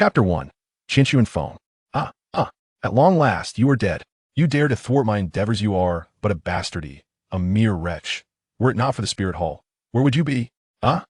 Chapter 1. Chinchu and Feng. At long last, you are dead. You dare to thwart my endeavors. You are but a bastardy, a mere wretch. Were it not for the spirit hall, where would you be? A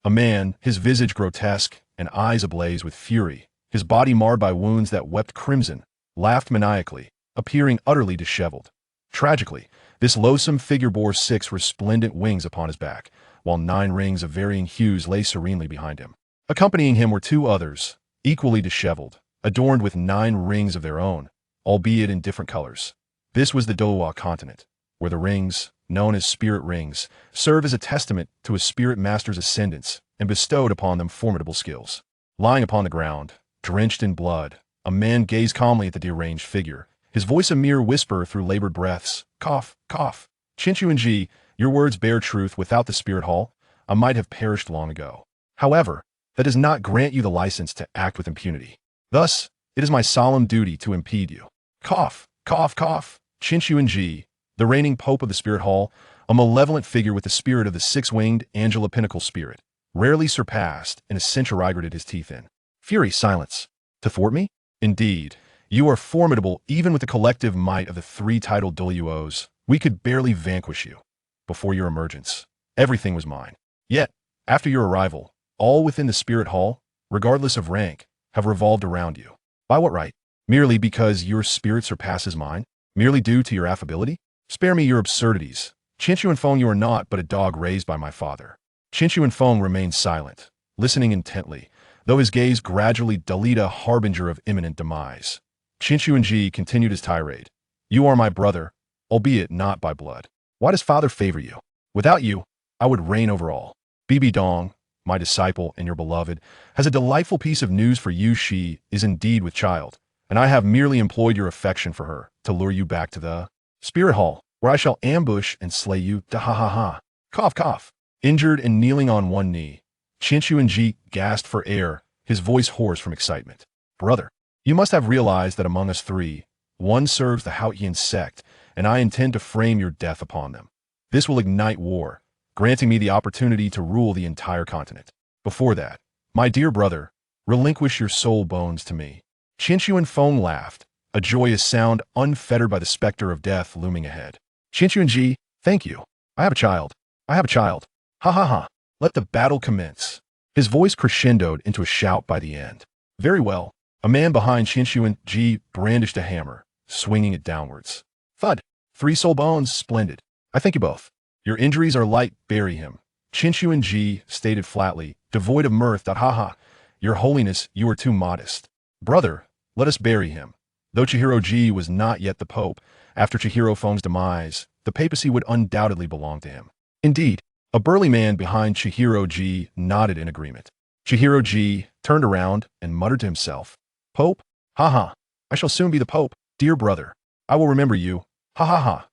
man, his visage grotesque and eyes ablaze with fury, his body marred by wounds that wept crimson, laughed maniacally, appearing utterly disheveled. Tragically, this loathsome figure bore 6 resplendent wings upon his back, while 9 rings of varying hues lay serenely behind him. Accompanying him were 2 others, equally disheveled, adorned with 9 rings of their own, albeit in different colors. This was the Douluo continent, where the rings, known as spirit rings, serve as a testament to a spirit master's ascendance and bestowed upon them formidable skills. Lying upon the ground, drenched in blood, a man gazed calmly at the deranged figure, his voice a mere whisper through labored breaths. Cough, cough. Chinchu and Ji, your words bear truth. Without the spirit hall, I might have perished long ago. However, that does not grant you the license to act with impunity. Thus, it is my solemn duty to impede you. Cough, cough, cough. Chinchu and Ji, the reigning pope of the spirit hall, a malevolent figure with the spirit of the 6-winged Angela Pinnacle spirit, rarely surpassed in a century, gritted his teeth in fury. Silence. To thwart me? Indeed, you are formidable. Even with the collective might of the 3 titled Douluos, we could barely vanquish you. Before your emergence, everything was mine. Yet, after your arrival, all within the spirit hall, regardless of rank, have revolved around you. By what right? Merely because your spirit surpasses mine? Merely due to your affability? Spare me your absurdities. Chinchu and Feng, you are not but a dog raised by my father. Chinchu and Feng remained silent, listening intently, though his gaze gradually dulled, a harbinger of imminent demise. Chinchu and Ji continued his tirade. You are my brother, albeit not by blood. Why does father favor you? Without you, I would reign over all. Bibi Dong, my disciple and your beloved, has a delightful piece of news for you. She is indeed with child, and I have merely employed your affection for her to lure you back to the spirit hall, where I shall ambush and slay you. Ha. Cough, cough. Injured and kneeling on one knee, Chinchu and Ji gasped for air, his voice hoarse from excitement. Brother, you must have realized that among us 3, one serves the Haotian sect, and I intend to frame your death upon them. This will ignite war, granting me the opportunity to rule the entire continent. Before that, my dear brother, relinquish your soul bones to me. Chinchu and Feng laughed, a joyous sound unfettered by the specter of death looming ahead. Chinchu and Ji, thank you. I have a child. Ha. Let the battle commence. His voice crescendoed into a shout by the end. Very well. A man behind Chinchu and Ji brandished a hammer, swinging it downwards. Thud. 3 soul bones. Splendid. I thank you both. Your injuries are light. Bury him. Chinchu and Ji stated flatly, devoid of mirth. Ha. Your holiness, you are too modest. Brother, let us bury him. Though Chihiro Ji was not yet the pope, after Chihiro Feng's demise, the papacy would undoubtedly belong to him. Indeed, a burly man behind Chihiro Ji nodded in agreement. Chihiro Ji turned around and muttered to himself, Pope? Ha. I shall soon be the pope, dear brother. I will remember you. Ha.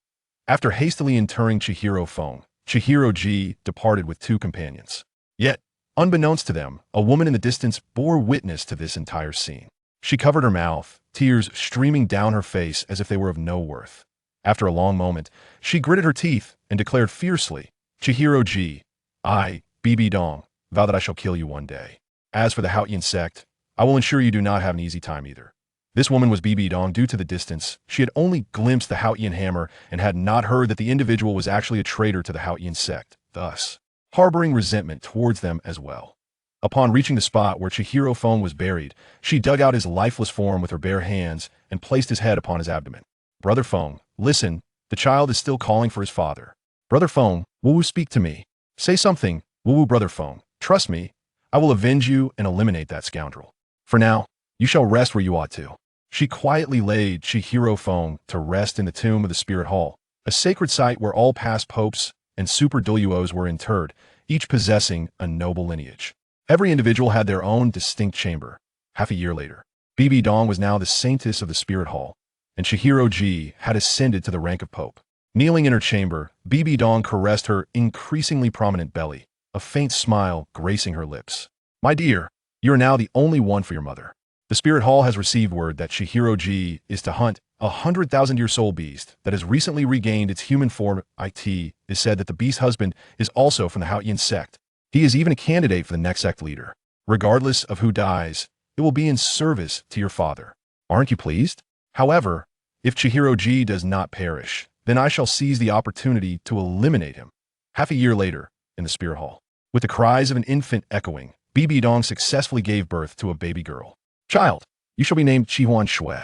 After hastily interring Chihiro Feng, Chihiro Ji departed with 2 companions. Yet, unbeknownst to them, a woman in the distance bore witness to this entire scene. She covered her mouth, tears streaming down her face as if they were of no worth. After a long moment, she gritted her teeth and declared fiercely, Chihiro Ji, I, Bibi Dong, vow that I shall kill you one day. As for the Haotian sect, I will ensure you do not have an easy time either. This woman was Bibi Dong. Due to the distance, she had only glimpsed the Haotian hammer and had not heard that the individual was actually a traitor to the Haotian sect, thus harboring resentment towards them as well. Upon reaching the spot where Chihiro Feng was buried, she dug out his lifeless form with her bare hands and placed his head upon his abdomen. Brother Feng, listen, the child is still calling for his father. Brother Feng, Wu speak to me. Say something, Wu Brother Feng. Trust me, I will avenge you and eliminate that scoundrel. For now, you shall rest where you ought to. She quietly laid Chihiro Feng to rest in the tomb of the Spirit Hall, a sacred site where all past popes and super Douluos were interred, each possessing a noble lineage. Every individual had their own distinct chamber. Half a year later, Bibi Dong was now the saintess of the Spirit Hall, and Chihiro Ji had ascended to the rank of pope. Kneeling in her chamber, Bibi Dong caressed her increasingly prominent belly, a faint smile gracing her lips. My dear, you are now the only one for your mother. The Spirit Hall has received word that Chihiro Ji is to hunt a 100,000-year soul beast that has recently regained its human form. It is said that the beast's husband is also from the Haotian sect. He is even a candidate for the next sect leader. Regardless of who dies, It will be in service to your father. Aren't you pleased? However, if Chihiro-ji does not perish, then I shall seize the opportunity to eliminate him. Half a year later, in the spirit hall, with the cries of an infant echoing, Bibidong successfully gave birth to a baby girl. Child, you shall be named Chihuan Shui.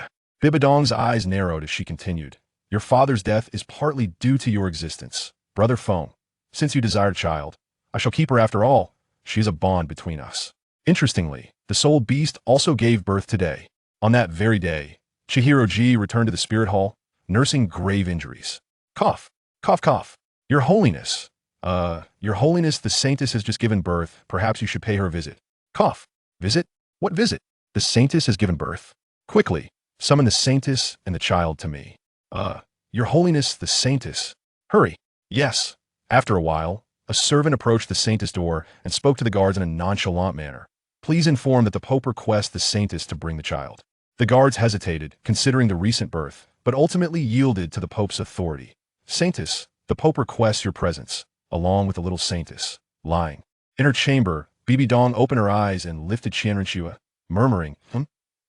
Bibidong's eyes narrowed as she continued. Your father's death is partly due to your existence. Brother Feng, since you desire a child, I shall keep her after all. She is a bond between us. Interestingly, the soul beast also gave birth today. On that very day, Chihiro-ji returned to the spirit hall, nursing grave injuries. Cough, cough, cough. Your Holiness, the Saintess has just given birth. Perhaps you should pay her a visit. Cough. Visit? What visit? The Saintess has given birth. Quickly, summon the Saintess and the child to me. Your Holiness, the Saintess. Hurry. Yes. After a while, a servant approached the Saintess' door and spoke to the guards in a nonchalant manner. Please inform that the Pope requests the Saintess to bring the child. The guards hesitated, considering the recent birth, but ultimately yielded to the Pope's authority. Saintess, the Pope requests your presence, along with the little Saintess, lying. In her chamber, Bibidong opened her eyes and lifted Qianrenshua, murmuring,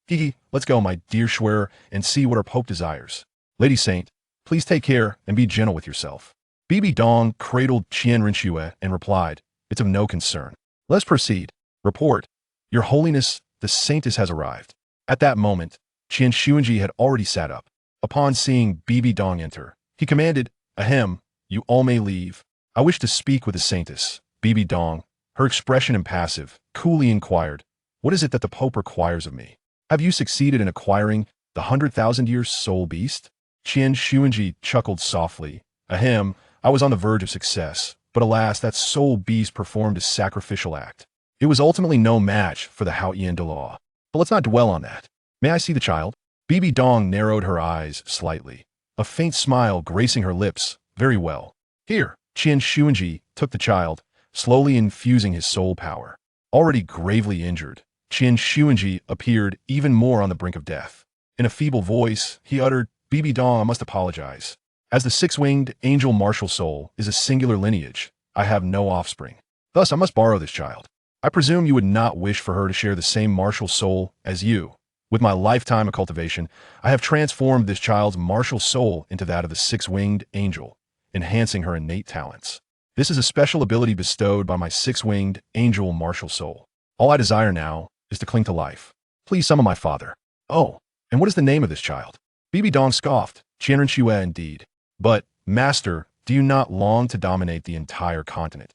Hihi, let's go, my dear Schwerer, and see what our Pope desires. Lady Saint, please take care and be gentle with yourself. Bibidong cradled Qianrenshua and replied, it's of no concern. Let's proceed. Report. Your Holiness, the Saintess has arrived. At that moment, Qian Shuanji had already sat up. Upon seeing Bibidong enter, he commanded, Ahem, you all may leave. I wish to speak with the Saintess. Bibidong, her expression impassive, coolly inquired, what is it that the Pope requires of me? Have you succeeded in acquiring the 100,000-year soul beast? Qian Shuanji chuckled softly. Ahem, I was on the verge of success, but alas, that soul beast performed a sacrificial act. It was ultimately no match for the Haotian Douluo. But let's not dwell on that. May I see the child? Bibidong narrowed her eyes slightly, a faint smile gracing her lips. Very well. Here, Qian Shuanji took the child, slowly infusing his soul power. Already gravely injured, Qian Shuanji appeared even more on the brink of death. In a feeble voice, he uttered, Bibidong, I must apologize. As the six-winged angel martial soul is a singular lineage, I have no offspring. Thus, I must borrow this child. I presume you would not wish for her to share the same martial soul as you. With my lifetime of cultivation, I have transformed this child's martial soul into that of the six-winged angel, enhancing her innate talents. This is a special ability bestowed by my six-winged angel martial soul. All I desire now is to cling to life. Please summon my father. Oh, and what is the name of this child? Bibidong scoffed, Qianrenshua indeed. But, Master, do you not long to dominate the entire continent?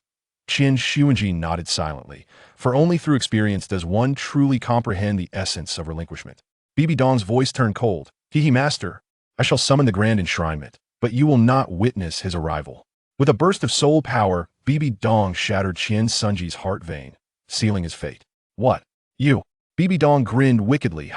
Qian Shuanji nodded silently, for only through experience does one truly comprehend the essence of relinquishment. Bibidong's voice turned cold. Hihi, Master, I shall summon the grand enshrinement, but you will not witness his arrival. With a burst of soul power, Bibidong shattered Qian Sunji's heart vein, sealing his fate. What? You? Bibidong grinned wickedly.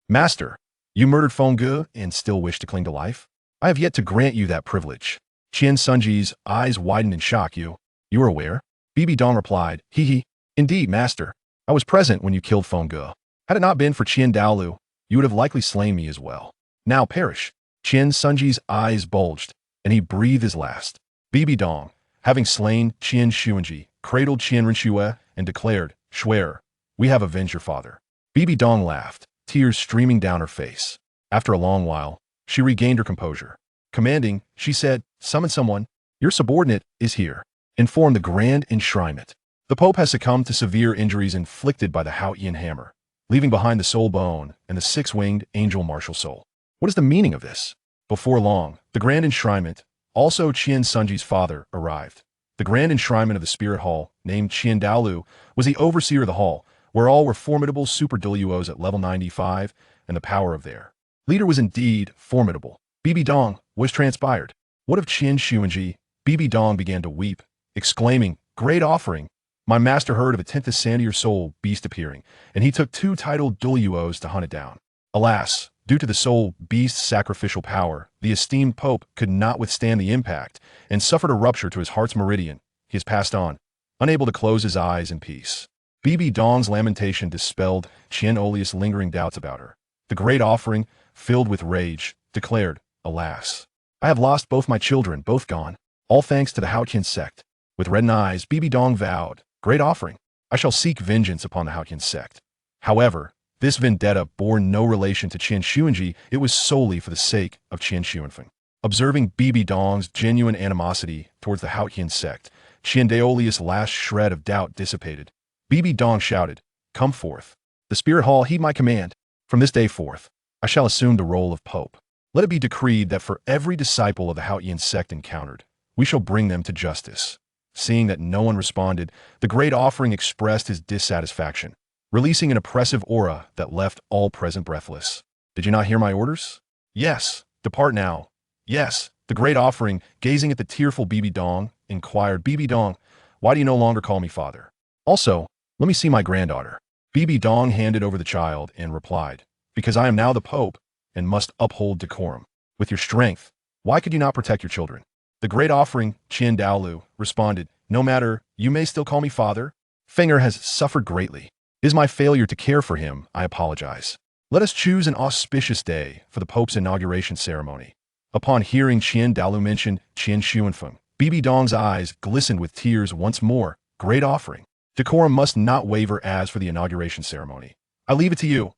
Master, you murdered Fengge and still wish to cling to life? I have yet to grant you that privilege. Qian Sunji's eyes widened in shock. You are aware? Bibidong replied, Hihi. Indeed, Master. I was present when you killed Fengge. Had it not been for Qian Douluo, you would have likely slain me as well. Now perish. Qian Sunji's eyes bulged, and he breathed his last. Bibidong, having slain Qian Shuanji, cradled Qianrenshua and declared, Schwerer, we have avenged your father. Bibidong laughed, tears streaming down her face. After a long while, she regained her composure. Commanding, she said, Summon someone. Your subordinate is here. Inform the grand enshrinement. The Pope has succumbed to severe injuries inflicted by the Haotian hammer, leaving behind the soul bone and the six-winged angel martial soul. What is the meaning of this? Before long, the grand enshrinement, also Qian Sunji's father, arrived. The grand enshrinement of the spirit hall, named Qian Douluo, was the overseer of the hall, where all were formidable super Douluos at level 95, and the power of their leader was indeed formidable. Bibidong was transpired. What of Qian Shuanji? Bibidong began to weep, exclaiming, Great offering! My master heard of a 10th Sandier soul beast appearing, and he took 2 titled Douluos to hunt it down. Alas, due to the soul beast's sacrificial power, the esteemed Pope could not withstand the impact and suffered a rupture to his heart's meridian. He has passed on, unable to close his eyes in peace. Bibidong's lamentation dispelled Qian Olius' lingering doubts about her. The great offering, filled with rage, declared, Alas, I have lost both my children, both gone, all thanks to the Haotian sect. With reddened eyes, Bibidong vowed, Great offering, I shall seek vengeance upon the Haotian sect. However, This vendetta bore no relation to Qian Xuanji, it was solely for the sake of Qian Xuanfeng. Observing Bibi Dong's genuine animosity towards the Haotian sect, Qian Daolius' last shred of doubt dissipated. Bibi Dong shouted, "Come forth. The Spirit Hall heed my command. From this day forth, I shall assume the role of Pope. Let it be decreed that for every disciple of the Haotian sect encountered, we shall bring them to justice." Seeing that no one responded, the Great Offering expressed his dissatisfaction, releasing an oppressive aura that left all present breathless. "Did you not hear my orders?" "Yes. Depart now." "Yes." The Great Offering, gazing at the tearful Bibi Dong, inquired, "Bibi Dong, why do you no longer call me father? Also, let me see my granddaughter." Bibi Dong handed over the child and replied, "Because I am now the Pope and must uphold decorum. With your strength, why could you not protect your children?" The Great Offering, Qian Douluo, responded, "No matter, you may still call me father. Fenger has suffered greatly. It is my failure to care for him, I apologize. Let us choose an auspicious day for the Pope's inauguration ceremony." Upon hearing Qian Douluo mention Qian Xuanfeng, Bibi Dong's eyes glistened with tears once more. "Great Offering. Decorum must not waver as for the inauguration ceremony. I leave it to you."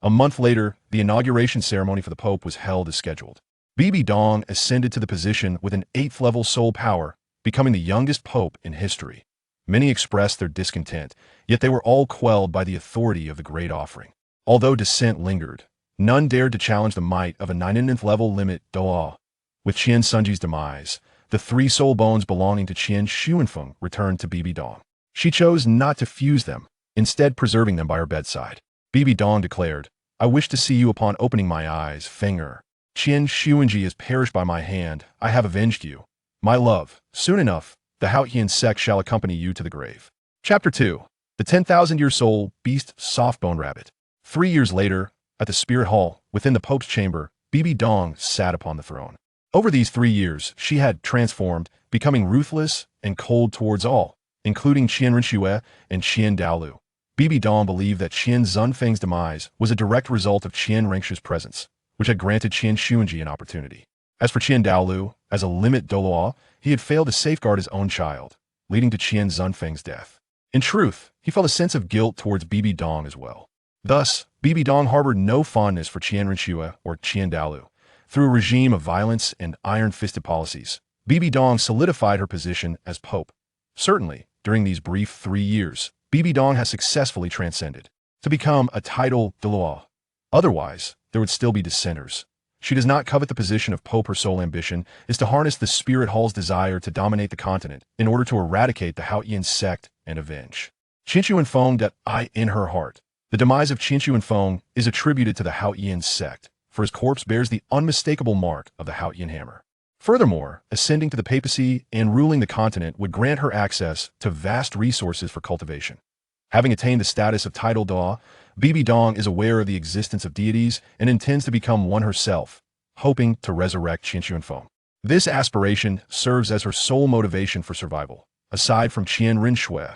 A month later, the inauguration ceremony for the Pope was held as scheduled. Bibi Dong ascended to the position with an 8th-level soul power, becoming the youngest Pope in history. Many expressed their discontent, yet they were all quelled by the authority of the Great Offering. Although dissent lingered, none dared to challenge the might of a 9th-level limit Douluo. With Qian Sunji's demise, the 3 soul bones belonging to Qian Xuanfeng returned to Bibi Dong. She chose not to fuse them, instead preserving them by her bedside. Bibi Dong declared, "I wish to see you upon opening my eyes, Fenger. Qian Xuanji has perished by my hand. I have avenged you. My love, soon enough, the Haotian sect shall accompany you to the grave." Chapter 2. The 10,000-year soul beast Softbone Rabbit. 3 years later, at the Spirit Hall, within the Pope's chamber, Bibi Dong sat upon the throne. Over these 3 years, she had transformed, becoming ruthless and cold towards all, including Qian Rinxue and Qian Douluo. Bibi Dong believed that Qian Zunfeng's demise was a direct result of Qian Rinxue's presence, which had granted Qian Xuanji an opportunity. As for Qian Douluo, as a limit Douluo, he had failed to safeguard his own child, leading to Qian Zunfeng's death. In truth, he felt a sense of guilt towards Bibi Dong as well. Thus, Bibi Dong harbored no fondness for Qian Rinxue or Qian Douluo. Through a regime of violence and iron-fisted policies, Bibi Dong solidified her position as Pope. Certainly, during these brief 3 years, Bibi Dong has successfully transcended to become a title Douluo. Otherwise, there would still be dissenters. She does not covet the position of Pope. Her sole ambition is to harness the Spirit Hall's desire to dominate the continent in order to eradicate the Haotian sect and avenge Qian Xuanfeng that I in her heart. The demise of Qian Xuanfeng is attributed to the Haotian sect, for his corpse bears the unmistakable mark of the Haotian hammer. Furthermore, ascending to the papacy and ruling the continent would grant her access to vast resources for cultivation. Having attained the status of title Da, Bibi Dong is aware of the existence of deities and intends to become one herself, hoping to resurrect Qian Xuanfeng. This aspiration serves as her sole motivation for survival, aside from Qian Rinxue,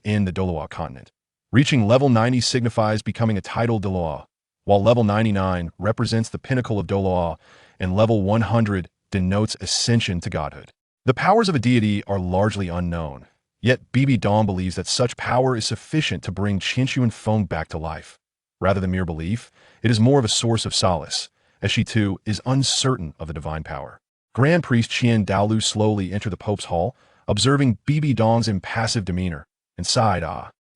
in the Douluo continent. Reaching level 90 signifies becoming a title Douluo, while level 99 represents the pinnacle of Douluo, and level 100 denotes ascension to godhood. The powers of a deity are largely unknown, yet Bibi Dong believes that such power is sufficient to bring Qian Xuanfeng back to life. Rather than mere belief, it is more of a source of solace, as she too is uncertain of the divine power. Grand Priest Qian Douluo slowly entered the Pope's hall, observing Bibi Dong's impassive demeanor, and sighed,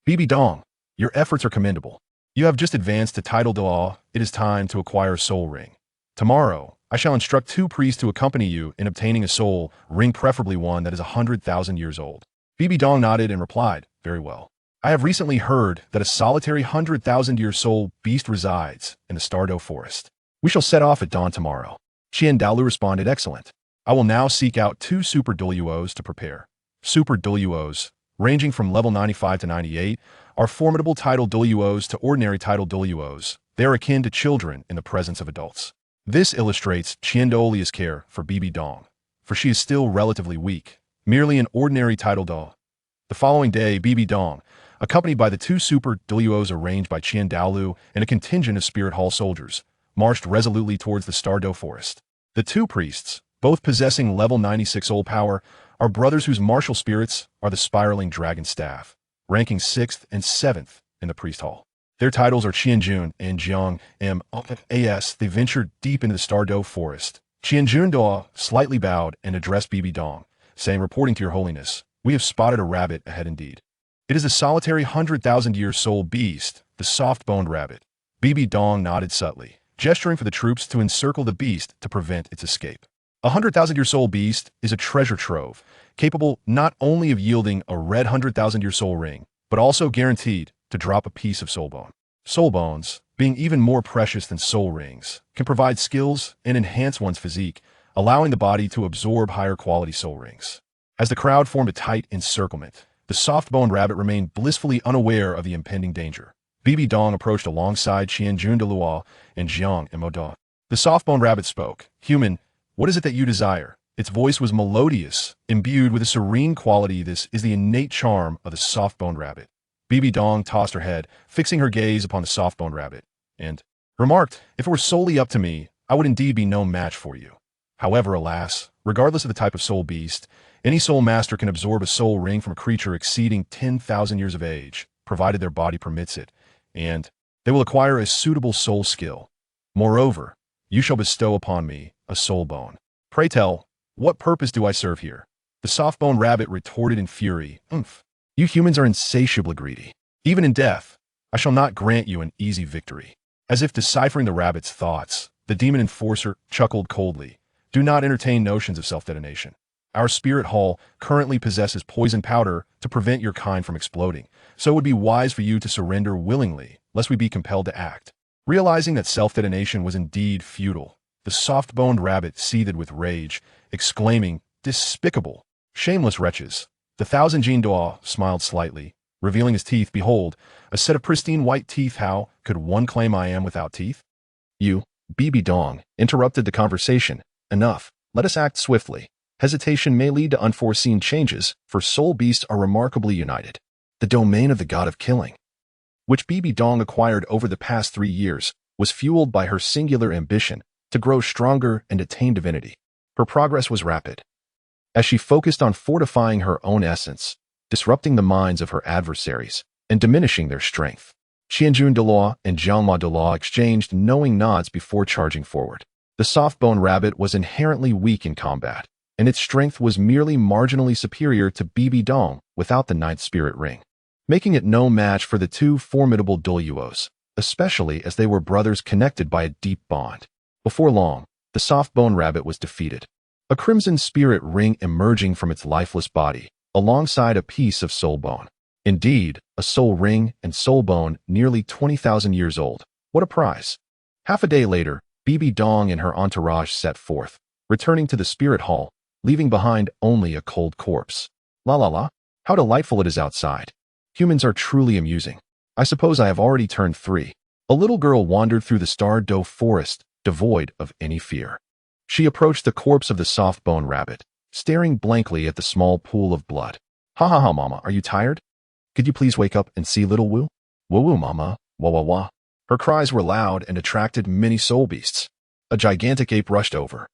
Bibi Dong, your efforts are commendable. You have just advanced to title Douluo. It is time to acquire a soul ring. Tomorrow, I shall instruct 2 priests to accompany you in obtaining a soul ring, preferably one that is 100,000 years old. Bibi Dong nodded and replied, "Very well. I have recently heard that a solitary 100,000-year soul beast resides in the Douluo forest. We shall set off at dawn tomorrow." Qian Douluo responded, "Excellent. I will now seek out 2 super Douluos to prepare." Super Douluos, ranging from level 95 to 98, are formidable title Douluos to ordinary title Douluos. They are akin to children in the presence of adults. This illustrates Qian Douluo's care for Bibi Dong, for she is still relatively weak, merely an ordinary title Do. The following day, Bibi Dong, accompanied by the 2 super Douluos arranged by Qian Douluo and a contingent of Spirit Hall soldiers, marched resolutely towards the Douluo forest. The 2 priests, both possessing level 96 soul power, are brothers whose martial spirits are the spiraling dragon staff, ranking 6th and 7th in the priest hall. Their titles are Qianjun and Jiang M.A.S. They ventured deep into the Douluo forest. Qianjun Doa slightly bowed and addressed Bibi Dong, saying, "Reporting to your holiness, we have spotted a rabbit ahead indeed. It is a solitary 100,000-year soul beast, the soft-boned rabbit." Bibi Dong nodded subtly, gesturing for the troops to encircle the beast to prevent its escape. A 100,000-year soul beast is a treasure trove, capable not only of yielding a red 100,000-year soul ring, but also guaranteed to drop a piece of soul bone. Soul bones, being even more precious than soul rings, can provide skills and enhance one's physique, allowing the body to absorb higher quality soul rings. As the crowd formed a tight encirclement, the soft-boned rabbit remained blissfully unaware of the impending danger. Bibi Dong approached alongside Qianjun Douluo and Jiang Moda. The soft-boned rabbit spoke. "Human, what is it that you desire?" Its voice was melodious, imbued with a serene quality. This is the innate charm of the soft-boned rabbit. Bibi Dong tossed her head, fixing her gaze upon the soft-boned rabbit, and remarked, "If it were solely up to me, I would indeed be no match for you. However, alas, regardless of the type of soul beast, any soul master can absorb a soul ring from a creature exceeding 10,000 years of age, provided their body permits it, and they will acquire a suitable soul skill. Moreover, you shall bestow upon me a soul bone. Pray tell, what purpose do I serve here?" The soft-boned rabbit retorted in fury, "Umph. You humans are insatiably greedy. Even in death, I shall not grant you an easy victory." As if deciphering the rabbit's thoughts, the demon enforcer chuckled coldly. "Do not entertain notions of self-detonation. Our spirit hall currently possesses poison powder to prevent your kind from exploding, so it would be wise for you to surrender willingly, lest we be compelled to act." Realizing that self-detonation was indeed futile, the soft-boned rabbit seethed with rage, exclaiming, "Despicable, shameless wretches." The Thousand Jin Doa smiled slightly, revealing his teeth. "Behold, a set of pristine white teeth. How could one claim I am without teeth?" "You," Bibi Dong interrupted the conversation. "Enough. Let us act swiftly. Hesitation may lead to unforeseen changes, for soul beasts are remarkably united. The domain of the god of killing, which Bibi Dong acquired over the past 3 years, was fueled by her singular ambition to grow stronger and attain divinity. Her progress was rapid, as she focused on fortifying her own essence, disrupting the minds of her adversaries, and diminishing their strength. Qianjun Douluo and Jiangma Douluo exchanged knowing nods before charging forward. The soft-boned rabbit was inherently weak in combat, and its strength was merely marginally superior to Bibi Dong without the ninth spirit ring, making it no match for the two formidable Douluos, especially as they were brothers connected by a deep bond. Before long, the soft-boned rabbit was defeated, a crimson spirit ring emerging from its lifeless body, alongside a piece of soul bone. Indeed, a soul ring and soul bone nearly 20,000 years old. What a prize! Half a day later, Bibi Dong and her entourage set forth, returning to the spirit hall, leaving behind only a cold corpse. La la la, how delightful it is outside. Humans are truly amusing. I suppose I have already turned 3. A little girl wandered through the Douluo forest, devoid of any fear. She approached the corpse of the soft-boned rabbit, staring blankly at the small pool of blood. "Ha ha ha, mama, are you tired? Could you please wake up and see little Wu?" "Woo woo, mama, wah wah wah." Her cries were loud and attracted many soul beasts. A gigantic ape rushed over,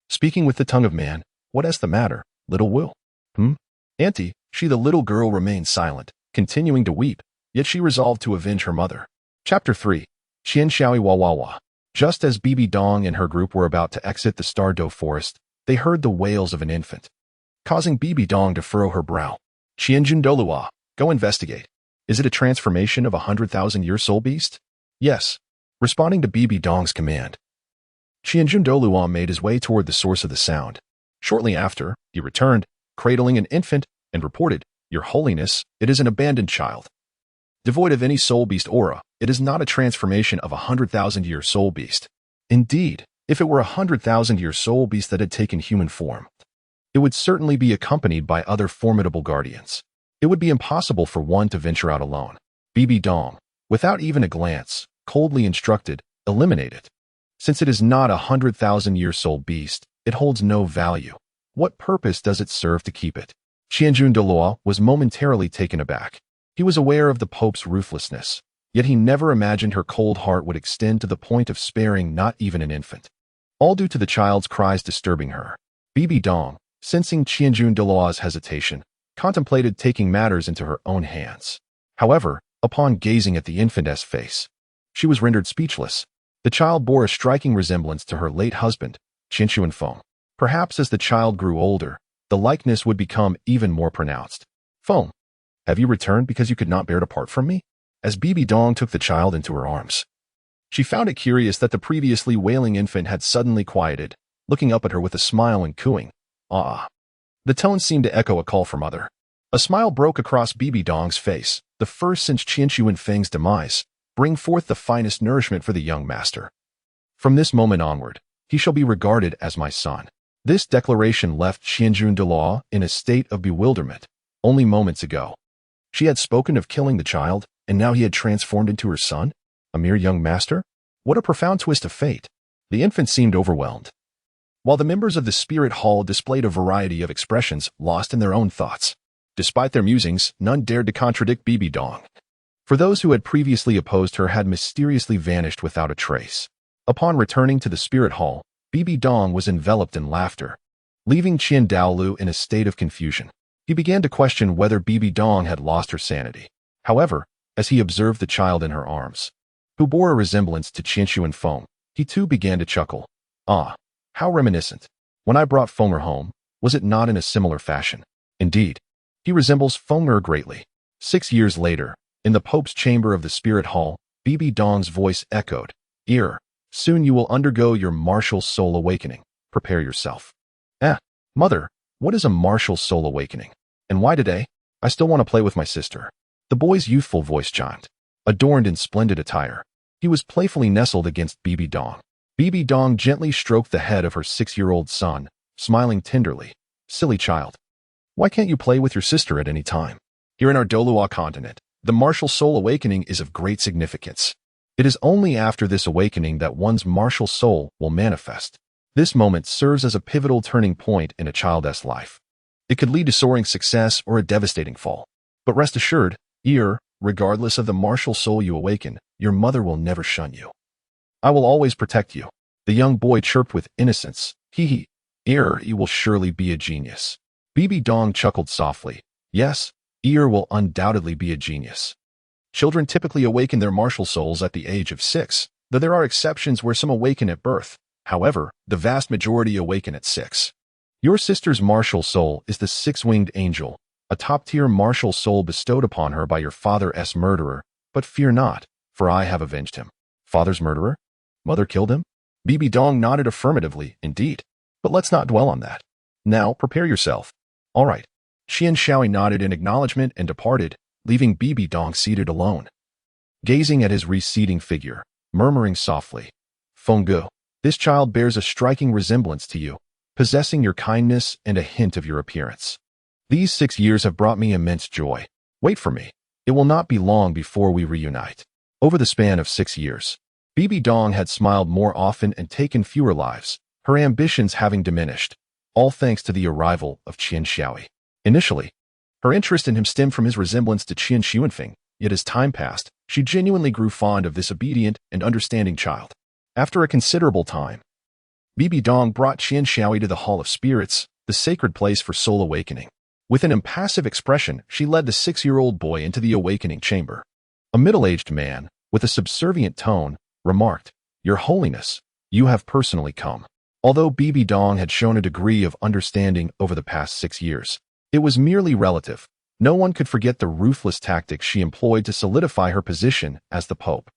speaking with the tongue of man. "What is the matter, little Wu?" Auntie," the little girl remained silent, continuing to weep, yet she resolved to avenge her mother. Chapter 3. Qian Xiaoi Wa Wa Wa. Just as Bibi Dong and her group were about to exit the Douluo forest, they heard the wails of an infant, causing Bibi Dong to furrow her brow. "Qianjun Douluo, go investigate. Is it a transformation of a 100,000-year soul beast?" "Yes." Responding to Bibi Dong's command, Qianjun Douluo made his way toward the source of the sound. Shortly after, he returned, cradling an infant, and reported, "Your Holiness, it is an abandoned child. Devoid of any soul beast aura, it is not a transformation of a 100,000-year soul beast. Indeed, if it were a 100,000-year soul beast that had taken human form, it would certainly be accompanied by other formidable guardians. It would be impossible for one to venture out alone." Bibi Dong, without even a glance, coldly instructed, "Eliminate it. Since it is not a 100,000-year soul beast, it holds no value. What purpose does it serve to keep it?" Qianjun Douluo was momentarily taken aback. He was aware of the Pope's ruthlessness, yet he never imagined her cold heart would extend to the point of sparing not even an infant. All due to the child's cries disturbing her. Bibi Dong, sensing Qianjun Douluo's hesitation, contemplated taking matters into her own hands. However, Upon gazing at the infantess face, she was rendered speechless. The child bore a striking resemblance to her late husband, Qin Feng. Perhaps as the child grew older, the likeness would become even more pronounced. Feng, have you returned because you could not bear to part from me? As Bibi Dong took the child into her arms, she found it curious that the previously wailing infant had suddenly quieted, looking up at her with a smile and cooing, "Ah." The tone seemed to echo a call for mother. A smile broke across Bibi Dong's face, the first since Qian Feng's demise. Bring forth the finest nourishment for the young master. From this moment onward, he shall be regarded as my son. This declaration left Douluo in a state of bewilderment. Only moments ago, she had spoken of killing the child, and now he had transformed into her son? A mere young master? What a profound twist of fate. The infant seemed overwhelmed, while the members of the spirit hall displayed a variety of expressions lost in their own thoughts. Despite their musings, none dared to contradict Bibi Dong, for those who had previously opposed her had mysteriously vanished without a trace. Upon returning to the spirit hall, Bibi Dong was enveloped in laughter, leaving Douluo in a state of confusion. He began to question whether Bibi Dong had lost her sanity. However, as he observed the child in her arms, who bore a resemblance to Qin Feng, he too began to chuckle. Ah, how reminiscent. When I brought Fenger home, was it not in a similar fashion? Indeed, he resembles Fenger greatly. 6 years later, in the Pope's chamber of the Spirit Hall, Bibi Dong's voice echoed, soon you will undergo your martial soul awakening. Prepare yourself. Mother, what is a martial soul awakening? And why today? I still want to play with my sister. The boy's youthful voice chimed. Adorned in splendid attire, he was playfully nestled against Bibi Dong. Bibi Dong gently stroked the head of her 6-year-old son, smiling tenderly. Silly child. Why can't you play with your sister at any time? Here in our Douluo continent, the martial soul awakening is of great significance. It is only after this awakening that one's martial soul will manifest. This moment serves as a pivotal turning point in a child's life. It could lead to soaring success or a devastating fall. But rest assured, regardless of the martial soul you awaken, your mother will never shun you. I will always protect you. The young boy chirped with innocence. He will surely be a genius. Bibi Dong chuckled softly. Yes, will undoubtedly be a genius. Children typically awaken their martial souls at the age of 6, though there are exceptions where some awaken at birth. However, the vast majority awaken at 6. Your sister's martial soul is the 6-winged angel, a top-tier martial soul bestowed upon her by your father's murderer. But fear not, for I have avenged him. Father's murderer? Mother killed him? Bibi Dong nodded affirmatively, indeed. But let's not dwell on that. Now, prepare yourself. All right. Qian Shaoi nodded in acknowledgement and departed, leaving Bibi Dong seated alone, gazing at his receding figure, murmuring softly, Fenggu, this child bears a striking resemblance to you, possessing your kindness and a hint of your appearance. These 6 years have brought me immense joy. Wait for me. It will not be long before we reunite. Over the span of 6 years, Bibi Dong had smiled more often and taken fewer lives, her ambitions having diminished, all thanks to the arrival of Qian Shaoi. Initially, her interest in him stemmed from his resemblance to Qian Feng, yet as time passed, she genuinely grew fond of this obedient and understanding child. After a considerable time, Bibi Dong brought Qian Shaoi to the Hall of Spirits, the sacred place for soul awakening. With an impassive expression, she led the 6-year-old boy into the awakening chamber. A middle-aged man, with a subservient tone, remarked, Your Holiness, you have personally come. Although Bibi Dong had shown a degree of understanding over the past 6 years, it was merely relative. No one could forget the ruthless tactics she employed to solidify her position as the Pope.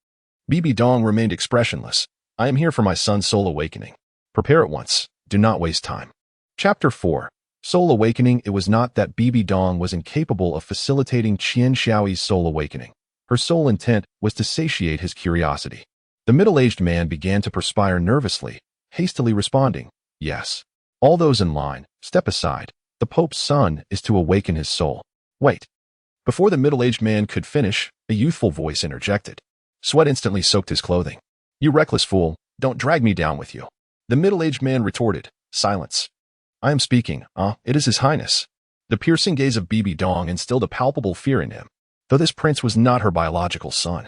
Bibi Dong remained expressionless. I am here for my son's soul awakening. Prepare at once. Do not waste time. Chapter 4. Soul Awakening. It was not that Bibi Dong was incapable of facilitating Qian Shaoi's soul awakening. Her sole intent was to satiate his curiosity. The middle-aged man began to perspire nervously, hastily responding, Yes. All those in line, step aside. The Pope's son is to awaken his soul. Wait. Before the middle-aged man could finish, a youthful voice interjected. Sweat instantly soaked his clothing. You reckless fool, don't drag me down with you. The middle-aged man retorted, Silence. I am speaking, it is His Highness. The piercing gaze of Bibi Dong instilled a palpable fear in him, though this prince was not her biological son.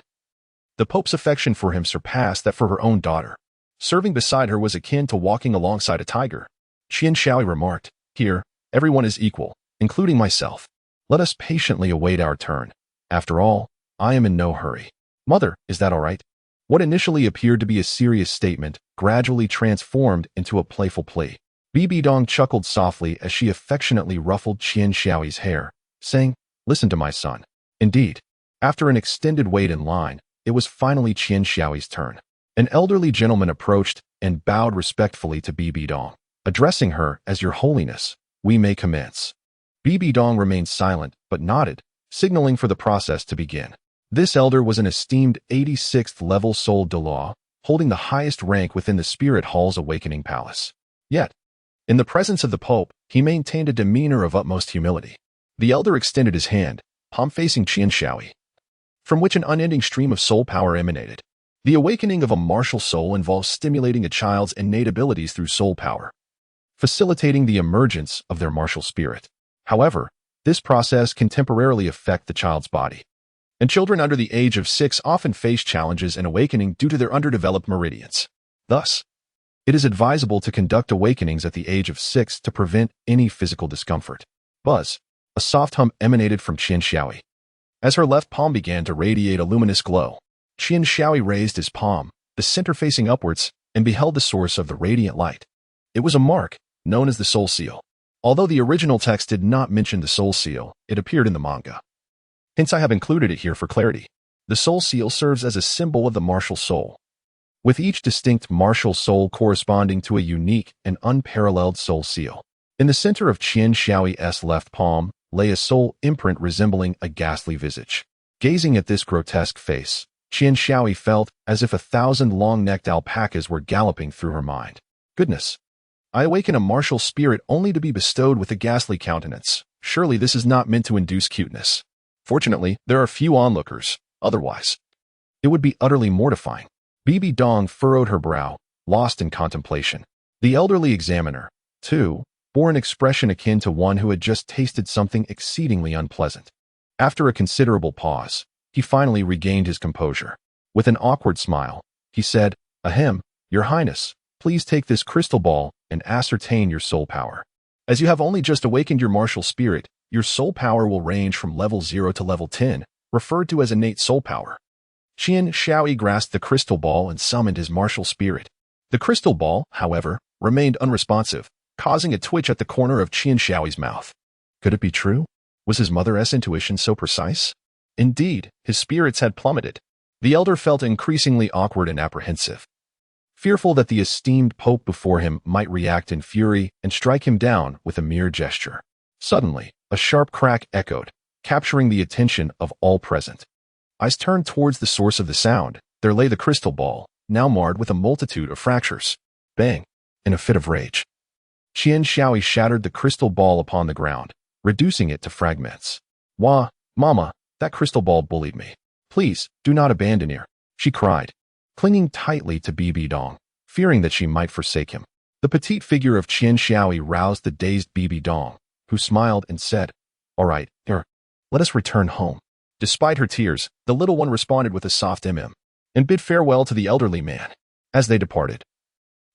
The Pope's affection for him surpassed that for her own daughter. Serving beside her was akin to walking alongside a tiger. Qian Shaoi remarked, Here, everyone is equal, including myself. Let us patiently await our turn. After all, I am in no hurry. Mother, is that all right? What initially appeared to be a serious statement gradually transformed into a playful plea. Bibi Dong chuckled softly as she affectionately ruffled Qian Xiaoyi's hair, saying, "Listen to my son." Indeed, after an extended wait in line, it was finally Qian Xiaoyi's turn. An elderly gentleman approached and bowed respectfully to Bibi Dong, addressing her as Your Holiness. We may commence. Bibi Dong remained silent but nodded, signaling for the process to begin. This elder was an esteemed 86th level soul Douluo, holding the highest rank within the Spirit Hall's Awakening Palace. Yet, in the presence of the Pope, he maintained a demeanor of utmost humility. The elder extended his hand, palm facing Qian Xiaoyi, from which an unending stream of soul power emanated. The awakening of a martial soul involves stimulating a child's innate abilities through soul power, facilitating the emergence of their martial spirit. However, this process can temporarily affect the child's body, and children under the age of 6 often face challenges in awakening due to their underdeveloped meridians. Thus, it is advisable to conduct awakenings at the age of 6 to prevent any physical discomfort. Buzz, a soft hum emanated from Qian Xiaoyi. As her left palm began to radiate a luminous glow, Qian Xiaoyi raised his palm, the center facing upwards, and beheld the source of the radiant light. It was a mark, known as the Soul Seal. Although the original text did not mention the Soul Seal, it appeared in the manga. Hence I have included it here for clarity. The Soul Seal serves as a symbol of the martial soul, with each distinct martial soul corresponding to a unique and unparalleled soul seal. In the center of Qian Xiaoyi's left palm lay a soul imprint resembling a ghastly visage. Gazing at this grotesque face, Qian Xiaoyi felt as if 1,000 long-necked alpacas were galloping through her mind. Goodness! I awaken a martial spirit only to be bestowed with a ghastly countenance. Surely this is not meant to induce cuteness. Fortunately, there are few onlookers. Otherwise, it would be utterly mortifying. Bibi Dong furrowed her brow, lost in contemplation. The elderly examiner, too, bore an expression akin to one who had just tasted something exceedingly unpleasant. After a considerable pause, he finally regained his composure. With an awkward smile, he said, "Ahem, Your Highness, please take this crystal ball and ascertain your soul power. As you have only just awakened your martial spirit, your soul power will range from level 0 to level 10, referred to as innate soul power." Qian Xiaoyi grasped the crystal ball and summoned his martial spirit. The crystal ball, however, remained unresponsive, causing a twitch at the corner of Qian Xiaoyi's mouth. Could it be true? Was his mother's intuition so precise? Indeed, his spirits had plummeted. The elder felt increasingly awkward and apprehensive, fearful that the esteemed Pope before him might react in fury and strike him down with a mere gesture. Suddenly, a sharp crack echoed, capturing the attention of all present. Eyes turned towards the source of the sound. There lay the crystal ball, now marred with a multitude of fractures. Bang! In a fit of rage, Qian Xiaoyi shattered the crystal ball upon the ground, reducing it to fragments. "Wah, Mama, that crystal ball bullied me. Please, do not abandon her," she cried, clinging tightly to Bibi Dong, fearing that she might forsake him. The petite figure of Qian Xiaoyi roused the dazed Bibi Dong, who smiled and said, "All right, here, let us return home." Despite her tears, the little one responded with a soft and bid farewell to the elderly man. As they departed,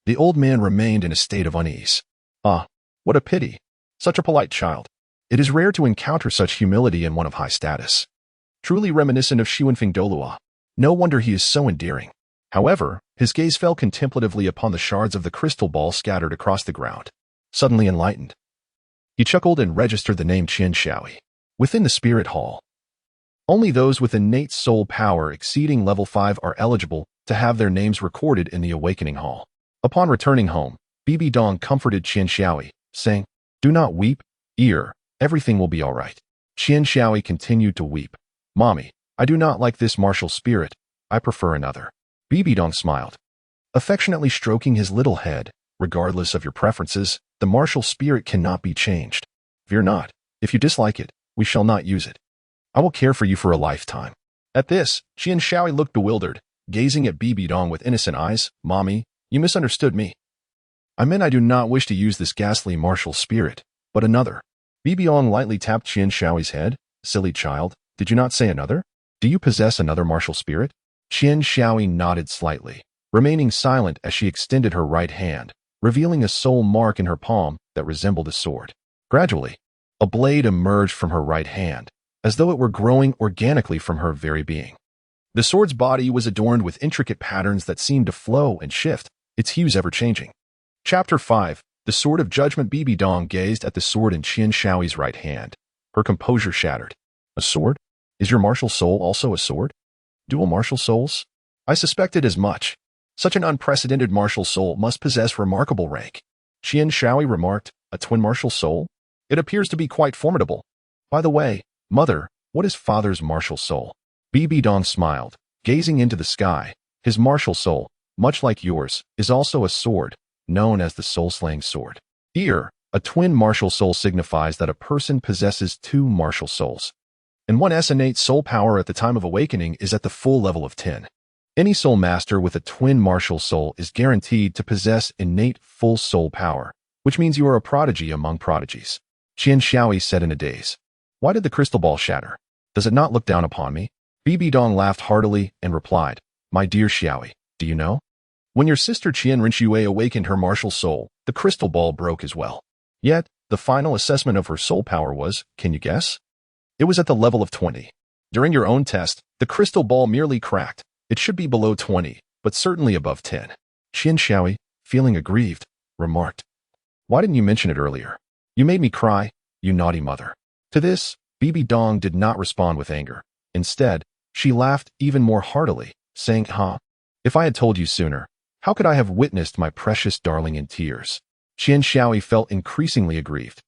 the old man remained in a state of unease. Ah, what a pity! Such a polite child. It is rare to encounter such humility in one of high status. Truly reminiscent of Xuanfeng Douluo. No wonder he is so endearing. However, his gaze fell contemplatively upon the shards of the crystal ball scattered across the ground. Suddenly enlightened, he chuckled and registered the name Qian Xiaoyi. Within the Spirit Hall, only those with innate soul power exceeding level 5 are eligible to have their names recorded in the Awakening Hall. Upon returning home, Bibi Dong comforted Qian Xiaoyi, saying, "Do not weep, everything will be all right." Qian Xiaoyi continued to weep. "Mommy, I do not like this martial spirit. I prefer another." Bibi Dong smiled, affectionately stroking his little head. "Regardless of your preferences, the martial spirit cannot be changed. Fear not. If you dislike it, we shall not use it. I will care for you for a lifetime." At this, Qian Xiaoyi looked bewildered, gazing at Bibi Dong with innocent eyes. "Mommy, you misunderstood me. I meant I do not wish to use this ghastly martial spirit, but another." Bibi Dong lightly tapped Qian Xiaoyi's head. "Silly child, did you not say another? Do you possess another martial spirit?" Qian Xiaoyi nodded slightly, remaining silent as she extended her right hand, revealing a soul mark in her palm that resembled a sword. Gradually, a blade emerged from her right hand, as though it were growing organically from her very being. The sword's body was adorned with intricate patterns that seemed to flow and shift, its hues ever-changing. Chapter 5. The Sword of Judgment. Bibi Dong gazed at the sword in Qian Shaoi's right hand. Her composure shattered. A sword? Is your martial soul also a sword? Dual martial souls? I suspected as much. Such an unprecedented martial soul must possess remarkable rank. Qian Shaoi remarked, a twin martial soul? It appears to be quite formidable. By the way, mother, what is father's martial soul? Bibi Dong smiled, gazing into the sky. His martial soul, much like yours, is also a sword, known as the soul-slaying sword. Here, a twin martial soul signifies that a person possesses two martial souls, and one's innate soul power at the time of awakening is at the full level of 10. Any soul master with a twin martial soul is guaranteed to possess innate full soul power, which means you are a prodigy among prodigies. Qian Shaoi said in a daze. Why did the crystal ball shatter? Does it not look down upon me? Bibi Dong laughed heartily and replied, my dear Shaoi, do you know? When your sister Qian Rinxue awakened her martial soul, the crystal ball broke as well. Yet, the final assessment of her soul power was, can you guess? It was at the level of 20. During your own test, the crystal ball merely cracked. It should be below 20, but certainly above 10. Qian Shaoi, feeling aggrieved, remarked, why didn't you mention it earlier? You made me cry, you naughty mother. To this, Bibi Dong did not respond with anger. Instead, she laughed even more heartily, saying, if I had told you sooner, how could I have witnessed my precious darling in tears? Qian Shaoi felt increasingly aggrieved.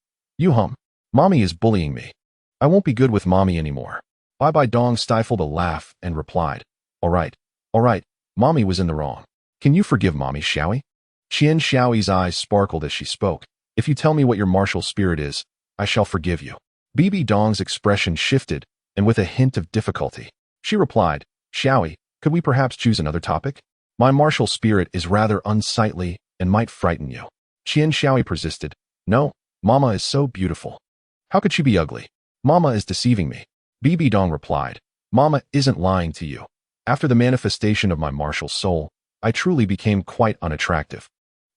Mommy is bullying me. I won't be good with mommy anymore. Bibi Dong stifled a laugh and replied, all right, mommy was in the wrong. Can you forgive mommy, Shaoi? Qian Shaoi's eyes sparkled as she spoke. If you tell me what your martial spirit is, I shall forgive you. Bibi Dong's expression shifted, and with a hint of difficulty, she replied, Shaoi, could we perhaps choose another topic? My martial spirit is rather unsightly and might frighten you. Qian Shaoi persisted. No, Mama is so beautiful. How could she be ugly? Mama is deceiving me. Bibi Dong replied, Mama isn't lying to you. After the manifestation of my martial soul, I truly became quite unattractive.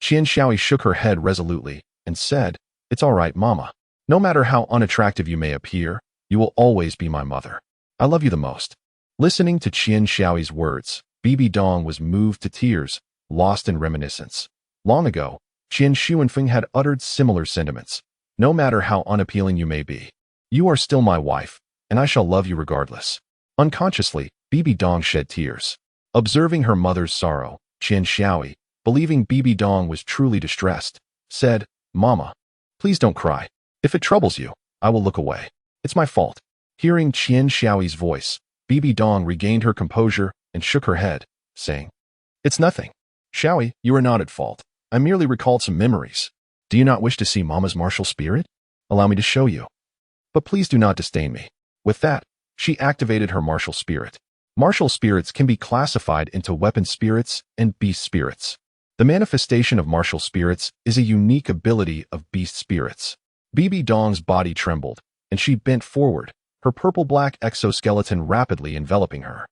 Qian Shaoi shook her head resolutely and said, it's all right, Mama. No matter how unattractive you may appear, you will always be my mother. I love you the most. Listening to Qian Shaoi's words, Bibi Dong was moved to tears, lost in reminiscence. Long ago, Qian Xuanfeng had uttered similar sentiments. No matter how unappealing you may be, you are still my wife, and I shall love you regardless. Unconsciously, Bibi Dong shed tears. Observing her mother's sorrow, Qian Shaoi, believing Bibi Dong was truly distressed, said, Mama, please don't cry. If it troubles you, I will look away. It's my fault. Hearing Qian Shaoi's voice, Bibi Dong regained her composure and shook her head, saying, it's nothing. Shaoi, you are not at fault. I merely recalled some memories. Do you not wish to see Mama's martial spirit? Allow me to show you. But please do not disdain me. With that, she activated her martial spirit. Martial spirits can be classified into weapon spirits and beast spirits. The manifestation of martial spirits is a unique ability of beast spirits. Bibi Dong's body trembled, and she bent forward, her purple-black exoskeleton rapidly enveloping her,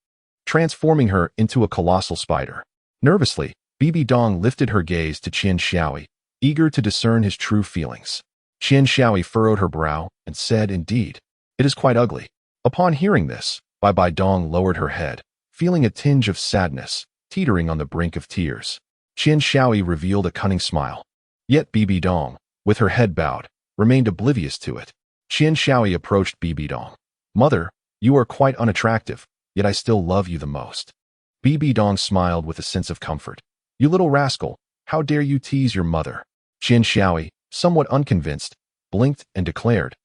transforming her into a colossal spider. Nervously, Bibi Dong lifted her gaze to Qian Shaoi, eager to discern his true feelings. Qian Shaoi furrowed her brow and said, indeed, it is quite ugly. Upon hearing this, Bibi Dong lowered her head, feeling a tinge of sadness, teetering on the brink of tears. Qian Shaoi revealed a cunning smile. Yet Bibi Dong, with her head bowed, remained oblivious to it. Qian Shaoi approached Bibi Dong. Mother, you are quite unattractive, yet I still love you the most. Bibi Dong smiled with a sense of comfort. You little rascal, how dare you tease your mother? Qian Shaoi, somewhat unconvinced, blinked and declared,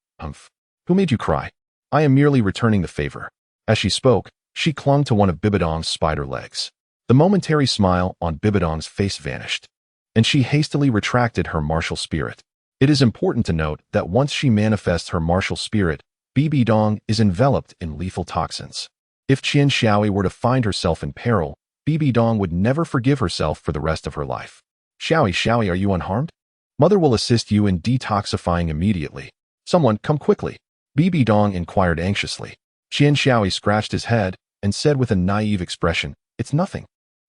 Who made you cry? I am merely returning the favor. As she spoke, she clung to one of Bibi Dong's spider legs. The momentary smile on Bibi Dong's face vanished, and she hastily retracted her martial spirit. It is important to note that once she manifests her martial spirit, Bibi Dong is enveloped in lethal toxins. If Qian Shaoi were to find herself in peril, Bibi Dong would never forgive herself for the rest of her life. Shaoi, are you unharmed? Mother will assist you in detoxifying immediately. Someone, come quickly. Bibi Dong inquired anxiously. Qian Shaoi scratched his head and said with a naive expression, it's nothing.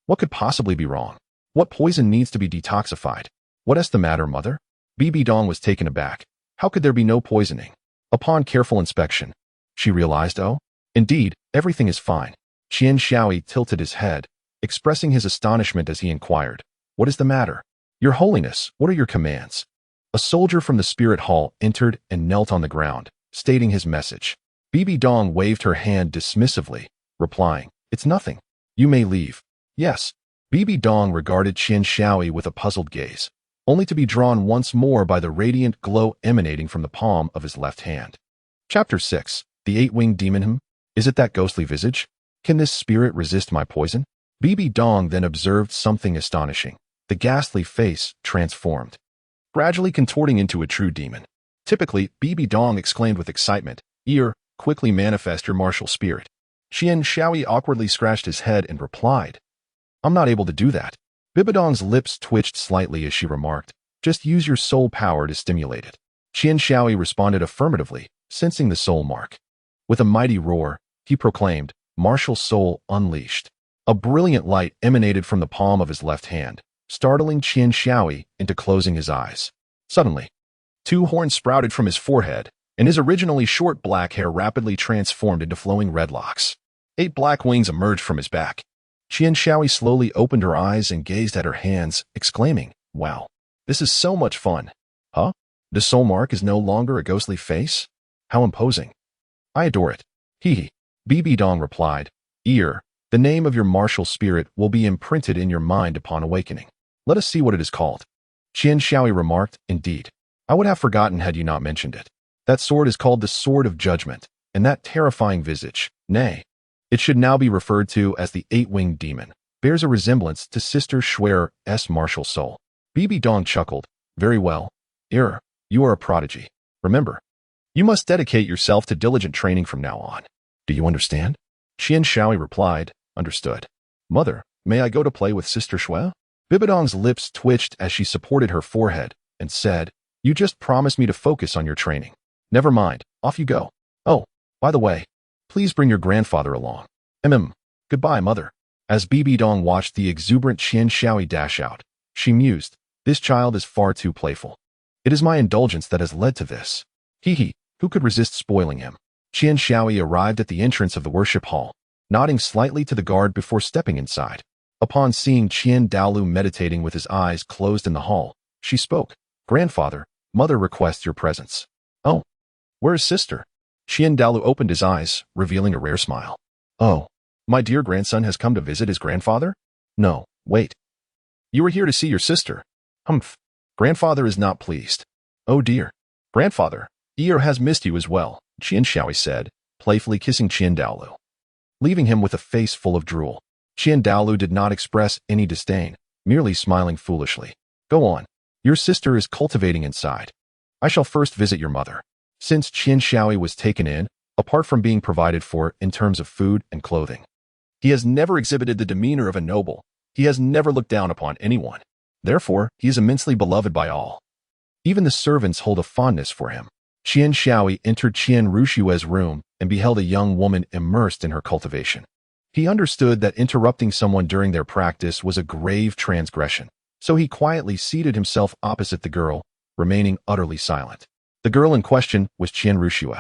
What could possibly be wrong? What poison needs to be detoxified? What is the matter, mother? Bibi Dong was taken aback. How could there be no poisoning? Upon careful inspection, She realized, oh, indeed, everything is fine. Qian Shaoi tilted his head, expressing his astonishment as he inquired, what is the matter? Your Holiness, what are your commands? A soldier from the spirit hall entered and knelt on the ground, stating his message. Bibi Dong waved her hand dismissively, replying, it's nothing. You may leave. Yes. Bibi Dong regarded Qian Shaoi with a puzzled gaze, only to be drawn once more by the radiant glow emanating from the palm of his left hand. Chapter 6. The Eight-Winged Demon. Is it that ghostly visage? Can this spirit resist my poison? Bibi Dong then observed something astonishing. The ghastly face transformed, gradually contorting into a true demon. Typically, Bibi Dong exclaimed with excitement, quickly manifest your martial spirit. Qian Shaoi awkwardly scratched his head and replied, I'm not able to do that. Bibi Dong's lips twitched slightly as she remarked, just use your soul power to stimulate it. Qian Shaoi responded affirmatively, sensing the soul mark. With a mighty roar, he proclaimed, martial soul unleashed. A brilliant light emanated from the palm of his left hand, startling Qian Shaoi into closing his eyes. Suddenly, 2 horns sprouted from his forehead, and his originally short black hair rapidly transformed into flowing red locks. 8 black wings emerged from his back. Qian Shaoi slowly opened her eyes and gazed at her hands, exclaiming, wow, this is so much fun. Huh? The soul mark is no longer a ghostly face? How imposing. I adore it. Hee. Bibi Dong replied, the name of your martial spirit will be imprinted in your mind upon awakening. Let us see what it is called. Qian Shaoi remarked, indeed. I would have forgotten had you not mentioned it. That sword is called the Sword of Judgment, and that terrifying visage, nay, it should now be referred to as the Eight-Winged Demon, bears a resemblance to Sister Schwer's martial soul. Bibi Dong chuckled, very well. You are a prodigy. Remember, you must dedicate yourself to diligent training from now on. Do you understand? Qian Shaoi replied, understood. Mother, may I go to play with Sister Xue? Bibi Dong's lips twitched as she supported her forehead and said, you just promised me to focus on your training. Never mind, off you go. Oh, by the way, please bring your grandfather along. Goodbye, mother. As Bibi Dong watched the exuberant Qian Shaoi dash out, she mused, this child is far too playful. It is my indulgence that has led to this. Who could resist spoiling him? Qian Shaoi arrived at the entrance of the worship hall, nodding slightly to the guard before stepping inside. Upon seeing Qian Douluo meditating with his eyes closed in the hall, she spoke, Grandfather, mother requests your presence. Oh, where is sister? Qian Douluo opened his eyes, revealing a rare smile. Oh, my dear grandson has come to visit his grandfather? No, wait. You were here to see your sister. Humph. Grandfather is not pleased. Oh dear. Grandfather, has missed you as well, Qian Shaoi said, playfully kissing Qian Douluo. Leaving him with a face full of drool, Qian Douluo did not express any disdain, merely smiling foolishly. Go on. Your sister is cultivating inside. I shall first visit your mother. Since Qian Shaoi was taken in, apart from being provided for in terms of food and clothing, he has never exhibited the demeanor of a noble. He has never looked down upon anyone. Therefore, he is immensely beloved by all. Even the servants hold a fondness for him. Qian Shaoi entered Qian Rushue's room and beheld a young woman immersed in her cultivation. He understood that interrupting someone during their practice was a grave transgression, so he quietly seated himself opposite the girl, remaining utterly silent. The girl in question was Qian Rushue.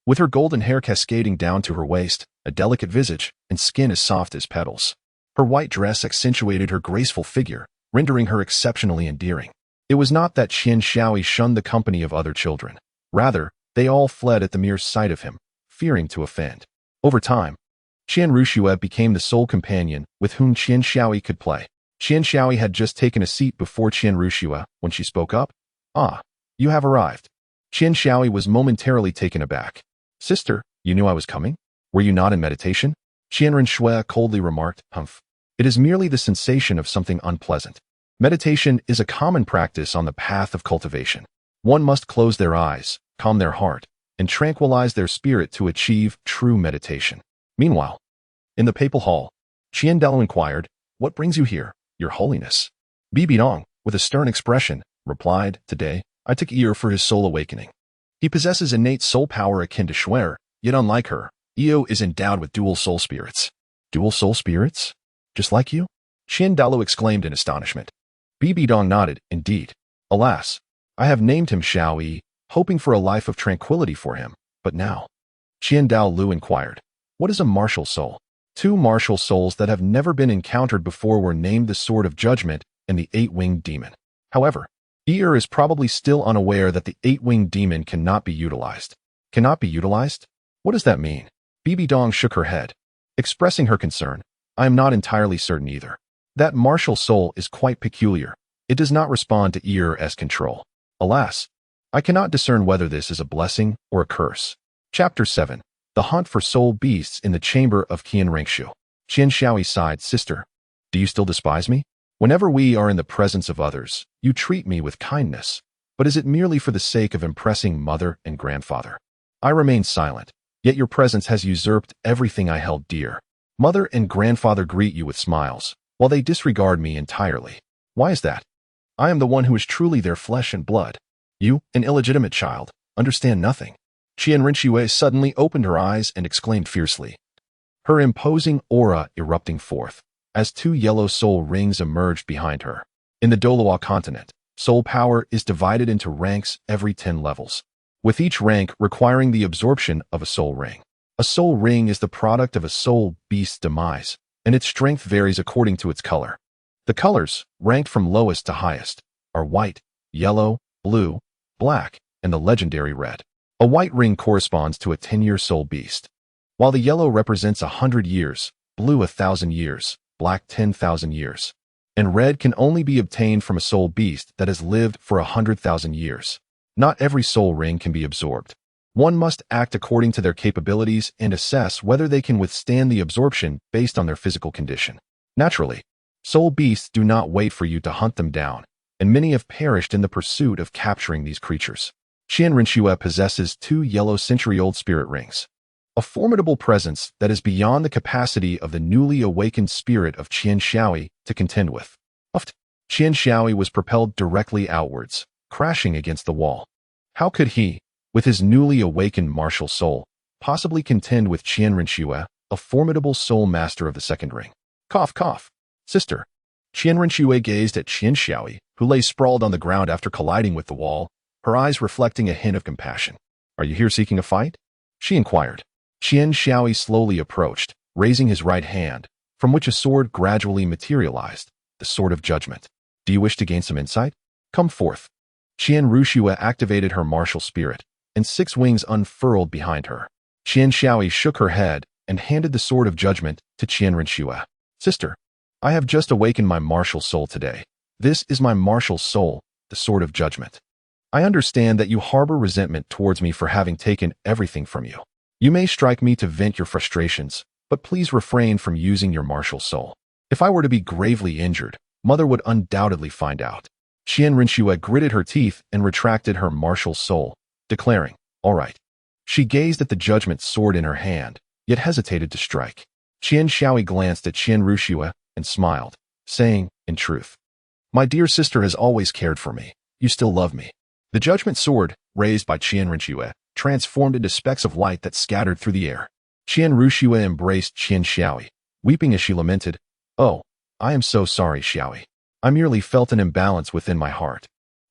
With her golden hair cascading down to her waist, a delicate visage, and skin as soft as petals. Her white dress accentuated her graceful figure, rendering her exceptionally endearing. It was not that Qian Shaoi shunned the company of other children. Rather, they all fled at the mere sight of him, fearing to offend. Over time, Qian Rushue became the sole companion with whom Qian Shaoi could play. Qian Shaoi had just taken a seat before Qian Rushue when she spoke up. Ah, you have arrived. Qian Shaoi was momentarily taken aback. Sister, you knew I was coming? Were you not in meditation? Qian Rushue coldly remarked, Humph. It is merely the sensation of something unpleasant. Meditation is a common practice on the path of cultivation. One must close their eyes, calm their heart, and tranquilize their spirit to achieve true meditation. Meanwhile, in the papal hall, Qian Douluo inquired, What brings you here, your holiness? Bibi Dong, with a stern expression, replied, Today, I took for his soul awakening. He possesses innate soul power akin to Schwer, yet unlike her, Io is endowed with dual soul spirits. Dual soul spirits? Just like you? Qian Douluo exclaimed in astonishment. Bibi Dong nodded, Indeed. Alas, I have named him Shaoi, hoping for a life of tranquility for him, but now. Douluo inquired. What is a martial soul? Two martial souls that have never been encountered before were named the Sword of Judgment and the Eight-Winged Demon. However, Ear is probably still unaware that the Eight-Winged Demon cannot be utilized. Cannot be utilized? What does that mean? Bibi Dong shook her head, expressing her concern. I am not entirely certain either. That martial soul is quite peculiar. It does not respond to Ear as control. Alas, I cannot discern whether this is a blessing or a curse. Chapter 7. The Hunt for Soul Beasts in the Chamber of Qianrengshu. Qian Shaoi sighed. Sister, do you still despise me? Whenever we are in the presence of others, you treat me with kindness. But is it merely for the sake of impressing mother and grandfather? I remain silent, yet your presence has usurped everything I held dear. Mother and grandfather greet you with smiles, while they disregard me entirely. Why is that? I am the one who is truly their flesh and blood. You, an illegitimate child, understand nothing. Qianrengshu suddenly opened her eyes and exclaimed fiercely, her imposing aura erupting forth, as two yellow soul rings emerged behind her. In the Douluo continent, soul power is divided into ranks every 10 levels, with each rank requiring the absorption of a soul ring. A soul ring is the product of a soul beast's demise, and its strength varies according to its color. The colors, ranked from lowest to highest, are white, yellow, blue, black, and the legendary red. A white ring corresponds to a 10-year soul beast, while the yellow represents 100 years, blue 1,000 years, black 10,000 years, and red can only be obtained from a soul beast that has lived for 100,000 years. Not every soul ring can be absorbed. One must act according to their capabilities and assess whether they can withstand the absorption based on their physical condition. Naturally, soul beasts do not wait for you to hunt them down, and many have perished in the pursuit of capturing these creatures. Qianrengshu possesses 2 yellow century-old spirit rings, a formidable presence that is beyond the capacity of the newly awakened spirit of Qian Shaoi to contend with. Qian Shaoi was propelled directly outwards, crashing against the wall. How could he, with his newly awakened martial soul, possibly contend with Qianrengshu, a formidable soul master of the second ring? Cough, cough. Sister. Qianrengshu gazed at Qian Shaoi, who lay sprawled on the ground after colliding with the wall, her eyes reflecting a hint of compassion. Are you here seeking a fight? She inquired. Qian Shaoi slowly approached, raising his right hand, from which a sword gradually materialized, the Sword of Judgment. Do you wish to gain some insight? Come forth. Qianrengshu activated her martial spirit, and 6 wings unfurled behind her. Qian Shaoi shook her head and handed the Sword of Judgment to Qianrengshu. Sister, I have just awakened my martial soul today. This is my martial soul, the Sword of Judgment. I understand that you harbor resentment towards me for having taken everything from you. You may strike me to vent your frustrations, but please refrain from using your martial soul. If I were to be gravely injured, Mother would undoubtedly find out. Qianrengshu gritted her teeth and retracted her martial soul, declaring, all right. She gazed at the judgment sword in her hand, yet hesitated to strike. Qian Shaoi glanced at Qianrengshu and smiled, saying, in truth, my dear sister has always cared for me. You still love me. The judgment sword, raised by Qianrengshu, transformed into specks of light that scattered through the air. Qianrengshu embraced Qian Shaoi, weeping as she lamented, oh, I am so sorry, Shaoi. I merely felt an imbalance within my heart,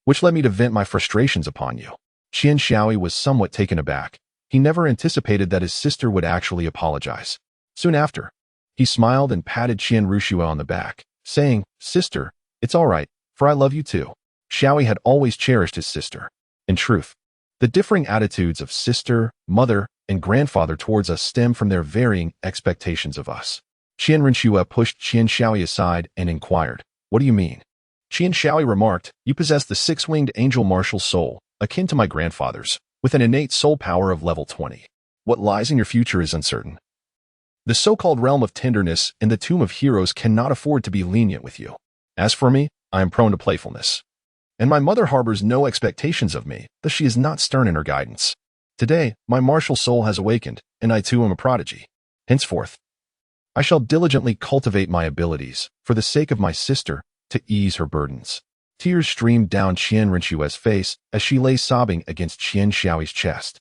which led me to vent my frustrations upon you. Qian Shaoi was somewhat taken aback. He never anticipated that his sister would actually apologize. Soon after, he smiled and patted Qianrengshu on the back, saying, sister, it's all right, for I love you too. Shaoi had always cherished his sister. In truth, the differing attitudes of sister, mother, and grandfather towards us stem from their varying expectations of us. Qianrengshu pushed Qian Shaoi aside and inquired, what do you mean? Qian Shaoi remarked, you possess the 6-winged angel martial soul, akin to my grandfather's, with an innate soul power of level 20. What lies in your future is uncertain. The so-called realm of tenderness and the tomb of heroes cannot afford to be lenient with you. As for me, I am prone to playfulness. And my mother harbors no expectations of me, thus she is not stern in her guidance. Today, my martial soul has awakened, and I too am a prodigy. Henceforth, I shall diligently cultivate my abilities, for the sake of my sister, to ease her burdens. Tears streamed down Qianrengshu's face as she lay sobbing against Qian Shaoi's chest.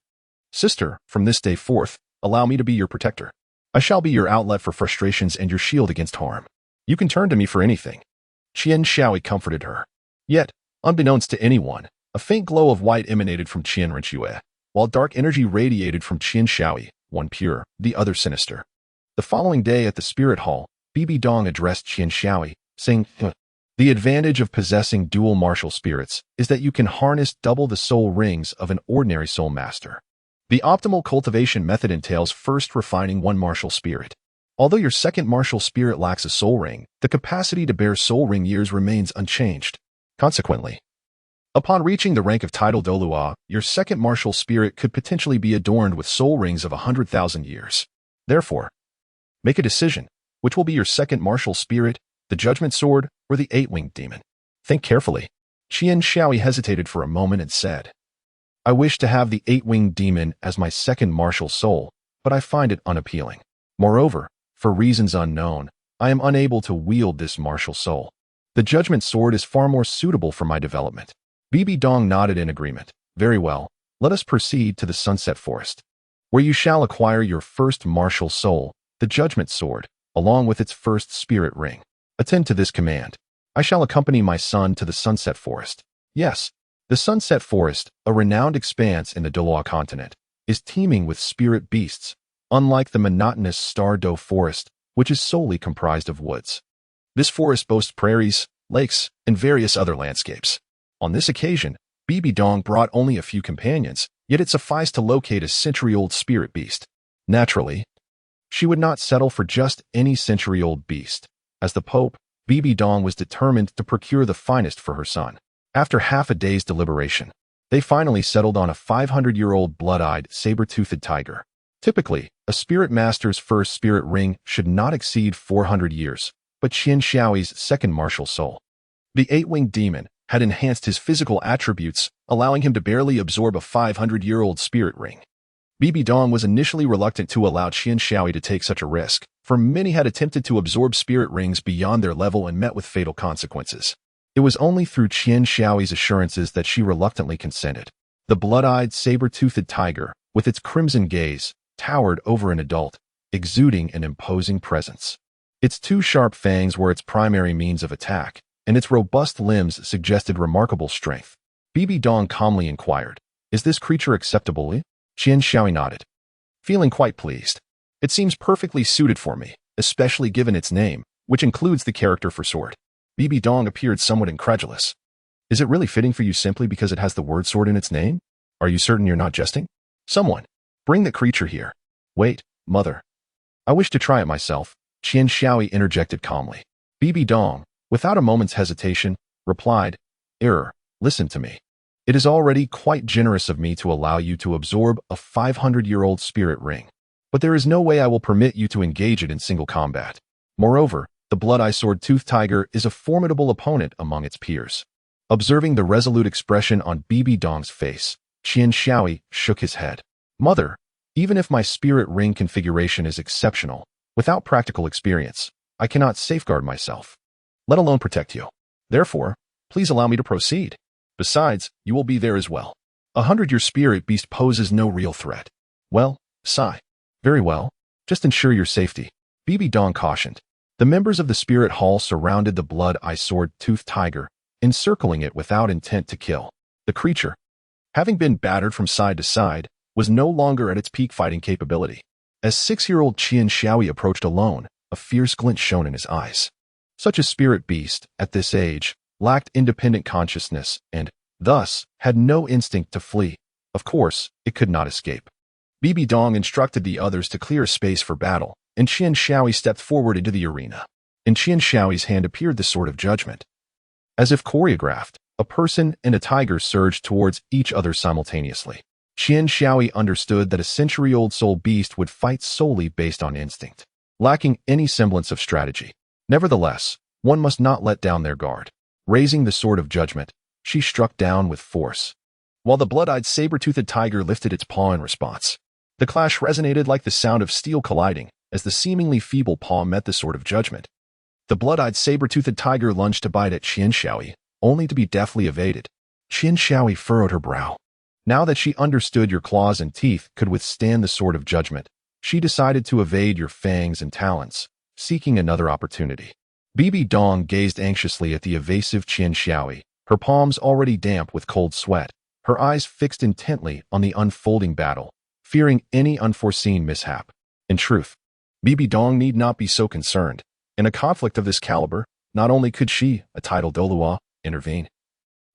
Sister, from this day forth, allow me to be your protector. I shall be your outlet for frustrations and your shield against harm. You can turn to me for anything. Qian Shaoi comforted her. Yet, unbeknownst to anyone, a faint glow of white emanated from Qianrengshu, while dark energy radiated from Qian Shaoi, one pure, the other sinister. The following day at the Spirit Hall, Bibi Dong addressed Qian Xiaoyi, saying, "The advantage of possessing dual martial spirits is that you can harness double the soul rings of an ordinary soul master. The optimal cultivation method entails first refining one martial spirit. Although your second martial spirit lacks a soul ring, the capacity to bear soul ring years remains unchanged. Consequently, upon reaching the rank of title Douluo, your second martial spirit could potentially be adorned with soul rings of 100,000 years. Therefore, make a decision. Which will be your second martial spirit, the Judgment Sword or the Eight-Winged Demon? Think carefully." Qian Xiaoyi hesitated for a moment and said, "I wish to have the Eight-Winged Demon as my second martial soul, but I find it unappealing. Moreover, for reasons unknown, I am unable to wield this martial soul. The Judgment Sword is far more suitable for my development." Bibi Dong nodded in agreement. "Very well, let us proceed to the Sunset Forest, where you shall acquire your first martial soul, the Judgment Sword, along with its first spirit ring. Attend to this command. I shall accompany my son to the Sunset Forest." Yes, the Sunset Forest, a renowned expanse in the Douluo continent, is teeming with spirit beasts, unlike the monotonous Star-Do forest, which is solely comprised of woods. This forest boasts prairies, lakes, and various other landscapes. On this occasion, Bibi Dong brought only a few companions, yet it sufficed to locate a century-old spirit beast. Naturally, she would not settle for just any century-old beast. As the Pope, Bibi Dong was determined to procure the finest for her son. After half a day's deliberation, they finally settled on a 500-year-old blood-eyed, saber-toothed tiger. Typically, a spirit master's first spirit ring should not exceed 400 years, but Qian Xiaoyi's second martial soul, the Eight-Winged Demon, had enhanced his physical attributes, allowing him to barely absorb a 500-year-old spirit ring. Bibi Dong was initially reluctant to allow Qian Xiaoyi to take such a risk, for many had attempted to absorb spirit rings beyond their level and met with fatal consequences. It was only through Qian Xiaoyi's assurances that she reluctantly consented. The blood-eyed, saber-toothed tiger, with its crimson gaze, towered over an adult, exuding an imposing presence. Its two sharp fangs were its primary means of attack, and its robust limbs suggested remarkable strength. Bibi Dong calmly inquired, "Is this creature acceptable?" Qian Xiaoyi nodded, feeling quite pleased. "It seems perfectly suited for me, especially given its name, which includes the character for sword." Bibi Dong appeared somewhat incredulous. "Is it really fitting for you simply because it has the word sword in its name? Are you certain you're not jesting? Someone, bring the creature here." "Wait, mother. I wish to try it myself," Qian Xiaoyi interjected calmly. Bibi Dong, without a moment's hesitation, replied, "Listen to me. It is already quite generous of me to allow you to absorb a 500-year-old spirit ring, but there is no way I will permit you to engage it in single combat. Moreover, the blood-eye sword-toothed tiger is a formidable opponent among its peers." Observing the resolute expression on Bibi Dong's face, Qian Xiaoyi shook his head. "Mother, even if my spirit ring configuration is exceptional, without practical experience, I cannot safeguard myself, let alone protect you. Therefore, please allow me to proceed. Besides, you will be there as well. 100-year spirit beast poses no real threat." "Well, sigh. Very well. Just ensure your safety," Bibi Dong cautioned. The members of the Spirit Hall surrounded the blood-eye sword-toothed tiger, encircling it without intent to kill. The creature, having been battered from side to side, was no longer at its peak fighting capability. As 6-year-old Qian Xiaoyi approached alone, a fierce glint shone in his eyes. Such a spirit beast, at this age, lacked independent consciousness and, thus, had no instinct to flee. Of course, it could not escape. Bibi Dong instructed the others to clear a space for battle, and Qian Xiaoyi stepped forward into the arena. In Qian Xiaoyi's hand appeared the Sword of Judgment. As if choreographed, a person and a tiger surged towards each other simultaneously. Qian Xiaoyi understood that a century-old soul beast would fight solely based on instinct, lacking any semblance of strategy. Nevertheless, one must not let down their guard. Raising the Sword of Judgment, she struck down with force, while the blood-eyed saber-toothed tiger lifted its paw in response. The clash resonated like the sound of steel colliding as the seemingly feeble paw met the Sword of Judgment. The blood-eyed saber-toothed tiger lunged to bite at Qian Xiaoyi, only to be deftly evaded. Qian Xiaoyi furrowed her brow. Now that she understood your claws and teeth could withstand the Sword of Judgment, she decided to evade your fangs and talons, seeking another opportunity. Bibi Dong gazed anxiously at the evasive Qian Xiaoyi, her palms already damp with cold sweat, her eyes fixed intently on the unfolding battle, fearing any unforeseen mishap. In truth, Bibi Dong need not be so concerned. In a conflict of this caliber, not only could she, a titled Douluo, intervene,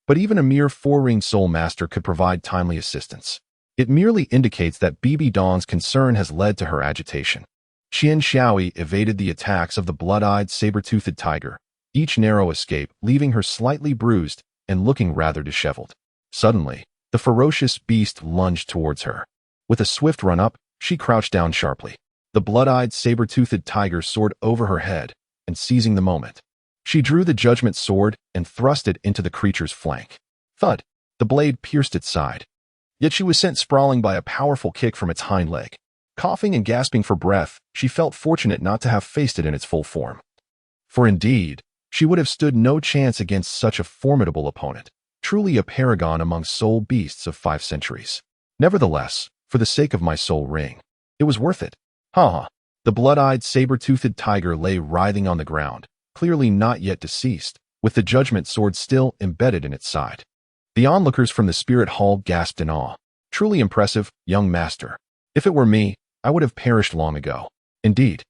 but even a mere four-ring soul master could provide timely assistance. It merely indicates that Bibi Dong's concern has led to her agitation. Qian Xiaoyi evaded the attacks of the blood-eyed saber-toothed tiger, each narrow escape leaving her slightly bruised and looking rather disheveled. Suddenly, the ferocious beast lunged towards her. With a swift run-up, she crouched down sharply. The blood-eyed saber-toothed tiger soared over her head, and seizing the moment, she drew the judgment sword and thrust it into the creature's flank. Thud! The blade pierced its side. Yet she was sent sprawling by a powerful kick from its hind leg. Coughing and gasping for breath, she felt fortunate not to have faced it in its full form. For indeed, she would have stood no chance against such a formidable opponent, truly a paragon among soul beasts of 5 centuries. Nevertheless, for the sake of my soul ring, it was worth it. Ha! The blood-eyed saber-toothed tiger lay writhing on the ground, clearly not yet deceased, with the judgment sword still embedded in its side. The onlookers from the spirit hall gasped in awe. Truly impressive, young master. If it were me, I would have perished long ago. Indeed,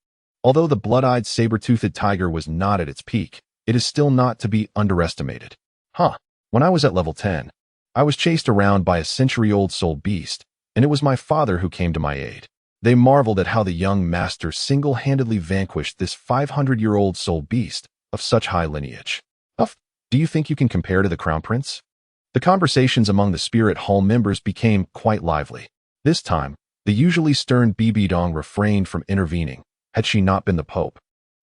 although the blood-eyed saber-toothed tiger was not at its peak, it is still not to be underestimated. When I was at level 10, I was chased around by a century-old soul beast, and it was my father who came to my aid. They marveled at how the young master single-handedly vanquished this 500-year-old soul beast of such high lineage. Do you think you can compare to the crown prince? The conversations among the spirit hall members became quite lively. This time, the usually stern Bibi Dong refrained from intervening. Had she not been the Pope,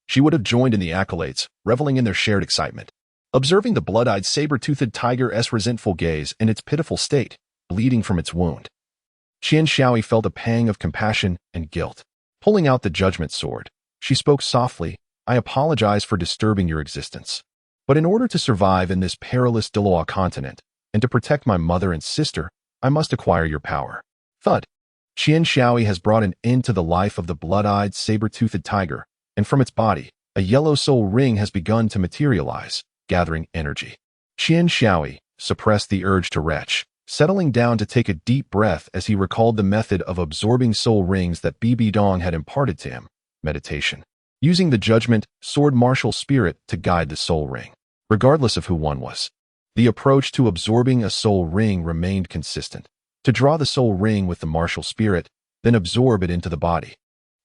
she would have joined in the accolades, reveling in their shared excitement. Observing the blood-eyed saber-toothed tiger's resentful gaze and its pitiful state, bleeding from its wound, Qian Xiaoyi felt a pang of compassion and guilt. Pulling out the judgment sword, she spoke softly, I apologize for disturbing your existence. But in order to survive in this perilous Douluo continent, and to protect my mother and sister, I must acquire your power. Thud! Qian Xiaoyi has brought an end to the life of the blood-eyed saber-toothed tiger, and from its body, a yellow soul ring has begun to materialize, gathering energy. Qian Xiaoyi suppressed the urge to retch, settling down to take a deep breath as he recalled the method of absorbing soul rings that Bibi Dong had imparted to him, meditation. Using the judgment, sword martial spirit to guide the soul ring. Regardless of who one was, the approach to absorbing a soul ring remained consistent. To draw the soul ring with the martial spirit, then absorb it into the body,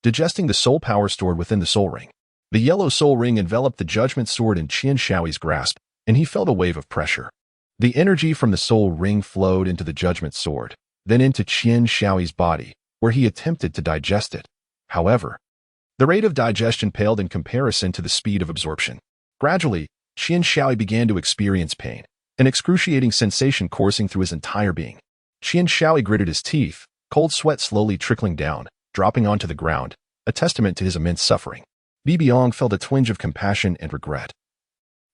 digesting the soul power stored within the soul ring. The yellow soul ring enveloped the judgment sword in Qian Xiaoyi's grasp, and he felt a wave of pressure. The energy from the soul ring flowed into the judgment sword, then into Qian Xiaoyi's body, where he attempted to digest it. However, the rate of digestion paled in comparison to the speed of absorption. Gradually, Qian Xiaoyi began to experience pain, an excruciating sensation coursing through his entire being. Qian Xiaoyi gritted his teeth, cold sweat slowly trickling down, dropping onto the ground, a testament to his immense suffering. Bibi Dong felt a twinge of compassion and regret.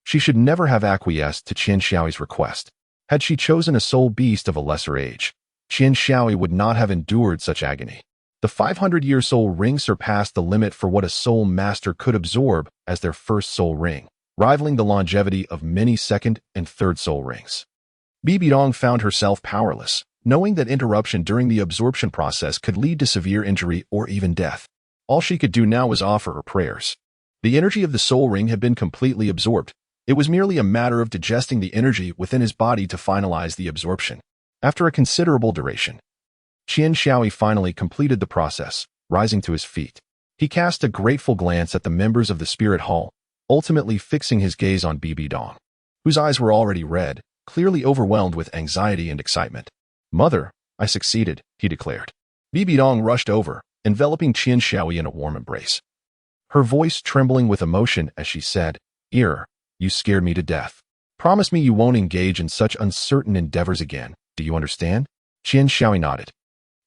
She should never have acquiesced to Qian Xiaoyi's request. Had she chosen a soul beast of a lesser age, Qian Xiaoyi would not have endured such agony. The 500-year soul ring surpassed the limit for what a soul master could absorb as their first soul ring, rivaling the longevity of many second and third soul rings. Bibi Dong found herself powerless, knowing that interruption during the absorption process could lead to severe injury or even death. All she could do now was offer her prayers. The energy of the soul ring had been completely absorbed. It was merely a matter of digesting the energy within his body to finalize the absorption. After a considerable duration, Qian Xiaoyi finally completed the process, rising to his feet. He cast a grateful glance at the members of the spirit hall, ultimately fixing his gaze on Bibi Dong, whose eyes were already red, clearly overwhelmed with anxiety and excitement. Mother, I succeeded, he declared. Bibi Dong rushed over, enveloping Qian Xiaoyi in a warm embrace. Her voice trembling with emotion as she said, you scared me to death. Promise me you won't engage in such uncertain endeavors again, do you understand? Qian Xiaoyi nodded.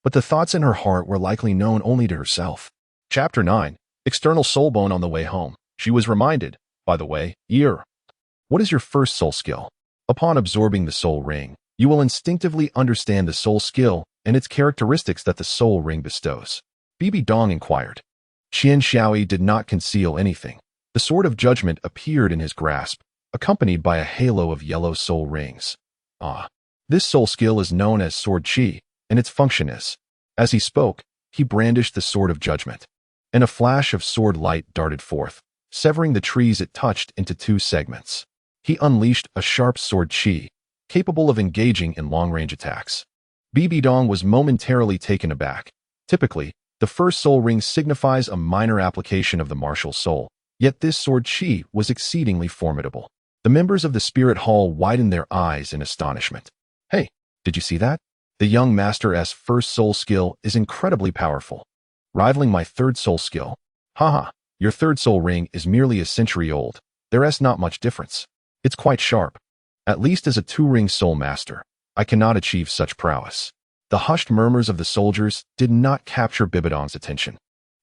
But the thoughts in her heart were likely known only to herself. Chapter 9. External Soulbone. On the way home, she was reminded, by the way, what is your first soul skill? Upon absorbing the soul ring, you will instinctively understand the soul skill and its characteristics that the soul ring bestows. Bibi Dong inquired. Qian Xiaoyi did not conceal anything. The sword of judgment appeared in his grasp, accompanied by a halo of yellow soul rings. This soul skill is known as Sword Qi, and its function is As he spoke, he brandished the sword of judgment, and a flash of sword light darted forth, severing the trees it touched into two segments. He unleashed a sharp sword chi, capable of engaging in long-range attacks. Bibi Dong was momentarily taken aback. Typically, the first soul ring signifies a minor application of the martial soul, yet this sword chi was exceedingly formidable. The members of the Spirit Hall widened their eyes in astonishment. Hey, did you see that? The young master's first soul skill is incredibly powerful, rivaling my third soul skill. Haha, your third soul ring is merely a century old. There's not much difference. It's quite sharp. At least as a two-ring soul master, I cannot achieve such prowess. The hushed murmurs of the soldiers did not capture Bibidong's attention.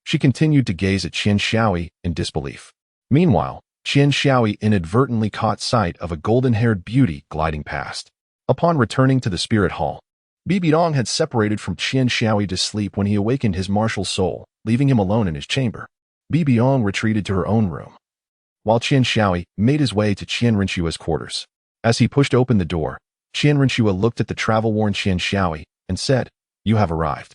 She continued to gaze at Qian Xiaoyi in disbelief. Meanwhile, Qian Xiaoyi inadvertently caught sight of a golden-haired beauty gliding past. Upon returning to the Spirit Hall, Bibi Dong had separated from Qian Xiaoyi to sleep when he awakened his martial soul, leaving him alone in his chamber. Bibi Dong retreated to her own room, while Qian Xiaoyi made his way to Qian Renshua's quarters. As he pushed open the door, Qian Renshua looked at the travel-worn Qian Xiaoyi and said, "You have arrived."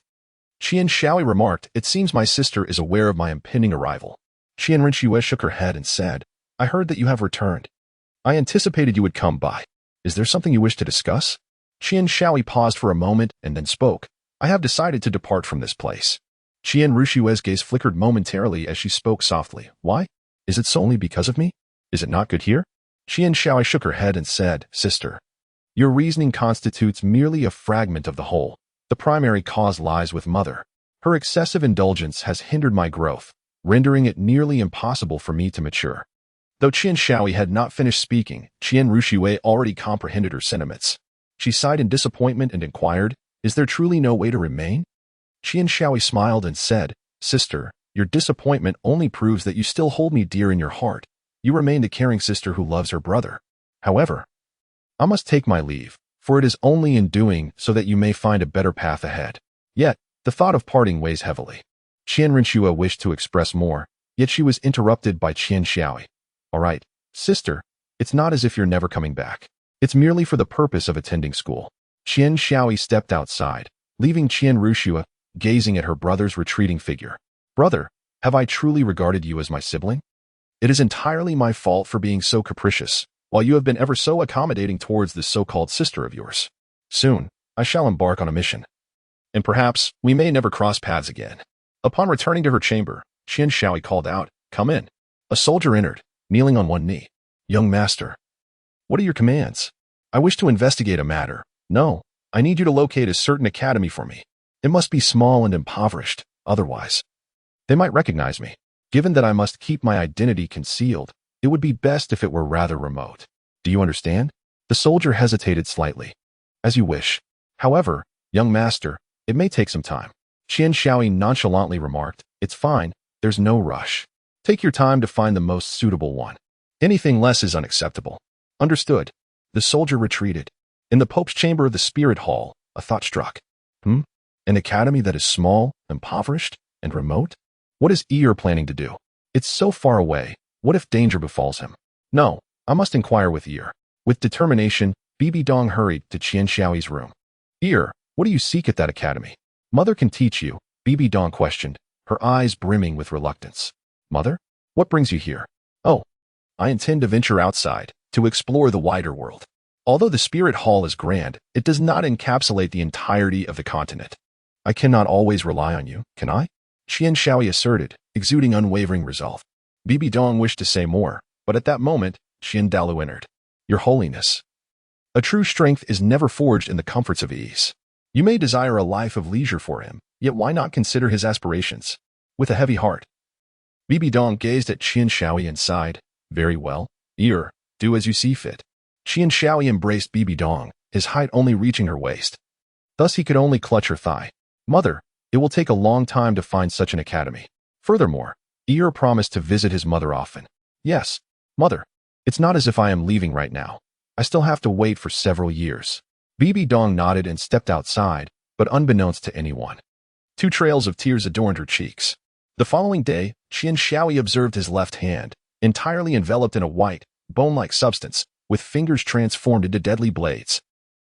Qian Xiaoyi remarked, "It seems my sister is aware of my impending arrival." Qian Renshua shook her head and said, "I heard that you have returned. I anticipated you would come by. Is there something you wish to discuss?" Qian Xiaoyi paused for a moment and then spoke. "I have decided to depart from this place." Qian Rushue's gaze flickered momentarily as she spoke softly. "Why? Is it solely because of me? Is it not good here?" Qian Xiaoyi shook her head and said, "Sister, your reasoning constitutes merely a fragment of the whole. The primary cause lies with Mother. Her excessive indulgence has hindered my growth, rendering it nearly impossible for me to mature." Though Qian Xiaoyi had not finished speaking, Qian Rushue already comprehended her sentiments. She sighed in disappointment and inquired, "Is there truly no way to remain?" Qian Xiaoyi smiled and said, "Sister, your disappointment only proves that you still hold me dear in your heart. You remain the caring sister who loves her brother. However, I must take my leave, for it is only in doing so that you may find a better path ahead." Yet, the thought of parting weighs heavily. Qian Renshua wished to express more, yet she was interrupted by Qian Xiaoyi. "All right, sister, it's not as if you're never coming back. It's merely for the purpose of attending school." Qian Xiaoyi stepped outside, leaving Qian Rushua gazing at her brother's retreating figure. "Brother, have I truly regarded you as my sibling? It is entirely my fault for being so capricious, while you have been ever so accommodating towards this so-called sister of yours. Soon, I shall embark on a mission, and perhaps we may never cross paths again." Upon returning to her chamber, Qian Xiaoyi called out, "Come in." A soldier entered, kneeling on one knee. "Young master, what are your commands?" "I wish to investigate a matter." "No, I need you to locate a certain academy for me. It must be small and impoverished, otherwise they might recognize me. Given that I must keep my identity concealed, it would be best if it were rather remote. Do you understand?" The soldier hesitated slightly. "As you wish. However, young master, it may take some time." Qian Xiaoyi nonchalantly remarked, "It's fine, there's no rush. Take your time to find the most suitable one. Anything less is unacceptable." "Understood." The soldier retreated. In the Pope's chamber of the Spirit Hall, a thought struck. An academy that is small, impoverished, and remote? What is Eeyore planning to do? It's so far away. What if danger befalls him? No, I must inquire with Eeyore. With determination, Bibi Dong hurried to Qian Xiaoyi's room. "Eeyore, what do you seek at that academy?" "Mother can teach you," Bibi Dong questioned, her eyes brimming with reluctance. "Mother? What brings you here?" "Oh, I intend to venture outside, to explore the wider world. Although the Spirit Hall is grand, it does not encapsulate the entirety of the continent. I cannot always rely on you, can I?" Qian Xiaoyi asserted, exuding unwavering resolve. Bibi Dong wished to say more, but at that moment, Qian Douluo entered. "Your Holiness, a true strength is never forged in the comforts of ease. You may desire a life of leisure for him, yet why not consider his aspirations?" With a heavy heart, Bibi Dong gazed at Qian Xiaoyi and sighed. "Very well, Eeyore, do as you see fit." Qian Xiaoyi embraced Bibi Dong, his height only reaching her waist. Thus he could only clutch her thigh. "Mother, it will take a long time to find such an academy. Furthermore, Eeyore promised to visit his mother often." "Yes, Mother. It's not as if I am leaving right now. I still have to wait for several years." Bibi Dong nodded and stepped outside, but unbeknownst to anyone, 2 trails of tears adorned her cheeks. The following day, Qian Xiaoyi observed his left hand, entirely enveloped in a white, bone-like substance, with fingers transformed into deadly blades.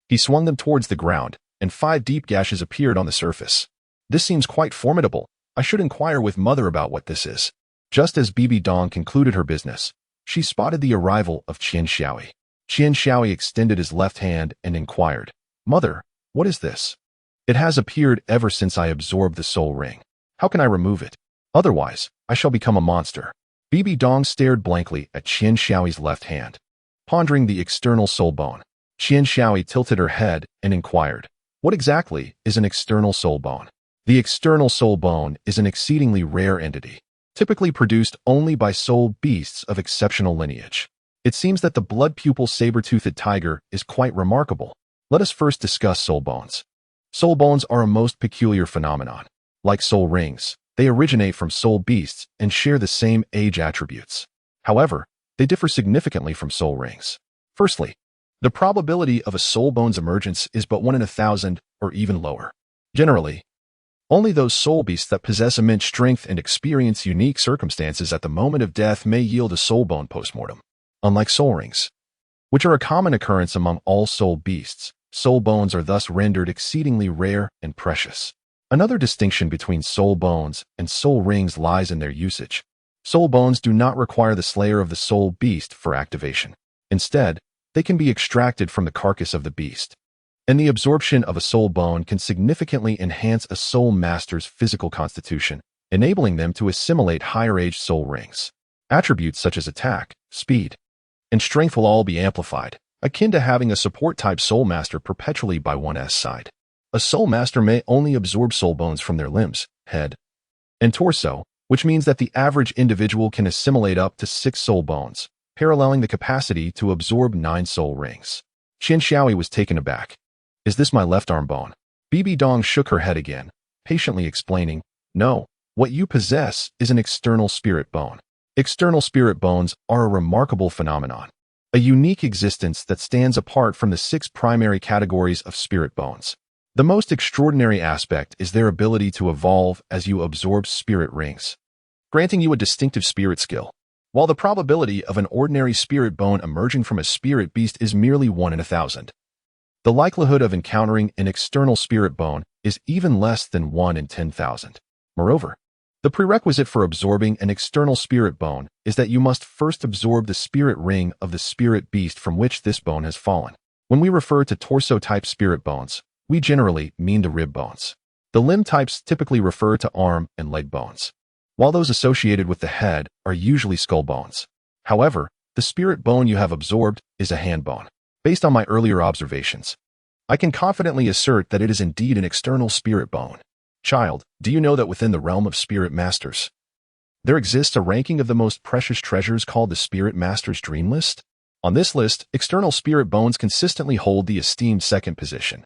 He swung them towards the ground, and 5 deep gashes appeared on the surface. This seems quite formidable. I should inquire with mother about what this is. Just as Bibi Dong concluded her business, she spotted the arrival of Qian Xiaoyi. Qian Xiaoyi extended his left hand and inquired, "Mother, what is this? It has appeared ever since I absorbed the soul ring. How can I remove it? Otherwise, I shall become a monster." Bibi Dong stared blankly at Qian Xiaoyi's left hand, pondering the external soul bone. Qian Xiaoyi tilted her head and inquired, "What exactly is an external soul bone?" The external soul bone is an exceedingly rare entity, typically produced only by soul beasts of exceptional lineage. It seems that the blood pupil saber-toothed tiger is quite remarkable. Let us first discuss soul bones. Soul bones are a most peculiar phenomenon. Like soul rings, they originate from soul beasts and share the same age attributes. However, they differ significantly from soul rings. Firstly, the probability of a soul bone's emergence is but 1 in 1,000 or even lower. Generally, only those soul beasts that possess immense strength and experience unique circumstances at the moment of death may yield a soul bone postmortem. Unlike soul rings, which are a common occurrence among all soul beasts, soul bones are thus rendered exceedingly rare and precious. Another distinction between soul bones and soul rings lies in their usage. Soul bones do not require the slayer of the soul beast for activation. Instead, they can be extracted from the carcass of the beast. And the absorption of a soul bone can significantly enhance a soul master's physical constitution, enabling them to assimilate higher-age soul rings. Attributes such as attack, speed, and strength will all be amplified, akin to having a support-type soul master perpetually by one's side. A soul master may only absorb soul bones from their limbs, head, and torso, which means that the average individual can assimilate up to 6 soul bones, paralleling the capacity to absorb 9 soul rings. Qian Xiaoyi was taken aback. "Is this my left arm bone?" Bibi Dong shook her head again, patiently explaining, "No, what you possess is an external spirit bone. External spirit bones are a remarkable phenomenon, a unique existence that stands apart from the 6 primary categories of spirit bones. The most extraordinary aspect is their ability to evolve as you absorb spirit rings, granting you a distinctive spirit skill. While the probability of an ordinary spirit bone emerging from a spirit beast is merely 1 in 1,000, the likelihood of encountering an external spirit bone is even less than 1 in 10,000. Moreover, the prerequisite for absorbing an external spirit bone is that you must first absorb the spirit ring of the spirit beast from which this bone has fallen. When we refer to torso-type spirit bones, we generally mean the rib bones. The limb types typically refer to arm and leg bones, while those associated with the head are usually skull bones. However, the spirit bone you have absorbed is a hand bone. Based on my earlier observations, I can confidently assert that it is indeed an external spirit bone. Child, do you know that within the realm of spirit masters, there exists a ranking of the most precious treasures called the Spirit Master's Dream List? On this list, external spirit bones consistently hold the esteemed second position,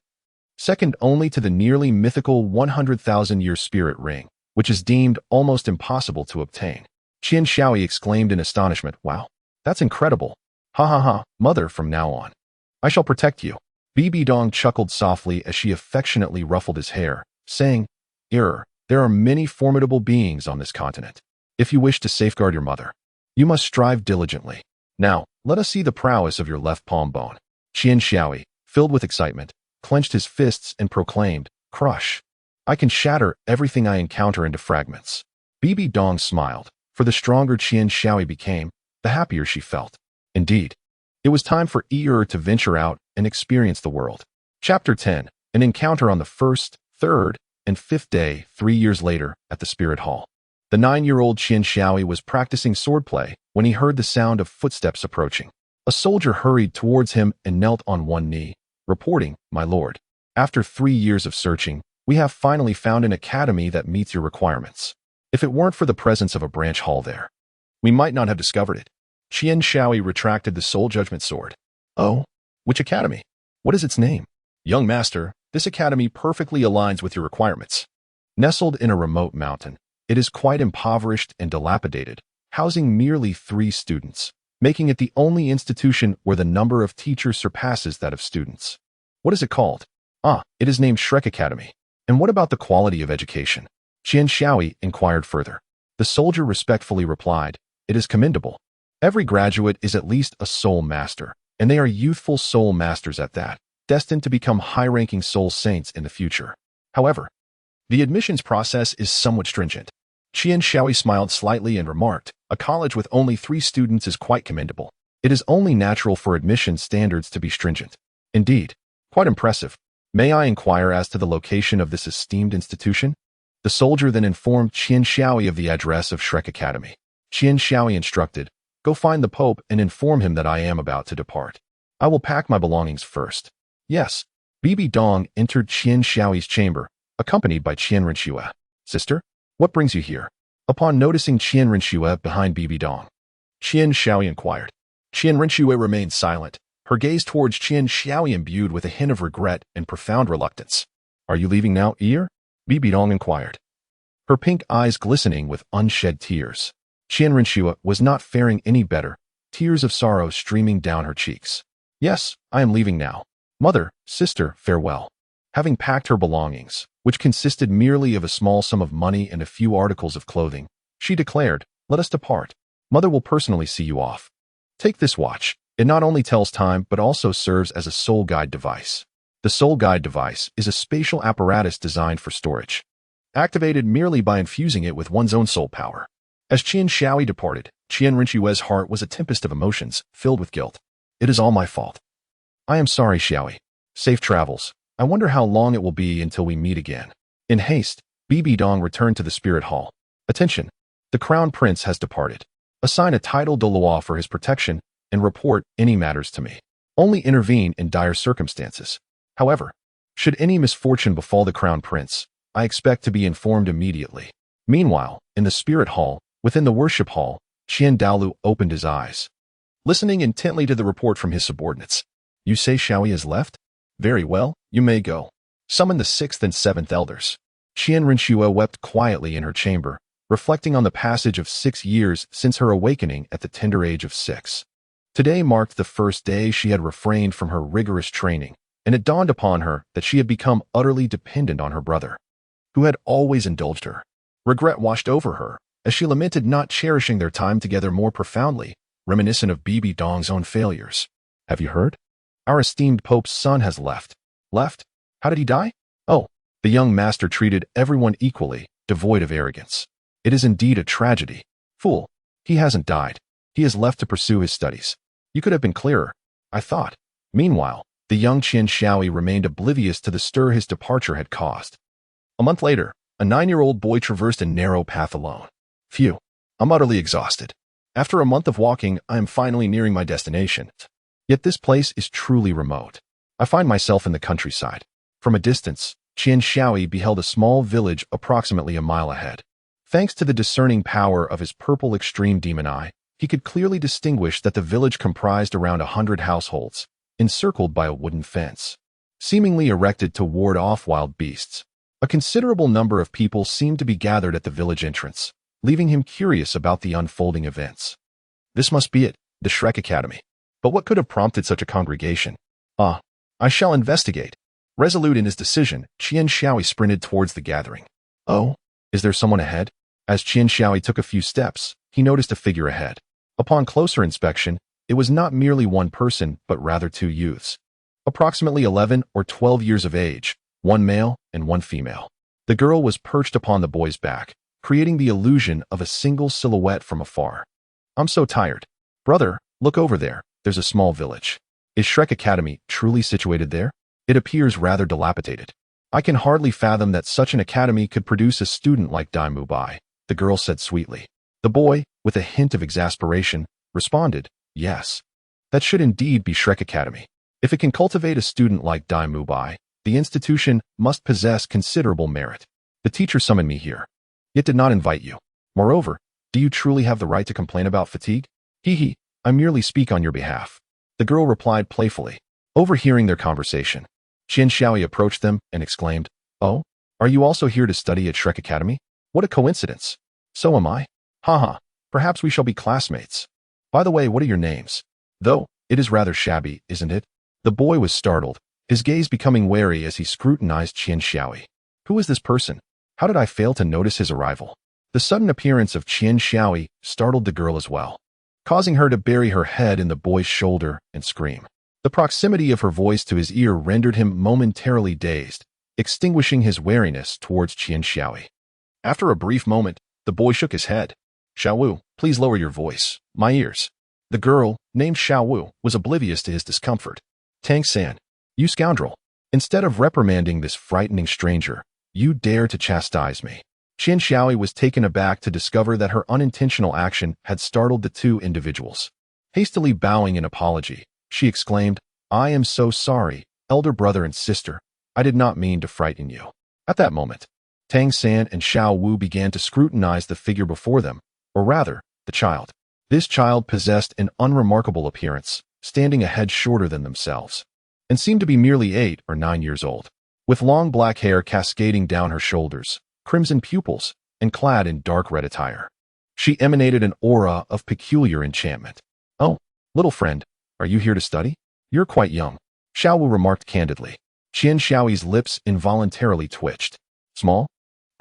second only to the nearly mythical 100,000-year spirit ring, which is deemed almost impossible to obtain. Qian Xiaoyi exclaimed in astonishment, "Wow, that's incredible. Ha ha ha, mother, from now on, I shall protect you." Bibi Dong chuckled softly as she affectionately ruffled his hair, saying, "There are many formidable beings on this continent. If you wish to safeguard your mother, you must strive diligently. Now, let us see the prowess of your left palm bone." Qian Xiaoyi, filled with excitement, clenched his fists and proclaimed, "Crush! I can shatter everything I encounter into fragments." Bibi Dong smiled, for the stronger Qian Xiaoyi became, the happier she felt. Indeed, it was time for to venture out and experience the world. Chapter 10, An Encounter on the 1st, 3rd, and 5th day, 3 years later, at the Spirit Hall. The 9-year-old Qian Xiaoyi was practicing swordplay when he heard the sound of footsteps approaching. A soldier hurried towards him and knelt on one knee, reporting, "My lord, after 3 years of searching, we have finally found an academy that meets your requirements. If it weren't for the presence of a branch hall there, we might not have discovered it." Qian Xiaoyi retracted the soul judgment sword. "Oh, which academy? What is its name?" "Young master, this academy perfectly aligns with your requirements. Nestled in a remote mountain, it is quite impoverished and dilapidated, housing merely 3 students, making it the only institution where the number of teachers surpasses that of students." "What is it called?" "Ah, it is named Shrek Academy." "And what about the quality of education?" Qian Xiaoyi inquired further. The soldier respectfully replied, "It is commendable. Every graduate is at least a soul master, and they are youthful soul masters at that, destined to become high-ranking soul saints in the future. However, The admissions process is somewhat stringent. Qian Xiaoyi smiled slightly and remarked, a college with only 3 students is quite commendable. It is only natural for admission standards to be stringent. Indeed, quite impressive. May I inquire as to the location of this esteemed institution? The soldier then informed Qian Xiaoyi of the address of Shrek Academy. Qian Xiaoyi instructed, go find the Pope and inform him that I am about to depart. I will pack my belongings first. Yes. Bibi Dong entered Qian Xiaoyi's chamber, accompanied by Qian Renxue. Sister, what brings you here? Upon noticing Qian Renxue behind Bibi Dong, Qian Xiaoyi inquired. Qian Renxue remained silent, her gaze towards Qian Xiaoyi imbued with a hint of regret and profound reluctance. Are you leaving now, Ear? Bibi Dong inquired, her pink eyes glistening with unshed tears. Qian Renxue was not faring any better, tears of sorrow streaming down her cheeks. Yes, I am leaving now. Mother, sister, farewell. Having packed her belongings, which consisted merely of a small sum of money and a few articles of clothing, she declared, let us depart. Mother will personally see you off. Take this watch. It not only tells time but also serves as a soul guide device. The soul guide device is a spatial apparatus designed for storage, activated merely by infusing it with one's own soul power. As Qian Xiaoyi departed, Qian Renxue's heart was a tempest of emotions, filled with guilt. It is all my fault. I am sorry, Xiaoyi. Safe travels. I wonder how long it will be until we meet again. In haste, Bibi Dong returned to the spirit hall. Attention! The crown prince has departed. Assign a title Douluo for his protection and report any matters to me. Only intervene in dire circumstances. However, should any misfortune befall the crown prince, I expect to be informed immediately. Meanwhile, in the spirit hall, within the worship hall, Qian Douluo opened his eyes, listening intently to the report from his subordinates. You say Xiaoyi has left? Very well, you may go. Summon the 6th and 7th elders. Qian Renxue wept quietly in her chamber, reflecting on the passage of 6 years since her awakening at the tender age of 6. Today marked the first day she had refrained from her rigorous training, and it dawned upon her that she had become utterly dependent on her brother, who had always indulged her. Regret washed over her, as she lamented not cherishing their time together more profoundly, reminiscent of Bibi Dong's own failures. Have you heard? Our esteemed Pope's son has left. Left? How did he die? Oh, the young master treated everyone equally, devoid of arrogance. It is indeed a tragedy. Fool, he hasn't died. He is left to pursue his studies. You could have been clearer, I thought. Meanwhile, the young Qian Xiaoyi remained oblivious to the stir his departure had caused. A month later, a 9-year-old boy traversed a narrow path alone. Phew, I'm utterly exhausted. After a month of walking, I am finally nearing my destination. Yet this place is truly remote. I find myself in the countryside. From a distance, Qian Xiaoyi beheld a small village approximately a mile ahead. Thanks to the discerning power of his purple extreme demon eye, he could clearly distinguish that the village comprised around 100 households, encircled by a wooden fence, seemingly erected to ward off wild beasts. A considerable number of people seemed to be gathered at the village entrance, leaving him curious about the unfolding events. This must be it, the Shrek Academy. But what could have prompted such a congregation? I shall investigate. Resolute in his decision, Qian Xiaoyi sprinted towards the gathering. Oh, is there someone ahead? As Qian Xiaoyi took a few steps, he noticed a figure ahead. Upon closer inspection, it was not merely one person, but rather 2 youths. Approximately 11 or 12 years of age, one male and one female. The girl was perched upon the boy's back, creating the illusion of a single silhouette from afar. I'm so tired. Brother, look over there. There's a small village. Is Shrek Academy truly situated there? It appears rather dilapidated. I can hardly fathom that such an academy could produce a student like Dai Mubai, the girl said sweetly. The boy, with a hint of exasperation, responded, yes. That should indeed be Shrek Academy. If it can cultivate a student like Dai Mubai, the institution must possess considerable merit. The teacher summoned me here. It did not invite you. Moreover, do you truly have the right to complain about fatigue? Hee. I merely speak on your behalf. The girl replied playfully. Overhearing their conversation, Qian Xiaoyi approached them and exclaimed, Oh, are you also here to study at Shrek Academy? What a coincidence. So am I. Haha, perhaps we shall be classmates. By the way, what are your names? Though, it is rather shabby, isn't it? The boy was startled, his gaze becoming wary as he scrutinized Qian Xiaoyi. Who is this person? How did I fail to notice his arrival? The sudden appearance of Qian Xiaoyi startled the girl as well, causing her to bury her head in the boy's shoulder and scream. The proximity of her voice to his ear rendered him momentarily dazed, extinguishing his wariness towards Qian Xiaoyi. After a brief moment, the boy shook his head. "Xiao Wu, please lower your voice. My ears." The girl, named Xiao Wu, was oblivious to his discomfort. "Tang San, you scoundrel. Instead of reprimanding this frightening stranger, you dare to chastise me." Qian Xiaoyi was taken aback to discover that her unintentional action had startled the two individuals. Hastily bowing in apology, she exclaimed, "I am so sorry, elder brother and sister. I did not mean to frighten you." At that moment, Tang San and Xiao Wu began to scrutinize the figure before them, or rather, the child. This child possessed an unremarkable appearance, standing a head shorter than themselves, and seemed to be merely 8 or 9 years old. With long black hair cascading down her shoulders, crimson pupils, and clad in dark red attire, she emanated an aura of peculiar enchantment. "Oh, little friend, are you here to study? You're quite young," Xiao Wu remarked candidly. Qian Xiaoyi's lips involuntarily twitched. "Small?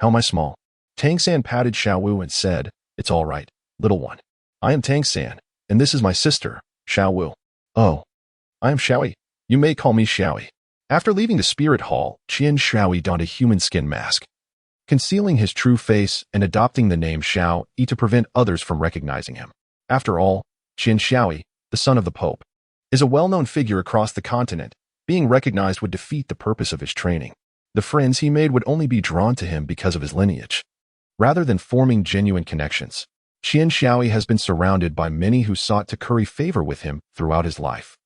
How am I small?" Tang San patted Xiao Wu and said, "It's all right, little one. I am Tang San, and this is my sister, Xiao Wu." "Oh, I am Xiaoyi. You may call me Xiaoyi." After leaving the spirit hall, Qian Xiaoyi donned a human skin mask, concealing his true face and adopting the name Xiao Yi to prevent others from recognizing him. After all, Qian Xiaoyi, the son of the Pope, is a well-known figure across the continent. Being recognized would defeat the purpose of his training. The friends he made would only be drawn to him because of his lineage, rather than forming genuine connections. Qian Xiaoyi has been surrounded by many who sought to curry favor with him throughout his life.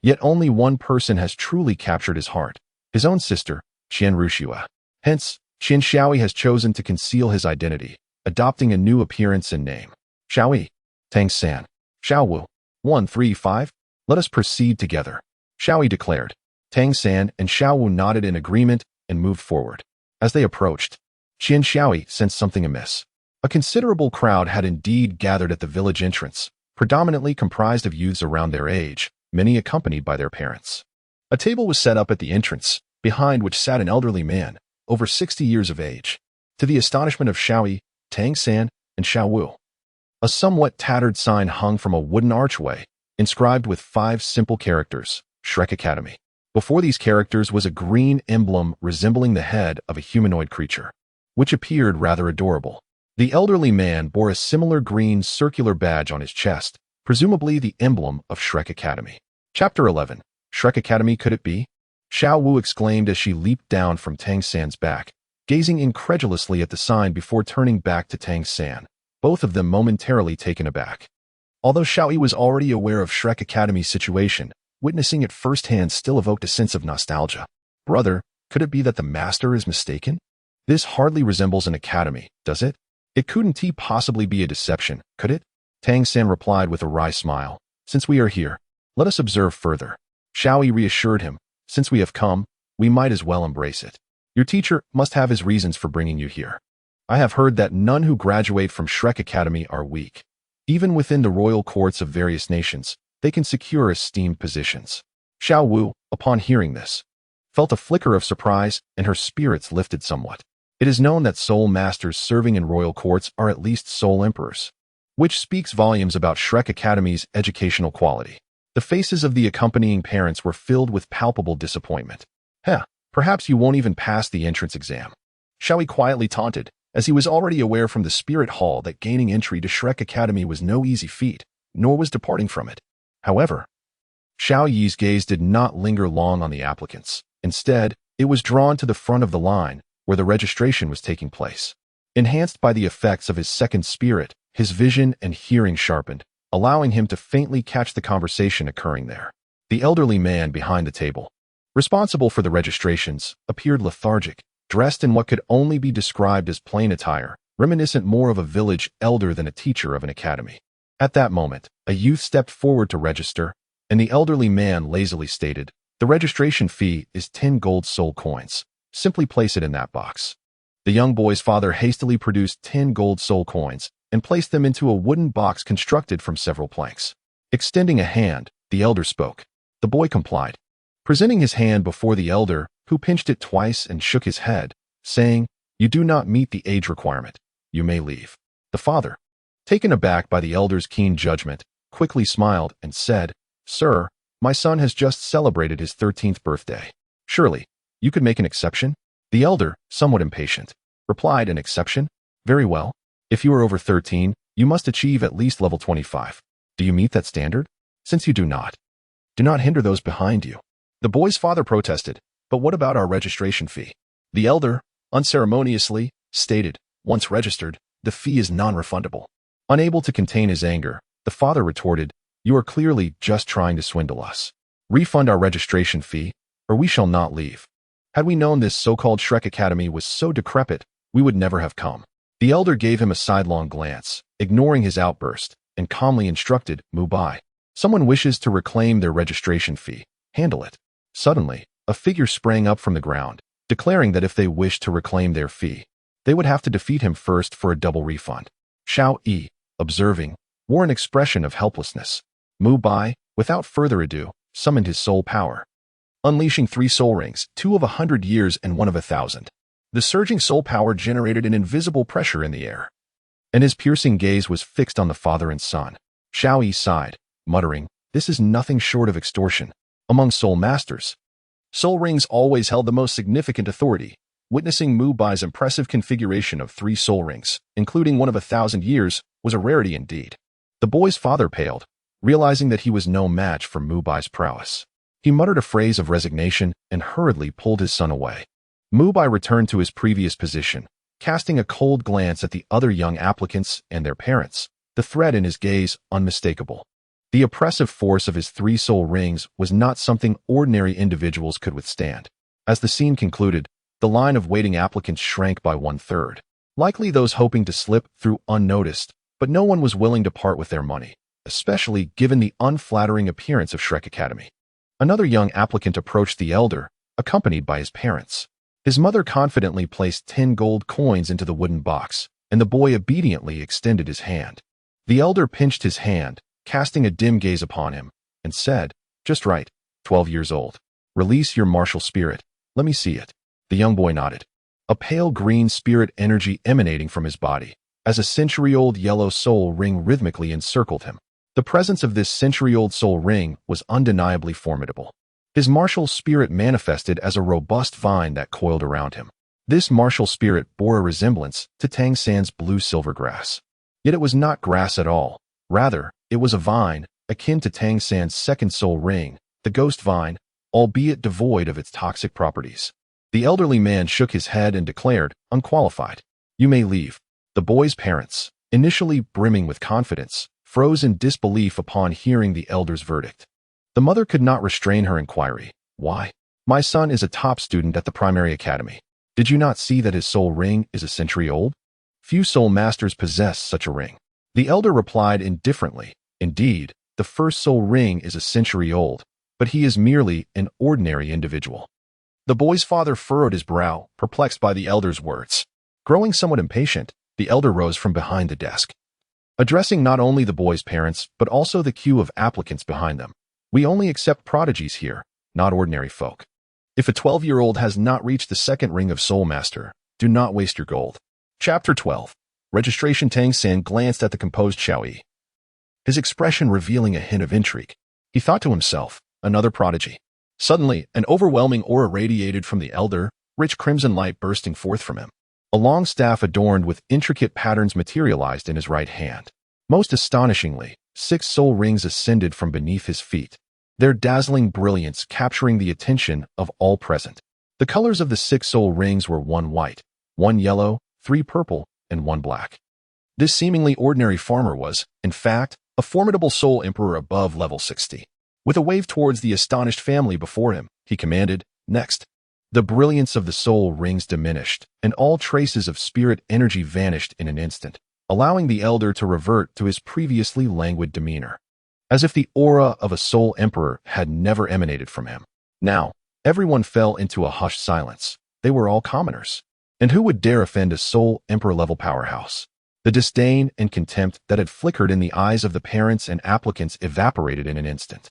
Yet only one person has truly captured his heart, his own sister, Qian Ruxua. Hence, Qian Xiaoyi has chosen to conceal his identity, adopting a new appearance and name. "Xiaoyi, Tang San, Xiao Wu, 135, let us proceed together," Xiaoyi declared. Tang San and Xiao Wu nodded in agreement and moved forward. As they approached, Qian Xiaoyi sensed something amiss. A considerable crowd had indeed gathered at the village entrance, predominantly comprised of youths around their age, many accompanied by their parents. A table was set up at the entrance, behind which sat an elderly man, over 60 years of age. To the astonishment of Xiaoyi, Tang San, and Xiao Wu, a somewhat tattered sign hung from a wooden archway, inscribed with 5 simple characters, Shrek Academy. Before these characters was a green emblem resembling the head of a humanoid creature, which appeared rather adorable. The elderly man bore a similar green circular badge on his chest, presumably the emblem of Shrek Academy. Chapter 11. Shrek Academy, could it be? Xiao Wu exclaimed as she leaped down from Tang San's back, gazing incredulously at the sign before turning back to Tang San, both of them momentarily taken aback. Although Xiaoyi was already aware of Shrek Academy's situation, witnessing it firsthand still evoked a sense of nostalgia. "Brother, could it be that the master is mistaken? This hardly resembles an academy, does it? It couldn't possibly be a deception, could it?" Tang San replied with a wry smile. "Since we are here, let us observe further." Xiaoyi reassured him, "Since we have come, we might as well embrace it. Your teacher must have his reasons for bringing you here. I have heard that none who graduate from Shrek Academy are weak. Even within the royal courts of various nations, they can secure esteemed positions." Xiao Wu, upon hearing this, felt a flicker of surprise and her spirits lifted somewhat. It is known that soul masters serving in royal courts are at least soul emperors, which speaks volumes about Shrek Academy's educational quality. The faces of the accompanying parents were filled with palpable disappointment. Perhaps you won't even pass the entrance exam," Xiaoyi quietly taunted, as he was already aware from the spirit hall that gaining entry to Shrek Academy was no easy feat, nor was departing from it. However, Xiaoyi's gaze did not linger long on the applicants. Instead, it was drawn to the front of the line, where the registration was taking place. Enhanced by the effects of his second spirit, his vision and hearing sharpened, allowing him to faintly catch the conversation occurring there. The elderly man behind the table, responsible for the registrations, appeared lethargic, dressed in what could only be described as plain attire, reminiscent more of a village elder than a teacher of an academy. At that moment, a youth stepped forward to register, and the elderly man lazily stated, "The registration fee is 10 gold soul coins. Simply place it in that box." The young boy's father hastily produced 10 gold soul coins and placed them into a wooden box constructed from several planks. Extending a hand, the elder spoke. The boy complied, presenting his hand before the elder, who pinched it twice and shook his head, saying, "You do not meet the age requirement. You may leave." The father, taken aback by the elder's keen judgment, quickly smiled and said, "Sir, my son has just celebrated his 13th birthday. Surely, you could make an exception?" The elder, somewhat impatient, replied, an exception? Very well. If you are over 13, you must achieve at least level 25. Do you meet that standard? Since you do not hinder those behind you. The boy's father protested, but what about our registration fee? The elder, unceremoniously, stated, once registered, the fee is non-refundable. Unable to contain his anger, the father retorted, you are clearly just trying to swindle us. Refund our registration fee, or we shall not leave. Had we known this so-called Shrek Academy was so decrepit, we would never have come. The elder gave him a sidelong glance, ignoring his outburst, and calmly instructed, move by. Someone wishes to reclaim their registration fee. Handle it. Suddenly, a figure sprang up from the ground, declaring that if they wished to reclaim their fee, they would have to defeat him first for a double refund. Xiao Yi, observing, wore an expression of helplessness. Mu Bai, without further ado, summoned his soul power, unleashing 3 soul rings, 2 of 100 years and 1 of 1,000. The surging soul power generated an invisible pressure in the air, and his piercing gaze was fixed on the father and son. Xiao Yi sighed, muttering, this is nothing short of extortion. Among soul masters, soul rings always held the most significant authority. Witnessing Mu Bai's impressive configuration of 3 soul rings, including 1 of 1,000 years, was a rarity indeed. The boy's father paled, realizing that he was no match for Mu Bai's prowess. He muttered a phrase of resignation and hurriedly pulled his son away. Mu Bai returned to his previous position, casting a cold glance at the other young applicants and their parents, the threat in his gaze unmistakable. The oppressive force of his 3 soul rings was not something ordinary individuals could withstand. As the scene concluded, the line of waiting applicants shrank by 1/3. Likely those hoping to slip through unnoticed, but no one was willing to part with their money, especially given the unflattering appearance of Shrek Academy. Another young applicant approached the elder, accompanied by his parents. His mother confidently placed 10 gold coins into the wooden box, and the boy obediently extended his hand. The elder pinched his hand, casting a dim gaze upon him, and said, just right, 12 years old. Release your martial spirit. Let me see it. The young boy nodded. A pale green spirit energy emanating from his body, as a century-old yellow soul ring rhythmically encircled him. The presence of this century-old soul ring was undeniably formidable. His martial spirit manifested as a robust vine that coiled around him. This martial spirit bore a resemblance to Tang San's blue-silver grass. Yet it was not grass at all. Rather, it was a vine, akin to Tang San's second soul ring, the ghost vine, albeit devoid of its toxic properties. The elderly man shook his head and declared, unqualified. You may leave. The boy's parents, initially brimming with confidence, froze in disbelief upon hearing the elder's verdict. The mother could not restrain her inquiry. Why? My son is a top student at the primary academy. Did you not see that his soul ring is a century old? Few soul masters possess such a ring. The elder replied indifferently, indeed, the first soul ring is a century old, but he is merely an ordinary individual. The boy's father furrowed his brow, perplexed by the elder's words. Growing somewhat impatient, the elder rose from behind the desk, addressing not only the boy's parents, but also the queue of applicants behind them. We only accept prodigies here, not ordinary folk. If a 12-year-old has not reached the second ring of Soul Master, do not waste your gold. Chapter 12. Registration. Tang San glanced at the composed Xiao Yi, his expression revealing a hint of intrigue. He thought to himself, another prodigy. Suddenly, an overwhelming aura radiated from the elder, rich crimson light bursting forth from him. A long staff adorned with intricate patterns materialized in his right hand. Most astonishingly, 6 soul rings ascended from beneath his feet, their dazzling brilliance capturing the attention of all present. The colors of the 6 soul rings were 1 white, 1 yellow, 3 purple, and 1 black. This seemingly ordinary farmer was, in fact, a formidable soul emperor above level 60. With a wave towards the astonished family before him, he commanded, next. The brilliance of the soul rings diminished, and all traces of spirit energy vanished in an instant, allowing the elder to revert to his previously languid demeanor, as if the aura of a soul emperor had never emanated from him. Now, everyone fell into a hushed silence. They were all commoners. And who would dare offend a soul emperor-level powerhouse? The disdain and contempt that had flickered in the eyes of the parents and applicants evaporated in an instant.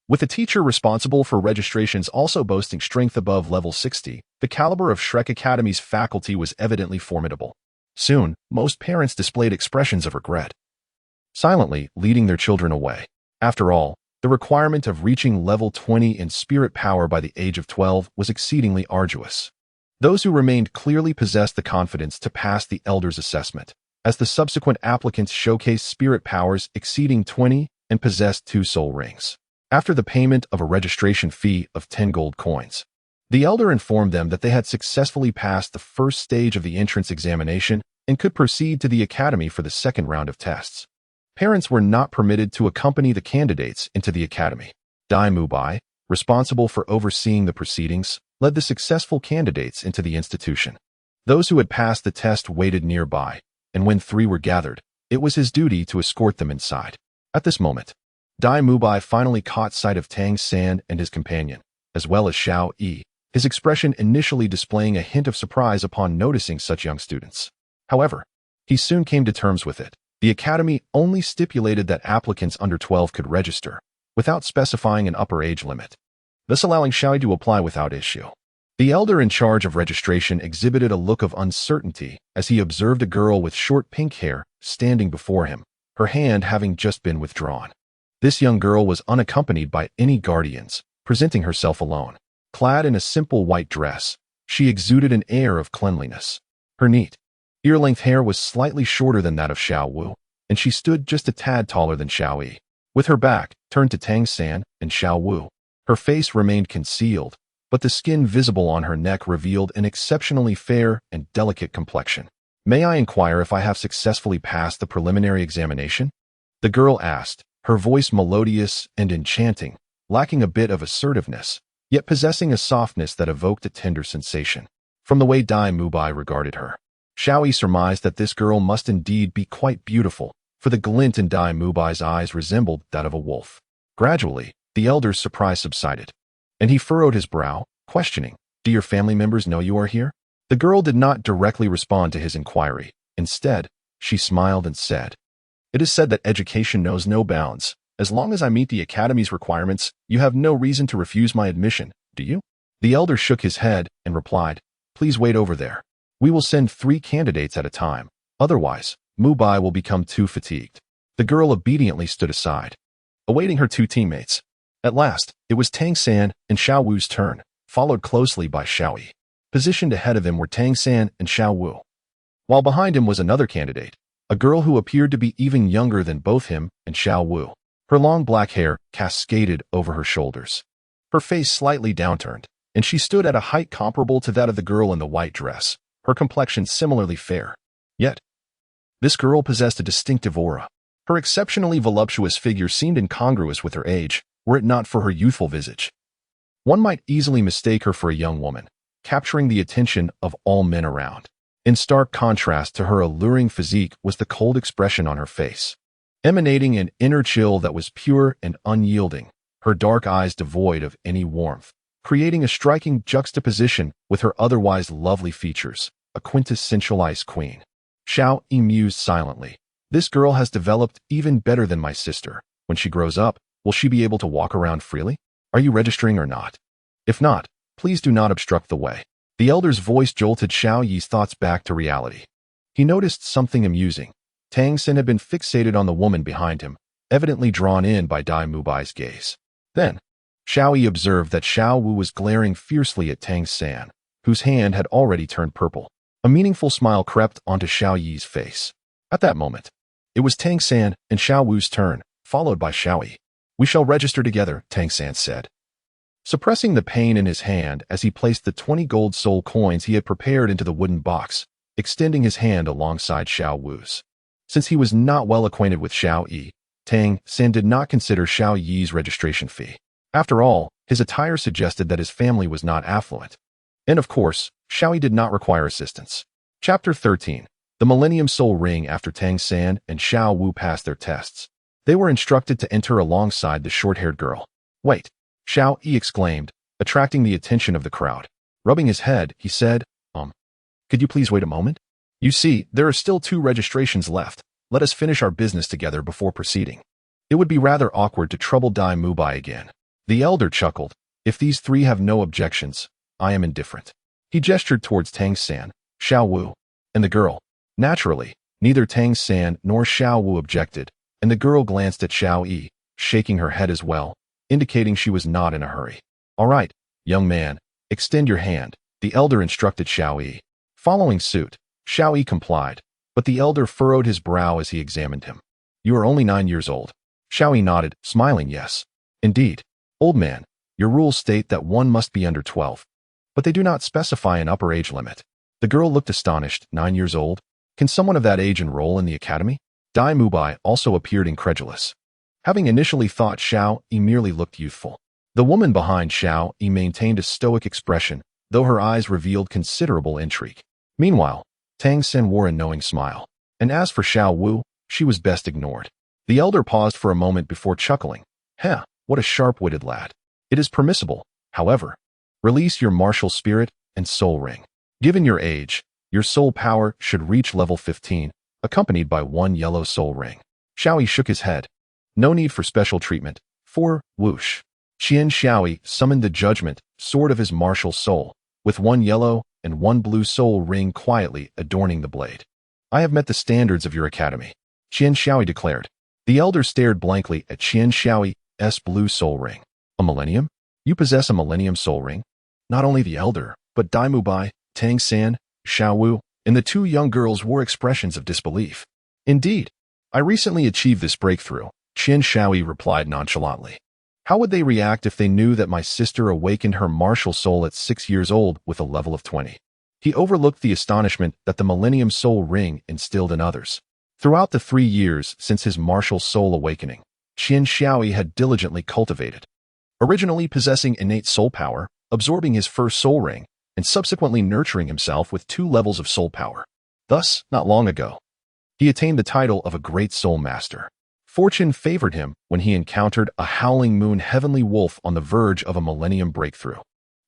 With the teacher responsible for registrations also boasting strength above level 60, the caliber of Shrek Academy's faculty was evidently formidable. Soon, most parents displayed expressions of regret, silently leading their children away. After all, the requirement of reaching level 20 in spirit power by the age of 12 was exceedingly arduous. Those who remained clearly possessed the confidence to pass the elder's assessment, as the subsequent applicants showcased spirit powers exceeding 20 and possessed 2 soul rings. After the payment of a registration fee of 10 gold coins, the elder informed them that they had successfully passed the first stage of the entrance examination and could proceed to the academy for the second round of tests. Parents were not permitted to accompany the candidates into the academy. Dai Mubai, responsible for overseeing the proceedings, led the successful candidates into the institution. Those who had passed the test waited nearby, and when 3 were gathered, it was his duty to escort them inside. At this moment, Dai Mubai finally caught sight of Tang San and his companion, as well as Xiao Yi, his expression initially displaying a hint of surprise upon noticing such young students. However, he soon came to terms with it. The academy only stipulated that applicants under 12 could register, without specifying an upper age limit, thus allowing Xiao Yi to apply without issue. The elder in charge of registration exhibited a look of uncertainty as he observed a girl with short pink hair standing before him, her hand having just been withdrawn. This young girl was unaccompanied by any guardians, presenting herself alone. Clad in a simple white dress, she exuded an air of cleanliness. Her neat, ear-length hair was slightly shorter than that of Xiao Wu, and she stood just a tad taller than Xiao Yi. With her back turned to Tang San and Xiao Wu, her face remained concealed, but the skin visible on her neck revealed an exceptionally fair and delicate complexion. "May I inquire if I have successfully passed the preliminary examination?" the girl asked, her voice melodious and enchanting, lacking a bit of assertiveness, yet possessing a softness that evoked a tender sensation. From the way Dai Mubai regarded her, Xiao Yi surmised that this girl must indeed be quite beautiful, for the glint in Dai Mubai's eyes resembled that of a wolf. Gradually, the elder's surprise subsided, and he furrowed his brow, questioning, "Do your family members know you are here?" The girl did not directly respond to his inquiry. Instead, she smiled and said, "It is said that education knows no bounds. As long as I meet the academy's requirements, you have no reason to refuse my admission, do you?" The elder shook his head and replied, "Please wait over there. We will send 3 candidates at a time. Otherwise, Mubai will become too fatigued." The girl obediently stood aside, awaiting her 2 teammates. At last, it was Tang San and Xiao Wu's turn, followed closely by Xiao Yi. Positioned ahead of him were Tang San and Xiao Wu, while behind him was another candidate, a girl who appeared to be even younger than both him and Xiao Wu. Her long black hair cascaded over her shoulders, her face slightly downturned, and she stood at a height comparable to that of the girl in the white dress, her complexion similarly fair. Yet, this girl possessed a distinctive aura. Her exceptionally voluptuous figure seemed incongruous with her age, were it not for her youthful visage. One might easily mistake her for a young woman, capturing the attention of all men around. In stark contrast to her alluring physique was the cold expression on her face, emanating an inner chill that was pure and unyielding, her dark eyes devoid of any warmth, creating a striking juxtaposition with her otherwise lovely features, a quintessential ice queen. Xiao Yi mused silently. "This girl has developed even better than my sister. When she grows up, will she be able to walk around freely? Are you registering or not? If not, please do not obstruct the way." The elder's voice jolted Xiao Yi's thoughts back to reality. He noticed something amusing. Tang San had been fixated on the woman behind him, evidently drawn in by Dai Mubai's gaze. Then, Xiao Yi observed that Xiao Wu was glaring fiercely at Tang San, whose hand had already turned purple. A meaningful smile crept onto Xiao Yi's face. At that moment, it was Tang San and Xiao Wu's turn, followed by Xiao Yi. "We shall register together," Tang San said, suppressing the pain in his hand as he placed the 20 gold soul coins he had prepared into the wooden box, extending his hand alongside Xiao Wu's. Since he was not well acquainted with Xiao Yi, Tang San did not consider Xiao Yi's registration fee. After all, his attire suggested that his family was not affluent. And of course, Xiao Yi did not require assistance. Chapter 13. The Millennium Soul Ring. After Tang San and Xiao Wu passed their tests, they were instructed to enter alongside the short-haired girl. "Wait," Xiao Yi exclaimed, attracting the attention of the crowd. Rubbing his head, he said, Could you please wait a moment? You see, there are still 2 registrations left. Let us finish our business together before proceeding. It would be rather awkward to trouble Dai Mubai again." The elder chuckled. "If these 3 have no objections, I am indifferent." He gestured towards Tang San, Xiao Wu, and the girl. Naturally, neither Tang San nor Xiao Wu objected, and the girl glanced at Xiao Yi, shaking her head as well, indicating she was not in a hurry. "All right, young man, extend your hand," the elder instructed Xiao Yi. Following suit, Xiao Yi complied, but the elder furrowed his brow as he examined him. You are only 9 years old. Xiao Yi nodded, smiling yes. Indeed, old man, your rules state that one must be under 12. But they do not specify an upper age limit. The girl looked astonished, 9 years old? Can someone of that age enroll in the academy? Dai Mubai also appeared incredulous. Having initially thought Xiao Yi merely looked youthful. The woman behind Xiao Yi maintained a stoic expression, though her eyes revealed considerable intrigue. Meanwhile, Tang Sen wore a knowing smile. And as for Xiao Wu, she was best ignored. The elder paused for a moment before chuckling. What a sharp-witted lad. It is permissible, however. Release your martial spirit and soul ring. Given your age, your soul power should reach level 15, accompanied by 1 yellow soul ring. Xiao Yi shook his head. No need for special treatment. Whoosh. Xiao Yi summoned the judgment sword of his martial soul, with 1 yellow and 1 blue soul ring quietly adorning the blade. I have met the standards of your academy, Xiao Yi declared. The elder stared blankly at Xiao Yi's blue soul ring. A millennium? You possess a millennium soul ring? Not only the elder, but Dai Mubai, Tang San, Xiao Wu, and the 2 young girls wore expressions of disbelief. Indeed, I recently achieved this breakthrough, Xiao Yi replied nonchalantly. How would they react if they knew that my sister awakened her martial soul at 6 years old with a level of 20? He overlooked the astonishment that the Millennium Soul Ring instilled in others. Throughout the 3 years since his martial soul awakening, Xiao Yi had diligently cultivated. Originally possessing innate soul power, absorbing his first soul ring, and subsequently nurturing himself with 2 levels of soul power. Thus, not long ago, he attained the title of a great soul master. Fortune favored him when he encountered a howling moon heavenly wolf on the verge of a millennium breakthrough.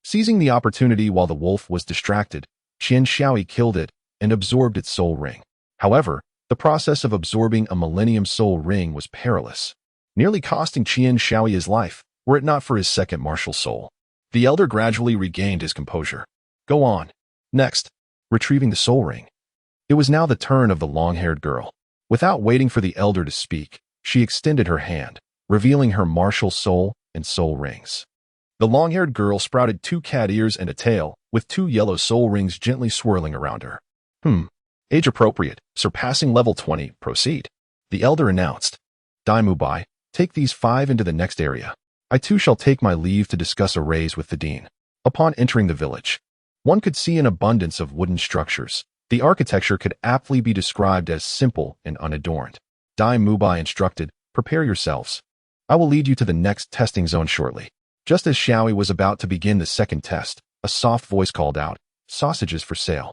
Seizing the opportunity while the wolf was distracted, Xiao Yi killed it and absorbed its soul ring. However, the process of absorbing a millennium soul ring was perilous, nearly costing Xiao Yi his life, were it not for his second martial soul. The elder gradually regained his composure. Go on. Next, retrieving the soul ring. It was now the turn of the long-haired girl. Without waiting for the elder to speak, she extended her hand, revealing her martial soul and soul rings. The long-haired girl sprouted 2 cat ears and a tail, with 2 yellow soul rings gently swirling around her. Age appropriate, surpassing level 20, proceed. The elder announced. Dai Mubai, take these 5 into the next area. I too shall take my leave to discuss a raise with the dean. Upon entering the village, one could see an abundance of wooden structures. The architecture could aptly be described as simple and unadorned. Dai Mubai instructed, prepare yourselves. I will lead you to the next testing zone shortly. Just as Xiao Yi was about to begin the second test, a soft voice called out, sausages for sale.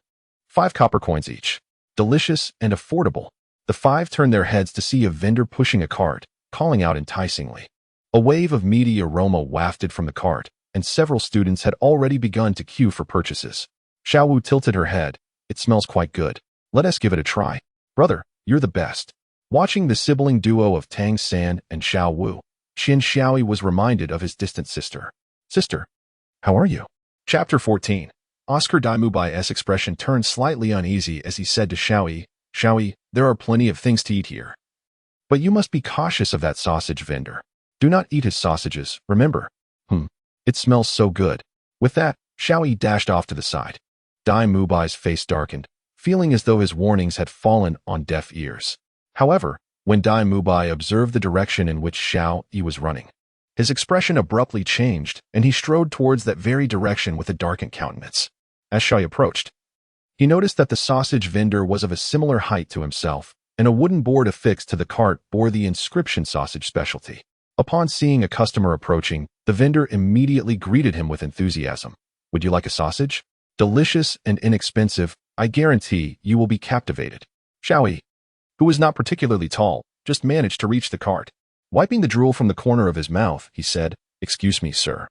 5 copper coins each. Delicious and affordable. The 5 turned their heads to see a vendor pushing a cart, calling out enticingly. A wave of meaty aroma wafted from the cart, and several students had already begun to queue for purchases. Xiao Wu tilted her head. It smells quite good. Let us give it a try. Brother, you're the best. Watching the sibling duo of Tang San and Xiao Wu, Xiao Yi was reminded of his distant sister. Sister, how are you? Chapter 14. Oscar Dai Mubai's expression turned slightly uneasy as he said to Xiao Yi, there are plenty of things to eat here. But you must be cautious of that sausage vendor. Do not eat his sausages, remember. It smells so good. With that, Xiao Yi dashed off to the side. Dai Mubai's face darkened, feeling as though his warnings had fallen on deaf ears. However, when Dai Mubai observed the direction in which Xiao Yi was running, his expression abruptly changed, and he strode towards that very direction with a darkened countenance. As Xiao Yi approached, he noticed that the sausage vendor was of a similar height to himself, and a wooden board affixed to the cart bore the inscription sausage specialty. Upon seeing a customer approaching, the vendor immediately greeted him with enthusiasm. Would you like a sausage? Delicious and inexpensive, I guarantee you will be captivated. Xiao Yi, who was not particularly tall, just managed to reach the cart. Wiping the drool from the corner of his mouth, he said, Excuse me, sir.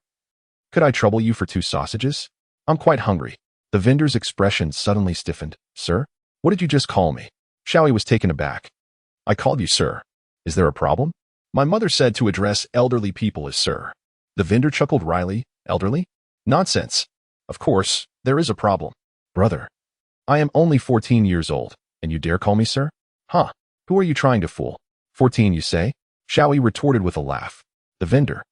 Could I trouble you for 2 sausages? I'm quite hungry. The vendor's expression suddenly stiffened. Sir? What did you just call me? Xiao Yi was taken aback. I called you sir. Is there a problem? My mother said to address elderly people as sir. The vendor chuckled wryly. Elderly? Nonsense. Of course, there is a problem. Brother, I am only 14 years old, and you dare call me sir? Who are you trying to fool? 14, you say? Xiao Yi retorted with a laugh. The vendor,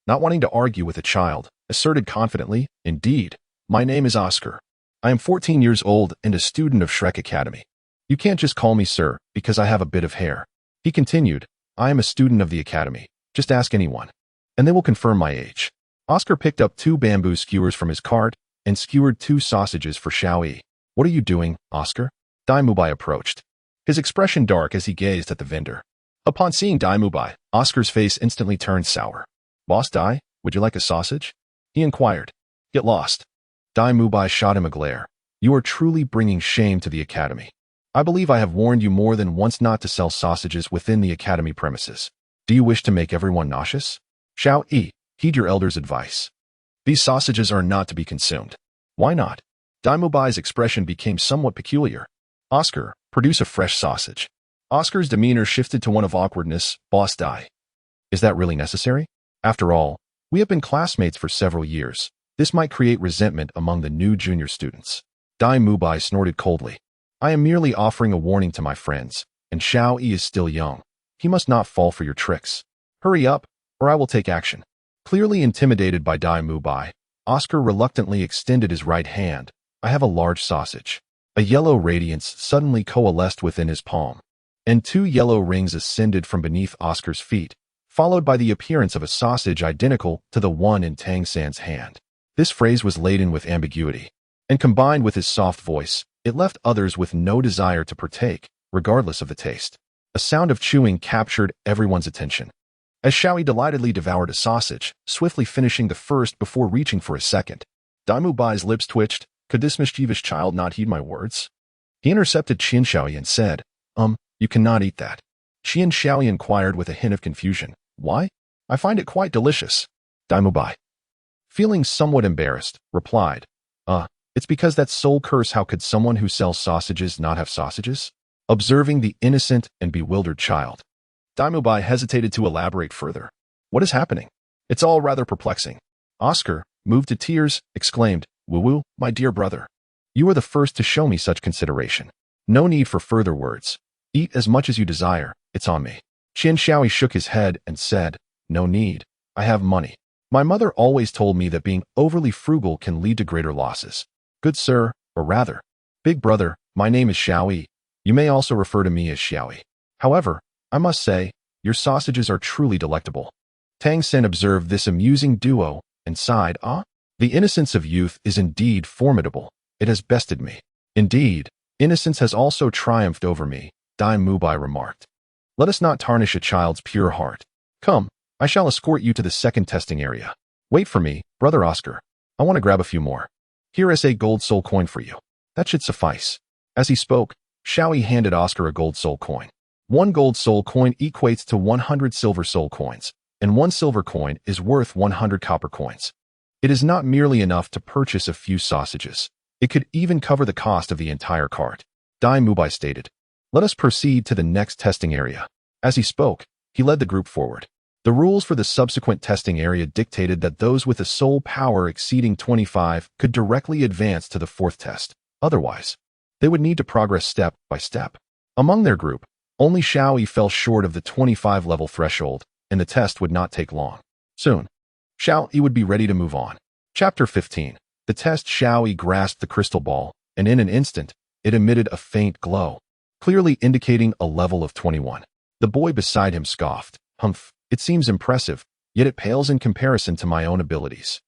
not wanting to argue with a child, asserted confidently, Indeed, My name is Oscar. I am 14 years old and a student of Shrek Academy. You can't just call me sir because I have a bit of hair. He continued, I am a student of the academy. Just ask anyone, and they will confirm my age. Oscar picked up 2 bamboo skewers from his cart and skewered 2 sausages for Xiaoyi. What are you doing, Oscar? Dai Mubai approached, his expression dark as he gazed at the vendor. Upon seeing Dai Mubai, Oscar's face instantly turned sour. Boss Dai, would you like a sausage? He inquired. Get lost. Dai Mubai shot him a glare. You are truly bringing shame to the academy. I believe I have warned you more than once not to sell sausages within the academy premises. Do you wish to make everyone nauseous? Xiaoyi, heed your elder's advice. These sausages are not to be consumed. Why not? Dai Mubai's expression became somewhat peculiar. Oscar, produce a fresh sausage. Oscar's demeanor shifted to one of awkwardness. Boss Dai. Is that really necessary? After all, we have been classmates for several years. This might create resentment among the new junior students. Dai Mubai snorted coldly. I am merely offering a warning to my friends, and Xiaoyi is still young. He must not fall for your tricks. Hurry up, or I will take action. Clearly intimidated by Dai Mubai, Oscar reluctantly extended his right hand. I have a large sausage. A yellow radiance suddenly coalesced within his palm, and 2 yellow rings ascended from beneath Oscar's feet, followed by the appearance of a sausage identical to the one in Tang San's hand. This phrase was laden with ambiguity, and combined with his soft voice, it left others with no desire to partake, regardless of the taste. A sound of chewing captured everyone's attention, as Xiaoyi delightedly devoured a sausage, swiftly finishing the first before reaching for a second. Dai Mubai's lips twitched. Could this mischievous child not heed my words? He intercepted Qian Xiaoyi and said, you cannot eat that. Qian Xiaoyi inquired with a hint of confusion. Why? I find it quite delicious. Dai Mubai, feeling somewhat embarrassed, replied, it's because that soul curse. How could someone who sells sausages not have sausages? Observing the innocent and bewildered child, Dai Mubai hesitated to elaborate further. What is happening? It's all rather perplexing. Oscar, moved to tears, exclaimed, Wu, my dear brother. You are the first to show me such consideration. No need for further words. Eat as much as you desire, it's on me. Qian Xiaoyi shook his head and said, no need. I have money. My mother always told me that being overly frugal can lead to greater losses. Good sir, or rather, big brother, my name is Xiaoyi. You may also refer to me as Xiaoyi. However, I must say, your sausages are truly delectable. Tang Sen observed this amusing duo and sighed, the innocence of youth is indeed formidable. It has bested me. Indeed, innocence has also triumphed over me, Dai Mubai remarked. Let us not tarnish a child's pure heart. Come, I shall escort you to the second testing area. Wait for me, brother Oscar. I want to grab a few more. Here is a gold soul coin for you. That should suffice. As he spoke, Xiaoyi handed Oscar a gold soul coin. 1 gold soul coin equates to 100 silver soul coins, and 1 silver coin is worth 100 copper coins. It is not merely enough to purchase a few sausages. It could even cover the cost of the entire cart. Dai Mubai stated, let us proceed to the next testing area. As he spoke, he led the group forward. The rules for the subsequent testing area dictated that those with a soul power exceeding 25 could directly advance to the 4th test. Otherwise, they would need to progress step by step. Among their group, only Xiaoyi fell short of the 25 level threshold, and the test would not take long. Soon, Xiaoyi would be ready to move on. Chapter 15. The test. Xiaoyi grasped the crystal ball, and in an instant, it emitted a faint glow, clearly indicating a level of 21. The boy beside him scoffed. Humph, it seems impressive, yet it pales in comparison to my own abilities.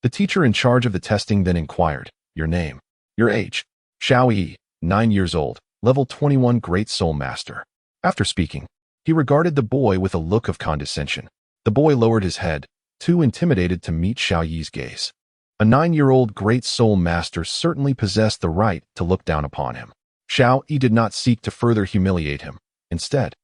The teacher in charge of the testing then inquired, your name, your age. Xiaoyi, 9 years old, level 21 Great Soul Master. After speaking, he regarded the boy with a look of condescension. The boy lowered his head, too intimidated to meet Xiaoyi's gaze. A 9-year-old Great Soul Master certainly possessed the right to look down upon him. Xiaoyi did not seek to further humiliate him. Instead,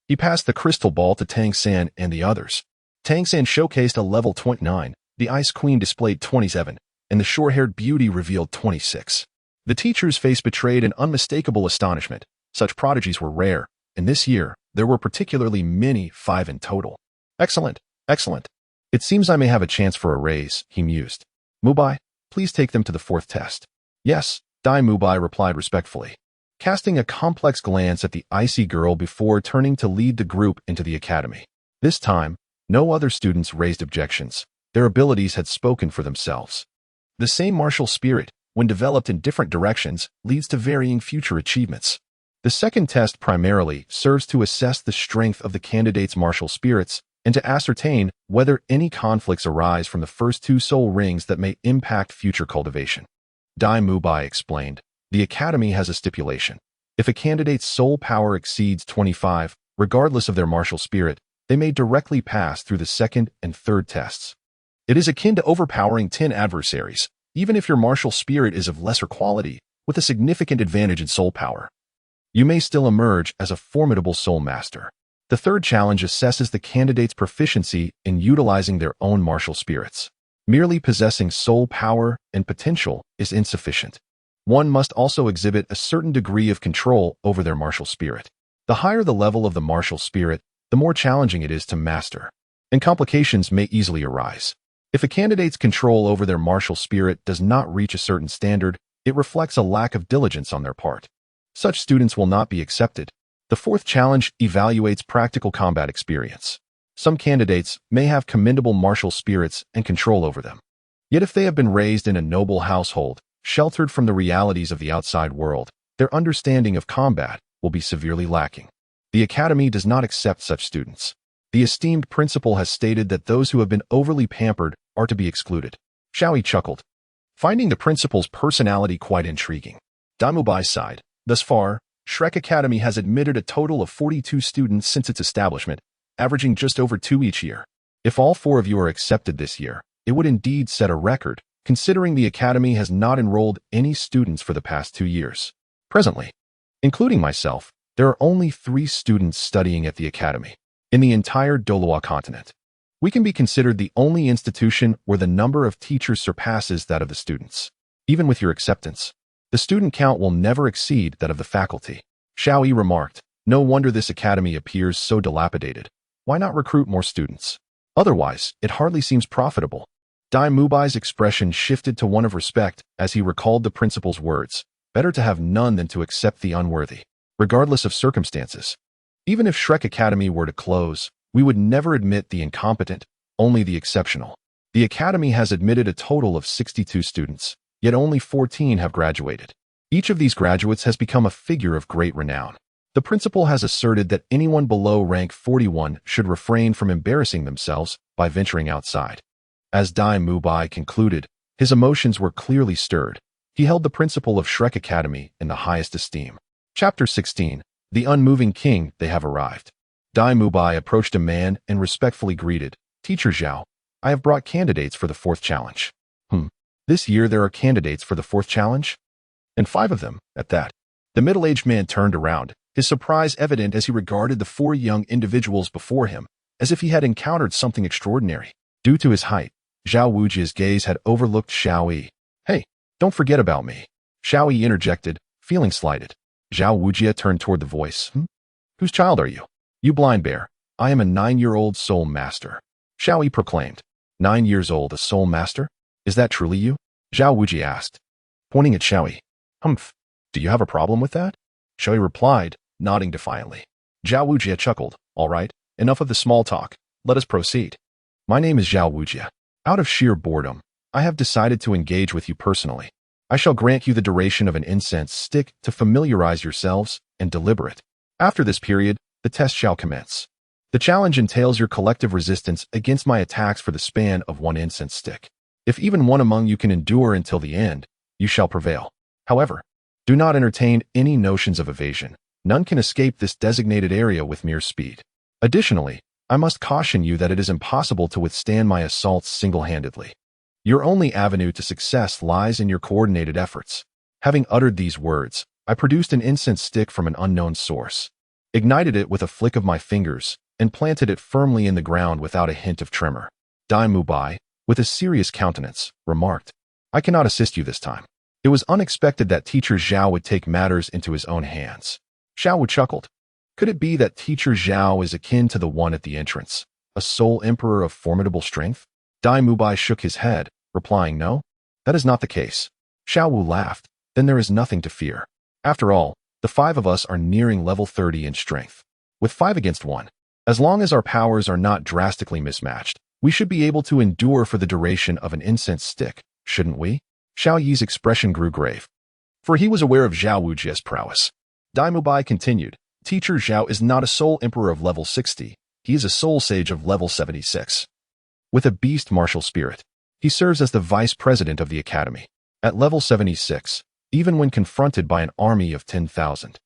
he passed the crystal ball to Tang San and the others. Tang San showcased a level 29, the Ice Queen displayed 27, and the short-haired beauty revealed 26. The teacher's face betrayed an unmistakable astonishment. Such prodigies were rare, and this year, there were particularly many, 5 in total. Excellent, excellent. It seems I may have a chance for a raise, he mused. Mubai, please take them to the 4th test. Yes, Dai Mubai replied respectfully, casting a complex glance at the icy girl before turning to lead the group into the academy. This time, no other students raised objections. Their abilities had spoken for themselves. The same martial spirit, when developed in different directions, leads to varying future achievements. The second test primarily serves to assess the strength of the candidate's martial spirits and to ascertain whether any conflicts arise from the first two soul rings that may impact future cultivation. Dai Mubai explained, the Academy has a stipulation. If a candidate's soul power exceeds 25, regardless of their martial spirit, they may directly pass through the second and third tests. It is akin to overpowering 10 adversaries, even if your martial spirit is of lesser quality, with a significant advantage in soul power. You may still emerge as a formidable soul master. The third challenge assesses the candidate's proficiency in utilizing their own martial spirits. Merely possessing soul power and potential is insufficient. One must also exhibit a certain degree of control over their martial spirit. The higher the level of the martial spirit, the more challenging it is to master, and complications may easily arise. If a candidate's control over their martial spirit does not reach a certain standard, it reflects a lack of diligence on their part. Such students will not be accepted. The fourth challenge evaluates practical combat experience. Some candidates may have commendable martial spirits and control over them. Yet if they have been raised in a noble household, sheltered from the realities of the outside world, their understanding of combat will be severely lacking. The Academy does not accept such students. The esteemed principal has stated that those who have been overly pampered are to be excluded. Xiaoyi chuckled, finding the principal's personality quite intriguing. Dai Mubai sighed. Thus far, Shrek Academy has admitted a total of 42 students since its establishment, averaging just over 2 each year. If all 4 of you are accepted this year, it would indeed set a record, considering the Academy has not enrolled any students for the past 2 years. Presently, including myself, there are only 3 students studying at the Academy in the entire Douluo continent. We can be considered the only institution where the number of teachers surpasses that of the students. Even with your acceptance, the student count will never exceed that of the faculty. Xiaoyi remarked, no wonder this academy appears so dilapidated. Why not recruit more students? Otherwise, it hardly seems profitable. Dai Mubai's expression shifted to one of respect as he recalled the principal's words, better to have none than to accept the unworthy, regardless of circumstances. Even if Shrek Academy were to close, we would never admit the incompetent, only the exceptional. The Academy has admitted a total of 62 students, yet only 14 have graduated. Each of these graduates has become a figure of great renown. The principal has asserted that anyone below rank 41 should refrain from embarrassing themselves by venturing outside. As Dai Mubai concluded, his emotions were clearly stirred. He held the principal of Shrek Academy in the highest esteem. Chapter 16. The Unmoving King. They have arrived. Dai Mubai approached a man and respectfully greeted, Teacher Zhao, I have brought candidates for the 4th challenge. This year there are candidates for the 4th challenge? And 5 of them, at that. The middle-aged man turned around, his surprise evident as he regarded the 4 young individuals before him, as if he had encountered something extraordinary. Due to his height, Zhao Wujia's gaze had overlooked Xiaoyi. Hey, don't forget about me. Xiaoyi interjected, feeling slighted. Zhao Wujia turned toward the voice. Whose child are you? You blind bear. I am a 9-year-old soul master. Xiaoyi proclaimed. 9 years old, a soul master? Is that truly you? Zhao Wuji asked, pointing at Xiaoyi. Do you have a problem with that? Xiaoyi replied, nodding defiantly. Zhao Wujia chuckled. All right, enough of the small talk. Let us proceed. My name is Zhao Wujia. Out of sheer boredom, I have decided to engage with you personally. I shall grant you the duration of an incense stick to familiarize yourselves and deliberate. After this period, the test shall commence. The challenge entails your collective resistance against my attacks for the span of 1 incense stick. If even one among you can endure until the end, you shall prevail. However, do not entertain any notions of evasion. None can escape this designated area with mere speed. Additionally, I must caution you that it is impossible to withstand my assaults single-handedly. Your only avenue to success lies in your coordinated efforts. Having uttered these words, I produced an incense stick from an unknown source, ignited it with a flick of my fingers, and planted it firmly in the ground without a hint of tremor. Dai Mubai, with a serious countenance, remarked, I cannot assist you this time. It was unexpected that Teacher Zhao would take matters into his own hands. Xiao chuckled. Could it be that Teacher Zhao is akin to the one at the entrance, a soul emperor of formidable strength? Dai Mubai shook his head, replying no. That is not the case. Xiao Wu laughed. Then there is nothing to fear. After all, the 5 of us are nearing level 30 in strength. With 5 against 1, as long as our powers are not drastically mismatched, we should be able to endure for the duration of an incense stick, shouldn't we? Xiao Yi's expression grew grave, for he was aware of Zhao Wujie's prowess. Dai Mubai continued, Teacher Zhao is not a soul emperor of level 60, he is a soul sage of level 76. With a beast martial spirit, he serves as the vice president of the academy. At level 76, even when confronted by an army of 10,000,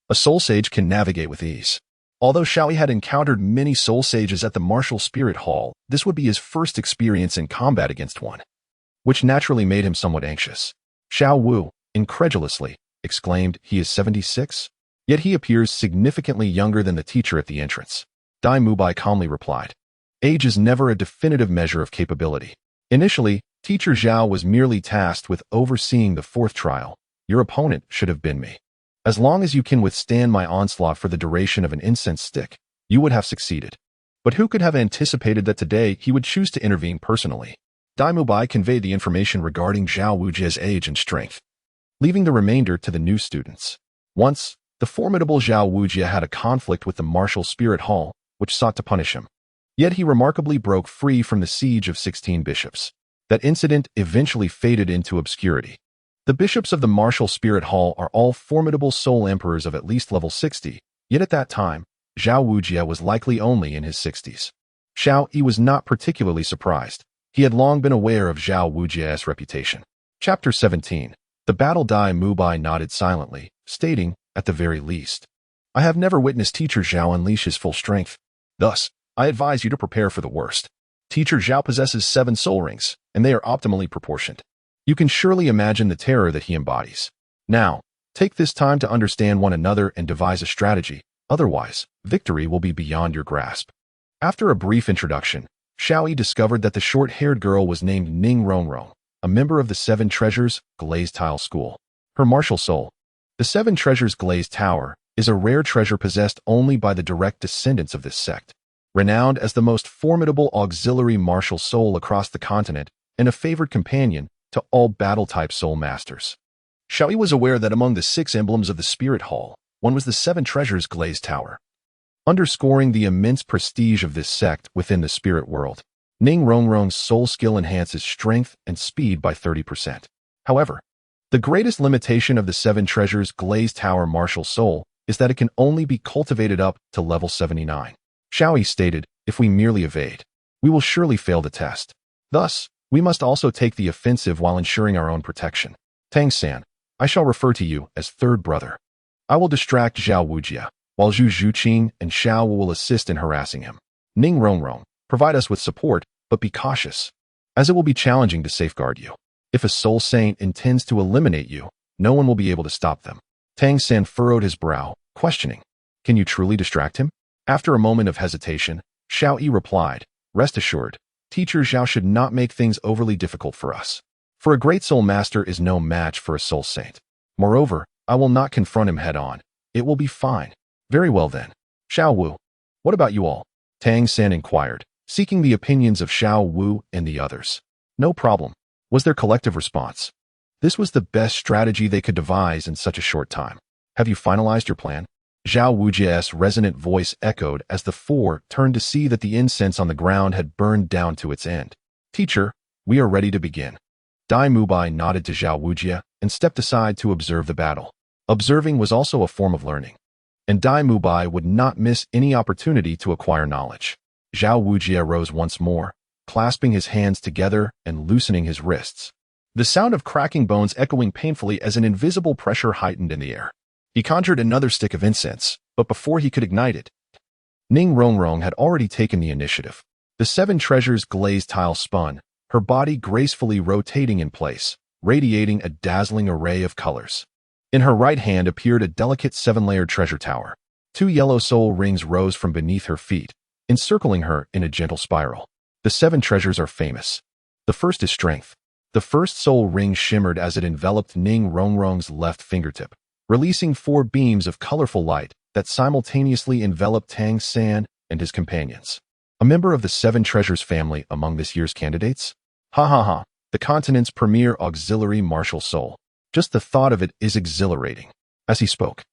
a soul sage can navigate with ease. Although Xiaoyi had encountered many soul sages at the martial spirit hall, this would be his first experience in combat against one, which naturally made him somewhat anxious. Xiao Wu, incredulously, exclaimed, he is 76? Yet he appears significantly younger than the teacher at the entrance. Dai Mubai calmly replied, age is never a definitive measure of capability. Initially, Teacher Zhao was merely tasked with overseeing the fourth trial. Your opponent should have been me. As long as you can withstand my onslaught for the duration of an incense stick, you would have succeeded. But who could have anticipated that today he would choose to intervene personally? Dai Mubai conveyed the information regarding Zhao Wujie's age and strength, leaving the remainder to the new students. Once, the formidable Zhao Wujie had a conflict with the martial spirit hall, which sought to punish him. Yet he remarkably broke free from the siege of 16 bishops. That incident eventually faded into obscurity. The bishops of the martial spirit hall are all formidable soul emperors of at least level 60, yet at that time, Zhao Wujie was likely only in his 60s. Xiao Yi was not particularly surprised. He had long been aware of Zhao Wujie's reputation. Chapter 17. The battle. Dai Mubai nodded silently, stating, at the very least, I have never witnessed Teacher Zhao unleash his full strength. Thus, I advise you to prepare for the worst. Teacher Zhao possesses 7 soul rings, and they are optimally proportioned. You can surely imagine the terror that he embodies. Now, take this time to understand one another and devise a strategy, otherwise, victory will be beyond your grasp. After a brief introduction, Xiao Yi discovered that the short-haired girl was named Ning Rongrong, a member of the 7 Treasures Glazed Tile School. Her martial soul. The 7 Treasures Glazed Tower is a rare treasure possessed only by the direct descendants of this sect, renowned as the most formidable auxiliary martial soul across the continent and a favored companion to all battle-type soul masters. Xiao Yi was aware that among the 6 emblems of the Spirit Hall, one was the 7 Treasures Glazed Tower. Underscoring the immense prestige of this sect within the spirit world, Ning Rongrong's soul skill enhances strength and speed by 30%. However, the greatest limitation of the 7 Treasures Glazed Tower martial soul is that it can only be cultivated up to level 79. Xiao Yi stated, if we merely evade, we will surely fail the test. Thus, we must also take the offensive while ensuring our own protection. Tang-san, I shall refer to you as third brother. I will distract Zhao Wujie, while Zhu Zhuqing and Xiao Wu will assist in harassing him. Ning Rongrong, provide us with support, but be cautious, as it will be challenging to safeguard you. If a soul saint intends to eliminate you, no one will be able to stop them. Tang-san furrowed his brow, questioning, can you truly distract him? After a moment of hesitation, Xiao Yi replied, rest assured, Teacher Zhao should not make things overly difficult for us. For a great soul master is no match for a soul saint. Moreover, I will not confront him head-on. It will be fine. Very well then. Xiao Wu, what about you all? Tang-san inquired, seeking the opinions of Xiao Wu and the others. No problem, was their collective response. This was the best strategy they could devise in such a short time. Have you finalized your plan? Zhao Wujie's resonant voice echoed as the 4 turned to see that the incense on the ground had burned down to its end. Teacher, we are ready to begin. Dai Mubai nodded to Zhao Wujie and stepped aside to observe the battle. Observing was also a form of learning, and Dai Mubai would not miss any opportunity to acquire knowledge. Zhao Wujie rose once more, clasping his hands together and loosening his wrists, the sound of cracking bones echoing painfully as an invisible pressure heightened in the air. He conjured another stick of incense, but before he could ignite it, Ning Rongrong had already taken the initiative. The 7 Treasures Glazed Tile spun, her body gracefully rotating in place, radiating a dazzling array of colors. In her right hand appeared a delicate 7-layered treasure tower. 2 yellow soul rings rose from beneath her feet, encircling her in a gentle spiral. The 7 treasures are famous. The first is strength. The first soul ring shimmered as it enveloped Ning Rongrong's left fingertip, releasing 4 beams of colorful light that simultaneously enveloped Tang San and his companions. A member of the 7 Treasures family among this year's candidates? Ha ha ha, the continent's premier auxiliary martial soul. Just the thought of it is exhilarating. As he spoke,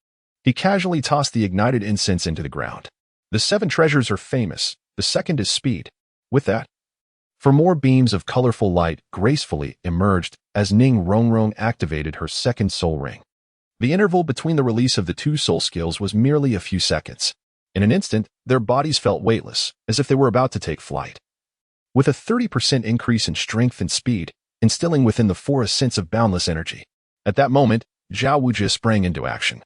he casually tossed the ignited incense into the ground. The 7 treasures are famous. The second is speed. With that, For more beams of colorful light gracefully emerged as Ning Rongrong activated her second soul ring. The interval between the release of the two soul skills was merely a few seconds. In an instant, their bodies felt weightless, as if they were about to take flight. With a 30% increase in strength and speed, instilling within the four a sense of boundless energy. At that moment, Zhao Wujie sprang into action.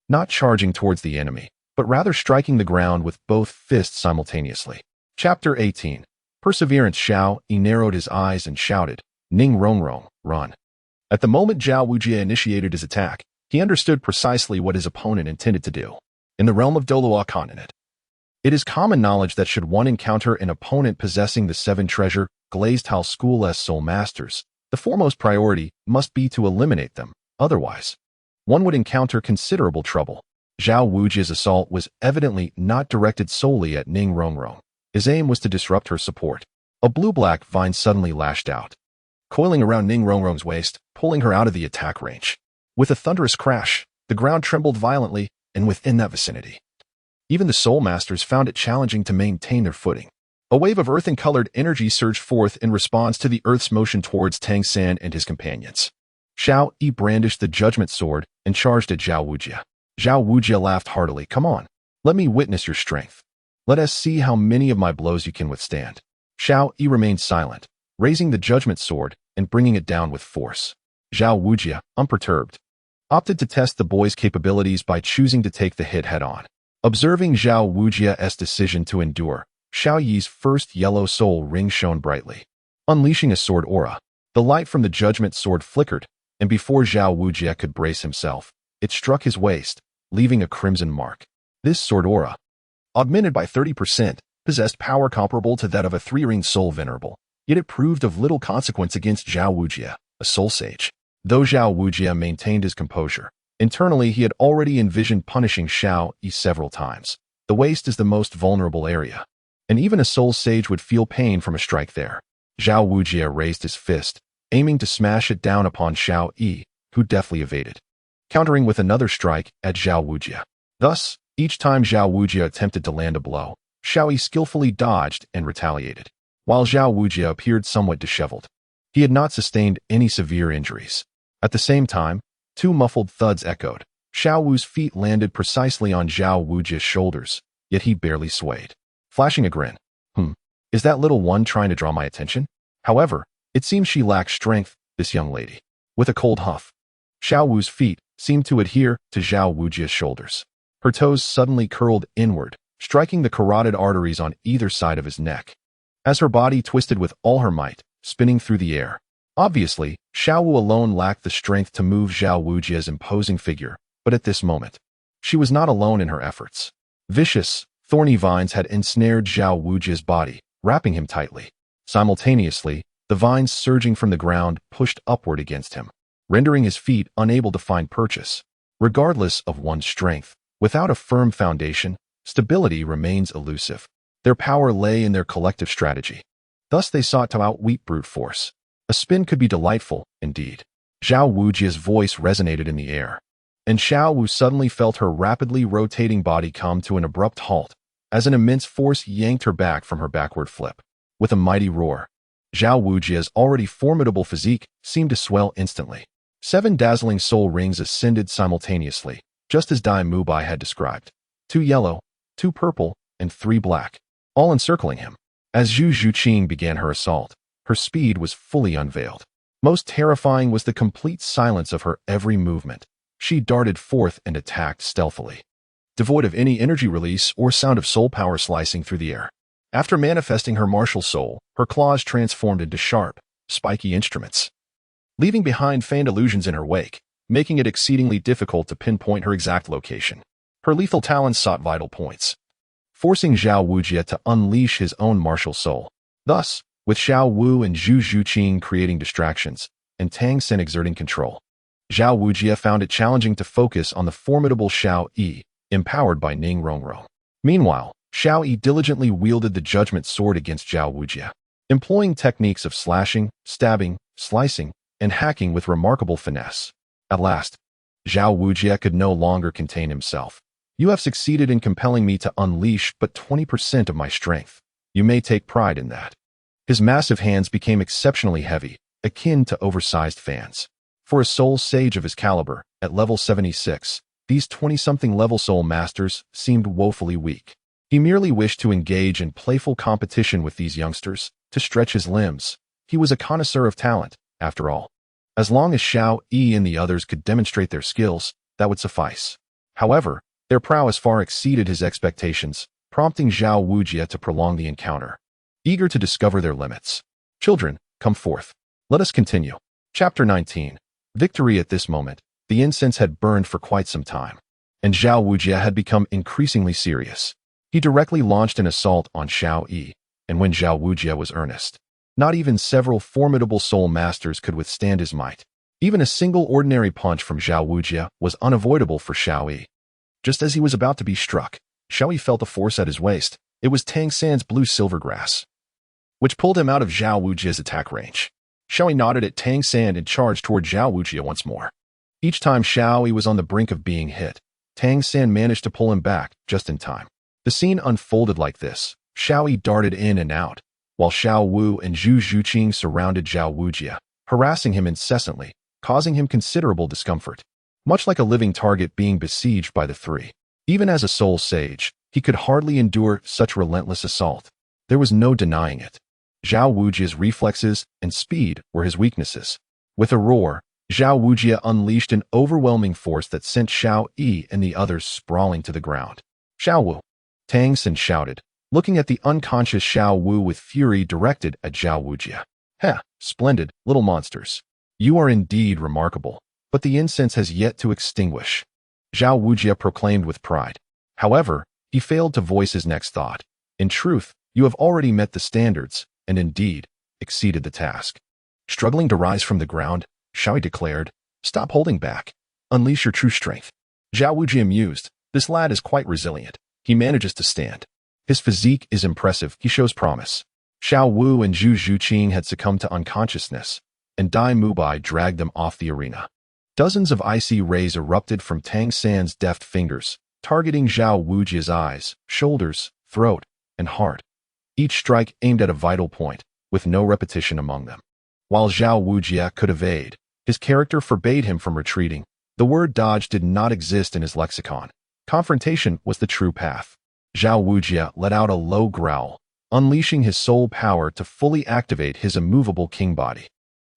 Not charging towards the enemy, but rather striking the ground with both fists simultaneously. Chapter 18. Perseverance. Zhao Yi narrowed his eyes and shouted, "Ning Rongrong, run." At the moment Zhao Wujie initiated his attack, he understood precisely what his opponent intended to do. In the realm of Douluo continent, it is common knowledge that should one encounter an opponent possessing the seven treasure glazed Hal School's soul masters, the foremost priority must be to eliminate them, otherwise, one would encounter considerable trouble. Zhao Wujie's assault was evidently not directed solely at Ning Rongrong. His aim was to disrupt her support. A blue-black vine suddenly lashed out, coiling around Ning Rongrong's waist, pulling her out of the attack range. With a thunderous crash, the ground trembled violently, and within that vicinity, even the soul masters found it challenging to maintain their footing. A wave of earthen-colored energy surged forth in response to the earth's motion towards Tang San and his companions. Xiao Yi brandished the judgment sword and charged at Zhao Wujie. Zhao Wujie laughed heartily. "Come on, let me witness your strength. Let us see how many of my blows you can withstand." Xiao Yi remained silent, raising the judgment sword and bringing it down with force. Zhao Wujie, unperturbed, opted to test the boy's capabilities by choosing to take the hit head-on. Observing Zhao Wujie's decision to endure, Xiao Yi's first yellow soul ring shone brightly. Unleashing a sword aura, the light from the judgment sword flickered, and before Zhao Wujie could brace himself, it struck his waist, leaving a crimson mark. This sword aura, augmented by 30%, possessed power comparable to that of a three-ring soul venerable, yet it proved of little consequence against Zhao Wujie, a soul sage. Though Zhao Wujie maintained his composure, internally he had already envisioned punishing Xiao Yi several times. The waist is the most vulnerable area, and even a soul sage would feel pain from a strike there. Zhao Wujie raised his fist, aiming to smash it down upon Xiao Yi, who deftly evaded, countering with another strike at Zhao Wujie. Thus, each time Zhao Wujie attempted to land a blow, Xiao Yi skillfully dodged and retaliated. While Zhao Wujie appeared somewhat disheveled, he had not sustained any severe injuries. At the same time, two muffled thuds echoed. Xiao Wu's feet landed precisely on Zhao Wujie's shoulders, yet he barely swayed. Flashing a grin. Is that little one trying to draw my attention? However, it seems she lacks strength, this young lady. With a cold huff, Xiao Wu's feet seemed to adhere to Zhao Wujie's shoulders. Her toes suddenly curled inward, striking the carotid arteries on either side of his neck. As her body twisted with all her might, spinning through the air. Obviously, Xiao Wu alone lacked the strength to move Zhao Wujie's imposing figure, but at this moment, she was not alone in her efforts. Vicious, thorny vines had ensnared Zhao Wujie's body, wrapping him tightly. Simultaneously, the vines surging from the ground pushed upward against him, rendering his feet unable to find purchase. Regardless of one's strength, without a firm foundation, stability remains elusive. Their power lay in their collective strategy. Thus they sought to outwit brute force. A spin could be delightful, indeed. Zhao Wujie's voice resonated in the air, and Xiao Wu suddenly felt her rapidly rotating body come to an abrupt halt, as an immense force yanked her back from her backward flip. With a mighty roar, Zhao Wujie's already formidable physique seemed to swell instantly. 7 dazzling soul rings ascended simultaneously, just as Dai Mubai had described. 2 yellow, 2 purple, and 3 black, all encircling him. As Zhu Zhuqing began her assault, her speed was fully unveiled. Most terrifying was the complete silence of her every movement. She darted forth and attacked stealthily, devoid of any energy release or sound of soul power slicing through the air. After manifesting her martial soul, her claws transformed into sharp, spiky instruments, leaving behind feigned illusions in her wake, making it exceedingly difficult to pinpoint her exact location. Her lethal talons sought vital points, forcing Zhao Wujie to unleash his own martial soul. Thus, with Xiao Wu and Zhu Zhuqing creating distractions, and Tang Sen exerting control, Zhao Wujie found it challenging to focus on the formidable Xiao Yi, empowered by Ning Rongrong. Meanwhile, Xiao Yi diligently wielded the judgment sword against Zhao Wujie, employing techniques of slashing, stabbing, slicing, and hacking with remarkable finesse. At last, Zhao Wujie could no longer contain himself. "You have succeeded in compelling me to unleash but 20% of my strength. You may take pride in that." His massive hands became exceptionally heavy, akin to oversized fans. For a soul sage of his caliber, at level 76, these 20-something level soul masters seemed woefully weak. He merely wished to engage in playful competition with these youngsters, to stretch his limbs. He was a connoisseur of talent, after all. As long as Xiao Yi and the others could demonstrate their skills, that would suffice. However, their prowess far exceeded his expectations, prompting Zhao Wujie to prolong the encounter. Eager to discover their limits. Children, come forth. Let us continue. Chapter 19. Victory. At this moment, the incense had burned for quite some time, and Zhao Wujie had become increasingly serious. He directly launched an assault on Xiao Yi, and when Zhao Wujie was earnest, not even several formidable soul masters could withstand his might. Even a single ordinary punch from Zhao Wujie was unavoidable for Xiao Yi. Just as he was about to be struck, Xiao Yi felt a force at his waist. It was Tang San's blue silver grass, which pulled him out of Zhao Wujie's attack range. Xiao Yi nodded at Tang San and charged toward Zhao Wujie once more. Each time Xiao Yi was on the brink of being hit, Tang San managed to pull him back just in time. The scene unfolded like this. Xiao Yi darted in and out, while Xiao Wu and Zhu Zhuqing surrounded Zhao Wujie, harassing him incessantly, causing him considerable discomfort. Much like a living target being besieged by the three. Even as a soul sage, he could hardly endure such relentless assault. There was no denying it. Zhao Wujie's reflexes and speed were his weaknesses. With a roar, Zhao Wujie unleashed an overwhelming force that sent Xiao Yi and the others sprawling to the ground. Xiao Wu! Tang San shouted, looking at the unconscious Xiao Wu with fury directed at Zhao Wujie. Heh, splendid, little monsters. You are indeed remarkable, but the incense has yet to extinguish. Zhao Wujie proclaimed with pride. However, he failed to voice his next thought. In truth, you have already met the standards, and indeed, exceeded the task. Struggling to rise from the ground, Xiao Yi declared, stop holding back. Unleash your true strength. Zhao Wujie mused, this lad is quite resilient. He manages to stand. His physique is impressive. He shows promise. Xiao Wu and Zhu Zhuqing had succumbed to unconsciousness, and Dai Mubai dragged them off the arena. Dozens of icy rays erupted from Tang San's deft fingers, targeting Zhao Wujie's eyes, shoulders, throat, and heart. Each strike aimed at a vital point, with no repetition among them. While Zhao Wujie could evade, his character forbade him from retreating. The word dodge did not exist in his lexicon. Confrontation was the true path. Zhao Wujie let out a low growl, unleashing his soul power to fully activate his immovable king body.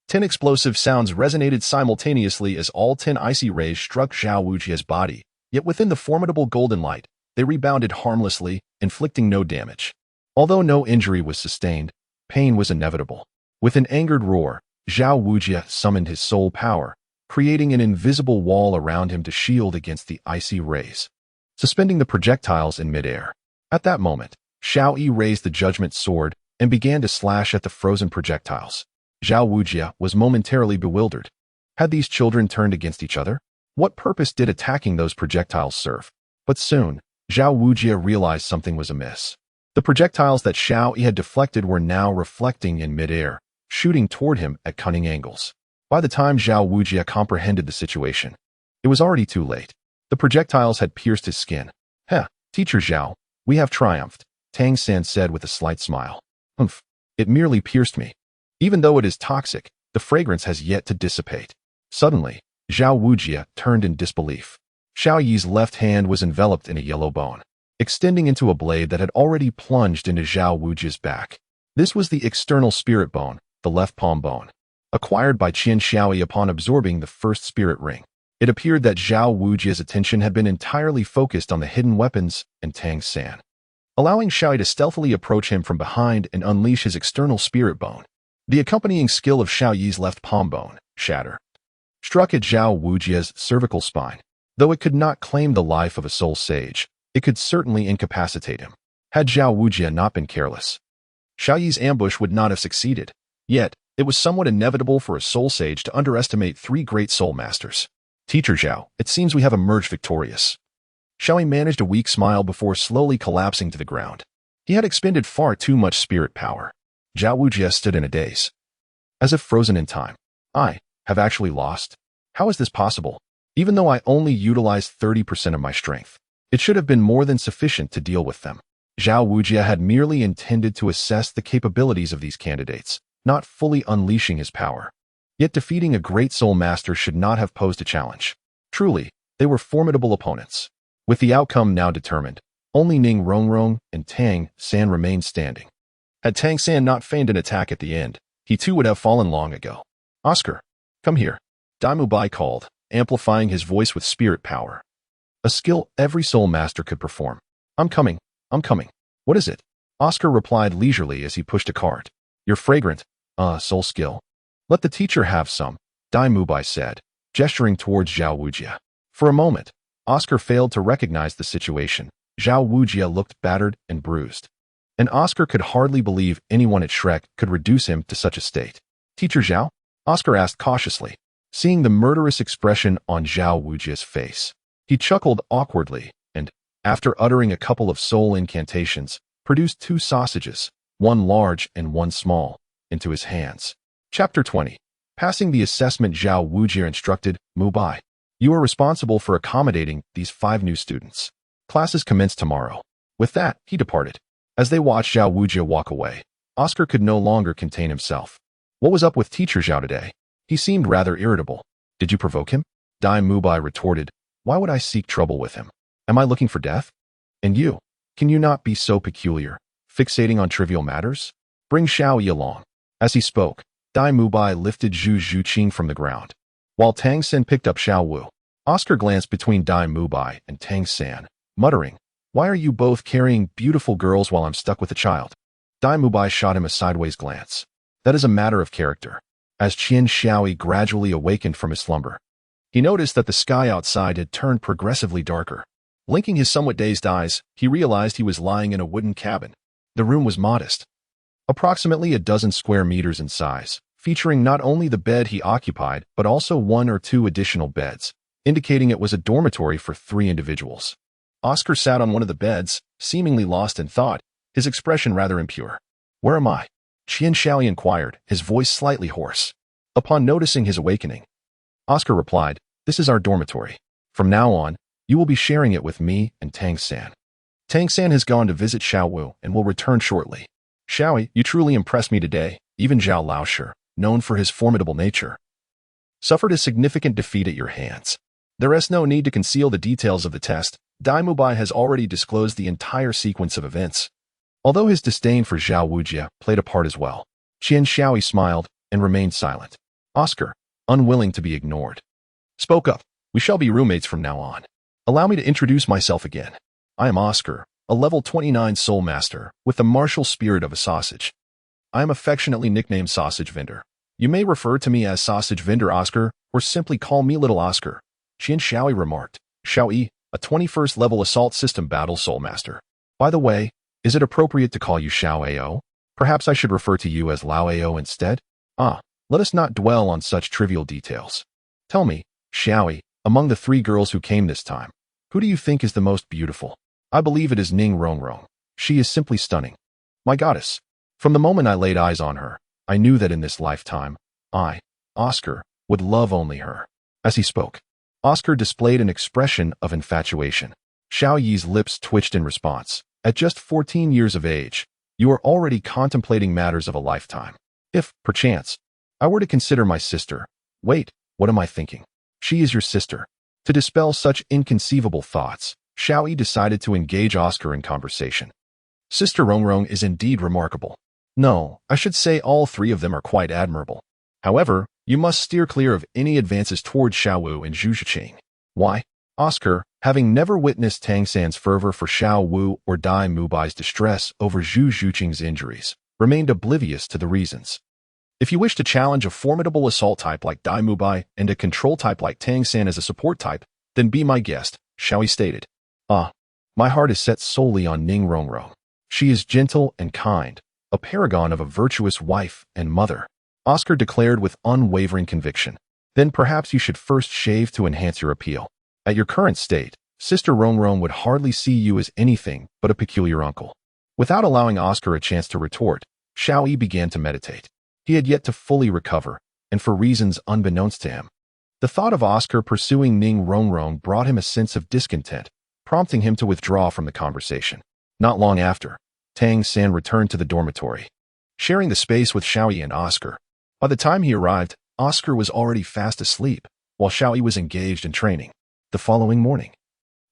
10 explosive sounds resonated simultaneously as all 10 icy rays struck Zhao Wujie's body, yet within the formidable golden light, they rebounded harmlessly, inflicting no damage. Although no injury was sustained, pain was inevitable. With an angered roar, Zhao Wujie summoned his soul power, creating an invisible wall around him to shield against the icy rays, suspending the projectiles in midair. At that moment, Xiao Yi raised the judgment sword and began to slash at the frozen projectiles. Zhao Wujie was momentarily bewildered. Had these children turned against each other? What purpose did attacking those projectiles serve? But soon, Zhao Wujie realized something was amiss. The projectiles that Xiao Yi had deflected were now reflecting in midair, shooting toward him at cunning angles. By the time Zhao Wujie comprehended the situation, it was already too late. The projectiles had pierced his skin. Heh, Teacher Zhao, we have triumphed, Tang San said with a slight smile. Humph, it merely pierced me. Even though it is toxic, the fragrance has yet to dissipate. Suddenly, Zhao Wujie turned in disbelief. Xiao Yi's left hand was enveloped in a yellow bone, extending into a blade that had already plunged into Zhao Wujie's back. This was the external spirit bone, the left palm bone, acquired by Qian Xiaoyi upon absorbing the first spirit ring. It appeared that Zhao Wujie's attention had been entirely focused on the hidden weapons and Tang San, allowing Xiaoyi to stealthily approach him from behind and unleash his external spirit bone. The accompanying skill of Xiao Yi's left palm bone, Shatter, struck at Zhao Wujie's cervical spine. Though it could not claim the life of a soul sage, it could certainly incapacitate him. Had Zhao Wujie not been careless, Xiao Yi's ambush would not have succeeded. Yet, it was somewhat inevitable for a soul sage to underestimate 3 great soul masters. Teacher Zhao, it seems we have emerged victorious. Xiao Yi managed a weak smile before slowly collapsing to the ground. He had expended far too much spirit power. Zhao Wujie stood in a daze, as if frozen in time. I have actually lost? How is this possible? Even though I only utilized 30% of my strength, it should have been more than sufficient to deal with them. Zhao Wujia had merely intended to assess the capabilities of these candidates, not fully unleashing his power. Yet defeating a great soul master should not have posed a challenge. Truly, they were formidable opponents. With the outcome now determined, only Ning Rongrong and Tang San remained standing. Had Tang San not feigned an attack at the end, he too would have fallen long ago. "Oscar, come here," Daimu Bai called, amplifying his voice with spirit power. A skill every soul master could perform. I'm coming. What is it?" Oscar replied leisurely as he pushed a cart. "You're fragrant. Soul skill. Let the teacher have some," Daimu Bai said, gesturing towards Zhao Wujia. For a moment, Oscar failed to recognize the situation. Zhao Wujia looked battered and bruised. And Oscar could hardly believe anyone at Shrek could reduce him to such a state. "Teacher Zhao?" Oscar asked cautiously, seeing the murderous expression on Zhao Wujia's face. He chuckled awkwardly and, after uttering a couple of soul incantations, produced 2 sausages, one large and one small, into his hands. Chapter 20. Passing the assessment, Zhao Wujia instructed, "Mubai, you are responsible for accommodating these 5 new students. Classes commence tomorrow." With that, he departed. As they watched Zhao Wujia walk away, Oscar could no longer contain himself. What was up with Teacher Zhao today? He seemed rather irritable. "Did you provoke him?" Dai Mubai retorted. "Why would I seek trouble with him? Am I looking for death? And you? Can you not be so peculiar, fixating on trivial matters? Bring Xiao Yi along." As he spoke, Dai Mubai lifted Zhu Zhuqing from the ground. While Tang San picked up Xiao Wu, Oscar glanced between Dai Mubai and Tang San, muttering, "Why are you both carrying beautiful girls while I'm stuck with a child?" Dai Mubai shot him a sideways glance. "That is a matter of character." As Qian Xiaoyi gradually awakened from his slumber, he noticed that the sky outside had turned progressively darker. Blinking his somewhat dazed eyes, he realized he was lying in a wooden cabin. The room was modest, approximately a dozen square meters in size, featuring not only the bed he occupied but also 1 or 2 additional beds, indicating it was a dormitory for 3 individuals. Oscar sat on one of the beds, seemingly lost in thought, his expression rather impure. "Where am I?" Qian Xiaoyi inquired, his voice slightly hoarse. Upon noticing his awakening, Oscar replied, "This is our dormitory. From now on, you will be sharing it with me and Tang San. Tang San has gone to visit Xiao Wu and will return shortly. Xiaoyi, you truly impressed me today." Even Zhao Laoshi, known for his formidable nature, suffered a significant defeat at your hands. There is no need to conceal the details of the test. Dai Mubai has already disclosed the entire sequence of events. Although his disdain for Zhao Wujia played a part as well, Qian Xiaoyi smiled and remained silent. Oscar, unwilling to be ignored, spoke up. "We shall be roommates from now on. Allow me to introduce myself again. I am Oscar, a level 29 soul master with the martial spirit of a sausage. I am affectionately nicknamed Sausage Vendor. You may refer to me as Sausage Vendor Oscar or simply call me Little Oscar," Qian Xiaoyi remarked. "Xiao Yi, a 21st level assault system battle soul master. By the way, is it appropriate to call you Xiao Ao? Perhaps I should refer to you as Lao Ao instead? Let us not dwell on such trivial details. Tell me, Xiaoyi, among the 3 girls who came this time, who do you think is the most beautiful?" "I believe it is Ning Rongrong. She is simply stunning. My goddess. From the moment I laid eyes on her, I knew that in this lifetime, I, Oscar, would love only her." As he spoke, Oscar displayed an expression of infatuation. Xiao Yi's lips twitched in response. "At just 14 years of age, you are already contemplating matters of a lifetime. If, perchance, I were to consider my sister— Wait, what am I thinking? She is your sister." To dispel such inconceivable thoughts, Xiao Yi decided to engage Oscar in conversation. "Sister Rongrong is indeed remarkable. No, I should say all 3 of them are quite admirable. However, you must steer clear of any advances towards Xiao Wu and Zhu Zhuqing." "Why?" Oscar, having never witnessed Tang San's fervor for Xiao Wu or Dai Mubai's distress over Zhu Zhuqing's injuries, remained oblivious to the reasons. "If you wish to challenge a formidable assault type like Dai Mubai and a control type like Tang San as a support type, then be my guest," Xiao Yi stated. My heart is set solely on Ning Rongrong. She is gentle and kind, a paragon of a virtuous wife and mother," Oscar declared with unwavering conviction. "Then perhaps you should first shave to enhance your appeal. At your current state, Sister Rongrong would hardly see you as anything but a peculiar uncle." Without allowing Oscar a chance to retort, Xiao Yi began to meditate. He had yet to fully recover, and for reasons unbeknownst to him. The thought of Oscar pursuing Ning Rongrong brought him a sense of discontent, prompting him to withdraw from the conversation. Not long after, Tang San returned to the dormitory, sharing the space with Xiaoyi and Oscar. By the time he arrived, Oscar was already fast asleep, while Xiaoyi was engaged in training. The following morning,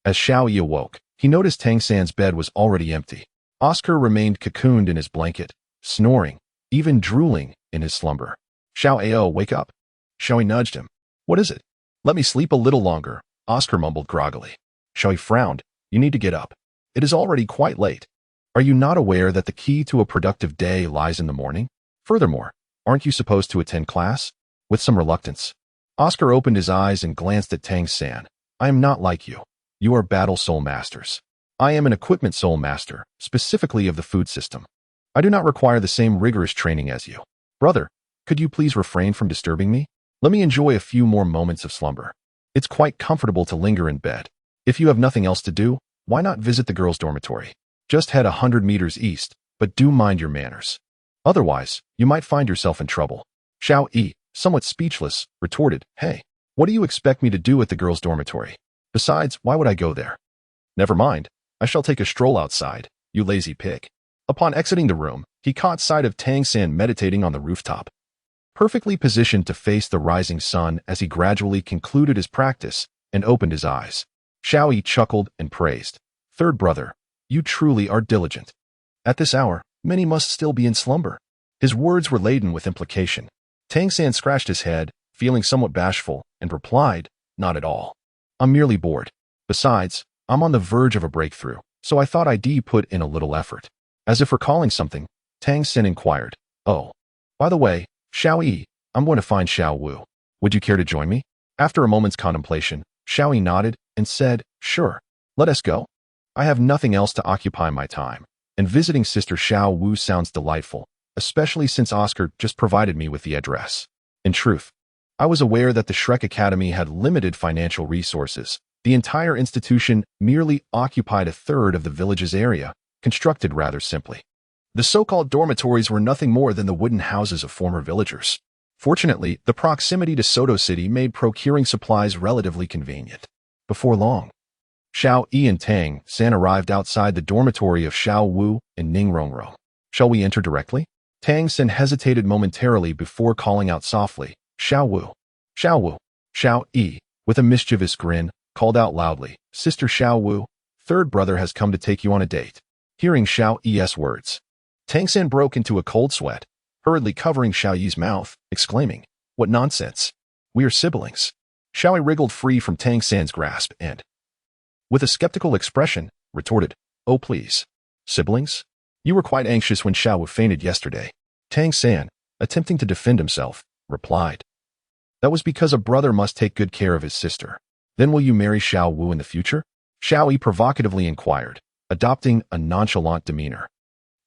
as Xiaoyi awoke, he noticed Tang San's bed was already empty. Oscar remained cocooned in his blanket, snoring, even drooling in his slumber. Xiao wake up. Xiaoyi nudged him. What is it? Let me sleep a little longer, Oscar mumbled groggily. Xiaoyi frowned. You need to get up. It is already quite late. Are you not aware that the key to a productive day lies in the morning? Furthermore, aren't you supposed to attend class? With some reluctance, Oscar opened his eyes and glanced at Tang San. I am not like you. You are battle soul masters. I am an equipment soul master, specifically of the food system. I do not require the same rigorous training as you. Brother, could you please refrain from disturbing me? Let me enjoy a few more moments of slumber. It's quite comfortable to linger in bed. If you have nothing else to do, why not visit the girls' dormitory? Just head 100 meters east, but do mind your manners. Otherwise, you might find yourself in trouble. Xiaoyi, somewhat speechless, retorted, Hey, what do you expect me to do at the girls' dormitory? Besides, why would I go there? Never mind, I shall take a stroll outside, you lazy pig. Upon exiting the room, he caught sight of Tang San meditating on the rooftop, perfectly positioned to face the rising sun as he gradually concluded his practice and opened his eyes. Xiaoyi chuckled and praised, Third brother, you truly are diligent. At this hour, many must still be in slumber. His words were laden with implication. Tang San scratched his head, feeling somewhat bashful, and replied, Not at all. I'm merely bored. Besides, I'm on the verge of a breakthrough, so I thought I'd put in a little effort. As if recalling something, Tang San inquired, Oh, by the way, Xiaoyi, I'm going to find Xiao Wu. Would you care to join me? After a moment's contemplation, Xiaoyi nodded and said, Sure, let us go. I have nothing else to occupy my time, and visiting Sister Xiao Wu sounds delightful, especially since Oscar just provided me with the address. In truth, I was aware that the Shrek Academy had limited financial resources. The entire institution merely occupied a third of the village's area, constructed rather simply. The so-called dormitories were nothing more than the wooden houses of former villagers. Fortunately, the proximity to Soto City made procuring supplies relatively convenient. Before long, Xiaoyi and Tang San arrived outside the dormitory of Xiao Wu and Ning Rongrong. Shall we enter directly? Tang San hesitated momentarily before calling out softly, Xiao Wu. Xiao Wu. Xiaoyi, with a mischievous grin, called out loudly, Sister Xiao Wu, third brother has come to take you on a date. Hearing Xiaoyi's words, Tang San broke into a cold sweat, hurriedly covering Xiaoyi's mouth, exclaiming, What nonsense! We are siblings. Xiaoyi wriggled free from Tang San's grasp and, with a skeptical expression, retorted, Oh please. Siblings? You were quite anxious when Xiao Wu fainted yesterday. Tang San, attempting to defend himself, replied, That was because a brother must take good care of his sister. Then will you marry Xiao Wu in the future? Xiaoyi provocatively inquired, adopting a nonchalant demeanor.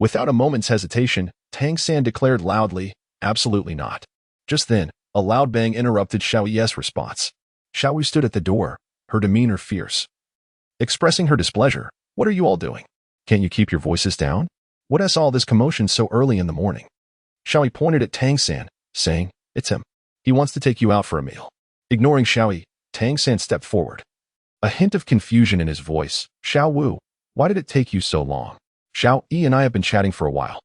Without a moment's hesitation, Tang San declared loudly, Absolutely not. Just then, a loud bang interrupted Xiaoyi's response. Xiaoyi stood at the door, her demeanor fierce. Expressing her displeasure, What are you all doing? Can't you keep your voices down? What is all this commotion so early in the morning? Xiaoyi pointed at Tang San, saying, It's him. He wants to take you out for a meal. Ignoring Xiaoyi, Tang San stepped forward. A hint of confusion in his voice. Xiao Wu, why did it take you so long? Xiaoyi and I have been chatting for a while.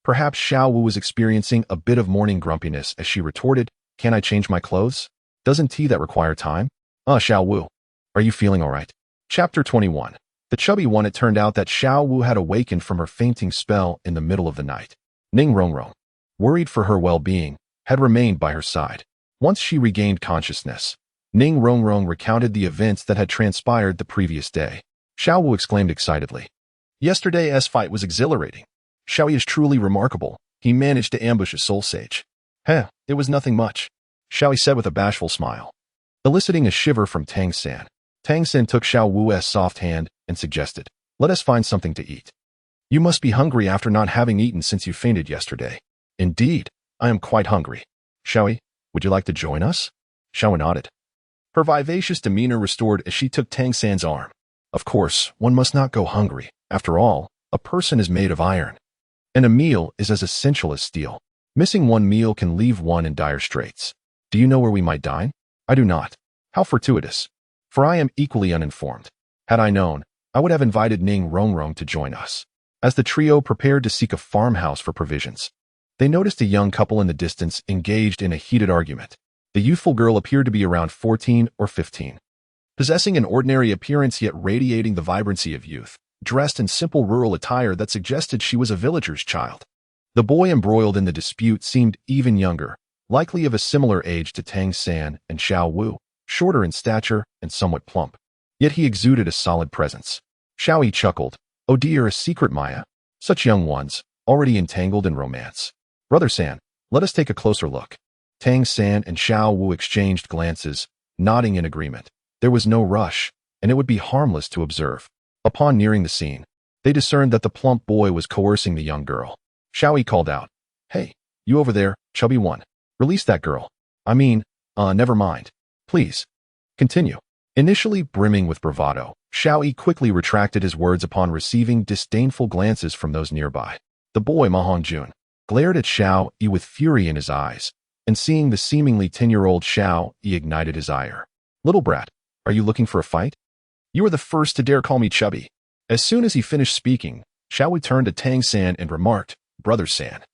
Perhaps Xiao Wu was experiencing a bit of morning grumpiness as she retorted, Can I change my clothes? Doesn't tea that require time? Xiao Wu, are you feeling all right? Chapter 21. The chubby one. It turned out that Xiao Wu had awakened from her fainting spell in the middle of the night. Ning Rongrong, worried for her well-being, had remained by her side. Once she regained consciousness, Ning Rongrong recounted the events that had transpired the previous day. Xiao Wu exclaimed excitedly, Yesterday's fight was exhilarating. Xiaoyi is truly remarkable. He managed to ambush a soul sage. It was nothing much, Xiaoyi said with a bashful smile, eliciting a shiver from Tang San. Tang San took Xiao Wu's soft hand and suggested, Let us find something to eat. You must be hungry after not having eaten since you fainted yesterday. Indeed, I am quite hungry. Xiaoyi, would you like to join us? Xiaoyi nodded. Her vivacious demeanor restored as she took Tang San's arm. Of course, one must not go hungry. After all, a person is made of iron, and a meal is as essential as steel. Missing one meal can leave one in dire straits. Do you know where we might dine? I do not. How fortuitous. For I am equally uninformed. Had I known, I would have invited Ning Rongrong to join us. As the trio prepared to seek a farmhouse for provisions, they noticed a young couple in the distance engaged in a heated argument. The youthful girl appeared to be around 14 or 15. Possessing an ordinary appearance yet radiating the vibrancy of youth, dressed in simple rural attire that suggested she was a villager's child. The boy embroiled in the dispute seemed even younger, likely of a similar age to Tang San and Xiao Wu, shorter in stature and somewhat plump. Yet he exuded a solid presence. Xiao Yi chuckled. Oh dear, a secret Maya. Such young ones, already entangled in romance. Brother San, let us take a closer look. Tang San and Xiao Wu exchanged glances, nodding in agreement. There was no rush, and it would be harmless to observe. Upon nearing the scene, they discerned that the plump boy was coercing the young girl. Xiao Yi called out, "Hey, you over there, chubby one. Release that girl. Never mind. Please. Continue." Initially brimming with bravado, Xiao Yi quickly retracted his words upon receiving disdainful glances from those nearby. The boy, Ma Hongjun, glared at Xiao Yi with fury in his eyes, and seeing the seemingly 10-year-old Xiao Yi ignited his ire. "Little brat, are you looking for a fight? You are the first to dare call me chubby." As soon as he finished speaking, Xiao Yi turned to Tang San and remarked, "Brother San,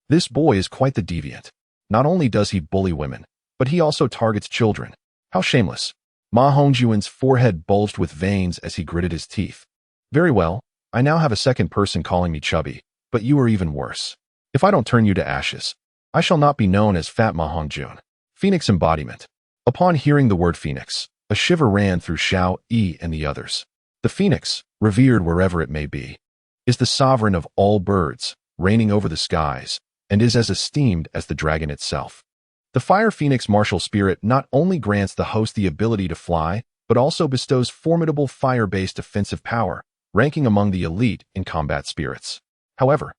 this boy is quite the deviant. Not only does he bully women, but he also targets children. How shameless." Ma Hongjuan's forehead bulged with veins as he gritted his teeth. "Very well, I now have a second person calling me chubby, but you are even worse. If I don't turn you to ashes, I shall not be known as Fat Ma Hongjun." Phoenix embodiment. Upon hearing the word phoenix, a shiver ran through Xiao Yi and the others. The phoenix, revered wherever it may be, is the sovereign of all birds, reigning over the skies, and is as esteemed as the dragon itself. The fire phoenix martial spirit not only grants the host the ability to fly, but also bestows formidable fire-based offensive power, ranking among the elite in combat spirits. However,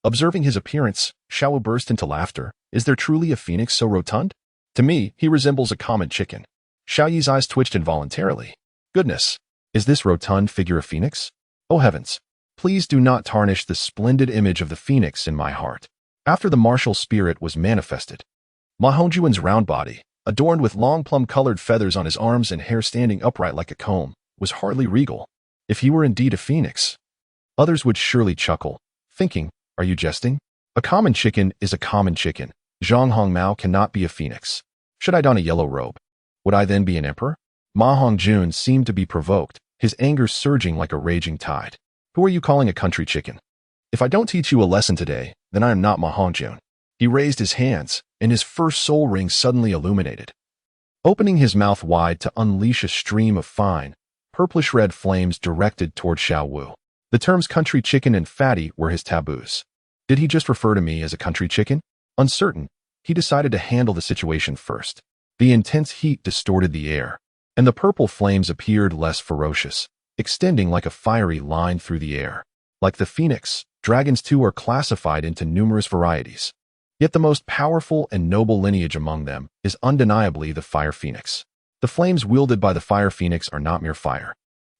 observing his appearance, Xiao burst into laughter. Is there truly a phoenix so rotund? To me, he resembles a common chicken. Xiao Yi's eyes twitched involuntarily. Goodness, is this rotund figure a phoenix? Oh heavens, please do not tarnish the splendid image of the phoenix in my heart. After the martial spirit was manifested, Ma Hongjuan's round body, adorned with long plum-colored feathers on his arms and hair standing upright like a comb, was hardly regal. If he were indeed a phoenix, others would surely chuckle, thinking, are you jesting? A common chicken is a common chicken. Zhang Hongmao cannot be a phoenix. Should I don a yellow robe? Would I then be an emperor? Ma Hongjun seemed to be provoked, his anger surging like a raging tide. Who are you calling a country chicken? If I don't teach you a lesson today, then I am not Ma Hongjun. He raised his hands, and his first soul ring suddenly illuminated, opening his mouth wide to unleash a stream of fine, purplish-red flames directed toward Xiao Wu. The terms country chicken and fatty were his taboos. Did he just refer to me as a country chicken? Uncertain, he decided to handle the situation first. The intense heat distorted the air, and the purple flames appeared less ferocious, extending like a fiery line through the air. Like the phoenix, dragons too are classified into numerous varieties. Yet the most powerful and noble lineage among them is undeniably the fire phoenix. The flames wielded by the fire phoenix are not mere fire.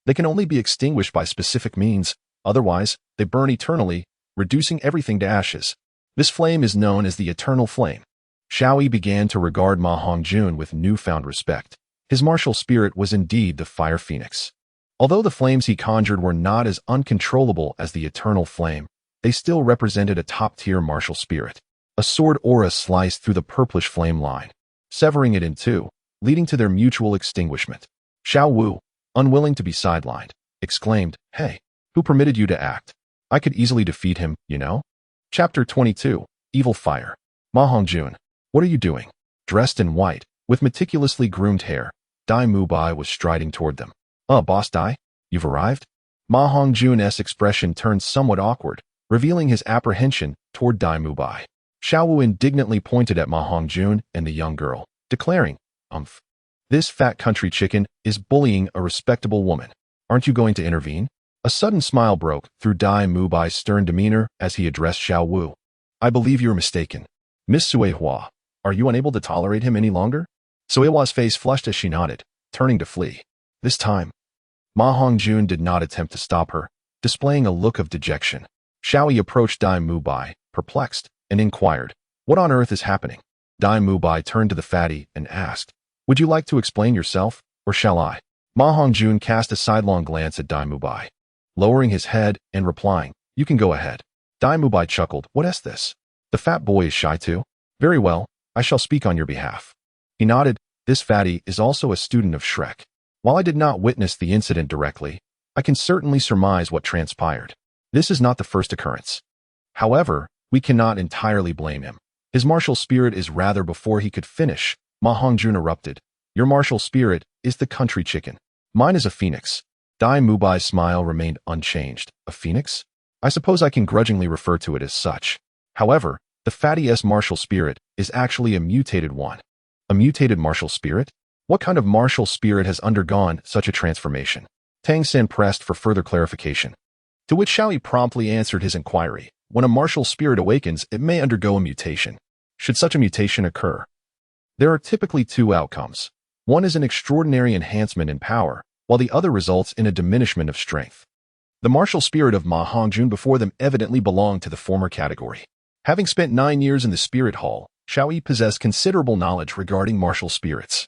They can only be extinguished by specific means, otherwise they burn eternally, reducing everything to ashes. This flame is known as the eternal flame. Xiao Yi began to regard Ma Hongjun with newfound respect. His martial spirit was indeed the fire phoenix. Although the flames he conjured were not as uncontrollable as the eternal flame, they still represented a top-tier martial spirit. A sword aura sliced through the purplish flame line, severing it in two, leading to their mutual extinguishment. Xiao Wu, unwilling to be sidelined, exclaimed, "Hey, who permitted you to act? I could easily defeat him, you know?" Chapter 22, Evil Fire. Ma Hongjun, what are you doing? Dressed in white, with meticulously groomed hair, Dai Mubai was striding toward them. Boss Dai, you've arrived?" Ma Hongjun's expression turned somewhat awkward, revealing his apprehension toward Dai Mubai. Xiao Wu indignantly pointed at Ma Hongjun and the young girl, declaring, "This fat country chicken is bullying a respectable woman. Aren't you going to intervene?" A sudden smile broke through Dai Mubai's stern demeanor as he addressed Xiao Wu. "I believe you're mistaken. Miss Suehua, are you unable to tolerate him any longer?" Suehua's face flushed as she nodded, turning to flee. This time, Ma Hongjun did not attempt to stop her, displaying a look of dejection. Xiao Yi approached Dai Mubai, perplexed, and inquired, "What on earth is happening?" Dai Mubai turned to the fatty and asked, "Would you like to explain yourself, or shall I?" Ma Hongjun cast a sidelong glance at Dai Mubai, lowering his head and replying, "You can go ahead." Dai Mubai chuckled, "What is this? The fat boy is shy too? Very well, I shall speak on your behalf." He nodded. This fatty is also a student of Shrek. While I did not witness the incident directly, I can certainly surmise what transpired. This is not the first occurrence. However, we cannot entirely blame him. His martial spirit is rather before he could finish. Ma Hongjun erupted. "Your martial spirit is the country chicken. Mine is a phoenix." Dai Mubai's smile remained unchanged. "A phoenix? I suppose I can grudgingly refer to it as such. However, the fatty's martial spirit is actually a mutated one." "A mutated martial spirit? What kind of martial spirit has undergone such a transformation?" Tang San pressed for further clarification. To which Xiaoyi promptly answered his inquiry. "When a martial spirit awakens, it may undergo a mutation. Should such a mutation occur, there are typically two outcomes. One is an extraordinary enhancement in power, while the other results in a diminishment of strength. The martial spirit of Ma Hongjun before them evidently belonged to the former category. Having spent 9 years in the Spirit Hall, Xiaoyi possessed considerable knowledge regarding martial spirits,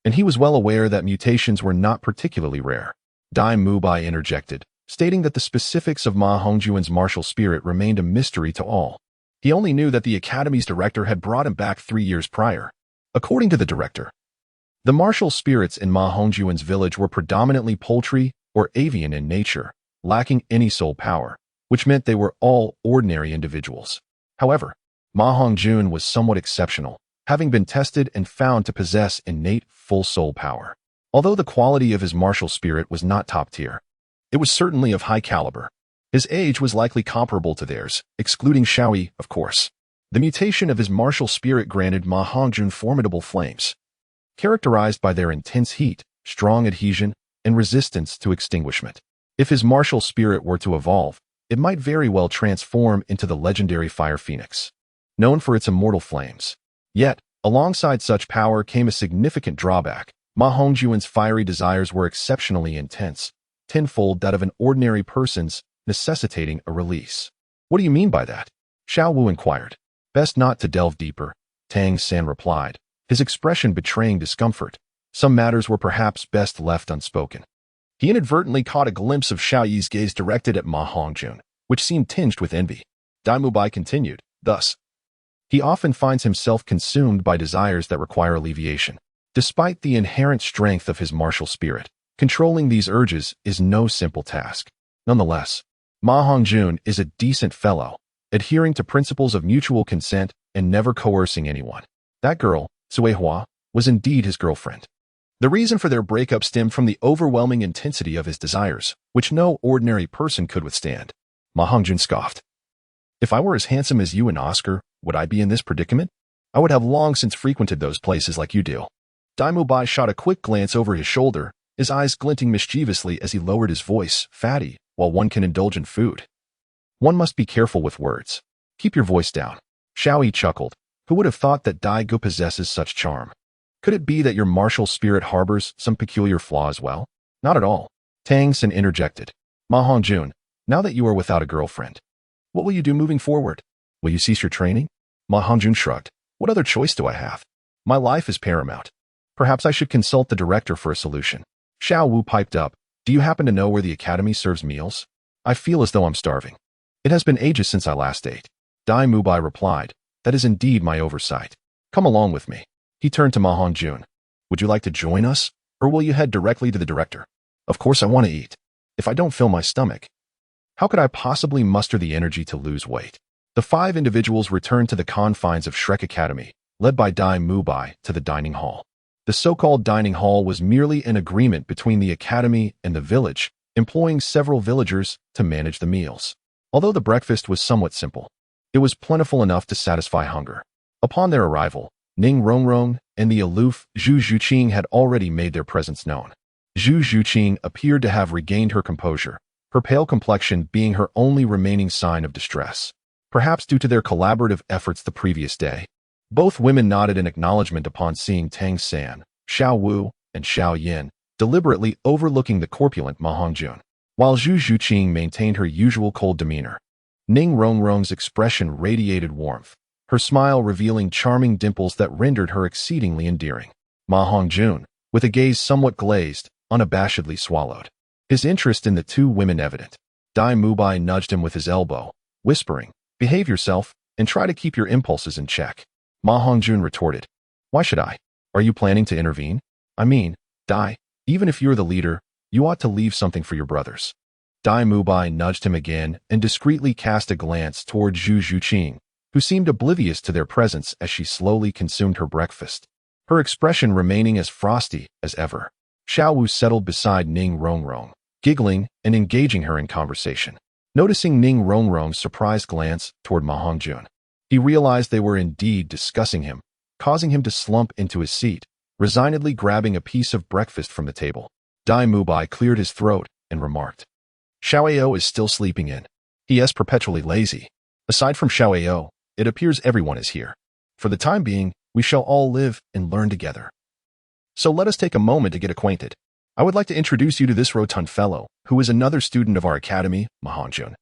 and he was well aware that mutations were not particularly rare. Dai Mubai interjected, stating that the specifics of Ma Hongjun's martial spirit remained a mystery to all. He only knew that the academy's director had brought him back 3 years prior. According to the director, the martial spirits in Ma Hongjun's village were predominantly poultry or avian in nature, lacking any soul power, which meant they were all ordinary individuals. However, Ma Hongjun was somewhat exceptional, having been tested and found to possess innate full soul power. Although the quality of his martial spirit was not top tier, it was certainly of high caliber. His age was likely comparable to theirs, excluding Xiaoyi, of course. The mutation of his martial spirit granted Ma Hongjun formidable flames, characterized by their intense heat, strong adhesion, and resistance to extinguishment. If his martial spirit were to evolve, it might very well transform into the legendary Fire Phoenix, known for its immortal flames. Yet, alongside such power came a significant drawback. Ma Hongjun's fiery desires were exceptionally intense, tenfold that of an ordinary person's, necessitating a release. "What do you mean by that?" Xiao Wu inquired. "Best not to delve deeper," Tang San replied, his expression betraying discomfort. Some matters were perhaps best left unspoken. He inadvertently caught a glimpse of Xiaoyi's gaze directed at Ma Hongjun, which seemed tinged with envy. Dai Mubai continued, "Thus, he often finds himself consumed by desires that require alleviation. Despite the inherent strength of his martial spirit, controlling these urges is no simple task. Nonetheless, Ma Hongjun is a decent fellow, adhering to principles of mutual consent and never coercing anyone. That girl, Sui Hua, was indeed his girlfriend. The reason for their breakup stemmed from the overwhelming intensity of his desires, which no ordinary person could withstand." Ma Hongjun scoffed. "If I were as handsome as you and Oscar, would I be in this predicament? I would have long since frequented those places like you do." Dai Mubai shot a quick glance over his shoulder, his eyes glinting mischievously as he lowered his voice. "Fatty, while one can indulge in food, one must be careful with words. Keep your voice down." Xiaoyi chuckled. Who would have thought that Dai Gu possesses such charm? Could it be that your martial spirit harbors some peculiar flaw as well? Not at all. Tang San interjected. "Ma Hongjun, now that you are without a girlfriend, what will you do moving forward? Will you cease your training?" Ma Hongjun shrugged. "What other choice do I have? My life is paramount. Perhaps I should consult the director for a solution." Xiao Wu piped up. "Do you happen to know where the academy serves meals? I feel as though I'm starving. It has been ages since I last ate." Dai Mubai replied, "That is indeed my oversight. Come along with me." He turned to Ma Hongjun. "Would you like to join us, or will you head directly to the director?" "Of course I want to eat. If I don't fill my stomach, how could I possibly muster the energy to lose weight?" The 5 individuals returned to the confines of Shrek Academy, led by Dai Mubai, to the dining hall. The so-called dining hall was merely an agreement between the academy and the village, employing several villagers to manage the meals. Although the breakfast was somewhat simple, it was plentiful enough to satisfy hunger. Upon their arrival, Ning Rongrong and the aloof Zhu Zhuqing had already made their presence known. Zhu Zhuqing appeared to have regained her composure, her pale complexion being her only remaining sign of distress, perhaps due to their collaborative efforts the previous day. Both women nodded in acknowledgement upon seeing Tang San, Xiao Wu, and Xiao Yin, deliberately overlooking the corpulent Ma Hongjun, while Zhu Zhuqing maintained her usual cold demeanor. Ning Rongrong's expression radiated warmth, her smile revealing charming dimples that rendered her exceedingly endearing. Ma Hongjun, with a gaze somewhat glazed, unabashedly swallowed. His interest in the two women evident. Dai Mubai nudged him with his elbow, whispering, "Behave yourself, and try to keep your impulses in check." Ma Hongjun retorted, "Why should I? Are you planning to intervene? I mean, Dai, even if you're the leader, you ought to leave something for your brothers." Dai Mubai nudged him again and discreetly cast a glance toward Zhu Zhuqing, who seemed oblivious to their presence as she slowly consumed her breakfast, her expression remaining as frosty as ever. Xiao Wu settled beside Ning Rongrong, giggling and engaging her in conversation. Noticing Ning Rongrong's surprised glance toward Ma Hongjun, he realized they were indeed discussing him, causing him to slump into his seat, resignedly grabbing a piece of breakfast from the table. Dai Mubai cleared his throat and remarked, "Xiaoao is still sleeping in. He is perpetually lazy. Aside from Xiaoao, it appears everyone is here. For the time being, we shall all live and learn together. So let us take a moment to get acquainted. I would like to introduce you to this rotund fellow, who is another student of our academy, Ma Hongjun,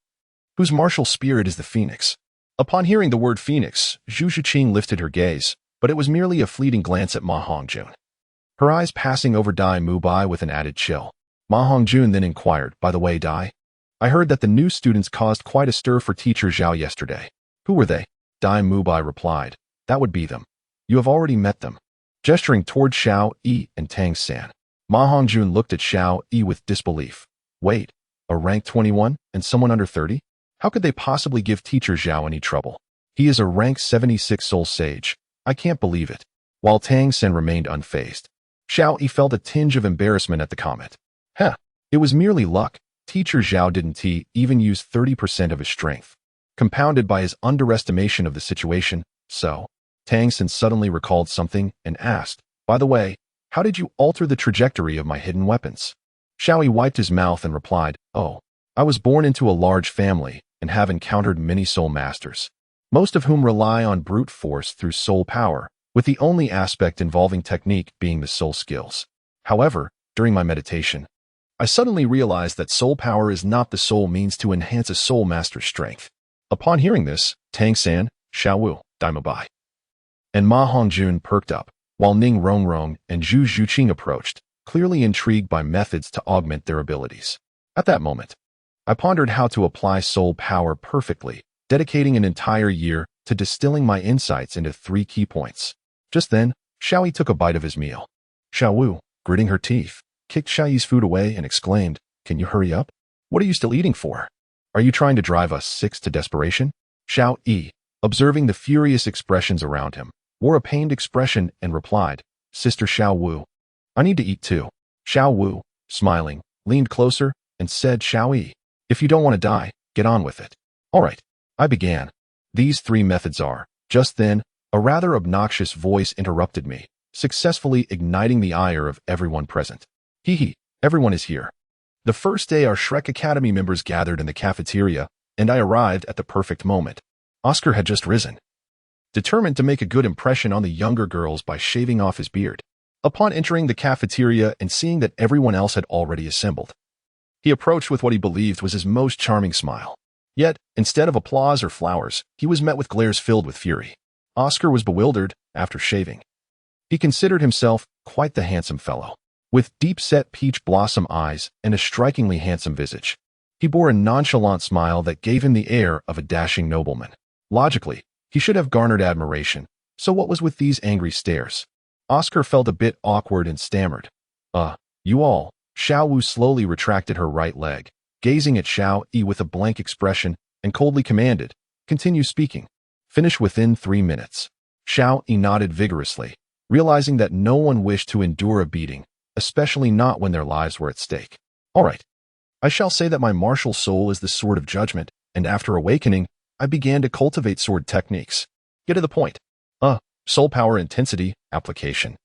whose martial spirit is the phoenix." Upon hearing the word phoenix, Zhu Zhuqing lifted her gaze, but it was merely a fleeting glance at Ma Hongjun, her eyes passing over Dai Mubai with an added chill. Ma Hongjun then inquired, "By the way, Dai, I heard that the new students caused quite a stir for teacher Zhao yesterday. Who were they?" Dai Mubai replied, "That would be them. You have already met them." Gesturing toward Xiao Yi and Tang San, Ma Hongjun looked at Xiao Yi with disbelief. Wait, a rank 21 and someone under 30? How could they possibly give teacher Zhao any trouble? He is a rank 76 soul sage. I can't believe it. While Tang San remained unfazed, Xiao Yi felt a tinge of embarrassment at the comment. It was merely luck. Teacher Zhao didn't even use 30% of his strength, compounded by his underestimation of the situation. So, Tang San suddenly recalled something and asked, "By the way, how did you alter the trajectory of my hidden weapons?" Xiao Yi wiped his mouth and replied, "Oh, I was born into a large family and have encountered many soul masters, most of whom rely on brute force through soul power, with the only aspect involving technique being the soul skills. However, during my meditation, I suddenly realized that soul power is not the sole means to enhance a soul master's strength." Upon hearing this, Tang San, Xiao Wu, Dai Mubai, and Ma Hongjun perked up, while Ning Rongrong and Zhu Zhuqing approached, clearly intrigued by methods to augment their abilities. At that moment, I pondered how to apply soul power perfectly, dedicating an entire year to distilling my insights into 3 key points. Just then, Xiao Yi took a bite of his meal. Xiao Wu, gritting her teeth, kicked Xiao Yi's food away and exclaimed, "Can you hurry up? What are you still eating for? Are you trying to drive us 6 to desperation?" Xiao Yi, observing the furious expressions around him, wore a pained expression and replied, "Sister Xiao Wu, I need to eat too." Xiao Wu, smiling, leaned closer and said, "Xiao Yi, if you don't want to die, get on with it." "All right," I began. "These 3 methods are." Just then, a rather obnoxious voice interrupted me, successfully igniting the ire of everyone present. "Hee, everyone is here. The first day our Shrek Academy members gathered in the cafeteria, and I arrived at the perfect moment. Oscar had just risen, determined to make a good impression on the younger girls by shaving off his beard. Upon entering the cafeteria and seeing that everyone else had already assembled, he approached with what he believed was his most charming smile. Yet, instead of applause or flowers, he was met with glares filled with fury. Oscar was bewildered after shaving. He considered himself quite the handsome fellow, with deep-set peach blossom eyes and a strikingly handsome visage. He bore a nonchalant smile that gave him the air of a dashing nobleman. Logically, he should have garnered admiration, so what was with these angry stares? Oscar felt a bit awkward and stammered, You all." Xiao Wu slowly retracted her right leg, gazing at Xiao Yi with a blank expression, and coldly commanded, "Continue speaking. Finish within 3 minutes." Xiao Yi nodded vigorously, realizing that no one wished to endure a beating, especially not when their lives were at stake. "All right. I shall say that my martial soul is the sword of judgment, and after awakening, I began to cultivate sword techniques. Get to the point. Soul power, intensity, application,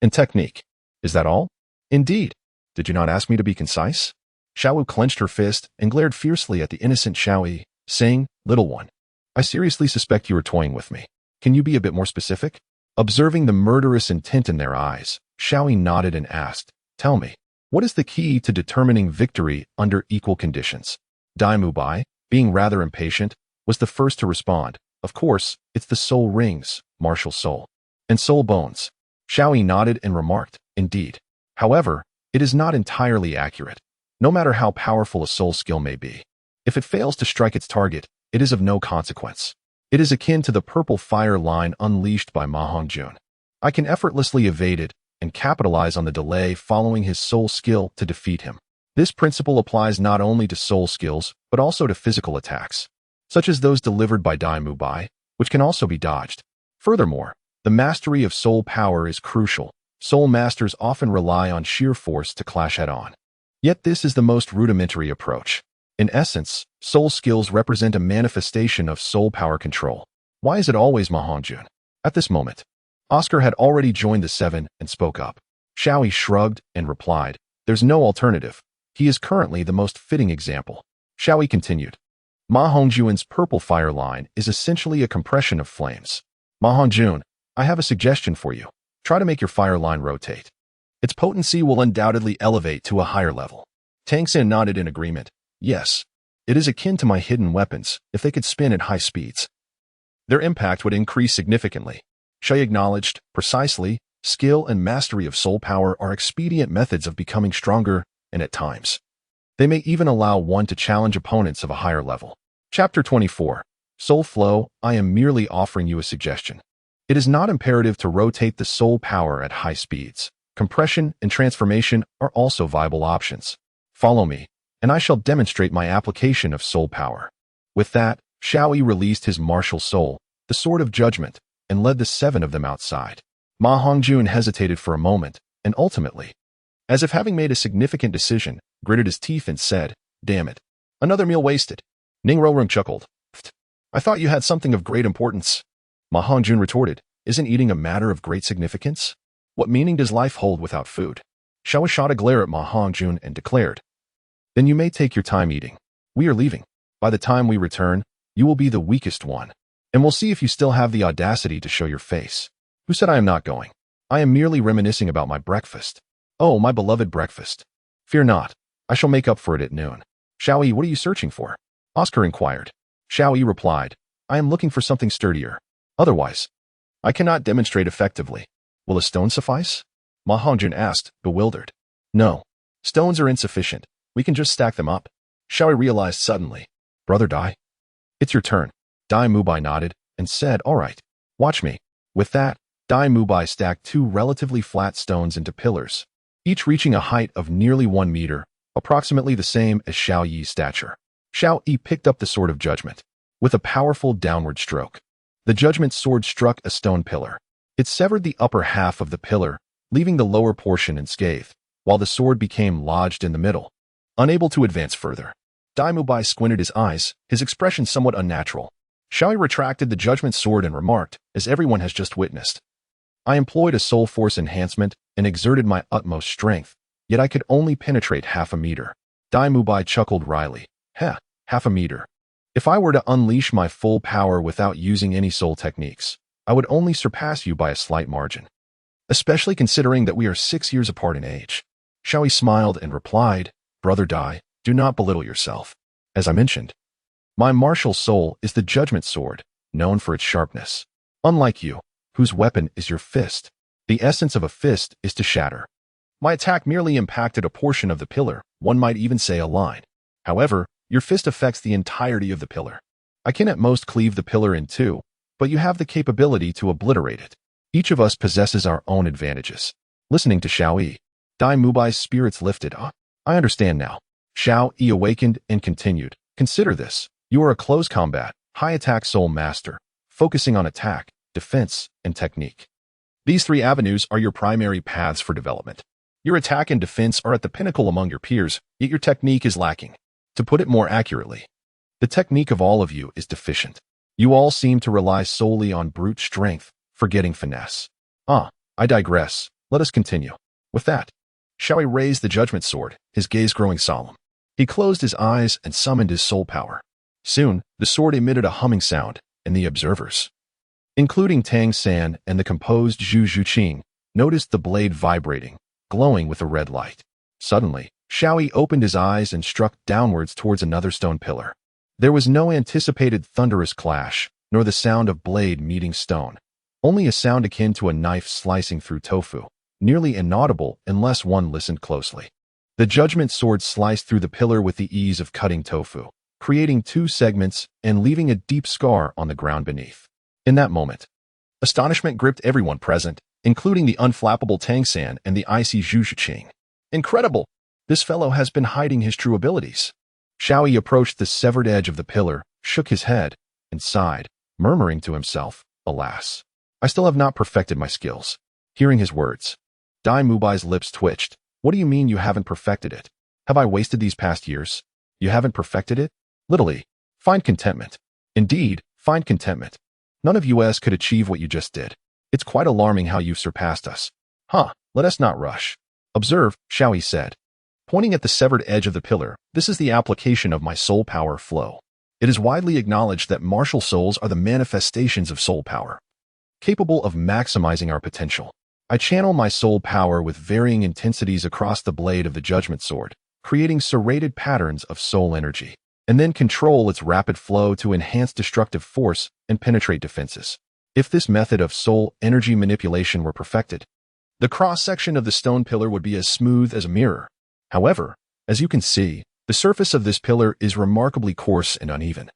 and technique. Is that all?" "Indeed. Did you not ask me to be concise?" Xiao Wu clenched her fist and glared fiercely at the innocent Xiao Yi, saying, "Little one, I seriously suspect you are toying with me. Can you be a bit more specific?" Observing the murderous intent in their eyes, Xiao Yi nodded and asked, "Tell me, what is the key to determining victory under equal conditions?" Dai Mubai, being rather impatient, was the first to respond. "Of course, it's the soul rings, martial soul, and soul bones." Xiao Yi nodded and remarked, "Indeed. However, it is not entirely accurate, no matter how powerful a soul skill may be. If it fails to strike its target, it is of no consequence. It is akin to the purple fire line unleashed by Ma Hongjun. I can effortlessly evade it and capitalize on the delay following his soul skill to defeat him. This principle applies not only to soul skills, but also to physical attacks, such as those delivered by Dai Mubai, which can also be dodged. Furthermore, the mastery of soul power is crucial. Soul masters often rely on sheer force to clash head-on. Yet this is the most rudimentary approach. In essence, soul skills represent a manifestation of soul power control. Why is it always Ma Hongjun? At this moment, Oscar had already joined the seven and spoke up. Xiaoyi shrugged and replied, "There's no alternative. He is currently the most fitting example." Xiaoyi continued, "Ma Hongjun's purple fire line is essentially a compression of flames. Ma Hongjun, I have a suggestion for you. Try to make your fire line rotate. Its potency will undoubtedly elevate to a higher level." Tang San nodded in agreement. "Yes, it is akin to my hidden weapons if they could spin at high speeds. Their impact would increase significantly." Shui acknowledged, "Precisely, skill and mastery of soul power are expedient methods of becoming stronger, and at times, they may even allow one to challenge opponents of a higher level." Chapter 24. Soul Flow. I am merely offering you a suggestion. It is not imperative to rotate the soul power at high speeds. Compression and transformation are also viable options. Follow me, and I shall demonstrate my application of soul power. With that, Xiaoyi released his martial soul, the Sword of Judgment, and led the seven of them outside. Ma Hongjun hesitated for a moment, and ultimately, as if having made a significant decision, gritted his teeth and said, "Damn it. Another meal wasted." Ning Rorung chuckled. "Pfft. I thought you had something of great importance." Ma Hongjun retorted, "Isn't eating a matter of great significance? What meaning does life hold without food?" Xiaoyi shot a glare at Ma Hongjun and declared, "Then you may take your time eating. We are leaving. By the time we return, you will be the weakest one, and we'll see if you still have the audacity to show your face." "Who said I am not going? I am merely reminiscing about my breakfast." "Oh, my beloved breakfast. Fear not. I shall make up for it at noon." "Xiaoyi, what are you searching for?" Oscar inquired. Xiaoyi replied, "I am looking for something sturdier. Otherwise, I cannot demonstrate effectively." "Will a stone suffice?" Ma Hongjun asked, bewildered. "No. Stones are insufficient. We can just stack them up." Xiaoyi realized suddenly. "Brother Dai? It's your turn." Dai Mubai nodded and said, "All right. Watch me." With that, Dai Mubai stacked two relatively flat stones into pillars, each reaching a height of nearly 1 meter, approximately the same as Xiaoyi's stature. Xiaoyi picked up the Sword of Judgment. With a powerful downward stroke, the Judgment Sword struck a stone pillar. It severed the upper half of the pillar, leaving the lower portion unscathed, while the sword became lodged in the middle. Unable to advance further, Dai Mubai squinted his eyes, his expression somewhat unnatural. Xiaoyi retracted the Judgment Sword and remarked, as everyone has just witnessed, "I employed a soul force enhancement and exerted my utmost strength, yet I could only penetrate half a meter." Dai Mubai chuckled wryly. "Heh, half a meter. If I were to unleash my full power without using any soul techniques, I would only surpass you by a slight margin, especially considering that we are 6 years apart in age." Xiaoyi smiled and replied, "Brother Dai, do not belittle yourself. As I mentioned, my martial soul is the Judgment Sword, known for its sharpness. Unlike you, whose weapon is your fist, the essence of a fist is to shatter. My attack merely impacted a portion of the pillar, one might even say a line. However, your fist affects the entirety of the pillar. I can at most cleave the pillar in two, but you have the capability to obliterate it. Each of us possesses our own advantages." Listening to Xiaoyi, Dai Mubai's spirits lifted. "I understand now." Xiaoyi awakened and continued, "Consider this. You are a close combat, high-attack soul master, focusing on attack, defense, and technique. These 3 avenues are your primary paths for development. Your attack and defense are at the pinnacle among your peers, yet your technique is lacking. To put it more accurately, the technique of all of you is deficient. You all seem to rely solely on brute strength, forgetting finesse. I digress. Let us continue." With that, Xiaoyi raised the Judgment Sword, his gaze growing solemn. He closed his eyes and summoned his soul power. Soon, the sword emitted a humming sound, and the observers, including Tang San and the composed Zhu Zhuqing, noticed the blade vibrating, glowing with a red light. Suddenly, Xiaoyi opened his eyes and struck downwards towards another stone pillar. There was no anticipated thunderous clash, nor the sound of blade meeting stone, only a sound akin to a knife slicing through tofu. nearly inaudible unless one listened closely. The judgment sword sliced through the pillar with the ease of cutting tofu, creating two segments and leaving a deep scar on the ground beneath. In that moment, astonishment gripped everyone present, including the unflappable Tang San and the icy Zhu Zhiqing. Incredible! This fellow has been hiding his true abilities. Xiaoyi approached the severed edge of the pillar, shook his head, and sighed, murmuring to himself, "Alas, I still have not perfected my skills." Hearing his words, Dai Mubai's lips twitched. "What do you mean you haven't perfected it? Have I wasted these past years? You haven't perfected it? Literally, find contentment. Indeed, find contentment. None of us could achieve what you just did. It's quite alarming how you've surpassed us. Let us not rush. Observe," Xiaoyi said, pointing at the severed edge of the pillar. "This is the application of my soul power flow. It is widely acknowledged that martial souls are the manifestations of soul power, capable of maximizing our potential. I channel my soul power with varying intensities across the blade of the judgment sword, creating serrated patterns of soul energy, and then control its rapid flow to enhance destructive force and penetrate defenses. If this method of soul energy manipulation were perfected, the cross-section of the stone pillar would be as smooth as a mirror. However, as you can see, the surface of this pillar is remarkably coarse and uneven,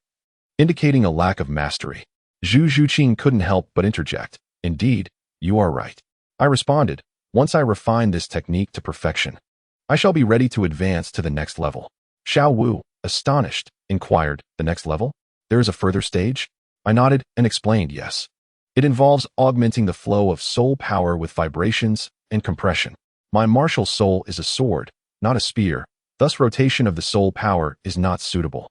indicating a lack of mastery." Zhu Zhiqing couldn't help but interject. "Indeed, you are right," I responded. "Once I refine this technique to perfection, I shall be ready to advance to the next level." Xiao Wu, astonished, inquired, "The next level? There is a further stage?" I nodded and explained, "Yes. It involves augmenting the flow of soul power with vibrations and compression. My martial soul is a sword, not a spear, thus rotation of the soul power is not suitable.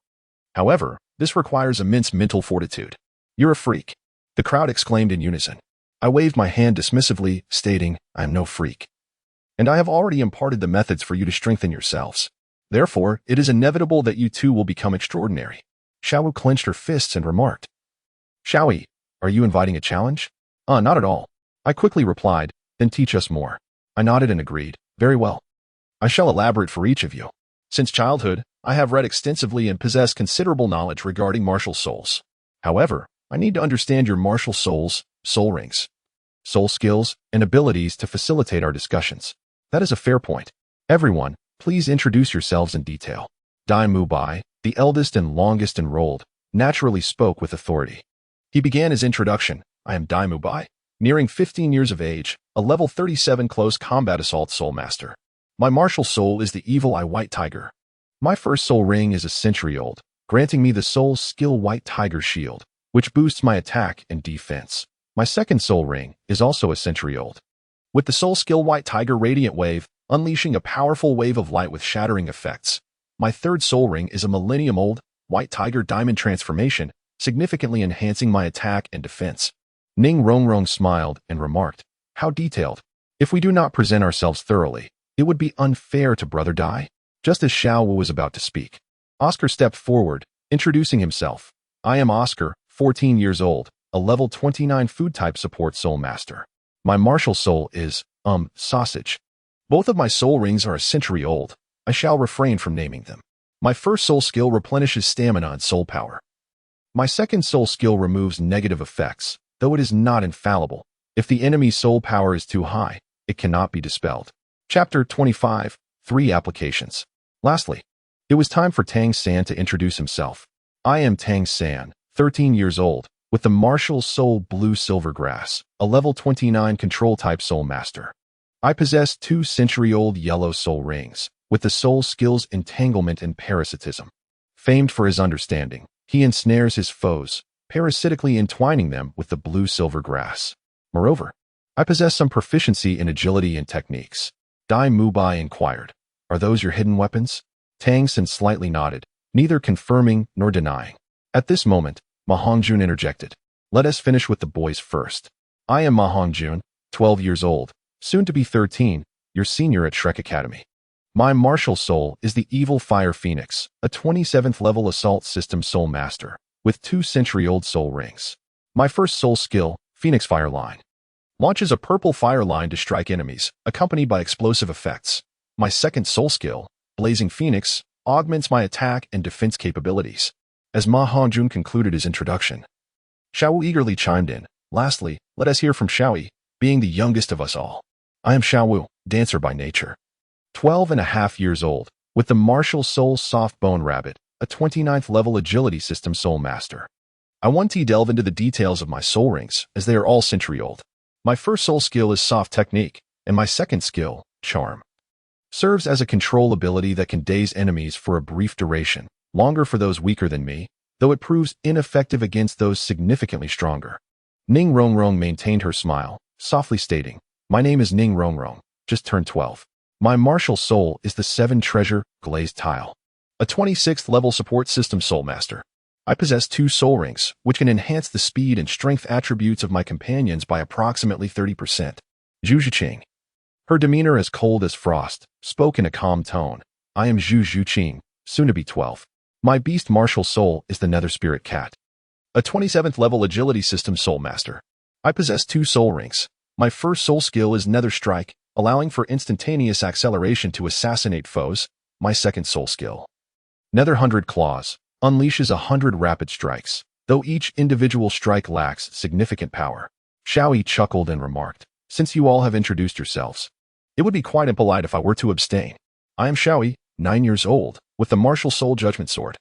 However, this requires immense mental fortitude." "You're a freak," the crowd exclaimed in unison. I waved my hand dismissively, stating, "I am no freak. And I have already imparted the methods for you to strengthen yourselves. Therefore, it is inevitable that you too will become extraordinary." Xiaowu clenched her fists and remarked, "Xiaoyi, are you inviting a challenge?" Not at all," I quickly replied. "Then teach us more." I nodded and agreed. "Very well. I shall elaborate for each of you. Since childhood, I have read extensively and possess considerable knowledge regarding martial souls. However, I need to understand your martial souls, soul rings, soul skills, and abilities to facilitate our discussions." "That is a fair point. Everyone, please introduce yourselves in detail." Dai Mubai, the eldest and longest enrolled, naturally spoke with authority. He began his introduction. "I am Dai Mubai, nearing 15 years of age, a level 37 close combat assault soul master. My martial soul is the evil eye White Tiger. My first soul ring is a century old, granting me the soul skill White Tiger Shield, which boosts my attack and defense. My second soul ring is also a century old, with the soul skill White Tiger Radiant Wave, unleashing a powerful wave of light with shattering effects. My third soul ring is a millennium-old White Tiger Diamond Transformation, significantly enhancing my attack and defense." Ning Rongrong smiled and remarked, "How detailed. If we do not present ourselves thoroughly, it would be unfair to Brother Dai." Just as Xiao Wu was about to speak, Oscar stepped forward, introducing himself. "I am Oscar, 14 years old, a level 29 food type support soul master. My martial soul is, sausage. Both of my soul rings are a century old. I shall refrain from naming them. My first soul skill replenishes stamina and soul power. My second soul skill removes negative effects, though it is not infallible. If the enemy's soul power is too high, it cannot be dispelled." Chapter 25, 3 Applications. Lastly, it was time for Tang San to introduce himself. "I am Tang San, 13 years old, with the martial soul Blue Silver Grass, a level 29 control type soul master. I possess 2 century-old yellow soul rings, with the soul skills Entanglement and Parasitism. Famed for his understanding, he ensnares his foes, parasitically entwining them with the Blue Silver Grass. Moreover, I possess some proficiency in agility and techniques." Dai Mubai inquired, "Are those your hidden weapons?" Tang San slightly nodded, neither confirming nor denying. At this moment, Ma Hongjun interjected, "Let us finish with the boys first. I am Ma Hongjun, 12 years old, soon to be 13, your senior at Shrek Academy. My martial soul is the Evil Fire Phoenix, a 27th level assault system soul master, with 2 century-old soul rings. My first soul skill, Phoenix Fire Line, launches a purple fire line to strike enemies, accompanied by explosive effects. My second soul skill, Blazing Phoenix, augments my attack and defense capabilities." As Ma Hongjun concluded his introduction, Xiao Wu eagerly chimed in, "Lastly, let us hear from Xiaoyi, being the youngest of us all." I am Xiaowu, dancer by nature. 12.5 years old, with the martial soul soft bone rabbit, a 29th level agility system soul master. I want to delve into the details of my soul rings, as they are all century old. My first soul skill is soft technique, and my second skill, charm, serves as a control ability that can daze enemies for a brief duration, longer for those weaker than me, though it proves ineffective against those significantly stronger. Ning Rongrong maintained her smile, softly stating, "My name is Ning Rongrong, just turned 12. My martial soul is the 7 treasure glazed tile, a 26th level support system soul master. I possess 2 soul rings, which can enhance the speed and strength attributes of my companions by approximately 30%. Zhu Zhiqing." Her demeanor as cold as frost, spoke in a calm tone. "I am Zhu Zhiqing, soon to be 12. My beast martial soul is the Nether Spirit Cat, a 27th level agility system soul master. I possess 2 soul rings. My first soul skill is Nether Strike, allowing for instantaneous acceleration to assassinate foes. My second soul skill, Nether 100 Claws, unleashes 100 rapid strikes, though each individual strike lacks significant power. Xiaoyi chuckled and remarked, "Since you all have introduced yourselves, it would be quite impolite if I were to abstain. I am Xiaoyi, 9 years old, with the martial soul judgment sword,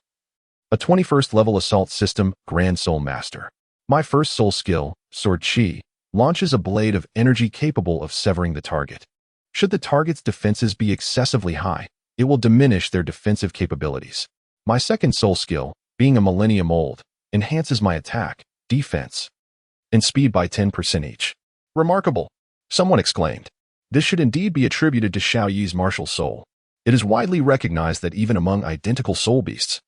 a 21st level assault system grand soul master. My first soul skill, Sword Chi, launches a blade of energy capable of severing the target. Should the target's defenses be excessively high, it will diminish their defensive capabilities. My second soul skill, being a millennium old, enhances my attack, defense, and speed by 10% each." "Remarkable," someone exclaimed. This should indeed be attributed to Xiaoyi's martial soul. It is widely recognized that even among identical soul beasts,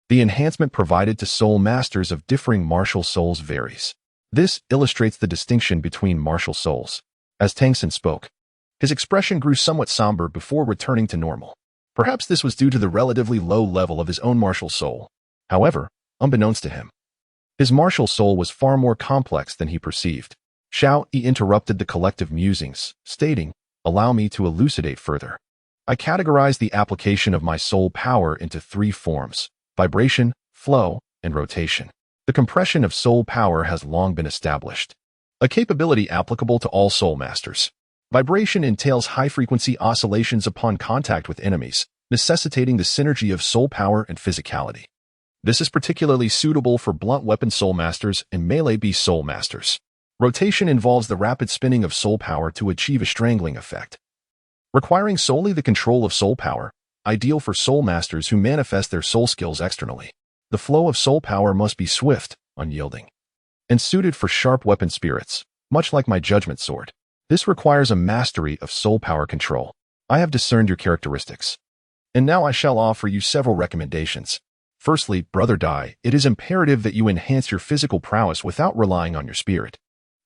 the enhancement provided to soul masters of differing martial souls varies. This illustrates the distinction between martial souls. As Tang Xin spoke, his expression grew somewhat somber before returning to normal. Perhaps this was due to the relatively low level of his own martial soul. However, unbeknownst to him, his martial soul was far more complex than he perceived. Xiaoyi interrupted the collective musings, stating, "Allow me to elucidate further. I categorize the application of my soul power into 3 forms: vibration, flow, and rotation. The compression of soul power has long been established, a capability applicable to all soul masters. Vibration entails high-frequency oscillations upon contact with enemies, necessitating the synergy of soul power and physicality. This is particularly suitable for blunt weapon soul masters and melee beast soul masters. Rotation involves the rapid spinning of soul power to achieve a strangling effect, requiring solely the control of soul power, ideal for soul masters who manifest their soul skills externally. The flow of soul power must be swift, unyielding, and suited for sharp weapon spirits, much like my judgment sword. This requires a mastery of soul power control. I have discerned your characteristics, and now I shall offer you several recommendations. Firstly, Brother Dai, it is imperative that you enhance your physical prowess without relying on your spirit.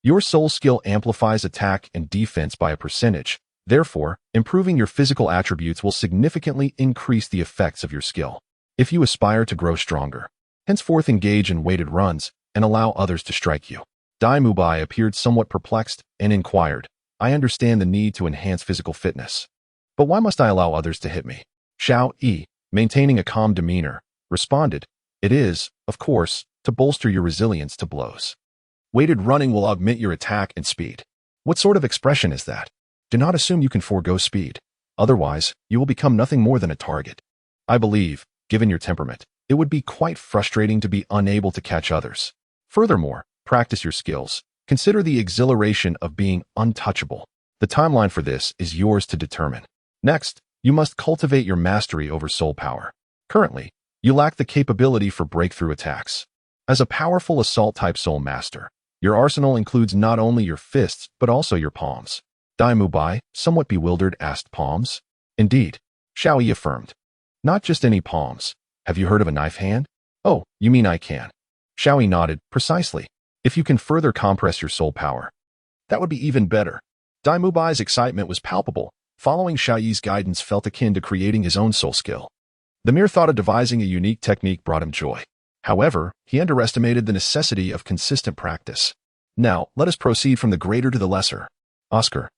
Your soul skill amplifies attack and defense by a percentage. Therefore, improving your physical attributes will significantly increase the effects of your skill. If you aspire to grow stronger, henceforth engage in weighted runs and allow others to strike you." Dai Mubai appeared somewhat perplexed and inquired, "I understand the need to enhance physical fitness, but why must I allow others to hit me?" Xiaoyi, maintaining a calm demeanor, responded, "It is, of course, to bolster your resilience to blows. Weighted running will augment your attack and speed." "What sort of expression is that?" "Do not assume you can forego speed. Otherwise, you will become nothing more than a target. I believe, given your temperament, it would be quite frustrating to be unable to catch others. Furthermore, practice your skills. Consider the exhilaration of being untouchable. The timeline for this is yours to determine. Next, you must cultivate your mastery over soul power. Currently, you lack the capability for breakthrough attacks. As a powerful assault-type soul master, your arsenal includes not only your fists, but also your palms." Dai Mubai, somewhat bewildered, asked, "Palms?" "Indeed," Xiaoyi affirmed. "Not just any palms. Have you heard of a knife hand?" "Oh, you mean I can?" Xiaoyi nodded. "Precisely. If you can further compress your soul power, that would be even better." Dai Mubai's excitement was palpable. Following Xiaoyi's guidance felt akin to creating his own soul skill. The mere thought of devising a unique technique brought him joy. However, he underestimated the necessity of consistent practice. Now, let us proceed from the greater to the lesser. Oscar.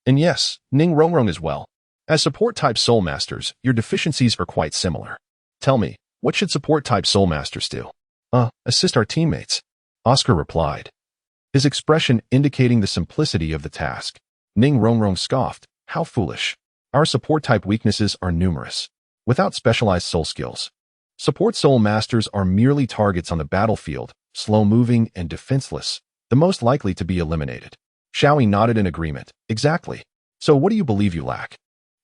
And yes, Ning Rongrong as well. As support-type soul masters, your deficiencies are quite similar. Tell me, what should support-type soul masters do? Assist our teammates, Oscar replied, his expression indicating the simplicity of the task. Ning Rongrong scoffed. How foolish. Our support-type weaknesses are numerous. Without specialized soul skills, support soul masters are merely targets on the battlefield, slow-moving and defenseless, the most likely to be eliminated. Xiaoyi nodded in agreement. Exactly. So what do you believe you lack?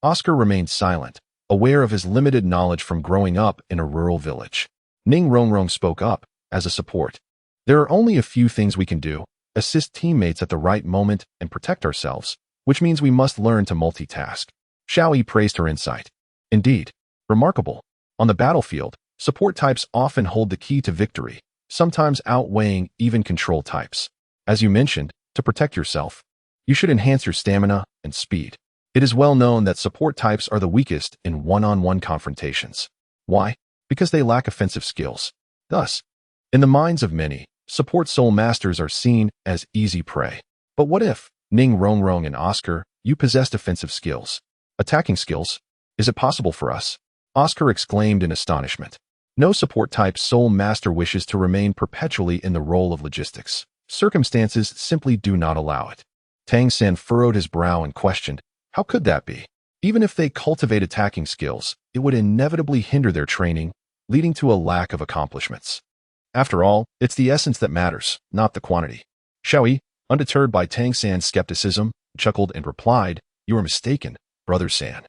Oscar remained silent, aware of his limited knowledge from growing up in a rural village. Ning Rongrong spoke up. As a support, there are only a few things we can do: assist teammates at the right moment and protect ourselves, which means we must learn to multitask. Xiaoyi praised her insight. Indeed. Remarkable. On the battlefield, support types often hold the key to victory, sometimes outweighing even control types. As you mentioned, to protect yourself, you should enhance your stamina and speed. It is well known that support types are the weakest in one-on-one confrontations. Why? Because they lack offensive skills. Thus, in the minds of many, support soul masters are seen as easy prey. But what if, Ning Rongrong and Oscar, you possessed offensive skills? Attacking skills? Is it possible for us? Oscar exclaimed in astonishment. No support-type soul master wishes to remain perpetually in the role of logistics. Circumstances simply do not allow it. Tang San furrowed his brow and questioned, how could that be? Even if they cultivate attacking skills, it would inevitably hinder their training, leading to a lack of accomplishments. After all, it's the essence that matters, not the quantity. Xiaoyi, undeterred by Tang San's skepticism, chuckled and replied, you are mistaken, Brother San.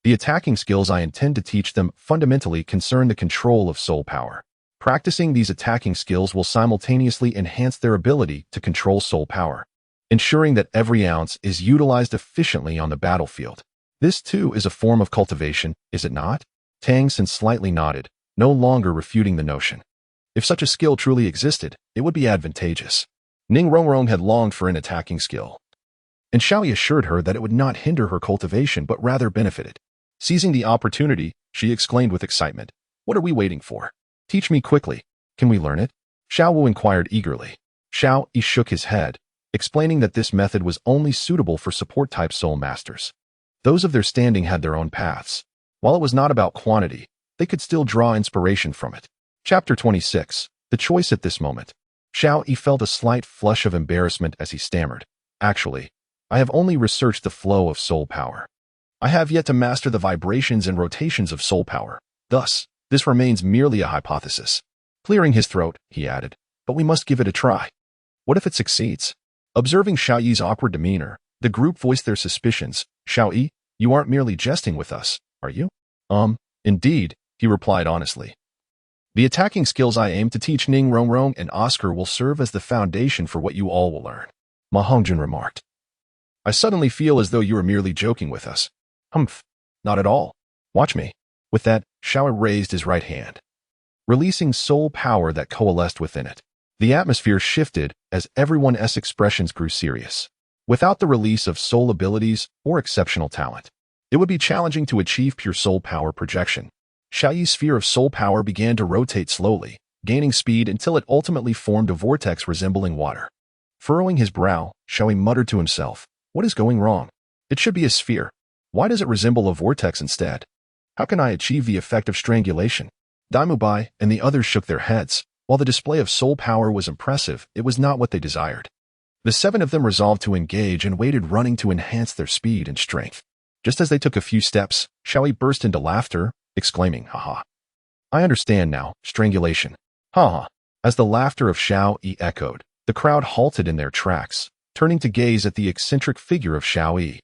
The attacking skills I intend to teach them fundamentally concern the control of soul power. Practicing these attacking skills will simultaneously enhance their ability to control soul power, ensuring that every ounce is utilized efficiently on the battlefield. This too is a form of cultivation, is it not? Tang San slightly nodded, no longer refuting the notion. If such a skill truly existed, it would be advantageous. Ning Rongrong had longed for an attacking skill, and Xiaoyi assured her that it would not hinder her cultivation but rather benefit it. Seizing the opportunity, she exclaimed with excitement, what are we waiting for? Teach me quickly. Can we learn it? Xiao Wu inquired eagerly. Xiao Yi shook his head, explaining that this method was only suitable for support-type soul masters. Those of their standing had their own paths. While it was not about quantity, they could still draw inspiration from it. Chapter 26. The choice at this moment. Xiao Yi felt a slight flush of embarrassment as he stammered. Actually, I have only researched the flow of soul power. I have yet to master the vibrations and rotations of soul power. Thus, this remains merely a hypothesis. Clearing his throat, he added, but we must give it a try. What if it succeeds? Observing Xiao Yi's awkward demeanor, the group voiced their suspicions. Xiao Yi, you aren't merely jesting with us, are you? Indeed, he replied honestly. The attacking skills I aim to teach Ning Rongrong and Oscar will serve as the foundation for what you all will learn. Ma Hongjun remarked. I suddenly feel as though you are merely joking with us. Humph, not at all. Watch me. With that, Xiao raised his right hand, releasing soul power that coalesced within it. The atmosphere shifted as everyone's expressions grew serious. Without the release of soul abilities or exceptional talent, it would be challenging to achieve pure soul power projection. Xiaoyi's sphere of soul power began to rotate slowly, gaining speed until it ultimately formed a vortex resembling water. Furrowing his brow, Xiaoyi muttered to himself, what is going wrong? It should be a sphere. Why does it resemble a vortex instead? How can I achieve the effect of strangulation? Daimubai and the others shook their heads. While the display of soul power was impressive, it was not what they desired. The 7 of them resolved to engage and waited running to enhance their speed and strength. Just as they took a few steps, Xiaoyi burst into laughter, exclaiming, haha. I understand now, strangulation. Haha. As the laughter of Xiao Yi echoed, the crowd halted in their tracks, turning to gaze at the eccentric figure of Xiao Yi.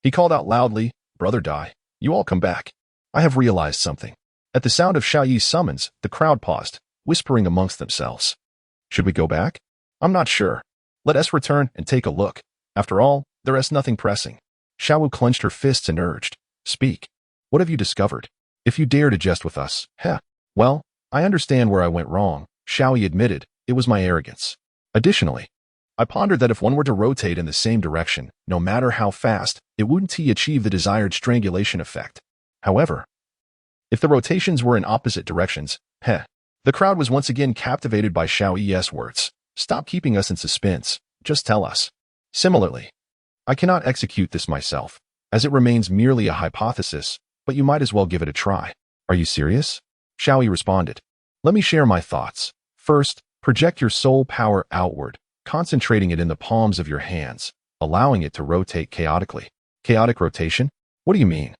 He called out loudly, Brother Dai, you all come back. I have realized something. At the sound of Xiao Yi's summons, the crowd paused, whispering amongst themselves. Should we go back? I'm not sure. Let us return and take a look. After all, there is nothing pressing. Xiao Wu clenched her fists and urged, Speak. What have you discovered? If you dare to jest with us, well, I understand where I went wrong, Xiao Yi admitted. It was my arrogance. Additionally, I pondered that if one were to rotate in the same direction, no matter how fast, it wouldn't achieve the desired strangulation effect. However, if the rotations were in opposite directions, the crowd was once again captivated by Xiao Yi's words. Stop keeping us in suspense. Just tell us. Similarly, I cannot execute this myself, as it remains merely a hypothesis, but you might as well give it a try. Are you serious? Xiao Yi responded. Let me share my thoughts. First, project your soul power outward, concentrating it in the palms of your hands. allowing it to rotate chaotically. Chaotic rotation? What do you mean?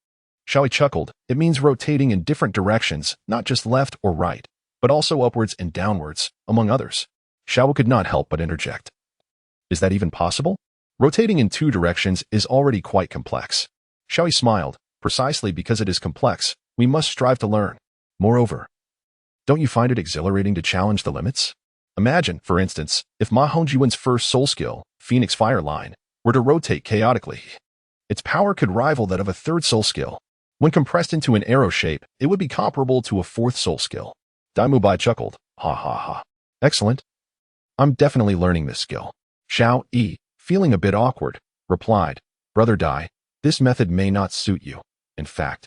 Xiaoyi chuckled. It means rotating in different directions, not just left or right, but also upwards and downwards, among others. Xiao could not help but interject. Is that even possible? Rotating in two directions is already quite complex. Xiaoyi smiled. Precisely because it is complex, we must strive to learn. Moreover, don't you find it exhilarating to challenge the limits? Imagine, for instance, if Ma Hongjuan's first soul skill, Phoenix Fire Line, were to rotate chaotically. Its power could rival that of a third soul skill. When compressed into an arrow shape, it would be comparable to a fourth soul skill. Dai Bai chuckled. Ha ha ha. Excellent. I'm definitely learning this skill. Xiao Yi, feeling a bit awkward, replied, Brother Dai, this method may not suit you. In fact,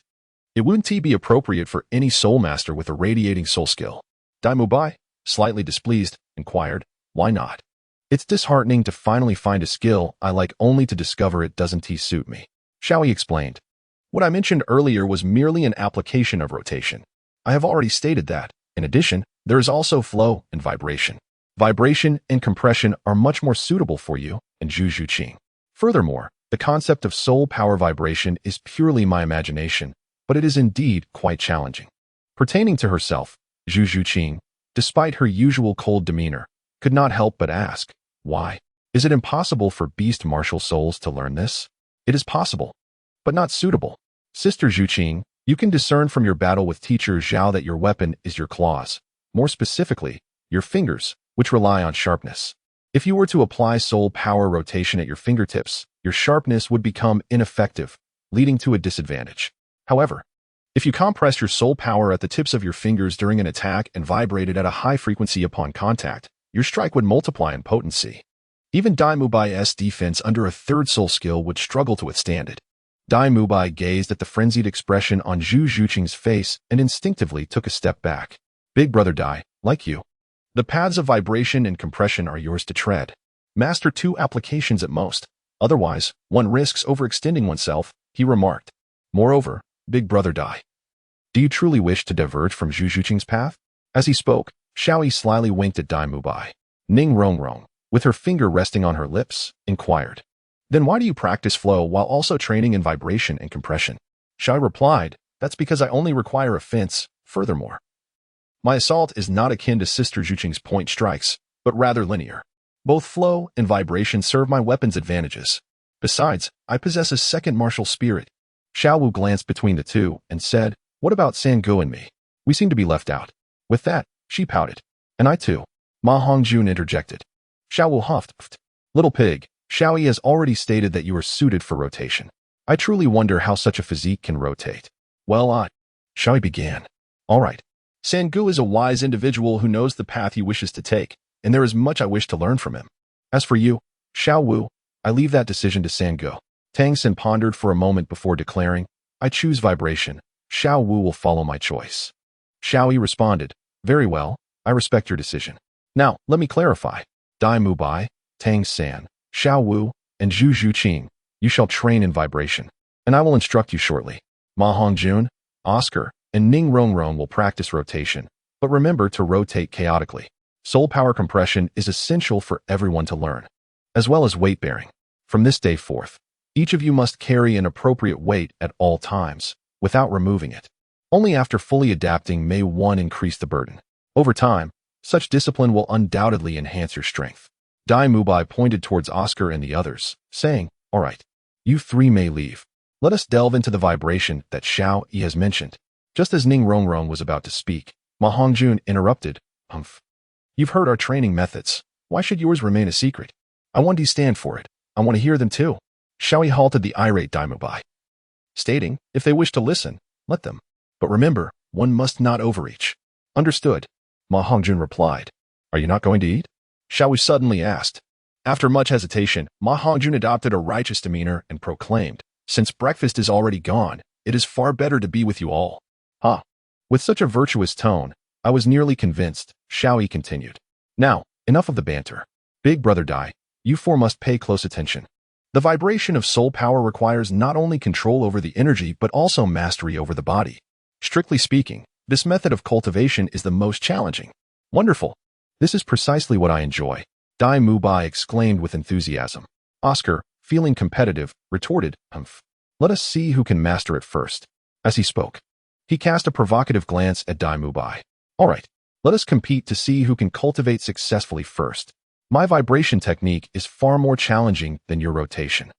it wouldn't be appropriate for any soul master with a radiating soul skill. Dai Bai, slightly displeased, inquired, why not? It's disheartening to finally find a skill I like only to discover it doesn't suit me. Xiaoyi explained. What I mentioned earlier was merely an application of rotation. I have already stated that, in addition, there is also flow and vibration. Vibration and compression are much more suitable for you and Zhu Qing. Furthermore, the concept of soul power vibration is purely my imagination, but it is indeed quite challenging. Pertaining to herself, Zhu Qing, despite her usual cold demeanor, could not help but ask, why? Is it impossible for beast martial souls to learn this? It is possible, but not suitable. Sister Zhu Qing, you can discern from your battle with teacher Zhao that your weapon is your claws, more specifically, your fingers, which rely on sharpness. If you were to apply soul power rotation at your fingertips, your sharpness would become ineffective, leading to a disadvantage. However, if you compress your soul power at the tips of your fingers during an attack and vibrate it at a high frequency upon contact, your strike would multiply in potency. Even Dai Bai's defense under a third soul skill would struggle to withstand it. Dai Bai gazed at the frenzied expression on Zhu Qing's face and instinctively took a step back. Big brother Dai, like you. The paths of vibration and compression are yours to tread. Master 2 applications at most. Otherwise, one risks overextending oneself, he remarked. Moreover, Big brother Dai, do you truly wish to diverge from Zhu Qing's path? As he spoke, Xiaoyi slyly winked at Dai Bai. Ning Rongrong, with her finger resting on her lips, inquired. Then why do you practice flow while also training in vibration and compression? Xiaoyi replied, that's because I only require a fence. Furthermore, my assault is not akin to Sister Zhu Qing's point strikes, but rather linear. Both flow and vibration serve my weapon's advantages. Besides, I possess a second martial spirit. Xiao Wu glanced between the two and said, what about Sangu and me? We seem to be left out. With that, she pouted. And I too. Ma Hongjun interjected. Xiao Wu huffed. Little pig, Xiaoyi has already stated that you are suited for rotation. I truly wonder how such a physique can rotate. Well, Xiaoyi began. All right. Sangu is a wise individual who knows the path he wishes to take, and there is much I wish to learn from him. As for you, Xiao Wu, I leave that decision to Sangu. Tang Xin pondered for a moment before declaring, I choose vibration. Xiao Wu will follow my choice. Xiaoyi responded, very well, I respect your decision. Now, let me clarify. Dai Bai, Tang San, Xiao Wu, and Zhu Qing, you shall train in vibration, and I will instruct you shortly. Ma Hongjun, Oscar, and Ning Rongrong will practice rotation, but remember to rotate chaotically. Soul power compression is essential for everyone to learn, as well as weight bearing. From this day forth, each of you must carry an appropriate weight at all times, without removing it. Only after fully adapting may one increase the burden. Over time, such discipline will undoubtedly enhance your strength. Dai Bai pointed towards Oscar and the others, saying, all right, you three may leave. Let us delve into the vibration that Xiao Yi has mentioned. Just as Ning Rongrong was about to speak, Ma Hongjun interrupted, You've heard our training methods. Why should yours remain a secret? I want to stand for it. I want to hear them too. Xiaoyi halted the irate Dai Bai, stating, if they wish to listen, let them. But remember, one must not overreach. Understood. Ma Hongjun replied. Are you not going to eat? Xiaoyi suddenly asked. After much hesitation, Ma Hongjun adopted a righteous demeanor and proclaimed, since breakfast is already gone, it is far better to be with you all. With such a virtuous tone, I was nearly convinced, Xiaoyi continued. Now, enough of the banter. Big brother Dai, you four must pay close attention. The vibration of soul power requires not only control over the energy but also mastery over the body. Strictly speaking, this method of cultivation is the most challenging. Wonderful. This is precisely what I enjoy, Dai Bai exclaimed with enthusiasm. Oscar, feeling competitive, retorted, "Humph. Let us see who can master it first." As he spoke, he cast a provocative glance at Dai Mubai. "All right, let us compete to see who can cultivate successfully first. My vibration technique is far more challenging than your rotation.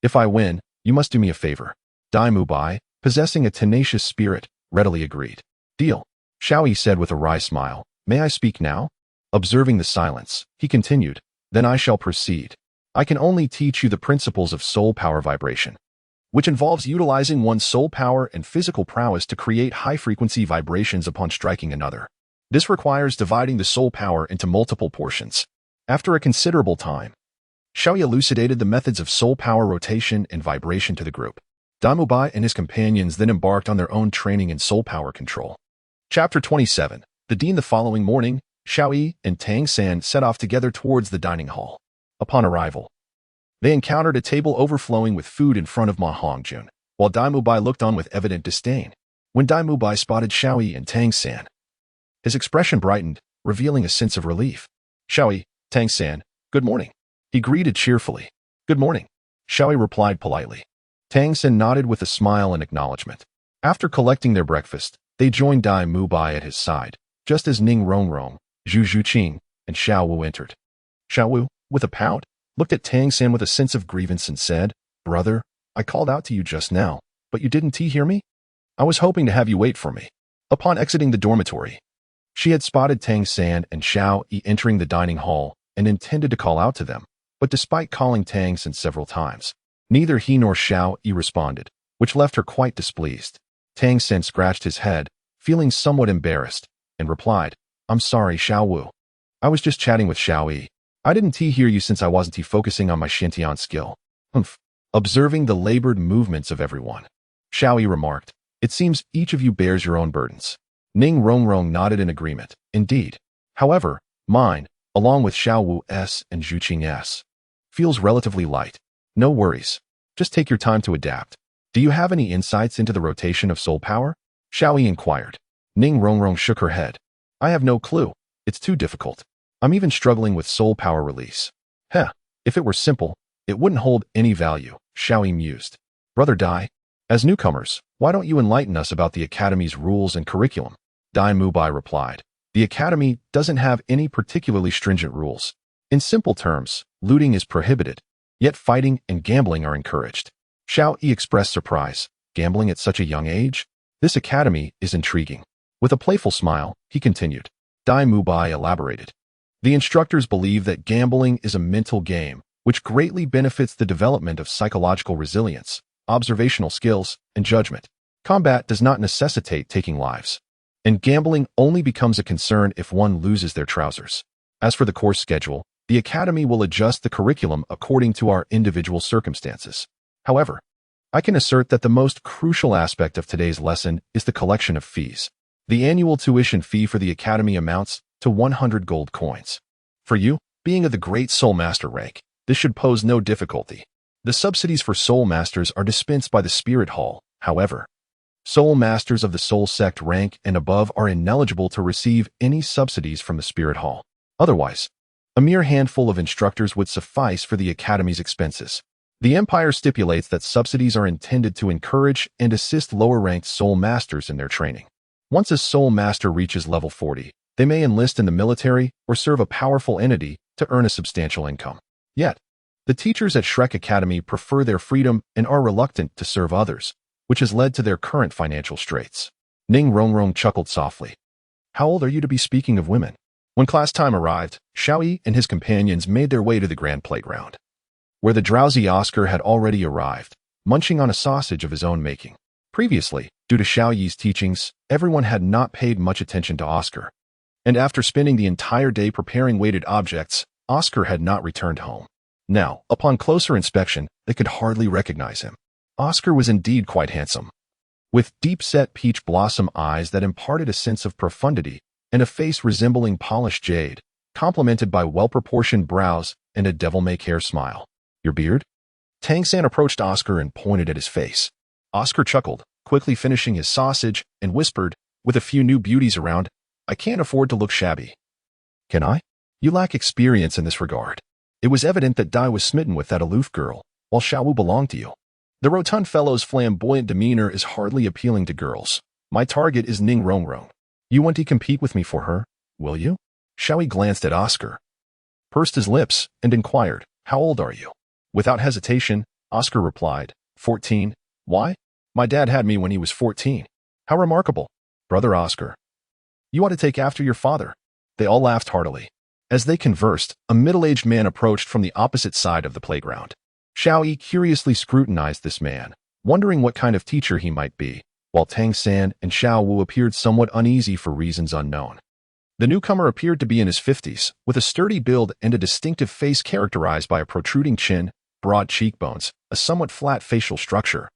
If I win, you must do me a favor." Dai Mubai, possessing a tenacious spirit, readily agreed. "Deal," Xiao Yi said with a wry smile. "May I speak now?" Observing the silence, he continued, "Then I shall proceed. I can only teach you the principles of soul power vibration, which involves utilizing one's soul power and physical prowess to create high-frequency vibrations upon striking another. This requires dividing the soul power into multiple portions. After a considerable time, Xiao Yi elucidated the methods of soul power rotation and vibration to the group. Dai Mubai and his companions then embarked on their own training in soul power control. Chapter 27. The Dean. The following morning, Xiao Yi and Tang San set off together towards the dining hall. Upon arrival, they encountered a table overflowing with food in front of Ma Hongjun, while Dai Mubai looked on with evident disdain. When Dai Mubai spotted Xiao Yi and Tang San, his expression brightened, revealing a sense of relief. "Xiao Yi, Tang San, good morning," he greeted cheerfully. "Good morning," Xiao Yi replied politely. Tang San nodded with a smile in acknowledgement. After collecting their breakfast, they joined Dai Mubai at his side, just as Ning Rongrong, Zhu Zhuqing, and Xiao Wu entered. Xiao Wu, with a pout, looked at Tang San with a sense of grievance and said, "Brother, I called out to you just now, but you didn't hear me? I was hoping to have you wait for me." Upon exiting the dormitory, she had spotted Tang San and Xiao Yi entering the dining hall and intended to call out to them, but despite calling Tang San several times, neither he nor Xiao Yi responded, which left her quite displeased. Tang San scratched his head, feeling somewhat embarrassed, and replied, "I'm sorry, Xiao Wu. I was just chatting with Xiao Yi. I didn't hear you since I wasn't focusing on my Shintian skill." "Humph." Observing the labored movements of everyone, Xiao Yi remarked, "It seems each of you bears your own burdens." Ning Rongrong nodded in agreement. "Indeed. However, mine, along with Xiao Wu's and Zhuqing's, feels relatively light. No worries. Just take your time to adapt." "Do you have any insights into the rotation of soul power?" Xiao Yi inquired. Ning Rongrong shook her head. "I have no clue. It's too difficult. I'm even struggling with soul power release." "Heh, if it were simple, it wouldn't hold any value," Xiao Yi mused. "Brother Dai, as newcomers, why don't you enlighten us about the Academy's rules and curriculum?" Dai Mubai replied. "The Academy doesn't have any particularly stringent rules. In simple terms, looting is prohibited, yet fighting and gambling are encouraged." Xiao Yi expressed surprise. "Gambling at such a young age? This academy is intriguing." With a playful smile, he continued. Dai Mubai elaborated. "The instructors believe that gambling is a mental game, which greatly benefits the development of psychological resilience, observational skills, and judgment. Combat does not necessitate taking lives, and gambling only becomes a concern if one loses their trousers. As for the course schedule, the academy will adjust the curriculum according to our individual circumstances. However, I can assert that the most crucial aspect of today's lesson is the collection of fees. The annual tuition fee for the academy amounts to 100 gold coins. For you, being of the Great Soul Master rank, this should pose no difficulty. The subsidies for Soul Masters are dispensed by the Spirit Hall. However, Soul Masters of the Soul Sect rank and above are ineligible to receive any subsidies from the Spirit Hall. Otherwise, a mere handful of instructors would suffice for the Academy's expenses. The Empire stipulates that subsidies are intended to encourage and assist lower-ranked Soul Masters in their training. Once a Soul Master reaches level 40, they may enlist in the military or serve a powerful entity to earn a substantial income. Yet, the teachers at Shrek Academy prefer their freedom and are reluctant to serve others, which has led to their current financial straits." Ning Rongrong chuckled softly. "How old are you to be speaking of women?" When class time arrived, Xiao Yi and his companions made their way to the grand playground, where the drowsy Oscar had already arrived, munching on a sausage of his own making. Previously, due to Xiao Yi's teachings, everyone had not paid much attention to Oscar, and after spending the entire day preparing weighted objects, Oscar had not returned home. Now, upon closer inspection, they could hardly recognize him. Oscar was indeed quite handsome, with deep-set peach blossom eyes that imparted a sense of profundity and a face resembling polished jade, complemented by well-proportioned brows and a devil-may-care smile. "Your beard?" Tang San approached Oscar and pointed at his face. Oscar chuckled, quickly finishing his sausage, and whispered, with a few new beauties around, "I can't afford to look shabby." "Can I?" "You lack experience in this regard." It was evident that Dai was smitten with that aloof girl, while Xiaowu belonged to you. The rotund fellow's flamboyant demeanor is hardly appealing to girls. My target is Ning Rongrong. You want to compete with me for her, will you? Xiaoyi glanced at Oscar, pursed his lips, and inquired, how old are you? Without hesitation, Oscar replied, 14. Why? My dad had me when he was 14. How remarkable. Brother Oscar, you ought to take after your father. They all laughed heartily. As they conversed, a middle-aged man approached from the opposite side of the playground. Xiaoyi curiously scrutinized this man, wondering what kind of teacher he might be, while Tang San and Xiao Wu appeared somewhat uneasy for reasons unknown. The newcomer appeared to be in his 50s, with a sturdy build and a distinctive face characterized by a protruding chin, broad cheekbones, a somewhat flat facial structure,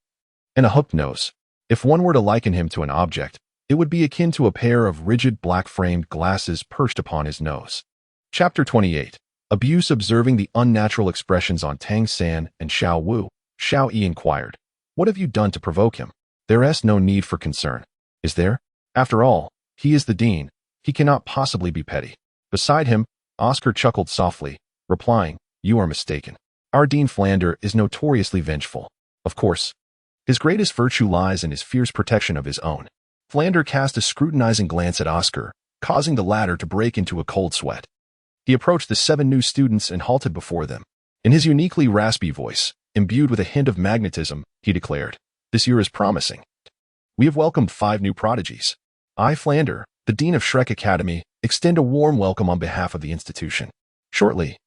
and a hooked nose. If one were to liken him to an object, it would be akin to a pair of rigid black-framed glasses perched upon his nose. Chapter 28. Abuse. Observing the unnatural expressions on Tang San and Xiao Wu, Xiao Yi inquired, what have you done to provoke him? There is no need for concern, is there? After all, he is the dean. He cannot possibly be petty. Beside him, Oscar chuckled softly, replying, you are mistaken. Our Dean Flander is notoriously vengeful. Of course, his greatest virtue lies in his fierce protection of his own. Flander cast a scrutinizing glance at Oscar, causing the latter to break into a cold sweat. He approached the 7 new students and halted before them. In his uniquely raspy voice, imbued with a hint of magnetism, he declared, this year is promising. We have welcomed 5 new prodigies. I, Flander, the Dean of Shrek Academy, extend a warm welcome on behalf of the institution. Shortly,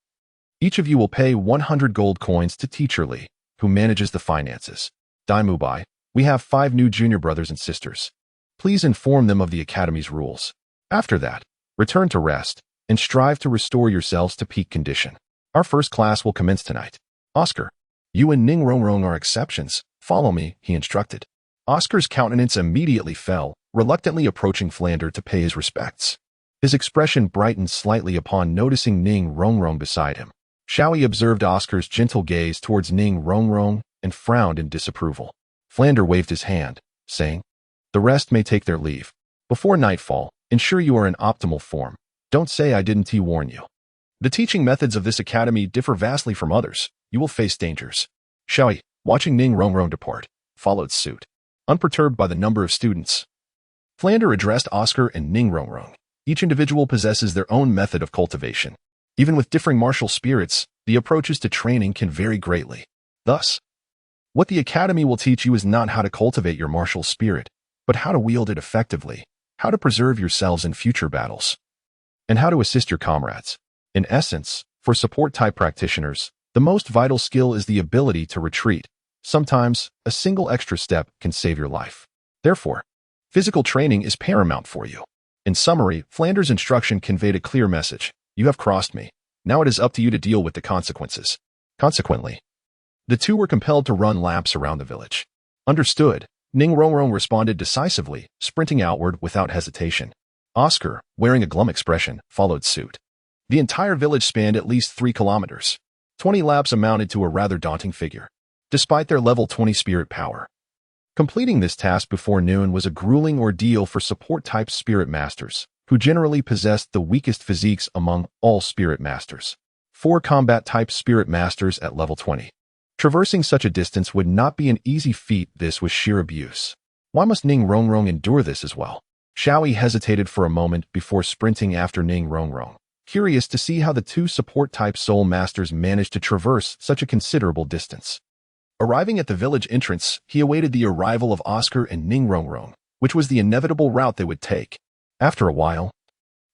each of you will pay 100 gold coins to Teacher Li, who manages the finances. Daimubai, we have 5 new junior brothers and sisters. Please inform them of the Academy's rules. After that, return to rest, and strive to restore yourselves to peak condition. Our first class will commence tonight. Oscar, you and Ning Rongrong are exceptions. Follow me, he instructed. Oscar's countenance immediately fell, reluctantly approaching Flander to pay his respects. His expression brightened slightly upon noticing Ning Rongrong beside him. Xiaoyi observed Oscar's gentle gaze towards Ning Rongrong and frowned in disapproval. Flander waved his hand, saying, the rest may take their leave. Before nightfall, ensure you are in optimal form. Don't say I didn't warn you. The teaching methods of this academy differ vastly from others. You will face dangers. Xiaoyi, watching Ning Rongrong depart, followed suit. Unperturbed by the number of students, Flander addressed Oscar and Ning Rongrong. Each individual possesses their own method of cultivation. Even with differing martial spirits, the approaches to training can vary greatly. Thus, what the academy will teach you is not how to cultivate your martial spirit, but how to wield it effectively, how to preserve yourselves in future battles, and how to assist your comrades. In essence, for support-type practitioners, the most vital skill is the ability to retreat. Sometimes, a single extra step can save your life. Therefore, physical training is paramount for you. In summary, Flander's instruction conveyed a clear message. You have crossed me. Now it is up to you to deal with the consequences. Consequently, the two were compelled to run laps around the village. Understood, Ning Rongrong responded decisively, sprinting outward without hesitation. Oscar, wearing a glum expression, followed suit. The entire village spanned at least 3 kilometers. 20 laps amounted to a rather daunting figure, despite their level 20 spirit power. Completing this task before noon was a grueling ordeal for support-type spirit masters, who generally possessed the weakest physiques among all spirit masters. 4 combat-type spirit masters at level 20. Traversing such a distance would not be an easy feat. This was sheer abuse. Why must Ning Rongrong endure this as well? Xiaoyi hesitated for a moment before sprinting after Ning Rongrong, curious to see how the 2 support-type soul masters managed to traverse such a considerable distance. Arriving at the village entrance, he awaited the arrival of Oscar and Ning Rongrong, which was the inevitable route they would take. After a while,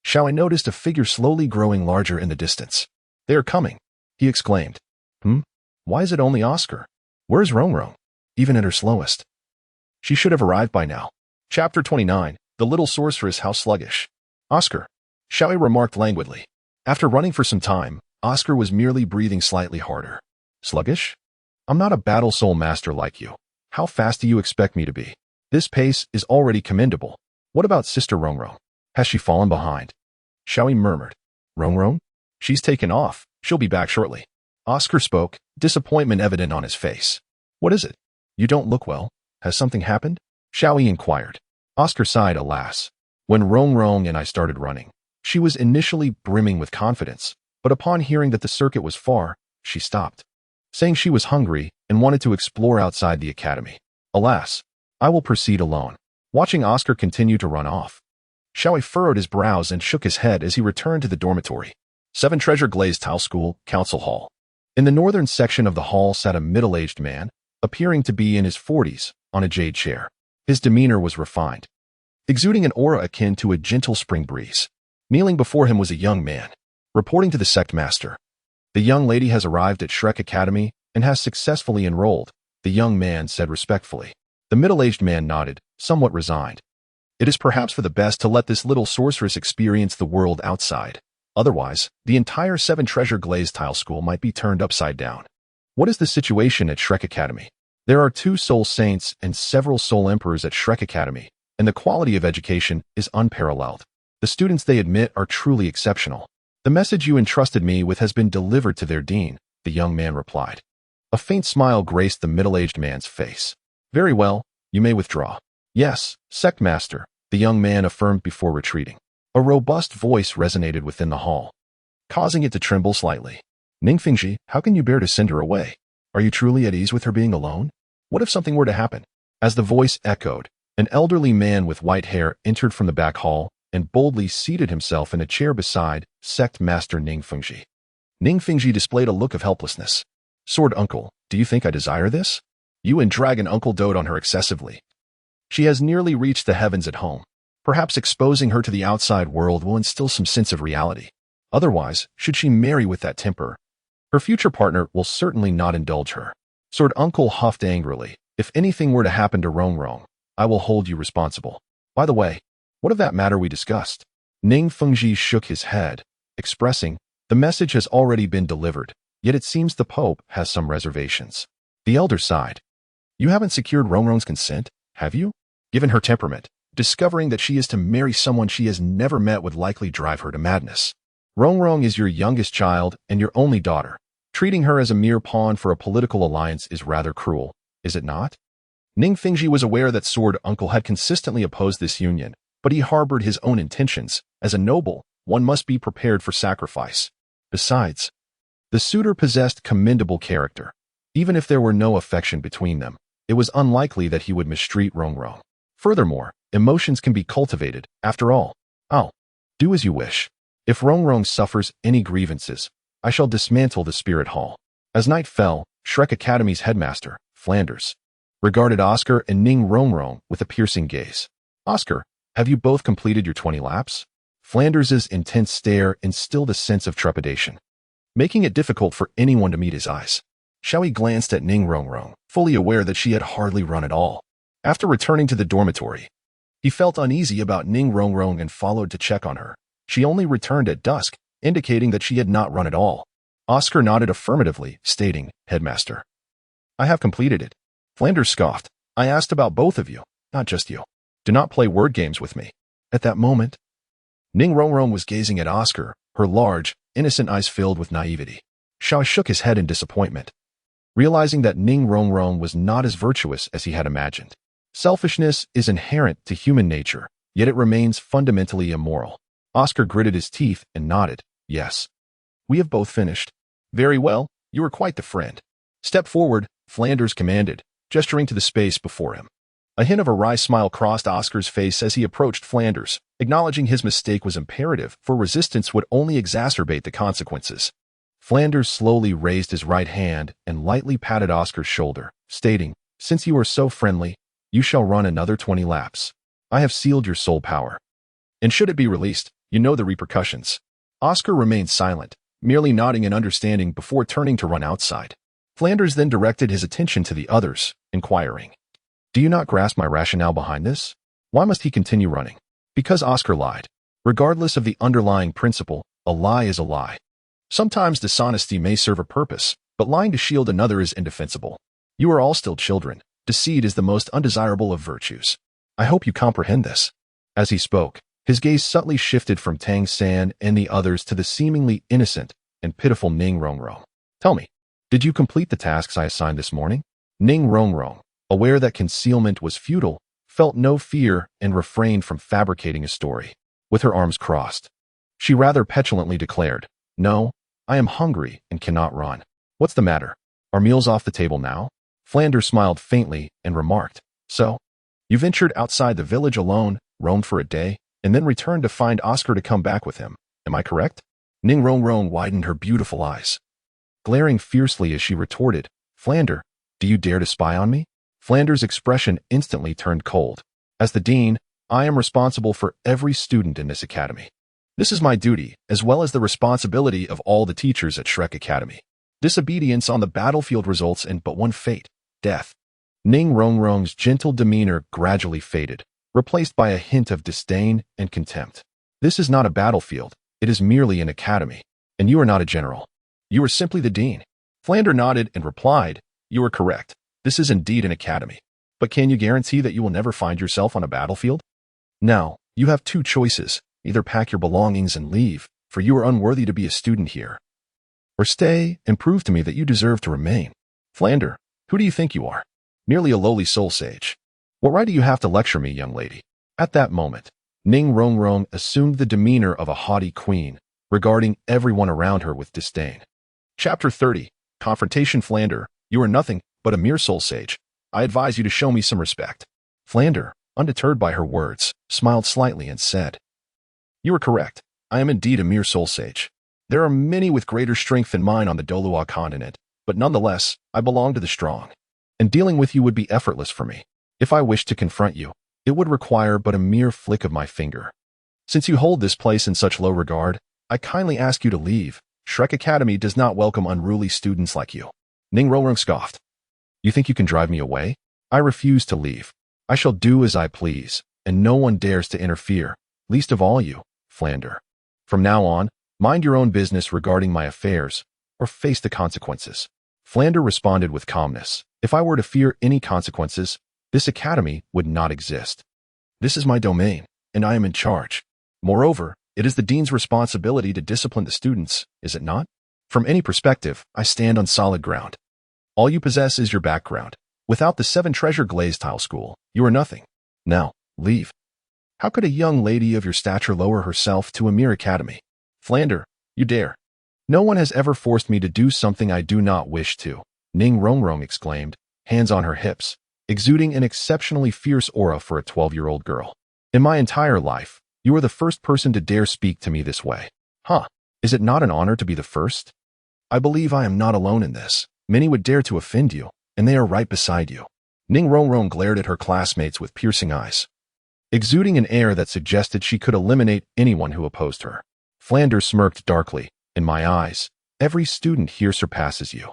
Xiaoyi noticed a figure slowly growing larger in the distance. They are coming, he exclaimed. Why is it only Oscar? Where is Rongrong? Even at her slowest, she should have arrived by now. Chapter 29. The little sorceress, how sluggish. Oscar, Xiaoyi remarked languidly. After running for some time, Oscar was merely breathing slightly harder. Sluggish? I'm not a battle soul master like you. How fast do you expect me to be? This pace is already commendable. What about Sister Rongrong? Has she fallen behind? Xiaoyi murmured. Rongrong? She's taken off. She'll be back shortly. Oscar spoke, disappointment evident on his face. What is it? You don't look well. Has something happened? Xiaoyi inquired. Oscar sighed, alas. When Rongrong and I started running, she was initially brimming with confidence, but upon hearing that the circuit was far, she stopped. saying she was hungry and wanted to explore outside the academy. Alas, I will proceed alone. Watching Oscar continue to run off, Xiaowei furrowed his brows and shook his head as he returned to the dormitory. 7 Treasure Glazed Tile School Council Hall. In the northern section of the hall sat a middle-aged man, appearing to be in his 40s, on a jade chair. His demeanor was refined, exuding an aura akin to a gentle spring breeze. Kneeling before him was a young man, reporting to the sect master. The young lady has arrived at Shrek Academy and has successfully enrolled, the young man said respectfully. The middle-aged man nodded, somewhat resigned. It is perhaps for the best to let this little sorceress experience the world outside. Otherwise, the entire 7 Treasure Glazed Tile School might be turned upside down. What is the situation at Shrek Academy? There are 2 Soul Saints and several Soul Emperors at Shrek Academy, and the quality of education is unparalleled. The students they admit are truly exceptional. The message you entrusted me with has been delivered to their dean, the young man replied. A faint smile graced the middle-aged man's face. Very well, you may withdraw. Yes, sect master, the young man affirmed before retreating. A robust voice resonated within the hall, causing it to tremble slightly. Ningfengji, how can you bear to send her away? Are you truly at ease with her being alone? What if something were to happen? As the voice echoed, an elderly man with white hair entered from the back hall and boldly seated himself in a chair beside sect master Ningfengji. Ningfengji displayed a look of helplessness. Sword uncle, do you think I desire this? You and Dragon uncle dote on her excessively. She has nearly reached the heavens at home. Perhaps exposing her to the outside world will instill some sense of reality. Otherwise, should she marry with that temper, her future partner will certainly not indulge her. Sword uncle huffed angrily. If anything were to happen to Rongrong, I will hold you responsible. By the way, what of that matter we discussed? Ningfengji shook his head, expressing, the message has already been delivered, yet it seems the Pope has some reservations. The elder sighed. You haven't secured Rongrong's consent, have you? Given her temperament, discovering that she is to marry someone she has never met would likely drive her to madness. Rongrong is your youngest child and your only daughter. Treating her as a mere pawn for a political alliance is rather cruel, is it not? Ningfengji was aware that Sword Uncle had consistently opposed this union, but he harbored his own intentions. As a noble, one must be prepared for sacrifice. Besides, the suitor possessed commendable character. Even if there were no affection between them, it was unlikely that he would mistreat Rongrong. Furthermore, emotions can be cultivated, after all. Oh, do as you wish. If Rongrong suffers any grievances, I shall dismantle the Spirit Hall. As night fell, Shrek Academy's headmaster, Flanders, regarded Oscar and Ning Rongrong with a piercing gaze. Oscar, have you both completed your 20 laps? Flanders's intense stare instilled a sense of trepidation, making it difficult for anyone to meet his eyes. Xiaowei glanced at Ning Rongrong, fully aware that she had hardly run at all. After returning to the dormitory, he felt uneasy about Ning Rongrong and followed to check on her. She only returned at dusk, indicating that she had not run at all. Oscar nodded affirmatively, stating, Headmaster, I have completed it. Flanders scoffed. I asked about both of you, not just you. Do not play word games with me. At that moment, Ning Rongrong was gazing at Oscar, her large, innocent eyes filled with naivety. Xiao shook his head in disappointment, realizing that Ning Rongrong was not as virtuous as he had imagined. Selfishness is inherent to human nature, yet it remains fundamentally immoral. Oscar gritted his teeth and nodded. Yes. We have both finished. Very well, you are quite the friend. Step forward, Flanders commanded, gesturing to the space before him. A hint of a wry smile crossed Oscar's face as he approached Flanders, acknowledging his mistake was imperative, for resistance would only exacerbate the consequences. Flanders slowly raised his right hand and lightly patted Oscar's shoulder, stating, Since you are so friendly, you shall run another 20 laps. I have sealed your soul power. And should it be released, you know the repercussions. Oscar remained silent, merely nodding in understanding before turning to run outside. Flanders then directed his attention to the others, inquiring, Do you not grasp my rationale behind this? Why must he continue running? Because Oscar lied. Regardless of the underlying principle, a lie is a lie. Sometimes dishonesty may serve a purpose, but lying to shield another is indefensible. You are all still children. Deceit is the most undesirable of virtues. I hope you comprehend this. As he spoke, his gaze subtly shifted from Tang San and the others to the seemingly innocent and pitiful Ning Rongrong. Tell me, did you complete the tasks I assigned this morning? Ning Rongrong, aware that concealment was futile, felt no fear and refrained from fabricating a story. With her arms crossed, she rather petulantly declared, No, I am hungry and cannot run. What's the matter? Are meals off the table now? Flanders smiled faintly and remarked, so, you ventured outside the village alone, roamed for a day, and then returned to find Oscar to come back with him. Am I correct? Ning Rongrong widened her beautiful eyes, glaring fiercely as she retorted, Flander, do you dare to spy on me? Flanders' expression instantly turned cold. As the dean, I am responsible for every student in this academy. This is my duty, as well as the responsibility of all the teachers at Shrek Academy. Disobedience on the battlefield results in but one fate, death. Ning Rongrong's gentle demeanor gradually faded, replaced by a hint of disdain and contempt. This is not a battlefield, it is merely an academy, and you are not a general. You are simply the dean. Flander nodded and replied, you are correct. This is indeed an academy. But can you guarantee that you will never find yourself on a battlefield? Now, you have two choices. Either pack your belongings and leave, for you are unworthy to be a student here. Or stay and prove to me that you deserve to remain. Flander, who do you think you are? Merely a lowly soul sage. What right do you have to lecture me, young lady? At that moment, Ning Rongrong assumed the demeanor of a haughty queen, regarding everyone around her with disdain. Chapter 30. Confrontation. Flander, you are nothing but a mere soul sage. I advise you to show me some respect. Flander, undeterred by her words, smiled slightly and said, you are correct. I am indeed a mere soul sage. There are many with greater strength than mine on the Douluo continent, but nonetheless, I belong to the strong. And dealing with you would be effortless for me. If I wished to confront you, it would require but a mere flick of my finger. Since you hold this place in such low regard, I kindly ask you to leave. Shrek Academy does not welcome unruly students like you. Ning Rongrong scoffed. You think you can drive me away? I refuse to leave. I shall do as I please, and no one dares to interfere, least of all you, Flander. From now on, mind your own business regarding my affairs, or face the consequences. Flander responded with calmness. If I were to fear any consequences, this academy would not exist. This is my domain, and I am in charge. Moreover, it is the dean's responsibility to discipline the students, is it not? From any perspective, I stand on solid ground. All you possess is your background. Without the 7 treasure glazed tile school, you are nothing. Now, leave. How could a young lady of your stature lower herself to a mere academy? Flander, you dare. No one has ever forced me to do something I do not wish to, Ning Rongrong exclaimed, hands on her hips, exuding an exceptionally fierce aura for a 12-year-old girl. In my entire life, you are the first person to dare speak to me this way. Huh, is it not an honor to be the first? I believe I am not alone in this. Many would dare to offend you, and they are right beside you. Ning Rongrong glared at her classmates with piercing eyes, exuding an air that suggested she could eliminate anyone who opposed her. Flanders smirked darkly. In my eyes, every student here surpasses you.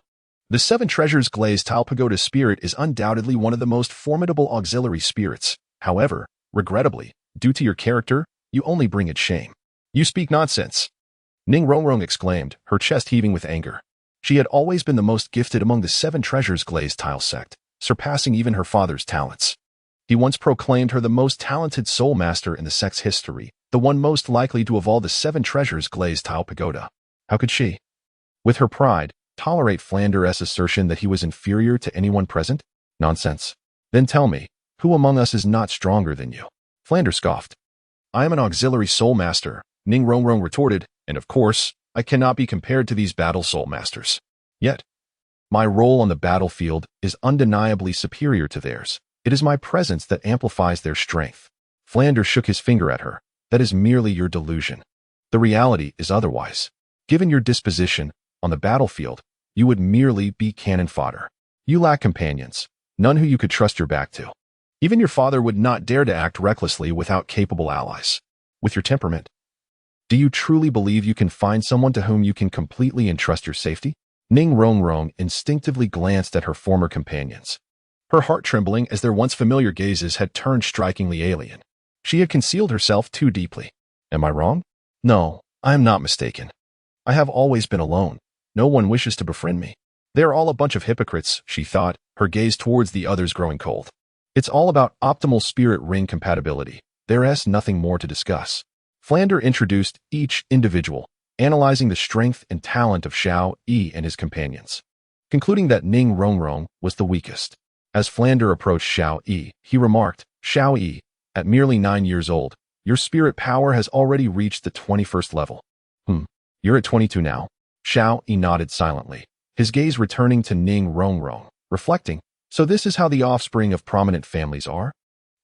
The 7 treasures glazed tile pagoda spirit is undoubtedly one of the most formidable auxiliary spirits. However, regrettably, due to your character, you only bring it shame. You speak nonsense. Ning Rongrong exclaimed, her chest heaving with anger. She had always been the most gifted among the 7 treasures glazed tile sect, surpassing even her father's talents. He once proclaimed her the most talented soul master in the sect's history, the one most likely to evolve the 7 treasures glazed tile pagoda. How could she, with her pride, tolerate Flanders' assertion that he was inferior to anyone present? Nonsense. Then tell me, who among us is not stronger than you? Flanders scoffed. I am an auxiliary soul master, Ning Rongrong retorted, and of course, I cannot be compared to these battle soul masters. Yet, my role on the battlefield is undeniably superior to theirs. It is my presence that amplifies their strength. Flanders shook his finger at her. That is merely your delusion. The reality is otherwise. Given your disposition, on the battlefield, you would merely be cannon fodder. You lack companions, none who you could trust your back to. Even your father would not dare to act recklessly without capable allies. With your temperament, do you truly believe you can find someone to whom you can completely entrust your safety? Ning Rongrong instinctively glanced at her former companions, her heart trembling as their once familiar gazes had turned strikingly alien. She had concealed herself too deeply. Am I wrong? No, I am not mistaken. I have always been alone. No one wishes to befriend me. They are all a bunch of hypocrites, she thought, her gaze towards the others growing cold. It's all about optimal spirit ring compatibility. There is nothing more to discuss. Flander introduced each individual, analyzing the strength and talent of Xiao Yi and his companions, concluding that Ning Rongrong was the weakest. As Flander approached Xiao Yi, he remarked, Xiao Yi, at merely 9 years old, your spirit power has already reached the 21st level. You're at 22 now. Xiao Yi nodded silently, his gaze returning to Ning Rongrong, reflecting, so this is how the offspring of prominent families are?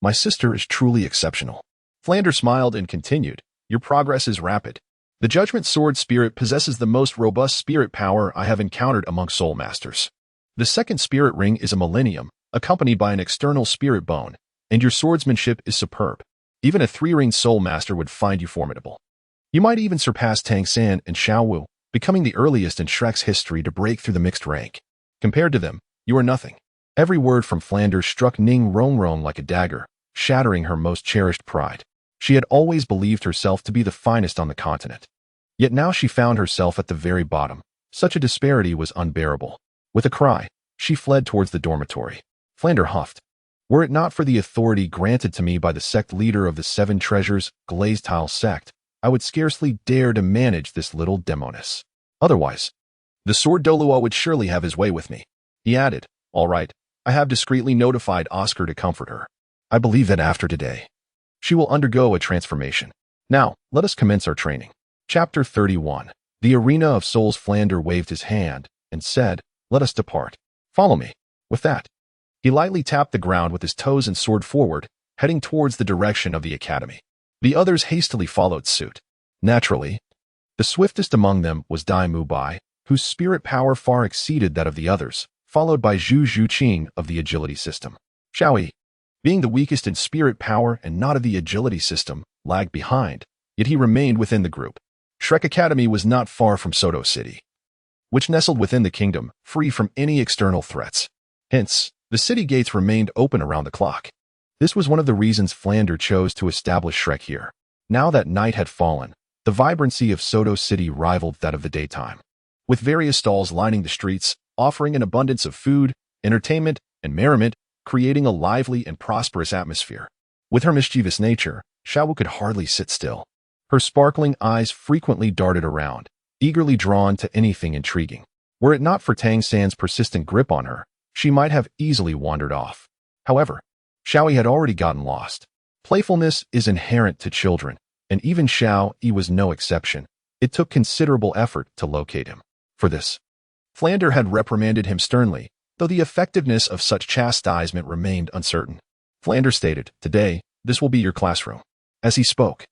My sister is truly exceptional. Flander smiled and continued, your progress is rapid. The Judgment Sword spirit possesses the most robust spirit power I have encountered among soul masters. The second spirit ring is a millennium, accompanied by an external spirit bone, and your swordsmanship is superb. Even a 3-ring soul master would find you formidable. You might even surpass Tang San and Xiao Wu, becoming the earliest in Shrek's history to break through the mixed rank. Compared to them, you are nothing. Every word from Flanders struck Ning Rongrong like a dagger, shattering her most cherished pride. She had always believed herself to be the finest on the continent. Yet now she found herself at the very bottom. Such a disparity was unbearable. With a cry, she fled towards the dormitory. Flander huffed. Were it not for the authority granted to me by the sect leader of the 7 Treasures, Glazed Tile sect, I would scarcely dare to manage this little demoness. Otherwise, the sword Douluo would surely have his way with me. He added, all right, I have discreetly notified Oscar to comfort her. I believe that after today, she will undergo a transformation. Now, let us commence our training. Chapter 31. The Arena of Souls. Flander waved his hand and said, let us depart. Follow me. With that, he lightly tapped the ground with his toes and soared forward, heading towards the direction of the academy. The others hastily followed suit. Naturally, the swiftest among them was Dai Mu Bai, whose spirit power far exceeded that of the others, followed by Zhu Zhuqing of the agility system. Xiao Yi, being the weakest in spirit power and not of the agility system, lagged behind, yet he remained within the group. Shrek Academy was not far from Soto City, which nestled within the kingdom, free from any external threats. Hence, the city gates remained open around the clock. This was one of the reasons Flander chose to establish Shrek here. Now that night had fallen, the vibrancy of Soto City rivaled that of the daytime, with various stalls lining the streets, offering an abundance of food, entertainment, and merriment, creating a lively and prosperous atmosphere. With her mischievous nature, Xiao could hardly sit still. Her sparkling eyes frequently darted around, eagerly drawn to anything intriguing. Were it not for Tang San's persistent grip on her, she might have easily wandered off. However, Xiao Yi had already gotten lost. Playfulness is inherent to children, and even Xiao Yi was no exception. It took considerable effort to locate him. For this, Flander had reprimanded him sternly, though the effectiveness of such chastisement remained uncertain. Flander stated, today, this will be your classroom. As he spoke,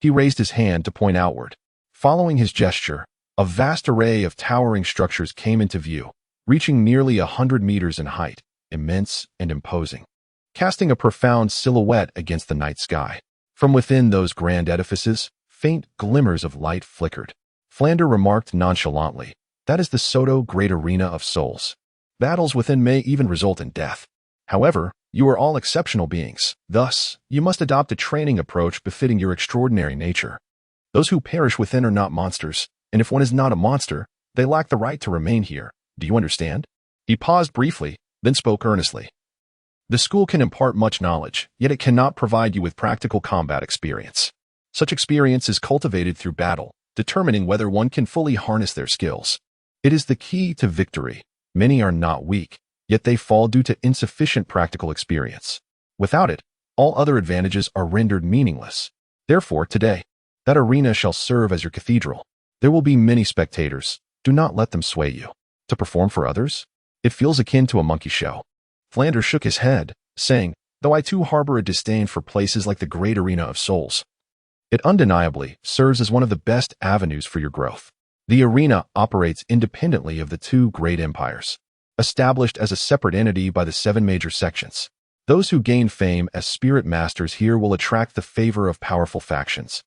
he raised his hand to point outward. Following his gesture, a vast array of towering structures came into view, reaching nearly 100 meters in height, immense and imposing, casting a profound silhouette against the night sky. From within those grand edifices, faint glimmers of light flickered. Flander remarked nonchalantly, that is the Soto Great Arena of Souls. Battles within may even result in death. However, you are all exceptional beings. Thus, you must adopt a training approach befitting your extraordinary nature. Those who perish within are not monsters, and if one is not a monster, they lack the right to remain here. Do you understand? He paused briefly, then spoke earnestly. The school can impart much knowledge, yet it cannot provide you with practical combat experience. Such experience is cultivated through battle, determining whether one can fully harness their skills. It is the key to victory. Many are not weak, yet they fall due to insufficient practical experience. Without it, all other advantages are rendered meaningless. Therefore, today, that arena shall serve as your cathedral. There will be many spectators. Do not let them sway you. To perform for others? It feels akin to a monkey show. Flander shook his head, saying, though I too harbor a disdain for places like the Great Arena of Souls, it undeniably serves as one of the best avenues for your growth. The arena operates independently of the 2 great empires, established as a separate entity by the 7 major sections. Those who gain fame as spirit masters here will attract the favor of powerful factions,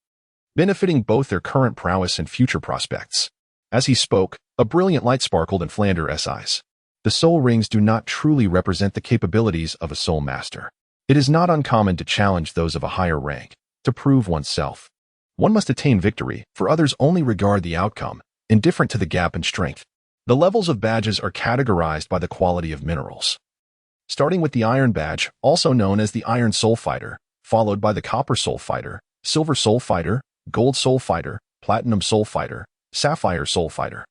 benefiting both their current prowess and future prospects. As he spoke, a brilliant light sparkled in Flander's eyes. The soul rings do not truly represent the capabilities of a soul master. It is not uncommon to challenge those of a higher rank, to prove oneself. One must attain victory, for others only regard the outcome, indifferent to the gap in strength. The levels of badges are categorized by the quality of minerals, starting with the Iron Badge, also known as the Iron Soul Fighter, followed by the Copper Soul Fighter, Silver Soul Fighter, Gold Soul Fighter, Platinum Soul Fighter, Sapphire Soul Fighter,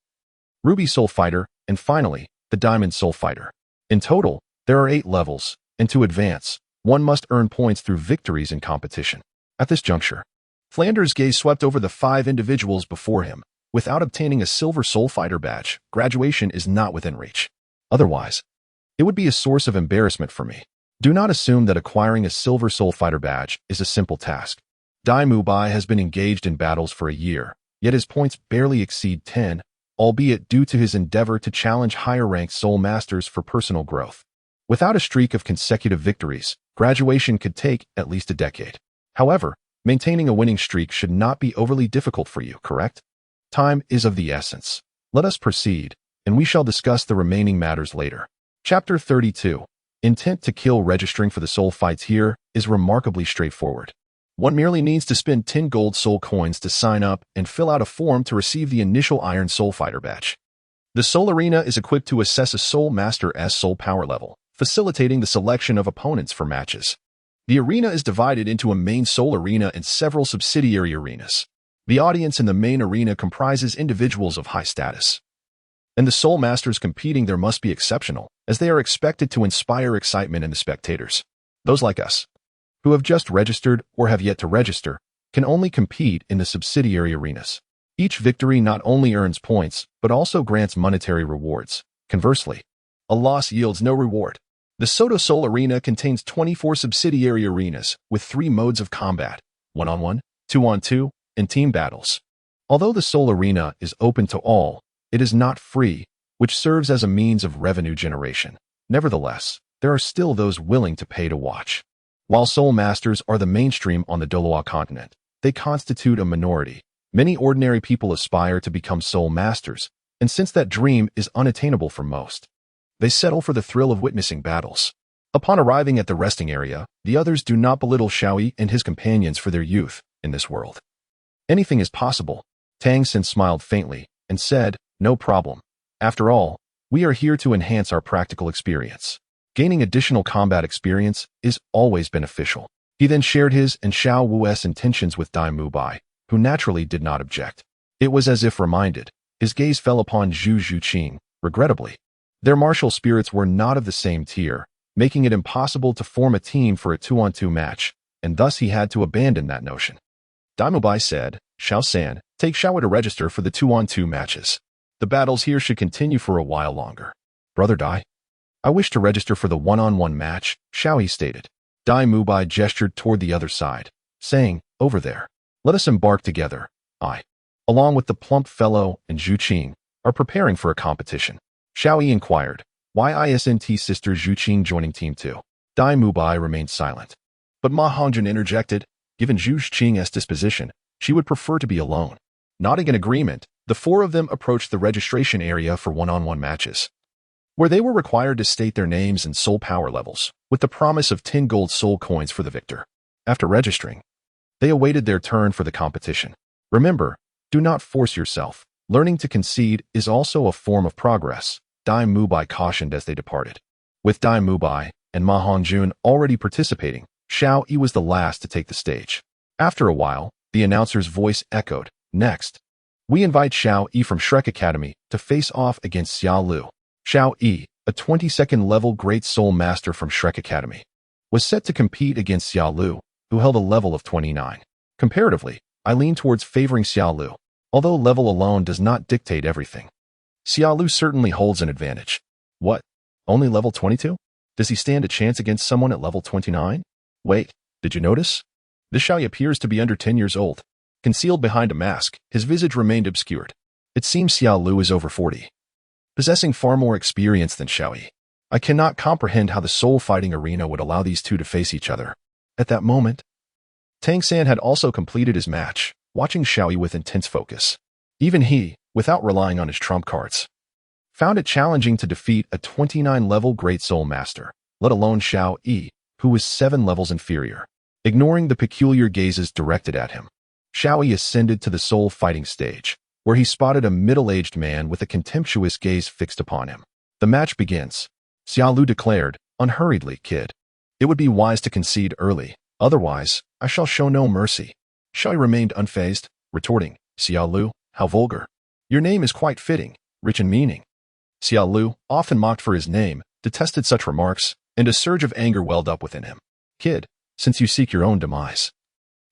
Ruby Soul Fighter, and finally, the Diamond Soul Fighter. In total, there are 8 levels, and to advance, one must earn points through victories in competition. At this juncture, Flander's gaze swept over the 5 individuals before him, Without obtaining a Silver Soul Fighter badge, graduation is not within reach. Otherwise, it would be a source of embarrassment for me. Do not assume that acquiring a Silver Soul Fighter badge is a simple task. Dai Mubai has been engaged in battles for a year, yet his points barely exceed 10, albeit due to his endeavor to challenge higher-ranked Soul Masters for personal growth. Without a streak of consecutive victories, graduation could take at least a decade. However, maintaining a winning streak should not be overly difficult for you, correct? Time is of the essence. Let us proceed, and we shall discuss the remaining matters later. Chapter 32. Intent to kill. Registering for the soul fights here is remarkably straightforward. One merely needs to spend 10 gold soul coins to sign up and fill out a form to receive the initial Iron Soul Fighter badge. The Soul Arena is equipped to assess a Soul Master's soul power level, facilitating the selection of opponents for matches. The arena is divided into a main Soul Arena and several subsidiary arenas. The audience in the main arena comprises individuals of high status. And the Soul Masters competing there must be exceptional, as they are expected to inspire excitement in the spectators. Those like us, who have just registered or have yet to register, can only compete in the subsidiary arenas. Each victory not only earns points, but also grants monetary rewards. Conversely, a loss yields no reward. The Soto Soul Arena contains 24 subsidiary arenas with 3 modes of combat: 1-on-1, 2-on-2, and team battles. Although the Soul Arena is open to all, it is not free, which serves as a means of revenue generation. Nevertheless, there are still those willing to pay to watch. While Soul Masters are the mainstream on the Douluo continent, they constitute a minority. Many ordinary people aspire to become Soul Masters, and since that dream is unattainable for most, they settle for the thrill of witnessing battles. Upon arriving at the resting area, the others do not belittle Xiaoyi and his companions for their youth in this world. Anything is possible. Tang Xin smiled faintly and said, "No problem. After all, we are here to enhance our practical experience. Gaining additional combat experience is always beneficial." He then shared his and Xiao Wu's intentions with Dai Mubai, who naturally did not object. It was as if reminded. His gaze fell upon Zhu Zhuqing, regrettably. Their martial spirits were not of the same tier, making it impossible to form a team for a 2-on-2 match, and thus he had to abandon that notion. Dai Mubai said, "Xiao-san, take Xiao to register for the 2-on-2 matches. The battles here should continue for a while longer." "Brother Dai, I wish to register for the 1-on-1 match," Xiaoyi stated. Dai Mubai gestured toward the other side, saying, "Over there. Let us embark together. I, along with the plump fellow and Zhu Qing, are preparing for a competition." Xiaoyi inquired, "Why isn't sister Zhu Qing joining Team 2? Dai Mubai remained silent. But Ma Hongjun interjected, "Given Zhu Qing's disposition, she would prefer to be alone." Nodding in agreement, the 4 of them approached the registration area for 1-on-1 matches, where they were required to state their names and soul power levels, with the promise of 10 gold soul coins for the victor. After registering, they awaited their turn for the competition. Remember, do not force yourself. Learning to concede is also a form of progress, Dai Mubai cautioned as they departed. With Dai Mubai and Ma Hongjun already participating, Xiao Yi was the last to take the stage. After a while, the announcer's voice echoed, "Next, we invite Xiao Yi from Shrek Academy to face off against Xiao Lu." Xiao Yi, a 22nd level Great Soul Master from Shrek Academy, was set to compete against Xiao Lu, who held a level of 29. Comparatively, I lean towards favoring Xiao Lu, although level alone does not dictate everything. Xiao Lu certainly holds an advantage. What? Only level 22? Does he stand a chance against someone at level 29? Wait, did you notice? This Xiao Yi appears to be under 10 years old. Concealed behind a mask, his visage remained obscured. It seems Xiao Lu is over 40. Possessing far more experience than Xiao Yi, I cannot comprehend how the soul fighting arena would allow these two to face each other. At that moment, Tang San had also completed his match, watching Xiao Yi with intense focus. Even he, without relying on his trump cards, found it challenging to defeat a 29-level Great Soul Master, let alone Xiao Yi, who was 7 levels inferior. Ignoring the peculiar gazes directed at him, Xiao Yi ascended to the soul fighting stage, where he spotted a middle-aged man with a contemptuous gaze fixed upon him. "The match begins," Xiao Lu declared, unhurriedly, "Kid. It would be wise to concede early, otherwise, I shall show no mercy." Xiao Yi remained unfazed, retorting, "Xiao Lu, how vulgar. Your name is quite fitting, rich in meaning." Xiao Lu, often mocked for his name, detested such remarks, and a surge of anger welled up within him. "Kid, since you seek your own demise,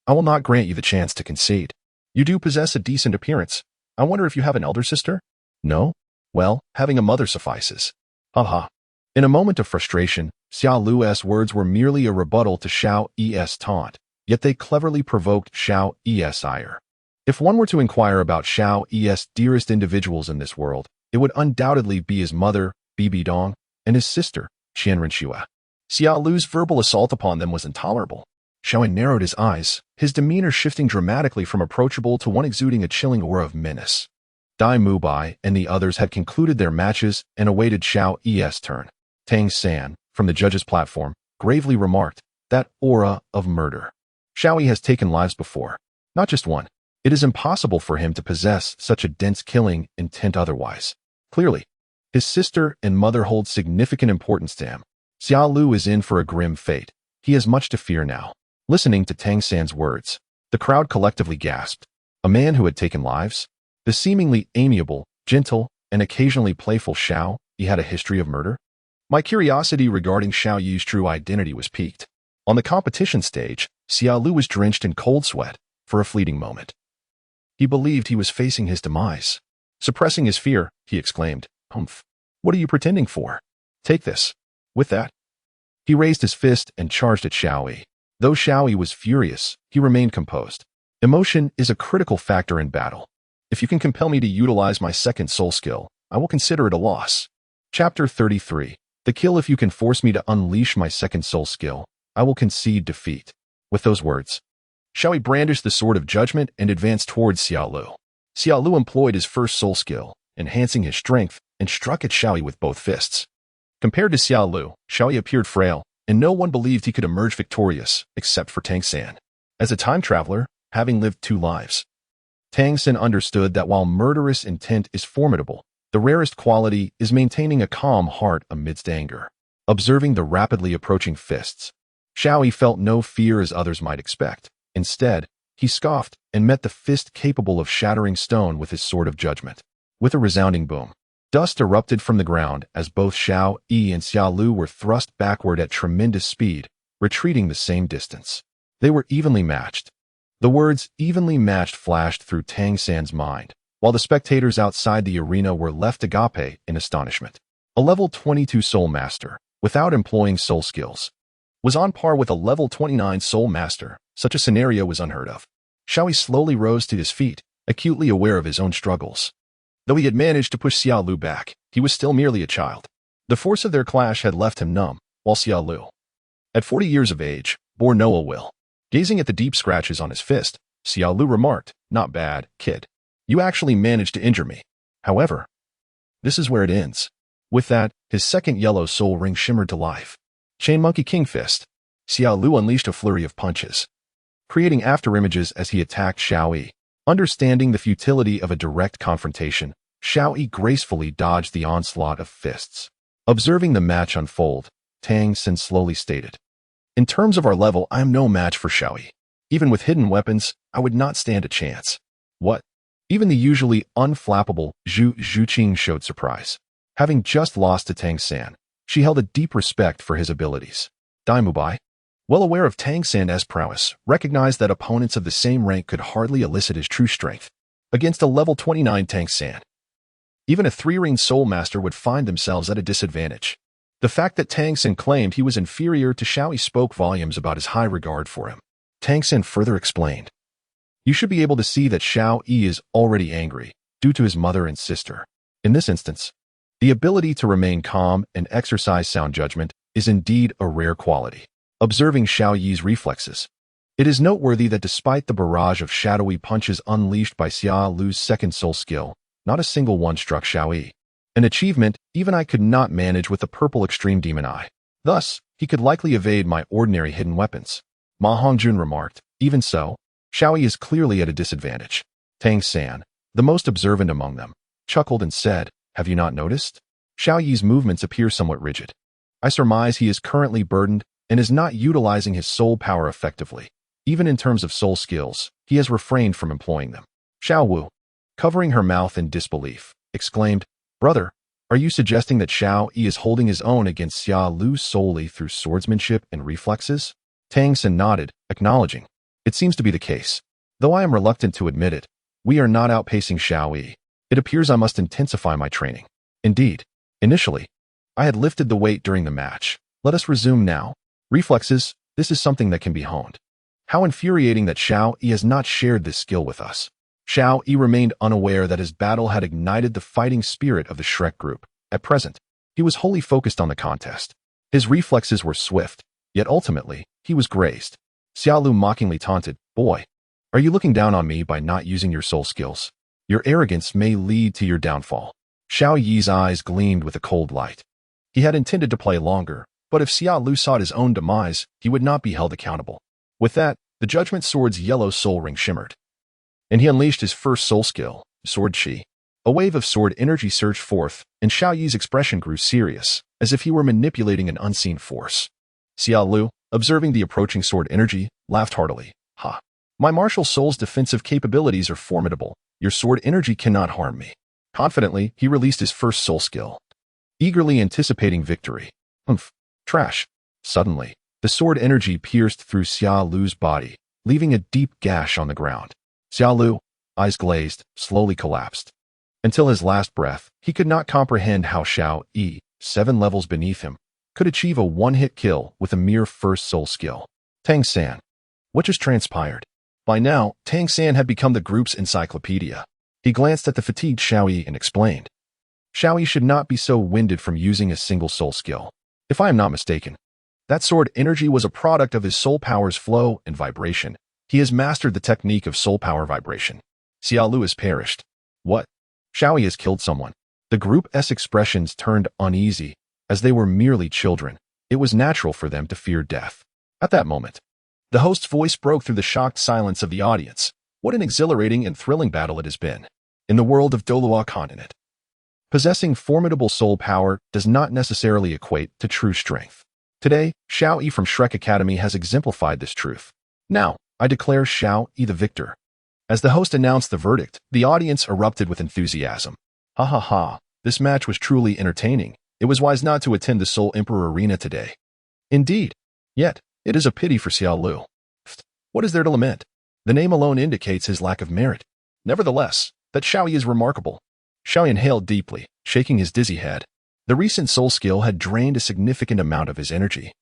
I will not grant you the chance to concede. You do possess a decent appearance. I wonder if you have an elder sister? No? Well, having a mother suffices. Haha. In a moment of frustration, Xiao Lu's words were merely a rebuttal to Xiao Yi's taunt, yet they cleverly provoked Xiao Yi's ire. If one were to inquire about Xiao Yi's dearest individuals in this world, it would undoubtedly be his mother, Bibi Dong, and his sister, Qianren Xue. Xiao Lu's verbal assault upon them was intolerable. Xiao narrowed his eyes, his demeanor shifting dramatically from approachable to one exuding a chilling aura of menace. Dai Mubai and the others had concluded their matches and awaited Xiao Yi's turn. Tang San, from the judge's platform, gravely remarked, that aura of murder. Xiao Yi has taken lives before, not just one. It is impossible for him to possess such a dense killing intent otherwise. Clearly, his sister and mother hold significant importance to him. Xiao Lu is in for a grim fate. He has much to fear now. Listening to Tang San's words, the crowd collectively gasped. A man who had taken lives? The seemingly amiable, gentle, and occasionally playful Xiao Yi had a history of murder? My curiosity regarding Xiao Yi's true identity was piqued. On the competition stage, Xiao Lu was drenched in cold sweat for a fleeting moment. He believed he was facing his demise. Suppressing his fear, he exclaimed, "Humph! What are you pretending for? Take this." With that, he raised his fist and charged at Xiao Yi. Though Xiao Yi was furious, he remained composed. Emotion is a critical factor in battle. If you can compel me to utilize my second soul skill, I will consider it a loss. Chapter 33. The kill. If you can force me to unleash my second soul skill, I will concede defeat. With those words, Xiao Yi brandished the sword of judgment and advanced towards Xiao Lu. Xiao Lu employed his first soul skill, enhancing his strength, and struck at Xiao Yi with both fists. Compared to Xiao Lu, Xiao Yi appeared frail, and no one believed he could emerge victorious, except for Tang San. As a time traveler, having lived 2 lives, Tang San understood that while murderous intent is formidable, the rarest quality is maintaining a calm heart amidst anger. Observing the rapidly approaching fists, Xiao Yi felt no fear as others might expect. Instead, he scoffed and met the fist capable of shattering stone with his sword of judgment. With a resounding boom, dust erupted from the ground as both Xiao Yi and Xiao Lu were thrust backward at tremendous speed, retreating the same distance. They were evenly matched. The words evenly matched flashed through Tang San's mind, while the spectators outside the arena were left agape in astonishment. A level 22 soul master, without employing soul skills, was on par with a level 29 soul master. Such a scenario was unheard of. Xiao Yi slowly rose to his feet, acutely aware of his own struggles. Though he had managed to push Xiao Lu back, he was still merely a child. The force of their clash had left him numb, while Xiao Lu, at 40 years of age, bore no ill will. Gazing at the deep scratches on his fist, Xiao Lu remarked, "Not bad, kid. You actually managed to injure me. However, this is where it ends." With that, his second yellow soul ring shimmered to life. Chain Monkey King Fist. Xiao Lu unleashed a flurry of punches, creating afterimages as he attacked Xiao Yi. Understanding the futility of a direct confrontation, Xiao Yi gracefully dodged the onslaught of fists. Observing the match unfold, Tang San slowly stated, "In terms of our level, I am no match for Xiao Yi. Even with hidden weapons, I would not stand a chance." What? Even the usually unflappable Zhu Zhuqing showed surprise. Having just lost to Tang San, she held a deep respect for his abilities. Dai Mubai, well aware of Tang San's prowess, recognized that opponents of the same rank could hardly elicit his true strength. Against a level 29 Tang San, even a 3-ring soul master would find themselves at a disadvantage. The fact that Tang San claimed he was inferior to Xiao Yi spoke volumes about his high regard for him. Tang San further explained, "You should be able to see that Xiao Yi is already angry, due to his mother and sister. In this instance, the ability to remain calm and exercise sound judgment is indeed a rare quality." Observing Xiao Yi's reflexes, it is noteworthy that despite the barrage of shadowy punches unleashed by Xiao Lu's second soul skill, not a single one struck Xiao Yi. An achievement even I could not manage with the purple extreme demon eye. Thus, he could likely evade my ordinary hidden weapons. Ma Hongjun remarked, "Even so, Xiao Yi is clearly at a disadvantage." Tang San, the most observant among them, chuckled and said, "Have you not noticed? Xiao Yi's movements appear somewhat rigid. I surmise he is currently burdened and is not utilizing his soul power effectively. Even in terms of soul skills, he has refrained from employing them." Xiao Wu, covering her mouth in disbelief, exclaimed, "Brother, are you suggesting that Xiao Yi is holding his own against Xiao Lu solely through swordsmanship and reflexes?" Tang San nodded, acknowledging, "It seems to be the case. Though I am reluctant to admit it, We are not outpacing Xiao Yi. It appears I must intensify my training. Indeed. Initially, I had lifted the weight during the match. Let us resume now. Reflexes, this is something that can be honed. How infuriating that Xiao Yi has not shared this skill with us. Xiao Yi remained unaware that his battle had ignited the fighting spirit of the Shrek group. At present, he was wholly focused on the contest. His reflexes were swift, yet ultimately, he was grazed. Xiaolu mockingly taunted, "Boy, are you looking down on me by not using your soul skills? Your arrogance may lead to your downfall." Xiao Yi's eyes gleamed with a cold light. He had intended to play longer, but if Xiaolu sought his own demise, he would not be held accountable. With that, the Judgment Sword's yellow soul ring shimmered, and he unleashed his first soul skill, Sword Chi. A wave of sword energy surged forth, and Xiao Yi's expression grew serious, as if he were manipulating an unseen force. Xiaolu, observing the approaching sword energy, laughed heartily. "Ha! My martial soul's defensive capabilities are formidable. Your sword energy cannot harm me." Confidently, he released his first soul skill, eagerly anticipating victory. Humph! Trash! Suddenly, the sword energy pierced through Xiaolu's body, leaving a deep gash on the ground. Xiaolu, eyes glazed, slowly collapsed. Until his last breath, he could not comprehend how Xiao Yi, 7 levels beneath him, could achieve a one-hit kill with a mere first soul skill. Tang San. What just transpired? By now, Tang San had become the group's encyclopedia. He glanced at the fatigued Xiao Yi and explained. Xiao Yi should not be so winded from using a single soul skill. If I am not mistaken, that sword energy was a product of his soul power's flow and vibration. He has mastered the technique of soul power vibration. Xiaolu has perished. What? Xiao Yi has killed someone. The group's expressions turned uneasy. As they were merely children, it was natural for them to fear death. At that moment, the host's voice broke through the shocked silence of the audience. What an exhilarating and thrilling battle it has been. In the world of Douluo continent, possessing formidable soul power does not necessarily equate to true strength. Today, Xiao Yi from Shrek Academy has exemplified this truth. Now, I declare Xiao Yi the victor. As the host announced the verdict, the audience erupted with enthusiasm. Ha ha ha, this match was truly entertaining. It was wise not to attend the Soul Emperor Arena today. Indeed. Yet, it is a pity for Xiaolu. What is there to lament? The name alone indicates his lack of merit. Nevertheless, that Xiao Yi is remarkable. Xiao Yi inhaled deeply, shaking his dizzy head. The recent soul skill had drained a significant amount of his energy.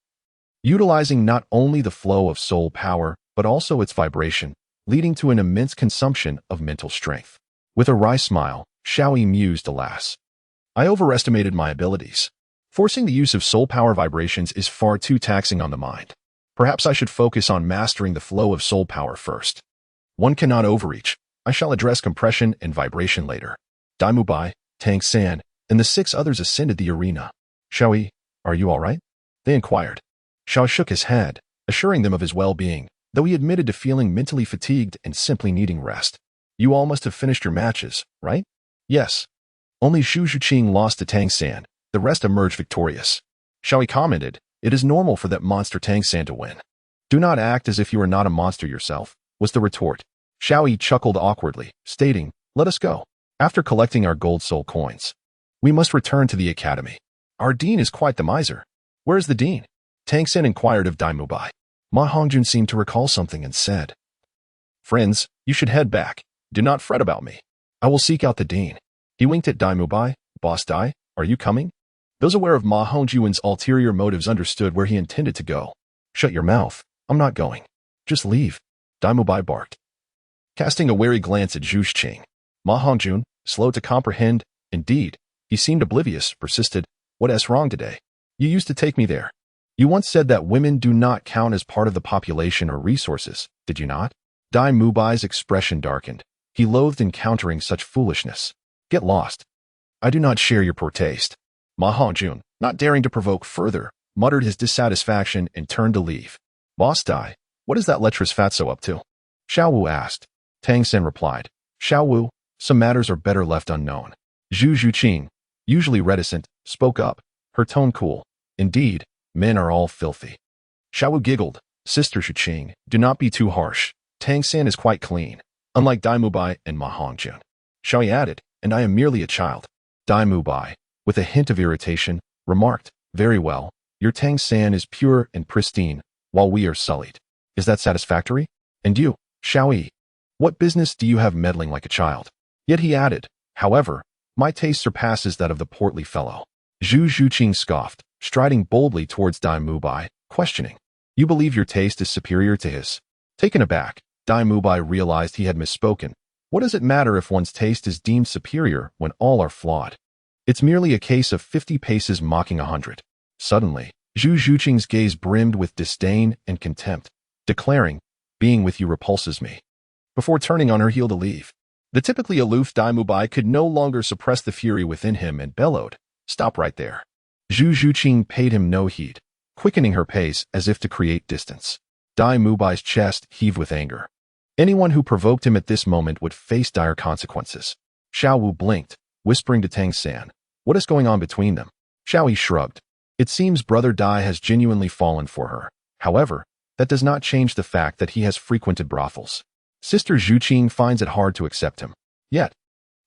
Utilizing not only the flow of soul power, but also its vibration, leading to an immense consumption of mental strength. With a wry smile, Xiao Yi mused, alas. I overestimated my abilities. Forcing the use of soul power vibrations is far too taxing on the mind. Perhaps I should focus on mastering the flow of soul power first. One cannot overreach. I shall address compression and vibration later. Daimu Bai, Tang San, and the 6 others ascended the arena. Xiao Yi, are you all right? They inquired. Xiao shook his head, assuring them of his well-being, though he admitted to feeling mentally fatigued and simply needing rest. You all must have finished your matches, right? Yes. Only Zhu Zhuqing lost to Tang San. The rest emerged victorious. Xiao Yi commented, it is normal for that monster Tang San to win. Do not act as if you are not a monster yourself, was the retort. Xiao Yi chuckled awkwardly, stating, let us go. After collecting our gold soul coins, we must return to the academy. Our dean is quite the miser. Where is the dean? Tang San inquired of Daimu Bai. Ma Hongjun seemed to recall something and said, friends, you should head back. Do not fret about me. I will seek out the dean. He winked at Daimu Bai. Boss Dai, are you coming? Those aware of Ma Hongjun's ulterior motives understood where he intended to go. Shut your mouth. I'm not going. Just leave. Daimu Bai barked. Casting a wary glance at Zhu Zhuqing, Ma Hongjun, slow to comprehend, indeed, he seemed oblivious, persisted, what's wrong today? You used to take me there. You once said that women do not count as part of the population or resources, did you not? Daimu Bai's expression darkened. He loathed encountering such foolishness. Get lost. I do not share your poor taste. Ma Hongjun, not daring to provoke further, muttered his dissatisfaction and turned to leave. Boss Dai, what is that lecherous fatso up to? Xiao Wu asked. Tang San replied. Xiao Wu, some matters are better left unknown. Zhu Zhuqing, usually reticent, spoke up, her tone cool. Indeed, men are all filthy. Xiao Wu giggled. Sister Zhuqing, do not be too harsh. Tang San is quite clean, unlike Daimu Bai and Ma Hongjun. Xiao Yi added, and I am merely a child. Daimu Bai, with a hint of irritation, remarked, very well, your Tang San is pure and pristine, while we are sullied. Is that satisfactory? And you, Xiao Yi? What business do you have meddling like a child? Yet he added, however, my taste surpasses that of the portly fellow. Zhu Zhuqing scoffed, striding boldly towards Dai Mubai, questioning. You believe your taste is superior to his? Taken aback, Dai Mubai realized he had misspoken. What does it matter if one's taste is deemed superior when all are flawed? It's merely a case of 50 paces mocking 100. Suddenly, Zhu Zhuqing's gaze brimmed with disdain and contempt, declaring, being with you repulses me, before turning on her heel to leave. The typically aloof Dai Mubai could no longer suppress the fury within him and bellowed, stop right there. Zhu Zhuqing paid him no heed, quickening her pace as if to create distance. Dai Mubai's chest heaved with anger. Anyone who provoked him at this moment would face dire consequences. Xiao Wu blinked, whispering to Tang San, what is going on between them? Xiao Yi shrugged. It seems Brother Dai has genuinely fallen for her. However, that does not change the fact that he has frequented brothels. Sister Zhuqing finds it hard to accept him. Yet,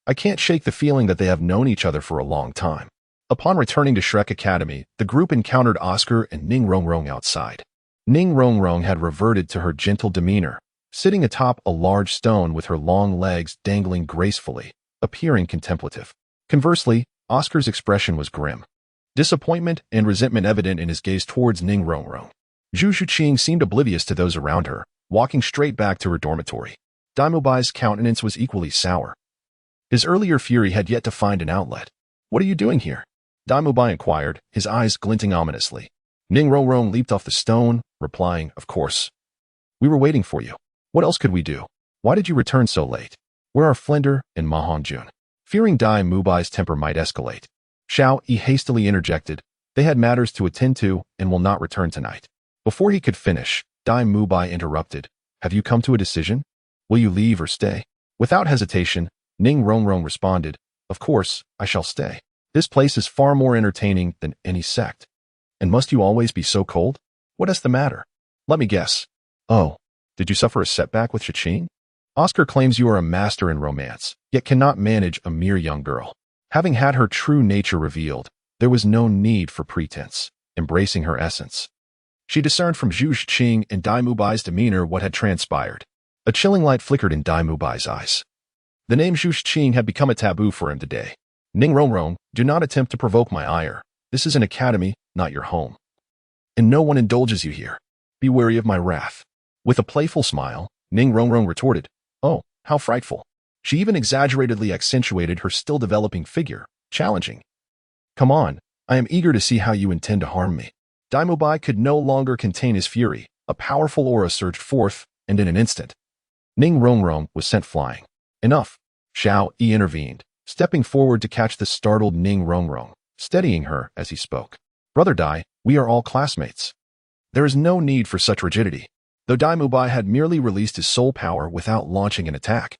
I can't shake the feeling that they have known each other for a long time. Upon returning to Shrek Academy, the group encountered Oscar and Ning Rongrong outside. Ning Rongrong had reverted to her gentle demeanor, sitting atop a large stone with her long legs dangling gracefully, appearing contemplative. Conversely, Oscar's expression was grim. Disappointment and resentment evident in his gaze towards Ning Rongrong. Zhu Zhuqing seemed oblivious to those around her, walking straight back to her dormitory. Dai Mubai's countenance was equally sour. His earlier fury had yet to find an outlet. What are you doing here? Dai Mubai inquired, his eyes glinting ominously. Ning Rongrong leaped off the stone, replying, of course. We were waiting for you. What else could we do? Why did you return so late? Where are Flender and Ma Hongjun? Fearing Dai Mubai's temper might escalate, Xiao Yi hastily interjected, they had matters to attend to and will not return tonight. Before he could finish, Dai Mubai interrupted, have you come to a decision? Will you leave or stay? Without hesitation, Ning Rongrong responded, of course, I shall stay. This place is far more entertaining than any sect. And must you always be so cold? What is the matter? Let me guess. Oh, did you suffer a setback with Zhuqing? Oscar claims you are a master in romance, yet cannot manage a mere young girl. Having had her true nature revealed, there was no need for pretense, embracing her essence. She discerned from Zhu Zhuqing and Dai Mubai's demeanor what had transpired. A chilling light flickered in Dai Mubai's eyes. The name Zhu Zhuqing had become a taboo for him today. Ning Rongrong, do not attempt to provoke my ire. This is an academy, not your home. And no one indulges you here. Be wary of my wrath. With a playful smile, Ning Rongrong retorted, oh, how frightful. She even exaggeratedly accentuated her still-developing figure, challenging. Come on, I am eager to see how you intend to harm me. Dai Mubai could no longer contain his fury. A powerful aura surged forth, and in an instant, Ning Rongrong was sent flying. Enough, Xiao Yi intervened, stepping forward to catch the startled Ning Rongrong, steadying her as he spoke. Brother Dai, we are all classmates. There is no need for such rigidity. Though Dai Mubai had merely released his soul power without launching an attack,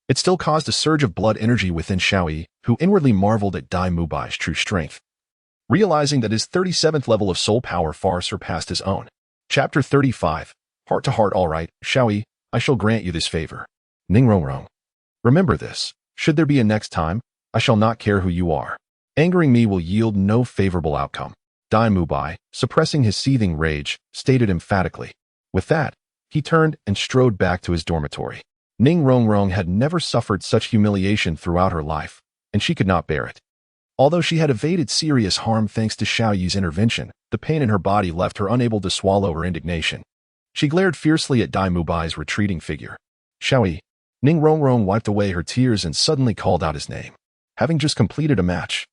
it still caused a surge of blood energy within Xiao Yi, who inwardly marveled at Dai Mubai's true strength. Realizing that his 37th level of soul power far surpassed his own. Chapter 35. Heart to heart, all right, Xiao Yi, I shall grant you this favor. Ning Rongrong. Remember this. Should there be a next time, I shall not care who you are. Angering me will yield no favorable outcome. Dai Mubai, suppressing his seething rage, stated emphatically. With that, he turned and strode back to his dormitory. Ning Rongrong had never suffered such humiliation throughout her life, and she could not bear it. Although she had evaded serious harm thanks to Xiao Yi's intervention, the pain in her body left her unable to swallow her indignation. She glared fiercely at Dai Mubai's retreating figure. Xiao Yi. Ning Rongrong wiped away her tears and suddenly called out his name. Having just completed a match,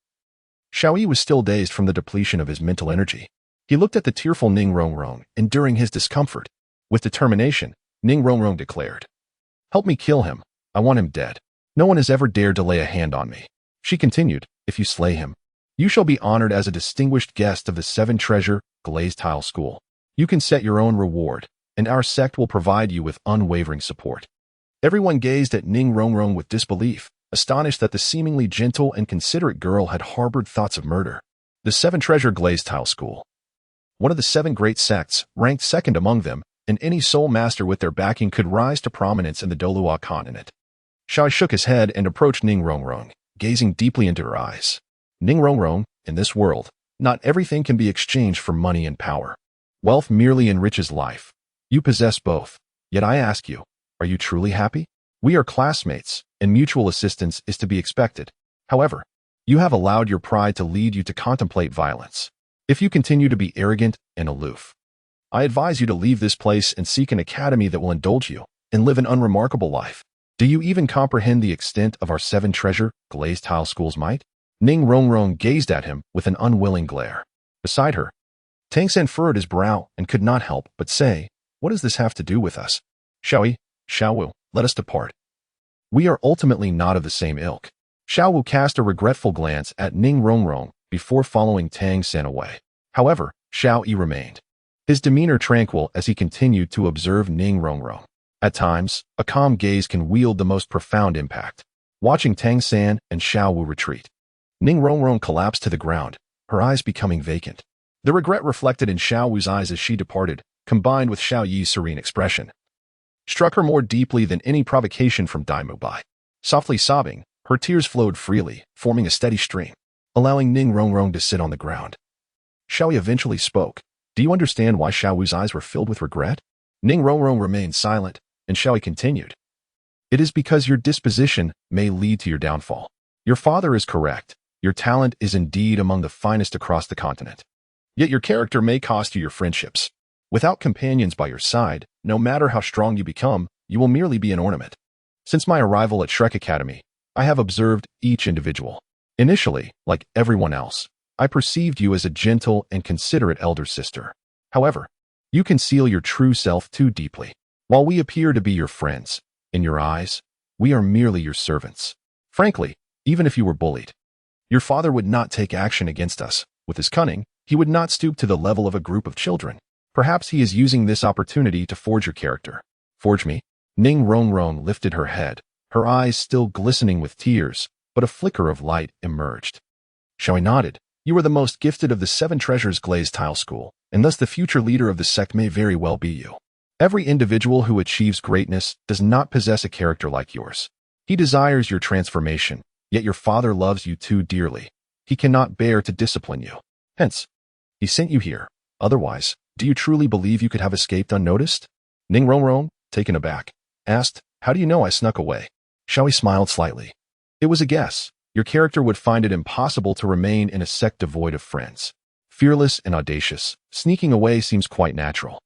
Xiao Yi was still dazed from the depletion of his mental energy. He looked at the tearful Ning Rongrong, enduring his discomfort. With determination, Ning Rongrong declared, help me kill him. I want him dead. No one has ever dared to lay a hand on me. She continued, if you slay him, you shall be honored as a distinguished guest of the Seven Treasure Glazed Tile School. You can set your own reward, and our sect will provide you with unwavering support. Everyone gazed at Ning Rongrong with disbelief, astonished that the seemingly gentle and considerate girl had harbored thoughts of murder. The Seven Treasure Glazed Tile School, one of the 7 great sects, ranked second among them, and any soul master with their backing could rise to prominence in the Douluo continent. Xiao shook his head and approached Ning Rongrong, gazing deeply into her eyes. Ning Rongrong, in this world, not everything can be exchanged for money and power. Wealth merely enriches life. You possess both. Yet I ask you, Are you truly happy? We are classmates, and mutual assistance is to be expected. However, you have allowed your pride to lead you to contemplate violence. If you continue to be arrogant and aloof, I advise you to leave this place and seek an academy that will indulge you and live an unremarkable life. Do you even comprehend the extent of our 7-treasure glazed tile school's might? Ning Rongrong gazed at him with an unwilling glare. Beside her, Tang San furrowed his brow and could not help but say, "What does this have to do with us? Xiao Wu, let us depart. We are ultimately not of the same ilk." Xiao Wu cast a regretful glance at Ning Rongrong before following Tang San away. However, Xiao Yi remained, his demeanor tranquil as he continued to observe Ning Rongrong. At times, a calm gaze can wield the most profound impact. Watching Tang San and Xiao Wu retreat, Ning Rongrong collapsed to the ground, her eyes becoming vacant. The regret reflected in Xiao Wu's eyes as she departed, combined with Xiao Yi's serene expression, struck her more deeply than any provocation from Daimu Bai. Softly sobbing, her tears flowed freely, forming a steady stream, allowing Ning Rongrong to sit on the ground. Xiao Yi eventually spoke. "Do you understand why Xiao Wu's eyes were filled with regret?" Ning Rongrong remained silent, and Xiao Yi continued. "It is because your disposition may lead to your downfall. Your father is correct. Your talent is indeed among the finest across the continent. Yet your character may cost you your friendships. Without companions by your side, no matter how strong you become, you will merely be an ornament. Since my arrival at Shrek Academy, I have observed each individual. Initially, like everyone else, I perceived you as a gentle and considerate elder sister. However, you conceal your true self too deeply. While we appear to be your friends, in your eyes, we are merely your servants. Frankly, even if you were bullied, your father would not take action against us. With his cunning, he would not stoop to the level of a group of children. Perhaps he is using this opportunity to forge your character." "Forge me?" Ning Rongrong lifted her head, her eyes still glistening with tears, but a flicker of light emerged. Xiao Yi nodded. "You are the most gifted of the 7 treasures glazed tile school, and thus the future leader of the sect may very well be you. Every individual who achieves greatness does not possess a character like yours. He desires your transformation, yet your father loves you too dearly. He cannot bear to discipline you. Hence, he sent you here. Otherwise, do you truly believe you could have escaped unnoticed?" Ning Rongrong, taken aback, asked, "How do you know I snuck away?" Xiao Yi smiled slightly. "It was a guess. Your character would find it impossible to remain in a sect devoid of friends. Fearless and audacious, sneaking away seems quite natural.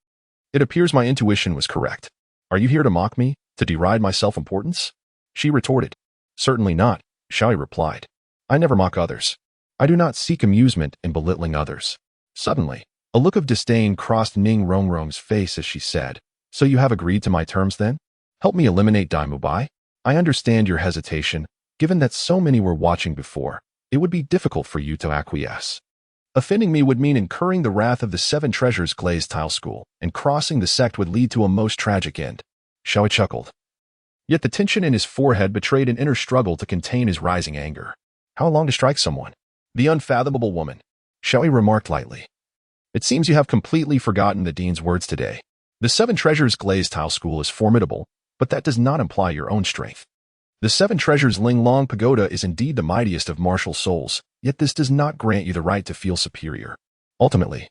It appears my intuition was correct. Are you here to mock me, to deride my self-importance?" She retorted. "Certainly not," Xiao Yi replied. "I never mock others. I do not seek amusement in belittling others." Suddenly, a look of disdain crossed Ning Rongrong's face as she said, "So you have agreed to my terms then? Help me eliminate Daimu Bai? I understand your hesitation. Given that so many were watching before, it would be difficult for you to acquiesce. Offending me would mean incurring the wrath of the 7 treasures glazed tile school, and crossing the sect would lead to a most tragic end." Xiao Yi chuckled. Yet the tension in his forehead betrayed an inner struggle to contain his rising anger. How long to strike someone? "The unfathomable woman," Xiao Yi remarked lightly. "It seems you have completely forgotten the dean's words today. The 7 treasures glazed tile school is formidable, but that does not imply your own strength. The 7 treasures Ling Long Pagoda is indeed the mightiest of martial souls, yet this does not grant you the right to feel superior. Ultimately,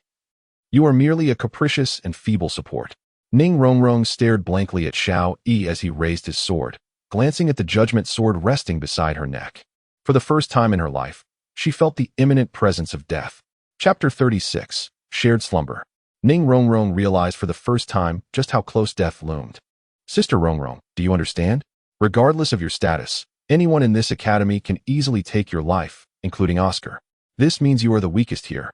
you are merely a capricious and feeble support." Ning Rongrong stared blankly at Xiao Yi as he raised his sword, glancing at the judgment sword resting beside her neck. For the first time in her life, she felt the imminent presence of death. Chapter 36, Shared Slumber. Ning Rongrong realized for the first time just how close death loomed. "Sister Rongrong, do you understand? Regardless of your status, anyone in this academy can easily take your life, including Oscar. This means you are the weakest here.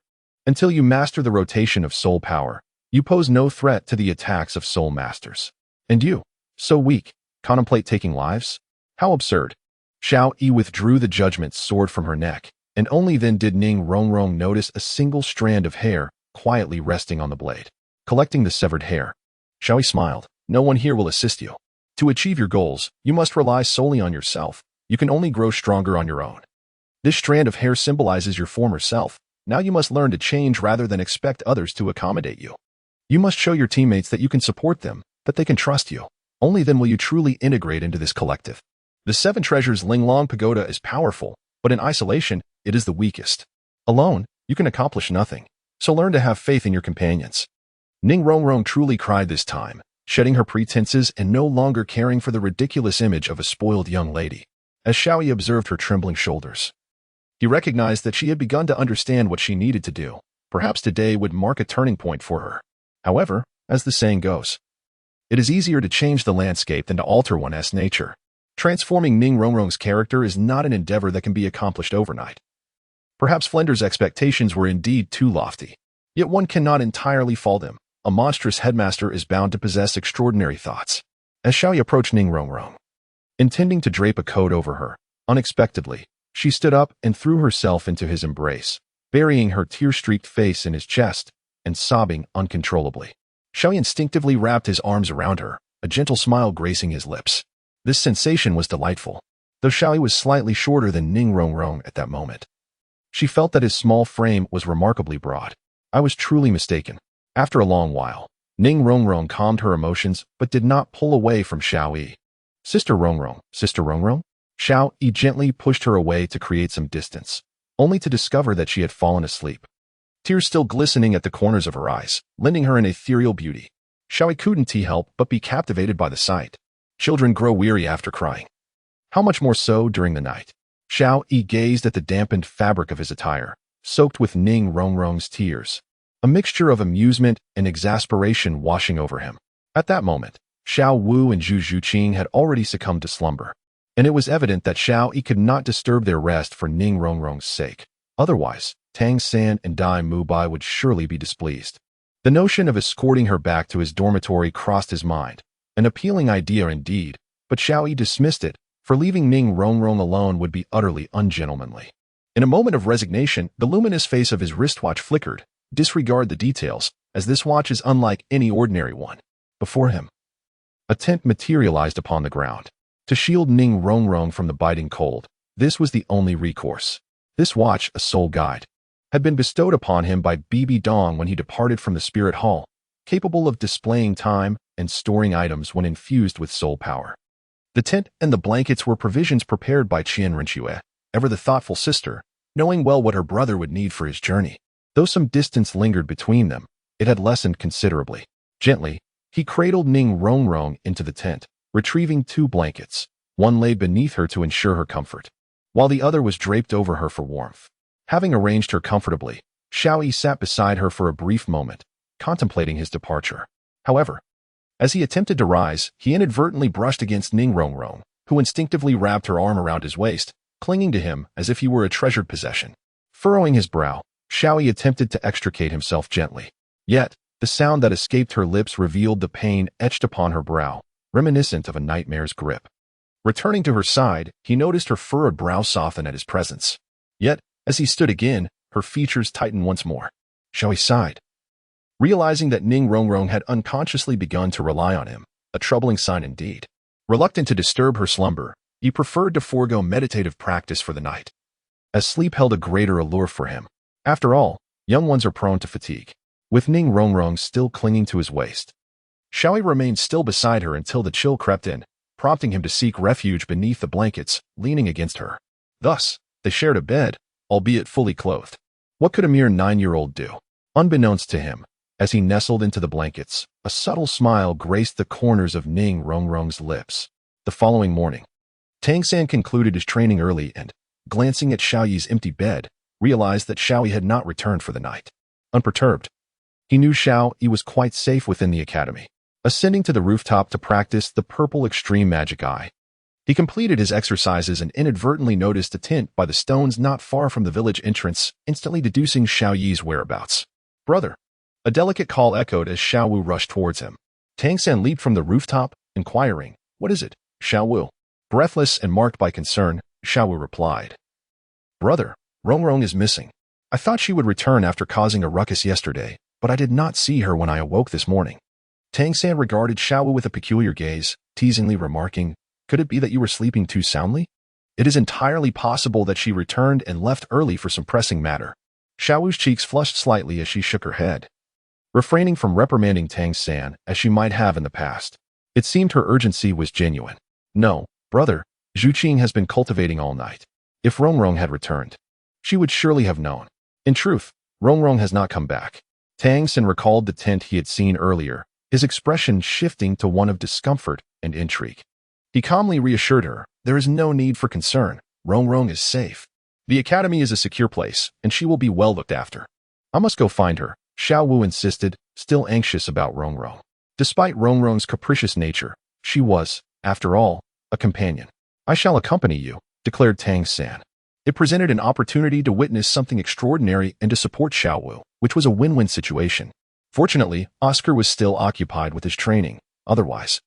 Until you master the rotation of soul power, you pose no threat to the attacks of soul masters. And you, so weak, contemplate taking lives? How absurd." Xiao Yi withdrew the judgment sword from her neck, and only then did Ning Rongrong notice a single strand of hair quietly resting on the blade. Collecting the severed hair, Xiao Yi smiled. "No one here will assist you. To achieve your goals, you must rely solely on yourself. You can only grow stronger on your own. This strand of hair symbolizes your former self. Now you must learn to change rather than expect others to accommodate you. You must show your teammates that you can support them, that they can trust you. Only then will you truly integrate into this collective. The 7 treasures Ling Long Pagoda is powerful, but in isolation, it is the weakest. Alone, you can accomplish nothing. So learn to have faith in your companions." Ning Rongrong truly cried this time, shedding her pretenses and no longer caring for the ridiculous image of a spoiled young lady. As Xiaoyi observed her trembling shoulders, he recognized that she had begun to understand what she needed to do. Perhaps today would mark a turning point for her. However, as the saying goes, it is easier to change the landscape than to alter one's nature. Transforming Ning Rongrong's character is not an endeavor that can be accomplished overnight. Perhaps Flender's expectations were indeed too lofty. Yet one cannot entirely fault him. A monstrous headmaster is bound to possess extraordinary thoughts. As Xiaoyi approached Ning Rongrong, intending to drape a coat over her, unexpectedly, she stood up and threw herself into his embrace, burying her tear-streaked face in his chest and sobbing uncontrollably. Xiaoyi instinctively wrapped his arms around her, a gentle smile gracing his lips. This sensation was delightful, though Xiaoyi was slightly shorter than Ning Rongrong at that moment. She felt that his small frame was remarkably broad. I was truly mistaken. After a long while, Ning Rongrong calmed her emotions but did not pull away from Xiaoyi. Sister Rongrong, Sister Rongrong? Xiaoyi gently pushed her away to create some distance, only to discover that she had fallen asleep. Tears still glistening at the corners of her eyes, lending her an ethereal beauty. Xiaoyi couldn't help but be captivated by the sight. Children grow weary after crying. How much more so during the night? Xiaoyi gazed at the dampened fabric of his attire, soaked with Ning Rongrong's tears, a mixture of amusement and exasperation washing over him. At that moment, Xiao Wu and Zhu Zhuqing had already succumbed to slumber, and it was evident that Xiaoyi could not disturb their rest for Ning Rongrong's sake. Otherwise, Tang San and Dai Mubai would surely be displeased. The notion of escorting her back to his dormitory crossed his mind, an appealing idea indeed, but Xiaoyi dismissed it, for leaving Ning Rongrong alone would be utterly ungentlemanly. In a moment of resignation, the luminous face of his wristwatch flickered. Disregard the details, as this watch is unlike any ordinary one. Before him, a tent materialized upon the ground. To shield Ning Rongrong from the biting cold, this was the only recourse. This watch, a sole guide, had been bestowed upon him by Bibi Dong when he departed from the Spirit Hall, capable of displaying time and storing items when infused with soul power. The tent and the blankets were provisions prepared by Qian Renxue, ever the thoughtful sister, knowing well what her brother would need for his journey. Though some distance lingered between them, it had lessened considerably. Gently, he cradled Ning Rongrong into the tent, retrieving 2 blankets. One lay beneath her to ensure her comfort, while the other was draped over her for warmth. Having arranged her comfortably, Xiaoyi sat beside her for a brief moment, contemplating his departure. However, as he attempted to rise, he inadvertently brushed against Ning Rongrong, who instinctively wrapped her arm around his waist, clinging to him as if he were a treasured possession. Furrowing his brow, Xiaoyi attempted to extricate himself gently. Yet, the sound that escaped her lips revealed the pain etched upon her brow, reminiscent of a nightmare's grip. Returning to her side, he noticed her furrowed brow soften at his presence. Yet, as he stood again, her features tightened once more. Xiaoyi sighed, realizing that Ning Rongrong had unconsciously begun to rely on him, a troubling sign indeed. Reluctant to disturb her slumber, he preferred to forego meditative practice for the night, as sleep held a greater allure for him. After all, young ones are prone to fatigue. With Ning Rongrong still clinging to his waist, Xiaoyi remained still beside her until the chill crept in, prompting him to seek refuge beneath the blankets, leaning against her. Thus, they shared a bed, albeit fully clothed. What could a mere 9-year-old do? Unbeknownst to him, as he nestled into the blankets, a subtle smile graced the corners of Ning Rongrong's lips. The following morning, Tang San concluded his training early and, glancing at Xiaoyi's empty bed, realized that Xiaoyi had not returned for the night. Unperturbed, he knew Xiaoyi was quite safe within the academy. Ascending to the rooftop to practice the purple extreme magic eye, he completed his exercises and inadvertently noticed a tent by the stones not far from the village entrance, instantly deducing Xiaoyi's whereabouts. Brother! A delicate call echoed as Xiao Wu rushed towards him. Tang San leaped from the rooftop, inquiring, "What is it, Xiao Wu?" Breathless and marked by concern, Xiao Wu replied, "Brother, Rongrong is missing. I thought she would return after causing a ruckus yesterday, but I did not see her when I awoke this morning." Tang San regarded Xiao Wu with a peculiar gaze, teasingly remarking, "Could it be that you were sleeping too soundly? It is entirely possible that she returned and left early for some pressing matter." Xiao Wu's cheeks flushed slightly as she shook her head, refraining from reprimanding Tang San as she might have in the past. It seemed her urgency was genuine. "No, brother, Zhuqing has been cultivating all night. If Rongrong had returned, she would surely have known. In truth, Rongrong has not come back." Tang San recalled the tent he had seen earlier, his expression shifting to one of discomfort and intrigue. He calmly reassured her, there is no need for concern. Rongrong is safe. The academy is a secure place, and she will be well looked after. I must go find her, Xiao Wu insisted, still anxious about Rongrong. Despite Rongrong's capricious nature, she was, after all, a companion. I shall accompany you, declared Tang San. It presented an opportunity to witness something extraordinary and to support Xiao Wu, which was a win-win situation. Fortunately, Oscar was still occupied with his training. Otherwise,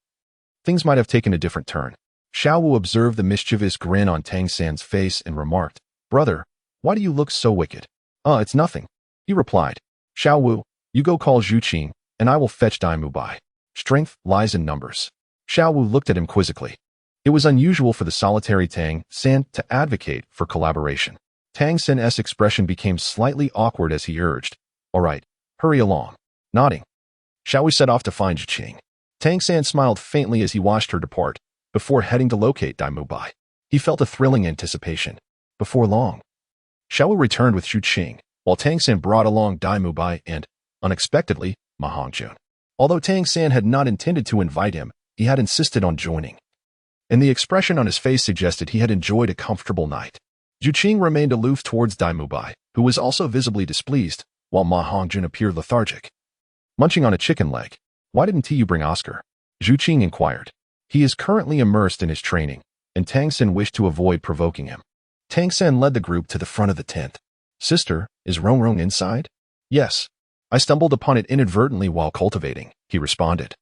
things might have taken a different turn. Xiao Wu observed the mischievous grin on Tang San's face and remarked, Brother, why do you look so wicked? It's nothing. He replied. Xiao Wu, you go call Zhu Qing, and I will fetch Dai Mubai. Strength lies in numbers. Xiao Wu looked at him quizzically. It was unusual for the solitary Tang San to advocate for collaboration. Tang San's expression became slightly awkward as he urged, All right, hurry along. Nodding. Shall we set off to find Zhu Qing? Tang San smiled faintly as he watched her depart, before heading to locate Dai Mubai. He felt a thrilling anticipation. Before long, Xiao Wu returned with Zhu Qing, while Tang San brought along Dai Mubai and, unexpectedly, Ma Hongjun. Although Tang San had not intended to invite him, he had insisted on joining. And the expression on his face suggested he had enjoyed a comfortable night. Zhu Qing remained aloof towards Dai Mubai, who was also visibly displeased, while Ma Hongjun appeared lethargic. Munching on a chicken leg. Why didn't you bring Oscar? Zhu Qing inquired. He is currently immersed in his training, and Tang San wished to avoid provoking him. Tang San led the group to the front of the tent. Sister, is Rongrong inside? Yes. I stumbled upon it inadvertently while cultivating, he responded.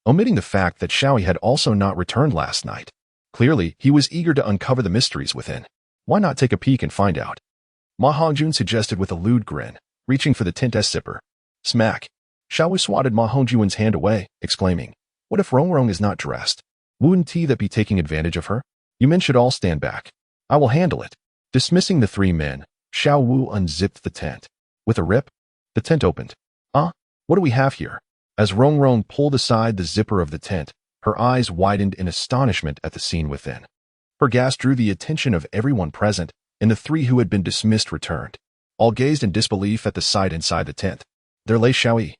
Omitting the fact that Xiaoyi had also not returned last night. Clearly, he was eager to uncover the mysteries within. Why not take a peek and find out? Ma Hongjun suggested with a lewd grin, reaching for the tent's zipper. Smack. Xiaoyi swatted Ma Hongjun's hand away, exclaiming, What if Rongrong is not dressed? Wouldn't he that be taking advantage of her? You men should all stand back. I will handle it. Dismissing the three men, Xiao Wu unzipped the tent. With a rip, the tent opened. What do we have here? As Rongrong pulled aside the zipper of the tent, her eyes widened in astonishment at the scene within. Her gasp drew the attention of everyone present, and the three who had been dismissed returned. All gazed in disbelief at the sight inside the tent. There lay Xiaoyi,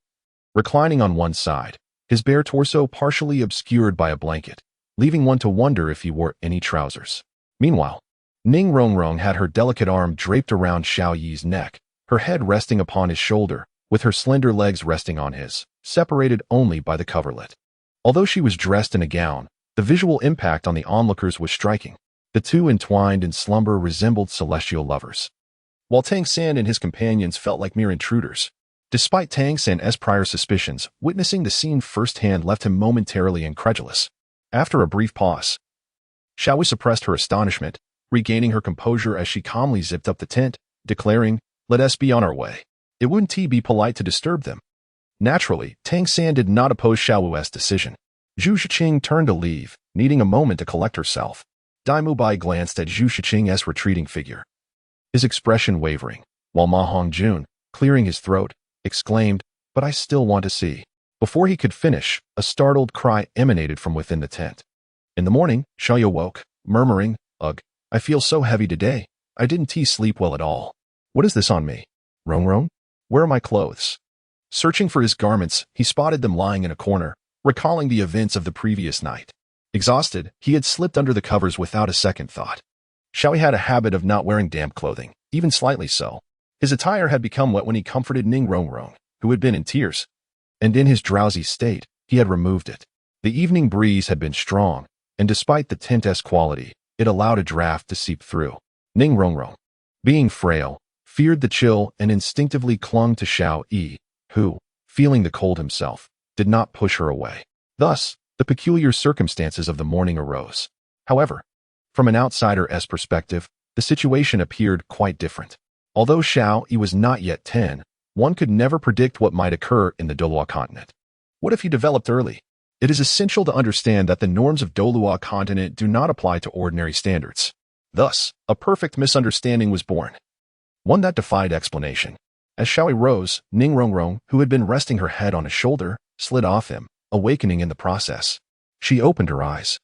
reclining on one side, his bare torso partially obscured by a blanket, leaving one to wonder if he wore any trousers. Meanwhile, Ning Rongrong had her delicate arm draped around Xiao Yi's neck, her head resting upon his shoulder, with her slender legs resting on his, separated only by the coverlet. Although she was dressed in a gown, the visual impact on the onlookers was striking. The two entwined in slumber resembled celestial lovers, while Tang San and his companions felt like mere intruders. Despite Tang San's prior suspicions, witnessing the scene firsthand left him momentarily incredulous. After a brief pause, Xiaoyi suppressed her astonishment, regaining her composure as she calmly zipped up the tent, declaring, Let us be on our way. It wouldn't be polite to disturb them. Naturally, Tang San did not oppose Xiao Wu's decision. Zhu Shiqing turned to leave, needing a moment to collect herself. Dai Mubai glanced at Zhu Shiqing's retreating figure, his expression wavering, while Ma Hongjun, clearing his throat, exclaimed, But I still want to see. Before he could finish, a startled cry emanated from within the tent. In the morning, Xiaoyi awoke, murmuring, Ugh, I feel so heavy today. I didn't sleep well at all. What is this on me? Rongrong? Where are my clothes? Searching for his garments, he spotted them lying in a corner, recalling the events of the previous night. Exhausted, he had slipped under the covers without a second thought. Xiaoyi had a habit of not wearing damp clothing, even slightly so. His attire had become wet when he comforted Ning Rongrong, who had been in tears. And in his drowsy state, he had removed it. The evening breeze had been strong, and despite the tent's quality, it allowed a draft to seep through. Ning Rongrong, being frail, feared the chill and instinctively clung to Xiao Yi, who, feeling the cold himself, did not push her away. Thus, the peculiar circumstances of the morning arose. However, from an outsider's perspective, the situation appeared quite different. Although Xiao Yi was not yet 10, one could never predict what might occur in the Douluo continent. What if he developed early? It is essential to understand that the norms of Douluo continent do not apply to ordinary standards. Thus, a perfect misunderstanding was born, one that defied explanation. As Xiaoyi rose, Ning Rongrong, who had been resting her head on his shoulder, slid off him, awakening in the process. She opened her eyes,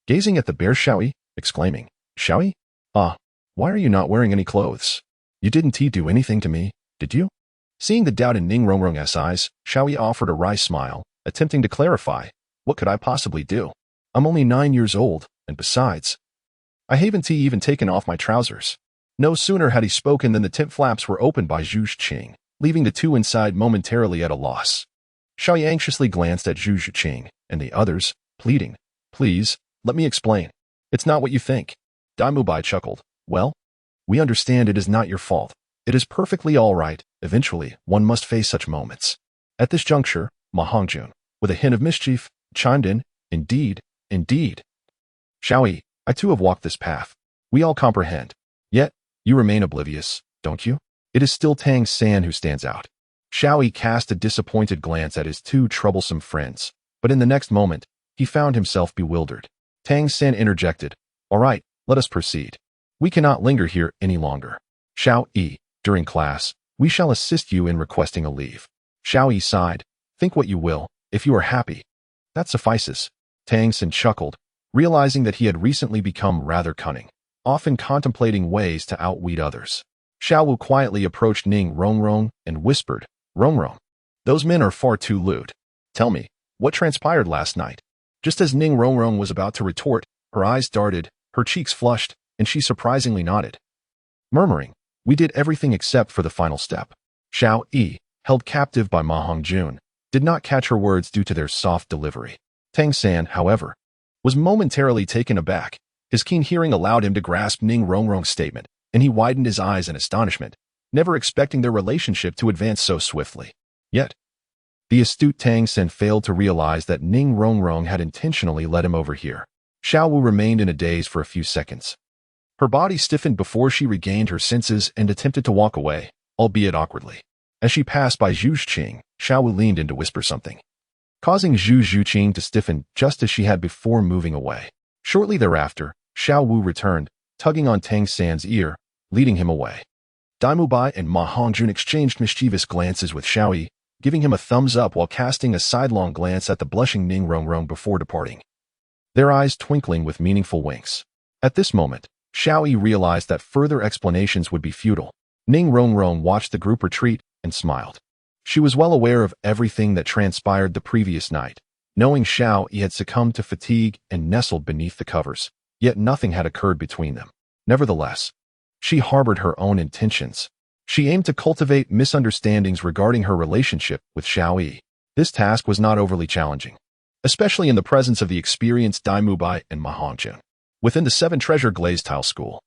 gazing at the bare Xiaoyi, exclaiming, Xiaoyi? Why are you not wearing any clothes? You didn't do anything to me, did you? Seeing the doubt in Ning Rongrong's eyes, Xiaoyi offered a wry smile, attempting to clarify. What could I possibly do? I'm only 9 years old, and besides, I haven't even taken off my trousers. No sooner had he spoken than the tent flaps were opened by Zhu Qing, leaving the two inside momentarily at a loss. Xiaoyi anxiously glanced at Zhu Qing and the others, pleading, "Please, let me explain. It's not what you think." Daimubai chuckled. "Well, we understand it is not your fault. It is perfectly all right. Eventually, one must face such moments." At this juncture, Ma Hongjun, with a hint of mischief, chimed in, Indeed. Xiaoyi, I too have walked this path. We all comprehend. Yet, you remain oblivious, don't you? It is still Tang San who stands out." Xiaoyi cast a disappointed glance at his two troublesome friends, but in the next moment, he found himself bewildered. Tang San interjected, "All right, let us proceed. We cannot linger here any longer. Xiaoyi, during class, we shall assist you in requesting a leave." Xiaoyi sighed, "Think what you will, if you are happy. That suffices." Tang San chuckled, realizing that he had recently become rather cunning, often contemplating ways to outwit others. Xiao Wu quietly approached Ning Rongrong and whispered, "Rongrong, those men are far too lewd. Tell me, what transpired last night?" Just as Ning Rongrong was about to retort, her eyes darted, her cheeks flushed, and she surprisingly nodded, murmuring, "We did everything except for the final step." Xiao Yi, held captive by Ma Hongjun, did not catch her words due to their soft delivery. Tang San, however, was momentarily taken aback. His keen hearing allowed him to grasp Ning Rongrong's statement, and he widened his eyes in astonishment, never expecting their relationship to advance so swiftly. Yet, the astute Tang San failed to realize that Ning Rongrong had intentionally led him over here. Xiao Wu remained in a daze for a few seconds. Her body stiffened before she regained her senses and attempted to walk away, albeit awkwardly. As she passed by Zhu Qing, Xiao Wu leaned in to whisper something, causing Zhu Qing to stiffen just as she had before moving away. Shortly thereafter, Xiao Wu returned, tugging on Tang San's ear, leading him away. Daimubai and Ma Hongjun exchanged mischievous glances with Xiaoyi, giving him a thumbs up while casting a sidelong glance at the blushing Ning Rongrong before departing, their eyes twinkling with meaningful winks. At this moment, Xiaoyi realized that further explanations would be futile. Ning Rongrong watched the group retreat and smiled. She was well aware of everything that transpired the previous night, knowing Xiaoyi had succumbed to fatigue and nestled beneath the covers, yet nothing had occurred between them. Nevertheless, she harbored her own intentions. She aimed to cultivate misunderstandings regarding her relationship with Xiaoyi. This task was not overly challenging, especially in the presence of the experienced Daimubai and Ma Hongjun. Within the Seven Treasure Glazed Tile School,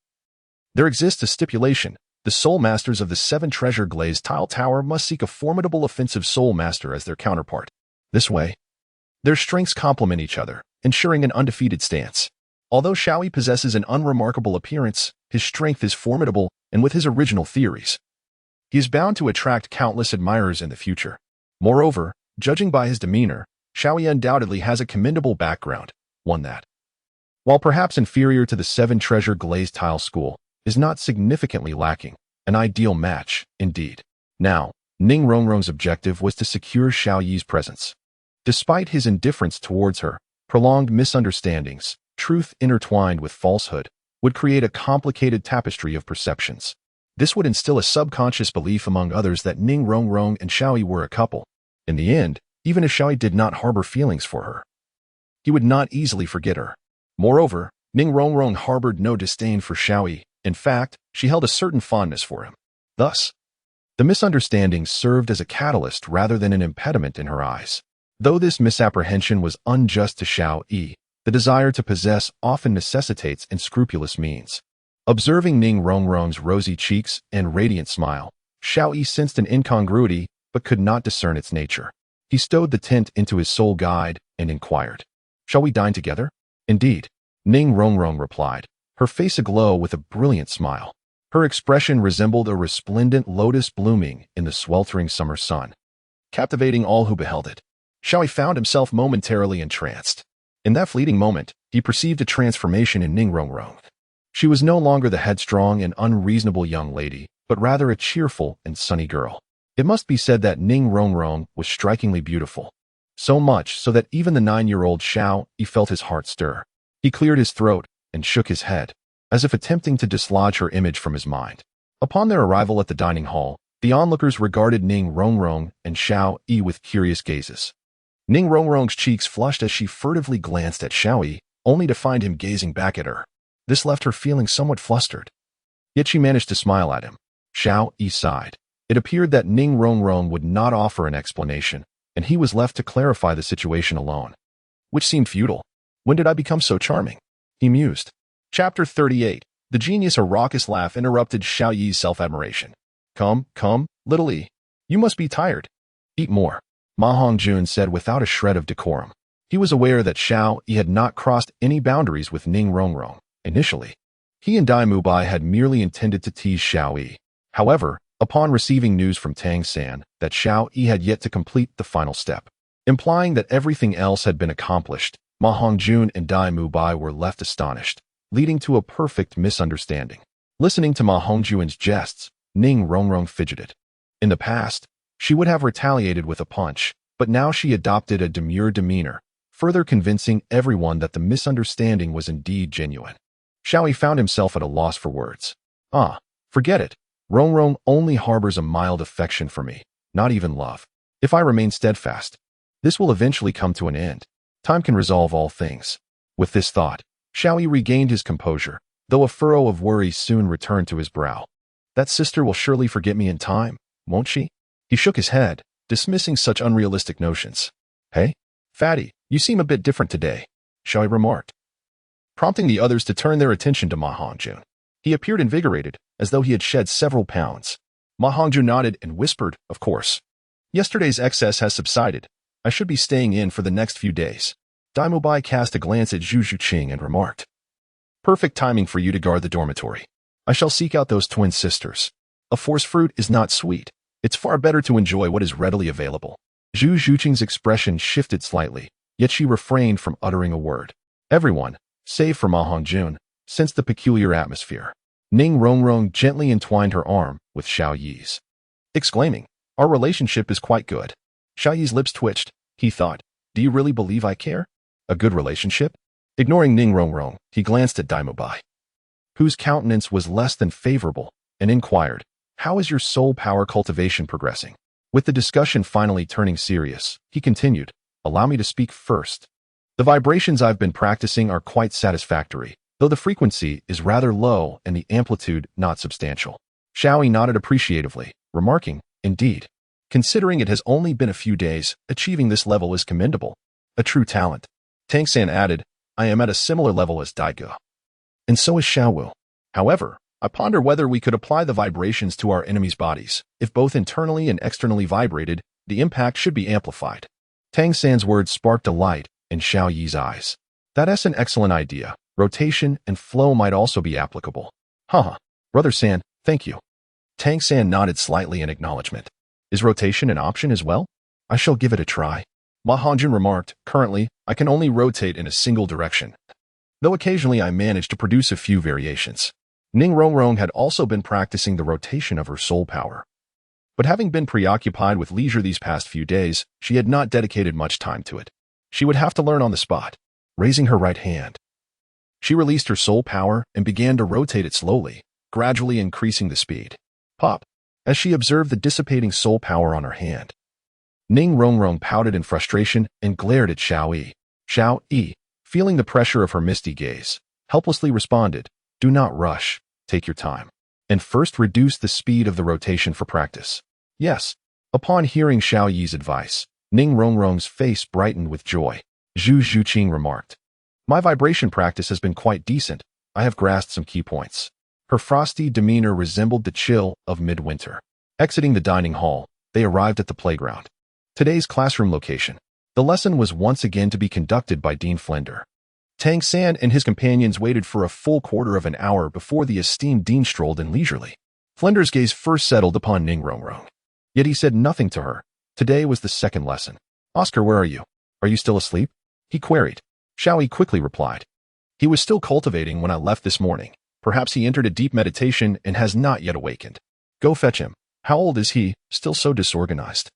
there exists a stipulation. The Soul Masters of the Seven Treasure Glazed Tile Tower must seek a formidable offensive Soul Master as their counterpart. This way, their strengths complement each other, ensuring an undefeated stance. Although Xiaoyi possesses an unremarkable appearance, his strength is formidable, and with his original theories, he is bound to attract countless admirers in the future. Moreover, judging by his demeanor, Xiaoyi undoubtedly has a commendable background, one that, while perhaps inferior to the Seven Treasure Glazed Tile School, is not significantly lacking. An ideal match, indeed. Now, Ning Rongrong's objective was to secure Xiaoyi's presence. Despite his indifference towards her, prolonged misunderstandings, truth intertwined with falsehood, would create a complicated tapestry of perceptions. This would instill a subconscious belief among others that Ning Rongrong and Xiaoyi were a couple. In the end, even if Xiaoyi did not harbor feelings for her, he would not easily forget her. Moreover, Ning Rongrong harbored no disdain for Xiaoyi. In fact, she held a certain fondness for him. Thus, the misunderstanding served as a catalyst rather than an impediment in her eyes. Though this misapprehension was unjust to Xiaoyi, the desire to possess often necessitates unscrupulous means. Observing Ning Rongrong's rosy cheeks and radiant smile, Xiaoyi sensed an incongruity but could not discern its nature. He stowed the tent into his soul guide and inquired, "Shall we dine together?" "Indeed," Ning Rongrong replied, her face aglow with a brilliant smile. Her expression resembled a resplendent lotus blooming in the sweltering summer sun, captivating all who beheld it. Xiaoyi found himself momentarily entranced. In that fleeting moment, he perceived a transformation in Ning Rongrong. She was no longer the headstrong and unreasonable young lady, but rather a cheerful and sunny girl. It must be said that Ning Rongrong was strikingly beautiful. So much so that even the 9-year-old Xiaoyi felt his heart stir. He cleared his throat and shook his head, as if attempting to dislodge her image from his mind. Upon their arrival at the dining hall, the onlookers regarded Ning Rongrong and Xiaoyi with curious gazes. Ning Rongrong's cheeks flushed as she furtively glanced at Xiao Yi, only to find him gazing back at her. This left her feeling somewhat flustered. Yet she managed to smile at him. Xiao Yi sighed. It appeared that Ning Rongrong would not offer an explanation, and he was left to clarify the situation alone. Which seemed futile. When did I become so charming? He mused. Chapter 38. The genius. A raucous laugh interrupted Xiao Yi's self-admiration. Come, little E. You must be tired. Eat more, Ma Hongjun said without a shred of decorum. He was aware that Xiao Yi had not crossed any boundaries with Ning Rongrong. Initially, he and Dai Mubai had merely intended to tease Xiao Yi. However, upon receiving news from Tang San that Xiao Yi had yet to complete the final step, implying that everything else had been accomplished, Ma Hongjun and Dai Mubai were left astonished, leading to a perfect misunderstanding. Listening to Ma Hongjun's jests, Ning Rongrong fidgeted. In the past, she would have retaliated with a punch, but now she adopted a demure demeanor, further convincing everyone that the misunderstanding was indeed genuine. Xiao Yi found himself at a loss for words. Forget it. Rongrong only harbors a mild affection for me, not even love. If I remain steadfast, this will eventually come to an end. Time can resolve all things. With this thought, Xiao Yi regained his composure, though a furrow of worry soon returned to his brow. That sister will surely forget me in time, won't she? He shook his head, dismissing such unrealistic notions. Hey, Fatty, you seem a bit different today, Xiao Yi remarked, prompting the others to turn their attention to Ma Hongjun. He appeared invigorated, as though he had shed several pounds. Ma Hongjun nodded and whispered, of course. Yesterday's excess has subsided. I should be staying in for the next few days. Dai Mubai cast a glance at Zhu Zhuqing and remarked, perfect timing for you to guard the dormitory. I shall seek out those twin sisters. A force fruit is not sweet. It's far better to enjoy what is readily available. Zhu Zhuqing's expression shifted slightly, yet she refrained from uttering a word. Everyone, save for Ma Hongjun, sensed the peculiar atmosphere. Ning Rongrong gently entwined her arm with Xiao Yi's, exclaiming, our relationship is quite good. Xiao Yi's lips twitched. He thought, do you really believe I care? A good relationship? Ignoring Ning Rongrong, he glanced at Dai Mubai, whose countenance was less than favorable, and inquired, how is your soul power cultivation progressing? With the discussion finally turning serious, he continued, allow me to speak first. The vibrations I've been practicing are quite satisfactory, though the frequency is rather low and the amplitude not substantial. Xiao Yi nodded appreciatively, remarking, indeed. Considering it has only been a few days, achieving this level is commendable. A true talent. Tang San added, I am at a similar level as Daigo. And so is Xiao Wu. However, I ponder whether we could apply the vibrations to our enemies' bodies. If both internally and externally vibrated, the impact should be amplified. Tang San's words sparked a light in Xiao Yi's eyes. That's an excellent idea. Rotation and flow might also be applicable. Brother San, thank you. Tang San nodded slightly in acknowledgement. Is rotation an option as well? I shall give it a try. Ma Hongjun remarked, currently, I can only rotate in a single direction, though occasionally I manage to produce a few variations. Ning Rongrong had also been practicing the rotation of her soul power. But having been preoccupied with leisure these past few days, she had not dedicated much time to it. She would have to learn on the spot. Raising her right hand, she released her soul power and began to rotate it slowly, gradually increasing the speed. Pop! As she observed the dissipating soul power on her hand, Ning Rongrong pouted in frustration and glared at Xiao Yi. Xiao Yi, feeling the pressure of her misty gaze, helplessly responded, do not rush. Take your time, and first reduce the speed of the rotation for practice. Yes. Upon hearing Xiao Yi's advice, Ning Rongrong's face brightened with joy. Zhu Zhuqing remarked, my vibration practice has been quite decent. I have grasped some key points. Her frosty demeanor resembled the chill of midwinter. Exiting the dining hall, they arrived at the playground. Today's classroom location. The lesson was once again to be conducted by Dean Flender. Tang San and his companions waited for a full quarter of an hour before the esteemed dean strolled in leisurely. Flender's gaze first settled upon Ning Rongrong. Yet he said nothing to her. Today was the second lesson. Oscar, where are you? Are you still asleep? He queried. Xiao Yi quickly replied. He was still cultivating when I left this morning. Perhaps he entered a deep meditation and has not yet awakened. Go fetch him. How old is he, still so disorganized?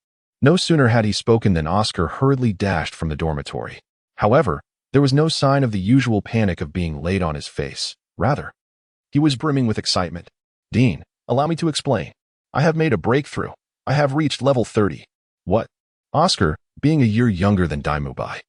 No sooner had he spoken than Oscar hurriedly dashed from the dormitory. However, there was no sign of the usual panic of being laid on his face. Rather, he was brimming with excitement. Dean, allow me to explain. I have made a breakthrough. I have reached level 30. What? Oscar, being a year younger than Daimubai,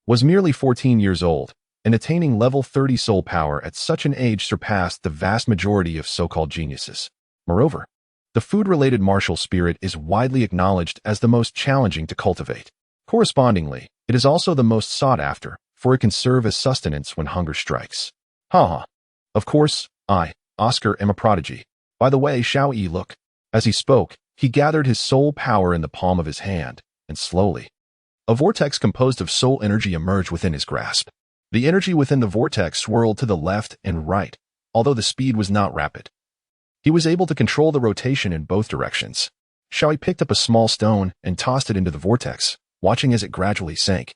was merely 14 years old, and attaining level 30 soul power at such an age surpassed the vast majority of so-called geniuses. Moreover, the food-related martial spirit is widely acknowledged as the most challenging to cultivate. Correspondingly, it is also the most sought after, for it can serve as sustenance when hunger strikes. Haha. Of course, I, Oscar, am a prodigy. By the way, Xiao Yi, look. As he spoke, he gathered his soul power in the palm of his hand, and slowly, a vortex composed of soul energy emerged within his grasp. The energy within the vortex swirled to the left and right, although the speed was not rapid. He was able to control the rotation in both directions. Xiao Yi picked up a small stone and tossed it into the vortex, watching as it gradually sank.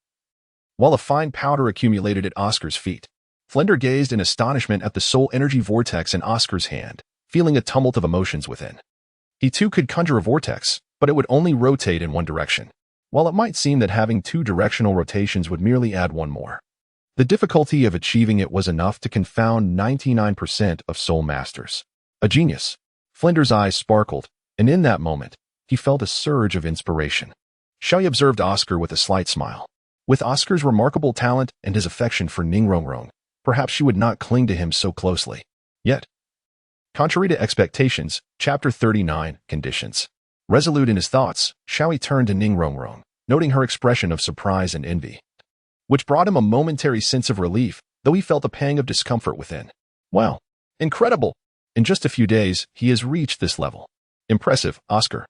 While a fine powder accumulated at Oscar's feet, Flender gazed in astonishment at the soul energy vortex in Oscar's hand, feeling a tumult of emotions within. He too could conjure a vortex, but it would only rotate in one direction. While it might seem that having two directional rotations would merely add one more, the difficulty of achieving it was enough to confound 99% of soul masters. A genius. Flender's eyes sparkled, and in that moment, he felt a surge of inspiration. Xiao Yi observed Oscar with a slight smile. With Oscar's remarkable talent and his affection for Ning Rongrong, perhaps she would not cling to him so closely. Yet, contrary to expectations, Chapter 39, Conditions. Resolute in his thoughts, Xiao Yi turned to Ning Rongrong, noting her expression of surprise and envy, which brought him a momentary sense of relief, though he felt a pang of discomfort within. Wow. Incredible! In just a few days, he has reached this level. Impressive, Oscar.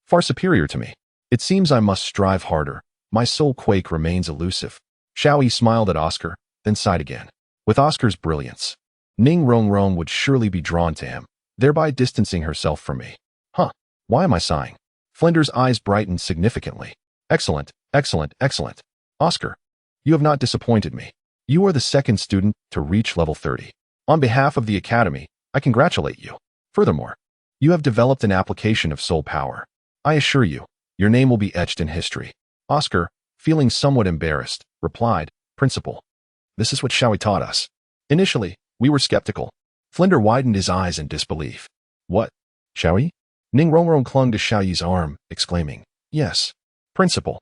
Far superior to me. It seems I must strive harder. My soul quake remains elusive. Xiao Yi smiled at Oscar, then sighed again. With Oscar's brilliance, Ning Rongrong would surely be drawn to him, thereby distancing herself from me. Huh. Why am I sighing? Flender's eyes brightened significantly. Excellent, excellent, excellent. Oscar, you have not disappointed me. You are the second student to reach level 30. On behalf of the Academy, I congratulate you. Furthermore, you have developed an application of soul power. I assure you, your name will be etched in history. Oscar, feeling somewhat embarrassed, replied, Principal, this is what Xiao Yi taught us. Initially, we were skeptical. Flender widened his eyes in disbelief. What? Xiao Yi? Ning Rongrong clung to Xiao Yi's arm, exclaiming, Yes, Principal.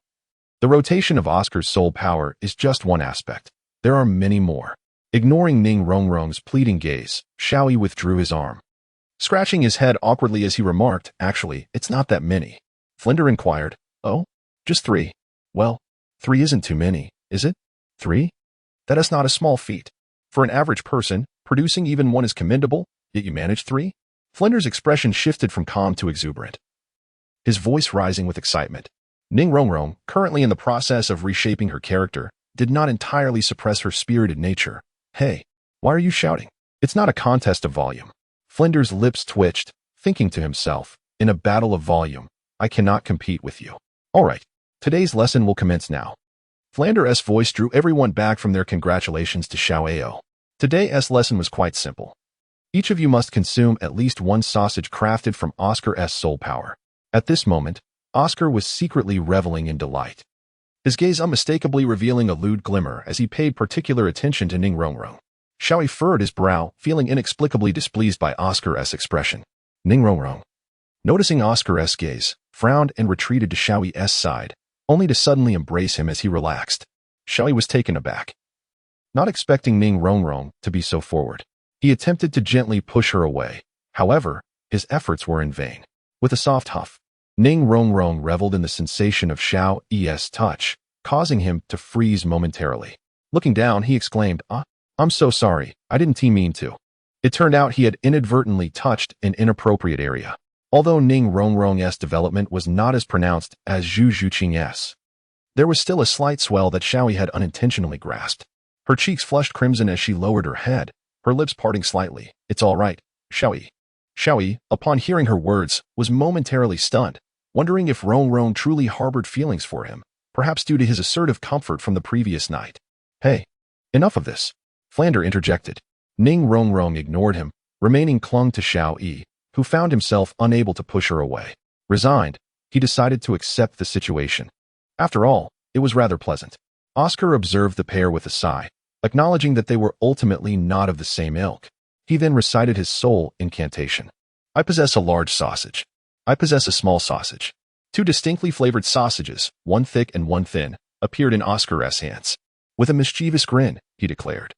The rotation of Oscar's soul power is just one aspect. There are many more. Ignoring Ning Rongrong's pleading gaze, Xiao Yi withdrew his arm. Scratching his head awkwardly as he remarked, Actually, it's not that many. Flender inquired, Oh? Just 3. Well, 3 isn't too many, is it? 3? That is not a small feat. For an average person, producing even one is commendable, yet you managed 3? Flender's expression shifted from calm to exuberant, his voice rising with excitement. Ning Rongrong, currently in the process of reshaping her character, did not entirely suppress her spirited nature. Hey, why are you shouting? It's not a contest of volume. Flender's lips twitched, thinking to himself, in a battle of volume, I cannot compete with you. All right, today's lesson will commence now. Flender's voice drew everyone back from their congratulations to Xiao Ao. Today's lesson was quite simple. Each of you must consume at least one sausage crafted from Oscar's soul power. At this moment, Oscar was secretly reveling in delight, his gaze unmistakably revealing a lewd glimmer as he paid particular attention to Ning Rongrong. Xiao Yi furrowed his brow, feeling inexplicably displeased by Oscar's expression. Ning Rongrong, noticing Oscar's gaze, frowned and retreated to Xiao Yi's side, only to suddenly embrace him as he relaxed. Xiao Yi was taken aback. Not expecting Ning Rongrong to be so forward, he attempted to gently push her away. However, his efforts were in vain. With a soft huff, Ning Rongrong reveled in the sensation of Xiao Yi's touch, causing him to freeze momentarily. Looking down, he exclaimed, I'm so sorry, I didn't mean to. It turned out he had inadvertently touched an inappropriate area. Although Ning Rongrong's development was not as pronounced as Zhu Zhuqing's, there was still a slight swell that Xiao Yi had unintentionally grasped. Her cheeks flushed crimson as she lowered her head, her lips parting slightly. It's all right, Xiao Yi. Xiao Yi, upon hearing her words, was momentarily stunned, wondering if Rongrong truly harbored feelings for him, perhaps due to his assertive comfort from the previous night. Hey, enough of this. Flender interjected. Ning Rongrong ignored him, remaining clung to Xiao Yi, who found himself unable to push her away. Resigned, he decided to accept the situation. After all, it was rather pleasant. Oscar observed the pair with a sigh, acknowledging that they were ultimately not of the same ilk. He then recited his soul incantation. I possess a large sausage. I possess a small sausage. Two distinctly flavored sausages, one thick and one thin, appeared in Oscar's hands. With a mischievous grin, he declared,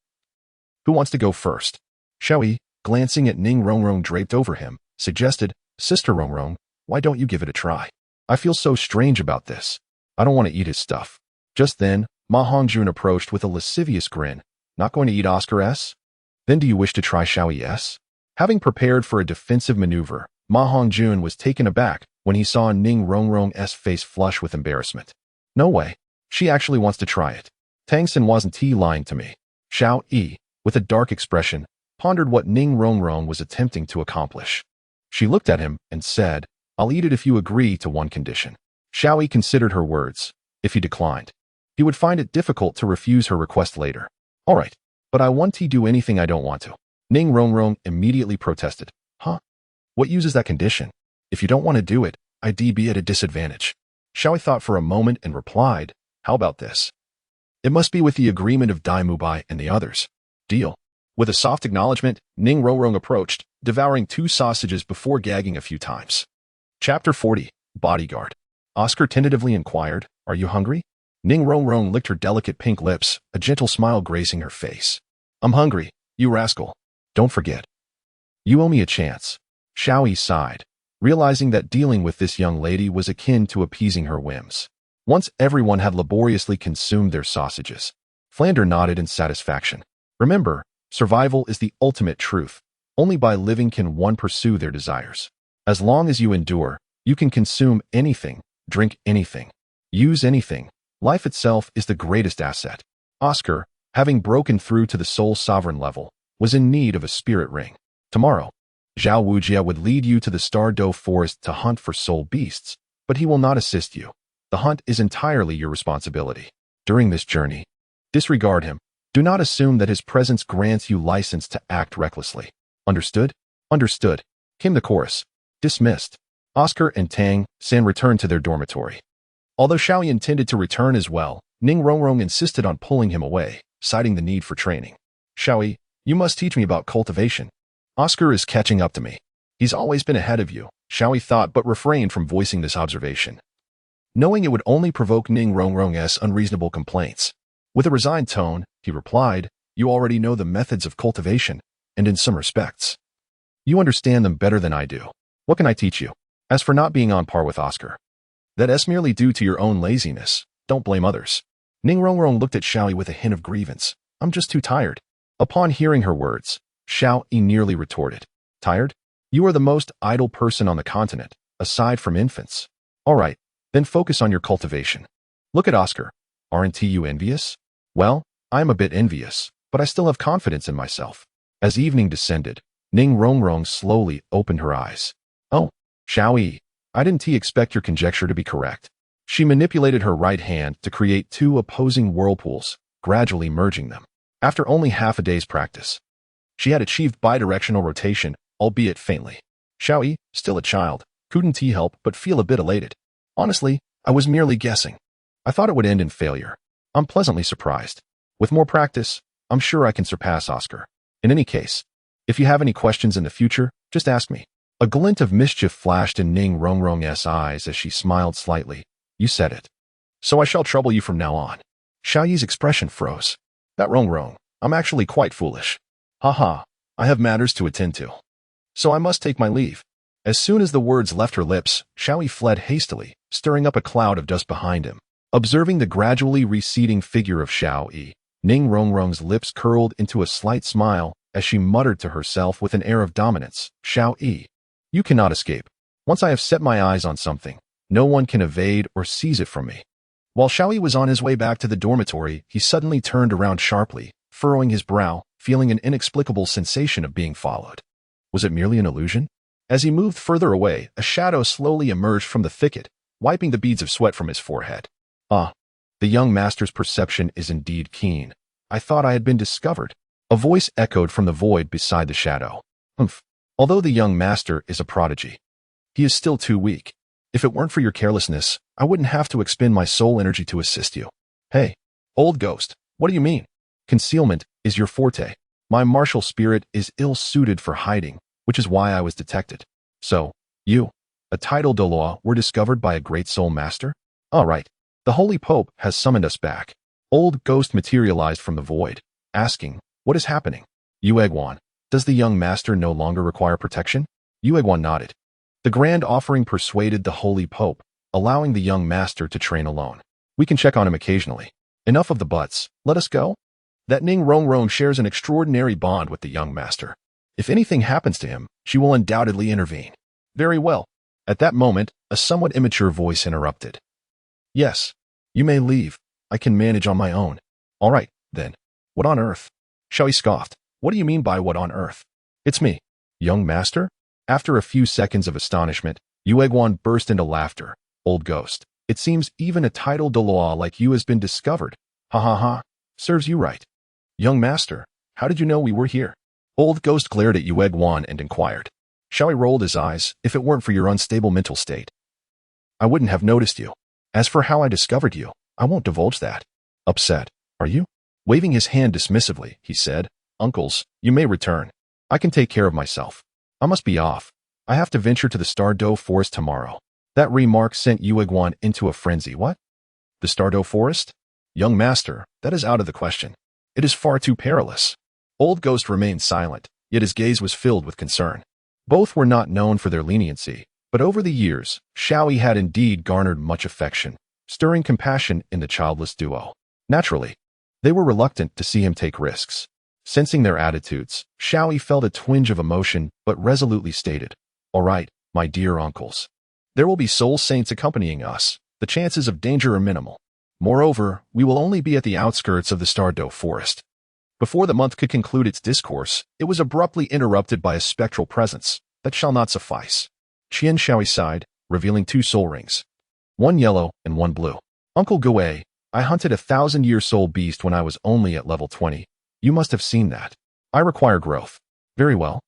"Who wants to go first?" Xiaoyi, glancing at Ning Rongrong draped over him, suggested, "Sister Rongrong, why don't you give it a try? I feel so strange about this. I don't want to eat his stuff." Just then, Ma Hongjun approached with a lascivious grin. "Not going to eat Oscar S? Then do you wish to try Xiaoyi S?" Having prepared for a defensive maneuver, Ma Hongjun was taken aback when he saw Ning Rongrong's face flush with embarrassment. "No way. She actually wants to try it. Tangsen wasn't he lying to me?" Xiao Yi, with a dark expression, pondered what Ning Rongrong was attempting to accomplish. She looked at him and said, "I'll eat it if you agree to one condition." Xiao Yi considered her words. If he declined, he would find it difficult to refuse her request later. "All right, but I won't do anything I don't want to." Ning Rongrong immediately protested. "Huh? What use is that condition? If you don't want to do it, I'd be at a disadvantage." Xiao Yi thought for a moment and replied, "How about this? It must be with the agreement of Dai Mubai and the others. Deal." With a soft acknowledgement, Ning Rongrong approached, devouring 2 sausages before gagging a few times. Chapter 40, Bodyguard. Oscar tentatively inquired, "Are you hungry?" Ning Rongrong licked her delicate pink lips, a gentle smile gracing her face. "I'm hungry, you rascal. Don't forget. You owe me a chance." Xiao Yi sighed, realizing that dealing with this young lady was akin to appeasing her whims. Once everyone had laboriously consumed their sausages, Flander nodded in satisfaction. Remember, survival is the ultimate truth. Only by living can one pursue their desires. As long as you endure, you can consume anything, drink anything, use anything. Life itself is the greatest asset. Oscar, having broken through to the soul sovereign level, was in need of a spirit ring. Tomorrow, Zhao Wujia would lead you to the Star Doe forest to hunt for soul beasts, but he will not assist you. The hunt is entirely your responsibility. During this journey, disregard him. Do not assume that his presence grants you license to act recklessly. Understood? Understood, came the chorus. Dismissed. Oscar and Tang San returned to their dormitory. Although Xiao Yi intended to return as well, Ning Rongrong insisted on pulling him away, citing the need for training. "Xiao Yi, you must teach me about cultivation. Oscar is catching up to me. He's always been ahead of you," Xiao Yi thought but refrained from voicing this observation, knowing it would only provoke Ning Rongrong's unreasonable complaints. With a resigned tone, he replied, "You already know the methods of cultivation, and in some respects, you understand them better than I do. What can I teach you? As for not being on par with Oscar, that's merely due to your own laziness. Don't blame others." Ning Rongrong looked at Xiao Yi with a hint of grievance. "I'm just too tired." Upon hearing her words, Xiao Yi nearly retorted, "Tired? You are the most idle person on the continent, aside from infants. All right, then focus on your cultivation. Look at Oscar. Aren't you envious?" "Well, I'm a bit envious, but I still have confidence in myself." As evening descended, Ning Rongrong slowly opened her eyes. "Oh, Xiao Yi, I didn't expect your conjecture to be correct." She manipulated her right hand to create 2 opposing whirlpools, gradually merging them. After only half a day's practice, she had achieved bidirectional rotation, albeit faintly. Xiao Yi, still a child, couldn't help but feel a bit elated. "Honestly, I was merely guessing. I thought it would end in failure. I'm pleasantly surprised. With more practice, I'm sure I can surpass Oscar. In any case, if you have any questions in the future, just ask me." A glint of mischief flashed in Ning Rongrong's eyes as she smiled slightly. "You said it. So I shall trouble you from now on." Xiao Yi's expression froze. "That Rongrong, I'm actually quite foolish. Haha, I have matters to attend to. So I must take my leave." As soon as the words left her lips, Xiao Yi fled hastily, stirring up a cloud of dust behind him. Observing the gradually receding figure of Xiao Yi, Ning Rongrong's lips curled into a slight smile as she muttered to herself with an air of dominance, "Xiao Yi, you cannot escape. Once I have set my eyes on something, no one can evade or seize it from me." While Xiao Yi was on his way back to the dormitory, he suddenly turned around sharply, furrowing his brow, feeling an inexplicable sensation of being followed. Was it merely an illusion? As he moved further away, a shadow slowly emerged from the thicket, wiping the beads of sweat from his forehead. "Ah, the young master's perception is indeed keen. I thought I had been discovered." A voice echoed from the void beside the shadow. "Humph. Although the young master is a prodigy, he is still too weak. If it weren't for your carelessness, I wouldn't have to expend my soul energy to assist you." "Hey, old ghost, what do you mean? Concealment is your forte. My martial spirit is ill-suited for hiding, which is why I was detected. So, you A title Douluo were discovered by a great soul master? All right. The Holy Pope has summoned us back. Old Ghost materialized from the void, asking, what is happening? Yueguan, does the young master no longer require protection? Yueguan nodded. The grand offering persuaded the Holy Pope, allowing the young master to train alone. We can check on him occasionally. Enough of the buts, let us go. That Ning Rongrong shares an extraordinary bond with the young master. If anything happens to him, she will undoubtedly intervene. Very well. At that moment, a somewhat immature voice interrupted. Yes, you may leave. I can manage on my own. All right, then. What on earth? Shui scoffed. What do you mean by what on earth? It's me. Young master? After a few seconds of astonishment, Yueguan burst into laughter. Old Ghost. It seems even a title Douluo like you has been discovered. Ha ha ha. Serves you right. Young master, how did you know we were here? Old Ghost glared at Yueguan and inquired. Shui rolled his eyes. If it weren't for your unstable mental state, I wouldn't have noticed you. As for how I discovered you, I won't divulge that. Upset, are you? Waving his hand dismissively, he said, Uncles, you may return. I can take care of myself. I must be off. I have to venture to the Douluo forest tomorrow. That remark sent Yueguan into a frenzy. What? The Douluo forest? Young master, that is out of the question. It is far too perilous. Old Ghost remained silent, yet his gaze was filled with concern. Both were not known for their leniency, but over the years, Shui had indeed garnered much affection, stirring compassion in the childless duo. Naturally, they were reluctant to see him take risks. Sensing their attitudes, Shui felt a twinge of emotion but resolutely stated, All right, my dear uncles. There will be soul saints accompanying us. The chances of danger are minimal. Moreover, we will only be at the outskirts of the Douluo forest. Before the month could conclude its discourse, it was abruptly interrupted by a spectral presence. That shall not suffice. Qian Shui sighed, revealing 2 soul rings. One yellow and one blue. Uncle Gui, I hunted a 1,000-year soul beast when I was only at level 20. You must have seen that. I require growth. Very well.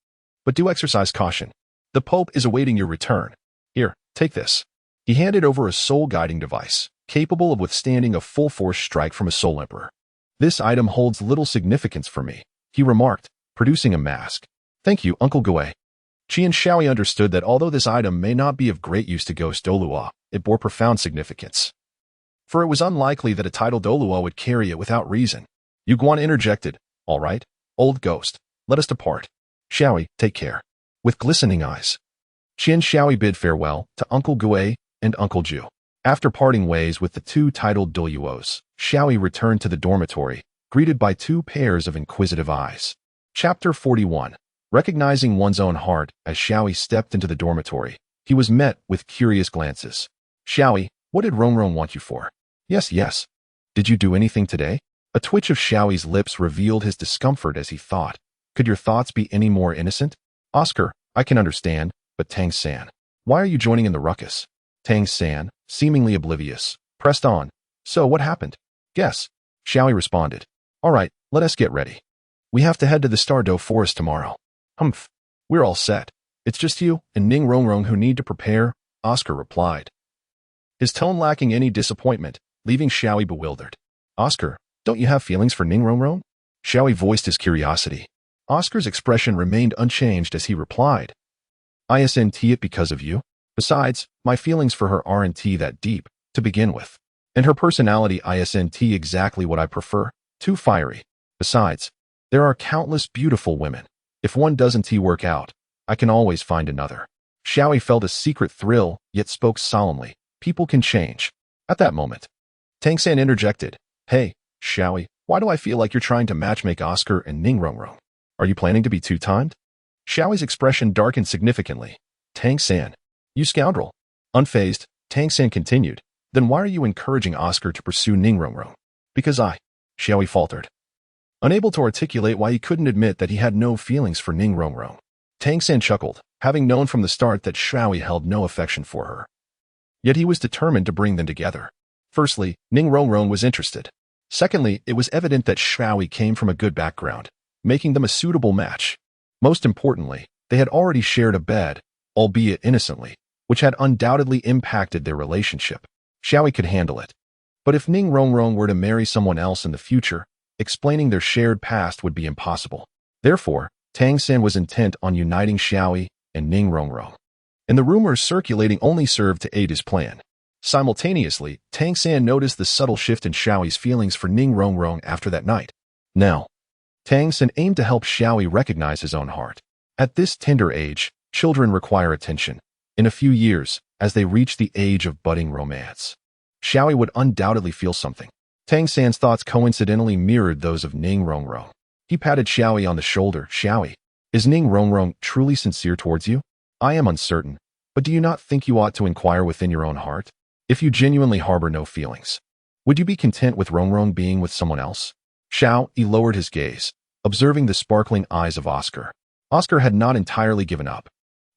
But do exercise caution. The Pope is awaiting your return. Here, take this. He handed over a soul-guiding device, capable of withstanding a full-force strike from a soul emperor. This item holds little significance for me, he remarked, producing a mask. Thank you, Uncle Gui. Qian Shui understood that although this item may not be of great use to Ghost Douluo, it bore profound significance. For it was unlikely that a title Douluo would carry it without reason. Yueguan interjected, All right, old ghost, let us depart. Shui, take care. With glistening eyes, Qian Shui bid farewell to Uncle Gui and Uncle Ju. After parting ways with the 2 titled Douluos, Shui returned to the dormitory, greeted by 2 pairs of inquisitive eyes. Chapter 41. Recognizing one's own heart, as Shui stepped into the dormitory, he was met with curious glances. Shui, what did Rongrong want you for? Yes. Did you do anything today? A twitch of Shui's lips revealed his discomfort as he thought. Could your thoughts be any more innocent? Oscar, I can understand, but Tang-san, why are you joining in the ruckus? Tang-san, seemingly oblivious, pressed on. So what happened? Guess. Shui responded. All right, let us get ready. We have to head to the Douluo forest tomorrow. Humph. We're all set. It's just you and Ning Rongrong who need to prepare, Oscar replied, his tone lacking any disappointment, leaving Shui bewildered. Oscar, don't you have feelings for Ning Rongrong? Shui voiced his curiosity. Oscar's expression remained unchanged as he replied. Isn't it because of you? Besides, my feelings for her aren't that deep, to begin with. And her personality isn't exactly what I prefer, too fiery. Besides, there are countless beautiful women. If one doesn't work out, I can always find another. Shui felt a secret thrill, yet spoke solemnly. People can change. At that moment, Tang-san interjected. Hey, Shui, why do I feel like you're trying to matchmake Oscar and Ning Rongrong? Are you planning to be two-timed? Shui's expression darkened significantly. Tang-san, you scoundrel. Unfazed, Tang-san continued. Then why are you encouraging Oscar to pursue Ning Rongrong? Because Shui faltered. Unable to articulate why he couldn't admit that he had no feelings for Ning Rongrong. Tang-san chuckled, having known from the start that Shui held no affection for her. Yet he was determined to bring them together. Firstly, Ning Rongrong was interested. Secondly, it was evident that Shui came from a good background, making them a suitable match. Most importantly, they had already shared a bed, albeit innocently, which had undoubtedly impacted their relationship. Shui could handle it. But if Ning Rongrong were to marry someone else in the future, explaining their shared past would be impossible. Therefore, Tang-san was intent on uniting Shui and Ning Rongrong. and the rumors circulating only served to aid his plan. Simultaneously, Tang San noticed the subtle shift in Xiaoyi's feelings for Ning Rongrong after that night. Now, Tang San aimed to help Xiaoyi recognize his own heart. At this tender age, children require attention. In a few years, as they reach the age of budding romance, Xiaoyi would undoubtedly feel something. Tang San's thoughts coincidentally mirrored those of Ning Rongrong. He patted Xiaoyi on the shoulder. Xiaoyi, is Ning Rongrong truly sincere towards you? I am uncertain, but do you not think you ought to inquire within your own heart? If you genuinely harbor no feelings, would you be content with Rongrong being with someone else? Xiaoyi lowered his gaze, observing the sparkling eyes of Oscar. Oscar had not entirely given up.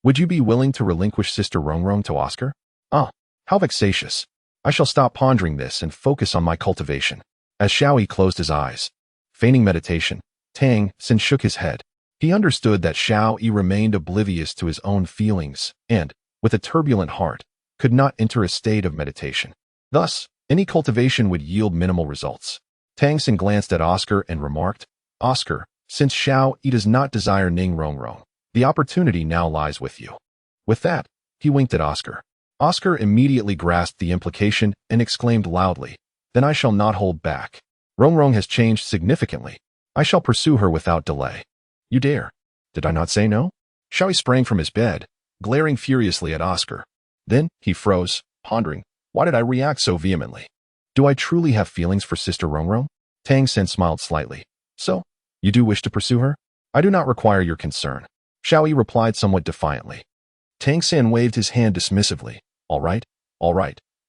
Would you be willing to relinquish Sister Rongrong to Oscar? Ah, how vexatious. I shall stop pondering this and focus on my cultivation. As Xiaoyi closed his eyes, feigning meditation, Tang San shook his head. He understood that Xiaoyi remained oblivious to his own feelings and, with a turbulent heart, could not enter a state of meditation. Thus, any cultivation would yield minimal results. Tang San glanced at Oscar and remarked, Oscar, since Xiaoyi does not desire Ning Rongrong, the opportunity now lies with you. With that, he winked at Oscar. Oscar immediately grasped the implication and exclaimed loudly, Then I shall not hold back. Rongrong has changed significantly. I shall pursue her without delay. You dare. Did I not say no? Xiaoyi sprang from his bed, glaring furiously at Oscar. Then, he froze, pondering, why did I react so vehemently? Do I truly have feelings for Sister Rongrong? Tang San smiled slightly. So, you do wish to pursue her? I do not require your concern. Xiaoyi replied somewhat defiantly. Tang San waved his hand dismissively. All right,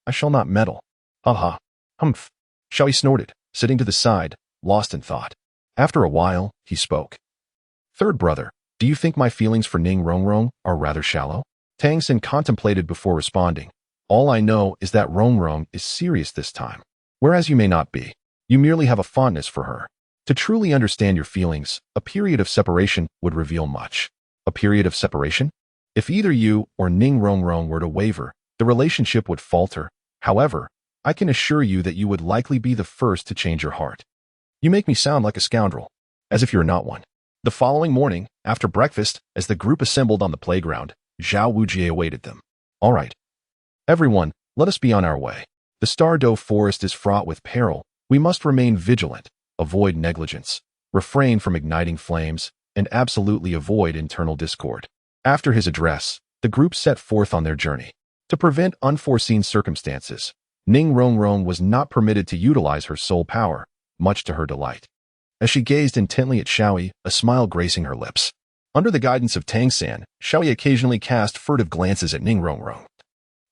I shall not meddle. Ha ha. Humph. Xiaoyi snorted, sitting to the side, lost in thought. After a while, he spoke. Third brother, do you think my feelings for Ning Rongrong are rather shallow? Tang San contemplated before responding. All I know is that Rongrong is serious this time. Whereas you may not be. You merely have a fondness for her. To truly understand your feelings, a period of separation would reveal much. A period of separation? If either you or Ning Rongrong were to waver, the relationship would falter. However, I can assure you that you would likely be the first to change your heart. You make me sound like a scoundrel, as if you're not one. The following morning, after breakfast, as the group assembled on the playground, Zhao Wujie awaited them. All right. Everyone, let us be on our way. The Stardow forest is fraught with peril. We must remain vigilant, avoid negligence, refrain from igniting flames, and absolutely avoid internal discord. After his address, the group set forth on their journey. To prevent unforeseen circumstances, Ning Rongrong was not permitted to utilize her soul power, much to her delight. As she gazed intently at Xiaoyi, a smile gracing her lips. Under the guidance of Tang San, Xiaoyi occasionally cast furtive glances at Ning Rongrong,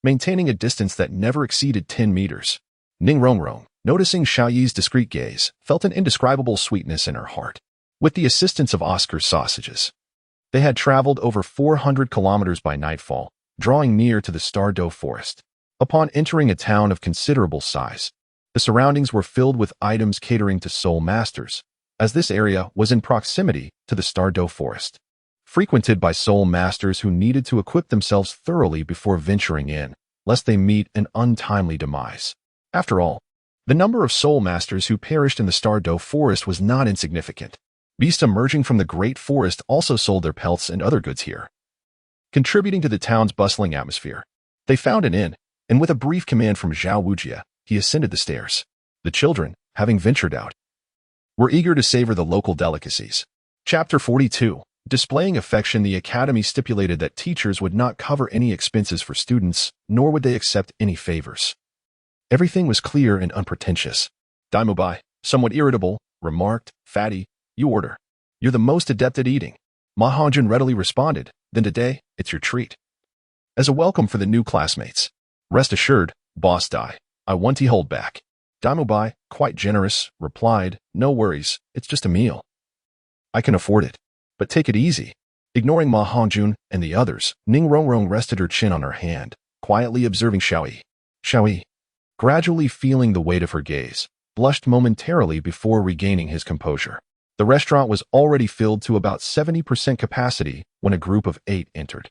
maintaining a distance that never exceeded 10 meters. Ning Rongrong, noticing Xiaoyi's discreet gaze, felt an indescribable sweetness in her heart. With the assistance of Oscar's sausages, they had traveled over 400 kilometers by nightfall, drawing near to the Stardow forest. Upon entering a town of considerable size, the surroundings were filled with items catering to soul masters, as this area was in proximity to the Stardow forest, frequented by soul masters who needed to equip themselves thoroughly before venturing in, lest they meet an untimely demise. After all, the number of soul masters who perished in the Stardow forest was not insignificant. Beasts emerging from the great forest also sold their pelts and other goods here, contributing to the town's bustling atmosphere. They found an inn, and with a brief command from Zhao Wujie, he ascended the stairs. The children, having ventured out, were eager to savor the local delicacies. Chapter 42. Displaying affection. The academy stipulated that teachers would not cover any expenses for students, nor would they accept any favors. Everything was clear and unpretentious. Daimubai, somewhat irritable, remarked, Fatty, you order. You're the most adept at eating. Ma Hongjun readily responded, Then today, it's your treat. As a welcome for the new classmates. Rest assured, Boss Dai, I won't hold back. Daimubai, quite generous, replied, No worries, it's just a meal. I can afford it. But take it easy. Ignoring Ma Hongjun and the others, Ning Rongrong rested her chin on her hand, quietly observing Xiaoyi. Xiaoyi, gradually feeling the weight of her gaze, blushed momentarily before regaining his composure. The restaurant was already filled to about 70% capacity when a group of 8 entered.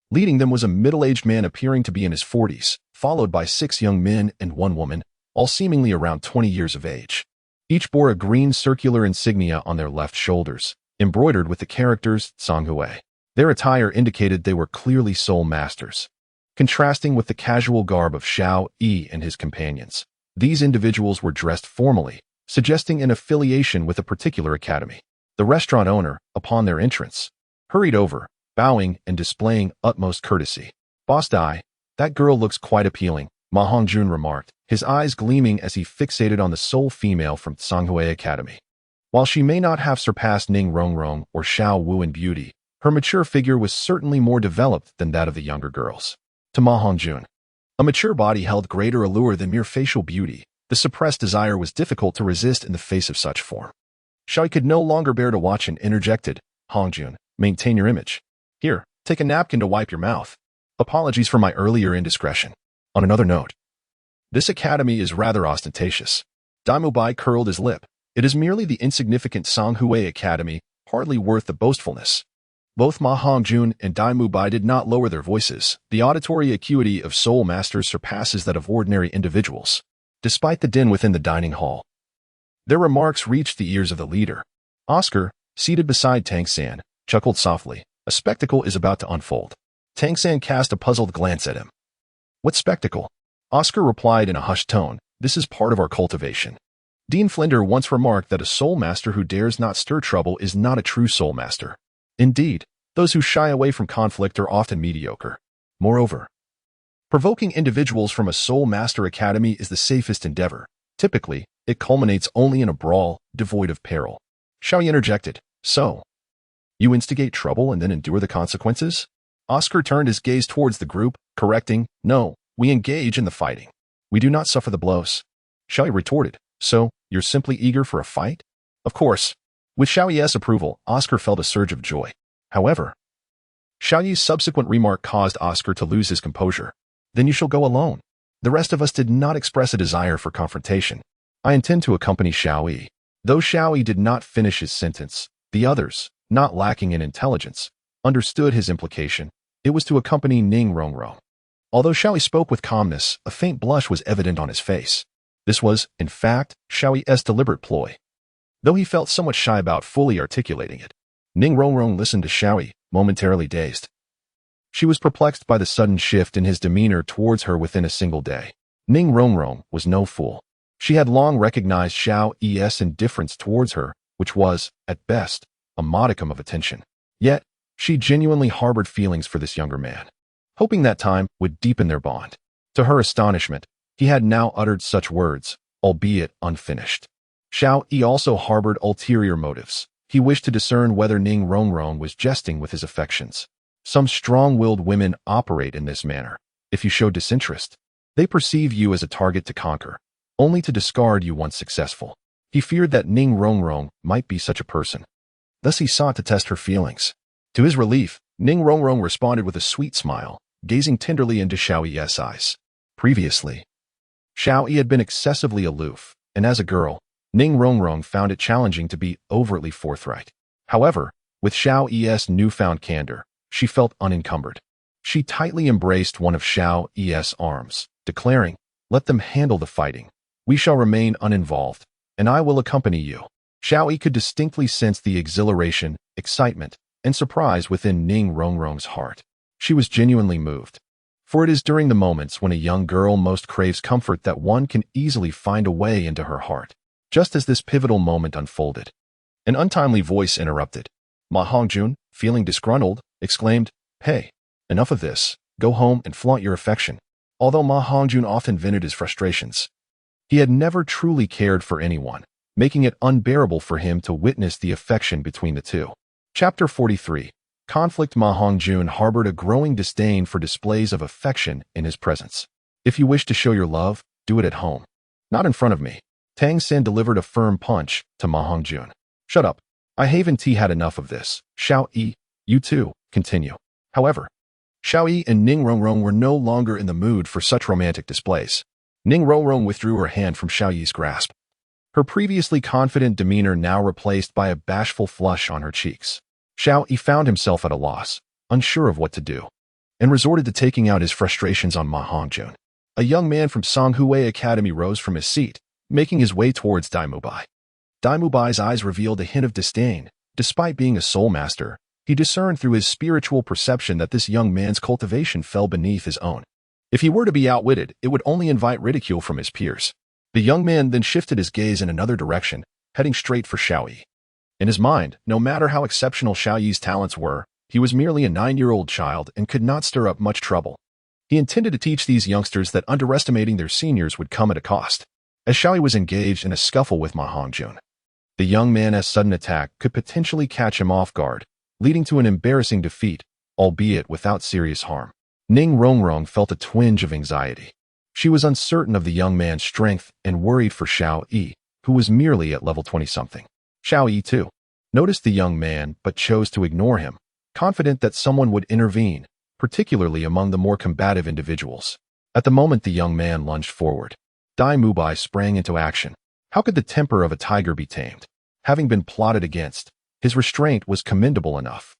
Leading them was a middle-aged man appearing to be in his 40s, followed by 6 young men and 1 woman, all seemingly around 20 years of age. Each bore a green circular insignia on their left shoulders, embroidered with the characters Sanghui. Their attire indicated they were clearly soul masters. Contrasting with the casual garb of Xiao Yi and his companions, these individuals were dressed formally, suggesting an affiliation with a particular academy. The restaurant owner, upon their entrance, hurried over, bowing and displaying utmost courtesy. "Boss Dai, that girl looks quite appealing," Ma Hongjun remarked, his eyes gleaming as he fixated on the sole female from Tsanghui Academy. While she may not have surpassed Ning Rongrong or Xiao Wu in beauty, her mature figure was certainly more developed than that of the younger girls. To Ma Hongjun, a mature body held greater allure than mere facial beauty. The suppressed desire was difficult to resist in the face of such form. Xiaoyi could no longer bear to watch and interjected, "Hongjun, maintain your image. Here, take a napkin to wipe your mouth. Apologies for my earlier indiscretion. On another note, this academy is rather ostentatious." Daimu Bai curled his lip. "It is merely the insignificant Sanghui Academy, hardly worth the boastfulness." Both Ma Hongjun and Daimu Bai did not lower their voices. The auditory acuity of soul masters surpasses that of ordinary individuals. Despite the din within the dining hall, their remarks reached the ears of the leader. Oscar, seated beside Tang San, chuckled softly. A spectacle is about to unfold. Tang San cast a puzzled glance at him. "What spectacle?" Oscar replied in a hushed tone. "This is part of our cultivation. Dean Flinder once remarked that a soul master who dares not stir trouble is not a true soul master. Indeed, those who shy away from conflict are often mediocre. Moreover, provoking individuals from a soul master academy is the safest endeavor. Typically, it culminates only in a brawl, devoid of peril." Xiaoyi interjected. "So, you instigate trouble and then endure the consequences?" Oscar turned his gaze towards the group, correcting, "No, we engage in the fighting. We do not suffer the blows." Xiaoyi retorted, "So, you're simply eager for a fight?" Of course. With Xiaoyi's approval, Oscar felt a surge of joy. However, Xiaoyi's subsequent remark caused Oscar to lose his composure. "Then you shall go alone." The rest of us did not express a desire for confrontation. "I intend to accompany Xiaoyi." Though Xiaoyi did not finish his sentence, the others, not lacking in intelligence, understood his implication. It was to accompany Ning Rongrong. Although Xiaoyi spoke with calmness, a faint blush was evident on his face. This was, in fact, Xiaoyi's deliberate ploy, though he felt somewhat shy about fully articulating it. Ning Rongrong listened to Xiaoyi, momentarily dazed. She was perplexed by the sudden shift in his demeanor towards her within a single day. Ning Rongrong was no fool. She had long recognized Xiaoyi's indifference towards her, which was, at best, a modicum of attention. Yet, she genuinely harbored feelings for this younger man, hoping that time would deepen their bond. To her astonishment, he had now uttered such words, albeit unfinished. Xiaoyi also harbored ulterior motives. He wished to discern whether Ning Rongrong was jesting with his affections. Some strong-willed women operate in this manner. If you show disinterest, they perceive you as a target to conquer, only to discard you once successful. He feared that Ning Rongrong might be such a person. Thus he sought to test her feelings. To his relief, Ning Rongrong responded with a sweet smile, gazing tenderly into Xiaoyi's eyes. Previously, Xiaoyi had been excessively aloof, and as a girl, Ning Rongrong found it challenging to be overtly forthright. However, with Xiaoyi's newfound candor, she felt unencumbered. She tightly embraced one of Xiaoyi's arms, declaring, "Let them handle the fighting. We shall remain uninvolved, and I will accompany you." Xiaoyi could distinctly sense the exhilaration, excitement, and surprise within Ning Rongrong's heart. She was genuinely moved. For it is during the moments when a young girl most craves comfort that one can easily find a way into her heart. Just as this pivotal moment unfolded, an untimely voice interrupted. Ma Hongjun, feeling disgruntled, exclaimed, "Hey, enough of this. Go home and flaunt your affection." Although Ma Hongjun often vented his frustrations, he had never truly cared for anyone, making it unbearable for him to witness the affection between the two. Chapter 43. Conflict. Ma Hongjun harbored a growing disdain for displays of affection in his presence. "If you wish to show your love, do it at home. Not in front of me." Tang San delivered a firm punch to Ma Hongjun. "Shut up. I haven't had enough of this. Xiaoyi, you too, continue." However, Xiaoyi and Ning Rongrong were no longer in the mood for such romantic displays. Ning Rongrong withdrew her hand from Xiaoyi's grasp, her previously confident demeanor now replaced by a bashful flush on her cheeks. Xiaoyi found himself at a loss, unsure of what to do, and resorted to taking out his frustrations on Ma Hongjun. A young man from Sanghui Academy rose from his seat, making his way towards Daimu Bai. Daimu Bai's eyes revealed a hint of disdain. Despite being a soul master, He discerned through his spiritual perception that this young man's cultivation fell beneath his own. If he were to be outwitted, it would only invite ridicule from his peers. The young man then shifted his gaze in another direction, heading straight for Xiao Yi. In his mind, no matter how exceptional Xiao Yi's talents were, he was merely a 9-year-old child and could not stir up much trouble. He intended to teach these youngsters that underestimating their seniors would come at a cost. As Xiao Yi was engaged in a scuffle with Ma Hongjun, the young man's sudden attack could potentially catch him off guard, leading to an embarrassing defeat, albeit without serious harm. Ning Rongrong felt a twinge of anxiety. She was uncertain of the young man's strength and worried for Xiao Yi, who was merely at level 20-something. Xiao Yi, too, noticed the young man but chose to ignore him, confident that someone would intervene, particularly among the more combative individuals. At the moment the young man lunged forward, Dai Mubai sprang into action. How could the temper of a tiger be tamed? Having been plotted against, his restraint was commendable enough.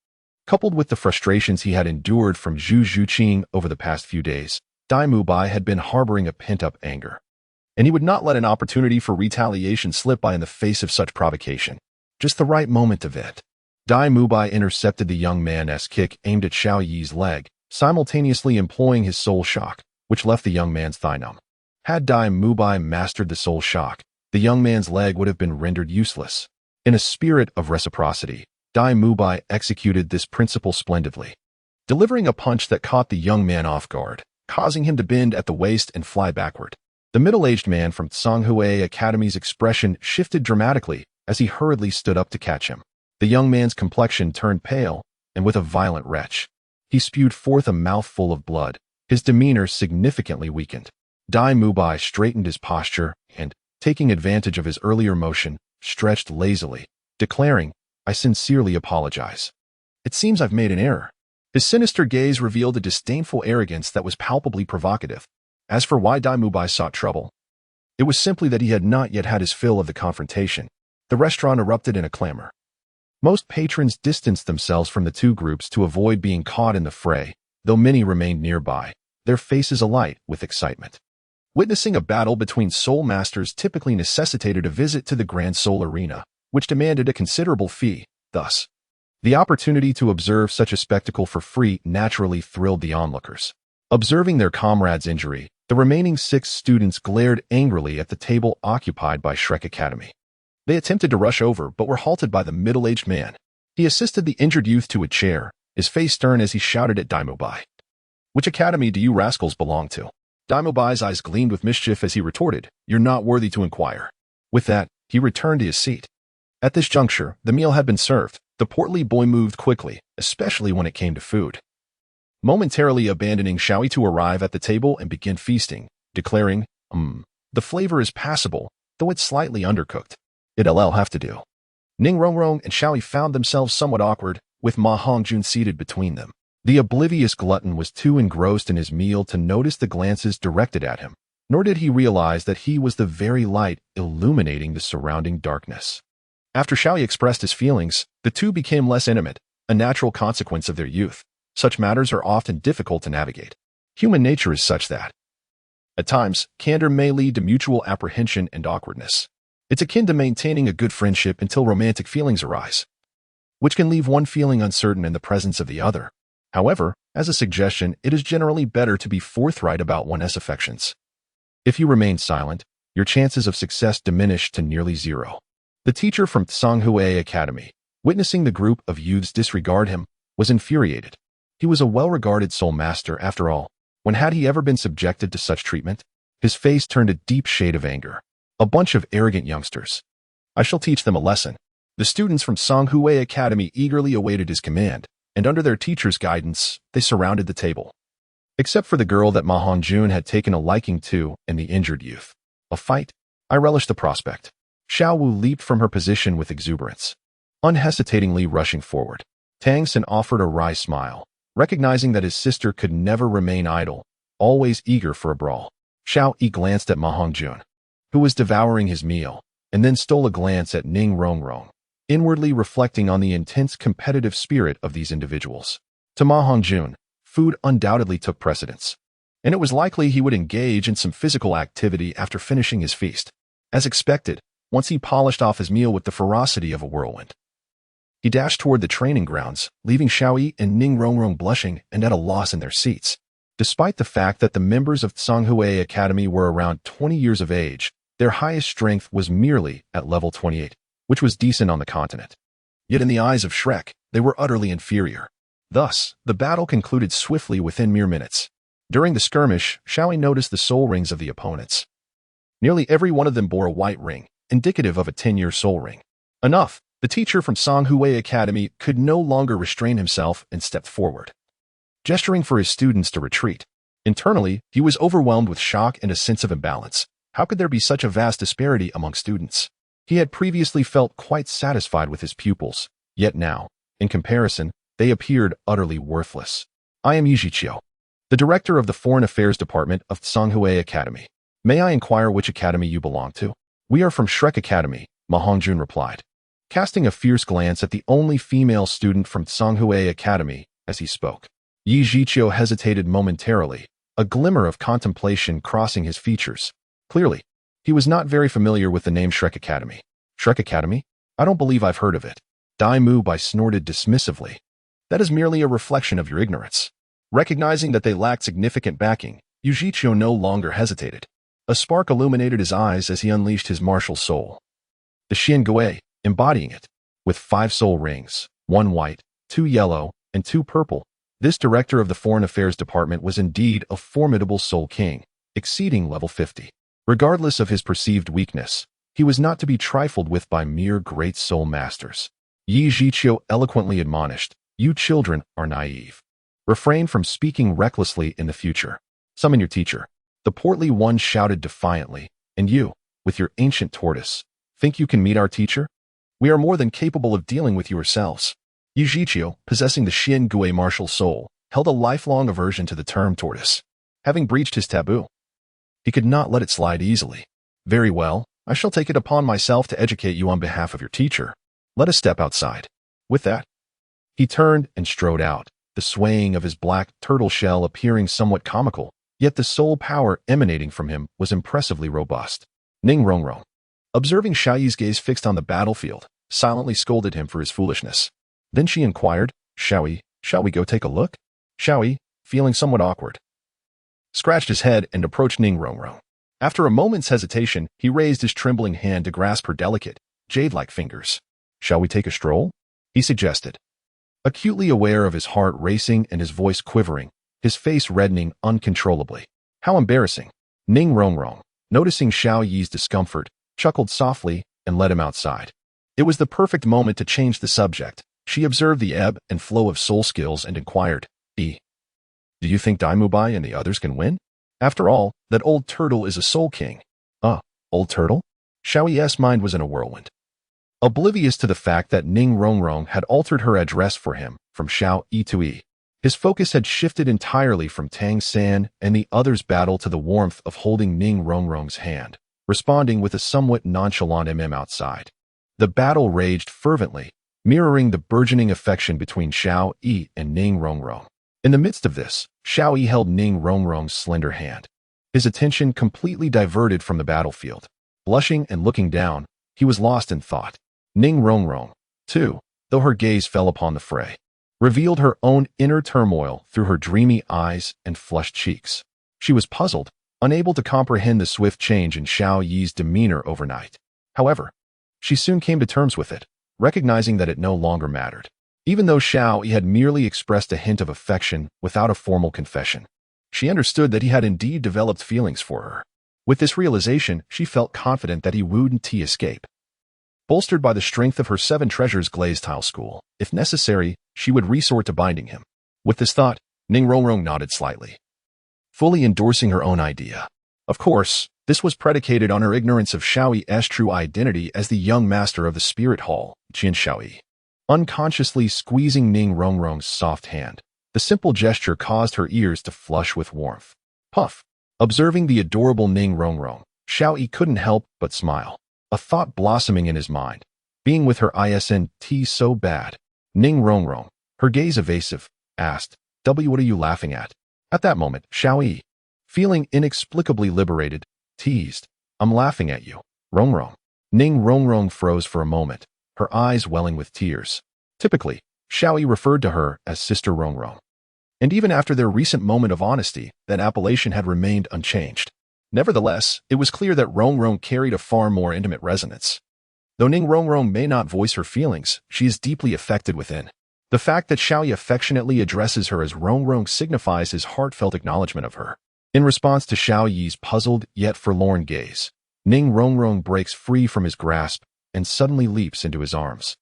Coupled with the frustrations he had endured from Zhu Zhuqing over the past few days, Dai Mubai had been harboring a pent-up anger. And he would not let an opportunity for retaliation slip by in the face of such provocation. Just the right moment of it. Dai Mubai intercepted the young man's kick aimed at Xiao Yi's leg, simultaneously employing his soul shock, which left the young man's thigh numb. Had Dai Mubai mastered the soul shock, the young man's leg would have been rendered useless. In a spirit of reciprocity, Dai Mubai executed this principle splendidly, delivering a punch that caught the young man off guard, causing him to bend at the waist and fly backward. The middle-aged man from Songhua Academy's expression shifted dramatically as he hurriedly stood up to catch him. The young man's complexion turned pale, and with a violent retch, he spewed forth a mouthful of blood. His demeanor significantly weakened. Dai Mubai straightened his posture and, taking advantage of his earlier motion, stretched lazily, declaring, "I sincerely apologize. It seems I've made an error." His sinister gaze revealed a disdainful arrogance that was palpably provocative. As for why Dai Mubai sought trouble, it was simply that he had not yet had his fill of the confrontation. The restaurant erupted in a clamor. Most patrons distanced themselves from the two groups to avoid being caught in the fray, though many remained nearby, their faces alight with excitement. Witnessing a battle between soul masters typically necessitated a visit to the Grand Soul Arena, which demanded a considerable fee. Thus, the opportunity to observe such a spectacle for free naturally thrilled the onlookers. Observing their comrade's injury, the remaining 6 students glared angrily at the table occupied by Shrek Academy. They attempted to rush over but were halted by the middle-aged man. He assisted the injured youth to a chair, his face stern as he shouted at Dai Mubai. "Which academy do you rascals belong to?" Dai Mubai's eyes gleamed with mischief as he retorted, "You're not worthy to inquire." With that, he returned to his seat. At this juncture, the meal had been served. The portly boy moved quickly, especially when it came to food. Momentarily abandoning Xiao Yi to arrive at the table and begin feasting, declaring, "The flavor is passable, though it's slightly undercooked. It'll have to do." Ning Rongrong and Xiao Yi found themselves somewhat awkward, with Ma Hongjun seated between them. The oblivious glutton was too engrossed in his meal to notice the glances directed at him, nor did he realize that he was the very light illuminating the surrounding darkness. After Xiao Yi expressed his feelings, the two became less intimate, a natural consequence of their youth. Such matters are often difficult to navigate. Human nature is such that, at times, candor may lead to mutual apprehension and awkwardness. It's akin to maintaining a good friendship until romantic feelings arise, which can leave one feeling uncertain in the presence of the other. However, as a suggestion, it is generally better to be forthright about one's affections. If you remain silent, your chances of success diminish to nearly zero. The teacher from Songhua Academy, witnessing the group of youths disregard him, was infuriated. He was a well-regarded soul master after all. When had he ever been subjected to such treatment? His face turned a deep shade of anger. A bunch of arrogant youngsters. I shall teach them a lesson. The students from Songhua Academy eagerly awaited his command, and under their teacher's guidance, they surrounded the table. Except for the girl that Ma Hongjun had taken a liking to and the injured youth. A fight? I relished the prospect. Xiao Wu leaped from her position with exuberance, unhesitatingly rushing forward. Tang Xin offered a wry smile, recognizing that his sister could never remain idle, always eager for a brawl. Xiao Yi glanced at Ma Hongjun, who was devouring his meal, and then stole a glance at Ning Rongrong, inwardly reflecting on the intense competitive spirit of these individuals. To Ma Hongjun, food undoubtedly took precedence, and it was likely he would engage in some physical activity after finishing his feast. As expected, once he polished off his meal with the ferocity of a whirlwind, He dashed toward the training grounds, leaving Xiaoyi and Ning Rongrong blushing and at a loss in their seats. Despite the fact that the members of Tsanghui Academy were around 20 years of age, their highest strength was merely at level 28, which was decent on the continent. Yet in the eyes of Shrek, they were utterly inferior. Thus, the battle concluded swiftly within mere minutes. During the skirmish, Xiaoyi noticed the soul rings of the opponents. Nearly every one of them bore a white ring, indicative of a 10-year soul ring. Enough, the teacher from Tsanghui Academy could no longer restrain himself and stepped forward, gesturing for his students to retreat. Internally, he was overwhelmed with shock and a sense of imbalance. How could there be such a vast disparity among students? He had previously felt quite satisfied with his pupils, yet now, in comparison, they appeared utterly worthless. I am Yi Zhiqiu, the director of the Foreign Affairs Department of Tsanghui Academy. May I inquire which academy you belong to? We are from Shrek Academy, Ma Hongjun replied, casting a fierce glance at the only female student from Tsanghui Academy as he spoke. Yi Zhiqiu hesitated momentarily, a glimmer of contemplation crossing his features. Clearly, he was not very familiar with the name Shrek Academy. Shrek Academy? I don't believe I've heard of it. Dai Mu Bai snorted dismissively. That is merely a reflection of your ignorance. Recognizing that they lacked significant backing, Yi Zhiqiu no longer hesitated. A spark illuminated his eyes as he unleashed his martial soul. The Xian Gui, embodying it, with 5 soul rings, 1 white, 2 yellow, and 2 purple, this director of the Foreign Affairs Department was indeed a formidable soul king, exceeding level 50. Regardless of his perceived weakness, he was not to be trifled with by mere great soul masters. Yi Zhiqiu eloquently admonished, you children are naive. Refrain from speaking recklessly in the future. Summon your teacher. The portly one shouted defiantly, and you, with your ancient tortoise, think you can meet our teacher? We are more than capable of dealing with you ourselves. Yi Zhiqiu, possessing the Xian Gui martial soul, held a lifelong aversion to the term tortoise. Having breached his taboo, he could not let it slide easily. Very well, I shall take it upon myself to educate you on behalf of your teacher. Let us step outside. With that, he turned and strode out, the swaying of his black turtle shell appearing somewhat comical, yet the soul power emanating from him was impressively robust. Ning Rongrong, observing Xiaoyi's gaze fixed on the battlefield, silently scolded him for his foolishness. Then she inquired, Xiaoyi, shall we go take a look? Xiaoyi, feeling somewhat awkward, scratched his head and approached Ning Rongrong. After a moment's hesitation, he raised his trembling hand to grasp her delicate, jade-like fingers. Shall we take a stroll? He suggested. Acutely aware of his heart racing and his voice quivering, his face reddening uncontrollably. How embarrassing. Ning Rongrong, noticing Xiaoyi's discomfort, chuckled softly and led him outside. It was the perfect moment to change the subject. She observed the ebb and flow of soul skills and inquired, do you think Dai Mu Bai and the others can win? After all, that old turtle is a soul king. Old turtle? Xiaoyi's mind was in a whirlwind. Oblivious to the fact that Ning Rongrong had altered her address for him from Xiao Yi to Yi. His focus had shifted entirely from Tang San and the others' battle to the warmth of holding Ning Rongrong's hand, responding with a somewhat nonchalant outside. The battle raged fervently, mirroring the burgeoning affection between Xiao Yi and Ning Rongrong. In the midst of this, Xiao Yi held Ning Rongrong's slender hand. His attention completely diverted from the battlefield. Blushing and looking down, he was lost in thought. Ning Rongrong, too, though her gaze fell upon the fray, revealed her own inner turmoil through her dreamy eyes and flushed cheeks. She was puzzled, unable to comprehend the swift change in Xiao Yi's demeanor overnight. However, she soon came to terms with it, recognizing that it no longer mattered. Even though Xiao Yi had merely expressed a hint of affection without a formal confession, she understood that he had indeed developed feelings for her. With this realization, she felt confident that he wouldn't escape. Bolstered by the strength of her 7 treasures glazed tile school, if necessary, she would resort to binding him. With this thought, Ning Rongrong nodded slightly, fully endorsing her own idea. Of course, this was predicated on her ignorance of Xiaoyi's true identity as the young master of the spirit hall, Jian Xiaoyi. Unconsciously squeezing Ning Rongrong's soft hand, the simple gesture caused her ears to flush with warmth. Puff. Observing the adorable Ning Rongrong, Xiaoyi couldn't help but smile, a thought blossoming in his mind. Being with her isn't so bad. Ning Rongrong, her gaze evasive, asked, what are you laughing at? At that moment, Xiaoyi, feeling inexplicably liberated, teased, I'm laughing at you, Rongrong. Ning Rongrong froze for a moment, her eyes welling with tears. Typically, Xiaoyi referred to her as Sister Rongrong. And even after their recent moment of honesty, that appellation had remained unchanged. Nevertheless, it was clear that Rongrong carried a far more intimate resonance. Though Ning Rongrong may not voice her feelings, she is deeply affected within. The fact that Xiaoyi affectionately addresses her as Rongrong signifies his heartfelt acknowledgement of her. In response to Xiaoyi's puzzled yet forlorn gaze, Ning Rongrong breaks free from his grasp and suddenly leaps into his arms.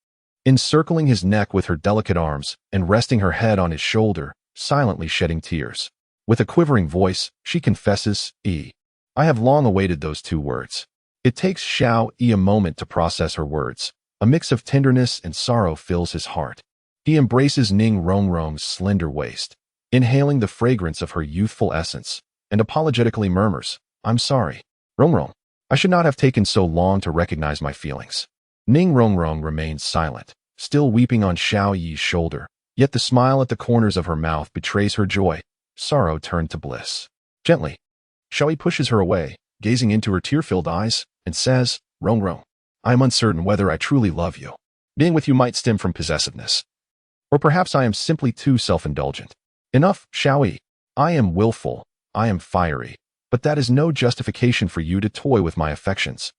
Encircling his neck with her delicate arms and resting her head on his shoulder, silently shedding tears. With a quivering voice, she confesses, I have long awaited those two words. It takes Xiaoyi a moment to process her words. A mix of tenderness and sorrow fills his heart. He embraces Ning Rongrong's slender waist, inhaling the fragrance of her youthful essence, and apologetically murmurs, I'm sorry. Rongrong, I should not have taken so long to recognize my feelings. Ning Rongrong remains silent, still weeping on Xiaoyi's shoulder, yet the smile at the corners of her mouth betrays her joy. Sorrow turned to bliss. Gently, Xiaoyi pushes her away, gazing into her tear-filled eyes, and says, Rongrong, I am uncertain whether I truly love you. Being with you might stem from possessiveness. Or perhaps I am simply too self-indulgent. Enough, Xiaoyi. I am willful, I am fiery, but that is no justification for you to toy with my affections.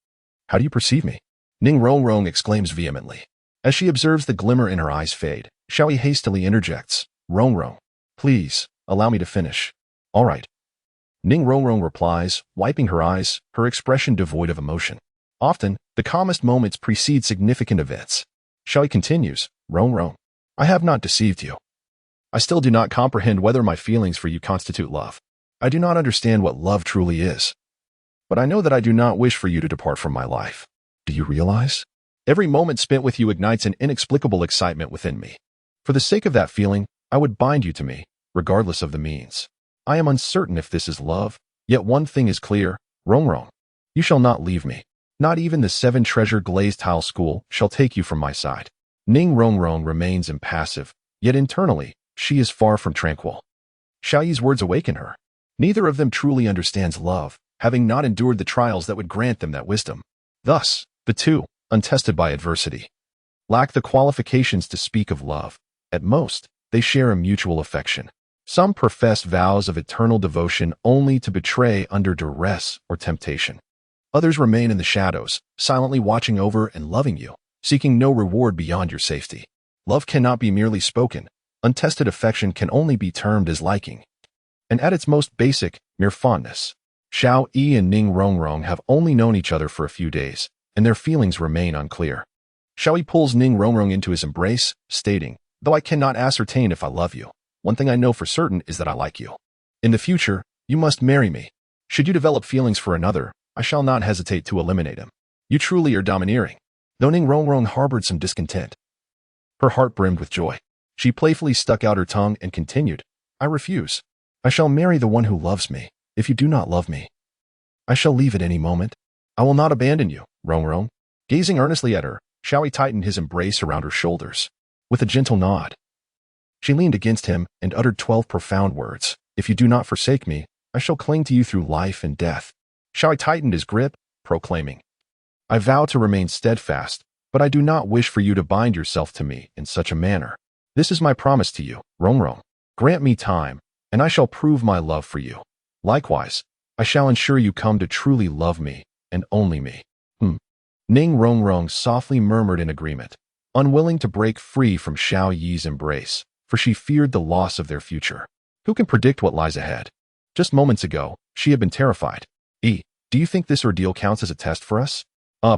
How do you perceive me? Ning Rongrong exclaims vehemently. As she observes the glimmer in her eyes fade, Xiaoyi hastily interjects, Rongrong, please, allow me to finish. All right. Ning Rongrong replies, wiping her eyes, her expression devoid of emotion. Often, the calmest moments precede significant events. Xiaoyi continues, Rongrong, I have not deceived you. I still do not comprehend whether my feelings for you constitute love. I do not understand what love truly is. But I know that I do not wish for you to depart from my life. Do you realize? Every moment spent with you ignites an inexplicable excitement within me. For the sake of that feeling, I would bind you to me, regardless of the means. I am uncertain if this is love, yet one thing is clear, Rongrong, you shall not leave me. Not even the 7-treasure glazed tile school shall take you from my side. Ning Rongrong remains impassive, yet internally, she is far from tranquil. Xiaoyi's words awaken her. Neither of them truly understands love, having not endured the trials that would grant them that wisdom. Thus, the two, untested by adversity, lack the qualifications to speak of love. At most, they share a mutual affection. Some profess vows of eternal devotion only to betray under duress or temptation. Others remain in the shadows, silently watching over and loving you, seeking no reward beyond your safety. Love cannot be merely spoken. Untested affection can only be termed as liking. And at its most basic, mere fondness. Xiaoyi and Ning Rongrong have only known each other for a few days, and their feelings remain unclear. Xiaoyi pulls Ning Rongrong into his embrace, stating, though I cannot ascertain if I love you, one thing I know for certain is that I like you. In the future, you must marry me. Should you develop feelings for another, I shall not hesitate to eliminate him. You truly are domineering. Though Ning Rongrong harbored some discontent, her heart brimmed with joy. She playfully stuck out her tongue and continued, I refuse. I shall marry the one who loves me. If you do not love me, I shall leave at any moment. I will not abandon you, Rongrong. Gazing earnestly at her, Xiaoyi tightened his embrace around her shoulders. With a gentle nod, she leaned against him and uttered 12 profound words. If you do not forsake me, I shall cling to you through life and death. Xiaoyi tightened his grip, proclaiming, I vow to remain steadfast, but I do not wish for you to bind yourself to me in such a manner. This is my promise to you, Rongrong. Grant me time, and I shall prove my love for you. Likewise, I shall ensure you come to truly love me, and only me. Ning Rongrong softly murmured in agreement, unwilling to break free from Xiaoyi's embrace, for she feared the loss of their future. Who can predict what lies ahead? Just moments ago, she had been terrified. Do you think this ordeal counts as a test for us?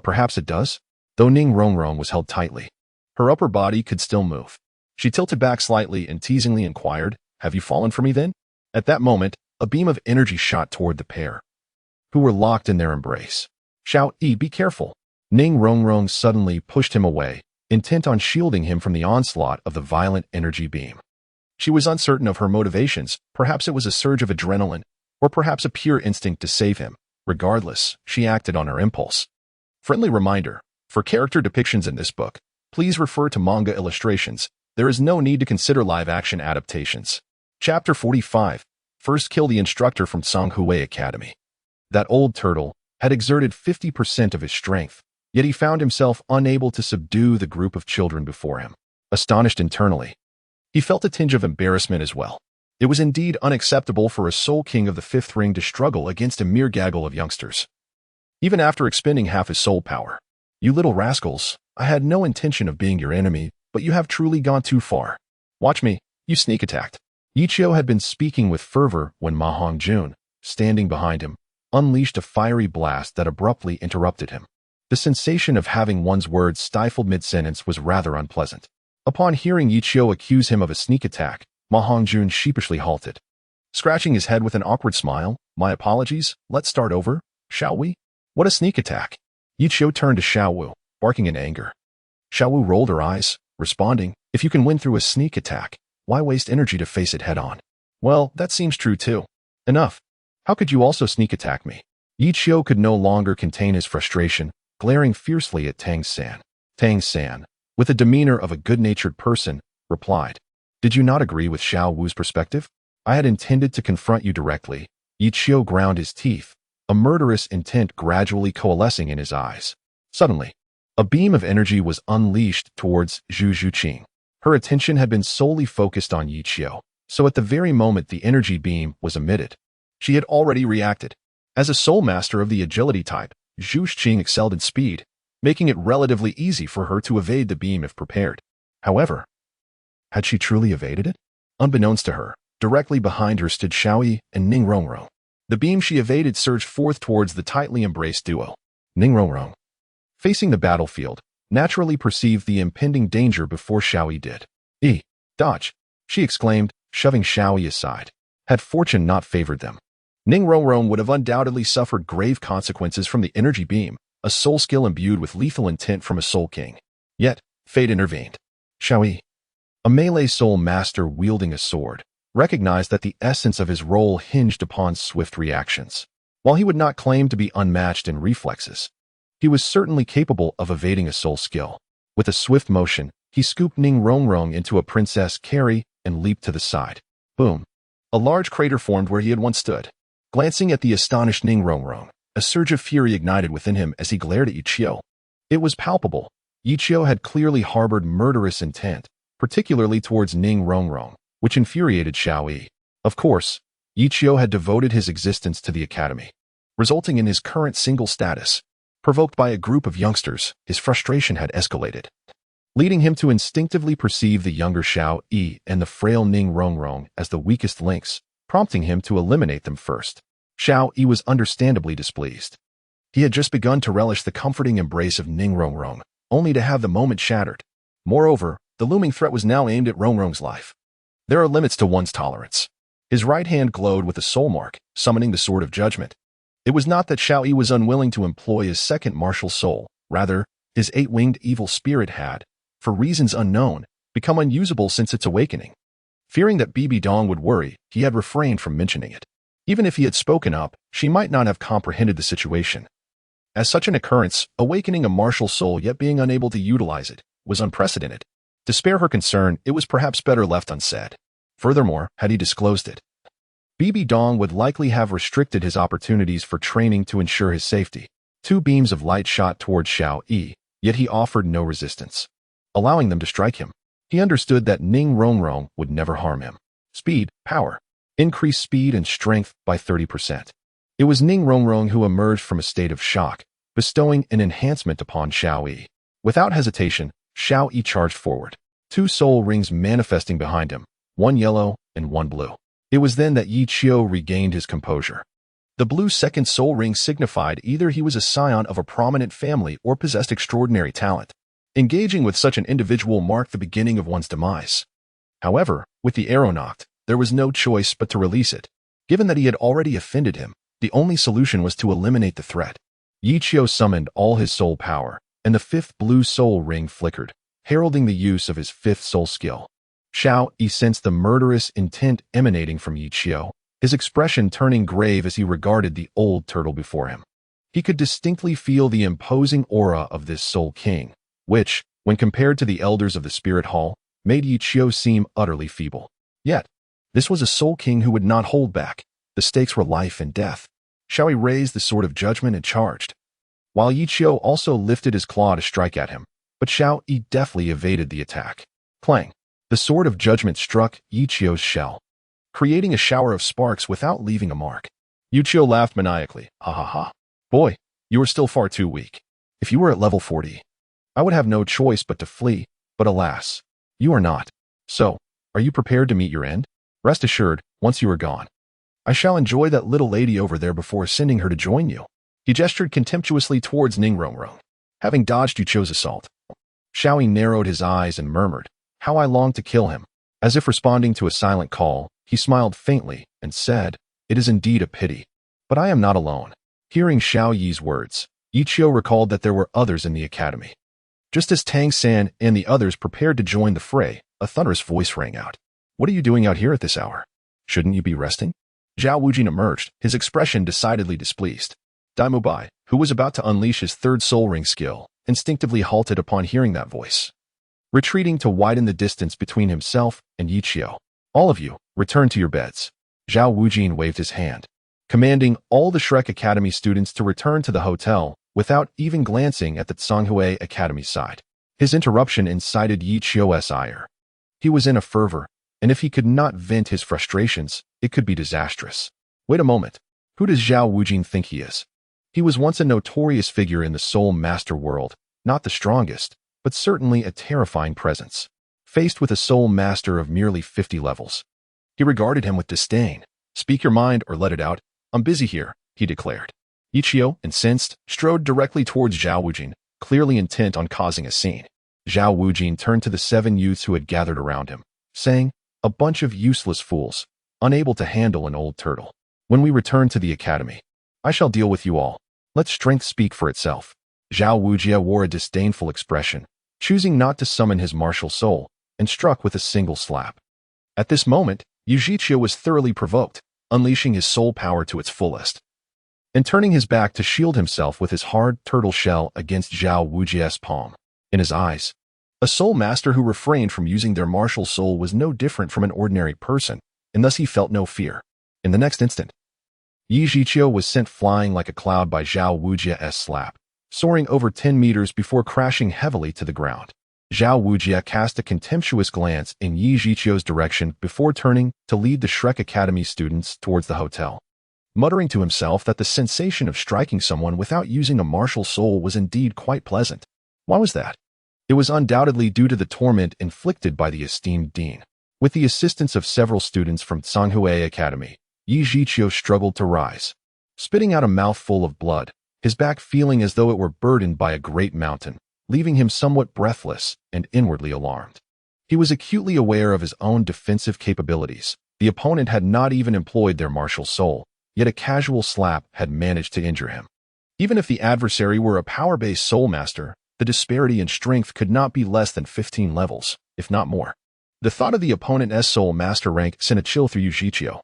Perhaps it does. Though Ning Rongrong was held tightly, her upper body could still move. She tilted back slightly and teasingly inquired, Have you fallen for me then? At that moment, a beam of energy shot toward the pair, who were locked in their embrace. Xiaoyi, be careful. Ning Rongrong suddenly pushed him away, intent on shielding him from the onslaught of the violent energy beam. She was uncertain of her motivations. Perhaps it was a surge of adrenaline, or perhaps a pure instinct to save him. Regardless, she acted on her impulse. Friendly reminder, for character depictions in this book, please refer to manga illustrations. There is no need to consider live-action adaptations. Chapter 45. First kill the instructor from Songhui Academy. That old turtle had exerted 50% of his strength, yet he found himself unable to subdue the group of children before him. astonished internally. He felt a tinge of embarrassment as well. It was indeed unacceptable for a Soul King of the Fifth Ring to struggle against a mere gaggle of youngsters, even after expending half his soul power. You little rascals, I had no intention of being your enemy, but you have truly gone too far. Watch me, you sneak attacked. Yichio had been speaking with fervor when Ma Hongjun, standing behind him, unleashed a fiery blast that abruptly interrupted him. The sensation of having one's words stifled mid-sentence was rather unpleasant. Upon hearing Yichio accuse him of a sneak attack, Ma Hongjun sheepishly halted. Scratching his head with an awkward smile, "My apologies, let's start over, shall we?" "What a sneak attack!" Yichio turned to Xiaowu, barking in anger. Xiaowu rolled her eyes, responding, "If you can win through a sneak attack, why waste energy to face it head-on?" "Well, that seems true too. Enough. How could you also sneak attack me?" Yichio could no longer contain his frustration, glaring fiercely at Tang San. Tang San, with the demeanor of a good-natured person, replied, "Did you not agree with Xiao Wu's perspective? I had intended to confront you directly." Yichio ground his teeth, a murderous intent gradually coalescing in his eyes. Suddenly, a beam of energy was unleashed towards Zhu Zhuqing. Her attention had been solely focused on Yichio, so at the very moment the energy beam was emitted, she had already reacted. As a soul master of the agility type, Zhu Zhuqing excelled in speed, making it relatively easy for her to evade the beam if prepared. However, had she truly evaded it? Unbeknownst to her, directly behind her stood Xiaoyi and Ning Rongrong. The beam she evaded surged forth towards the tightly embraced duo. Ning Rongrong, facing the battlefield, naturally perceived the impending danger before Xiaoyi did. Dodge!" she exclaimed, shoving Xiaoyi aside. Had fortune not favored them, Ning Rongrong would have undoubtedly suffered grave consequences from the energy beam, a soul skill imbued with lethal intent from a Soul King. Yet, fate intervened. Xiaoyi, a melee soul master wielding a sword, recognized that the essence of his role hinged upon swift reactions. While he would not claim to be unmatched in reflexes, he was certainly capable of evading a soul skill. With a swift motion, he scooped Ning Rongrong into a princess carry and leaped to the side. Boom! A large crater formed where he had once stood. Glancing at the astonished Ning Rongrong, a surge of fury ignited within him as he glared at Yichio. It was palpable. Yichio had clearly harbored murderous intent, particularly towards Ning Rongrong, which infuriated Xiaoyi. Of course, Yichio had devoted his existence to the academy, resulting in his current single status. Provoked by a group of youngsters, his frustration had escalated, leading him to instinctively perceive the younger Xiaoyi and the frail Ning Rongrong as the weakest links, prompting him to eliminate them first. Xiaoyi was understandably displeased. He had just begun to relish the comforting embrace of Ning Rongrong, only to have the moment shattered. Moreover, the looming threat was now aimed at Rongrong's life. There are limits to one's tolerance. His right hand glowed with a soul mark, summoning the Sword of Judgment. It was not that Xiaoyi was unwilling to employ his second martial soul, rather, his eight-winged evil spirit had, for reasons unknown, become unusable since its awakening. Fearing that Bibi Dong would worry, he had refrained from mentioning it. Even if he had spoken up, she might not have comprehended the situation. As such an occurrence, awakening a martial soul yet being unable to utilize it, was unprecedented. To spare her concern, it was perhaps better left unsaid. Furthermore, had he disclosed it, Bibi Dong would likely have restricted his opportunities for training to ensure his safety. Two beams of light shot towards Xiaoyi, yet he offered no resistance, allowing them to strike him. He understood that Ning Rongrong would never harm him. Speed, power. Increased speed and strength by 30%. It was Ning Rongrong who emerged from a state of shock, bestowing an enhancement upon Xiaoyi. Without hesitation, Xiaoyi charged forward, two soul rings manifesting behind him, one yellow and one blue. It was then that Yichio regained his composure. The blue second soul ring signified either he was a scion of a prominent family or possessed extraordinary talent. Engaging with such an individual marked the beginning of one's demise. However, with the arrow knocked, there was no choice but to release it. Given that he had already offended him, the only solution was to eliminate the threat. Yichio summoned all his soul power, and the fifth blue soul ring flickered, heralding the use of his fifth soul skill. Xiaoyi sensed the murderous intent emanating from Yichio, his expression turning grave as he regarded the old turtle before him. He could distinctly feel the imposing aura of this Soul King, which, when compared to the elders of the Spirit Hall, made Yichio seem utterly feeble. Yet, this was a Soul King who would not hold back. The stakes were life and death. Xiaoyi raised the Sword of Judgment and charged, while Yichio also lifted his claw to strike at him, but Xiaoyi deftly evaded the attack. Clang. The sword of judgment struck Yichio's shell, creating a shower of sparks without leaving a mark. Yichio laughed maniacally. Ha ha ha. Boy, you are still far too weak. If you were at level 40, I would have no choice but to flee, but alas, you are not. So, are you prepared to meet your end? Rest assured, once you are gone, I shall enjoy that little lady over there before sending her to join you. He gestured contemptuously towards Ningrongrong. Having dodged Yichio's assault, Xiaoyi narrowed his eyes and murmured, "How I long to kill him." As if responding to a silent call, he smiled faintly and said, "It is indeed a pity, but I am not alone." Hearing Xiao Yi's words, Yichio recalled that there were others in the academy. Just as Tang San and the others prepared to join the fray, a thunderous voice rang out. "What are you doing out here at this hour? Shouldn't you be resting?" Zhao Wujin emerged, his expression decidedly displeased. Daimubai, who was about to unleash his third soul ring skill, instinctively halted upon hearing that voice, retreating to widen the distance between himself and Yichio. "All of you, return to your beds." Zhao Wujin waved his hand, commanding all the Shrek Academy students to return to the hotel without even glancing at the Tsanghui Academy side. His interruption incited Yichio's ire. He was in a fervor, and if he could not vent his frustrations, it could be disastrous. Wait a moment. Who does Zhao Wujin think he is? He was once a notorious figure in the Soul Master world, not the strongest, but certainly a terrifying presence. Faced with a Soul Master of merely 50 levels, he regarded him with disdain. "Speak your mind or let it out. I'm busy here," he declared. Yichio, incensed, strode directly towards Zhao Wujin, clearly intent on causing a scene. Zhao Wujin turned to the 7 youths who had gathered around him, saying, "A bunch of useless fools, unable to handle an old turtle. When we return to the academy, I shall deal with you all. Let strength speak for itself." Zhao Wujia wore a disdainful expression, choosing not to summon his martial soul, and struck with a single slap. At this moment, Yichio was thoroughly provoked, unleashing his soul power to its fullest, and turning his back to shield himself with his hard turtle shell against Zhao Wujia's palm. In his eyes, a soul master who refrained from using their martial soul was no different from an ordinary person, and thus he felt no fear. In the next instant, Yichio was sent flying like a cloud by Zhao Wujia's slap, soaring over 10 meters before crashing heavily to the ground. Zhao Wujia cast a contemptuous glance in Yichio's direction before turning to lead the Shrek Academy students towards the hotel, muttering to himself that the sensation of striking someone without using a martial soul was indeed quite pleasant. Why was that? It was undoubtedly due to the torment inflicted by the esteemed dean. With the assistance of several students from Tsanghui Academy, Yichio struggled to rise, spitting out a mouthful of blood, his back feeling as though it were burdened by a great mountain, leaving him somewhat breathless and inwardly alarmed. He was acutely aware of his own defensive capabilities. The opponent had not even employed their martial soul, yet a casual slap had managed to injure him. Even if the adversary were a power-based soul master, the disparity in strength could not be less than 15 levels, if not more. The thought of the opponent's soul master rank sent a chill through Yichio,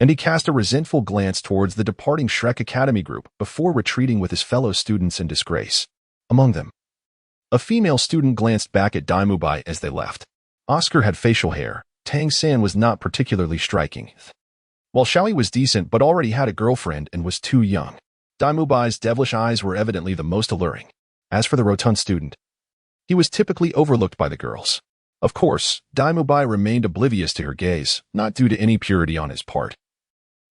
and he cast a resentful glance towards the departing Shrek Academy group before retreating with his fellow students in disgrace. Among them, a female student glanced back at Daimubai as they left. Oscar had facial hair. Tang San was not particularly striking, while Xiaoyi was decent but already had a girlfriend and was too young. Daimubai's devilish eyes were evidently the most alluring. As for the rotund student, he was typically overlooked by the girls. Of course, Daimubai remained oblivious to her gaze, not due to any purity on his part,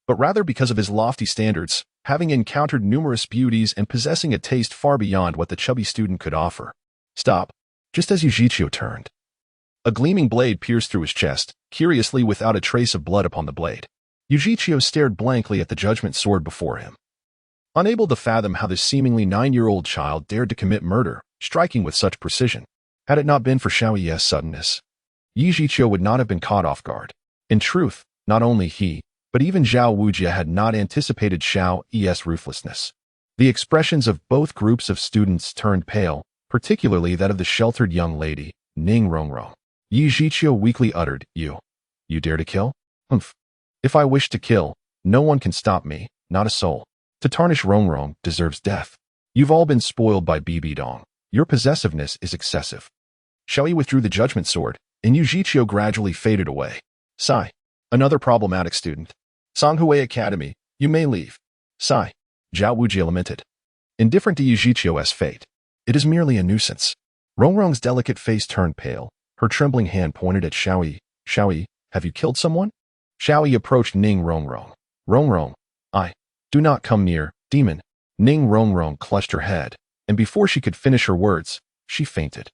but rather because of his lofty standards, having encountered numerous beauties and possessing a taste far beyond what the chubby student could offer. Stop. Just as Yichio turned, a gleaming blade pierced through his chest, curiously without a trace of blood upon the blade. Yichio stared blankly at the judgment sword before him, unable to fathom how this seemingly 9-year-old child dared to commit murder, striking with such precision. Had it not been for Xiaoyi's suddenness, Yichio would not have been caught off guard. In truth, not only he, but even Zhao Wujia had not anticipated Xiaoyi's ruthlessness. The expressions of both groups of students turned pale, particularly that of the sheltered young lady, Ning Rongrong. Yichio weakly uttered, You dare to kill? Humph. If I wish to kill, no one can stop me, not a soul. To tarnish Rongrong deserves death. You've all been spoiled by Bibi Dong. Your possessiveness is excessive. Xiaoyi withdrew the judgment sword, and Yichio gradually faded away. Sigh. Another problematic student. Tsanghui Academy, you may leave. Sigh. Zhao Wujia lamented. Indifferent to Yichio's fate, it is merely a nuisance. Rongrong's delicate face turned pale, Her trembling hand pointed at Xiao Yi. Xiao Yi, have you killed someone? Xiao Yi approached Ning Rongrong. Rongrong, do not come near, demon. Ning Rongrong clutched her head, and before she could finish her words, she fainted.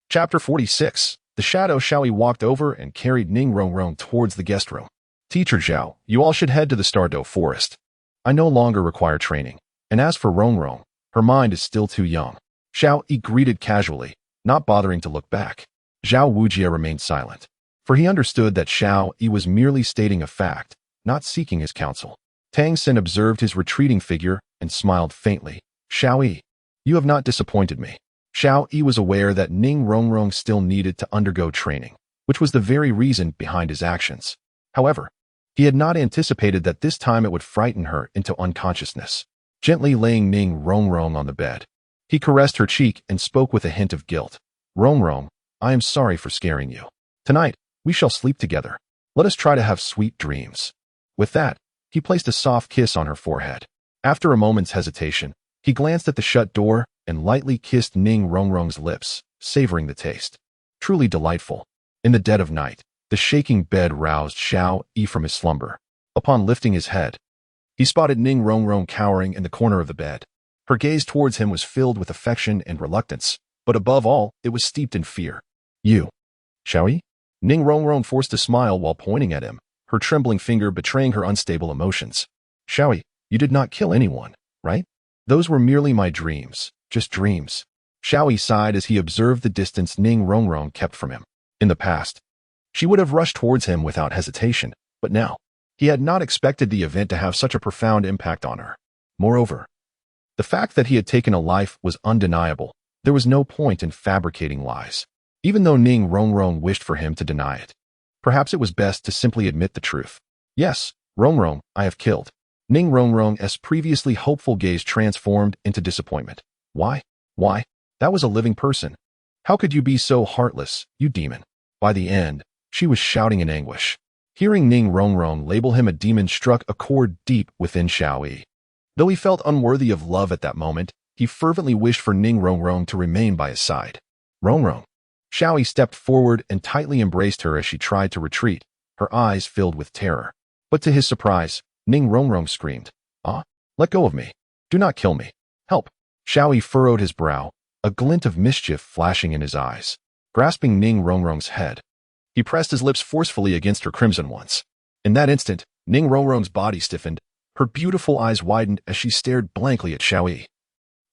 Chapter 46. The shadow Xiao Yi walked over and carried Ning Rongrong towards the guest room. Teacher Zhao, you all should head to the Stardow Forest. I no longer require training, and as for Rongrong, her mind is still too young. Xiao Yi greeted casually, not bothering to look back. Zhao Wujie remained silent, for he understood that Xiao Yi was merely stating a fact, not seeking his counsel. Tang Xin observed his retreating figure and smiled faintly. Xiao Yi, you have not disappointed me. Xiao Yi was aware that Ning Rongrong still needed to undergo training, which was the very reason behind his actions. However, he had not anticipated that this time it would frighten her into unconsciousness. Gently laying Ning Rongrong on the bed, he caressed her cheek and spoke with a hint of guilt. Rongrong, I am sorry for scaring you. Tonight, we shall sleep together. Let us try to have sweet dreams. With that, he placed a soft kiss on her forehead. After a moment's hesitation, he glanced at the shut door and lightly kissed Ning Rongrong's lips, savoring the taste. Truly delightful. In the dead of night, the shaking bed roused Xiao Yi from his slumber. Upon lifting his head, he spotted Ning Rongrong cowering in the corner of the bed. Her gaze towards him was filled with affection and reluctance, but above all, it was steeped in fear. You. Xiao Yi? Ning Rongrong forced a smile while pointing at him, her trembling finger betraying her unstable emotions. Xiao Yi, you did not kill anyone, right? Those were merely my dreams, just dreams. Xiao Yi sighed as he observed the distance Ning Rongrong kept from him. In the past, she would have rushed towards him without hesitation, but now, he had not expected the event to have such a profound impact on her. Moreover, the fact that he had taken a life was undeniable. There was no point in fabricating lies, even though Ning Rongrong wished for him to deny it. Perhaps it was best to simply admit the truth. Yes, Rongrong, I have killed. Ning Rongrong's previously hopeful gaze transformed into disappointment. Why? Why? That was a living person. How could you be so heartless, you demon? By the end, she was shouting in anguish. Hearing Ning Rongrong label him a demon struck a chord deep within Xiao Yi. Though he felt unworthy of love at that moment, he fervently wished for Ning Rongrong to remain by his side. Rongrong. Xiao Yi stepped forward and tightly embraced her as she tried to retreat, her eyes filled with terror. But to his surprise, Ning Rongrong screamed, let go of me. Do not kill me. Help. Xiao Yi furrowed his brow, a glint of mischief flashing in his eyes. Grasping Ning Rongrong's head, he pressed his lips forcefully against her crimson ones. In that instant, Ning Rongrong's body stiffened, her beautiful eyes widened as she stared blankly at Xiao Yi.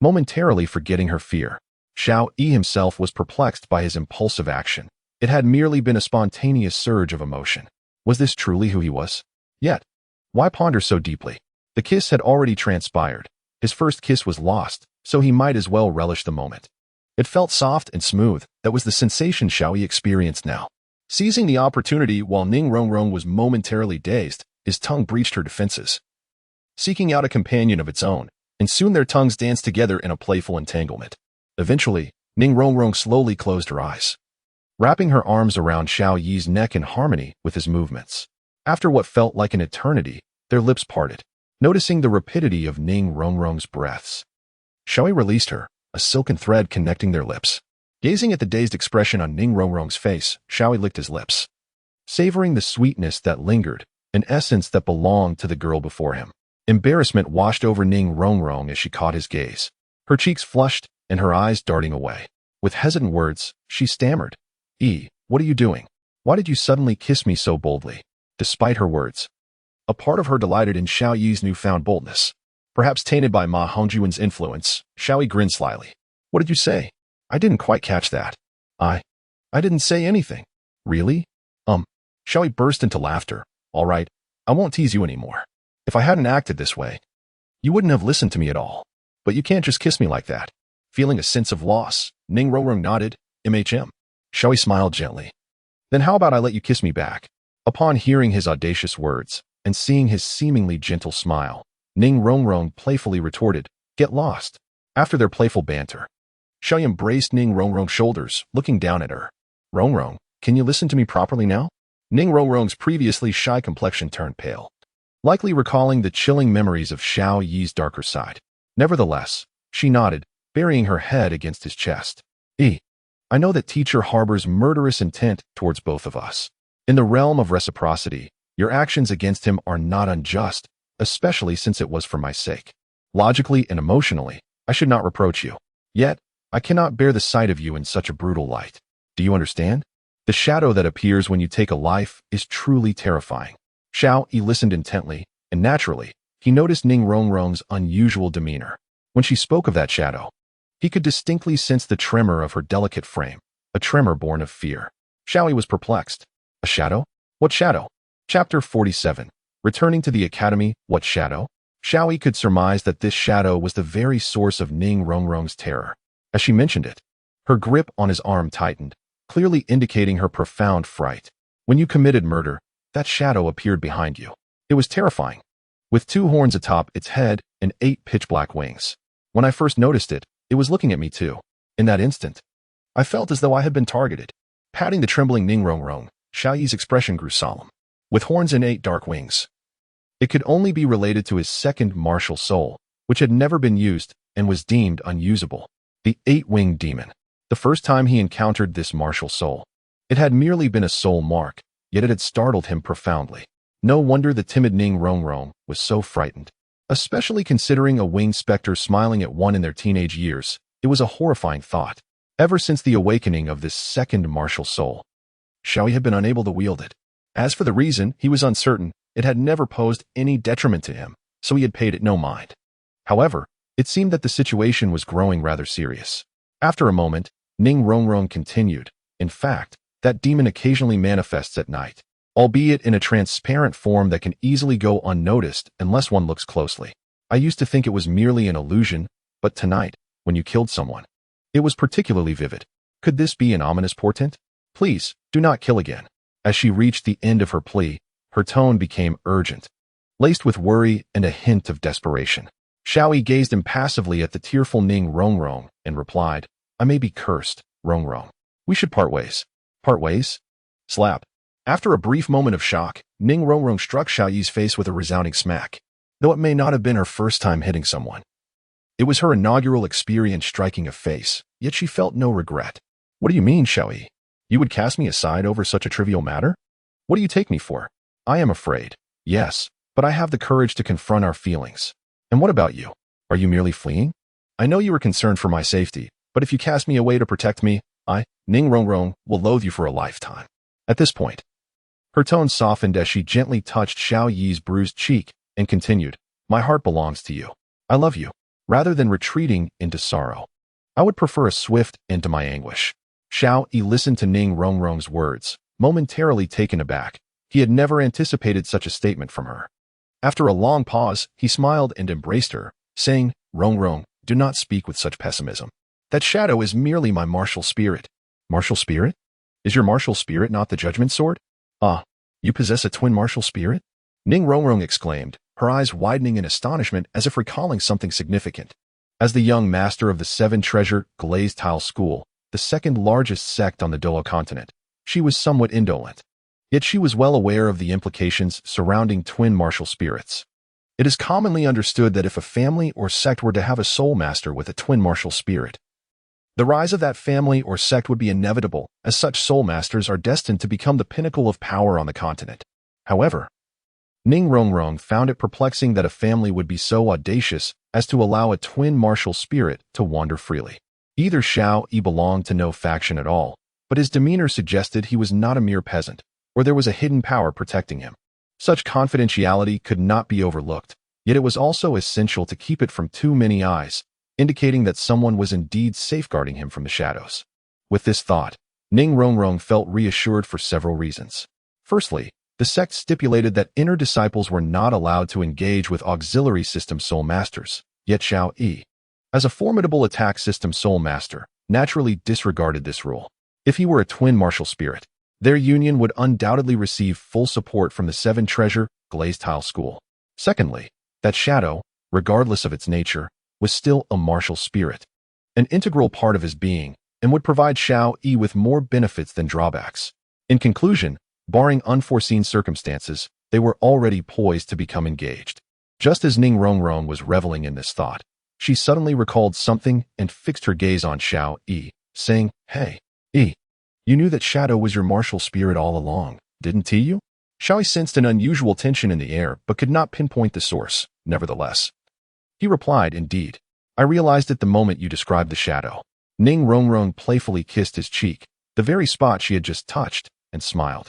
Momentarily forgetting her fear, Xiao Yi himself was perplexed by his impulsive action. It had merely been a spontaneous surge of emotion. Was this truly who he was? Yet, why ponder so deeply? The kiss had already transpired. His first kiss was lost, so he might as well relish the moment. It felt soft and smooth. That was the sensation Xiao Yi experienced now. Seizing the opportunity while Ning Rongrong was momentarily dazed, his tongue breached her defenses, seeking out a companion of its own, and soon their tongues danced together in a playful entanglement. Eventually, Ning Rongrong slowly closed her eyes, wrapping her arms around Xiao Yi's neck in harmony with his movements. After what felt like an eternity, their lips parted. Noticing the rapidity of Ning Rongrong's breaths, Xiao Yi released her, a silken thread connecting their lips. Gazing at the dazed expression on Ning Rongrong's face, Xiao Yi licked his lips, savoring the sweetness that lingered, an essence that belonged to the girl before him. Embarrassment washed over Ning Rongrong as she caught his gaze. Her cheeks flushed and her eyes darting away. With hesitant words, she stammered, what are you doing? Why did you suddenly kiss me so boldly? Despite her words, a part of her delighted in Xiao Yi's newfound boldness. Perhaps tainted by Ma Hongjuan's influence, Xiao Yi grinned slyly. What did you say? I didn't quite catch that. I didn't say anything. Really? Xiao Yi burst into laughter. All right, I won't tease you anymore. If I hadn't acted this way, you wouldn't have listened to me at all. But you can't just kiss me like that. Feeling a sense of loss, Ning Rongrong nodded. MHM. Xiao Yi smiled gently. Then how about I let you kiss me back? Upon hearing his audacious words and seeing his seemingly gentle smile, Ning Rongrong playfully retorted, get lost. After their playful banter, Xiao Yi embraced Ning Rongrong's shoulders, looking down at her. Rongrong, can you listen to me properly now? Ning Rongrong's previously shy complexion turned pale, likely recalling the chilling memories of Xiao Yi's darker side. Nevertheless, she nodded, burying her head against his chest. I I know that teacher harbors murderous intent towards both of us. In the realm of reciprocity, your actions against him are not unjust, especially since it was for my sake. Logically and emotionally, I should not reproach you. Yet, I cannot bear the sight of you in such a brutal light. Do you understand? The shadow that appears when you take a life is truly terrifying. Xiao Yi listened intently, and naturally, he noticed Ning Rongrong's unusual demeanor. When she spoke of that shadow, he could distinctly sense the tremor of her delicate frame, a tremor born of fear. Xiao Yi was perplexed. A shadow? What shadow? Chapter 47. Returning to the academy, what shadow? Xiao Yi could surmise that this shadow was the very source of Ning Rongrong's terror. As she mentioned it, her grip on his arm tightened, clearly indicating her profound fright. When you committed murder, that shadow appeared behind you. It was terrifying, with 2 horns atop its head and 8 pitch-black wings. When I first noticed it, it was looking at me too. In that instant, I felt as though I had been targeted. Patting the trembling Ning Rongrong, Xiao Yi's expression grew solemn. With horns and 8 dark wings, it could only be related to his second martial soul, which had never been used and was deemed unusable. The 8-winged demon. The first time he encountered this martial soul, it had merely been a soul mark, yet it had startled him profoundly. No wonder the timid Ning Rongrong was so frightened. Especially considering a winged specter smiling at one in their teenage years, it was a horrifying thought. Ever since the awakening of this second martial soul, Xiao Yi had been unable to wield it. As for the reason, he was uncertain. It had never posed any detriment to him, so he had paid it no mind. However, it seemed that the situation was growing rather serious. After a moment, Ning Rongrong continued. In fact, that demon occasionally manifests at night, albeit in a transparent form that can easily go unnoticed unless one looks closely. I used to think it was merely an illusion, but tonight, when you killed someone, it was particularly vivid. Could this be an ominous portent? Please, do not kill again. As she reached the end of her plea, her tone became urgent, laced with worry and a hint of desperation. Xiao Yi gazed impassively at the tearful Ning Rongrong and replied, I may be cursed, Rongrong. We should part ways. Part ways? Slap. After a brief moment of shock, Ning Rongrong struck Xiao Yi's face with a resounding smack. Though it may not have been her first time hitting someone, it was her inaugural experience striking a face, yet she felt no regret. What do you mean, Xiao Yi? You would cast me aside over such a trivial matter? What do you take me for? I am afraid. Yes, but I have the courage to confront our feelings. And what about you? Are you merely fleeing? I know you were concerned for my safety, but if you cast me away to protect me, I, Ning Rongrong, will loathe you for a lifetime. At this point, her tone softened as she gently touched Xiao Yi's bruised cheek and continued, My heart belongs to you. I love you. Rather than retreating into sorrow, I would prefer a swift end to my anguish. Xiao Yi listened to Ning Rongrong's words, momentarily taken aback. He had never anticipated such a statement from her. After a long pause, he smiled and embraced her, saying, Rongrong, do not speak with such pessimism. That shadow is merely my martial spirit. Martial spirit? Is your martial spirit not the judgment sword? Ah, you possess a twin martial spirit? Ning Rongrong exclaimed, her eyes widening in astonishment as if recalling something significant. As the young master of the 7-treasure glazed tile school, the second largest sect on the Douluo continent, she was somewhat indolent. Yet she was well aware of the implications surrounding twin martial spirits. It is commonly understood that if a family or sect were to have a soul master with a twin martial spirit, the rise of that family or sect would be inevitable, as such soul masters are destined to become the pinnacle of power on the continent. However, Ning Rongrong found it perplexing that a family would be so audacious as to allow a twin martial spirit to wander freely. Either Xiao Yi belonged to no faction at all, but his demeanor suggested he was not a mere peasant, or there was a hidden power protecting him. Such confidentiality could not be overlooked, yet it was also essential to keep it from too many eyes, indicating that someone was indeed safeguarding him from the shadows. With this thought, Ning Rongrong felt reassured for several reasons. Firstly, the sect stipulated that inner disciples were not allowed to engage with auxiliary system soul masters, yet Xiao Yi, as a formidable attack system soul master, naturally disregarded this rule. If he were a twin martial spirit, their union would undoubtedly receive full support from the 7-treasure glazed tile school. Secondly, that shadow, regardless of its nature, was still a martial spirit, an integral part of his being, and would provide Xiao Yi with more benefits than drawbacks. In conclusion, barring unforeseen circumstances, they were already poised to become engaged. Just as Ning Rongrong was reveling in this thought, she suddenly recalled something and fixed her gaze on Xiao Yi, saying, Hey, E. You knew that shadow was your martial spirit all along, didn't you? Xiaoyi sensed an unusual tension in the air, but could not pinpoint the source, nevertheless. He replied, indeed. I realized at the moment you described the shadow. Ning Rongrong playfully kissed his cheek, the very spot she had just touched, and smiled.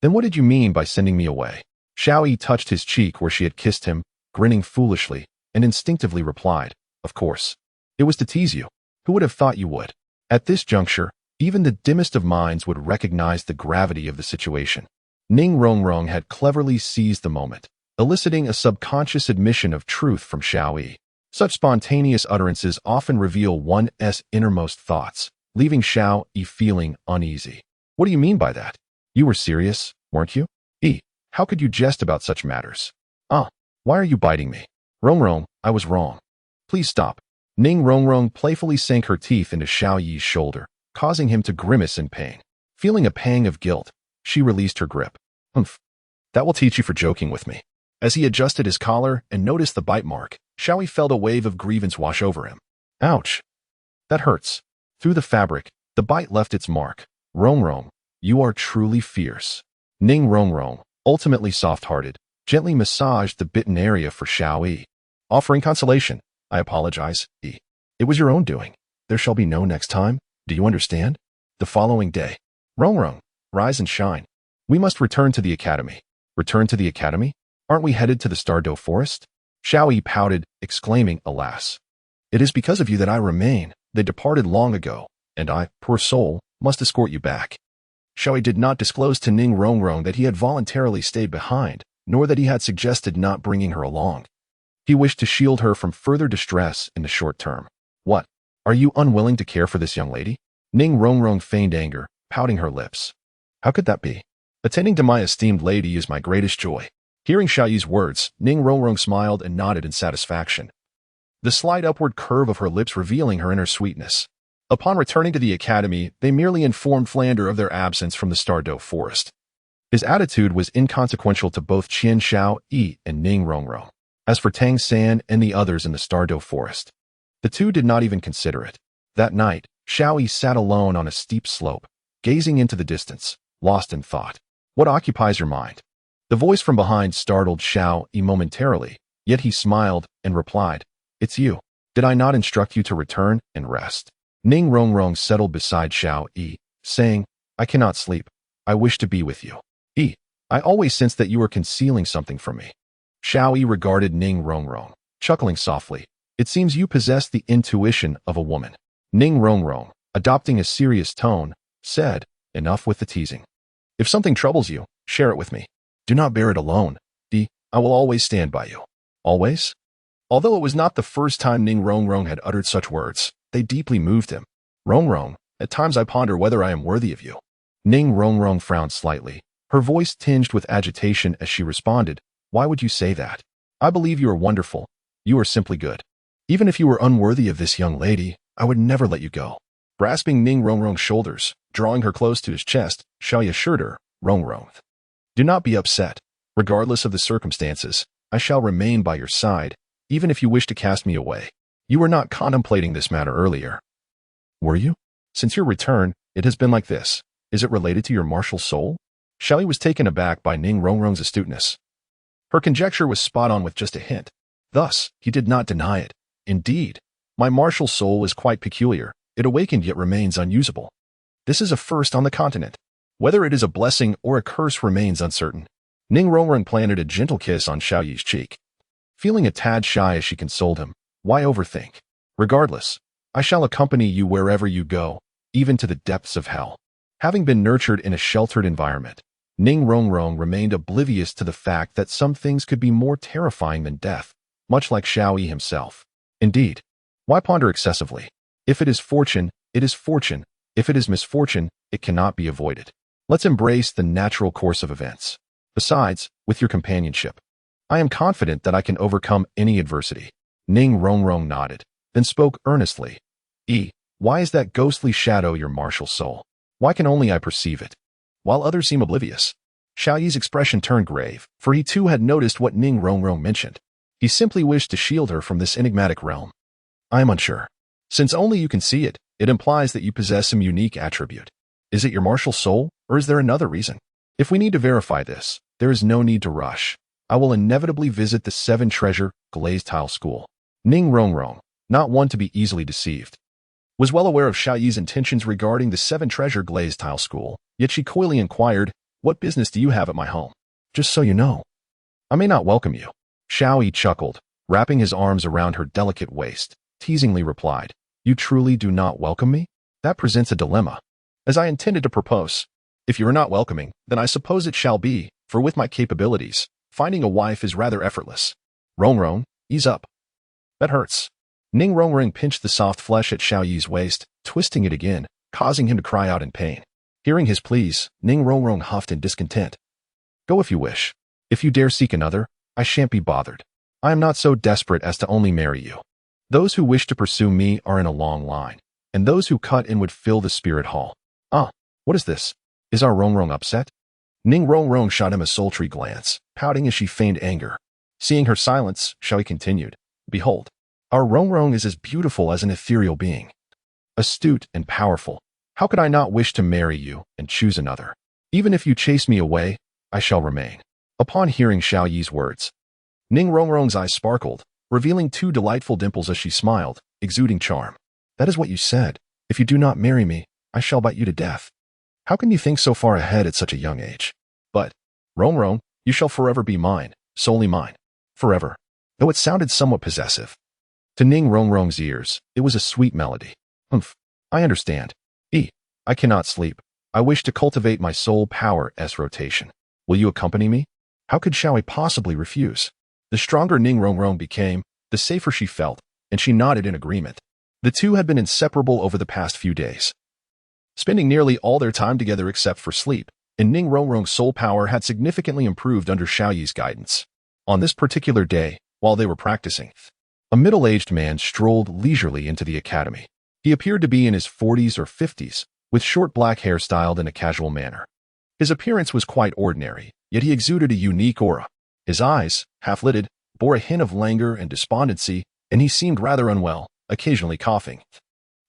Then what did you mean by sending me away? Xiaoyi touched his cheek where she had kissed him, grinning foolishly, and instinctively replied, of course. It was to tease you. Who would have thought you would? At this juncture, even the dimmest of minds would recognize the gravity of the situation. Ning Rongrong had cleverly seized the moment, eliciting a subconscious admission of truth from Xiaoyi. Such spontaneous utterances often reveal one's innermost thoughts, leaving Xiaoyi feeling uneasy. What do you mean by that? You were serious, weren't you? E. How could you jest about such matters? Why are you biting me? Rongrong, I was wrong. Please stop. Ning Rongrong playfully sank her teeth into Xiaoyi's shoulder, causing him to grimace in pain. Feeling a pang of guilt, she released her grip. Humph. That will teach you for joking with me. As he adjusted his collar and noticed the bite mark, Xiaoyi felt a wave of grievance wash over him. Ouch. That hurts. Through the fabric, the bite left its mark. Rongrong, you are truly fierce. Ning Rongrong, ultimately soft-hearted, gently massaged the bitten area for Xiaoyi. Offering consolation, I apologize, E. It was your own doing. There shall be no next time. Do you understand? The following day. Rongrong, rise and shine. We must return to the academy. Return to the academy? Aren't we headed to the Douluo forest? Xiaoyi pouted, exclaiming, alas. It is because of you that I remain. They departed long ago, and I, poor soul, must escort you back. Xiaoyi did not disclose to Ning Rongrong that he had voluntarily stayed behind, nor that he had suggested not bringing her along. He wished to shield her from further distress in the short term. What? Are you unwilling to care for this young lady? Ning Rongrong feigned anger, pouting her lips. How could that be? Attending to my esteemed lady is my greatest joy. Hearing Xiaoyi's words, Ning Rongrong smiled and nodded in satisfaction, the slight upward curve of her lips revealing her inner sweetness. Upon returning to the academy, they merely informed Flander of their absence from the Douluo forest. His attitude was inconsequential to both Qian Xiaoyi and Ning Rongrong. As for Tang San and the others in the Douluo forest, the two did not even consider it. That night, Xiaoyi sat alone on a steep slope, gazing into the distance, lost in thought. What occupies your mind? The voice from behind startled Xiaoyi momentarily, yet he smiled and replied, It's you. Did I not instruct you to return and rest? Ning Rongrong settled beside Xiaoyi, saying, I cannot sleep. I wish to be with you. I always sensed that you were concealing something from me. Xiaoyi regarded Ning Rongrong, chuckling softly. It seems you possess the intuition of a woman. Ning Rongrong, adopting a serious tone, said, Enough with the teasing. If something troubles you, share it with me. Do not bear it alone. I will always stand by you. Always? Although it was not the first time Ning Rongrong had uttered such words, they deeply moved him. Rongrong, at times I ponder whether I am worthy of you. Ning Rongrong frowned slightly, her voice tinged with agitation as she responded, Why would you say that? I believe you are wonderful. You are simply good. Even if you were unworthy of this young lady, I would never let you go. Grasping Ning Rongrong's shoulders, drawing her close to his chest, Xiaoyi assured her, Rongrong, do not be upset. Regardless of the circumstances, I shall remain by your side, even if you wish to cast me away. You were not contemplating this matter earlier. Were you? Since your return, it has been like this. Is it related to your martial soul? Xiaoyi was taken aback by Ning Rongrong's astuteness. Her conjecture was spot on with just a hint. Thus, he did not deny it. Indeed, my martial soul is quite peculiar. It awakened yet remains unusable. This is a first on the continent. Whether it is a blessing or a curse remains uncertain. Ning Rongrong planted a gentle kiss on Xiaoyi's cheek. Feeling a tad shy as she consoled him, why overthink? Regardless, I shall accompany you wherever you go, even to the depths of hell. Having been nurtured in a sheltered environment, Ning Rongrong remained oblivious to the fact that some things could be more terrifying than death, much like Xiaoyi himself. Indeed, why ponder excessively? If it is fortune, it is fortune. If it is misfortune, it cannot be avoided. Let's embrace the natural course of events. Besides, with your companionship, I am confident that I can overcome any adversity. Ning Rongrong nodded, then spoke earnestly. Why is that ghostly shadow your martial soul? Why can only I perceive it, while others seem oblivious? Xiaoyi's expression turned grave, for he too had noticed what Ning Rongrong mentioned. He simply wished to shield her from this enigmatic realm. I am unsure. Since only you can see it, it implies that you possess some unique attribute. Is it your martial soul, or is there another reason? If we need to verify this, there is no need to rush. I will inevitably visit the 7-treasure glazed tile school. Ning Rongrong, not one to be easily deceived, was well aware of Xiao Yi's intentions regarding the 7-treasure glazed tile school, yet she coyly inquired, "What business do you have at my home?" "Just so you know, I may not welcome you." Xiao Yi chuckled, wrapping his arms around her delicate waist, teasingly replied, "You truly do not welcome me? That presents a dilemma. As I intended to propose, if you are not welcoming, then I suppose it shall be, for with my capabilities, finding a wife is rather effortless." "Rongrong, ease up. That hurts." Ning Rongrong pinched the soft flesh at Xiao Yi's waist, twisting it again, causing him to cry out in pain. Hearing his pleas, Ning Rongrong huffed in discontent. "Go if you wish. If you dare seek another, I shan't be bothered. I am not so desperate as to only marry you. Those who wish to pursue me are in a long line, and those who cut in would fill the spirit hall." "Ah, what is this? Is our Rongrong upset?" Ning Rongrong shot him a sultry glance, pouting as she feigned anger. Seeing her silence, Xiao Yi continued, "Behold, our Rongrong is as beautiful as an ethereal being. Astute and powerful. How could I not wish to marry you and choose another? Even if you chase me away, I shall remain." Upon hearing Xiao Yi's words, Ning Rongrong's eyes sparkled, revealing 2 delightful dimples as she smiled, exuding charm. "That is what you said. If you do not marry me, I shall bite you to death. How can you think so far ahead at such a young age? But, Rongrong, you shall forever be mine, solely mine. Forever." Though it sounded somewhat possessive, to Ning Rongrong's ears, it was a sweet melody. "Humph, I understand. I cannot sleep. I wish to cultivate my soul power S rotation. Will you accompany me?" How could Xiao Yi possibly refuse? The stronger Ning Rongrong became, the safer she felt, and she nodded in agreement. The two had been inseparable over the past few days, spending nearly all their time together except for sleep, and Ning Rongrong's soul power had significantly improved under Xiao Yi's guidance. On this particular day, while they were practicing, a middle-aged man strolled leisurely into the academy. He appeared to be in his 40s or 50s, with short black hair styled in a casual manner. His appearance was quite ordinary, yet he exuded a unique aura. His eyes, half-lidded, bore a hint of languor and despondency, and he seemed rather unwell, occasionally coughing,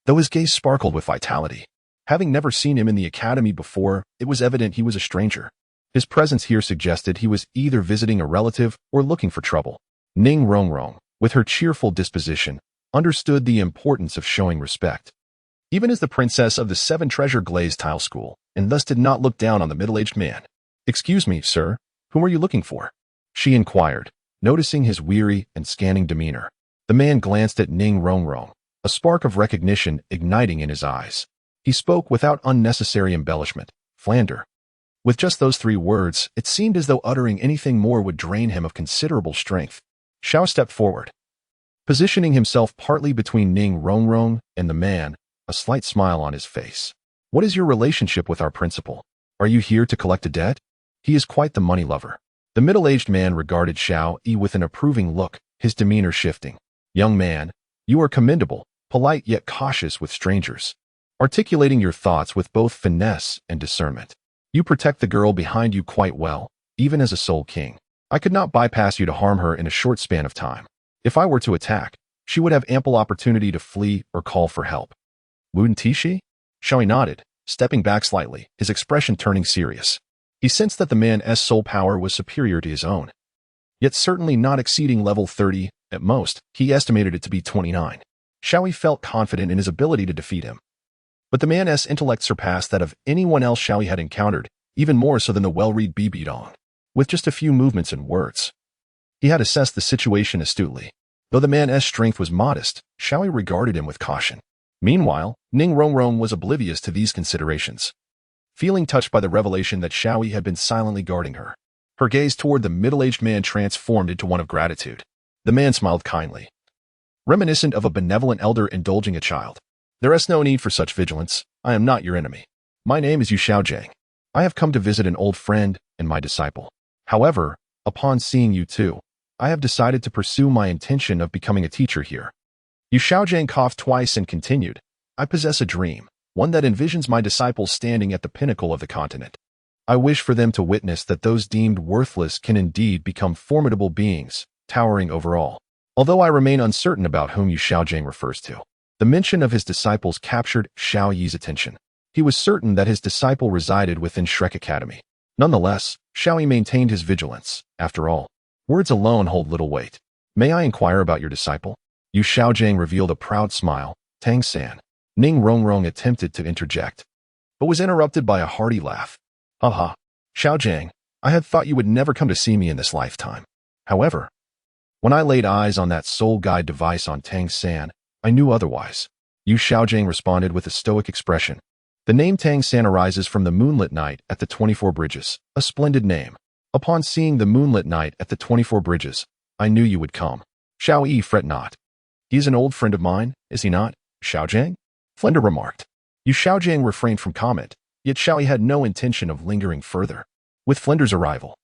though his gaze sparkled with vitality. Having never seen him in the academy before, it was evident he was a stranger. His presence here suggested he was either visiting a relative or looking for trouble. Ning Rongrong, with her cheerful disposition, understood the importance of showing respect. Even as the princess of the 7-treasure glazed tile school, and thus did not look down on the middle-aged man. "Excuse me, sir, whom are you looking for?" she inquired, noticing his weary and scanning demeanor. The man glanced at Ning Rongrong, a spark of recognition igniting in his eyes. He spoke without unnecessary embellishment. "Flander." With just those 3 words, it seemed as though uttering anything more would drain him of considerable strength. Xiao stepped forward, positioning himself partly between Ning Rongrong and the man, a slight smile on his face. "What is your relationship with our principal? Are you here to collect a debt? He is quite the money lover." The middle-aged man regarded Xiao Yi with an approving look, his demeanor shifting. "Young man, you are commendable, polite yet cautious with strangers, articulating your thoughts with both finesse and discernment. You protect the girl behind you quite well, even as a soul king. I could not bypass you to harm her in a short span of time. If I were to attack, she would have ample opportunity to flee or call for help. Wouldn't she?" Xiao Yi nodded, stepping back slightly, his expression turning serious. He sensed that the man's soul power was superior to his own, yet certainly not exceeding level 30, at most, he estimated it to be 29. Xiao Yi felt confident in his ability to defeat him. But the man's intellect surpassed that of anyone else Xiao Yi had encountered, even more so than the well-read Bibidong. With just a few movements and words, he had assessed the situation astutely. Though the man's strength was modest, Xiao Yi regarded him with caution. Meanwhile, Ning Rongrong was oblivious to these considerations. Feeling touched by the revelation that Xiao Yi had been silently guarding her, her gaze toward the middle-aged man transformed into one of gratitude. The man smiled kindly, reminiscent of a benevolent elder indulging a child. "There is no need for such vigilance. I am not your enemy. My name is Yu Xiaojang. I have come to visit an old friend and my disciple. However, upon seeing you two, I have decided to pursue my intention of becoming a teacher here." Yu Xiaojang coughed twice and continued, "I possess a dream, one that envisions my disciples standing at the pinnacle of the continent. I wish for them to witness that those deemed worthless can indeed become formidable beings, towering over all." Although I remain uncertain about whom Yu Xiaojang refers to, the mention of his disciples captured Xiao Yi's attention. He was certain that his disciple resided within Shrek Academy. Nonetheless, Xiaoyi maintained his vigilance. After all, words alone hold little weight. May I inquire about your disciple? Yu Xiaojiang revealed a proud smile. Tang San. Ning Rongrong attempted to interject, but was interrupted by a hearty laugh. Haha, Xiaojiang, I had thought you would never come to see me in this lifetime. However, when I laid eyes on that soul guide device on Tang San, I knew otherwise. Yu Xiaojiang responded with a stoic expression. The name Tang San arises from the moonlit night at the 24 Bridges, a splendid name. Upon seeing the moonlit night at the 24 Bridges, I knew you would come. Xiao Yi, fret not. He is an old friend of mine, is he not, Xiaojiang? Flender remarked. Yu Xiaojiang refrained from comment, yet Xiao Yi had no intention of lingering further. With Flender's arrival,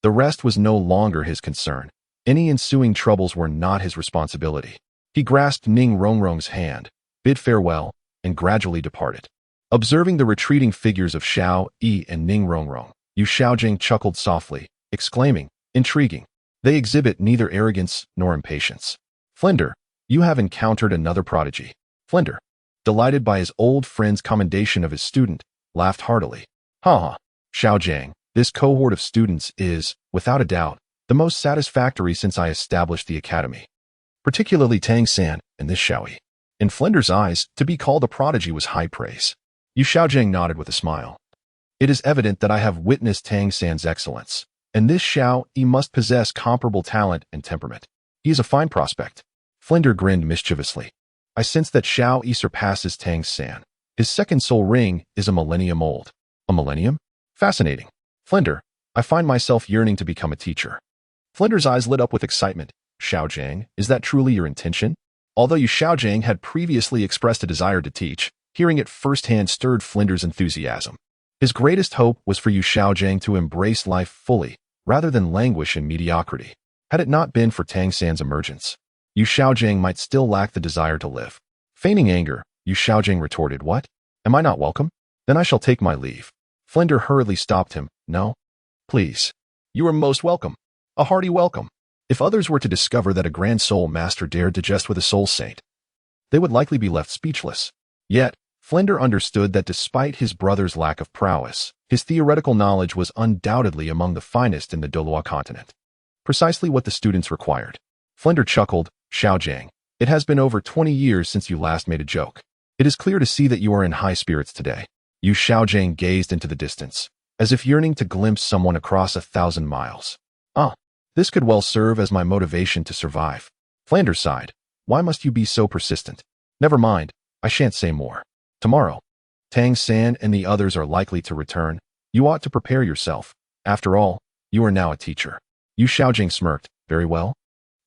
the rest was no longer his concern. Any ensuing troubles were not his responsibility. He grasped Ning Rongrong's hand, bid farewell, and gradually departed. Observing the retreating figures of Xiao Yi and Ning Rongrong, Yu Xiaojing chuckled softly, exclaiming, intriguing. They exhibit neither arrogance nor impatience. Flender, you have encountered another prodigy. Flender, delighted by his old friend's commendation of his student, laughed heartily. Ha! Xiaojiang, this cohort of students is, without a doubt, the most satisfactory since I established the academy. Particularly Tang San and this Xiaoyi. In Flender's eyes, to be called a prodigy was high praise. Yu Xiaojiang nodded with a smile. It is evident that I have witnessed Tang San's excellence, and this Xiao Yi must possess comparable talent and temperament. He is a fine prospect. Flender grinned mischievously. I sense that Xiao Yi surpasses Tang San. His second soul ring is a millennium old. A millennium? Fascinating. Flender, I find myself yearning to become a teacher. Flender's eyes lit up with excitement. Xiaojiang, is that truly your intention? Although Yu Xiaojiang had previously expressed a desire to teach, hearing it firsthand stirred Flender's enthusiasm. His greatest hope was for Yu Xiaojiang to embrace life fully, rather than languish in mediocrity. Had it not been for Tang San's emergence, Yu Xiaojiang might still lack the desire to live. Feigning anger, Yu Xiaojiang retorted, What? Am I not welcome? Then I shall take my leave. Flender hurriedly stopped him. No. Please. You are most welcome. A hearty welcome. If others were to discover that a grand soul master dared to jest with a soul saint, they would likely be left speechless. Yet, Flender understood that despite his brother's lack of prowess, his theoretical knowledge was undoubtedly among the finest in the Douluo continent. Precisely what the students required. Flender chuckled, Xiaojiang, it has been over 20 years since you last made a joke. It is clear to see that you are in high spirits today. Yu Xiaojiang gazed into the distance, as if yearning to glimpse someone across 1,000 miles. This could well serve as my motivation to survive. Flander sighed. Why must you be so persistent? Never mind, I shan't say more. Tomorrow, Tang San and the others are likely to return. You ought to prepare yourself. After all, you are now a teacher. Yu Xiaojing smirked. Very well.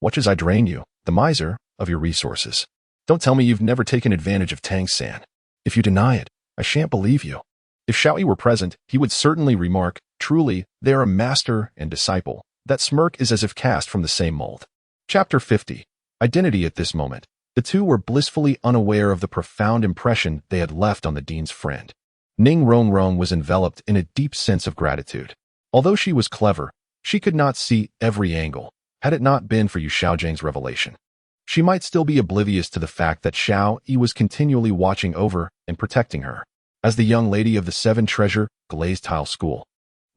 Watch as I drain you, the miser, of your resources. Don't tell me you've never taken advantage of Tang San. If you deny it, I shan't believe you. If Xiaoyi were present, he would certainly remark, truly, they are a master and disciple. That smirk is as if cast from the same mold. Chapter 50. Identity. At this moment, the two were blissfully unaware of the profound impression they had left on the dean's friend. Ning Rongrong was enveloped in a deep sense of gratitude. Although she was clever, she could not see every angle. Had it not been for Yu Xiaojiang's revelation, she might still be oblivious to the fact that Xiao Yi was continually watching over and protecting her. As the young lady of the Seven Treasure Glazed Tile School,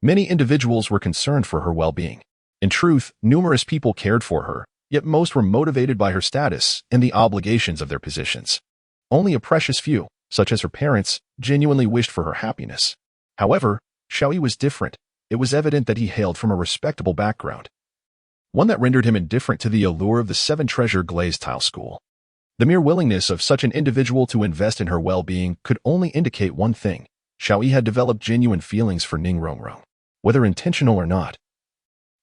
many individuals were concerned for her well-being. In truth, numerous people cared for her, yet most were motivated by her status and the obligations of their positions. Only a precious few, such as her parents, genuinely wished for her happiness. However, Xiaoyi was different. It was evident that he hailed from a respectable background, one that rendered him indifferent to the allure of the Seven Treasure Glazed Tile School. The mere willingness of such an individual to invest in her well-being could only indicate one thing. Xiaoyi had developed genuine feelings for Ning Rongrong. Whether intentional or not,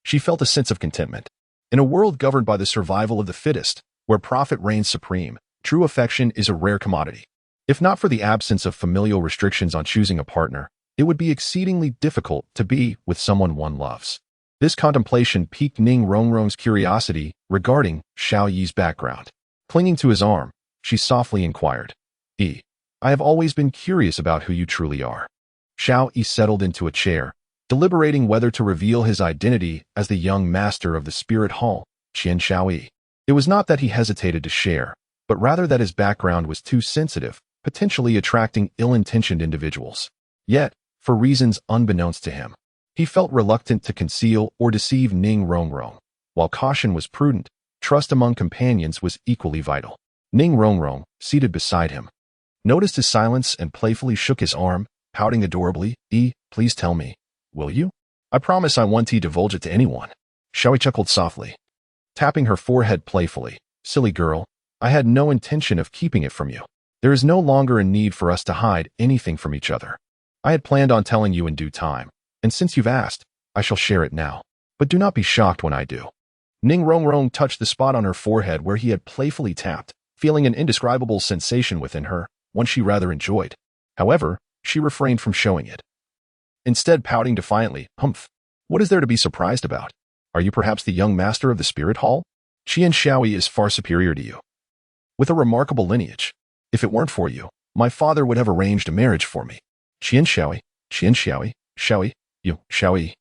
she felt a sense of contentment. In a world governed by the survival of the fittest, where profit reigns supreme, true affection is a rare commodity. If not for the absence of familial restrictions on choosing a partner, it would be exceedingly difficult to be with someone one loves. This contemplation piqued Ning Rongrong's curiosity regarding Xiao Yi's background. Clinging to his arm, she softly inquired, I have always been curious about who you truly are. Xiao Yi settled into a chair, deliberating whether to reveal his identity as the young master of the Spirit Hall, Qian Xiaoyi. It was not that he hesitated to share, but rather that his background was too sensitive, potentially attracting ill-intentioned individuals. Yet, for reasons unbeknownst to him, he felt reluctant to conceal or deceive Ning Rongrong. While caution was prudent, trust among companions was equally vital. Ning Rongrong, seated beside him, noticed his silence and playfully shook his arm, pouting adorably. Please tell me, will you? I promise I won't divulge it to anyone. Xiaoyi chuckled softly, tapping her forehead playfully. Silly girl, I had no intention of keeping it from you. There is no longer a need for us to hide anything from each other. I had planned on telling you in due time, and since you've asked, I shall share it now. But do not be shocked when I do. Ning Rongrong touched the spot on her forehead where he had playfully tapped, feeling an indescribable sensation within her, one she rather enjoyed. However, she refrained from showing it, instead pouting defiantly. Humph. What is there to be surprised about? Are you perhaps the young master of the spirit hall? Qian Xiaoyi is far superior to you, with a remarkable lineage. If it weren't for you, my father would have arranged a marriage for me. Qian Xiaoyi, Xiaoyi, Xiaoyi,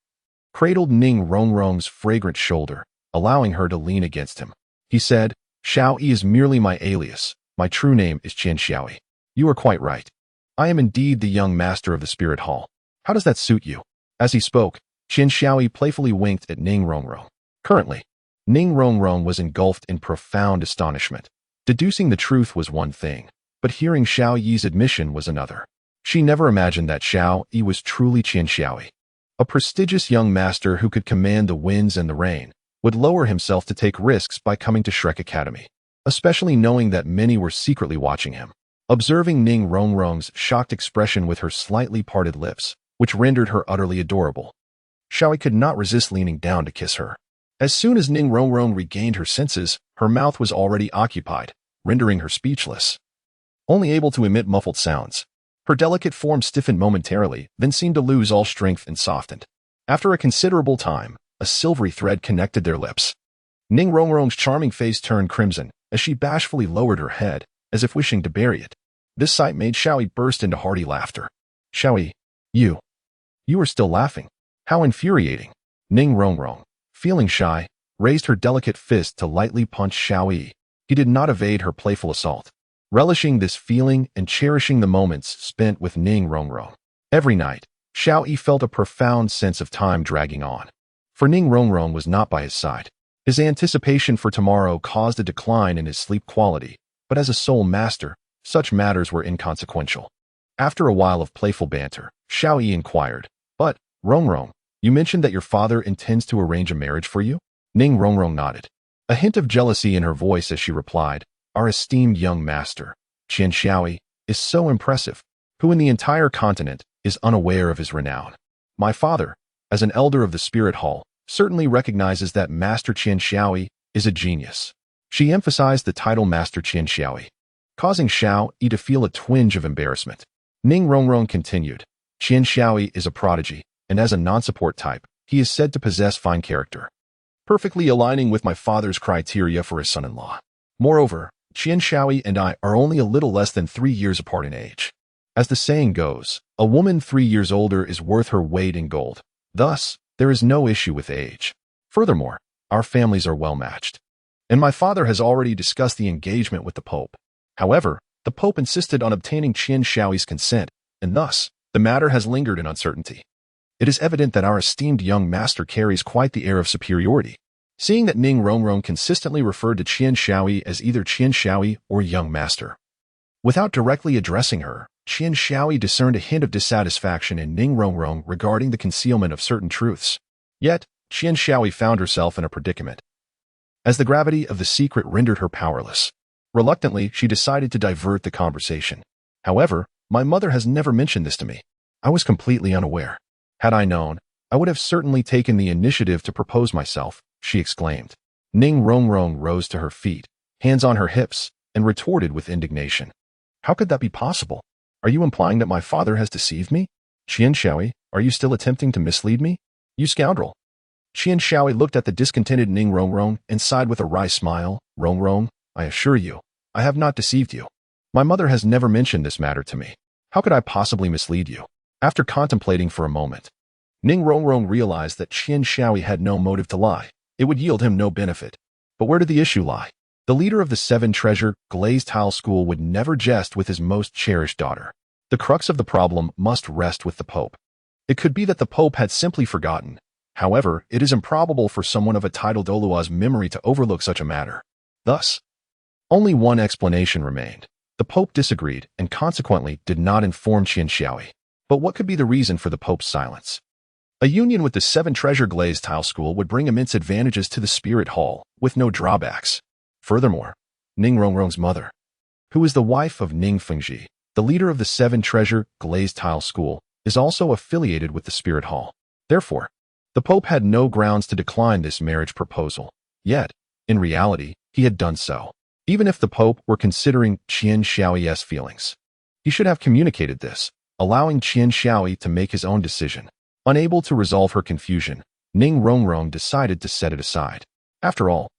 cradled Ning Rongrong's fragrant shoulder, allowing her to lean against him. He said, Xiaoyi is merely my alias. My true name is Qian Xiaoyi. You are quite right. I am indeed the young master of the spirit hall. How does that suit you? As he spoke, Qian Xiaoyi playfully winked at Ning Rongrong. Currently, Ning Rongrong was engulfed in profound astonishment. Deducing the truth was one thing, but hearing Xiao Yi's admission was another. She never imagined that Xiao Yi was truly Qian Xiaoyi. A prestigious young master who could command the winds and the rain, would lower himself to take risks by coming to Shrek Academy, especially knowing that many were secretly watching him. Observing Ning Rongrong's shocked expression with her slightly parted lips, which rendered her utterly adorable, Xiaoyi could not resist leaning down to kiss her. As soon as Ning Rongrong regained her senses, her mouth was already occupied, rendering her speechless, only able to emit muffled sounds. Her delicate form stiffened momentarily, then seemed to lose all strength and softened. After a considerable time, a silvery thread connected their lips. Ning Rongrong's charming face turned crimson as she bashfully lowered her head, as if wishing to bury it. This sight made Xiaoyi burst into hearty laughter. Xiaoyi, you are still laughing. How infuriating. Ning Rongrong, feeling shy, raised her delicate fist to lightly punch Xiaoyi. He did not evade her playful assault, relishing this feeling and cherishing the moments spent with Ning Rongrong. Every night, Xiaoyi felt a profound sense of time dragging on. For Ning Rongrong was not by his side. His anticipation for tomorrow caused a decline in his sleep quality, but as a soul master, such matters were inconsequential. After a while of playful banter, Xiaoyi inquired, But, Rongrong, you mentioned that your father intends to arrange a marriage for you? Ning Rongrong nodded, a hint of jealousy in her voice as she replied, Our esteemed young master, Qian Xiaoyi, is so impressive, who in the entire continent is unaware of his renown. My father, as an elder of the spirit hall, certainly recognizes that Master Qian Xiaoyi is a genius. She emphasized the title Master Qian Xiaoyi, causing Xiao Yi to feel a twinge of embarrassment. Ning Rongrong continued, Qian Xiaoyi is a prodigy, and as a non-support type, he is said to possess fine character, perfectly aligning with my father's criteria for his son-in-law. Moreover, Qian Xiaoyi and I are only a little less than 3 years apart in age. As the saying goes, a woman 3 years older is worth her weight in gold. Thus, there is no issue with age. Furthermore, our families are well matched, and my father has already discussed the engagement with the Pope. However, the Pope insisted on obtaining Qian Xiaoyi's consent, and thus, the matter has lingered in uncertainty. It is evident that our esteemed young master carries quite the air of superiority. Seeing that Ning Rongrong consistently referred to Qian Xiaoyi as either Qian Xiaoyi or young master, without directly addressing her, Qian Xiaoyi discerned a hint of dissatisfaction in Ning Rongrong regarding the concealment of certain truths. Yet, Qian Xiaoyi found herself in a predicament, as the gravity of the secret rendered her powerless. Reluctantly, she decided to divert the conversation. However, my mother has never mentioned this to me. I was completely unaware. Had I known, I would have certainly taken the initiative to propose myself, she exclaimed. Ning Rongrong rose to her feet, hands on her hips, and retorted with indignation. How could that be possible? Are you implying that my father has deceived me? Qian Xiaoyi, are you still attempting to mislead me? You scoundrel. Qian Xiaoyi looked at the discontented Ning Rongrong and sighed with a wry smile. Rongrong, I assure you, I have not deceived you. My mother has never mentioned this matter to me. How could I possibly mislead you? After contemplating for a moment, Ning Rongrong realized that Qian Xiaoyi had no motive to lie. It would yield him no benefit. But where did the issue lie? The leader of the Seven Treasure Glazed Tile School would never jest with his most cherished daughter. The crux of the problem must rest with the Pope. It could be that the Pope had simply forgotten. However, it is improbable for someone of a title Douluo's memory to overlook such a matter. Thus, only one explanation remained. The Pope disagreed and consequently did not inform Qian Xiaoyi. But what could be the reason for the Pope's silence? A union with the Seven Treasure Glazed Tile School would bring immense advantages to the Spirit Hall, with no drawbacks. Furthermore, Ning Rongrong's mother, who is the wife of Ning Fengji, the leader of the Seven Treasure Glazed Tile School, is also affiliated with the Spirit Hall. Therefore, the Pope had no grounds to decline this marriage proposal. Yet, in reality, he had done so. Even if the Pope were considering Qian Xiaoyi's feelings, he should have communicated this, allowing Qian Xiaoyi to make his own decision. Unable to resolve her confusion, Ning Rongrong decided to set it aside. After all,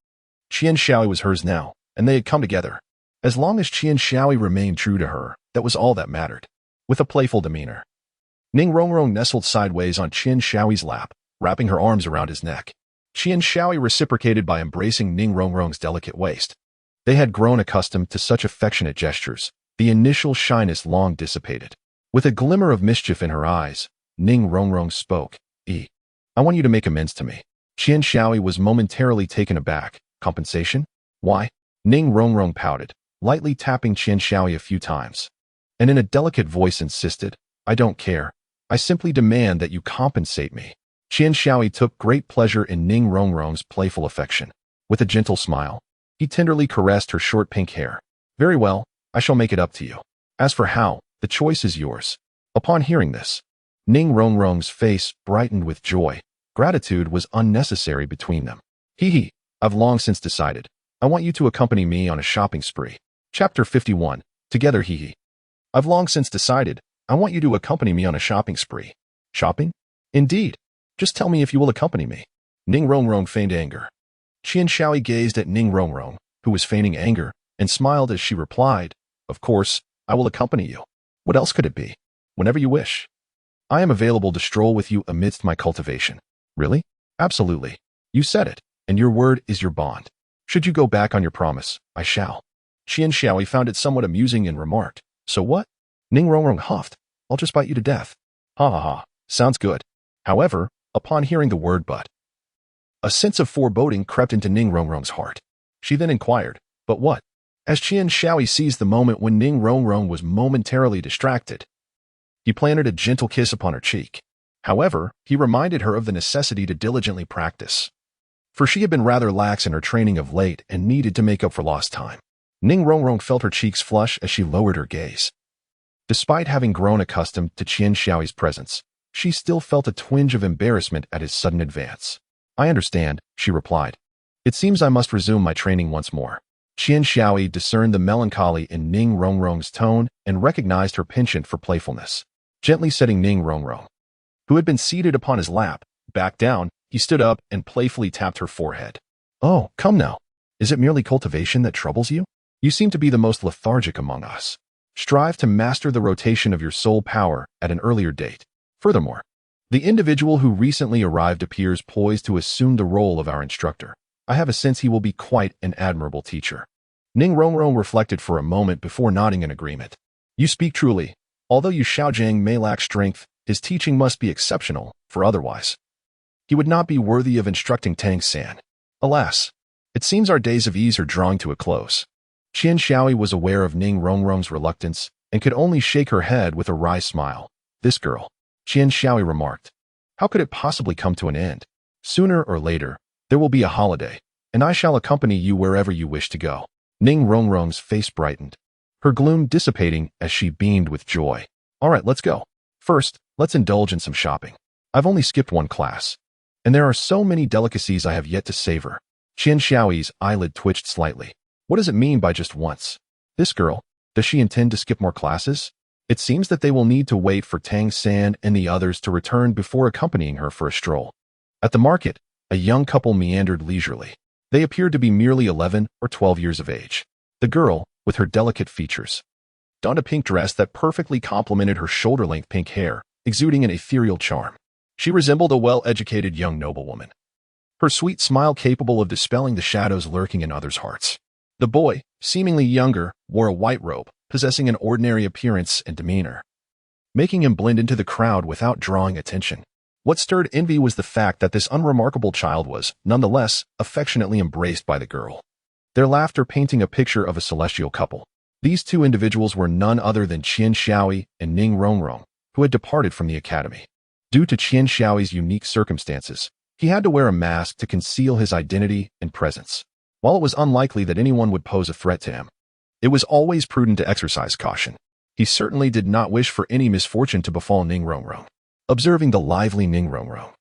Qian Xiaoyi was hers now, and they had come together. As long as Qian Xiaoyi remained true to her, that was all that mattered. With a playful demeanor, Ning Rongrong nestled sideways on Qian Xiaoyi's lap, wrapping her arms around his neck. Qian Xiaoyi reciprocated by embracing Ning Rongrong's delicate waist. They had grown accustomed to such affectionate gestures. The initial shyness long dissipated. With a glimmer of mischief in her eyes, Ning Rongrong spoke. I want you to make amends to me. Qian Xiaoyi was momentarily taken aback. Compensation? Why? Ning Rongrong pouted, lightly tapping Qian Xiaoyi a few times, and in a delicate voice insisted, I don't care. I simply demand that you compensate me. Qian Xiaoyi took great pleasure in Ning Rongrong's playful affection. With a gentle smile, he tenderly caressed her short pink hair. Very well, I shall make it up to you. As for how, the choice is yours. Upon hearing this, Ning Rongrong's face brightened with joy. Gratitude was unnecessary between them. I've long since decided. I want you to accompany me on a shopping spree. Chapter 51. Together I've long since decided. I want you to accompany me on a shopping spree. Shopping? Indeed. Just tell me if you will accompany me. Ning Rongrong feigned anger. Qian Xiaoyi gazed at Ning Rongrong, who was feigning anger, and smiled as she replied, Of course, I will accompany you. What else could it be? Whenever you wish. I am available to stroll with you amidst my cultivation. Really? Absolutely. You said it, and your word is your bond. Should you go back on your promise, I shall. Qian Xiaoyi found it somewhat amusing and remarked, So what? Ning Rongrong huffed, I'll just bite you to death. Ha ha ha, sounds good. However, upon hearing the word but, a sense of foreboding crept into Ning Rongrong's heart. She then inquired, But what? As Qian Xiaoyi seized the moment when Ning Rongrong was momentarily distracted, he planted a gentle kiss upon her cheek. However, he reminded her of the necessity to diligently practice, for she had been rather lax in her training of late and needed to make up for lost time. Ning Rongrong felt her cheeks flush as she lowered her gaze. Despite having grown accustomed to Qian Xiaoyi's presence, she still felt a twinge of embarrassment at his sudden advance. I understand, she replied. It seems I must resume my training once more. Qian Xiaoyi discerned the melancholy in Ning Rongrong's tone and recognized her penchant for playfulness. Gently setting Ning Rongrong, who had been seated upon his lap, back down, he stood up and playfully tapped her forehead. Oh, come now. Is it merely cultivation that troubles you? You seem to be the most lethargic among us. Strive to master the rotation of your soul power at an earlier date. Furthermore, the individual who recently arrived appears poised to assume the role of our instructor. I have a sense he will be quite an admirable teacher. Ning Rongrong reflected for a moment before nodding in agreement. You speak truly. Although Yu Xiaojiang may lack strength, his teaching must be exceptional, for otherwise he would not be worthy of instructing Tang San. Alas, it seems our days of ease are drawing to a close. Qian Xiaoyi was aware of Ning Rongrong's reluctance and could only shake her head with a wry smile. This girl, Qian Xiaoyi remarked. How could it possibly come to an end? Sooner or later, there will be a holiday, and I shall accompany you wherever you wish to go. Ning Rongrong's face brightened, her gloom dissipating as she beamed with joy. All right, let's go. First, let's indulge in some shopping. I've only skipped one class, and there are so many delicacies I have yet to savor. Qian Xiaoyi's eyelid twitched slightly. What does it mean by just once? This girl, does she intend to skip more classes? It seems that they will need to wait for Tang San and the others to return before accompanying her for a stroll. At the market, a young couple meandered leisurely. They appeared to be merely 11 or 12 years of age. The girl, with her delicate features, donned a pink dress that perfectly complemented her shoulder-length pink hair, exuding an ethereal charm. She resembled a well-educated young noblewoman, her sweet smile capable of dispelling the shadows lurking in others' hearts. The boy, seemingly younger, wore a white robe, possessing an ordinary appearance and demeanor, making him blend into the crowd without drawing attention. What stirred envy was the fact that this unremarkable child was, nonetheless, affectionately embraced by the girl, their laughter painting a picture of a celestial couple. These two individuals were none other than Qian Xiaoyi and Ning Rongrong, who had departed from the academy. Due to Qian Xiaoyi's unique circumstances, he had to wear a mask to conceal his identity and presence. While it was unlikely that anyone would pose a threat to him, it was always prudent to exercise caution. He certainly did not wish for any misfortune to befall Ning Rongrong. Observing the lively Ning Rongrong,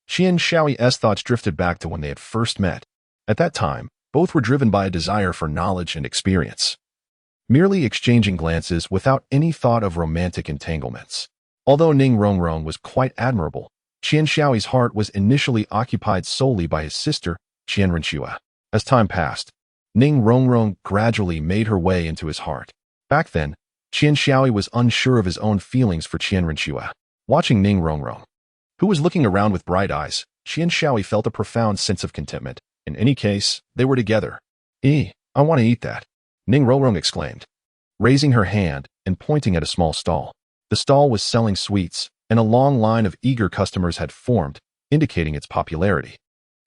Qian Xiaoyi's thoughts drifted back to when they had first met. At that time, both were driven by a desire for knowledge and experience, merely exchanging glances without any thought of romantic entanglements. Although Ning Rongrong was quite admirable, Qian Xiaoyi's heart was initially occupied solely by his sister, Qian Renxue. As time passed, Ning Rongrong gradually made her way into his heart. Back then, Qian Xiaoyi was unsure of his own feelings for Qian Renxue. Watching Ning Rongrong, who was looking around with bright eyes, Qian Xiaoyi felt a profound sense of contentment. In any case, they were together. I want to eat that," Ning Rongrong exclaimed, raising her hand and pointing at a small stall. The stall was selling sweets, and a long line of eager customers had formed, indicating its popularity.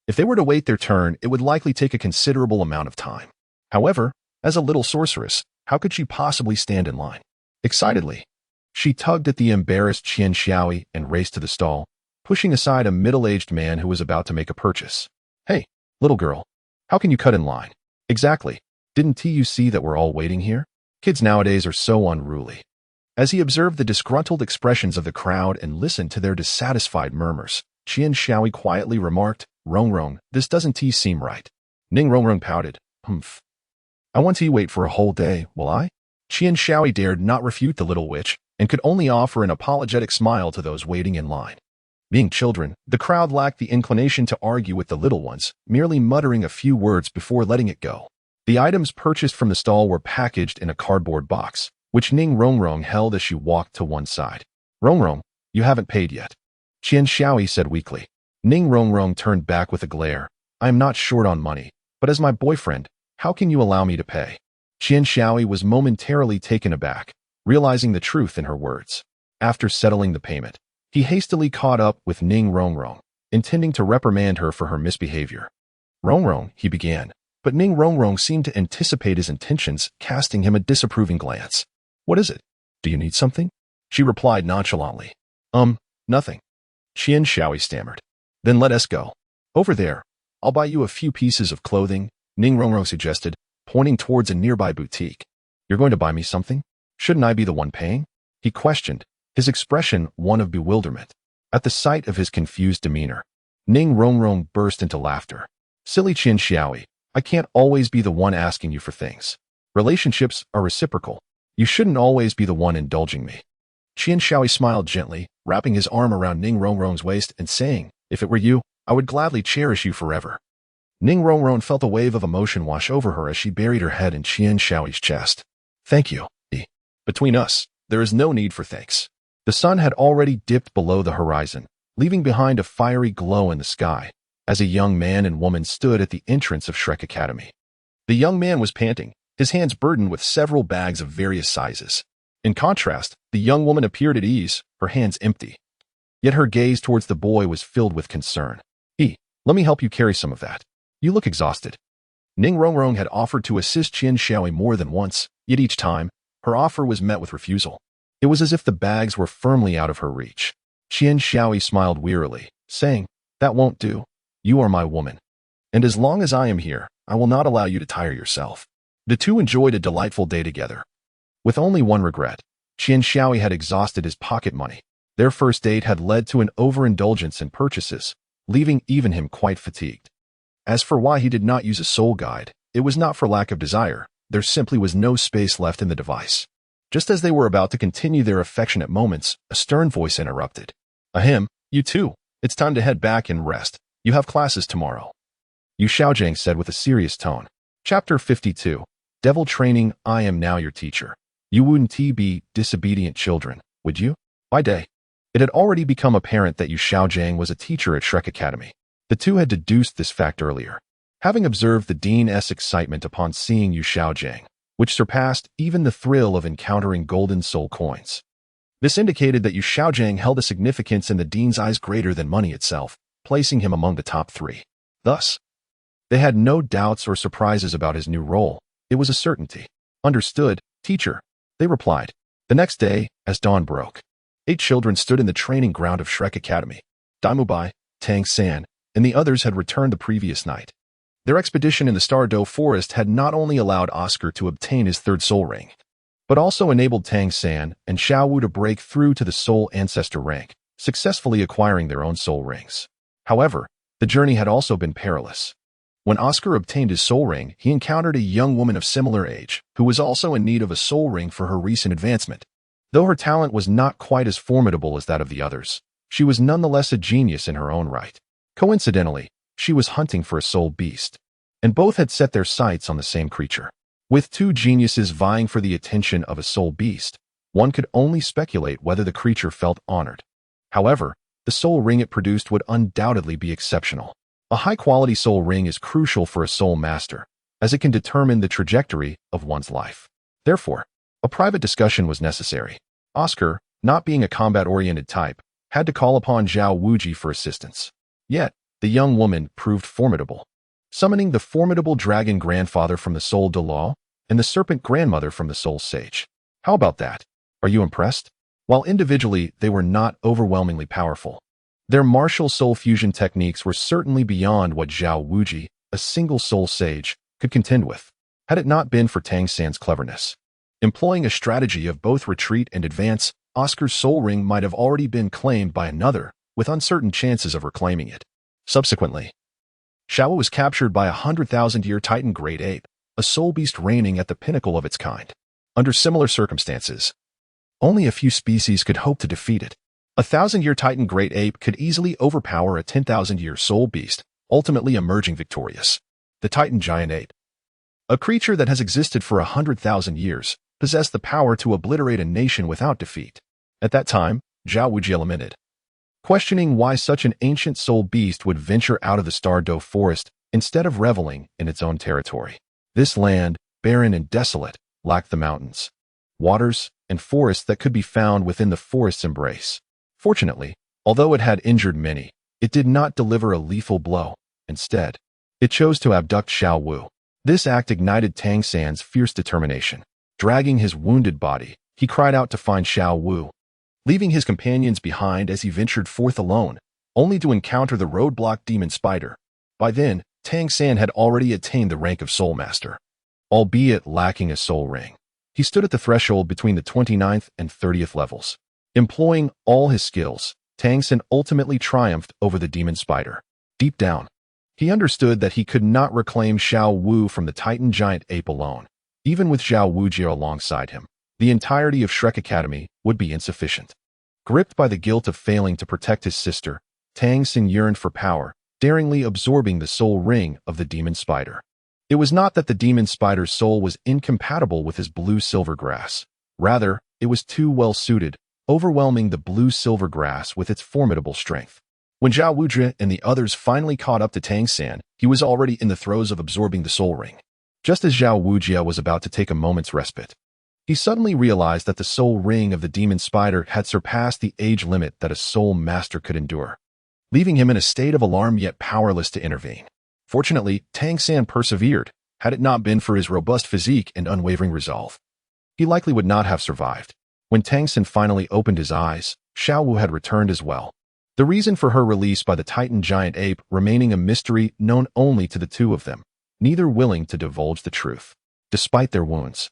If they were to wait their turn, it would likely take a considerable amount of time. However, as a little sorceress, how could she possibly stand in line? Excitedly, she tugged at the embarrassed Qian Xiaoyi and raced to the stall, pushing aside a middle-aged man who was about to make a purchase. "Hey, little girl, how can you cut in line?" "Exactly. Didn't you see that we're all waiting here? Kids nowadays are so unruly." As he observed the disgruntled expressions of the crowd and listened to their dissatisfied murmurs, Qian Xiaoyi quietly remarked, "Rongrong, this doesn't seem right." Ning Rongrong pouted, "Humph. I want to wait for a whole day, will I?" Qian Xiaoyi dared not refute the little witch, and could only offer an apologetic smile to those waiting in line. Being children, the crowd lacked the inclination to argue with the little ones, merely muttering a few words before letting it go. The items purchased from the stall were packaged in a cardboard box, which Ning Rongrong held as she walked to one side. "Rongrong, you haven't paid yet," Qian Xiaoyi said weakly. Ning Rongrong turned back with a glare. "I am not short on money, but as my boyfriend, how can you allow me to pay?" Qian Xiaoyi was momentarily taken aback, realizing the truth in her words. After settling the payment, he hastily caught up with Ning Rongrong, intending to reprimand her for her misbehavior. "Rongrong," he began, but Ning Rongrong seemed to anticipate his intentions, casting him a disapproving glance. "What is it? Do you need something?" she replied nonchalantly. Nothing," Qian Xiaoyi stammered. "Then let us go. Over there, I'll buy you a few pieces of clothing," Ning Rongrong suggested, pointing towards a nearby boutique. "You're going to buy me something? Shouldn't I be the one paying?" he questioned, his expression one of bewilderment. At the sight of his confused demeanor, Ning Rongrong burst into laughter. "Silly Qian Xiaoyi, I can't always be the one asking you for things. Relationships are reciprocal. You shouldn't always be the one indulging me." Qian Xiaoyi smiled gently, wrapping his arm around Ning Rongrong's waist and saying, "If it were you, I would gladly cherish you forever." Ning Rongrong felt a wave of emotion wash over her as she buried her head in Qian Xiaoyi's chest. "Thank you, Between us, there is no need for thanks." The sun had already dipped below the horizon, leaving behind a fiery glow in the sky, as a young man and woman stood at the entrance of Shrek Academy. The young man was panting, his hands burdened with several bags of various sizes. In contrast, the young woman appeared at ease, her hands empty. Yet her gaze towards the boy was filled with concern. Let me help you carry some of that. You look exhausted." Ning Rongrong had offered to assist Qian Xiaoyi more than once, yet each time, her offer was met with refusal. It was as if the bags were firmly out of her reach. Qian Xiaoyi smiled wearily, saying, "That won't do. You are my woman. And as long as I am here, I will not allow you to tire yourself." The two enjoyed a delightful day together. With only one regret, Qian Xiaoyi had exhausted his pocket money. Their first date had led to an overindulgence in purchases, leaving even him quite fatigued. As for why he did not use a soul guide, it was not for lack of desire. There simply was no space left in the device. Just as they were about to continue their affectionate moments, a stern voice interrupted. "Ahem, you two, it's time to head back and rest. You have classes tomorrow," Yu Xiaojing said with a serious tone. Chapter 52. Devil Training. "I am now your teacher. You wouldn't be disobedient children, would you?" By day, it had already become apparent that Yu Xiaojing was a teacher at Shrek Academy. The two had deduced this fact earlier. Having observed the dean's excitement upon seeing Yu Xiaojiang, which surpassed even the thrill of encountering golden soul coins. This indicated that Yu Xiaojiang held a significance in the dean's eyes greater than money itself, placing him among the top 3. Thus, they had no doubts or surprises about his new role. It was a certainty. Understood, teacher, they replied. The next day, as dawn broke, 8 children stood in the training ground of Shrek Academy. Daimubai, Tang San, and the others had returned the previous night. Their expedition in the Douluo forest had not only allowed Oscar to obtain his 3rd soul ring, but also enabled Tang San and Xiao Wu to break through to the soul ancestor rank, successfully acquiring their own soul rings. However, the journey had also been perilous. When Oscar obtained his soul ring, he encountered a young woman of similar age, who was also in need of a soul ring for her recent advancement. Though her talent was not quite as formidable as that of the others, she was nonetheless a genius in her own right. Coincidentally, she was hunting for a soul beast, and both had set their sights on the same creature. With 2 geniuses vying for the attention of a soul beast, one could only speculate whether the creature felt honored. However, the soul ring it produced would undoubtedly be exceptional. A high-quality soul ring is crucial for a soul master, as it can determine the trajectory of one's life. Therefore, a private discussion was necessary. Oscar, not being a combat-oriented type, had to call upon Zhao Wuji for assistance. Yet, the young woman proved formidable, summoning the formidable dragon grandfather from the soul Douluo and the serpent grandmother from the soul sage. How about that? Are you impressed? While individually they were not overwhelmingly powerful, their martial soul fusion techniques were certainly beyond what Zhao Wuji, a single soul sage, could contend with, had it not been for Tang San's cleverness. Employing a strategy of both retreat and advance, Oscar's soul ring might have already been claimed by another, with uncertain chances of reclaiming it. Subsequently, Xiao was captured by a 100,000-year Titan great ape, a soul beast reigning at the pinnacle of its kind. Under similar circumstances, only a few species could hope to defeat it. A 1,000-year Titan great ape could easily overpower a 10,000-year soul beast, ultimately emerging victorious. The Titan giant ape, a creature that has existed for 100,000 years, possessed the power to obliterate a nation without defeat. At that time, Zhao Wuji lamented, questioning why such an ancient soul beast would venture out of the Douluo forest instead of reveling in its own territory. This land, barren and desolate, lacked the mountains, waters, and forests that could be found within the forest's embrace. Fortunately, although it had injured many, it did not deliver a lethal blow. Instead, it chose to abduct Xiao Wu. This act ignited Tang San's fierce determination. Dragging his wounded body, he cried out to find Xiao Wu, leaving his companions behind as he ventured forth alone, only to encounter the roadblock demon spider. By then, Tang San had already attained the rank of Soul Master, albeit lacking a soul ring. He stood at the threshold between the 29th and 30th levels. Employing all his skills, Tang San ultimately triumphed over the demon spider. Deep down, he understood that he could not reclaim Xiao Wu from the Titan giant ape alone. Even with Zhao Wuji alongside him, the entirety of Shrek Academy would be insufficient. Gripped by the guilt of failing to protect his sister, Tang San yearned for power, daringly absorbing the soul ring of the demon spider. It was not that the demon spider's soul was incompatible with his blue silver grass. Rather, it was too well suited, overwhelming the blue silver grass with its formidable strength. When Zhao Wuji and the others finally caught up to Tang San, he was already in the throes of absorbing the soul ring. Just as Zhao Wuji was about to take a moment's respite, he suddenly realized that the soul ring of the demon spider had surpassed the age limit that a soul master could endure, leaving him in a state of alarm yet powerless to intervene. Fortunately, Tang San persevered. Had it not been for his robust physique and unwavering resolve, he likely would not have survived. When Tang San finally opened his eyes, Xiao Wu had returned as well. The reason for her release by the Titan giant ape remaining a mystery known only to the two of them, neither willing to divulge the truth. Despite their wounds,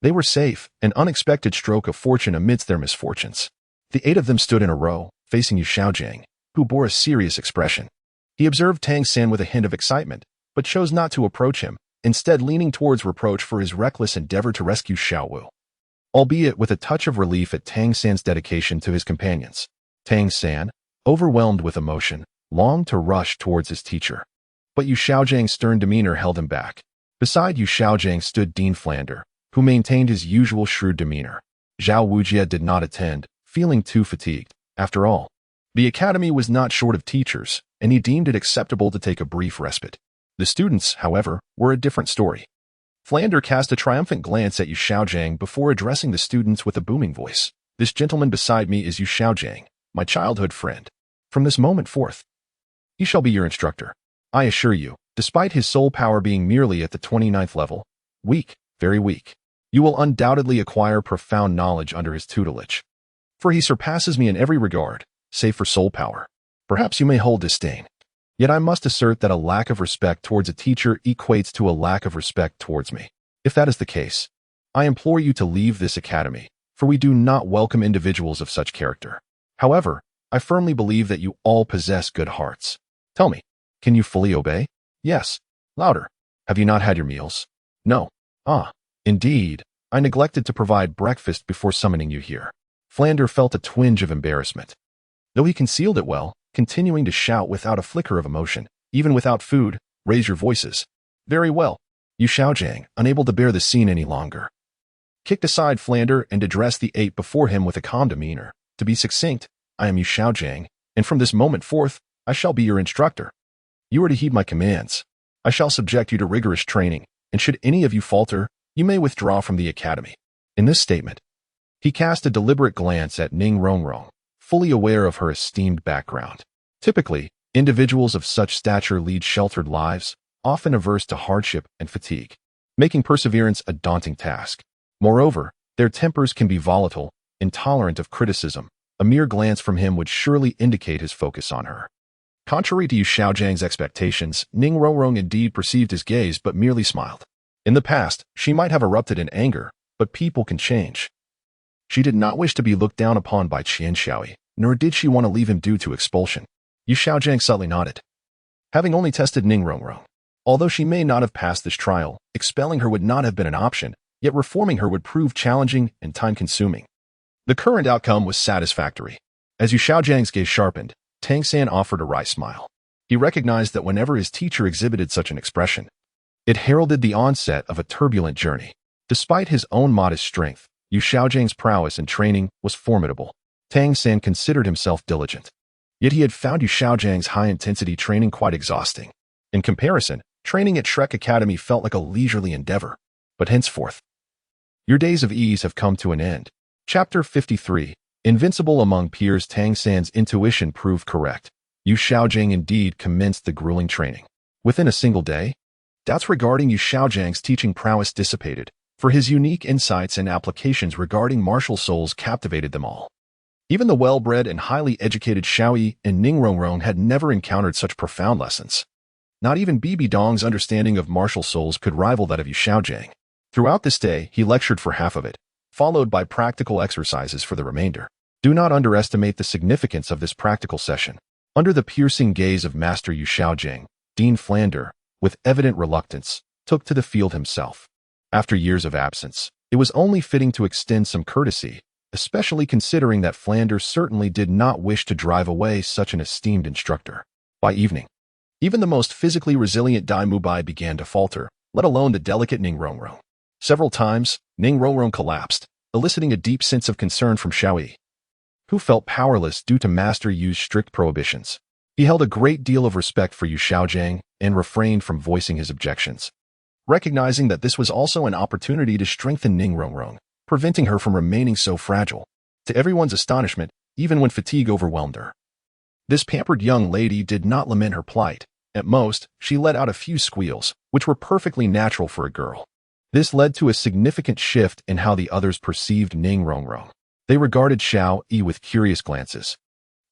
they were safe, an unexpected stroke of fortune amidst their misfortunes. The 8 of them stood in a row, facing Yu Xiaojiang, who bore a serious expression. He observed Tang San with a hint of excitement, but chose not to approach him, instead leaning towards reproach for his reckless endeavor to rescue Xiao Wu. Albeit with a touch of relief at Tang San's dedication to his companions, Tang San, overwhelmed with emotion, longed to rush towards his teacher. But Yu Xiaojiang's stern demeanor held him back. Beside Yu Xiaojiang stood Dean Flander, who maintained his usual shrewd demeanor. Zhao Wuji did not attend, feeling too fatigued. After all, the academy was not short of teachers, and he deemed it acceptable to take a brief respite. The students, however, were a different story. Flander cast a triumphant glance at Yu Xiaojiang before addressing the students with a booming voice. This gentleman beside me is Yu Xiaojiang, my childhood friend. From this moment forth, he shall be your instructor. I assure you, despite his soul power being merely at the 29th level, weak, very weak, you will undoubtedly acquire profound knowledge under his tutelage. For he surpasses me in every regard, save for soul power. Perhaps you may hold disdain. Yet I must assert that a lack of respect towards a teacher equates to a lack of respect towards me. If that is the case, I implore you to leave this academy, for we do not welcome individuals of such character. However, I firmly believe that you all possess good hearts. Tell me, can you fully obey? Yes. Louder. Have you not had your meals? No. Ah, indeed. I neglected to provide breakfast before summoning you here. Flander felt a twinge of embarrassment. Though he concealed it well, continuing to shout without a flicker of emotion, even without food, raise your voices. Very well. Yu Xiaojiang, unable to bear the scene any longer, kicked aside Flander and addressed the ape before him with a calm demeanor. To be succinct, I am Yu Xiaojiang, and from this moment forth, I shall be your instructor. You are to heed my commands. I shall subject you to rigorous training, and should any of you falter, you may withdraw from the academy. In this statement, he cast a deliberate glance at Ning Rongrong, fully aware of her esteemed background. Typically, individuals of such stature lead sheltered lives, often averse to hardship and fatigue, making perseverance a daunting task. Moreover, their tempers can be volatile, intolerant of criticism. A mere glance from him would surely indicate his focus on her. Contrary to Yu Xiaojiang's expectations, Ning Rongrong indeed perceived his gaze but merely smiled. In the past, she might have erupted in anger, but people can change. She did not wish to be looked down upon by Qian Xiaoyi, nor did she want to leave him due to expulsion. Yu Xiaojiang subtly nodded. Having only tested Ning Rongrong, although she may not have passed this trial, expelling her would not have been an option, yet reforming her would prove challenging and time-consuming. The current outcome was satisfactory. As Yu Xiaojiang's gaze sharpened, Tang San offered a wry smile. He recognized that whenever his teacher exhibited such an expression, it heralded the onset of a turbulent journey. Despite his own modest strength, Yu Xiaojiang's prowess and training was formidable. Tang San considered himself diligent. Yet he had found Yu Xiaojiang's high-intensity training quite exhausting. In comparison, training at Shrek Academy felt like a leisurely endeavor. But henceforth, your days of ease have come to an end. Chapter 53. Invincible among peers. Tang San's intuition proved correct. Yu Xiaojiang indeed commenced the grueling training. Within a single day, doubts regarding Yu Xiaojiang's teaching prowess dissipated, for his unique insights and applications regarding martial souls captivated them all. Even the well-bred and highly educated Xiaoyi and Ning Rongrong had never encountered such profound lessons. Not even Bibi Dong's understanding of martial souls could rival that of Yu Xiaojiang. Throughout this day, he lectured for half of it, followed by practical exercises for the remainder. Do not underestimate the significance of this practical session. Under the piercing gaze of Master Yu Xiaojiang, Dean Flander, with evident reluctance, took to the field himself. After years of absence, it was only fitting to extend some courtesy, especially considering that Flander certainly did not wish to drive away such an esteemed instructor. By evening, even the most physically resilient Dai Mubai began to falter, let alone the delicate Ning Rongrong. Several times, Ning Rongrong collapsed, eliciting a deep sense of concern from Xiaoyi, who felt powerless due to Master Yu's strict prohibitions. He held a great deal of respect for Yu Xiaojiang and refrained from voicing his objections, recognizing that this was also an opportunity to strengthen Ning Rongrong, preventing her from remaining so fragile. To everyone's astonishment, even when fatigue overwhelmed her, this pampered young lady did not lament her plight. At most, she let out a few squeals, which were perfectly natural for a girl. This led to a significant shift in how the others perceived Ning Rongrong. They regarded Xiao Yi with curious glances,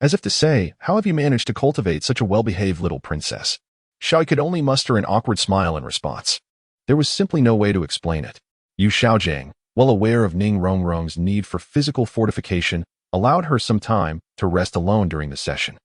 as if to say, how have you managed to cultivate such a well-behaved little princess? Xiao Yi could only muster an awkward smile in response. There was simply no way to explain it. Yu Xiaojiang, well aware of Ning Rongrong's need for physical fortification, allowed her some time to rest alone during the session.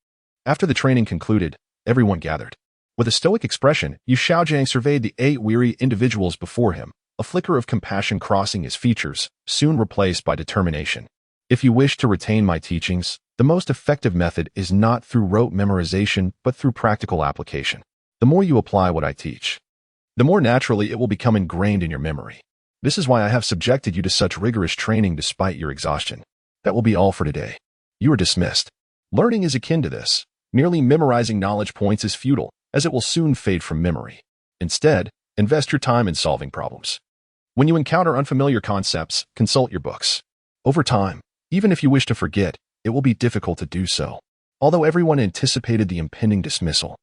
After the training concluded, everyone gathered. With a stoic expression, Yu Xiaojiang surveyed the 8 weary individuals before him, a flicker of compassion crossing his features, soon replaced by determination. If you wish to retain my teachings, the most effective method is not through rote memorization but through practical application. The more you apply what I teach, the more naturally it will become ingrained in your memory. This is why I have subjected you to such rigorous training despite your exhaustion. That will be all for today. You are dismissed. Learning is akin to this. Merely memorizing knowledge points is futile, as it will soon fade from memory. Instead, invest your time in solving problems. When you encounter unfamiliar concepts, consult your books. Over time, even if you wish to forget, it will be difficult to do so. Although everyone anticipated the impending dismissal,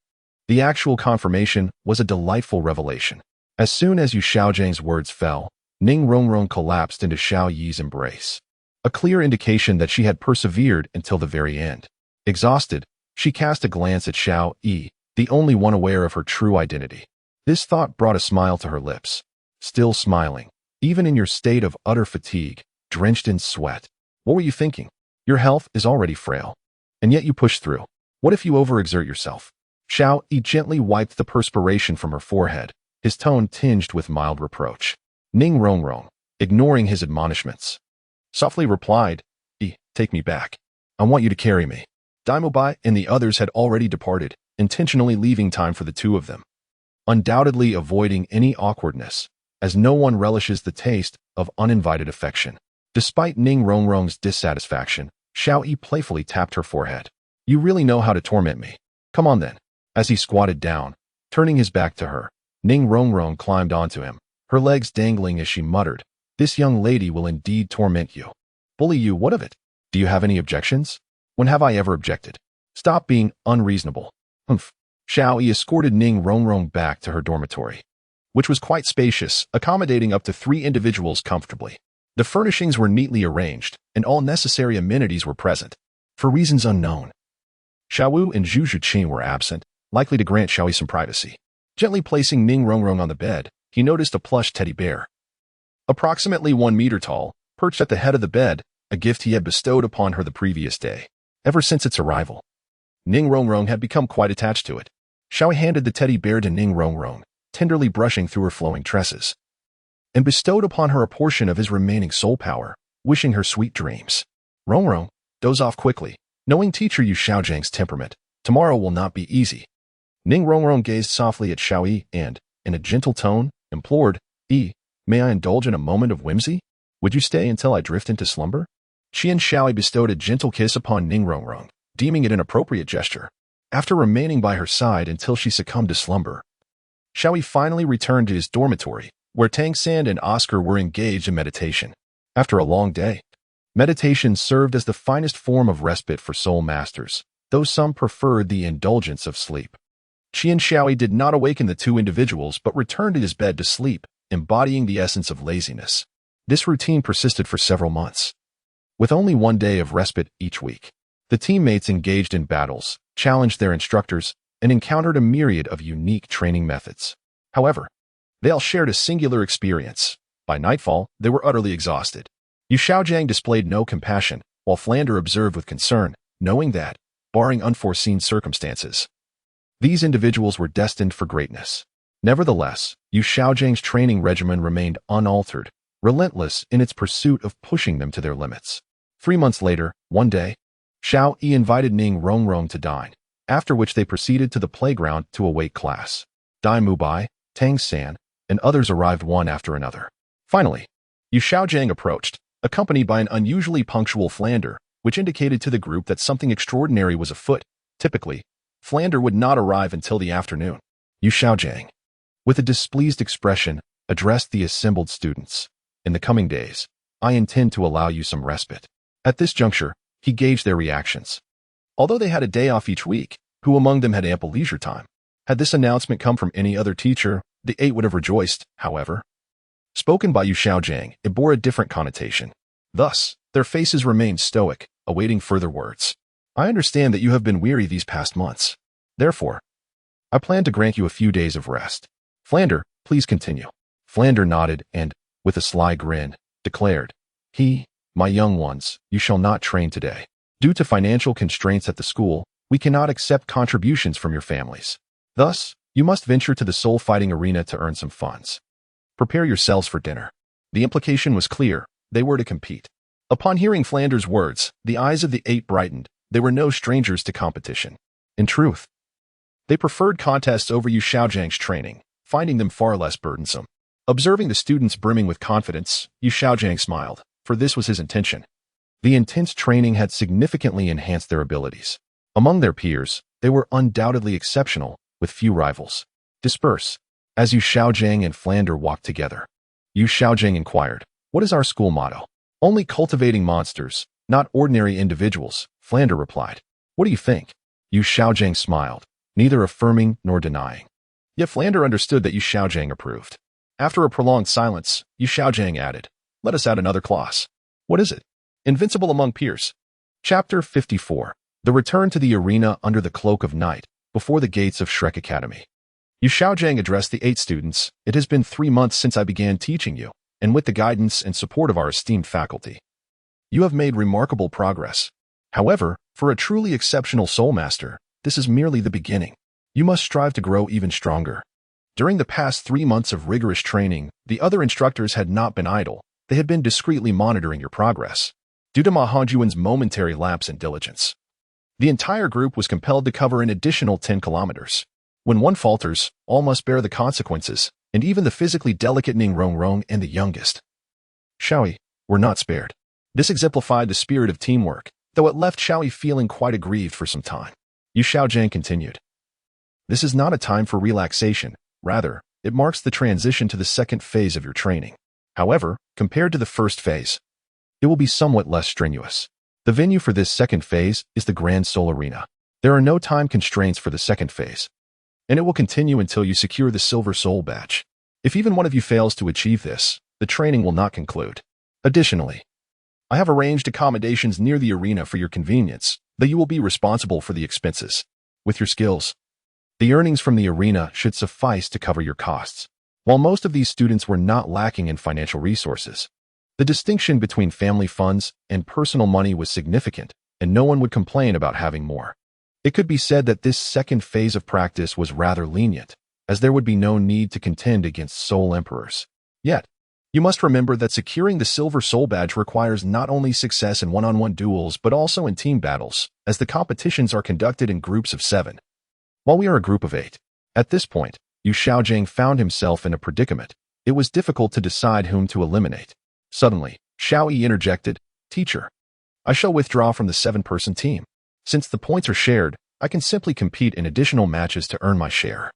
the actual confirmation was a delightful revelation. As soon as Yu Xiaojiang's words fell, Ning Rongrong collapsed into Xiao Yi's embrace, a clear indication that she had persevered until the very end. Exhausted, she cast a glance at Xiao Yi, the only one aware of her true identity. This thought brought a smile to her lips. Still smiling, even in your state of utter fatigue, drenched in sweat. What were you thinking? Your health is already frail, and yet you push through. What if you overexert yourself? Xiao Yi gently wiped the perspiration from her forehead, his tone tinged with mild reproach. Ning Rongrong, ignoring his admonishments, softly replied, take me back. I want you to carry me. Daimobai and the others had already departed, intentionally leaving time for the two of them, undoubtedly avoiding any awkwardness, as no one relishes the taste of uninvited affection. Despite Ning Rongrong's dissatisfaction, Xiao Yi playfully tapped her forehead. You really know how to torment me. Come on then. As he squatted down, turning his back to her, Ning Rongrong climbed onto him, her legs dangling as she muttered, this young lady will indeed torment you. Bully you, what of it? Do you have any objections? When have I ever objected? Stop being unreasonable. Humph. Xiao Yi escorted Ning Rongrong back to her dormitory, which was quite spacious, accommodating up to 3 individuals comfortably. The furnishings were neatly arranged, and all necessary amenities were present. For reasons unknown, Xiao Wu and Zhu Zhuqing were absent, likely to grant Xiao Yi some privacy. Gently placing Ning Rongrong on the bed, he noticed a plush teddy bear, approximately 1 meter tall, perched at the head of the bed, a gift he had bestowed upon her the previous day. Ever since its arrival, Ning Rongrong had become quite attached to it. Xiao Yi handed the teddy bear to Ning Rongrong, tenderly brushing through her flowing tresses, and bestowed upon her a portion of his remaining soul power, wishing her sweet dreams. Rongrong, doze off quickly. Knowing teacher Yu Xiaojiang's temperament, tomorrow will not be easy. Ning Rongrong gazed softly at Xiao Yi and, in a gentle tone, implored, may I indulge in a moment of whimsy? Would you stay until I drift into slumber? Qian Xiao Yi bestowed a gentle kiss upon Ning Rongrong, deeming it an appropriate gesture. After remaining by her side until she succumbed to slumber, Xiao Yi finally returned to his dormitory, where Tang San and Oscar were engaged in meditation. After a long day, meditation served as the finest form of respite for soul masters, though some preferred the indulgence of sleep. Qian Xiao Yi did not awaken the 2 individuals but returned to his bed to sleep, embodying the essence of laziness. This routine persisted for several months. With only 1 day of respite each week, the teammates engaged in battles, challenged their instructors, and encountered a myriad of unique training methods. However, they all shared a singular experience. By nightfall, they were utterly exhausted. Yu Xiaojiang displayed no compassion, while Flander observed with concern, knowing that, barring unforeseen circumstances, these individuals were destined for greatness. Nevertheless, Yu Xiaojiang's training regimen remained unaltered, relentless in its pursuit of pushing them to their limits. 3 months later, one day, Xiao Yi invited Ning Rongrong to dine, after which they proceeded to the playground to await class. Dai Mubai, Tang San, and others arrived one after another. Finally, Yu Xiaojiang approached, accompanied by an unusually punctual Flander, which indicated to the group that something extraordinary was afoot. Typically, Flander would not arrive until the afternoon. Yu Xiaojiang, with a displeased expression, addressed the assembled students. In the coming days, I intend to allow you some respite. At this juncture, he gauged their reactions. Although they had a day off each week, who among them had ample leisure time? Had this announcement come from any other teacher, the 8 would have rejoiced, however. Spoken by Yu Xiaojiang, it bore a different connotation. Thus, their faces remained stoic, awaiting further words. I understand that you have been weary these past months. Therefore, I plan to grant you a few days of rest. Flander, please continue. Flander nodded and, with a sly grin, declared, my young ones, you shall not train today. Due to financial constraints at the school, we cannot accept contributions from your families. Thus, you must venture to the soul-fighting arena to earn some funds. Prepare yourselves for dinner. The implication was clear. They were to compete. Upon hearing Flander's words, the eyes of the 8 brightened. They were no strangers to competition. In truth, they preferred contests over Yu Xiaojiang's training, finding them far less burdensome. Observing the students brimming with confidence, Yu Xiaojiang smiled, for this was his intention. The intense training had significantly enhanced their abilities. Among their peers, they were undoubtedly exceptional, with few rivals. Disperse. As Yu Xiaojing and Flander walked together, Yu Xiaojing inquired, "What is our school motto?" "Only cultivating monsters, not ordinary individuals," Flander replied. "What do you think?" Yu Xiaojing smiled, neither affirming nor denying. Yet Flander understood that Yu Xiaojing approved. After a prolonged silence, Yu Xiaojing added, "Let us add another clause." "What is it?" "Invincible among peers." Chapter 54. The Return to the Arena Under the Cloak of Night, before the gates of Shrek Academy. Yu Xiaojing addressed the 8 students. "It has been 3 months since I began teaching you, and with the guidance and support of our esteemed faculty, you have made remarkable progress. However, for a truly exceptional soul master, this is merely the beginning. You must strive to grow even stronger." During the past 3 months of rigorous training, the other instructors had not been idle. They had been discreetly monitoring your progress. Due to Ma Hongjuan's momentary lapse in diligence, the entire group was compelled to cover an additional 10 kilometers. When one falters, all must bear the consequences, and even the physically delicate Ning Rongrong and the youngest, Xiaoyi, were not spared. This exemplified the spirit of teamwork, though it left Xiaoyi feeling quite aggrieved for some time. Yu Xiaojing continued, "This is not a time for relaxation. Rather, it marks the transition to the second phase of your training. However, compared to the first phase, it will be somewhat less strenuous. The venue for this second phase is the Grand Soul Arena. There are no time constraints for the second phase, and it will continue until you secure the Silver Soul Badge. If even one of you fails to achieve this, the training will not conclude. Additionally, I have arranged accommodations near the arena for your convenience, though you will be responsible for the expenses. With your skills, the earnings from the arena should suffice to cover your costs." While most of these students were not lacking in financial resources, the distinction between family funds and personal money was significant, and no one would complain about having more. It could be said that this second phase of practice was rather lenient, as there would be no need to contend against soul emperors. Yet, you must remember that securing the Silver Soul Badge requires not only success in one-on-one duels but also in team battles, as the competitions are conducted in groups of 7. While we are a group of 8. At this point, Yu Xiaojing found himself in a predicament. It was difficult to decide whom to eliminate. Suddenly, Xiaoyi interjected, "Teacher, I shall withdraw from the 7-person team. Since the points are shared, I can simply compete in additional matches to earn my share."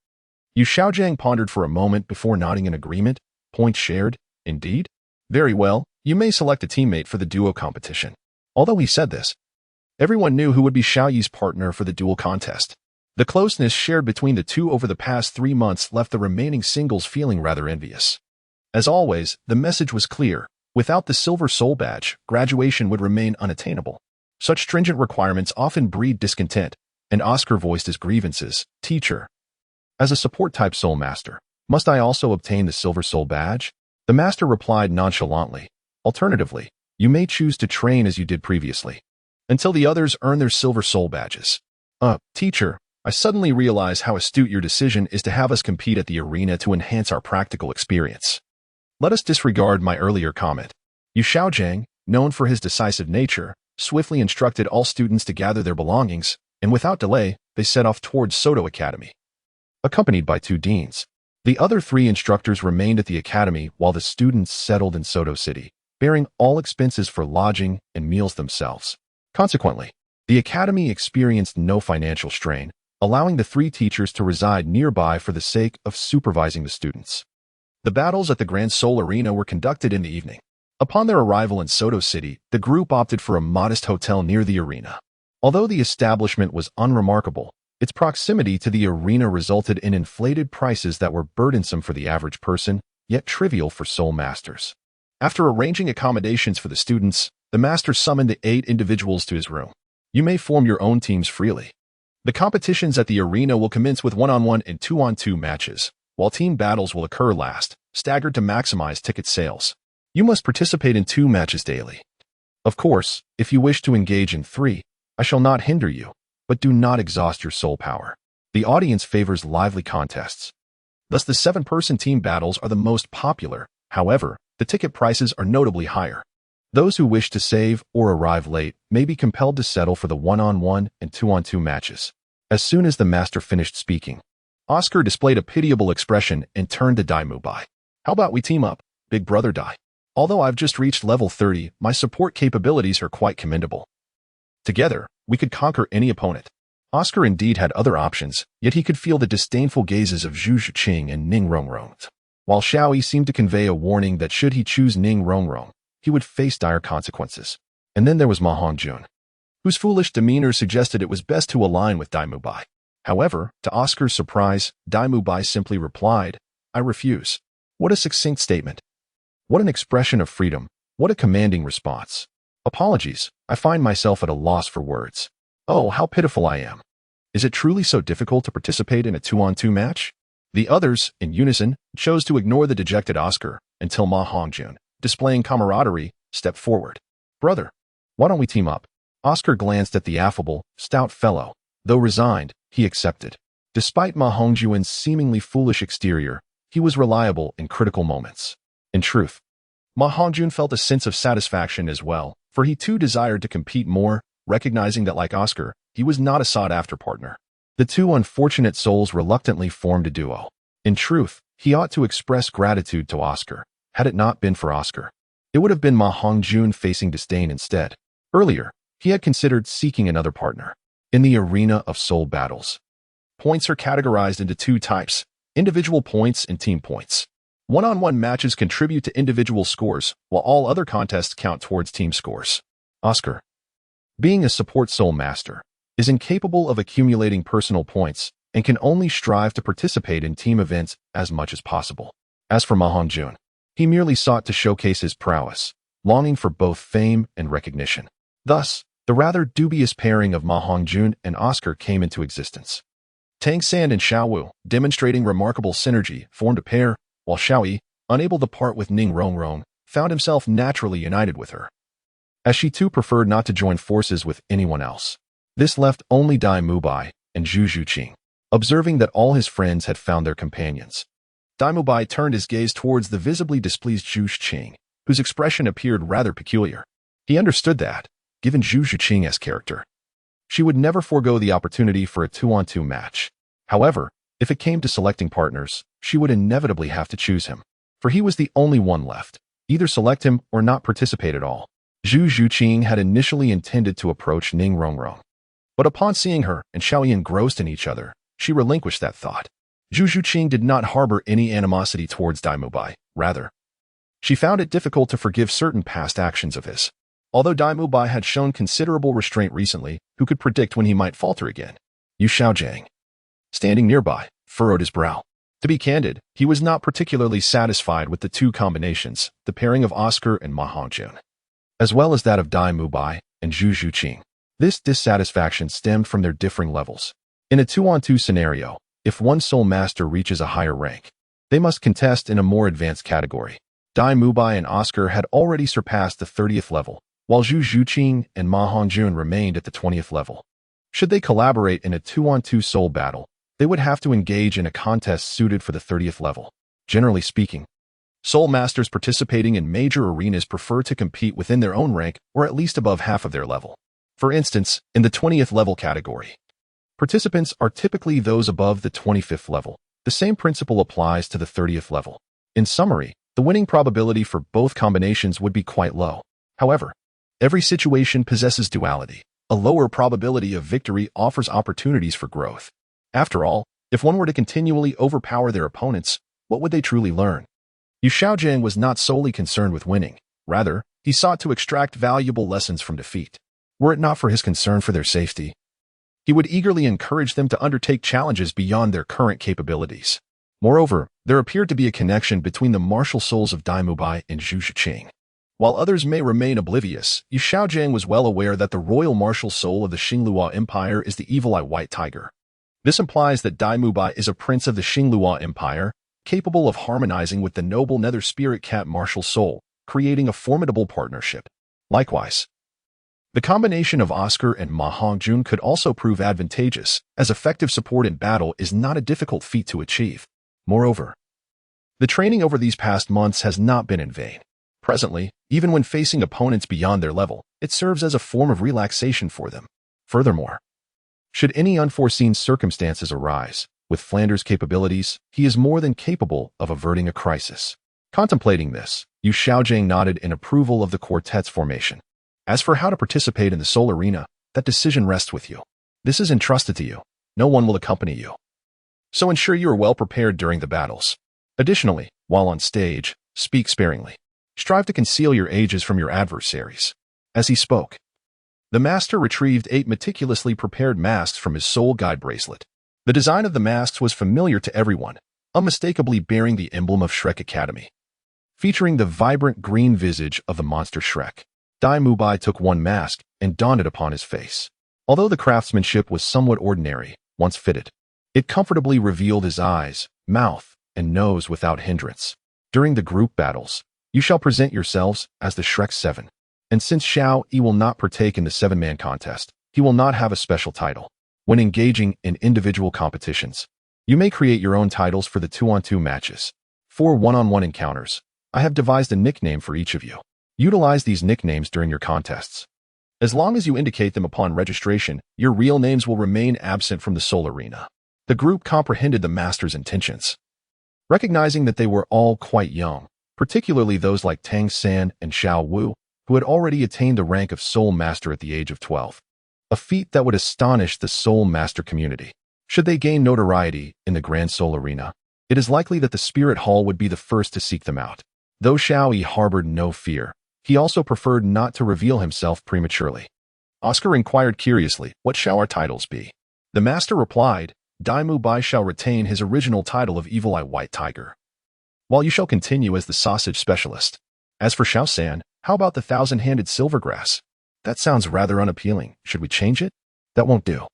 Yu Xiaojing pondered for a moment before nodding in agreement. "Points shared, indeed? Very well, you may select a teammate for the duo competition." Although he said this, everyone knew who would be Xiaoyi's partner for the duel contest. The closeness shared between the two over the past 3 months left the remaining singles feeling rather envious. As always, the message was clear. Without the Silver Soul Badge, graduation would remain unattainable. Such stringent requirements often breed discontent, and Oscar voiced his grievances. "Teacher, as a support-type soul master, must I also obtain the Silver Soul Badge?" The master replied nonchalantly, "Alternatively, you may choose to train as you did previously, until the others earn their Silver Soul Badges." Teacher, I suddenly realize how astute your decision is to have us compete at the arena to enhance our practical experience. Let us disregard my earlier comment." Yu Xiaojing, known for his decisive nature, swiftly instructed all students to gather their belongings, and without delay, they set off towards Soto Academy, accompanied by 2 deans. The other 3 instructors remained at the academy while the students settled in Soto City, bearing all expenses for lodging and meals themselves. Consequently, the academy experienced no financial strain, allowing the 3 teachers to reside nearby for the sake of supervising the students. The battles at the Grand Soul Arena were conducted in the evening. Upon their arrival in Soto City, the group opted for a modest hotel near the arena. Although the establishment was unremarkable, its proximity to the arena resulted in inflated prices that were burdensome for the average person, yet trivial for soul masters. After arranging accommodations for the students, the master summoned the 8 individuals to his room. "You may form your own teams freely. The competitions at the arena will commence with 1-on-1 and 2-on-2 matches, while team battles will occur last, staggered to maximize ticket sales. You must participate in 2 matches daily. Of course, if you wish to engage in 3, I shall not hinder you, but do not exhaust your soul power. The audience favors lively contests. Thus the 7-person team battles are the most popular. However, the ticket prices are notably higher. Those who wish to save or arrive late may be compelled to settle for the 1-on-1 and 2-on-2 matches." As soon as the master finished speaking, Oscar displayed a pitiable expression and turned to Dai Mubai. "How about we team up, big brother Dai? Although I've just reached level 30, my support capabilities are quite commendable. Together, we could conquer any opponent." Oscar indeed had other options, yet he could feel the disdainful gazes of Zhu Zhiqing and Ning Rongrong, while Xiaoyi seemed to convey a warning that should he choose Ning Rongrong, he would face dire consequences. And then there was Ma Hongjun, whose foolish demeanor suggested it was best to align with Dai Mubai. However, to Oscar's surprise, Dai Mubai simply replied, "I refuse." What a succinct statement. What an expression of freedom. What a commanding response. Apologies, I find myself at a loss for words. Oh, how pitiful I am. Is it truly so difficult to participate in a 2-on-2 match? The others, in unison, chose to ignore the dejected Oscar until Ma Hongjun, displaying camaraderie, stepped forward. "Brother, why don't we team up?" Oscar glanced at the affable, stout fellow. Though resigned, he accepted. Despite Ma Hongjun's seemingly foolish exterior, he was reliable in critical moments. In truth, Ma Hongjun felt a sense of satisfaction as well, for he too desired to compete more, recognizing that like Oscar, he was not a sought-after partner. The two unfortunate souls reluctantly formed a duo. In truth, he ought to express gratitude to Oscar. Had it not been for Oscar, it would have been Ma Hongjun facing disdain instead. Earlier, he had considered seeking another partner. In the arena of soul battles, points are categorized into two types: individual points and team points. One-on-one matches contribute to individual scores, while all other contests count towards team scores. Oscar, being a support soul master, is incapable of accumulating personal points and can only strive to participate in team events as much as possible. As for Ma Hongjun, he merely sought to showcase his prowess, longing for both fame and recognition. Thus, the rather dubious pairing of Ma Hongjun and Oscar came into existence. Tang San and Xiao Wu, demonstrating remarkable synergy, formed a pair, while Xiaoyi, unable to part with Ning Rongrong, found himself naturally united with her, as she too preferred not to join forces with anyone else. This left only Dai Mubai and Zhu Zhiqing. Observing that all his friends had found their companions, Dai Mubai turned his gaze towards the visibly displeased Zhu Zhiqing, whose expression appeared rather peculiar. He understood that, given Zhu Zhiqing's character, she would never forego the opportunity for a 2-on-2 match. However, if it came to selecting partners, she would inevitably have to choose him, for he was the only one left. Either select him or not participate at all. Zhu Zhiqing had initially intended to approach Ning Rongrong, but upon seeing her and Xiaoyi engrossed in each other, she relinquished that thought. Zhu Zhiqing did not harbor any animosity towards Dai Mubai. Rather, she found it difficult to forgive certain past actions of his. Although Dai Mubai had shown considerable restraint recently, who could predict when he might falter again? Yu Xiaojiang, standing nearby, furrowed his brow. To be candid, he was not particularly satisfied with the two combinations, the pairing of Oscar and Ma Hongjun, as well as that of Dai Mubai and Zhu Zhiqing. This dissatisfaction stemmed from their differing levels. In a 2-on-2 scenario, if one soul master reaches a higher rank, they must contest in a more advanced category. Dai Mubai and Oscar had already surpassed the 30th level, while Zhu Zhiqing and Ma Hongjun remained at the 20th level. Should they collaborate in a 2-on-2 soul battle, they would have to engage in a contest suited for the 30th level. Generally speaking, soul masters participating in major arenas prefer to compete within their own rank or at least above half of their level. For instance, in the 20th level category, participants are typically those above the 25th level. The same principle applies to the 30th level. In summary, the winning probability for both combinations would be quite low. However, every situation possesses duality. A lower probability of victory offers opportunities for growth. After all, if one were to continually overpower their opponents, what would they truly learn? Yu Xiaojiang was not solely concerned with winning. Rather, he sought to extract valuable lessons from defeat. Were it not for his concern for their safety, he would eagerly encourage them to undertake challenges beyond their current capabilities. Moreover, there appeared to be a connection between the martial souls of Dai Mubai and Zhu Zhiqing. While others may remain oblivious, Yu Xiaojiang was well aware that the royal martial soul of the Xinglua Empire is the evil-eye white tiger. This implies that Dai Mubai is a prince of the Xinglua Empire, capable of harmonizing with the noble nether spirit cat martial soul, creating a formidable partnership. Likewise, the combination of Oscar and Ma Hongjun could also prove advantageous, as effective support in battle is not a difficult feat to achieve. Moreover, the training over these past months has not been in vain. Presently, even when facing opponents beyond their level, it serves as a form of relaxation for them. Furthermore, should any unforeseen circumstances arise, with Flanders' capabilities, he is more than capable of averting a crisis. Contemplating this, Yu Xiaojiang nodded in approval of the quartet's formation. As for how to participate in the soul arena, that decision rests with you. This is entrusted to you. No one will accompany you. So ensure you are well prepared during the battles. Additionally, while on stage, speak sparingly. Strive to conceal your ages from your adversaries. As he spoke, the master retrieved 8 meticulously prepared masks from his soul guide bracelet. The design of the masks was familiar to everyone, unmistakably bearing the emblem of Shrek Academy. Featuring the vibrant green visage of the monster Shrek, Dai Mubai took one mask and donned it upon his face. Although the craftsmanship was somewhat ordinary, once fitted, it comfortably revealed his eyes, mouth, and nose without hindrance. During the group battles, you shall present yourselves as the Shrek 7. And since Xiao Yi will not partake in the 7-man contest, he will not have a special title. When engaging in individual competitions, you may create your own titles for the 2-on-2 matches. For 1-on-1 encounters, I have devised a nickname for each of you. Utilize these nicknames during your contests. As long as you indicate them upon registration, your real names will remain absent from the Soul Arena. The group comprehended the master's intentions. Recognizing that they were all quite young, particularly those like Tang San and Xiao Wu, who had already attained the rank of Soul Master at the age of 12. A feat that would astonish the Soul Master community. Should they gain notoriety in the Grand Soul Arena, it is likely that the Spirit Hall would be the first to seek them out. Though Xiao Yi harbored no fear, he also preferred not to reveal himself prematurely. Oscar inquired curiously, "What shall our titles be?" The master replied, "Dai Mubai shall retain his original title of Evil Eye White Tiger, while you shall continue as the Sausage Specialist. As for Xiao San, how about the Thousand-Handed Silvergrass? That sounds rather unappealing. Should we change it?" "That won't do.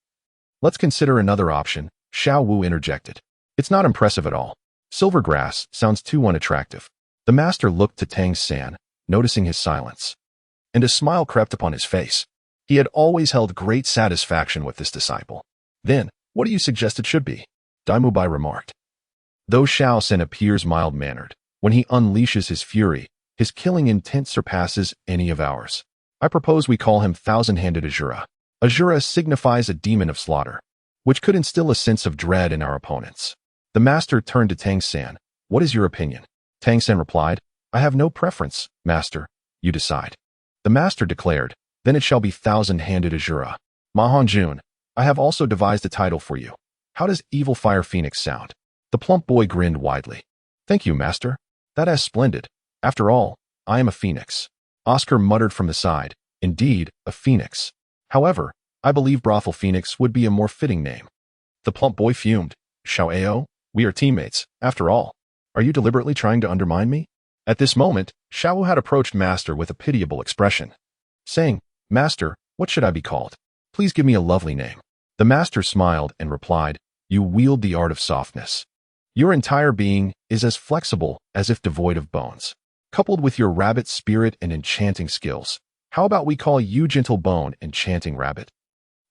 Let's consider another option," Xiao Wu interjected. "It's not impressive at all. Silvergrass sounds too unattractive." The master looked to Tang San, noticing his silence, and a smile crept upon his face. He had always held great satisfaction with this disciple. "Then, what do you suggest it should be?" Dai Mubai remarked. Though Xiao San appears mild-mannered, when he unleashes his fury, his killing intent surpasses any of ours. I propose we call him Thousand-Handed Azura. Azura signifies a demon of slaughter, which could instill a sense of dread in our opponents. The master turned to Tang San. "What is your opinion?" Tang San replied, "I have no preference, master. You decide." The master declared, "Then it shall be Thousand-Handed Azura. Ma Hongjun, I have also devised a title for you. How does Evil Fire Phoenix sound?" The plump boy grinned widely. "Thank you, master. That is splendid. After all, I am a phoenix." Oscar muttered from the side, "Indeed, a phoenix. However, I believe Brothel Phoenix would be a more fitting name." The plump boy fumed. "Xiao Ao, we are teammates, after all. Are you deliberately trying to undermine me?" At this moment, Xiao Wu had approached Master with a pitiable expression, saying, "Master, what should I be called? Please give me a lovely name." The master smiled and replied, "You wield the art of softness. Your entire being is as flexible as if devoid of bones. Coupled with your rabbit spirit and enchanting skills, how about we call you Gentle Bone Enchanting Rabbit?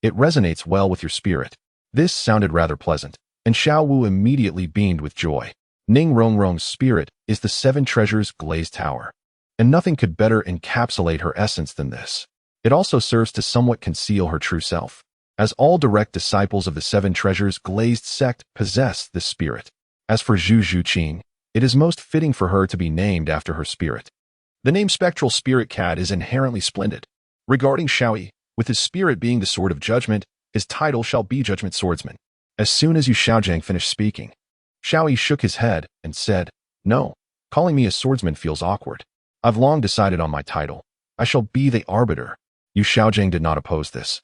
It resonates well with your spirit." This sounded rather pleasant, and Xiao Wu immediately beamed with joy. Ning Rongrong's spirit is the 7 treasures glazed tower, and nothing could better encapsulate her essence than this. It also serves to somewhat conceal her true self, as all direct disciples of the 7 treasures glazed sect possess this spirit. As for Zhu Zhuqing, it is most fitting for her to be named after her spirit. The name Spectral Spirit Cat is inherently splendid. Regarding Xiao Yi, with his spirit being the Sword of Judgment, his title shall be Judgment Swordsman. As soon as Yu Xiaojiang finished speaking, Xiao Yi shook his head and said, "No, calling me a swordsman feels awkward. I've long decided on my title. I shall be the Arbiter." Yu Xiaojiang did not oppose this,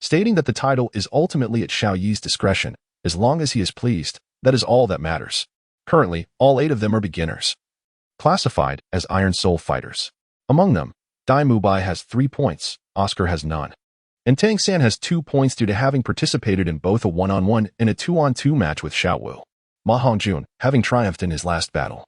stating that the title is ultimately at Xiao Yi's discretion. As long as he is pleased, that is all that matters. Currently, all 8 of them are beginners, classified as Iron Soul Fighters. Among them, Dai Mubai has 3 points, Oscar has none, and Tang San has 2 points due to having participated in both a 1-on-1 and a 2-on-2 match with Xiao Wu. Ma Hongjun, having triumphed in his last battle,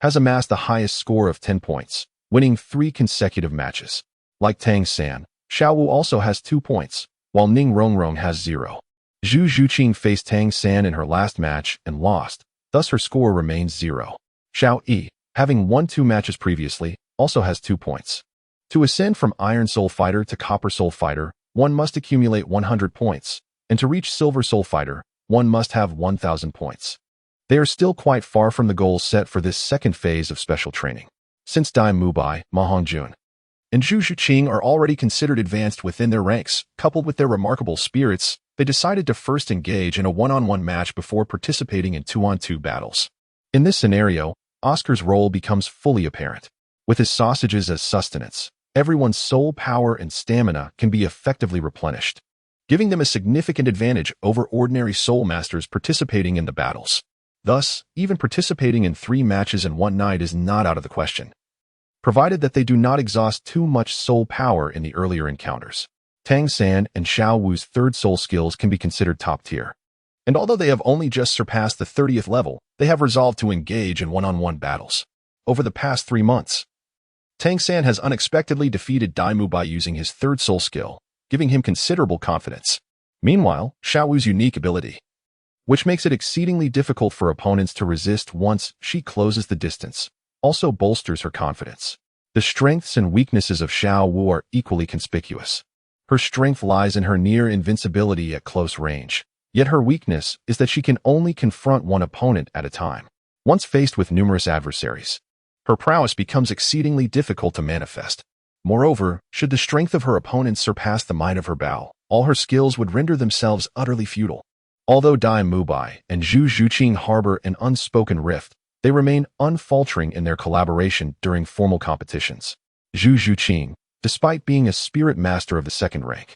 has amassed the highest score of 10 points, winning 3 consecutive matches. Like Tang San, Xiao Wu also has 2 points, while Ning Rongrong has 0. Zhu Zhuqing faced Tang San in her last match and lost, thus her score remains 0. Xiao Yi, having won 2 matches previously, also has 2 points. To ascend from Iron Soul Fighter to Copper Soul Fighter, one must accumulate 100 points, and to reach Silver Soul Fighter, one must have 1,000 points. They are still quite far from the goals set for this second phase of special training. Since Dai Mubai, Ma Hongjun, and Zhu Zhuqing are already considered advanced within their ranks, coupled with their remarkable spirits, They decided to first engage in a one-on-one match before participating in two-on-two battles. In this scenario, Oscar's role becomes fully apparent. With his sausages as sustenance, everyone's soul power and stamina can be effectively replenished, giving them a significant advantage over ordinary soul masters participating in the battles. Thus, even participating in 3 matches in one night is not out of the question, provided that they do not exhaust too much soul power in the earlier encounters. Tang San and Xiao Wu's third soul skills can be considered top tier. And although they have only just surpassed the 30th level, they have resolved to engage in one-on-one battles. Over the past 3 months, Tang San has unexpectedly defeated Douluo by using his third soul skill, giving him considerable confidence. Meanwhile, Xiao Wu's unique ability, which makes it exceedingly difficult for opponents to resist once she closes the distance, also bolsters her confidence. The strengths and weaknesses of Xiao Wu are equally conspicuous. Her strength lies in her near invincibility at close range, yet her weakness is that she can only confront one opponent at a time. Once faced with numerous adversaries, her prowess becomes exceedingly difficult to manifest. Moreover, should the strength of her opponents surpass the might of her bow, all her skills would render themselves utterly futile. Although Dai Mubai and Zhu Zhuqing harbor an unspoken rift, they remain unfaltering in their collaboration during formal competitions. Zhu Zhuqing, despite being a spirit master of the second rank,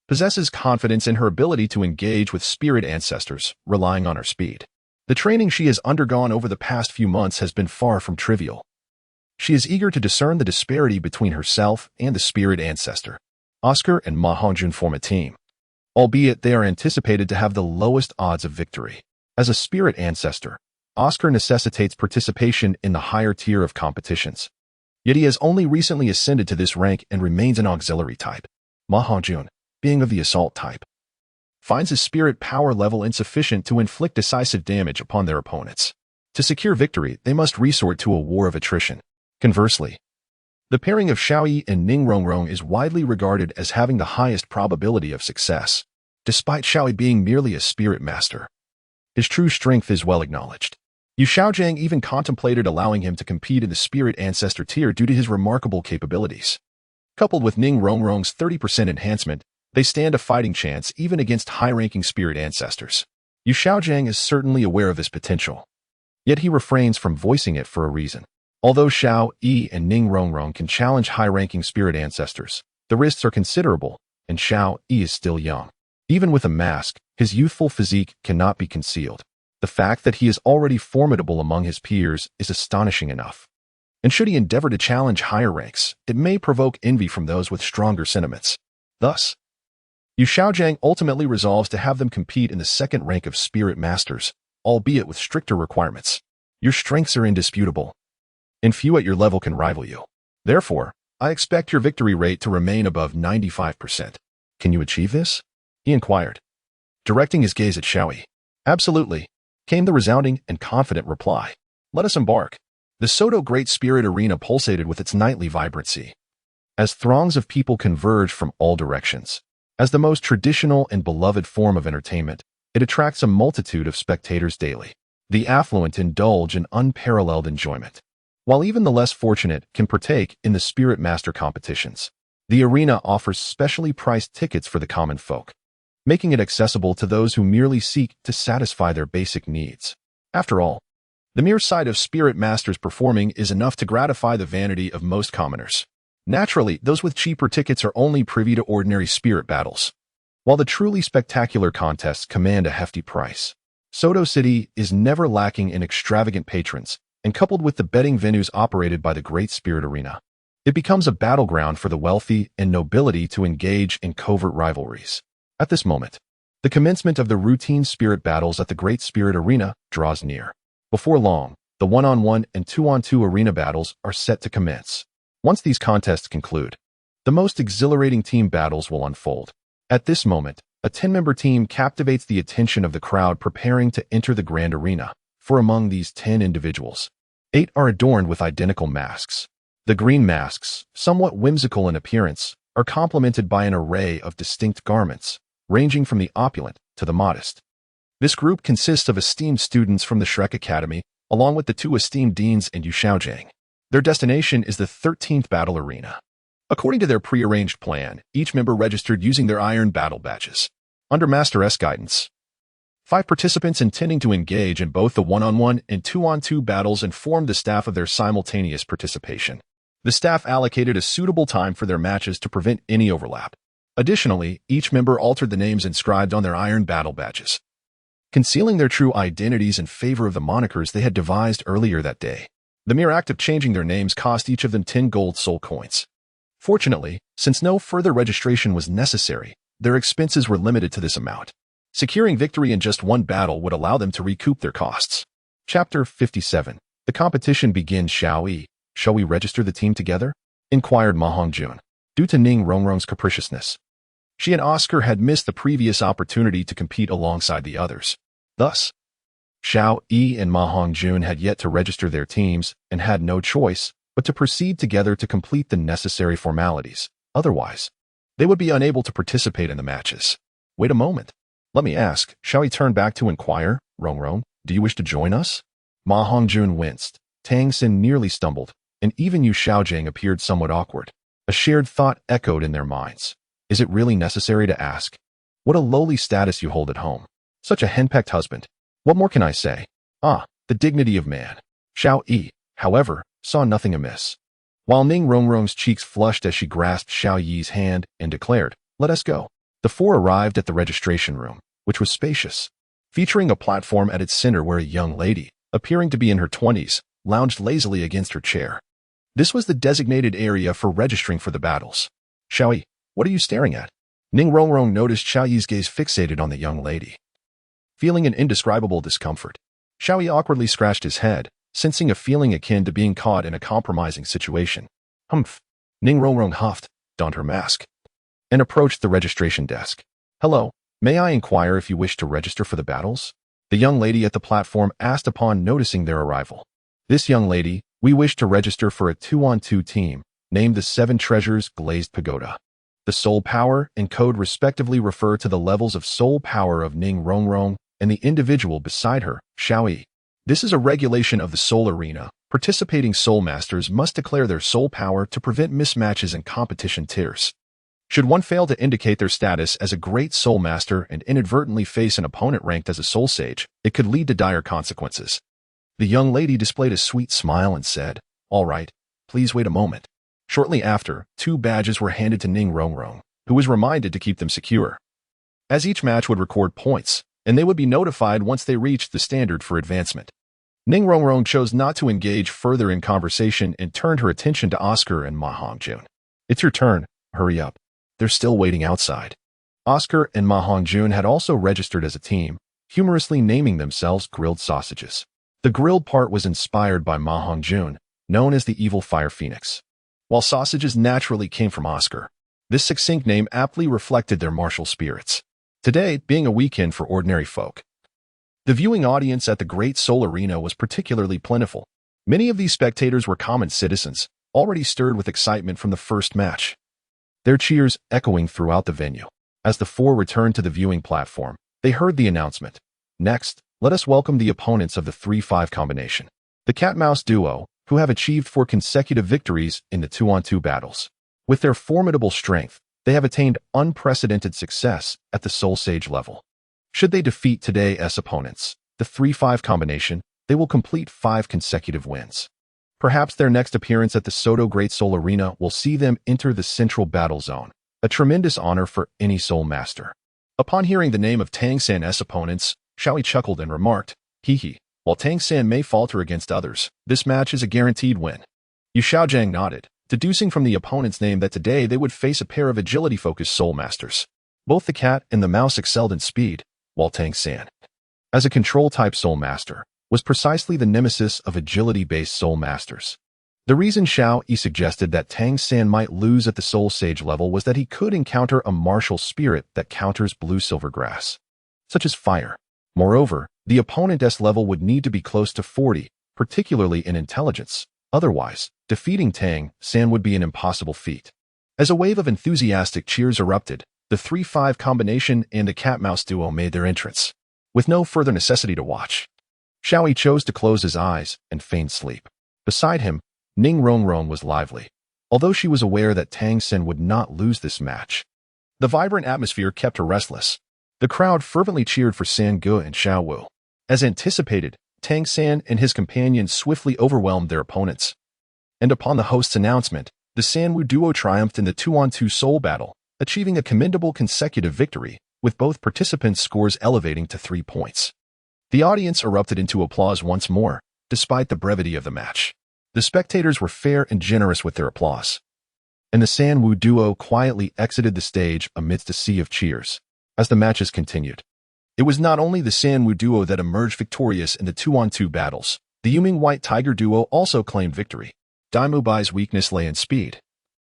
possesses confidence in her ability to engage with spirit ancestors, relying on her speed. The training she has undergone over the past few months has been far from trivial. She is eager to discern the disparity between herself and the spirit ancestor. Oscar and Ma Hongjun form a team, albeit they are anticipated to have the lowest odds of victory. As a spirit ancestor, Oscar necessitates participation in the higher tier of competitions. Yet he has only recently ascended to this rank and remains an auxiliary type. Ma Hongjun, being of the assault type, finds his spirit power level insufficient to inflict decisive damage upon their opponents. To secure victory, they must resort to a war of attrition. Conversely, the pairing of Xiao Yi and Ning Rongrong is widely regarded as having the highest probability of success. Despite Xiao Yi being merely a spirit master, his true strength is well acknowledged. Yu Xiaojiang even contemplated allowing him to compete in the spirit ancestor tier due to his remarkable capabilities. Coupled with Ning Rongrong's 30% enhancement, they stand a fighting chance even against high-ranking spirit ancestors. Yu Xiaojiang is certainly aware of his potential, yet he refrains from voicing it for a reason. Although Xiao Yi and Ning Rongrong can challenge high-ranking spirit ancestors, the risks are considerable, and Xiao Yi is still young. Even with a mask, his youthful physique cannot be concealed. The fact that he is already formidable among his peers is astonishing enough. And should he endeavor to challenge higher ranks, it may provoke envy from those with stronger sentiments. Thus, Yu Xiaojiang ultimately resolves to have them compete in the second rank of spirit masters, albeit with stricter requirements. Your strengths are indisputable, and few at your level can rival you. Therefore, I expect your victory rate to remain above 95%. Can you achieve this? He inquired, directing his gaze at Xiao Yi. Absolutely, came the resounding and confident reply. Let us embark. The Soto Great Spirit Arena pulsated with its nightly vibrancy, as throngs of people converge from all directions. As the most traditional and beloved form of entertainment, it attracts a multitude of spectators daily. The affluent indulge in unparalleled enjoyment, while even the less fortunate can partake in the Spirit Master competitions. The arena offers specially priced tickets for the common folk, making it accessible to those who merely seek to satisfy their basic needs. After all, the mere sight of spirit masters performing is enough to gratify the vanity of most commoners. Naturally, those with cheaper tickets are only privy to ordinary spirit battles, while the truly spectacular contests command a hefty price. Soto City is never lacking in extravagant patrons, and coupled with the betting venues operated by the Great Spirit Arena, it becomes a battleground for the wealthy and nobility to engage in covert rivalries. At this moment, the commencement of the routine spirit battles at the Great Spirit Arena draws near. Before long, the one-on-one and two-on-two arena battles are set to commence. Once these contests conclude, the most exhilarating team battles will unfold. At this moment, a 10-member team captivates the attention of the crowd preparing to enter the grand arena. For among these 10 individuals, 8 are adorned with identical masks. The green masks, somewhat whimsical in appearance, are complemented by an array of distinct garments, ranging from the opulent to the modest. This group consists of esteemed students from the Shrek Academy, along with the 2 esteemed deans and Yu Xiaojiang. Their destination is the 13th Battle Arena. According to their prearranged plan, each member registered using their iron battle badges. Under Master S guidance, 5 participants intending to engage in both the one-on-one and two-on-two battles informed the staff of their simultaneous participation. The staff allocated a suitable time for their matches to prevent any overlap. Additionally, each member altered the names inscribed on their iron battle badges, concealing their true identities in favor of the monikers they had devised earlier that day. The mere act of changing their names cost each of them 10 gold soul coins. Fortunately, since no further registration was necessary, their expenses were limited to this amount. Securing victory in just one battle would allow them to recoup their costs. Chapter 57. The competition begins. Shall we register the team together? Inquired Ma Hongjun. Due to Ning Rongrong's capriciousness, she and Oscar had missed the previous opportunity to compete alongside the others. Thus, Xiao Yi and Ma Hongjun had yet to register their teams and had no choice but to proceed together to complete the necessary formalities. Otherwise, they would be unable to participate in the matches. Wait a moment. Let me ask, shall we turn back to inquire? Rongrong, do you wish to join us? Ma Hongjun winced. Tang Xin nearly stumbled, and even Yu Xiaojing appeared somewhat awkward. A shared thought echoed in their minds. Is it really necessary to ask? What a lowly status you hold at home. Such a henpecked husband. What more can I say? Ah, the dignity of man. Xiao Yi, however, saw nothing amiss. While Ning Rongrong's cheeks flushed as she grasped Xiao Yi's hand and declared, "Let us go." The four arrived at the registration room, which was spacious, featuring a platform at its center where a young lady, appearing to be in her 20s, lounged lazily against her chair. This was the designated area for registering for the battles. Xiao Yi, what are you staring at? Ning Rongrong noticed Xiao Yi's gaze fixated on the young lady. Feeling an indescribable discomfort, Xiao Yi awkwardly scratched his head, sensing a feeling akin to being caught in a compromising situation. Humph. Ning Rongrong huffed, donned her mask, and approached the registration desk. Hello, may I inquire if you wish to register for the battles? The young lady at the platform asked upon noticing their arrival. This young lady, we wish to register for a 2-on-2 team, named the 7 Treasures Glazed Pagoda. The soul power and code respectively refer to the levels of soul power of Ning Rongrong and the individual beside her, Xiao Yi. This is a regulation of the soul arena. Participating soul masters must declare their soul power to prevent mismatches in competition tiers. Should one fail to indicate their status as a great soul master and inadvertently face an opponent ranked as a soul sage, it could lead to dire consequences. The young lady displayed a sweet smile and said, "All right, please wait a moment." Shortly after, 2 badges were handed to Ning Rongrong, who was reminded to keep them secure, as each match would record points, and they would be notified once they reached the standard for advancement. Ning Rongrong chose not to engage further in conversation and turned her attention to Oscar and Ma Hongjun. It's your turn, hurry up. They're still waiting outside. Oscar and Ma Hongjun had also registered as a team, humorously naming themselves Grilled Sausages. The grilled part was inspired by Ma Hongjun, known as the Evil Fire Phoenix, while sausages naturally came from Oscar. This succinct name aptly reflected their martial spirits. Today, being a weekend for ordinary folk, the viewing audience at the Great Soul Arena was particularly plentiful. Many of these spectators were common citizens, already stirred with excitement from the first match, their cheers echoing throughout the venue. As the 4 returned to the viewing platform, they heard the announcement. Next, let us welcome the opponents of the 3-5 combination, the Cat-Mouse duo, who have achieved 4 consecutive victories in the 2-on-2 battles. With their formidable strength, they have attained unprecedented success at the Soul Sage level. Should they defeat today's opponents, the 3-5 combination, they will complete 5 consecutive wins. Perhaps their next appearance at the Soto Great Soul Arena will see them enter the central battle zone, a tremendous honor for any soul master. Upon hearing the name of Tang San's opponents, Xiao Yi chuckled and remarked, "Hee hee. While Tang San may falter against others, this match is a guaranteed win." Yu Xiaojang nodded, deducing from the opponent's name that today they would face a pair of agility-focused soul masters. Both the cat and the mouse excelled in speed, while Tang San, as a control-type soul master, was precisely the nemesis of agility-based soul masters. The reason Xiao Yi suggested that Tang San might lose at the Soul Sage level was that he could encounter a martial spirit that counters blue-silver grass, such as fire. Moreover, the opponent's level would need to be close to 40, particularly in intelligence. Otherwise, defeating Tang San would be an impossible feat. As a wave of enthusiastic cheers erupted, the 3-5 combination and the cat-mouse duo made their entrance. With no further necessity to watch, Xiao Yi chose to close his eyes and feign sleep. Beside him, Ning Rongrong was lively, although she was aware that Tang San would not lose this match. The vibrant atmosphere kept her restless. The The crowd fervently cheered for San Ge and Xiao Wu. As anticipated, Tang San and his companions swiftly overwhelmed their opponents. And upon the host's announcement, the Sanwu duo triumphed in the 2-on-2 soul battle, achieving a commendable consecutive victory, with both participants' scores elevating to 3 points. The audience erupted into applause once more, despite the brevity of the match. The spectators were fair and generous with their applause. And the Sanwu duo quietly exited the stage amidst a sea of cheers. As the matches continued, it was not only the Sanwu duo that emerged victorious in the 2-on-2 battles. The Yuming White Tiger duo also claimed victory. Daimu Bai's weakness lay in speed.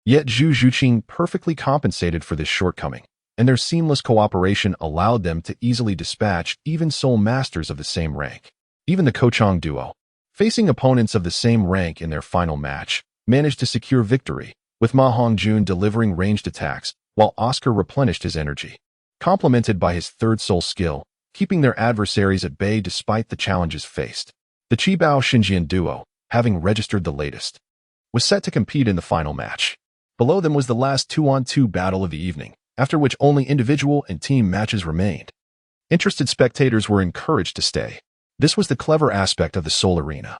Yet Zhu Zhuqing perfectly compensated for this shortcoming, and their seamless cooperation allowed them to easily dispatch even soul masters of the same rank. Even the Kochang duo, facing opponents of the same rank in their final match, managed to secure victory, with Ma Hongjun delivering ranged attacks, while Oscar replenished his energy, complemented by his third soul skill, keeping their adversaries at bay despite the challenges faced. The Qibao Xinjian duo, having registered the latest, was set to compete in the final match. Below them was the last 2-on-2 battle of the evening, after which only individual and team matches remained. Interested spectators were encouraged to stay. This was the clever aspect of the Soul Arena,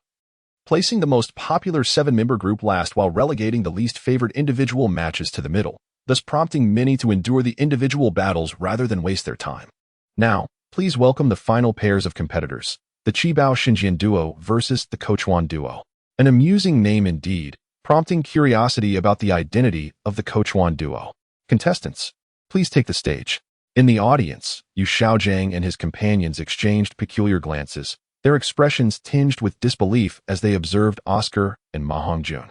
placing the most popular 7-member group last while relegating the least favored individual matches to the middle, thus prompting many to endure the individual battles rather than waste their time. Now, please welcome the final pairs of competitors, the Qibao Xinjian duo versus the Kochuan duo. An amusing name indeed, prompting curiosity about the identity of the Kochuan duo. Contestants, please take the stage. In the audience, Yu Xiaojiang and his companions exchanged peculiar glances, their expressions tinged with disbelief as they observed Oscar and Ma Hongjun.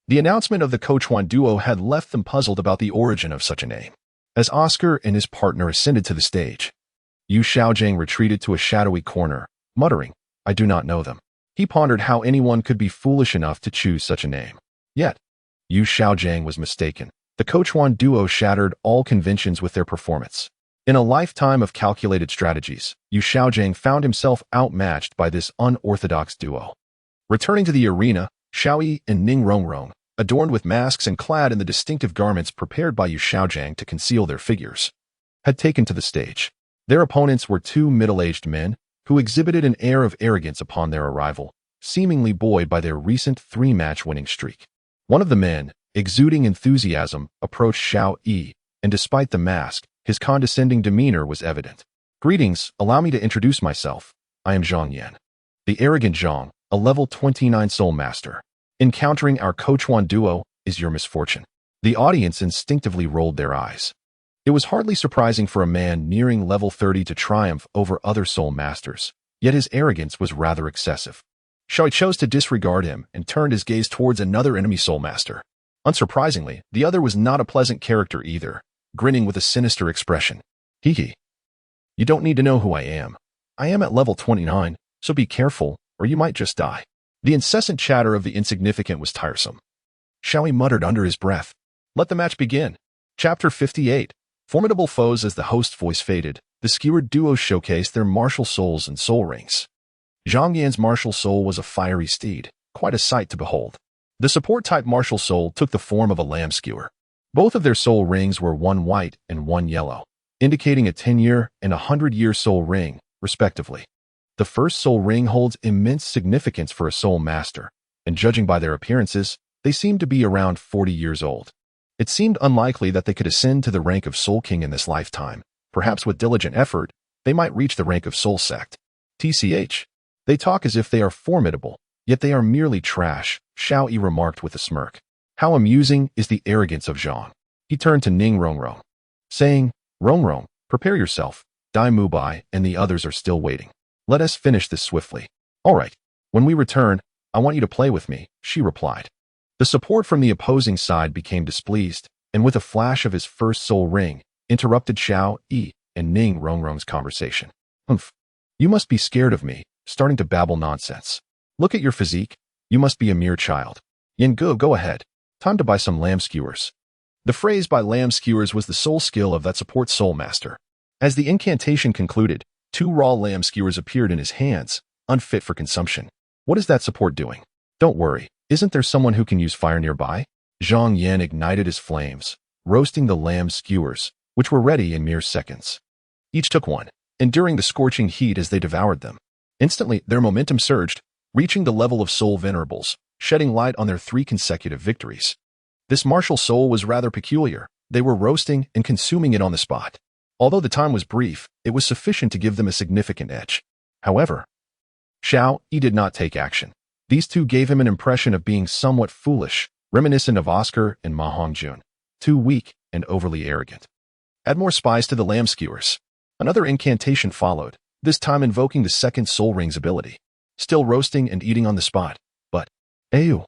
The announcement of the Kochuan duo had left them puzzled about the origin of such a name. As Oscar and his partner ascended to the stage, Yu Xiaojiang retreated to a shadowy corner, muttering, "I do not know them." He pondered how anyone could be foolish enough to choose such a name. Yet, Yu Xiaojiang was mistaken. The Kochuan duo shattered all conventions with their performance. In a lifetime of calculated strategies, Yu Xiaojiang found himself outmatched by this unorthodox duo. Returning to the arena, Xiaoyi and Ning Rongrong, adorned with masks and clad in the distinctive garments prepared by Yu Xiaojiang to conceal their figures, had taken to the stage. Their opponents were 2 middle-aged men, who exhibited an air of arrogance upon their arrival, seemingly buoyed by their recent 3-match winning streak. One of the men, exuding enthusiasm, approached Xiao Yi, and despite the mask, his condescending demeanor was evident. "Greetings, allow me to introduce myself. I am Zhang Yan, the arrogant Zhang, a level 29 soul master. Encountering our Kochuan duo is your misfortune." The audience instinctively rolled their eyes. It was hardly surprising for a man nearing level 30 to triumph over other soul masters, yet his arrogance was rather excessive. Xiaoyi chose to disregard him and turned his gaze towards another enemy soul master. Unsurprisingly, the other was not a pleasant character either, grinning with a sinister expression. "Hee. You don't need to know who I am. I am at level 29, so be careful, or you might just die." The incessant chatter of the insignificant was tiresome. Xiaoyi muttered under his breath. Let the match begin. Chapter 58. Formidable foes. As the host's voice faded, the skewered duo showcased their martial souls and soul rings. Zhang Yan's martial soul was a fiery steed, quite a sight to behold. The support-type martial soul took the form of a lamb skewer. Both of their soul rings were one white and one yellow, indicating a 10-year and a 100-year soul ring, respectively. The first soul ring holds immense significance for a soul master, and judging by their appearances, they seemed to be around 40 years old. It seemed unlikely that they could ascend to the rank of Soul King in this lifetime. Perhaps with diligent effort, they might reach the rank of Soul Sect. TCH. They talk as if they are formidable, yet they are merely trash, Xiao Yi remarked with a smirk. How amusing is the arrogance of Zhang. He turned to Ning Rongrong, saying, Rongrong, prepare yourself. Dai Mubai and the others are still waiting. Let us finish this swiftly. All right. When we return, I want you to play with me, she replied. The support from the opposing side became displeased, and with a flash of his first soul ring, interrupted Xiao Yi and Ning Rongrong's conversation. Humph. You must be scared of me, starting to babble nonsense. Look at your physique. You must be a mere child. Yen go ahead. Time to buy some lamb skewers. The phrase by lamb skewers was the sole skill of that support soul master. As the incantation concluded, 2 raw lamb skewers appeared in his hands, unfit for consumption. What is that support doing? Don't worry. Isn't there someone who can use fire nearby? Zhang Yan ignited his flames, roasting the lamb skewers, which were ready in mere seconds. Each took one, enduring the scorching heat as they devoured them. Instantly, their momentum surged, reaching the level of soul venerables, shedding light on their 3 consecutive victories. This martial soul was rather peculiar. They were roasting and consuming it on the spot. Although the time was brief, it was sufficient to give them a significant edge. However, Xiao Yi did not take action. These two gave him an impression of being somewhat foolish, reminiscent of Oscar and Ma Hongjun, too weak and overly arrogant. Add more spice to the lamb skewers. Another incantation followed, this time invoking the second soul ring's ability. Still roasting and eating on the spot, but, ew,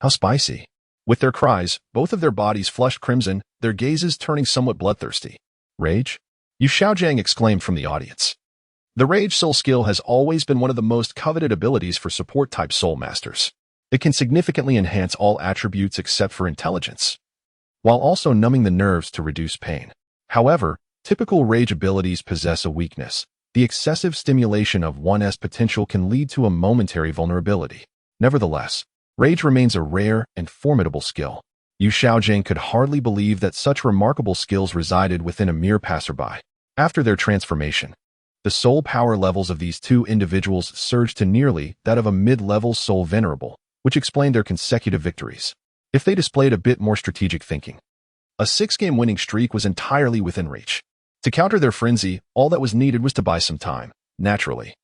how spicy. With their cries, both of their bodies flushed crimson, their gazes turning somewhat bloodthirsty. Rage? Yu Xiaojiang exclaimed from the audience. The Rage Soul skill has always been one of the most coveted abilities for support-type Soul Masters. It can significantly enhance all attributes except for intelligence, while also numbing the nerves to reduce pain. However, typical Rage abilities possess a weakness. The excessive stimulation of one's potential can lead to a momentary vulnerability. Nevertheless, Rage remains a rare and formidable skill. Yu Xiaojiang could hardly believe that such remarkable skills resided within a mere passerby. After their transformation, the soul power levels of these two individuals surged to nearly that of a mid-level soul venerable, which explained their consecutive victories. If they displayed a bit more strategic thinking, a 6-game winning streak was entirely within reach. To counter their frenzy, all that was needed was to buy some time. Naturally,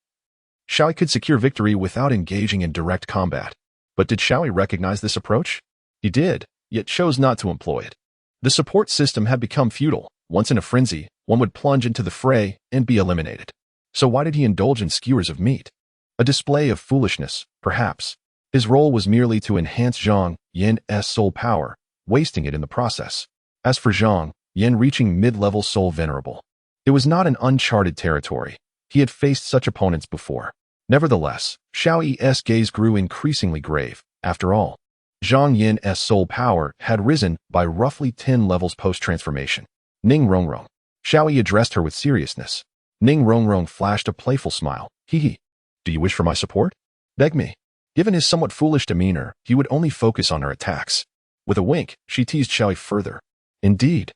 Xiaoyi could secure victory without engaging in direct combat. But did Xiaoyi recognize this approach? He did, yet chose not to employ it. The support system had become futile. Once in a frenzy, one would plunge into the fray and be eliminated. So why did he indulge in skewers of meat? A display of foolishness, perhaps. His role was merely to enhance Zhang Yan's soul power, wasting it in the process. As for Zhang Yan reaching mid-level soul venerable, it was not an uncharted territory. He had faced such opponents before. Nevertheless, Xiaoyi's gaze grew increasingly grave. After all, Zhang Yan's soul power had risen by roughly 10 levels post-transformation. Ning Rongrong. Xiaoyi addressed her with seriousness. Ning Rongrong flashed a playful smile. Hee. Do you wish for my support? Beg me. Given his somewhat foolish demeanor, he would only focus on her attacks. With a wink, she teased Xiaoyi further. Indeed.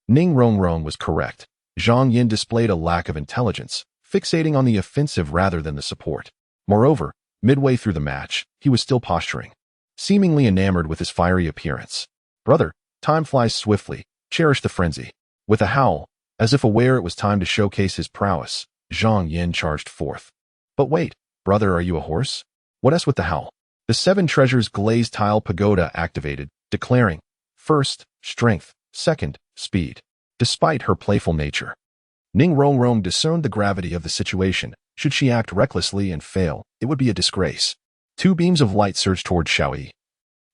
Ning Rongrong was correct. Zhang Yan displayed a lack of intelligence, fixating on the offensive rather than the support. Moreover, midway through the match, he was still posturing, seemingly enamored with his fiery appearance. Brother, time flies swiftly. Cherish the frenzy. With a howl, as if aware it was time to showcase his prowess, Zhang Yan charged forth. But wait, brother, are you a horse? What else with the howl? The 7 treasures glazed tile pagoda activated, declaring, first, strength, second, speed. Despite her playful nature, Ning Rongrong discerned the gravity of the situation. Should she act recklessly and fail, it would be a disgrace. 2 beams of light surged toward Xiaoyi,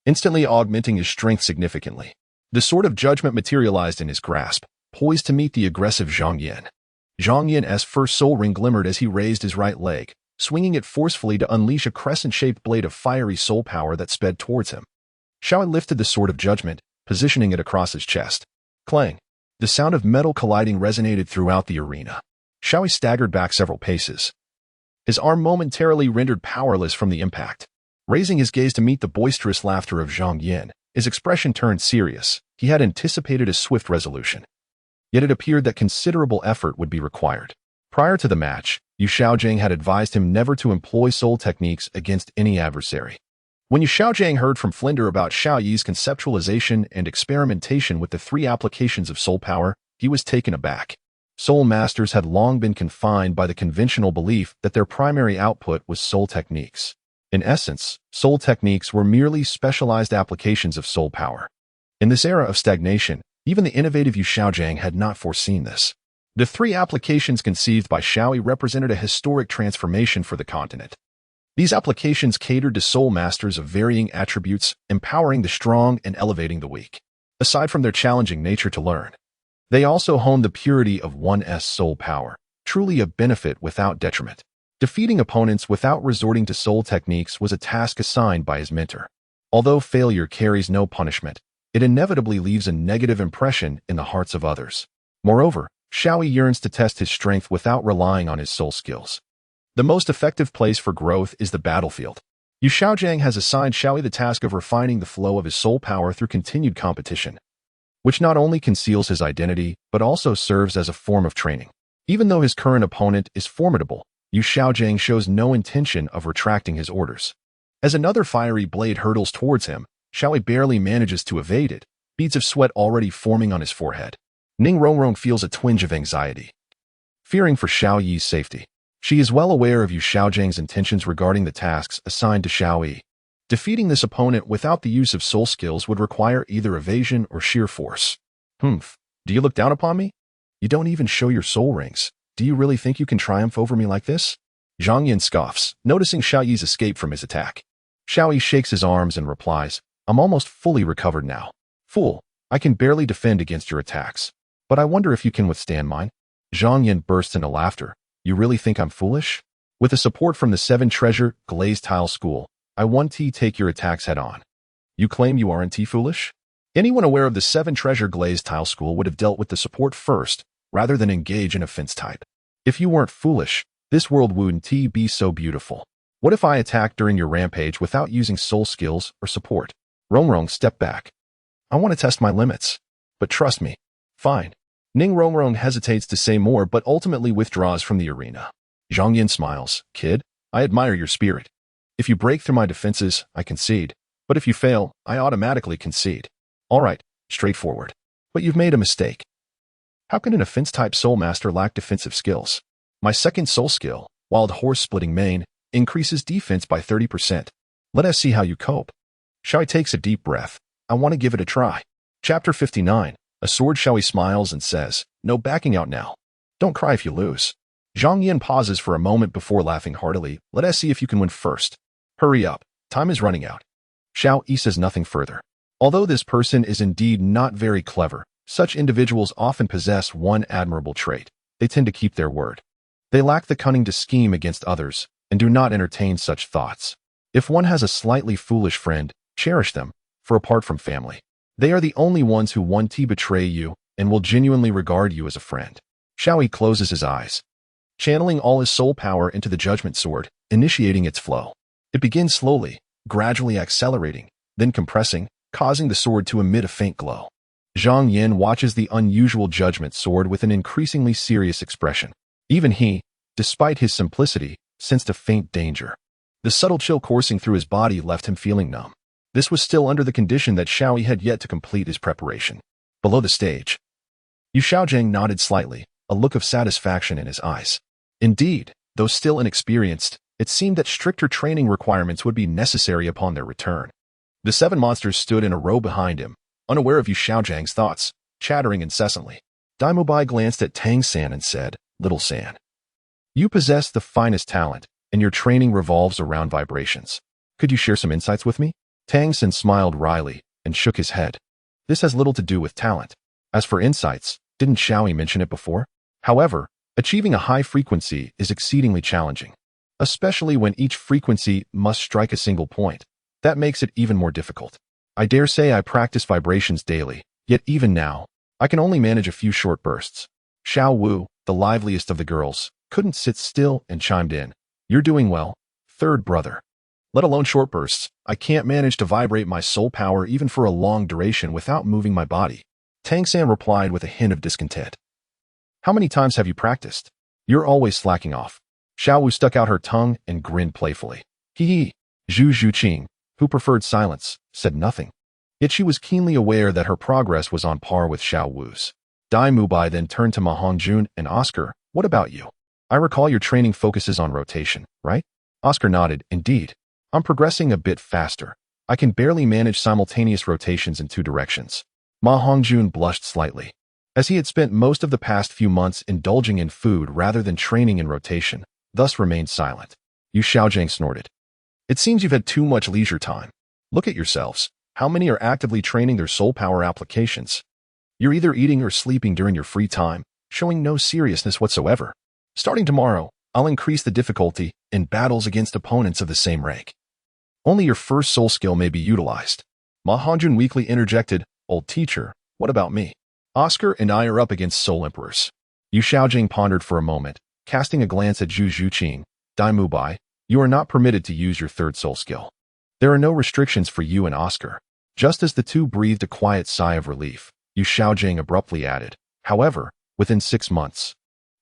instantly augmenting his strength significantly. The sword of judgment materialized in his grasp, poised to meet the aggressive Zhang Yan. Zhang Yan's first soul ring glimmered as he raised his right leg, swinging it forcefully to unleash a crescent-shaped blade of fiery soul power that sped towards him. Xiaoyi lifted the sword of judgment, positioning it across his chest. Clang! The sound of metal colliding resonated throughout the arena. Xiaoyi staggered back several paces, his arm momentarily rendered powerless from the impact. Raising his gaze to meet the boisterous laughter of Zhang Yan, his expression turned serious. He had anticipated a swift resolution. Yet it appeared that considerable effort would be required. Prior to the match, Yu Xiaojiang had advised him never to employ soul techniques against any adversary. When Yu Xiaojiang heard from Flinder about Xiaoyi's conceptualization and experimentation with the 3 applications of soul power, he was taken aback. Soul masters had long been confined by the conventional belief that their primary output was soul techniques. In essence, soul techniques were merely specialized applications of soul power. In this era of stagnation, even the innovative Yu Xiaojiang had not foreseen this. The 3 applications conceived by Xiaoyi represented a historic transformation for the continent. These applications catered to soul masters of varying attributes, empowering the strong and elevating the weak. Aside from their challenging nature to learn, they also honed the purity of one's soul power, truly a benefit without detriment. Defeating opponents without resorting to soul techniques was a task assigned by his mentor. Although failure carries no punishment, it inevitably leaves a negative impression in the hearts of others. Moreover, Xiaoyi yearns to test his strength without relying on his soul skills. The most effective place for growth is the battlefield. Yu Xiaojiang has assigned Xiaoyi the task of refining the flow of his soul power through continued competition, which not only conceals his identity, but also serves as a form of training. Even though his current opponent is formidable, Yu Xiaojiang shows no intention of retracting his orders. As another fiery blade hurtles towards him, Xiaoyi barely manages to evade it, beads of sweat already forming on his forehead. Ning Rongrong feels a twinge of anxiety, fearing for Xiao Yi's safety. She is well aware of Yu Xiaojiang's intentions regarding the tasks assigned to Xiao Yi. Defeating this opponent without the use of soul skills would require either evasion or sheer force. Humph, do you look down upon me? You don't even show your soul rings. Do you really think you can triumph over me like this? Zhang Yin scoffs, noticing Xiao Yi's escape from his attack. Xiao Yi shakes his arms and replies, I'm almost fully recovered now. Fool, I can barely defend against your attacks. But I wonder if you can withstand mine. Zhang Yin bursts into laughter. You really think I'm foolish? With the support from the 7 Treasure Glazed Tile School, I want to take your attacks head on. You claim you aren't foolish? Anyone aware of the 7 Treasure Glazed Tile School would have dealt with the support first, rather than engage in offense type. If you weren't foolish, this world wouldn't be so beautiful. What if I attack during your rampage without using soul skills or support? Rongrong stepped back. I want to test my limits. But trust me. Fine. Ning Rongrong hesitates to say more but ultimately withdraws from the arena. Zhang Yin smiles. Kid, I admire your spirit. If you break through my defenses, I concede. But if you fail, I automatically concede. All right, straightforward. But you've made a mistake. How can an offense-type soul master lack defensive skills? My second soul skill, Wild Horse Splitting Mane, increases defense by 30%. Let us see how you cope. Xiaoyi takes a deep breath. I want to give it a try. Chapter 59. A Sword. Xiaoyi smiles and says, no backing out now. Don't cry if you lose. Zhang Yin pauses for a moment before laughing heartily. Let us see if you can win first. Hurry up. Time is running out. Xiao Yi says nothing further. Although this person is indeed not very clever, such individuals often possess one admirable trait. They tend to keep their word. They lack the cunning to scheme against others and do not entertain such thoughts. If one has a slightly foolish friend, cherish them, for apart from family, they are the only ones who want to betray you and will genuinely regard you as a friend. Xiao Yi closes his eyes, channeling all his soul power into the Judgment Sword, initiating its flow. It begins slowly, gradually accelerating, then compressing, causing the sword to emit a faint glow. Zhang Yin watches the unusual Judgment Sword with an increasingly serious expression. Even he, despite his simplicity, sensed a faint danger. The subtle chill coursing through his body left him feeling numb. This was still under the condition that Xiao Yi had yet to complete his preparation. Below the stage, Yu Xiaojiang nodded slightly, a look of satisfaction in his eyes. Indeed, though still inexperienced, it seemed that stricter training requirements would be necessary upon their return. The 7 monsters stood in a row behind him, unaware of Yu Xiaojiang's thoughts, chattering incessantly. Daimubai glanced at Tang San and said, Little San, you possess the finest talent, and your training revolves around vibrations. Could you share some insights with me? Tang San smiled wryly and shook his head. This has little to do with talent. As for insights, didn't Xiaoyi mention it before? However, achieving a high frequency is exceedingly challenging, especially when each frequency must strike a single point. That makes it even more difficult. I dare say I practice vibrations daily, yet even now, I can only manage a few short bursts. Xiao Wu, the liveliest of the girls, couldn't sit still and chimed in. You're doing well, third brother. Let alone short bursts, I can't manage to vibrate my soul power even for a long duration without moving my body. Tang San replied with a hint of discontent. How many times have you practiced? You're always slacking off. Xiao Wu stuck out her tongue and grinned playfully. Hee. Zhu Zhuqing, who preferred silence, said nothing. Yet she was keenly aware that her progress was on par with Xiao Wu's. Dai Mubai then turned to Ma Hongjun and Oscar. What about you? I recall your training focuses on rotation, right? Oscar nodded. Indeed. I'm progressing a bit faster. I can barely manage simultaneous rotations in 2 directions. Ma Hongjun blushed slightly. As he had spent most of the past few months indulging in food rather than training in rotation, thus remained silent. Yu Xiaojiang snorted. It seems you've had too much leisure time. Look at yourselves. How many are actively training their soul power applications? You're either eating or sleeping during your free time, showing no seriousness whatsoever. Starting tomorrow, I'll increase the difficulty in battles against opponents of the same rank. Only your first soul skill may be utilized. Ma Hongjun weakly interjected, Old teacher, what about me? Oscar and I are up against soul emperors. Yu Xiaojing pondered for a moment, casting a glance at Zhu Zhuqing. Dai Mubai, you are not permitted to use your third soul skill. There are no restrictions for you and Oscar. Just as the two breathed a quiet sigh of relief, Yu Xiaojing abruptly added, however, within 6 months.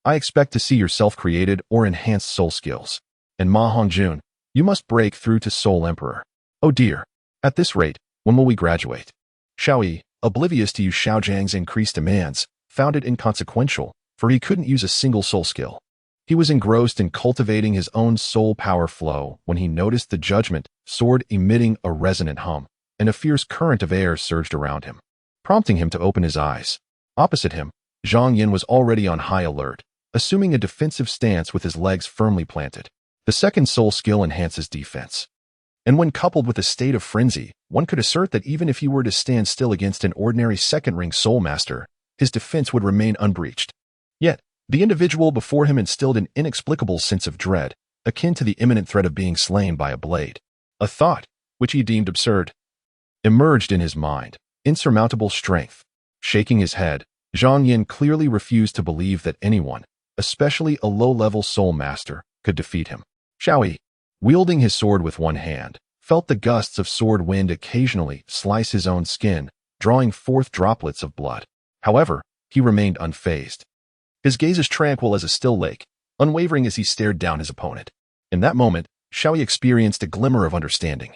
I expect to see your self-created or enhanced soul skills. And Ma Hongjun, you must break through to Soul Emperor. Oh dear. At this rate, when will we graduate? Xiao Yi, oblivious to Yu Xiaojiang's increased demands, found it inconsequential, for he couldn't use a single soul skill. He was engrossed in cultivating his own soul power flow when he noticed the judgment sword emitting a resonant hum, and a fierce current of air surged around him, prompting him to open his eyes. Opposite him, Zhang Yin was already on high alert, assuming a defensive stance with his legs firmly planted. The second soul skill enhances defense. And when coupled with a state of frenzy, one could assert that even if he were to stand still against an ordinary second-ring soul master, his defense would remain unbreached. Yet, the individual before him instilled an inexplicable sense of dread, akin to the imminent threat of being slain by a blade. A thought, which he deemed absurd, emerged in his mind: insurmountable strength. Shaking his head, Zhang Yin clearly refused to believe that anyone, especially a low-level soul master, could defeat him. Xiao Yi, wielding his sword with one hand, felt the gusts of sword wind occasionally slice his own skin, drawing forth droplets of blood. However, he remained unfazed. His gaze as tranquil as a still lake, unwavering as he stared down his opponent. In that moment, Xiao Yi experienced a glimmer of understanding.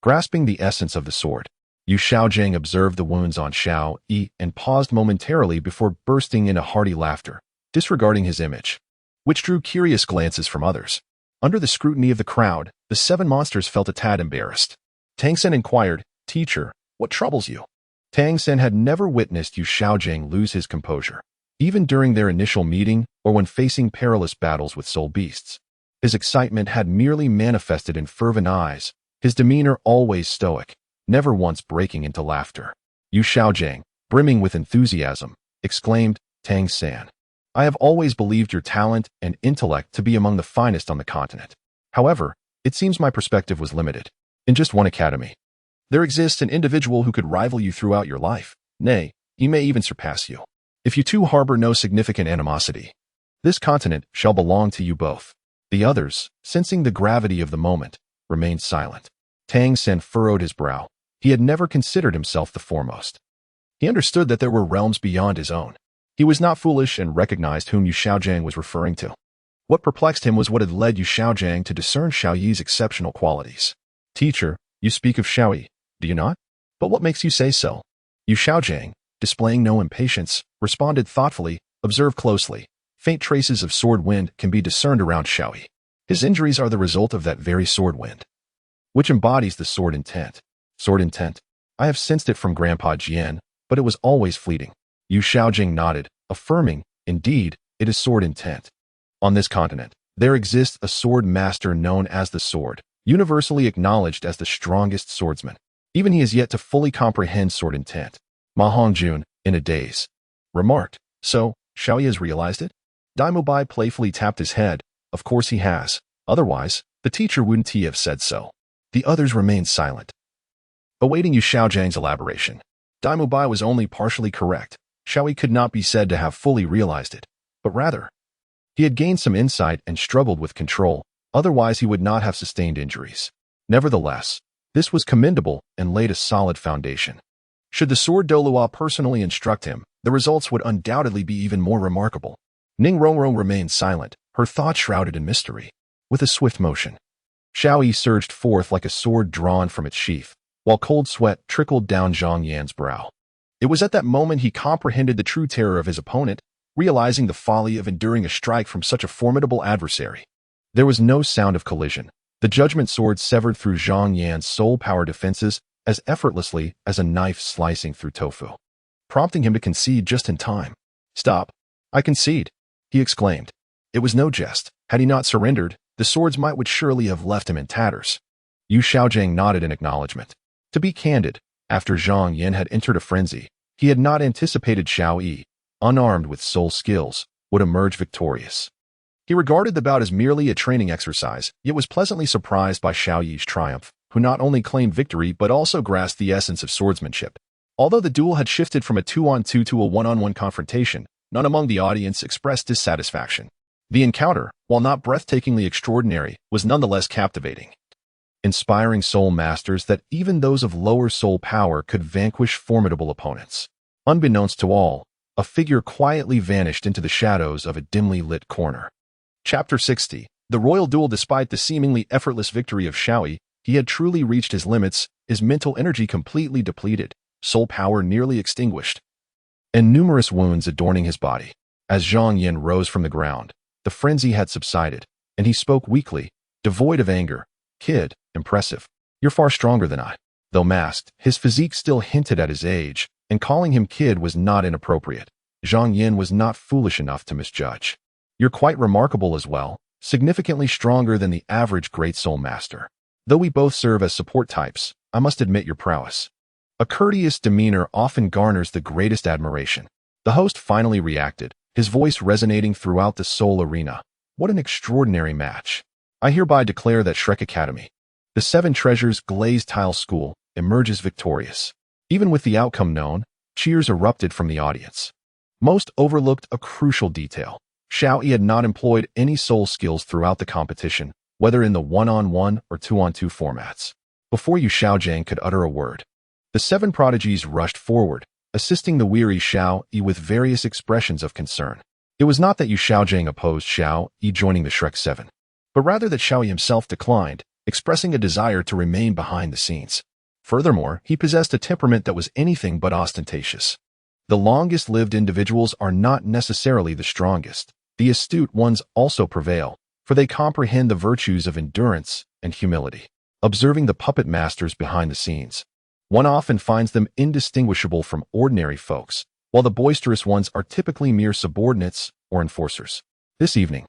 Grasping the essence of the sword, Yu Xiaojiang observed the wounds on Xiao Yi and paused momentarily before bursting into hearty laughter, disregarding his image, which drew curious glances from others. Under the scrutiny of the crowd, the 7 monsters felt a tad embarrassed. Tang Sen inquired, "Teacher, what troubles you?" Tang Sen had never witnessed Yu Xiaojiang lose his composure, even during their initial meeting or when facing perilous battles with soul beasts. His excitement had merely manifested in fervent eyes, his demeanor always stoic, never once breaking into laughter. Yu Xiaojiang, brimming with enthusiasm, exclaimed, "Tang San, I have always believed your talent and intellect to be among the finest on the continent. However, it seems my perspective was limited. In just one academy, there exists an individual who could rival you throughout your life. Nay, he may even surpass you. If you two harbor no significant animosity, this continent shall belong to you both." The others, sensing the gravity of the moment, remained silent. Tang Sen furrowed his brow. He had never considered himself the foremost. He understood that there were realms beyond his own. He was not foolish and recognized whom Yu Xiaojiang was referring to. What perplexed him was what had led Yu Xiaojiang to discern Xiao Yi's exceptional qualities. "Teacher, you speak of Xiao Yi, do you not? But what makes you say so?" Yu Xiaojiang, displaying no impatience, responded thoughtfully, "Observe closely. Faint traces of sword wind can be discerned around Xiao Yi. His injuries are the result of that very sword wind, which embodies the sword intent." "Sword intent? I have sensed it from Grandpa Jian, but it was always fleeting." Yu Xiaojing nodded, affirming, "Indeed, it is sword intent. On this continent, there exists a sword master known as the Sword, universally acknowledged as the strongest swordsman. Even he has yet to fully comprehend sword intent." Ma Hongjun, in a daze, remarked, "So, Xiao Yi has realized it?" Daimu Bai playfully tapped his head. "Of course he has. Otherwise, the teacher wouldn't he have said so." The others remained silent, awaiting Yu Xiaojiang's elaboration. Daimu Bai was only partially correct. Xiao Yi could not be said to have fully realized it, but rather, he had gained some insight and struggled with control, otherwise he would not have sustained injuries. Nevertheless, this was commendable and laid a solid foundation. Should the sword Douluo personally instruct him, the results would undoubtedly be even more remarkable. Ning Rongrong remained silent, her thoughts shrouded in mystery. With a swift motion, Xiao Yi surged forth like a sword drawn from its sheath, while cold sweat trickled down Zhang Yan's brow. It was at that moment he comprehended the true terror of his opponent, realizing the folly of enduring a strike from such a formidable adversary. There was no sound of collision. The judgment sword severed through Zhang Yan's soul power defenses as effortlessly as a knife slicing through tofu, prompting him to concede just in time. "Stop. I concede," he exclaimed. It was no jest. Had he not surrendered, the sword's might would surely have left him in tatters. Yu Xiaojiang nodded in acknowledgement. To be candid, after Zhang Yan had entered a frenzy, he had not anticipated Xiao Yi, unarmed with soul skills, would emerge victorious. He regarded the bout as merely a training exercise, yet was pleasantly surprised by Xiao Yi's triumph, who not only claimed victory but also grasped the essence of swordsmanship. Although the duel had shifted from a 2-on-2 to a 1-on-1 confrontation, none among the audience expressed dissatisfaction. The encounter, while not breathtakingly extraordinary, was nonetheless captivating, inspiring soul masters that even those of lower soul power could vanquish formidable opponents. Unbeknownst to all, a figure quietly vanished into the shadows of a dimly lit corner. Chapter 60. The royal duel. Despite the seemingly effortless victory of Xiaoyi, he had truly reached his limits, his mental energy completely depleted, soul power nearly extinguished, and numerous wounds adorning his body. As Zhang Yin rose from the ground, the frenzy had subsided, and he spoke weakly, devoid of anger. Kid, impressive. You're far stronger than I. Though masked, his physique still hinted at his age, and calling him kid was not inappropriate. Zhang Yin was not foolish enough to misjudge. You're quite remarkable as well, significantly stronger than the average Great Soul Master. Though we both serve as support types, I must admit your prowess. A courteous demeanor often garners the greatest admiration. The host finally reacted, his voice resonating throughout the Soul Arena. What an extraordinary match. I hereby declare that Shrek Academy, the Seven Treasures Glazed Tile School, emerges victorious. Even with the outcome known, cheers erupted from the audience. Most overlooked a crucial detail. Xiaoyi had not employed any soul skills throughout the competition, whether in the one-on-one or two-on-two formats. Before Yu Xiaojiang could utter a word, the seven prodigies rushed forward, assisting the weary Xiaoyi with various expressions of concern. It was not that Yu Xiaojiang opposed Xiaoyi joining the Shrek Seven, but rather that Xiaoyi himself declined, expressing a desire to remain behind the scenes. Furthermore, he possessed a temperament that was anything but ostentatious. The longest-lived individuals are not necessarily the strongest. The astute ones also prevail, for they comprehend the virtues of endurance and humility. Observing the puppet masters behind the scenes, one often finds them indistinguishable from ordinary folks, while the boisterous ones are typically mere subordinates or enforcers. This evening,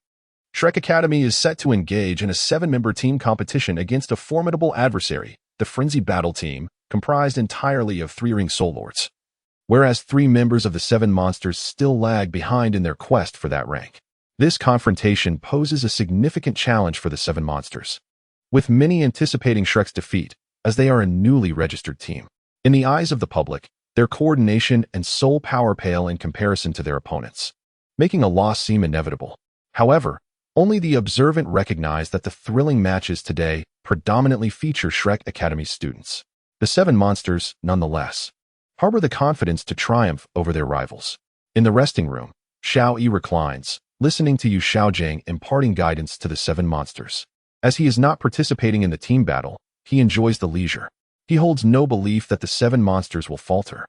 Shrek Academy is set to engage in a seven-member team competition against a formidable adversary, the Frenzied Battle Team, comprised entirely of three-ring soul lords. Whereas three members of the seven monsters still lag behind in their quest for that rank. This confrontation poses a significant challenge for the seven monsters, with many anticipating Shrek's defeat, as they are a newly registered team. In the eyes of the public, their coordination and soul power pale in comparison to their opponents, making a loss seem inevitable. However, only the observant recognize that the thrilling matches today predominantly feature Shrek Academy students. The seven monsters, nonetheless, harbor the confidence to triumph over their rivals. In the resting room, Xiaoyi reclines, listening to Yu Xiaojiang imparting guidance to the seven monsters. As he is not participating in the team battle, he enjoys the leisure. He holds no belief that the seven monsters will falter.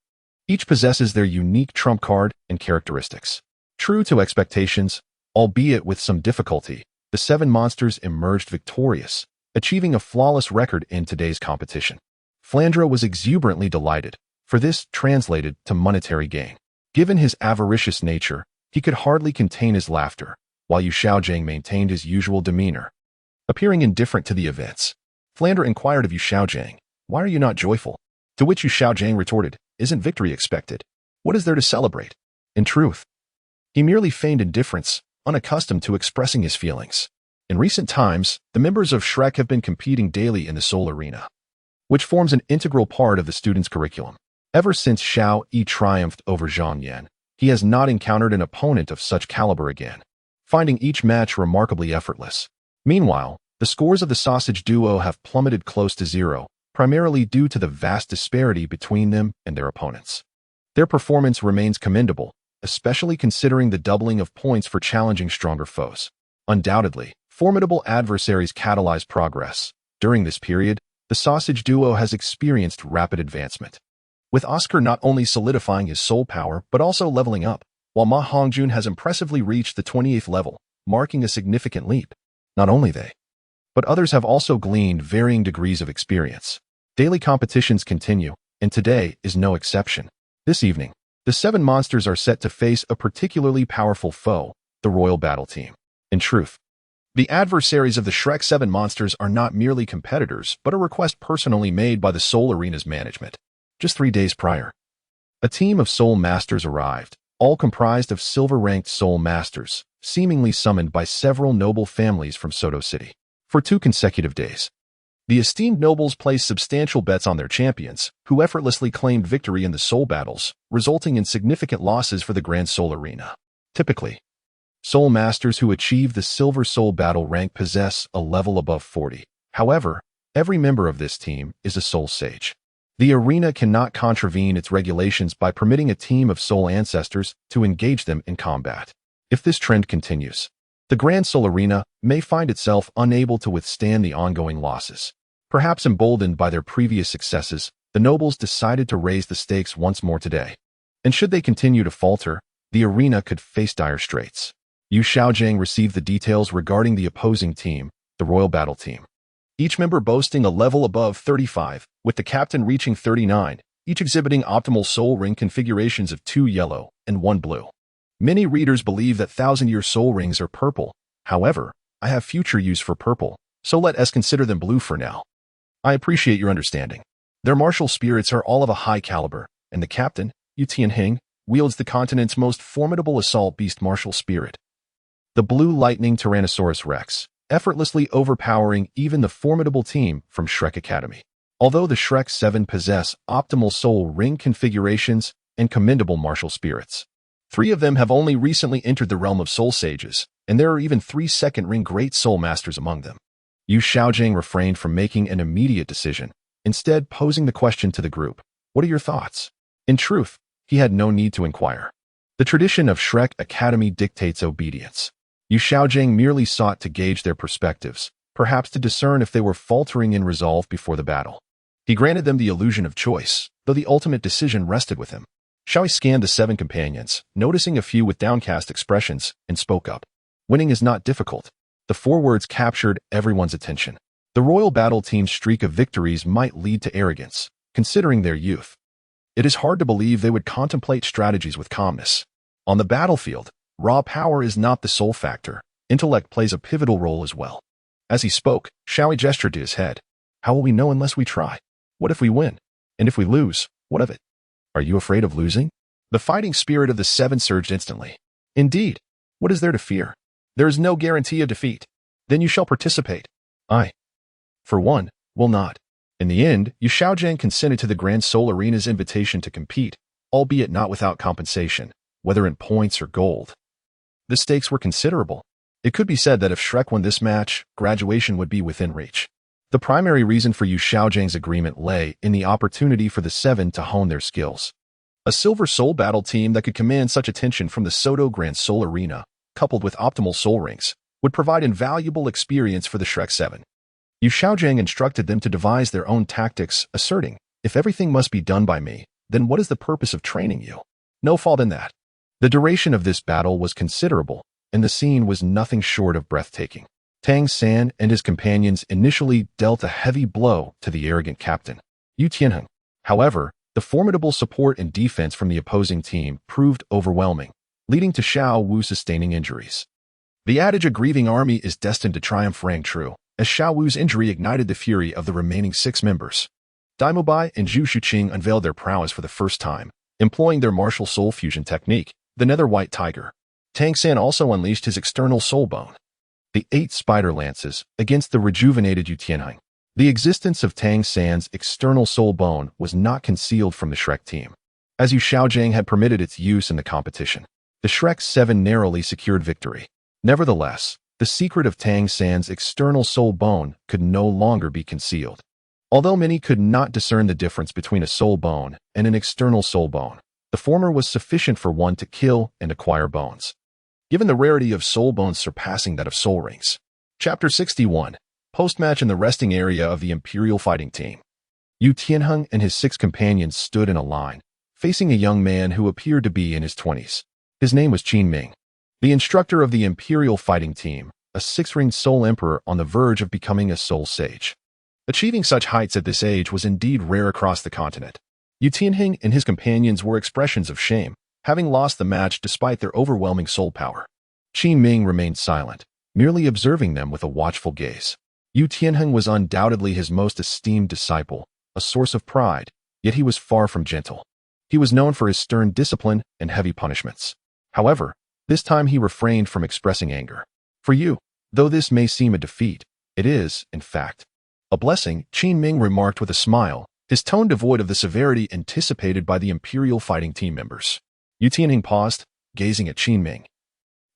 Each possesses their unique trump card and characteristics. True to expectations, albeit with some difficulty, the seven monsters emerged victorious, achieving a flawless record in today's competition. Flandra was exuberantly delighted, for this translated to monetary gain. Given his avaricious nature, he could hardly contain his laughter, while Yu Xiaojiang maintained his usual demeanor, appearing indifferent to the events. Flandra inquired of Yu Xiaojiang, "Why are you not joyful?" To which Yu Xiaojiang retorted, "Isn't victory expected? What is there to celebrate?" In truth, he merely feigned indifference, unaccustomed to expressing his feelings. In recent times, the members of Shrek have been competing daily in the Soul Arena, which forms an integral part of the student's curriculum. Ever since Xiaoyi triumphed over Zhang Yan, he has not encountered an opponent of such caliber again, finding each match remarkably effortless. Meanwhile, the scores of the sausage duo have plummeted close to zero, primarily due to the vast disparity between them and their opponents. Their performance remains commendable, especially considering the doubling of points for challenging stronger foes. Undoubtedly, formidable adversaries catalyze progress. During this period, the sausage duo has experienced rapid advancement, with Oscar not only solidifying his soul power but also leveling up, while Ma Hongjun has impressively reached the 28th level, marking a significant leap. Not only they, but others have also gleaned varying degrees of experience. Daily competitions continue, and today is no exception. This evening, the seven monsters are set to face a particularly powerful foe, the Royal Battle Team. In truth, the adversaries of the Shrek 7 monsters are not merely competitors, but a request personally made by the Soul Arena's management. Just 3 days prior, a team of Soul Masters arrived, all comprised of silver-ranked Soul Masters, seemingly summoned by several noble families from Soto City. For 2 consecutive days, the esteemed nobles placed substantial bets on their champions, who effortlessly claimed victory in the soul battles, resulting in significant losses for the Grand Soul Arena. Typically, Soul Masters who achieve the Silver Soul Battle rank possess a level above 40. However, every member of this team is a Soul Sage. The arena cannot contravene its regulations by permitting a team of soul ancestors to engage them in combat. If this trend continues, the Grand Soul Arena may find itself unable to withstand the ongoing losses. Perhaps emboldened by their previous successes, the nobles decided to raise the stakes once more today. And should they continue to falter, the arena could face dire straits. Yu Xiaojiang received the details regarding the opposing team, the Royal Battle Team. Each member boasting a level above 35, with the captain reaching 39, each exhibiting optimal soul ring configurations of 2 yellow and 1 blue. Many readers believe that 1,000-year soul rings are purple. However, I have future use for purple, so let us consider them blue for now. I appreciate your understanding. Their martial spirits are all of a high caliber, and the captain, Yu Tianheng, wields the continent's most formidable assault beast martial spirit. The Blue Lightning Tyrannosaurus Rex, effortlessly overpowering even the formidable team from Shrek Academy. Although the Shrek 7 possess optimal soul ring configurations and commendable martial spirits, 3 of them have only recently entered the realm of soul sages, and there are even 3 second-ring great soul masters among them. Yu Xiaojiang refrained from making an immediate decision, instead posing the question to the group, "What are your thoughts?" In truth, he had no need to inquire. The tradition of Shrek Academy dictates obedience. Yu Xiaojiang merely sought to gauge their perspectives, perhaps to discern if they were faltering in resolve before the battle. He granted them the illusion of choice, though the ultimate decision rested with him. Xiaoi scanned the 7 companions, noticing a few with downcast expressions, and spoke up. "Winning is not difficult." The 4 words captured everyone's attention. The Royal Battle Team's streak of victories might lead to arrogance, considering their youth. It is hard to believe they would contemplate strategies with calmness. On the battlefield, raw power is not the sole factor. Intellect plays a pivotal role as well. As he spoke, Xiaoi gestured to his head. "How will we know unless we try? What if we win? And if we lose, what of it? Are you afraid of losing?" The fighting spirit of the 7 surged instantly. "Indeed. What is there to fear? There is no guarantee of defeat. Then you shall participate." "I, for one, will not." In the end, Yu Xiaojiang consented to the Grand Soul Arena's invitation to compete, albeit not without compensation, whether in points or gold. The stakes were considerable. It could be said that if Shrek won this match, graduation would be within reach. The primary reason for Yu Xiaojiang's agreement lay in the opportunity for the 7 to hone their skills. A Silver Soul Battle Team that could command such attention from the Soto Grand Soul Arena, coupled with optimal soul rings, would provide invaluable experience for the Shrek 7. Yu Xiaojiang instructed them to devise their own tactics, asserting, "If everything must be done by me, then what is the purpose of training you? No fault in that." The duration of this battle was considerable, and the scene was nothing short of breathtaking. Tang San and his companions initially dealt a heavy blow to the arrogant captain, Yu Tianheng. However, the formidable support and defense from the opposing team proved overwhelming, leading to Xiao Wu sustaining injuries. The adage "a grieving army is destined to triumph" rang true, as Xiao Wu's injury ignited the fury of the remaining 6 members. Daimo Bai and Zhu Shuqing unveiled their prowess for the first time, employing their martial soul fusion technique, the Nether White Tiger. Tang San also unleashed his external soul bone, the 8 spider lances, against the rejuvenated Yu Tianheng. The existence of Tang San's external soul bone was not concealed from the Shrek team, as Yu Xiaojiang had permitted its use in the competition. The Shrek 7 narrowly secured victory. Nevertheless, the secret of Tang San's external soul bone could no longer be concealed. Although many could not discern the difference between a soul bone and an external soul bone, the former was sufficient for one to kill and acquire bones, given the rarity of soul bones surpassing that of soul rings. Chapter 61. Post-match in the resting area of the Imperial Fighting Team. Yu Tianheng and his 6 companions stood in a line, facing a young man who appeared to be in his 20s. His name was Qin Ming, the instructor of the Imperial Fighting Team, a 6-ringed soul emperor on the verge of becoming a soul sage. Achieving such heights at this age was indeed rare across the continent. Yu Tianheng and his companions were expressions of shame, having lost the match despite their overwhelming soul power. Qin Ming remained silent, merely observing them with a watchful gaze. Yu Tianheng was undoubtedly his most esteemed disciple, a source of pride, yet he was far from gentle. He was known for his stern discipline and heavy punishments. However, this time he refrained from expressing anger. "For you, though this may seem a defeat, it is, in fact, a blessing," Qin Ming remarked with a smile, his tone devoid of the severity anticipated by the Imperial Fighting Team members. Yu Tianheng paused, gazing at Qin Ming,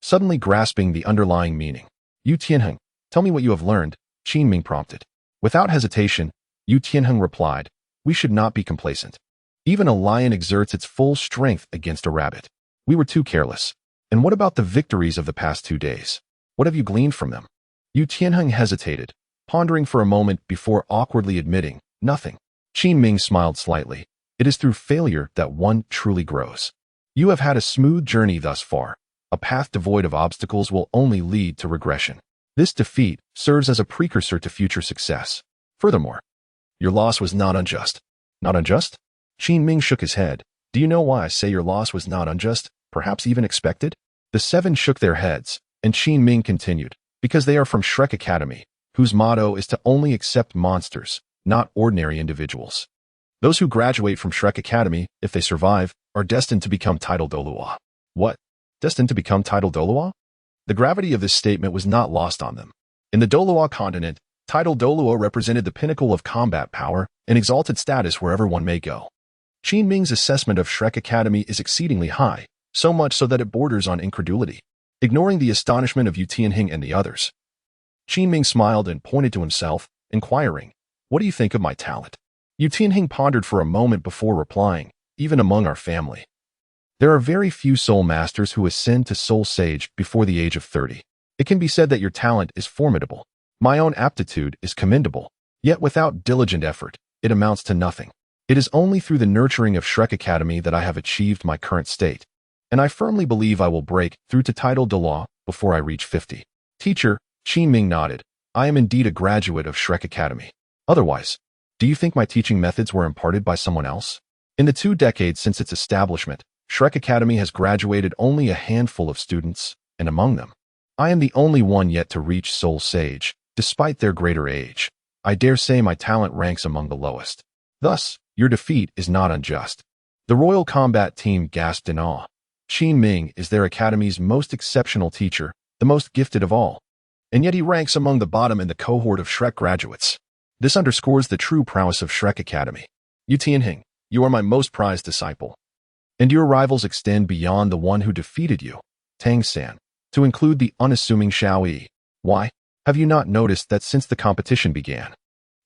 suddenly grasping the underlying meaning. "Yu Tianheng, tell me what you have learned," Qin Ming prompted. Without hesitation, Yu Tianheng replied, We should not be complacent. Even a lion exerts its full strength against a rabbit. We were too careless. And what about the victories of the past 2 days? What have you gleaned from them? Yu Tianheng hesitated, pondering for a moment before awkwardly admitting, nothing. Qin Ming smiled slightly. It is through failure that one truly grows. You have had a smooth journey thus far. A path devoid of obstacles will only lead to regression. This defeat serves as a precursor to future success. Furthermore, your loss was not unjust. Not unjust? Qin Ming shook his head. Do you know why I say your loss was not unjust, perhaps even expected? The 7 shook their heads, and Qin Ming continued, because they are from Shrek Academy, whose motto is to only accept monsters, not ordinary individuals. Those who graduate from Shrek Academy, if they survive, are destined to become titled Douluo. What? Destined to become titled Douluo? The gravity of this statement was not lost on them. In the Douluo continent, titled Douluo represented the pinnacle of combat power and exalted status wherever one may go. Qin Ming's assessment of Shrek Academy is exceedingly high, so much so that it borders on incredulity. Ignoring the astonishment of Yu Tianheng and the others, Qin Ming smiled and pointed to himself, inquiring, what do you think of my talent? Yu Tianheng pondered for a moment before replying, even among our family. There are very few soul masters who ascend to soul sage before the age of 30. It can be said that your talent is formidable. My own aptitude is commendable. Yet without diligent effort, it amounts to nothing. It is only through the nurturing of Shrek Academy that I have achieved my current state. And I firmly believe I will break through to title Douluo before I reach 50. Teacher, Qin Ming nodded. I am indeed a graduate of Shrek Academy. Otherwise, do you think my teaching methods were imparted by someone else? In the 2 decades since its establishment, Shrek Academy has graduated only a handful of students, and among them, I am the only one yet to reach Soul Sage, despite their greater age. I dare say my talent ranks among the lowest. Thus, your defeat is not unjust. The Royal Combat Team gasped in awe. Qin Ming is their academy's most exceptional teacher, the most gifted of all. And yet he ranks among the bottom in the cohort of Shrek graduates. This underscores the true prowess of Shrek Academy. Yu Tianheng, you are my most prized disciple. And your rivals extend beyond the one who defeated you, Tang San, to include the unassuming Xiao Yi. Why? Have you not noticed that since the competition began,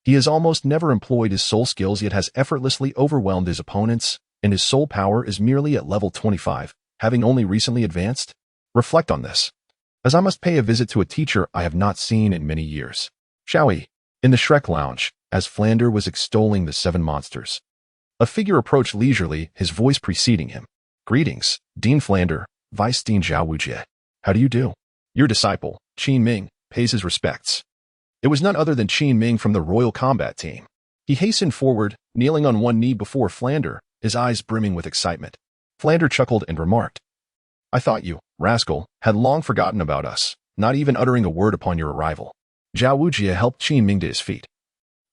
he has almost never employed his soul skills yet has effortlessly overwhelmed his opponents, and his soul power is merely at level 25, having only recently advanced? Reflect on this, as I must pay a visit to a teacher I have not seen in many years. Xiao Yi, in the Shrek Lounge, as Flander was extolling the 7 monsters, a figure approached leisurely, his voice preceding him. Greetings, Dean Flander, Vice Dean Zhao Wujie. How do you do? Your disciple, Qin Ming, pays his respects. It was none other than Qin Ming from the Royal Combat Team. He hastened forward, kneeling on one knee before Flander, his eyes brimming with excitement. Flander chuckled and remarked, I thought you, rascal, had long forgotten about us, not even uttering a word upon your arrival. Zhao Wujie helped Qin Ming to his feet,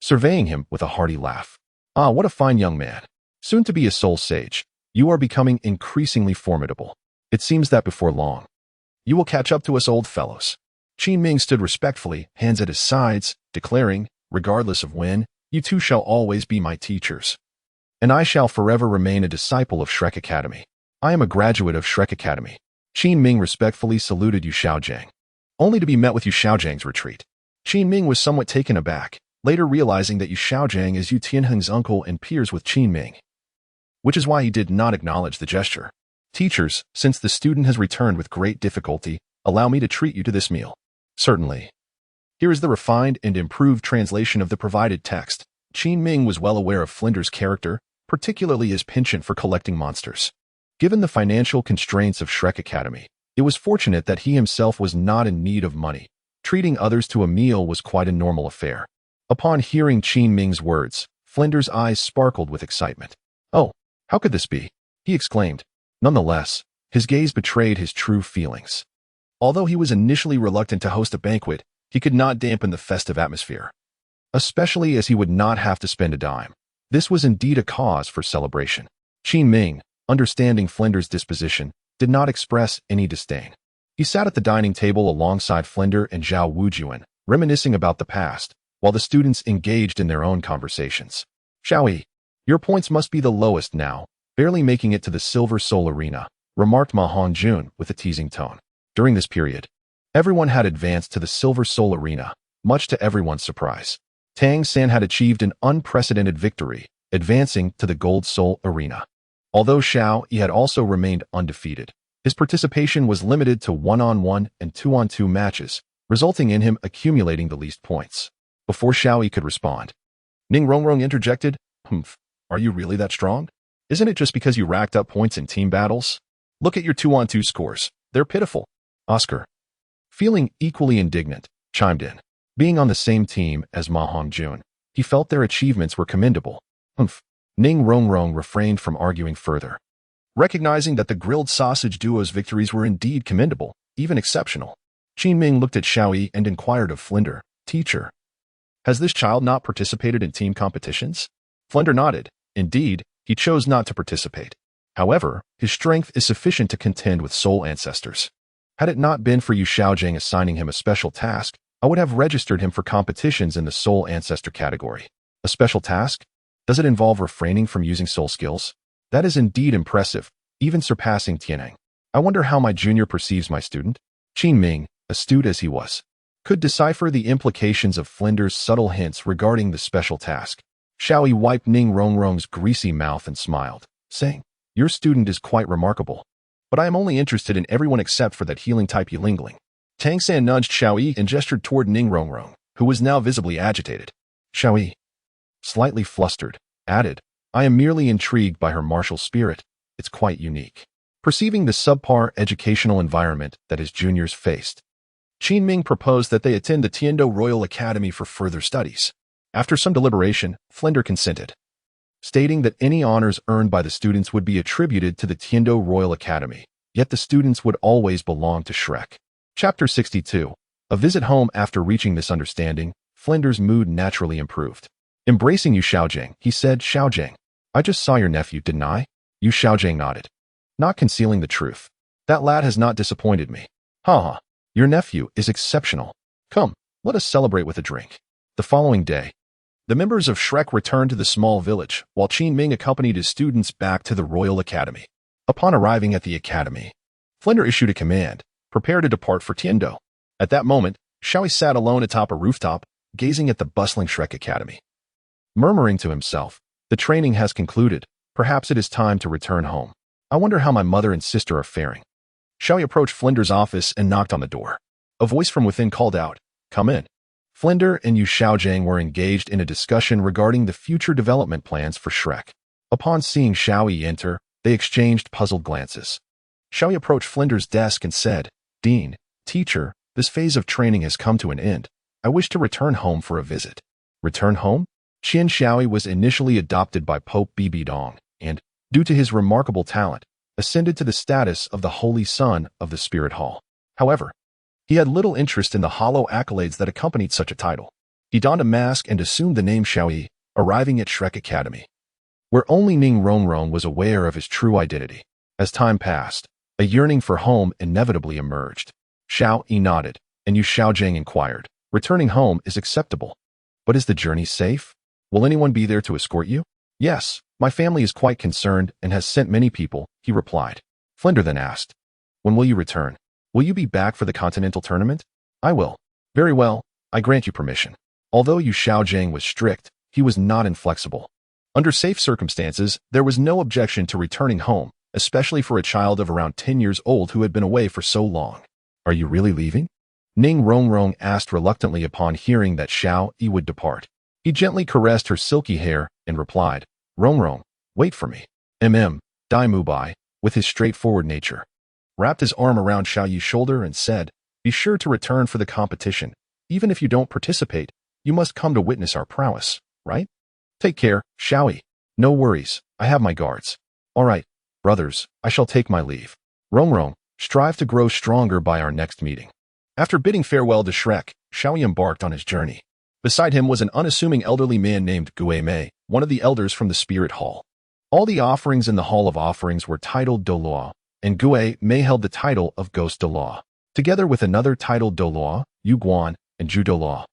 surveying him with a hearty laugh. Ah, what a fine young man. Soon to be a soul sage, you are becoming increasingly formidable. It seems that before long, you will catch up to us old fellows. Qin Ming stood respectfully, hands at his sides, declaring, regardless of when, you two shall always be my teachers. And I shall forever remain a disciple of Shrek Academy. I am a graduate of Shrek Academy. Qin Ming respectfully saluted Yu Xiaojiang, only to be met with Yu Xiaojiang's retreat. Qin Ming was somewhat taken aback, later realizing that Yu Xiaojiang is Yu Tianheng's uncle and peers with Qin Ming, which is why he did not acknowledge the gesture. Teachers, since the student has returned with great difficulty, allow me to treat you to this meal. Certainly. Here is the refined and improved translation of the provided text. Qin Ming was well aware of Flinder's character, particularly his penchant for collecting monsters. Given the financial constraints of Shrek Academy, it was fortunate that he himself was not in need of money. Treating others to a meal was quite a normal affair. Upon hearing Qin Ming's words, Flinder's eyes sparkled with excitement. Oh, how could this be? He exclaimed. Nonetheless, his gaze betrayed his true feelings. Although he was initially reluctant to host a banquet, he could not dampen the festive atmosphere, especially as he would not have to spend a dime. This was indeed a cause for celebration. Qin Ming, understanding Flinder's disposition, did not express any disdain. He sat at the dining table alongside Flinder and Zhao Wujuan, reminiscing about the past, while the students engaged in their own conversations. Xiao Yi, your points must be the lowest now, barely making it to the Silver Soul Arena, remarked Ma Hongjun with a teasing tone. During this period, everyone had advanced to the Silver Soul Arena, much to everyone's surprise. Tang San had achieved an unprecedented victory, advancing to the Gold Soul Arena. Although Xiao Yi had also remained undefeated, his participation was limited to one-on-one and two-on-two matches, resulting in him accumulating the least points. Before Xiao Yi could respond, Ning Rongrong interjected, "Humph, are you really that strong? Isn't it just because you racked up points in team battles? Look at your two-on-two scores. They're pitiful." Oscar, feeling equally indignant, chimed in. Being on the same team as Ma Hongjun, he felt their achievements were commendable. Humph. Ning Rongrong refrained from arguing further. Recognizing that the grilled sausage duo's victories were indeed commendable, even exceptional, Qin Ming looked at Xiao Yi and inquired of Flinder, "Teacher, has this child not participated in team competitions?" Flinder nodded. Indeed, he chose not to participate. However, his strength is sufficient to contend with soul ancestors. Had it not been for Yu Xiaojing assigning him a special task, I would have registered him for competitions in the soul ancestor category. A special task? Does it involve refraining from using soul skills? That is indeed impressive, even surpassing Tianeng. I wonder how my junior perceives my student. Qin Ming, astute as he was, could decipher the implications of Flinder's subtle hints regarding the special task. Xiao Yi wiped Ning Rongrong's greasy mouth and smiled, saying, "Your student is quite remarkable, but I am only interested in everyone except for that healing-type Yilingling." Tang San nudged Xiao Yi and gestured toward Ning Rongrong, who was now visibly agitated. Xiao Yi, slightly flustered, added, "I am merely intrigued by her martial spirit. It's quite unique." Perceiving the subpar educational environment that his juniors faced, Qin Ming proposed that they attend the Tiando Royal Academy for further studies. After some deliberation, Flinder consented, stating that any honors earned by the students would be attributed to the Tiando Royal Academy, yet the students would always belong to Shrek. Chapter 62. A visit home. After reaching this understanding, Flinder's mood naturally improved. Embracing Yu Xiaojing, he said, "Xiaojing, I just saw your nephew, didn't I?" Yu Xiaojing nodded, not concealing the truth. "That lad has not disappointed me." "Ha. Your nephew is exceptional. Come, let us celebrate with a drink." The following day, the members of Shrek returned to the small village, while Qin Ming accompanied his students back to the Royal Academy. Upon arriving at the academy, Flinder issued a command, "Prepare to depart for Tiando." At that moment, Xiao Yi sat alone atop a rooftop, gazing at the bustling Shrek Academy. Murmuring to himself, "The training has concluded. Perhaps it is time to return home. I wonder how my mother and sister are faring." Xiao Yi approached Flinder's office and knocked on the door. A voice from within called out, "Come in." Flinder and Yu Xiaojing were engaged in a discussion regarding the future development plans for Shrek. Upon seeing Xiao Yi enter, they exchanged puzzled glances. Xiao Yi approached Flinder's desk and said, "Dean, teacher, this phase of training has come to an end. I wish to return home for a visit." Return home? Qian Xiaoyi was initially adopted by Pope Bibi Dong and, due to his remarkable talent, ascended to the status of the Holy Son of the Spirit Hall. However, he had little interest in the hollow accolades that accompanied such a title. He donned a mask and assumed the name Xiao Yi, arriving at Shrek Academy, where only Ning Rongrong was aware of his true identity. As time passed, a yearning for home inevitably emerged. Xiao Yi nodded, and Yu Xiaojing inquired, "Returning home is acceptable. But is the journey safe? Will anyone be there to escort you?" "Yes, my family is quite concerned and has sent many people," he replied. Flinder then asked, "When will you return? Will you be back for the continental tournament?" "I will." "Very well, I grant you permission." Although Yu Xiaojing was strict, he was not inflexible. Under safe circumstances, there was no objection to returning home, especially for a child of around 10 years old who had been away for so long. "Are you really leaving?" Ning Rongrong asked reluctantly upon hearing that Xiao Yi would depart. He gently caressed her silky hair and replied, "Rongrong, wait for me." Dai Mubai, with his straightforward nature, wrapped his arm around Xiao Yi's shoulder and said, "Be sure to return for the competition. Even if you don't participate, you must come to witness our prowess, right? Take care, Xiao Yi." "No worries, I have my guards." "All right, brothers, I shall take my leave. Rongrong, strive to grow stronger by our next meeting." After bidding farewell to Shrek, Xiao Yi embarked on his journey. Beside him was an unassuming elderly man named Gue Mei, one of the elders from the Spirit Hall. All the offerings in the Hall of Offerings were titled Douluo, and Gue Mei held the title of Ghost Douluo, together with another titled Douluo, Yu Guan, and Ju Douluo,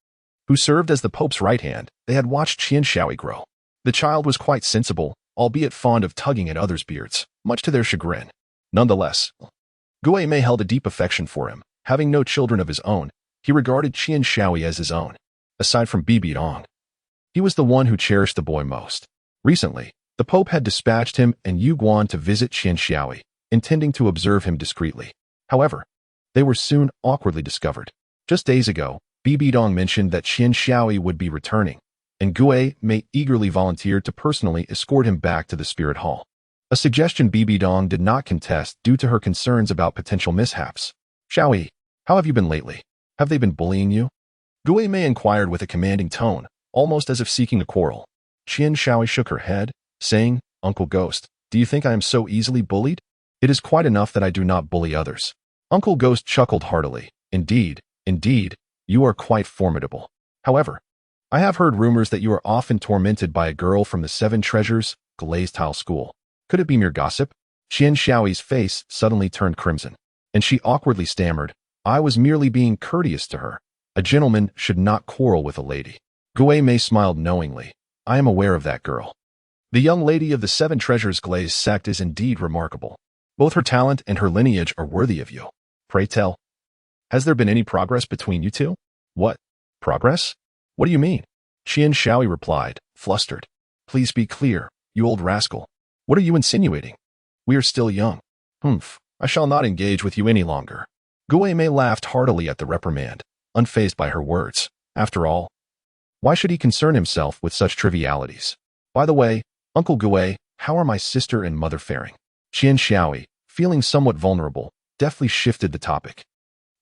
who served as the Pope's right hand. They had watched Qian Xiaoyi grow. The child was quite sensible, albeit fond of tugging at others' beards, much to their chagrin. Nonetheless, Gue Mei held a deep affection for him. Having no children of his own, he regarded Qian Xiaoyi as his own. Aside from Bibi Dong, he was the one who cherished the boy most. Recently, the Pope had dispatched him and Yu Guan to visit Qian Xiaoyi, intending to observe him discreetly. However, they were soon awkwardly discovered. Just days ago, Bibi Dong mentioned that Qian Xiaoyi would be returning, and Gue Mei eagerly volunteered to personally escort him back to the Spirit Hall. A suggestion Bibi Dong did not contest due to her concerns about potential mishaps. Xiaoyi, how have you been lately? Have they been bullying you? Gue Mei inquired with a commanding tone, almost as if seeking a quarrel. Qian Xiaoyi shook her head, saying, Uncle Ghost, do you think I am so easily bullied? It is quite enough that I do not bully others. Uncle Ghost chuckled heartily. Indeed, you are quite formidable. However, I have heard rumors that you are often tormented by a girl from the Seven Treasures, Glazed Tile School. Could it be mere gossip? Qian Xiaoyi's face suddenly turned crimson, and she awkwardly stammered, I was merely being courteous to her. A gentleman should not quarrel with a lady. Gue Mei smiled knowingly. I am aware of that girl. The young lady of the Seven Treasures Glazed sect is indeed remarkable. Both her talent and her lineage are worthy of you. Pray tell, has there been any progress between you two? What? Progress? What do you mean? Qian Xiaoyi replied, flustered. Please be clear, you old rascal. What are you insinuating? We are still young. I shall not engage with you any longer. Gue Mei laughed heartily at the reprimand, unfazed by her words. After all, why should he concern himself with such trivialities? By the way, Uncle Gue, how are my sister and mother faring? Qian Xiaoyi, feeling somewhat vulnerable, deftly shifted the topic,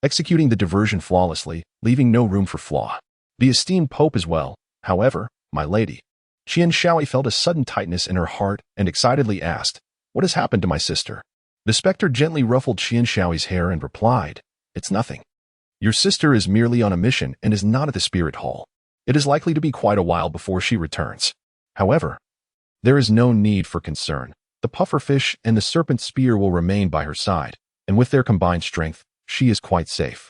executing the diversion flawlessly, leaving no room for flaw. The esteemed Pope as well, however, my lady. Qian Xiaoyi felt a sudden tightness in her heart and excitedly asked, What has happened to my sister? The specter gently ruffled Qian Xiaoyi's hair and replied, It's nothing. Your sister is merely on a mission and is not at the Spirit Hall. It is likely to be quite a while before she returns. However, there is no need for concern. The pufferfish and the serpent spear will remain by her side, and with their combined strength, she is quite safe.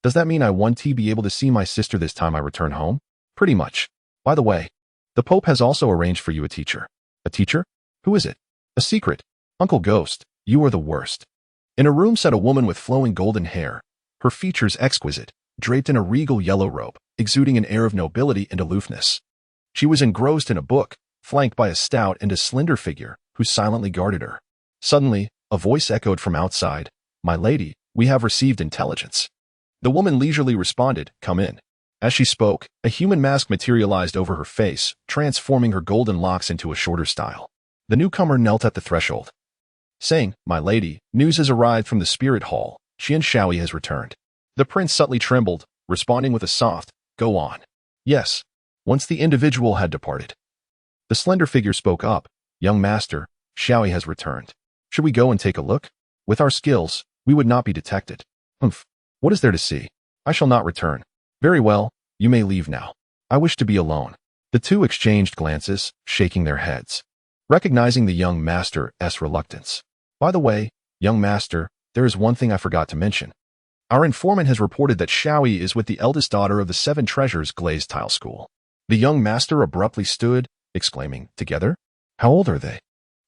Does that mean I won't be able to see my sister this time I return home? Pretty much. By the way, the Pope has also arranged for you a teacher. A teacher? Who is it? A secret. Uncle Ghost, you are the worst. In a room sat a woman with flowing golden hair, her features exquisite, draped in a regal yellow robe, exuding an air of nobility and aloofness. She was engrossed in a book, flanked by a stout and a slender figure, who silently guarded her. Suddenly, a voice echoed from outside, My lady, we have received intelligence. The woman leisurely responded, Come in. As she spoke, a human mask materialized over her face, transforming her golden locks into a shorter style. The newcomer knelt at the threshold, saying, My lady, news has arrived from the Spirit Hall. Qian Xiaoyi has returned. The prince subtly trembled, responding with a soft, Go on. Yes. Once the individual had departed, the slender figure spoke up, Young master, Xiaoyi has returned. Should we go and take a look? With our skills, we would not be detected. What is there to see? I shall not return. Very well, you may leave now. I wish to be alone. The two exchanged glances, shaking their heads, recognizing the young master's reluctance. By the way, young master, there is one thing I forgot to mention. Our informant has reported that Xiaoyi is with the eldest daughter of the Seven Treasures Glazed Tile School. The young master abruptly stood, exclaiming, Together? How old are they?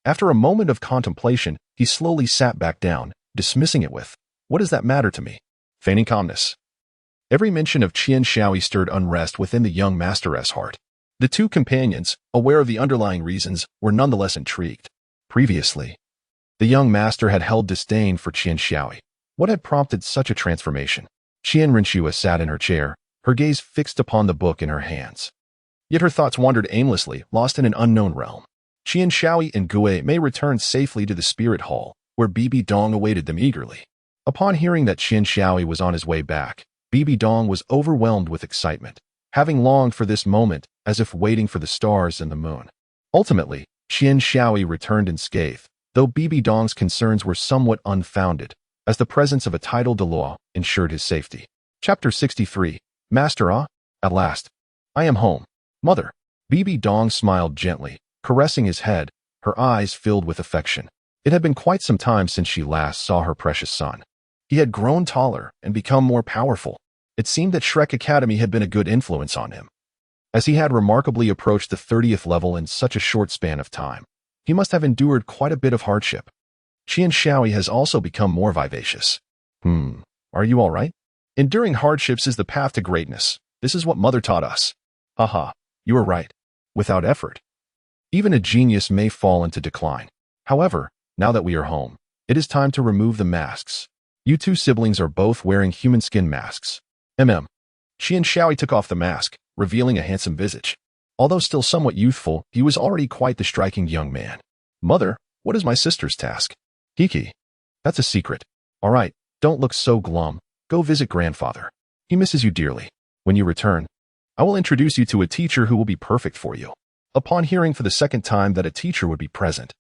After a moment of contemplation, he slowly sat back down, dismissing it with, What does that matter to me? Feigning calmness. Every mention of Qian Xiaoyi stirred unrest within the young master's heart. The two companions, aware of the underlying reasons, were nonetheless intrigued. Previously, the young master had held disdain for Qian Xiaoyi. What had prompted such a transformation? Qian Renshua sat in her chair, her gaze fixed upon the book in her hands. Yet her thoughts wandered aimlessly, lost in an unknown realm. Qian Xiaoyi and Gue Mei returned safely to the Spirit Hall, where Bibi Dong awaited them eagerly. Upon hearing that Qian Xiaoyi was on his way back, Bibi Dong was overwhelmed with excitement, having longed for this moment as if waiting for the stars and the moon. Ultimately, Qian Xiaoyi returned unscathed, though Bibi Dong's concerns were somewhat unfounded, as the presence of a title Douluo ensured his safety. Chapter 63. Master at last. I am home. Mother. Bibi Dong smiled gently, caressing his head, her eyes filled with affection. It had been quite some time since she last saw her precious son. He had grown taller and become more powerful. It seemed that Shrek Academy had been a good influence on him, as he had remarkably approached the 30th level in such a short span of time. He must have endured quite a bit of hardship. Qian Xiaoyi has also become more vivacious. Are you all right? Enduring hardships is the path to greatness. This is what Mother taught us. Haha, you are right. Without effort, Even a genius may fall into decline. However, now that we are home, it is time to remove the masks. You two siblings are both wearing human skin masks. Qian Shaoi took off the mask, revealing a handsome visage. Although still somewhat youthful, he was already quite the striking young man. Mother, what is my sister's task? Kiki. That's a secret. All right, don't look so glum. Go visit grandfather. He misses you dearly. When you return, I will introduce you to a teacher who will be perfect for you. Upon hearing for the second time that a teacher would be present,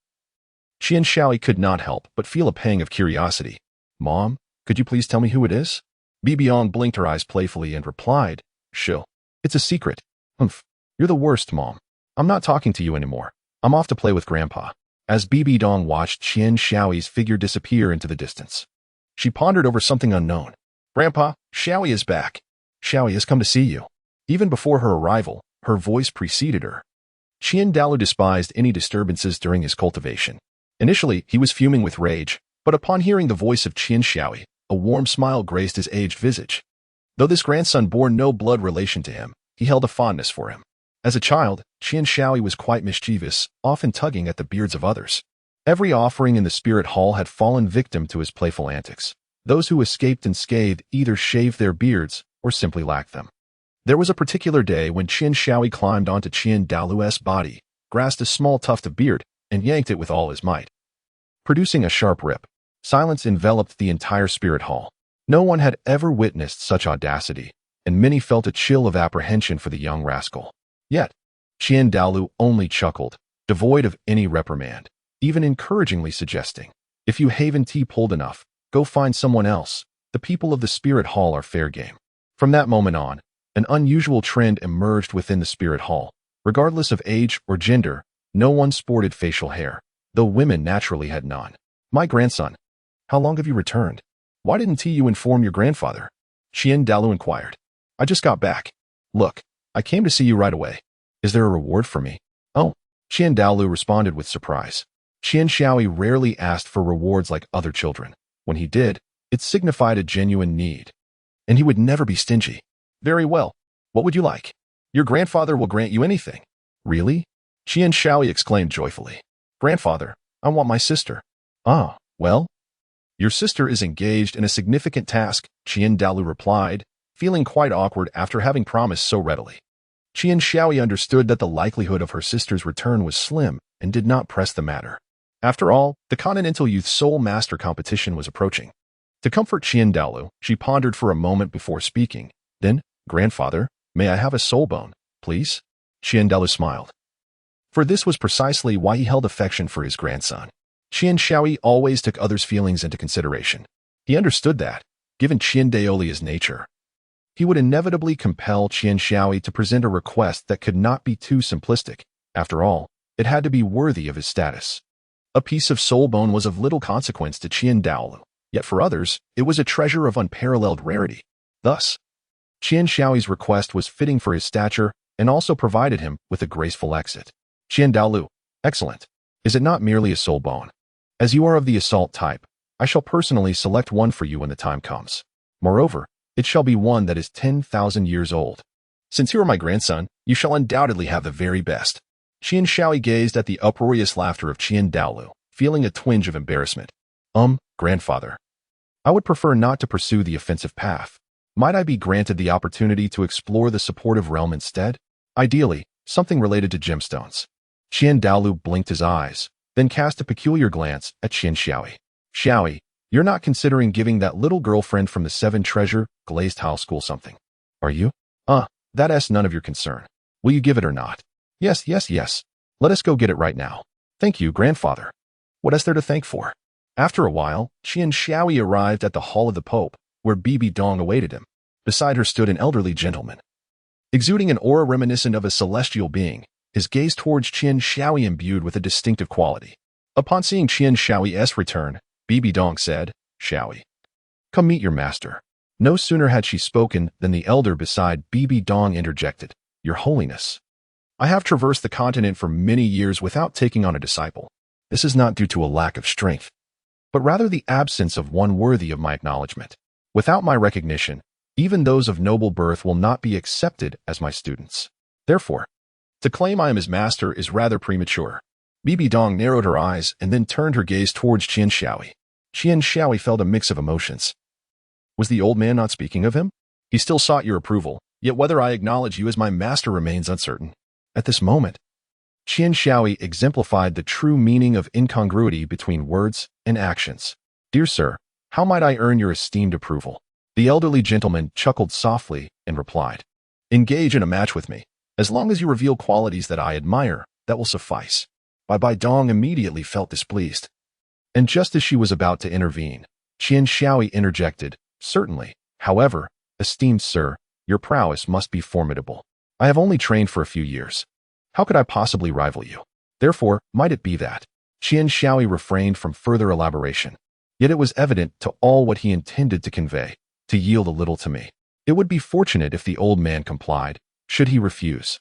Qian Shaoi could not help but feel a pang of curiosity. Mom, could you please tell me who it is? Bibiong blinked her eyes playfully and replied, Shill. It's a secret. Humph. You're the worst, Mom. I'm not talking to you anymore. I'm off to play with Grandpa. As Bibiong watched Qian Shaoi's figure disappear into the distance, she pondered over something unknown. Grandpa, Shaoi is back. Shaoi has come to see you. Even before her arrival, her voice preceded her. Qian Douluo despised any disturbances during his cultivation. Initially, he was fuming with rage, but upon hearing the voice of Qian Shaoi, a warm smile graced his aged visage. Though this grandson bore no blood relation to him, he held a fondness for him. As a child, Qian Shaoi was quite mischievous, often tugging at the beards of others. Every offering in the spirit hall had fallen victim to his playful antics. Those who escaped unscathed either shaved their beards or simply lacked them. There was a particular day when Qian Shaoi climbed onto Qian Daoluo's body, grasped a small tuft of beard, and yanked it with all his might. Producing a sharp rip, silence enveloped the entire spirit hall. No one had ever witnessed such audacity, and many felt a chill of apprehension for the young rascal. Yet, Qian Douluo only chuckled, devoid of any reprimand, even encouragingly suggesting, if you haven't pulled enough, go find someone else. The people of the spirit hall are fair game. From that moment on, an unusual trend emerged within the spirit hall. Regardless of age or gender, no one sported facial hair, though women naturally had none. My grandson, how long have you returned? Why didn't you inform your grandfather? Qian Douluo inquired. I just got back. Look, I came to see you right away. Is there a reward for me? Oh, Qian Douluo responded with surprise. Qian Shaoi rarely asked for rewards like other children. When he did, it signified a genuine need. And he would never be stingy. Very well. What would you like? Your grandfather will grant you anything. Really? Qian Shaoi exclaimed joyfully. Grandfather, I want my sister. Ah, well? Your sister is engaged in a significant task, Qian Douluo replied, feeling quite awkward after having promised so readily. Qian Shaoi understood that the likelihood of her sister's return was slim and did not press the matter. After all, the Continental Youth Soul Master competition was approaching. To comfort Qian Douluo, she pondered for a moment before speaking. Then, Grandfather, may I have a soul bone, please? Qian Douluo smiled. For this was precisely why he held affection for his grandson. Qian Shaoi always took others' feelings into consideration. He understood that, given Qian Daolia's nature, he would inevitably compel Qian Shaoi to present a request that could not be too simplistic. After all, it had to be worthy of his status. A piece of soul bone was of little consequence to Qian Douluo, yet for others, it was a treasure of unparalleled rarity. Thus, Qian Shaoi's request was fitting for his stature and also provided him with a graceful exit. Qian Douluo, excellent. Is it not merely a soul bone? As you are of the assault type, I shall personally select one for you when the time comes. Moreover, it shall be one that is 10,000 years old. Since you are my grandson, you shall undoubtedly have the very best. Qian Shaoi gazed at the uproarious laughter of Qian Douluo, feeling a twinge of embarrassment. Grandfather. I would prefer not to pursue the offensive path. Might I be granted the opportunity to explore the supportive realm instead? Ideally, something related to gemstones. Qian Douluo blinked his eyes, then cast a peculiar glance at Qian Shaoi. Shaoi, you're not considering giving that little girlfriend from the Seven Treasure Glazed Tile School something, are you? That's none of your concern. Will you give it or not? Yes. Let us go get it right now. Thank you, grandfather. What is there to thank for? After a while, Qian Shaoi arrived at the Hall of the Pope, where Bibi Dong awaited him. Beside her stood an elderly gentleman. Exuding an aura reminiscent of a celestial being, his gaze towards Qian Shaoi imbued with a distinctive quality. Upon seeing Qian Shaoi's return, Bibi Dong said, Shaoi, come meet your master. No sooner had she spoken than the elder beside Bibi Dong interjected, Your Holiness, I have traversed the continent for many years without taking on a disciple. This is not due to a lack of strength, but rather the absence of one worthy of my acknowledgement. Without my recognition, even those of noble birth will not be accepted as my students. Therefore, To claim I am his master is rather premature. Bibi Dong narrowed her eyes and then turned her gaze towards Qian Shaoi. Qian Shaoi felt a mix of emotions. Was the old man not speaking of him? He still sought your approval, yet whether I acknowledge you as my master remains uncertain. At this moment, Qian Shaoi exemplified the true meaning of incongruity between words and actions. Dear sir, how might I earn your esteemed approval? The elderly gentleman chuckled softly and replied, engage in a match with me. As long as you reveal qualities that I admire, that will suffice. Bai Dong immediately felt displeased. And just as she was about to intervene, Qian Shaoi interjected, certainly. However, esteemed sir, your prowess must be formidable. I have only trained for a few years. How could I possibly rival you? Therefore, might it be that? Qian Shaoi refrained from further elaboration. Yet it was evident to all what he intended to convey, to yield a little to me. It would be fortunate if the old man complied. Should he refuse,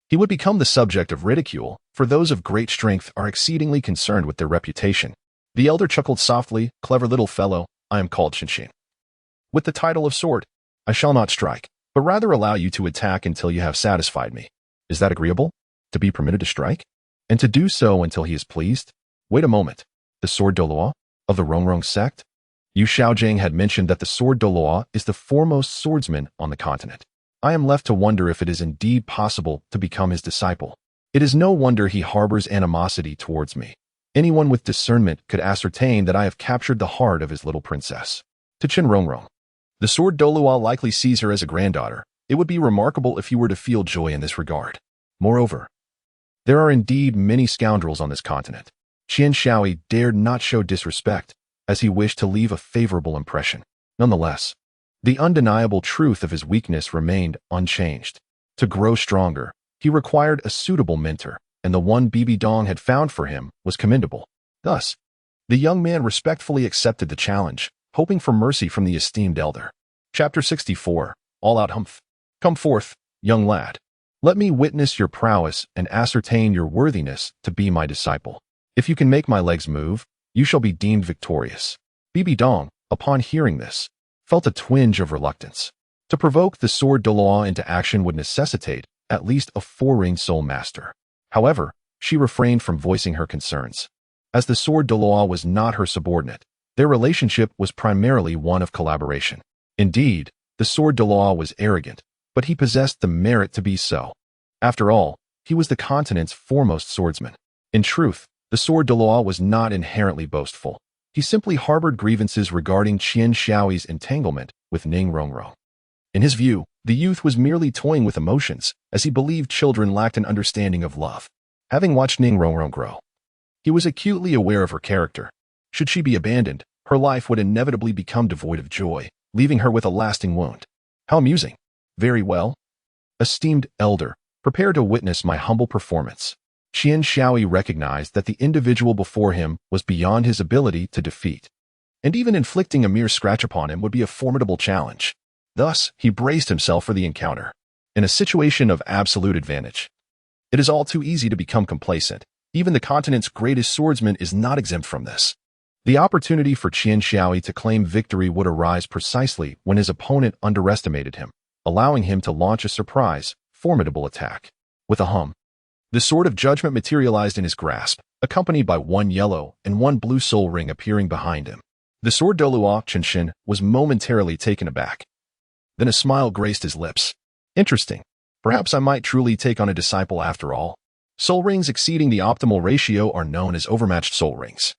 he would become the subject of ridicule, for those of great strength are exceedingly concerned with their reputation. The elder chuckled softly, clever little fellow, I am called Shinshin. With the title of sword, I shall not strike, but rather allow you to attack until you have satisfied me. Is that agreeable? To be permitted to strike? And to do so until he is pleased? Wait a moment. The sword Douluo? Of the Rongrong sect? Yu Xiaojing had mentioned that the sword Douluo is the foremost swordsman on the continent. I am left to wonder if it is indeed possible to become his disciple. It is no wonder he harbors animosity towards me. Anyone with discernment could ascertain that I have captured the heart of his little princess. To Chen Rongrong. The sword Douluo likely sees her as a granddaughter. It would be remarkable if you were to feel joy in this regard. Moreover, there are indeed many scoundrels on this continent. Qian Shaoi dared not show disrespect, as he wished to leave a favorable impression. Nonetheless, the undeniable truth of his weakness remained unchanged. To grow stronger, he required a suitable mentor, and the one Bibi Dong had found for him was commendable. Thus, the young man respectfully accepted the challenge, hoping for mercy from the esteemed elder. Chapter 64. All Out Humph. Come forth, young lad. Let me witness your prowess and ascertain your worthiness to be my disciple. If you can make my legs move, you shall be deemed victorious. Bibi Dong, upon hearing this, felt a twinge of reluctance. To provoke the sword Douluo into action would necessitate at least a four-ring soul master. However, she refrained from voicing her concerns. As the sword Douluo was not her subordinate, their relationship was primarily one of collaboration. Indeed, the sword Douluo was arrogant, but he possessed the merit to be so. After all, he was the continent's foremost swordsman. In truth, the sword Douluo was not inherently boastful. He simply harbored grievances regarding Qian Shaoi's entanglement with Ning Rongrong. In his view, the youth was merely toying with emotions, as he believed children lacked an understanding of love. Having watched Ning Rongrong grow, he was acutely aware of her character. Should she be abandoned, her life would inevitably become devoid of joy, leaving her with a lasting wound. How amusing. Very well. Esteemed elder, prepare to witness my humble performance. Qian Shaoi recognized that the individual before him was beyond his ability to defeat, and even inflicting a mere scratch upon him would be a formidable challenge. Thus, he braced himself for the encounter. In a situation of absolute advantage, it is all too easy to become complacent. Even the continent's greatest swordsman is not exempt from this. The opportunity for Qian Shaoi to claim victory would arise precisely when his opponent underestimated him, allowing him to launch a surprise, formidable attack. With a hum, the sword of judgment materialized in his grasp, accompanied by one yellow and one blue soul ring appearing behind him. The sword Douluo Chenshin was momentarily taken aback. Then a smile graced his lips. Interesting. Perhaps I might truly take on a disciple after all. Soul rings exceeding the optimal ratio are known as overmatched soul rings.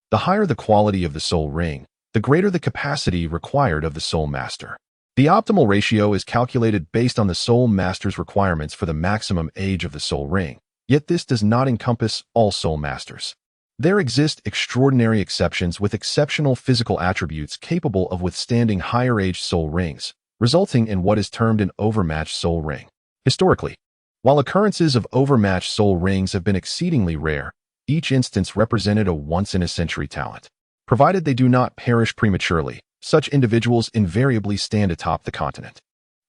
The higher the quality of the soul ring, the greater the capacity required of the soul master. The optimal ratio is calculated based on the soul master's requirements for the maximum age of the soul ring, yet this does not encompass all soul masters. There exist extraordinary exceptions with exceptional physical attributes capable of withstanding higher-aged soul rings, resulting in what is termed an overmatched soul ring. Historically, while occurrences of overmatched soul rings have been exceedingly rare, each instance represented a once-in-a-century talent. Provided they do not perish prematurely, such individuals invariably stand atop the continent.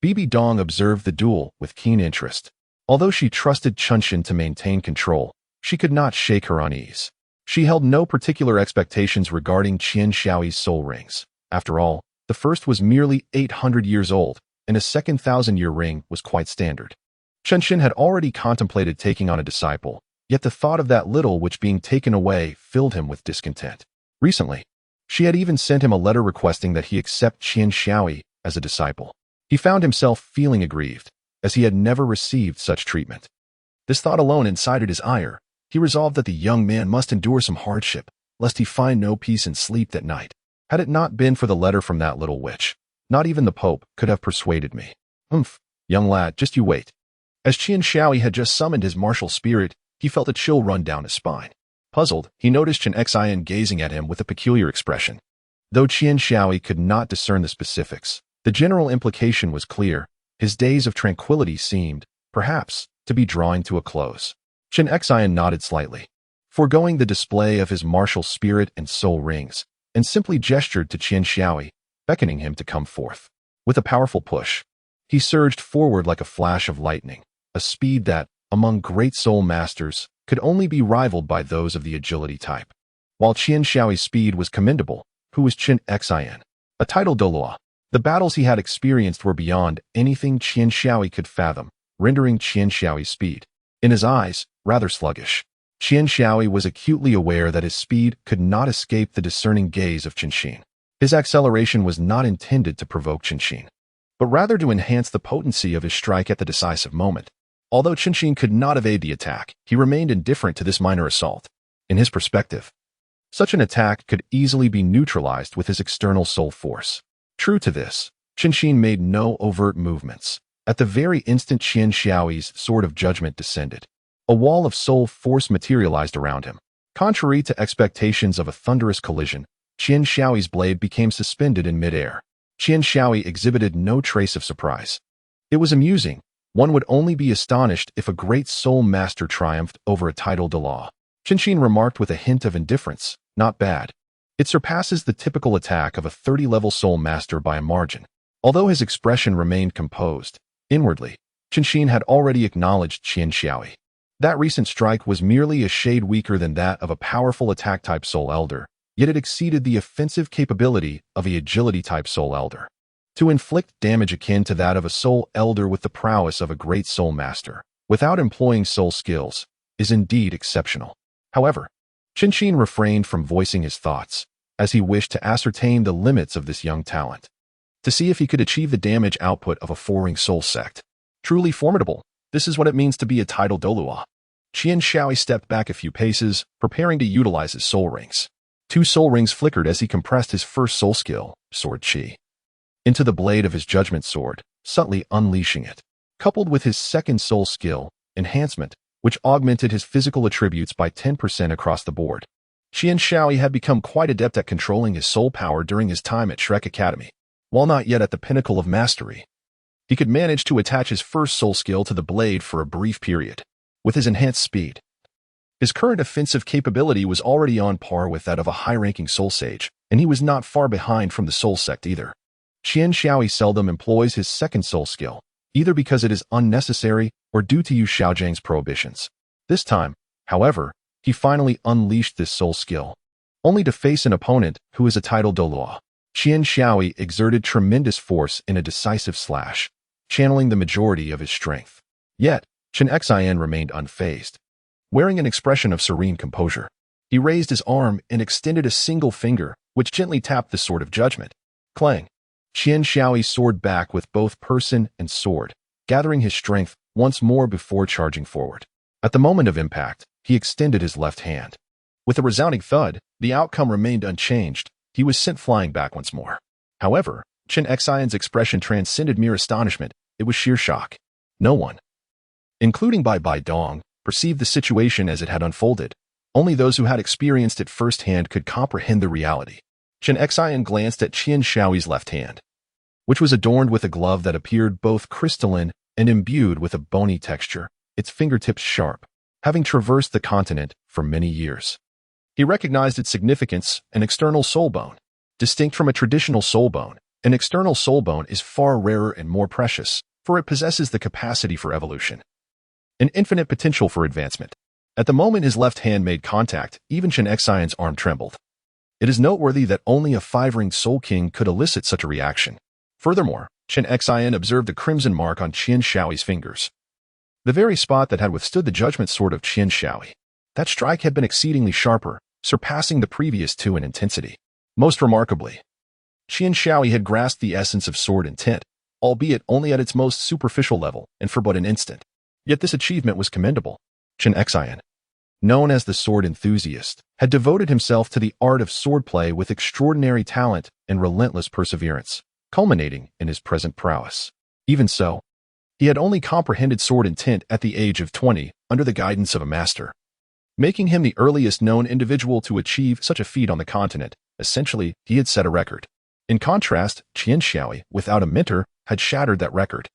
Bibi Dong observed the duel with keen interest. Although she trusted Chenshin to maintain control, she could not shake her unease. She held no particular expectations regarding Qian Shaoi's soul rings. After all, the first was merely 800 years old, and a second 1,000-year ring was quite standard. Chen had already contemplated taking on a disciple, yet the thought of that little which being taken away filled him with discontent. Recently, she had even sent him a letter requesting that he accept Qian Xiaoyi as a disciple. He found himself feeling aggrieved, as he had never received such treatment. This thought alone incited his ire. He resolved that the young man must endure some hardship, lest he find no peace and sleep that night. Had it not been for the letter from that little witch, not even the Pope could have persuaded me. Young lad, just you wait. As Qian Xiaoyi had just summoned his martial spirit, he felt a chill run down his spine. Puzzled, he noticed Chen Xian gazing at him with a peculiar expression. Though Qian Xiaoyi could not discern the specifics, the general implication was clear. His days of tranquility seemed, perhaps, to be drawing to a close. Chen Xian nodded slightly, foregoing the display of his martial spirit and soul rings, and simply gestured to Qian Xiaoyi, beckoning him to come forth. With a powerful push, he surged forward like a flash of lightning, a speed that, among great soul masters, could only be rivaled by those of the agility type. While Qian Xiaoyi's speed was commendable, who was Chen Xian? A titled Douluo. The battles he had experienced were beyond anything Qian Xiaoyi could fathom, rendering Qian Xiaoyi's speed, in his eyes, rather sluggish. Qian Xiaoyi was acutely aware that his speed could not escape the discerning gaze of Chen. His acceleration was not intended to provoke Chen, but rather to enhance the potency of his strike at the decisive moment. Although Chen could not evade the attack, he remained indifferent to this minor assault. In his perspective, such an attack could easily be neutralized with his external soul force. True to this, Chen made no overt movements. At the very instant Qian Xiaoyi's sword of judgment descended, a wall of soul force materialized around him. Contrary to expectations of a thunderous collision, Qian Xiaoyi's blade became suspended in midair. Qian Xiaoyi exhibited no trace of surprise. It was amusing. One would only be astonished if a great soul master triumphed over a titled Douluo. Chen remarked with a hint of indifference, not bad. It surpasses the typical attack of a 30-level soul master by a margin. Although his expression remained composed, inwardly, Chen had already acknowledged Qian Xiaoyi. That recent strike was merely a shade weaker than that of a powerful attack-type soul elder, yet it exceeded the offensive capability of a agility-type soul elder. To inflict damage akin to that of a soul elder with the prowess of a great soul master, without employing soul skills, is indeed exceptional. However, Chen refrained from voicing his thoughts, as he wished to ascertain the limits of this young talent, to see if he could achieve the damage output of a four-ring soul sect. Truly formidable, this is what it means to be a titled Douluo. Qian Xiaoyi stepped back a few paces, preparing to utilize his soul rings. 2 soul rings flickered as he compressed his first soul skill, Sword Qi, into the blade of his judgment sword, subtly unleashing it, coupled with his second soul skill, Enhancement, which augmented his physical attributes by 10% across the board. Qian Xiaoyi had become quite adept at controlling his soul power during his time at Shrek Academy. While not yet at the pinnacle of mastery, he could manage to attach his first soul skill to the blade for a brief period. With his enhanced speed, his current offensive capability was already on par with that of a high-ranking soul sage, and he was not far behind from the soul sect either. Qian Xiaoyi seldom employs his second soul skill, either because it is unnecessary or due to Yu Xiaozhang's prohibitions. This time, however, he finally unleashed this soul skill, only to face an opponent who is a titled Douluo. Qian Xiaoyi exerted tremendous force in a decisive slash, channeling the majority of his strength. Yet, Chen Xian remained unfazed. Wearing an expression of serene composure, he raised his arm and extended a single finger, which gently tapped the sword of judgment. Clang! Qian Xiaoyi soared back with both person and sword, gathering his strength once more before charging forward. At the moment of impact, he extended his left hand. With a resounding thud, the outcome remained unchanged. He was sent flying back once more. However, Chen Xian's expression transcended mere astonishment. It was sheer shock. No one, including Bai Dong, perceived the situation as it had unfolded. Only those who had experienced it firsthand could comprehend the reality. Chen Xian glanced at Qian Xiaoyi's left hand, which was adorned with a glove that appeared both crystalline and imbued with a bony texture, its fingertips sharp, having traversed the continent for many years. He recognized its significance: an external soul bone. Distinct from a traditional soul bone, an external soul bone is far rarer and more precious, for it possesses the capacity for evolution, an infinite potential for advancement. At the moment his left hand made contact, even Chen Xian's arm trembled. It is noteworthy that only a 5-ringed Soul King could elicit such a reaction. Furthermore, Chen Xian observed a crimson mark on Qian Xiaoyi's fingers. the very spot that had withstood the judgment sword of Qian Shaoi. That strike had been exceedingly sharper, surpassing the previous two in intensity. Most remarkably, Qian Shaoi had grasped the essence of sword intent, albeit only at its most superficial level and for but an instant. Yet this achievement was commendable. Chen Xian, known as the sword enthusiast, had devoted himself to the art of swordplay with extraordinary talent and relentless perseverance, culminating in his present prowess. Even so, he had only comprehended sword intent at the age of 20 under the guidance of a master, making him the earliest known individual to achieve such a feat on the continent. Essentially, he had set a record. In contrast, Qian Shaoi, without a mentor, had shattered that record.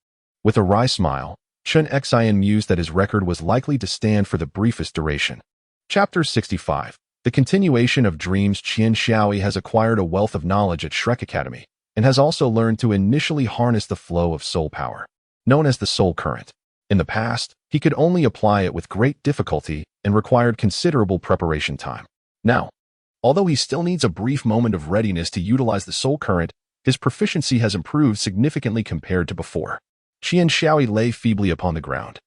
With a wry smile, Chen Xian mused that his record was likely to stand for the briefest duration. Chapter 65. The continuation of dreams. Qian Shaoi has acquired a wealth of knowledge at Shrek Academy, and has also learned to initially harness the flow of soul power, known as the soul current. In the past, he could only apply it with great difficulty and required considerable preparation time. Now, although he still needs a brief moment of readiness to utilize the soul current, his proficiency has improved significantly compared to before. Qian Shaoi lay feebly upon the ground,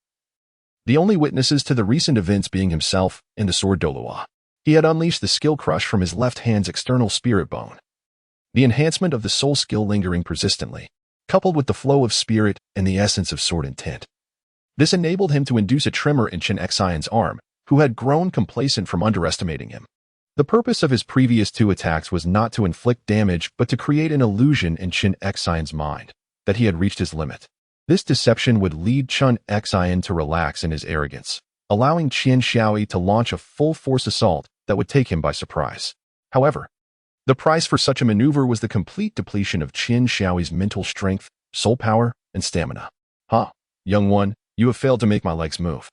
the only witnesses to the recent events being himself and the sword Douluo. He had unleashed the skill crush from his left hand's external spirit bone, the enhancement of the soul skill lingering persistently, coupled with the flow of spirit and the essence of sword intent. This enabled him to induce a tremor in Chen Xian's arm, who had grown complacent from underestimating him. The purpose of his previous two attacks was not to inflict damage but to create an illusion in Chen Xian's mind that he had reached his limit. This deception would lead Chen Xian to relax in his arrogance, allowing Qian Shaoi to launch a full-force assault that would take him by surprise. However, the price for such a maneuver was the complete depletion of Qian Shaoi's mental strength, soul power, and stamina. Young one, you have failed to make my legs move.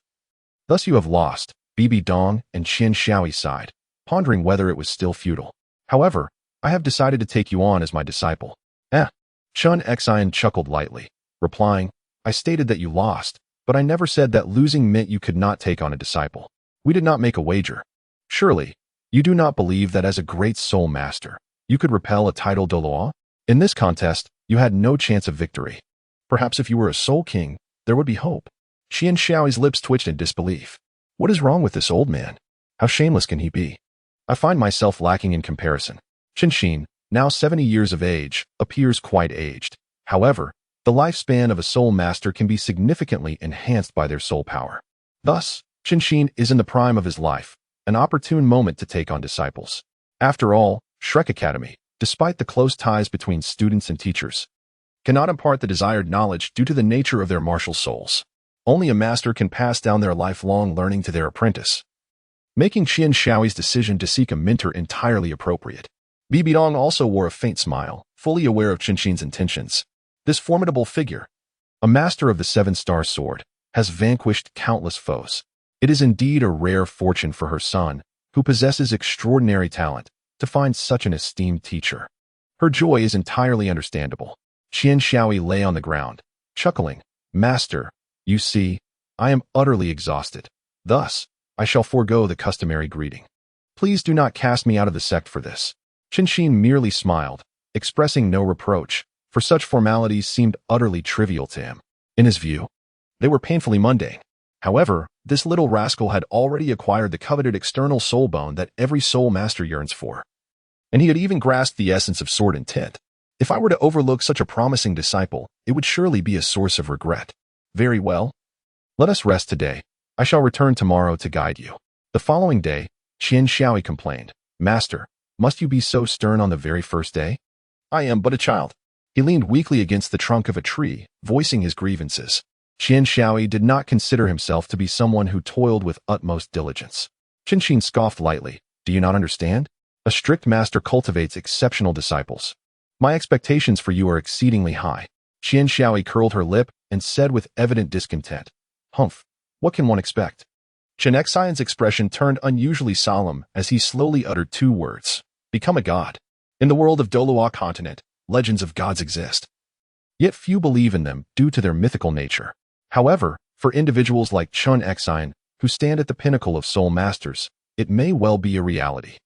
Thus you have lost. Bibi Dong and Qian Shaoi sighed, pondering whether it was still futile. However, I have decided to take you on as my disciple. Chen Xian chuckled lightly, replying, I stated that you lost, but I never said that losing meant you could not take on a disciple. We did not make a wager. Surely, you do not believe that as a great soul master, you could repel a title Douluo? In this contest, you had no chance of victory. Perhaps if you were a soul king, there would be hope. Qian Shaoi's lips twitched in disbelief. What is wrong with this old man? How shameless can he be? I find myself lacking in comparison. Chen Xin, now 70 years of age, appears quite aged. However, the lifespan of a soul master can be significantly enhanced by their soul power. Thus, Chen Xin is in the prime of his life, an opportune moment to take on disciples. After all, Shrek Academy, despite the close ties between students and teachers, cannot impart the desired knowledge due to the nature of their martial souls. Only a master can pass down their lifelong learning to their apprentice, making Qian Shaoi's decision to seek a mentor entirely appropriate. Bibi Dong also wore a faint smile, fully aware of Chen Xin's intentions. This formidable figure, a master of the seven-star sword, has vanquished countless foes. It is indeed a rare fortune for her son, who possesses extraordinary talent, to find such an esteemed teacher. Her joy is entirely understandable. Qian Shaoi lay on the ground, chuckling, Master, you see, I am utterly exhausted. Thus, I shall forego the customary greeting. Please do not cast me out of the sect for this. Chen Xin merely smiled, expressing no reproach, for such formalities seemed utterly trivial to him. In his view, they were painfully mundane. However, this little rascal had already acquired the coveted external soul bone that every soul master yearns for. And he had even grasped the essence of sword intent. If I were to overlook such a promising disciple, it would surely be a source of regret. Very well. Let us rest today. I shall return tomorrow to guide you. The following day, Qian Shaoi complained, Master, must you be so stern on the very first day? I am but a child. He leaned weakly against the trunk of a tree, voicing his grievances. Qian Shaoi did not consider himself to be someone who toiled with utmost diligence. Chen Xin scoffed lightly. Do you not understand? A strict master cultivates exceptional disciples. My expectations for you are exceedingly high. Qian Shaoi curled her lip and said with evident discontent, Humph, what can one expect? Chen Xian's expression turned unusually solemn as he slowly uttered two words. Become a god. In the world of Douluo continent, legends of gods exist. Yet few believe in them due to their mythical nature. However, for individuals like Chen Xian, who stand at the pinnacle of soul masters, it may well be a reality.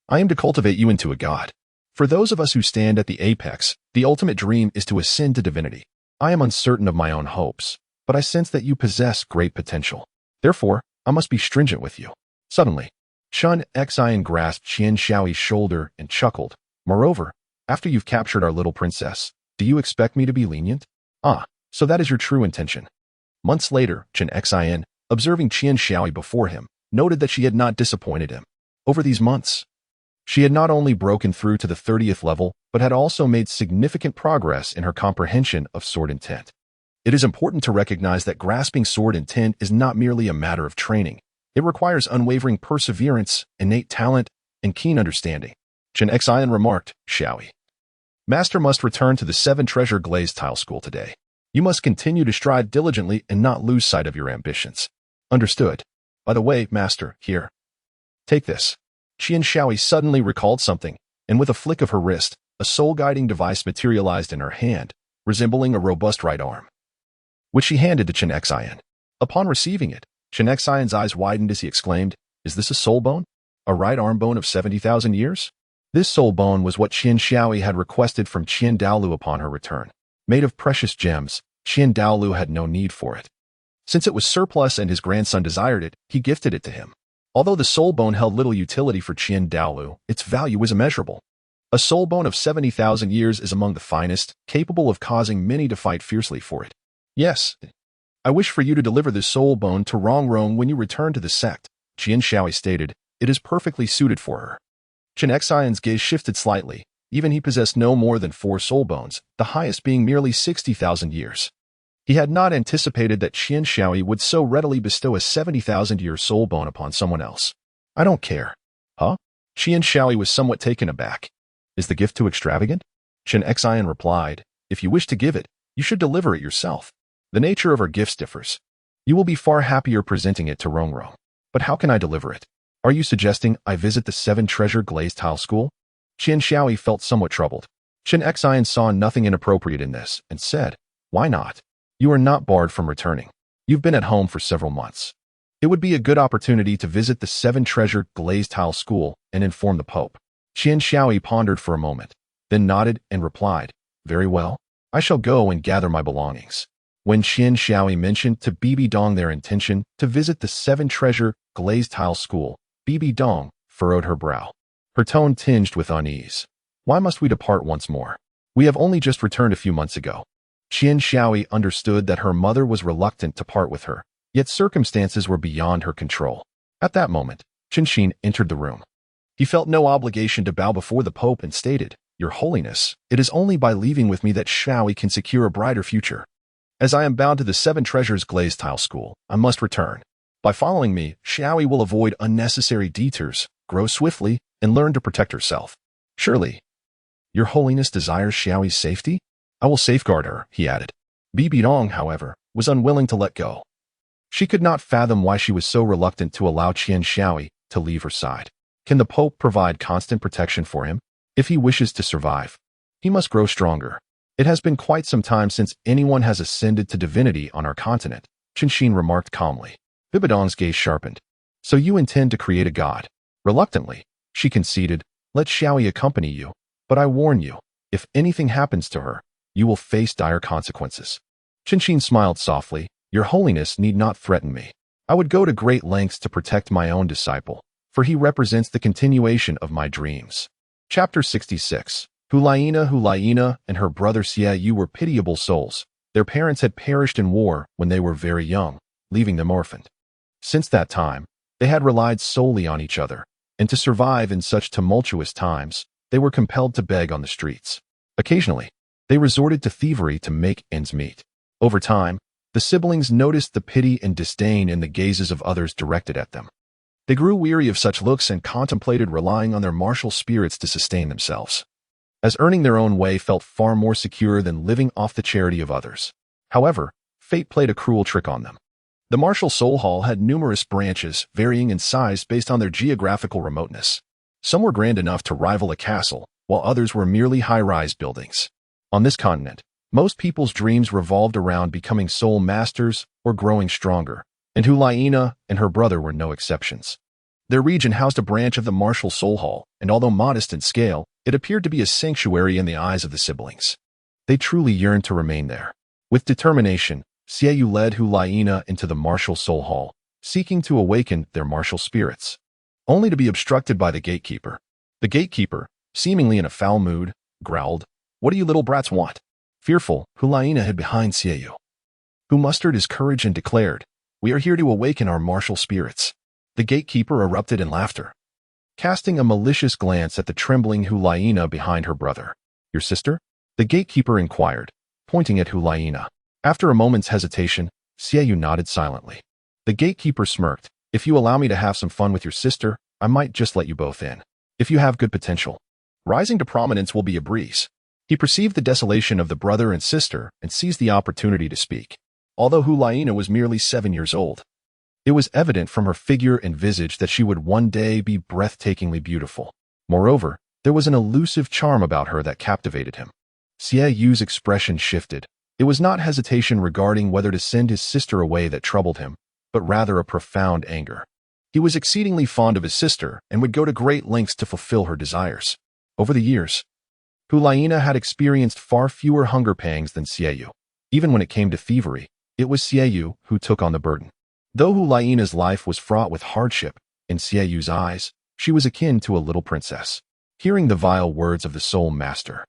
I am to cultivate you into a god. For those of us who stand at the apex, the ultimate dream is to ascend to divinity. I am uncertain of my own hopes, but I sense that you possess great potential. Therefore, I must be stringent with you. Suddenly, Chen Xian grasped Qian Shaoi's shoulder and chuckled. Moreover, after you've captured our little princess, do you expect me to be lenient? Ah, so that is your true intention. Months later, Chen Xian, observing Qian Shaoi before him, noted that she had not disappointed him. Over these months, she had not only broken through to the 30th level, but had also made significant progress in her comprehension of sword intent. It is important to recognize that grasping sword intent is not merely a matter of training. It requires unwavering perseverance, innate talent, and keen understanding. Chen Xian remarked, Shaoi. Master must return to the 7-treasure glazed tile school today. You must continue to strive diligently and not lose sight of your ambitions. Understood. By the way, Master, here. Take this. Qian Shaoi suddenly recalled something, and with a flick of her wrist, a soul-guiding device materialized in her hand, resembling a robust right arm, which she handed to Chen Xian. Upon receiving it, Chen Xian's eyes widened as he exclaimed, Is this a soul bone? A right arm bone of 70,000 years? This soul bone was what Qian Shaoi had requested from Qian Douluo upon her return. Made of precious gems, Qian Douluo had no need for it. Since it was surplus and his grandson desired it, he gifted it to him. Although the soul bone held little utility for Qian Douluo, its value was immeasurable. A soul bone of 70,000 years is among the finest, capable of causing many to fight fiercely for it. Yes, I wish for you to deliver this soul bone to Rongrong when you return to the sect, Qian Shaoi stated. It is perfectly suited for her. Chen Xian's gaze shifted slightly. Even he possessed no more than 4 soul bones, the highest being merely 60,000 years. He had not anticipated that Qian Shaoi would so readily bestow a 70,000-year soul bone upon someone else. I don't care. Huh? Qian Shaoi was somewhat taken aback. Is the gift too extravagant? Chen Xian replied, If you wish to give it, you should deliver it yourself. The nature of our gifts differs. You will be far happier presenting it to Rongrong. But how can I deliver it? Are you suggesting I visit the 7-treasure glazed tile school? Qian Shaoi felt somewhat troubled. Chen Xian saw nothing inappropriate in this and said, Why not? You are not barred from returning. You've been at home for several months. It would be a good opportunity to visit the 7-treasure glazed tile school and inform the Pope. Qian Shaoi pondered for a moment, then nodded and replied, Very well. I shall go and gather my belongings. When Qian Shaoi mentioned to Bibi Dong their intention to visit the 7-treasure glazed tile school, Bibi Dong furrowed her brow. Her tone tinged with unease. Why must we depart once more? We have only just returned a few months ago. Qian Shaoi understood that her mother was reluctant to part with her, yet circumstances were beyond her control. At that moment, Chen Xin entered the room. He felt no obligation to bow before the Pope and stated, Your Holiness, it is only by leaving with me that Shaoi can secure a brighter future. As I am bound to the 7 treasures glazed tile school, I must return. By following me, Shaoi will avoid unnecessary detours, grow swiftly, and learn to protect herself. Surely, Your Holiness desires Shaoi's safety? I will safeguard her, he added. Bibi Dong, however, was unwilling to let go. She could not fathom why she was so reluctant to allow Qian Shaoi to leave her side. Can the Pope provide constant protection for him? If he wishes to survive, he must grow stronger. It has been quite some time since anyone has ascended to divinity on our continent, Chen Xin remarked calmly. Bibi Dong's gaze sharpened. So you intend to create a god? Reluctantly, she conceded, Let Shaoi accompany you, but I warn you, if anything happens to her, you will face dire consequences. Chen Xin smiled softly. Your Holiness need not threaten me. I would go to great lengths to protect my own disciple, for he represents the continuation of my dreams. Chapter 66. Hulaina and her brother Xie Yu were pitiable souls. Their parents had perished in war when they were very young, leaving them orphaned. Since that time, they had relied solely on each other, and to survive in such tumultuous times, they were compelled to beg on the streets. Occasionally, they resorted to thievery to make ends meet. Over time, the siblings noticed the pity and disdain in the gazes of others directed at them. They grew weary of such looks and contemplated relying on their martial spirits to sustain themselves, as earning their own way felt far more secure than living off the charity of others. However, fate played a cruel trick on them. The Martial Soul Hall had numerous branches, varying in size based on their geographical remoteness. Some were grand enough to rival a castle, while others were merely high-rise buildings. On this continent, most people's dreams revolved around becoming soul masters or growing stronger, and Hulaina and her brother were no exceptions. Their region housed a branch of the Martial Soul Hall, and although modest in scale, it appeared to be a sanctuary in the eyes of the siblings. They truly yearned to remain there. With determination, Xiaoyu led Hu Laina into the martial soul hall, seeking to awaken their martial spirits, only to be obstructed by the gatekeeper. The gatekeeper, seemingly in a foul mood, growled, "What do you little brats want?" Fearful, Hu Laina hid behind Xiaoyu, who mustered his courage and declared, "We are here to awaken our martial spirits." The gatekeeper erupted in laughter, casting a malicious glance at the trembling Hu Laina behind her brother. "Your sister?" the gatekeeper inquired, pointing at Hu Laina. After a moment's hesitation, Xiaoyu nodded silently. The gatekeeper smirked, "If you allow me to have some fun with your sister, I might just let you both in. If you have good potential, rising to prominence will be a breeze." He perceived the desolation of the brother and sister and seized the opportunity to speak. Although Hu Laina was merely 7 years old, it was evident from her figure and visage that she would one day be breathtakingly beautiful. Moreover, there was an elusive charm about her that captivated him. Xiaoyu's expression shifted. It was not hesitation regarding whether to send his sister away that troubled him, but rather a profound anger. He was exceedingly fond of his sister and would go to great lengths to fulfill her desires. Over the years, Hu Laina had experienced far fewer hunger pangs than Xiaoyu. Even when it came to thievery, it was Xiaoyu who took on the burden. Though Hu Laina's life was fraught with hardship, in Xiaoyu's eyes, she was akin to a little princess. Hearing the vile words of the soul master,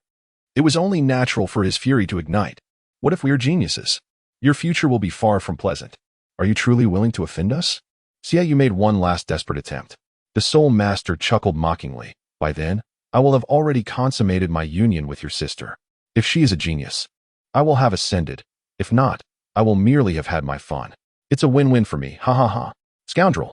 it was only natural for his fury to ignite. "What if we are geniuses? Your future will be far from pleasant. Are you truly willing to offend us?" Xiaoyu made one last desperate attempt. The soul master chuckled mockingly. "By then, I will have already consummated my union with your sister. If she is a genius, I will have ascended. If not, I will merely have had my fun. It's a win-win for me, ha ha ha." "Scoundrel!"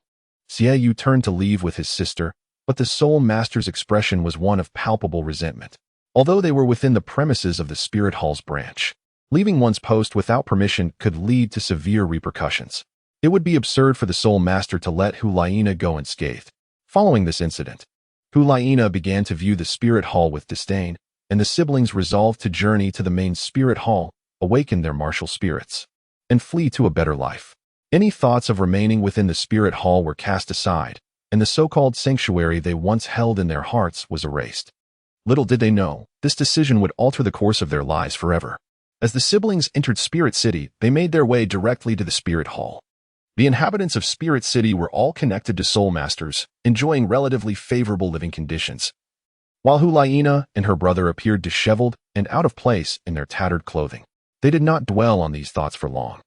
Xiaoyu turned to leave with his sister, but the soul master's expression was one of palpable resentment. Although they were within the premises of the Spirit Hall's branch, leaving one's post without permission could lead to severe repercussions. It would be absurd for the soul master to let Hu Laina go unscathed. Following this incident, Hu Laina began to view the Spirit Hall with disdain, and the siblings resolved to journey to the main Spirit Hall, awaken their martial spirits, and flee to a better life. Any thoughts of remaining within the Spirit Hall were cast aside, and the so-called sanctuary they once held in their hearts was erased. Little did they know, this decision would alter the course of their lives forever. As the siblings entered Spirit City, they made their way directly to the Spirit Hall. The inhabitants of Spirit City were all connected to soul masters, enjoying relatively favorable living conditions, while Hu Laina and her brother appeared disheveled and out of place in their tattered clothing. They did not dwell on these thoughts for long.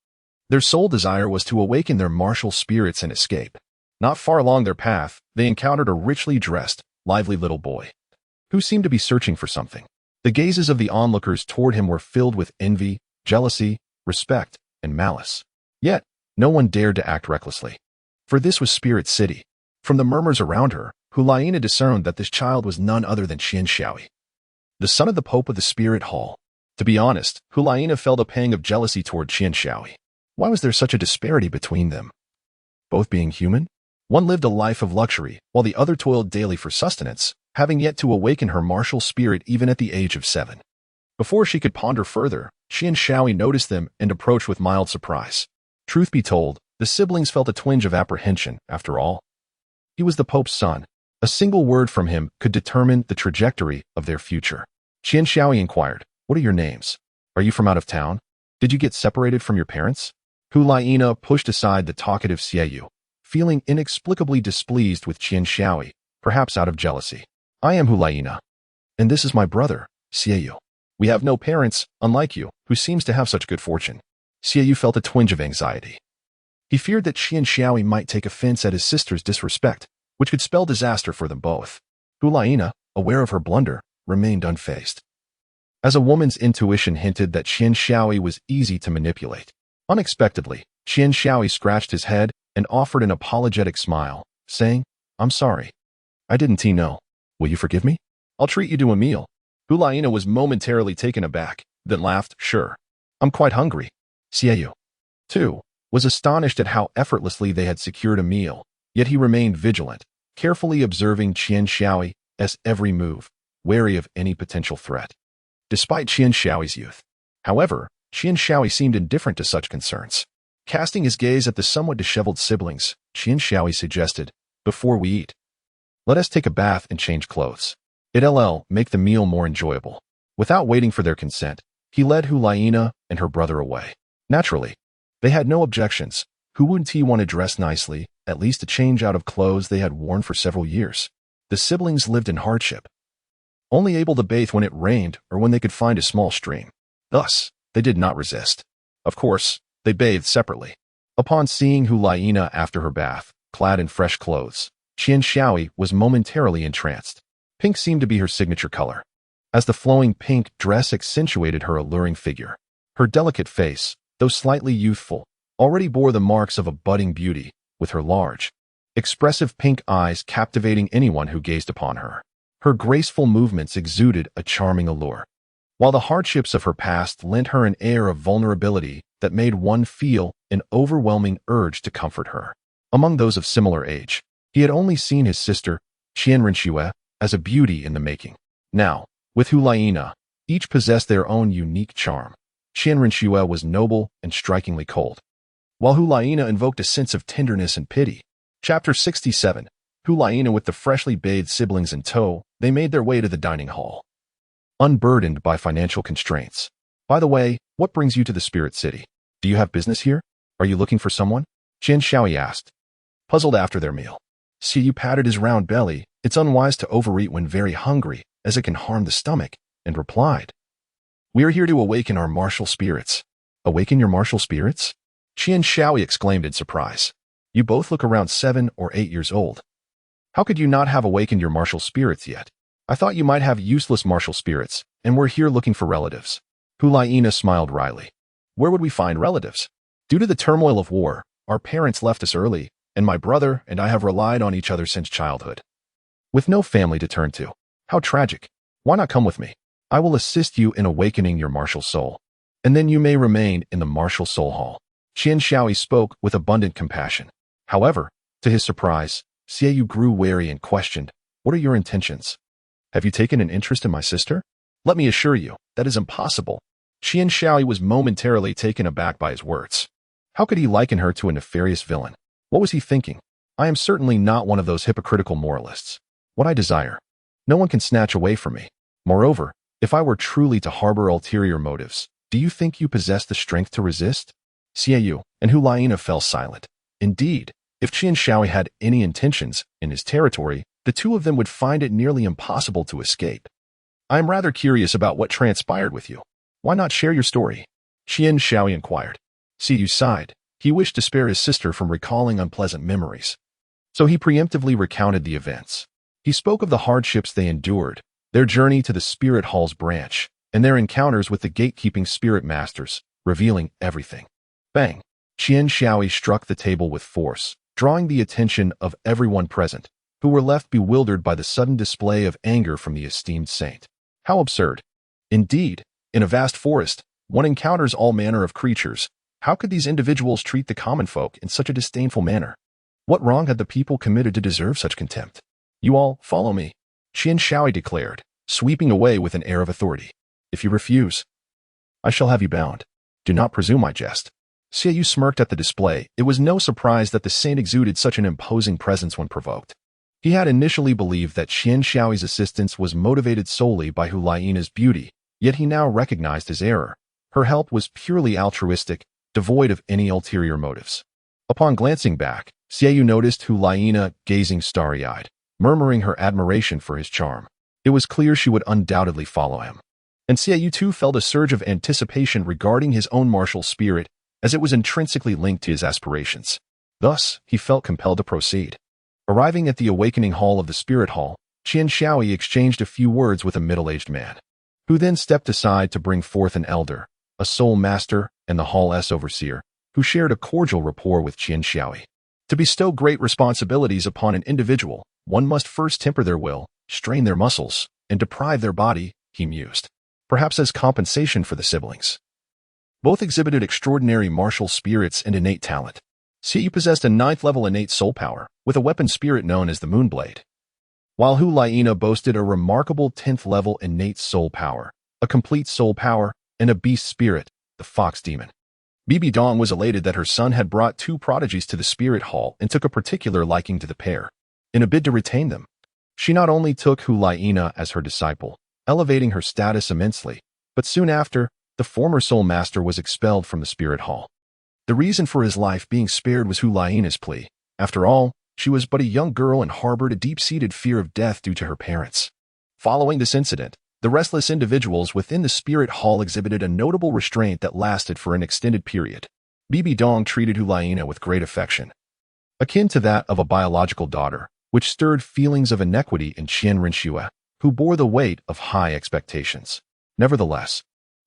Their sole desire was to awaken their martial spirits and escape. Not far along their path, they encountered a richly dressed, lively little boy, who seemed to be searching for something. The gazes of the onlookers toward him were filled with envy, jealousy, respect, and malice. Yet, no one dared to act recklessly, for this was Spirit City. From the murmurs around her, Hu Laina discerned that this child was none other than Qian Xiaoyi, the son of the Pope of the Spirit Hall. To be honest, Hu Laina felt a pang of jealousy toward Qian Xiaoyi. Why was there such a disparity between them? Both being human, one lived a life of luxury, while the other toiled daily for sustenance, having yet to awaken her martial spirit even at the age of 7. Before she could ponder further, Qian Xiaoyi noticed them and approached with mild surprise. Truth be told, the siblings felt a twinge of apprehension. After all, he was the Pope's son. A single word from him could determine the trajectory of their future. Qian Xiaoyi inquired, "What are your names? Are you from out of town? Did you get separated from your parents?" Hu Laina pushed aside the talkative Xiaoyu, feeling inexplicably displeased with Qian Xiaoyi, perhaps out of jealousy. "I am Hu Laina, and this is my brother, Xiaoyu. We have no parents, unlike you, who seems to have such good fortune." Xiaoyu felt a twinge of anxiety. He feared that Qian Xiaoyi might take offense at his sister's disrespect, which could spell disaster for them both. Hu Laina, aware of her blunder, remained unfazed. As a woman's intuition hinted that Qian Xiaoyi was easy to manipulate. Unexpectedly, Qian Xiaoyi scratched his head and offered an apologetic smile, saying, "I'm sorry. I didn't know. Will you forgive me? I'll treat you to a meal." Hu Laina was momentarily taken aback, then laughed, "Sure. I'm quite hungry." Xiaoyu, too, was astonished at how effortlessly they had secured a meal, yet he remained vigilant, carefully observing Qian Xiaoyi's every move, wary of any potential threat. Despite Qian Xiaoyi's youth, however, Qian Xiaoyi seemed indifferent to such concerns. Casting his gaze at the somewhat disheveled siblings, Qian Xiaoyi suggested, "Before we eat, let us take a bath and change clothes. It'll make the meal more enjoyable." Without waiting for their consent, he led Hu Laina and her brother away. Naturally, They had no objections. Hu and Ti wanted to dress nicely, at least a change out of clothes they had worn for several years. The siblings lived in hardship, only able to bathe when it rained or when they could find a small stream. Thus, they did not resist. Of course, they bathed separately. Upon seeing Hulaina after her bath, clad in fresh clothes, Qian Xiaoyi was momentarily entranced. Pink seemed to be her signature color, as the flowing pink dress accentuated her alluring figure. Her delicate face, though slightly youthful, already bore the marks of a budding beauty, with her large, expressive pink eyes captivating anyone who gazed upon her. Her graceful movements exuded a charming allure, while the hardships of her past lent her an air of vulnerability that made one feel an overwhelming urge to comfort her. Among those of similar age, he had only seen his sister, Qian Renxue, as a beauty in the making. Now, with Hulaina, each possessed their own unique charm. Qian Renxue was noble and strikingly cold, while Hulaina invoked a sense of tenderness and pity. Chapter 67. Hulaina with the freshly bathed siblings in tow, they made their way to the dining hall, unburdened by financial constraints. By the way, what brings you to the Spirit City? Do you have business here? Are you looking for someone? Qian Xiaoyi asked, puzzled after their meal. Xiaoyu patted his round belly. It's unwise to overeat when very hungry, as it can harm the stomach, and replied, we are here to awaken our martial spirits. Awaken your martial spirits? Qian Xiaoyi exclaimed in surprise. You both look around 7 or 8 years old. How could you not have awakened your martial spirits yet? I thought you might have useless martial spirits, and we're here looking for relatives. Hulaina smiled wryly. Where would we find relatives? Due to the turmoil of war, our parents left us early, and my brother and I have relied on each other since childhood. With no family to turn to. How tragic. Why not come with me? I will assist you in awakening your martial soul, and then you may remain in the martial soul hall. Qian Xiaoyi spoke with abundant compassion. However, to his surprise, Xiaoyu grew wary and questioned, what are your intentions? Have you taken an interest in my sister? Let me assure you, that is impossible. Qian Xiaoyi was momentarily taken aback by his words. How could he liken her to a nefarious villain? What was he thinking? I am certainly not one of those hypocritical moralists. What I desire, no one can snatch away from me. Moreover, if I were truly to harbor ulterior motives, do you think you possess the strength to resist? Xiaoyu and Hulaina fell silent. Indeed, if Qian Xiaoyi had any intentions in his territory, the two of them would find it nearly impossible to escape. I am rather curious about what transpired with you. Why not share your story? Qian Xiaoyi inquired. Xiaoyu sighed. He wished to spare his sister from recalling unpleasant memories, so he preemptively recounted the events. He spoke of the hardships they endured, their journey to the Spirit Hall's branch, and their encounters with the gatekeeping spirit masters, revealing everything. Bang! Qian Xiaoyi struck the table with force, drawing the attention of everyone present, who were left bewildered by the sudden display of anger from the esteemed saint. How absurd! Indeed, in a vast forest, one encounters all manner of creatures. How could these individuals treat the common folk in such a disdainful manner? What wrong had the people committed to deserve such contempt? You all follow me, Qian Xiaoyi declared, sweeping away with an air of authority. If you refuse, I shall have you bound. Do not presume I jest. Xiaoyu smirked at the display. It was no surprise that the saint exuded such an imposing presence when provoked. He had initially believed that Qian Xiaoyi's assistance was motivated solely by Hulaina's beauty, yet he now recognized his error. Her help was purely altruistic, devoid of any ulterior motives. Upon glancing back, Xiaoyu noticed Hulaina gazing starry-eyed, murmuring her admiration for his charm. It was clear she would undoubtedly follow him. And Xiaoyu too felt a surge of anticipation regarding his own martial spirit, as it was intrinsically linked to his aspirations. Thus, he felt compelled to proceed. Arriving at the awakening hall of the Spirit Hall, Qian Xiaoyi exchanged a few words with a middle-aged man, who then stepped aside to bring forth an elder, a soul master, and the hall's overseer, who shared a cordial rapport with Qian Xiaoyi. To bestow great responsibilities upon an individual, one must first temper their will, strain their muscles, and deprive their body, he mused, perhaps as compensation for the siblings. Both exhibited extraordinary martial spirits and innate talent. Xiaoyu possessed a 9th-level innate soul power, with a weapon spirit known as the Moonblade, while Hulaina boasted a remarkable 10th-level innate soul power, a complete soul power, and a beast spirit, the Fox Demon. Bibi Dong was elated that her son had brought 2 prodigies to the Spirit Hall and took a particular liking to the pair. In a bid to retain them, she not only took Hulaina as her disciple, elevating her status immensely, but soon after, the former soul master was expelled from the Spirit Hall. The reason for his life being spared was Hulaina's plea. After all, she was but a young girl and harbored a deep-seated fear of death due to her parents. Following this incident, the restless individuals within the spirit hall exhibited a notable restraint that lasted for an extended period. Bibi Dong treated Hulaina with great affection, akin to that of a biological daughter, which stirred feelings of inequity in Qian Rinxue, who bore the weight of high expectations. Nevertheless,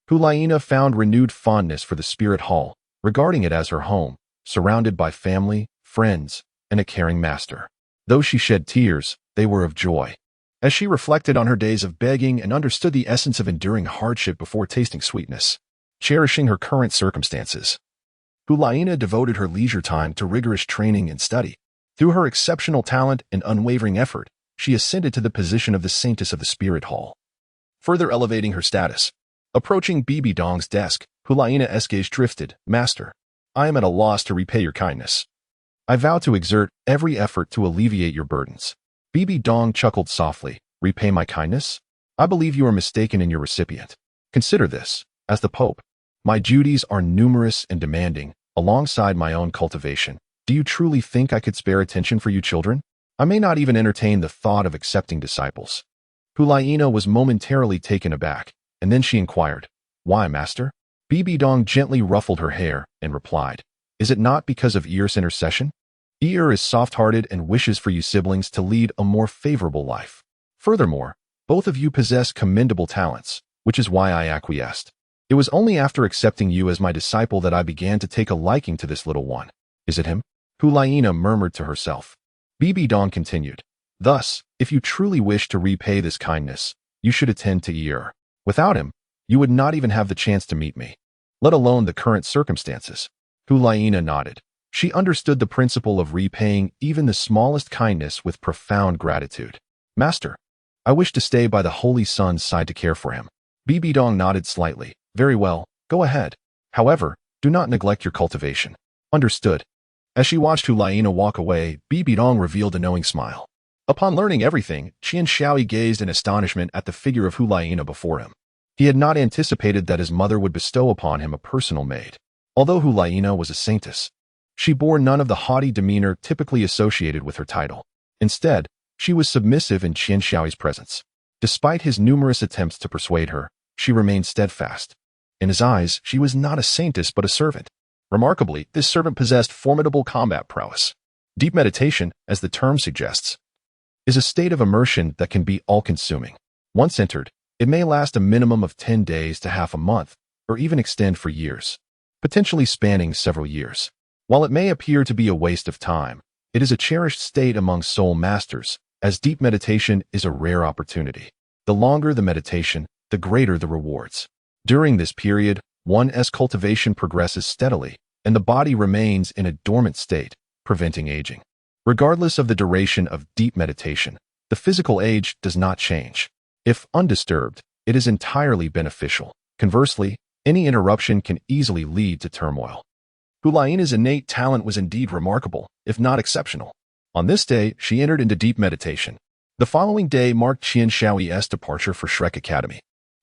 Hulaina found renewed fondness for the spirit hall, regarding it as her home, surrounded by family, friends, and a caring master. Though she shed tears, they were of joy. As she reflected on her days of begging and understood the essence of enduring hardship before tasting sweetness, cherishing her current circumstances, Hulaina devoted her leisure time to rigorous training and study. Through her exceptional talent and unwavering effort, she ascended to the position of the saintess of the spirit hall, further elevating her status. Approaching Bibi Dong's desk, Hulaina's gaze drifted. "Master, I am at a loss to repay your kindness. I vow to exert every effort to alleviate your burdens." Bibi Dong chuckled softly. "Repay my kindness? I believe you are mistaken in your recipient. Consider this, as the Pope. My duties are numerous and demanding, alongside my own cultivation. Do you truly think I could spare attention for you children? I may not even entertain the thought of accepting disciples." Hulaina was momentarily taken aback, and then she inquired, "Why, master?" Bibi Dong gently ruffled her hair and replied, "Is it not because of Ear's intercession? Ear is soft-hearted and wishes for you siblings to lead a more favorable life. Furthermore, both of you possess commendable talents, which is why I acquiesced. It was only after accepting you as my disciple that I began to take a liking to this little one. Is it him?" Hulaina murmured to herself. Bibi Dong continued, "Thus, if you truly wish to repay this kindness, you should attend to Ear. Without him, you would not even have the chance to meet me, let alone the current circumstances." Hulaina nodded. She understood the principle of repaying even the smallest kindness with profound gratitude. "Master, I wish to stay by the Holy Son's side to care for him." Bibi Dong nodded slightly. "Very well, go ahead. However, do not neglect your cultivation." "Understood." As she watched Hulaina walk away, Bibi Dong revealed a knowing smile. Upon learning everything, Qian Shaoi gazed in astonishment at the figure of Hulaina before him. He had not anticipated that his mother would bestow upon him a personal maid. Although Hulaina was a saintess, she bore none of the haughty demeanor typically associated with her title. Instead, she was submissive in Qian Shaoi's presence. Despite his numerous attempts to persuade her, she remained steadfast. In his eyes, she was not a saintess but a servant. Remarkably, this servant possessed formidable combat prowess. Deep meditation, as the term suggests, is a state of immersion that can be all-consuming. Once entered, it may last a minimum of 10 days to half a month, or even extend for years, potentially spanning several years. While it may appear to be a waste of time, it is a cherished state among soul masters, as deep meditation is a rare opportunity. The longer the meditation, the greater the rewards. During this period, one's cultivation progresses steadily, and the body remains in a dormant state, preventing aging. Regardless of the duration of deep meditation, the physical age does not change. If undisturbed, it is entirely beneficial. Conversely, any interruption can easily lead to turmoil. Hulaina's innate talent was indeed remarkable, if not exceptional. On this day, she entered into deep meditation. The following day marked Qian Shaoi's departure for Shrek Academy.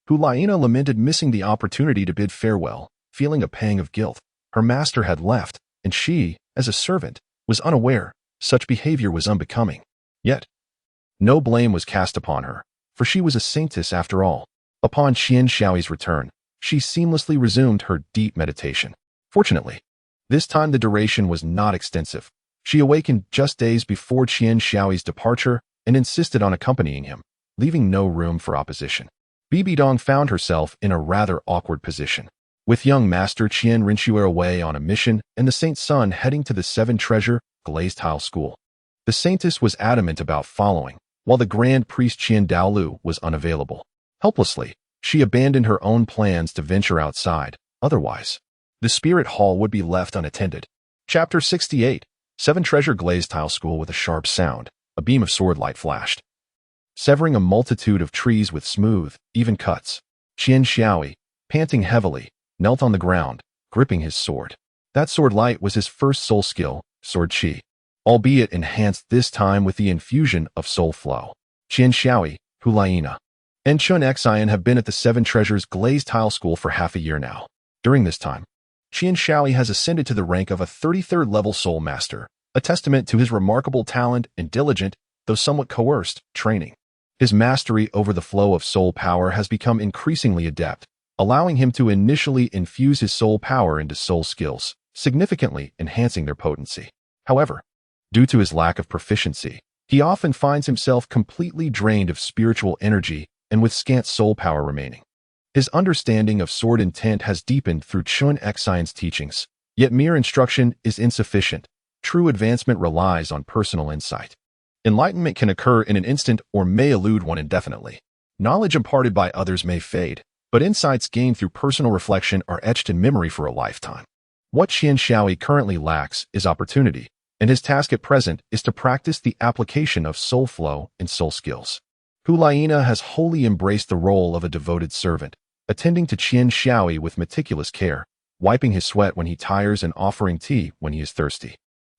Hulaina lamented missing the opportunity to bid farewell, feeling a pang of guilt. Her master had left, and she, as a servant, was unaware. Such behavior was unbecoming. Yet, no blame was cast upon her, for she was a saintess after all. Upon Qian Shaoi's return, she seamlessly resumed her deep meditation. Fortunately, this time the duration was not extensive. She awakened just days before Qian Shaoi's departure and insisted on accompanying him, leaving no room for opposition. Bibi Dong found herself in a rather awkward position. With young master Qian Rinxue away on a mission and the saint's son heading to the Seven Treasure Glazed Tile School, the saintess was adamant about following, while the grand priest Qian Douluo was unavailable. Helplessly, she abandoned her own plans to venture outside. Otherwise, the spirit hall would be left unattended. Chapter 68. Seven Treasure Glazed Tile School. With a sharp sound, a beam of sword light flashed, severing a multitude of trees with smooth, even cuts. Qian Shaoi, panting heavily, knelt on the ground, gripping his sword. That sword light was his first soul skill, Sword Qi, albeit enhanced this time with the infusion of soul flow. Qian Shaoi, Hulaina, and Chun Xian have been at the Seven Treasures Glazed Tile School for half a year now. During this time, Qian Shaoi has ascended to the rank of a 33rd level soul master, a testament to his remarkable talent and diligent, though somewhat coerced, training. His mastery over the flow of soul power has become increasingly adept, allowing him to initially infuse his soul power into soul skills, significantly enhancing their potency. However, due to his lack of proficiency, he often finds himself completely drained of spiritual energy and with scant soul power remaining. His understanding of sword intent has deepened through Chun Xian's teachings, yet mere instruction is insufficient. True advancement relies on personal insight. Enlightenment can occur in an instant or may elude one indefinitely. Knowledge imparted by others may fade, but insights gained through personal reflection are etched in memory for a lifetime. What Qian Shaoi currently lacks is opportunity, and his task at present is to practice the application of soul flow and soul skills. Hulaina has wholly embraced the role of a devoted servant, attending to Qian Shaoi with meticulous care, wiping his sweat when he tires and offering tea when he is thirsty.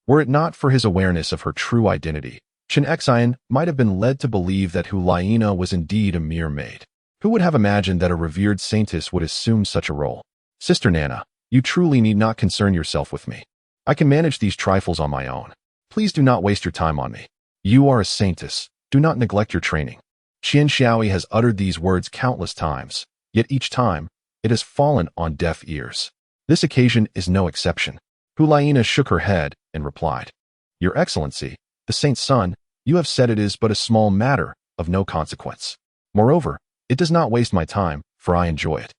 Were it not for his awareness of her true identity, Chen Xian might have been led to believe that Hulaina was indeed a mere maid. Who would have imagined that a revered saintess would assume such a role? Sister Nana, you truly need not concern yourself with me. I can manage these trifles on my own. Please do not waste your time on me. You are a saintess. Do not neglect your training. Qian Shaoi has uttered these words countless times, yet each time, it has fallen on deaf ears. This occasion is no exception. Hulaina shook her head and replied, Your Excellency, the saint's son, you have said it is but a small matter, of no consequence. Moreover, it does not waste my time, for I enjoy it.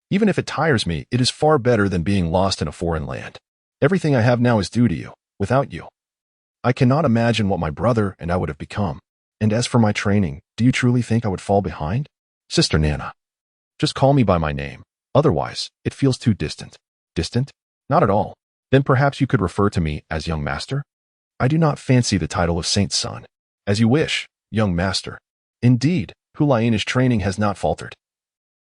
Even if it tires me, it is far better than being lost in a foreign land. Everything I have now is due to you. Without you, I cannot imagine what my brother and I would have become. And as for my training, do you truly think I would fall behind? Sister Nana, just call me by my name. Otherwise, it feels too distant. Distant? Not at all. Then perhaps you could refer to me as young master? I do not fancy the title of saint's son. As you wish, young master. Indeed, Hulaina's training has not faltered.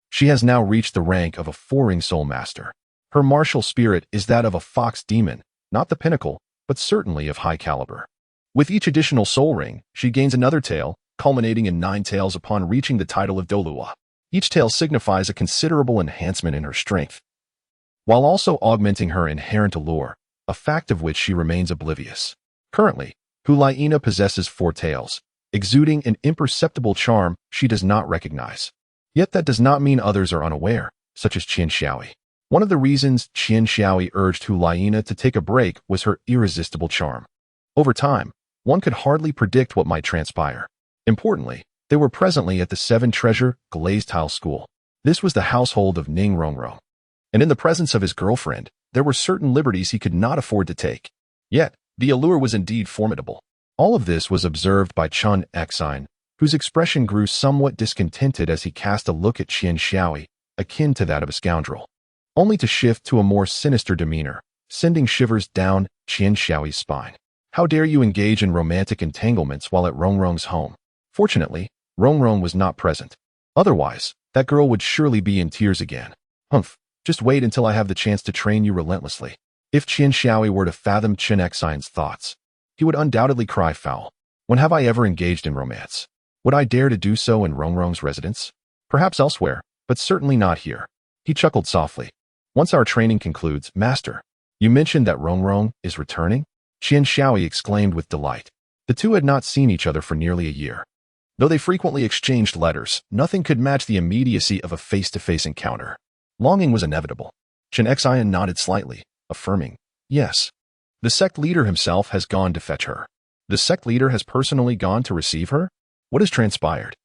She has now reached the rank of a 4-ring soul master. Her martial spirit is that of a fox demon, not the pinnacle, but certainly of high caliber. With each additional soul ring, she gains another tail, culminating in 9 tails upon reaching the title of Douluo. Each tail signifies a considerable enhancement in her strength, while also augmenting her inherent allure, a fact of which she remains oblivious. Currently, Hulaina possesses 4 tails, exuding an imperceptible charm she does not recognize. Yet that does not mean others are unaware, such as Qian Shaoi. One of the reasons Qian Shaoi urged Hulaina to take a break was her irresistible charm. Over time, one could hardly predict what might transpire. Importantly, they were presently at the 7-treasure glazed tile school. This was the household of Ning Rongrong. And in the presence of his girlfriend, there were certain liberties he could not afford to take. Yet, the allure was indeed formidable. All of this was observed by Chun Xian, whose expression grew somewhat discontented as he cast a look at Qian Shaoi, akin to that of a scoundrel, only to shift to a more sinister demeanor, sending shivers down Qian Shaoi's spine. How dare you engage in romantic entanglements while at Rongrong's home? Fortunately, Rongrong was not present. Otherwise, that girl would surely be in tears again. Humph, just wait until I have the chance to train you relentlessly. If Qian Shaoi were to fathom Chen Xian's thoughts, he would undoubtedly cry foul. When have I ever engaged in romance? Would I dare to do so in Rongrong's residence? Perhaps elsewhere, but certainly not here. He chuckled softly. Once our training concludes, Master, you mentioned that Rongrong is returning? Qian Shaoi exclaimed with delight. The two had not seen each other for nearly a year. Though they frequently exchanged letters, nothing could match the immediacy of a face-to-face encounter. Longing was inevitable. Chen Xian nodded slightly, affirming, yes. The sect leader himself has gone to fetch her. The sect leader has personally gone to receive her? What has transpired?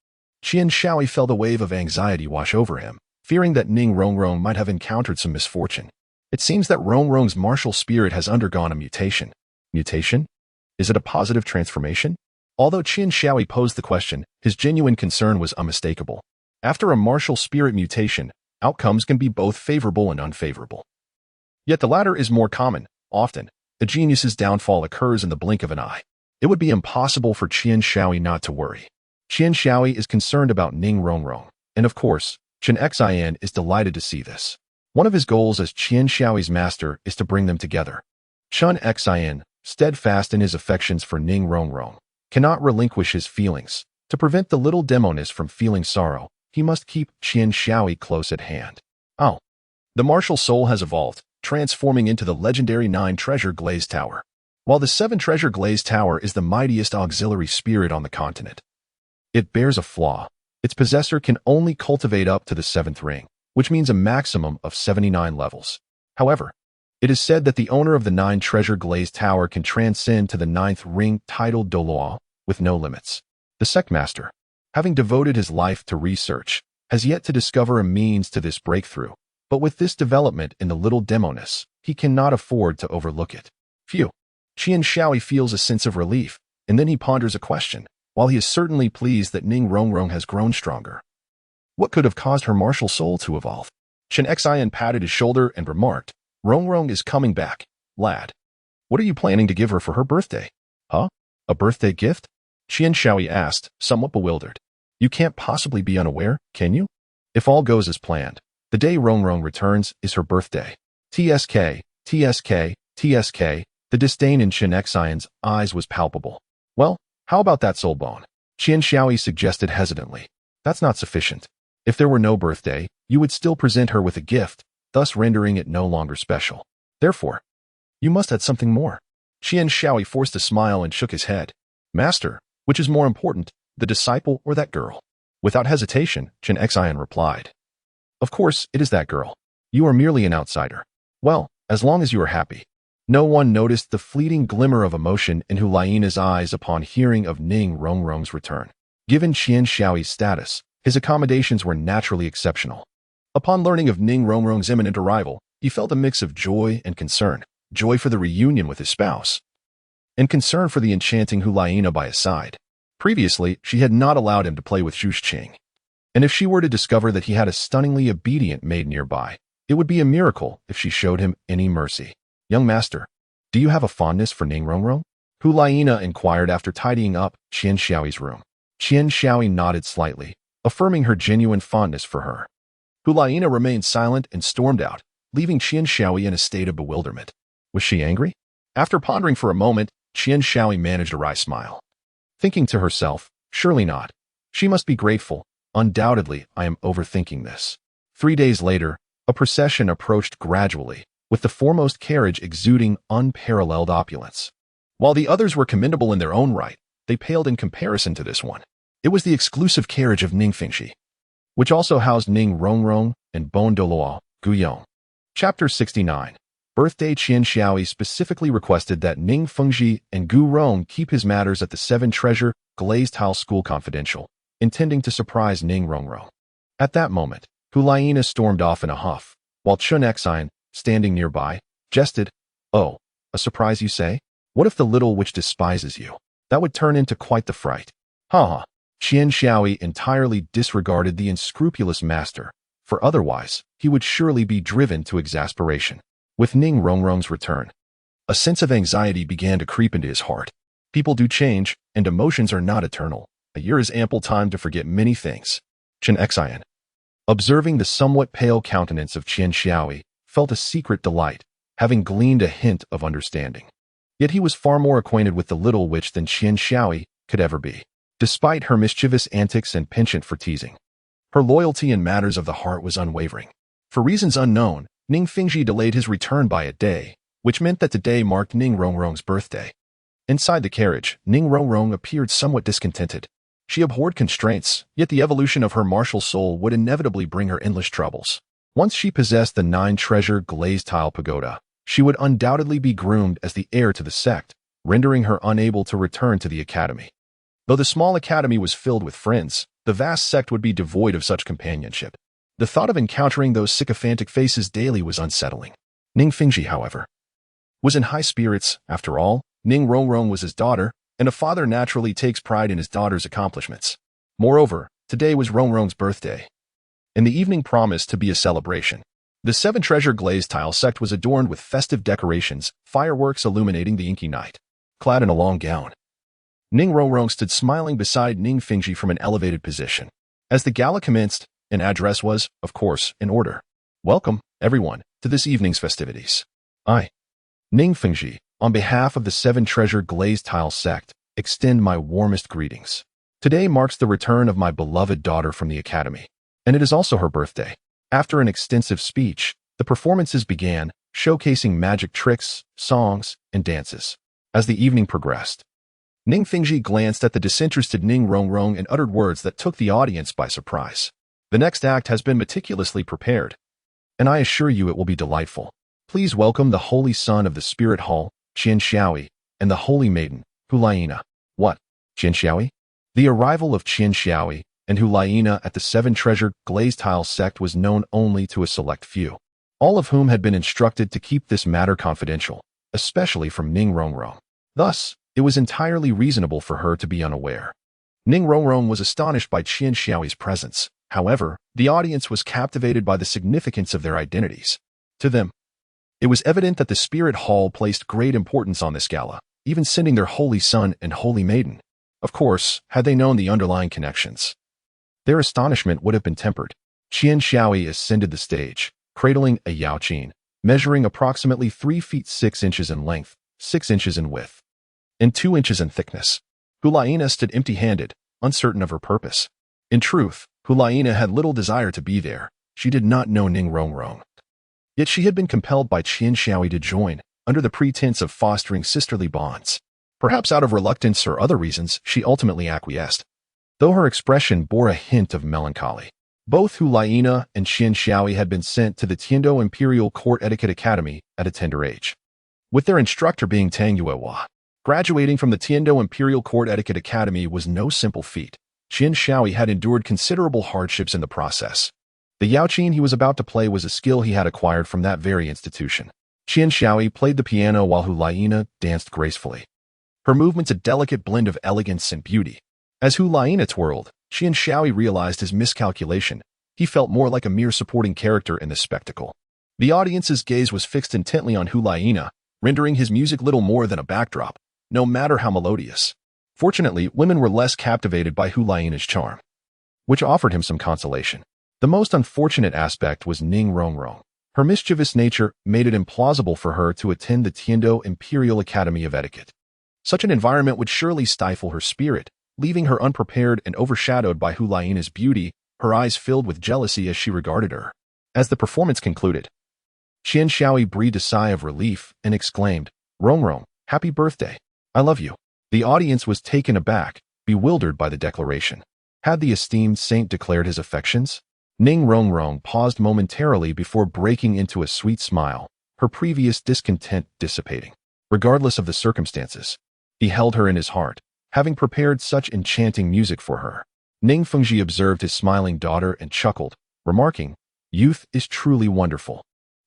Qian Shaoi felt a wave of anxiety wash over him, fearing that Ning Rongrong might have encountered some misfortune. It seems that Rongrong's martial spirit has undergone a mutation. Mutation? Is it a positive transformation? Although Qian Shaoi posed the question, his genuine concern was unmistakable. After a martial spirit mutation, outcomes can be both favorable and unfavorable. Yet the latter is more common. Often, a genius's downfall occurs in the blink of an eye. It would be impossible for Qian Shaoi not to worry. Qian Shaoi is concerned about Ning Rongrong, and of course, Chen Xian is delighted to see this. One of his goals as Qian Shaoi's master is to bring them together. Chen Xian, steadfast in his affections for Ning Rongrong, cannot relinquish his feelings. To prevent the little demoness from feeling sorrow, he must keep Qian Shaoi close at hand. Oh. The martial soul has evolved, transforming into the legendary 9-treasure glazed tower. While the 7-treasure glazed tower is the mightiest auxiliary spirit on the continent, it bears a flaw. Its possessor can only cultivate up to the 7th ring, which means a maximum of 79 levels. However, it is said that the owner of the 9-treasure glazed tower can transcend to the 9th ring titled Douluo with no limits. The sect master, having devoted his life to research, has yet to discover a means to this breakthrough, but with this development in the little demoness, he cannot afford to overlook it. Phew. Qian Shaoi feels a sense of relief, and then he ponders a question. While he is certainly pleased that Ning Rongrong has grown stronger, what could have caused her martial soul to evolve? Chen Xian patted his shoulder and remarked, Rongrong is coming back, lad. What are you planning to give her for her birthday? Huh? A birthday gift? Qian Shaoi asked, somewhat bewildered. You can't possibly be unaware, can you? If all goes as planned, the day Rongrong returns is her birthday. TSK, TSK, TSK, the disdain in Chen Xian's eyes was palpable. Well, how about that soul bone? Qian Shaoi suggested hesitantly. That's not sufficient. If there were no birthday, you would still present her with a gift, thus rendering it no longer special. Therefore, you must add something more. Qian Shaoi forced a smile and shook his head. Master, which is more important, the disciple or that girl? Without hesitation, Chen Xian replied. Of course, it is that girl. You are merely an outsider. Well, as long as you are happy. No one noticed the fleeting glimmer of emotion in Hulaina's eyes upon hearing of Ning Rongrong's return. Given Qian Shaoi's status, his accommodations were naturally exceptional. Upon learning of Ning Rongrong's imminent arrival, he felt a mix of joy and concern, joy for the reunion with his spouse, and concern for the enchanting Hulaina by his side. Previously, she had not allowed him to play with Xuxqing, and if she were to discover that he had a stunningly obedient maid nearby, it would be a miracle if she showed him any mercy. Young master, do you have a fondness for Ning Rongrong? Hulaina inquired after tidying up Qian Shaoi's room. Qian Shaoi nodded slightly, affirming her genuine fondness for her. Hulaina remained silent and stormed out, leaving Qian Shaoi in a state of bewilderment. Was she angry? After pondering for a moment, Qian Shaoi managed a wry smile. Thinking to herself, surely not. She must be grateful. Undoubtedly, I am overthinking this. 3 days later, a procession approached gradually, with the foremost carriage exuding unparalleled opulence. While the others were commendable in their own right, they paled in comparison to this one. It was the exclusive carriage of Ning Fengxi, which also housed Ning Rongrong and Bon Douluo, Guyong. Chapter 69. Birthday. Qian Shaoi specifically requested that Ning Fengxi and Gu Rong keep his matters at the 7-treasure glazed tile school confidential, intending to surprise Ning Rongrong. At that moment, Hulaina stormed off in a huff, while Chen Xian, standing nearby, jested, Oh, a surprise you say? What if the little witch despises you? That would turn into quite the fright. Ha! Qian Shaoi entirely disregarded the unscrupulous master, for otherwise, he would surely be driven to exasperation. With Ning Rongrong's return, a sense of anxiety began to creep into his heart. People do change, and emotions are not eternal. A year is ample time to forget many things. Chen Xian, observing the somewhat pale countenance of Qian Shaoi, felt a secret delight, having gleaned a hint of understanding. Yet he was far more acquainted with the little witch than Qian Shaoi could ever be. Despite her mischievous antics and penchant for teasing, her loyalty in matters of the heart was unwavering. For reasons unknown, Ning Fengxi delayed his return by a day, which meant that today marked Ning Rongrong's birthday. Inside the carriage, Ning Rongrong appeared somewhat discontented. She abhorred constraints, yet the evolution of her martial soul would inevitably bring her endless troubles. Once she possessed the 9-treasure glazed tile pagoda, she would undoubtedly be groomed as the heir to the sect, rendering her unable to return to the academy. Though the small academy was filled with friends, the vast sect would be devoid of such companionship. The thought of encountering those sycophantic faces daily was unsettling. Ning Fengxi, however, was in high spirits. After all, Ning Rongrong was his daughter, and a father naturally takes pride in his daughter's accomplishments. Moreover, today was Rongrong's birthday, and the evening promised to be a celebration. The 7-treasure glazed tile sect was adorned with festive decorations, fireworks illuminating the inky night. Clad in a long gown, Ning Rongrong stood smiling beside Ning Fengxi from an elevated position. As the gala commenced, an address was, of course, in order. Welcome, everyone, to this evening's festivities. I, Ning Fengxi, on behalf of the 7-treasure glazed tile sect, extend my warmest greetings. Today marks the return of my beloved daughter from the academy, and it is also her birthday. After an extensive speech, the performances began, showcasing magic tricks, songs, and dances. As the evening progressed, Ning Fengji glanced at the disinterested Ning Rongrong and uttered words that took the audience by surprise. The next act has been meticulously prepared, and I assure you it will be delightful. Please welcome the Holy Son of the Spirit Hall, Qian Xiaoyi, and the Holy Maiden, Hulaina. What? Qian Xiaoyi? The arrival of Qian Xiaoyi and Hulaina at the seven-treasured glazed tile sect was known only to a select few, all of whom had been instructed to keep this matter confidential, especially from Ning Rongrong. Thus, it was entirely reasonable for her to be unaware. Ning Rongrong was astonished by Qian Xiaoyi's presence. However, the audience was captivated by the significance of their identities. To them, it was evident that the Spirit Hall placed great importance on this gala, even sending their Holy Son and Holy Maiden. Of course, had they known the underlying connections, their astonishment would have been tempered. Qian Xiaoyi ascended the stage, cradling a yaoqin, measuring approximately 3 feet 6 inches in length, 6 inches in width, and 2 inches in thickness. Hulaina stood empty-handed, uncertain of her purpose. In truth, Hulaina had little desire to be there. She did not know Ning Rongrong. Yet she had been compelled by Qian Xiaoyi to join, under the pretense of fostering sisterly bonds. Perhaps out of reluctance or other reasons, she ultimately acquiesced, though her expression bore a hint of melancholy. Both Hulaina and Qian Xiaoyi had been sent to the Tiando Imperial Court Etiquette Academy at a tender age, with their instructor being Tang Yuehua. Graduating from the Tiando Imperial Court Etiquette Academy was no simple feat. Qian Xiaoyi had endured considerable hardships in the process. The yaoqin he was about to play was a skill he had acquired from that very institution. Qian Xiaoyi played the piano while Hulaina danced gracefully, her movements a delicate blend of elegance and beauty. As Hulaina twirled, Qian Xiaoyi realized his miscalculation. He felt more like a mere supporting character in the spectacle. The audience's gaze was fixed intently on Hulaina, rendering his music little more than a backdrop, no matter how melodious. Fortunately, women were less captivated by Hulaina's charm, which offered him some consolation. The most unfortunate aspect was Ning Rongrong. Her mischievous nature made it implausible for her to attend the Tiando Imperial Academy of Etiquette. Such an environment would surely stifle her spirit, leaving her unprepared and overshadowed by Hulaina's beauty, her eyes filled with jealousy as she regarded her. As the performance concluded, Qian Xiaoyi breathed a sigh of relief and exclaimed, "Rongrong, happy birthday. I love you." The audience was taken aback, bewildered by the declaration. Had the esteemed saint declared his affections? Ning Rongrong paused momentarily before breaking into a sweet smile, her previous discontent dissipating. Regardless of the circumstances, he held her in his heart, having prepared such enchanting music for her. Ning Fengji observed his smiling daughter and chuckled, remarking, "Youth is truly wonderful.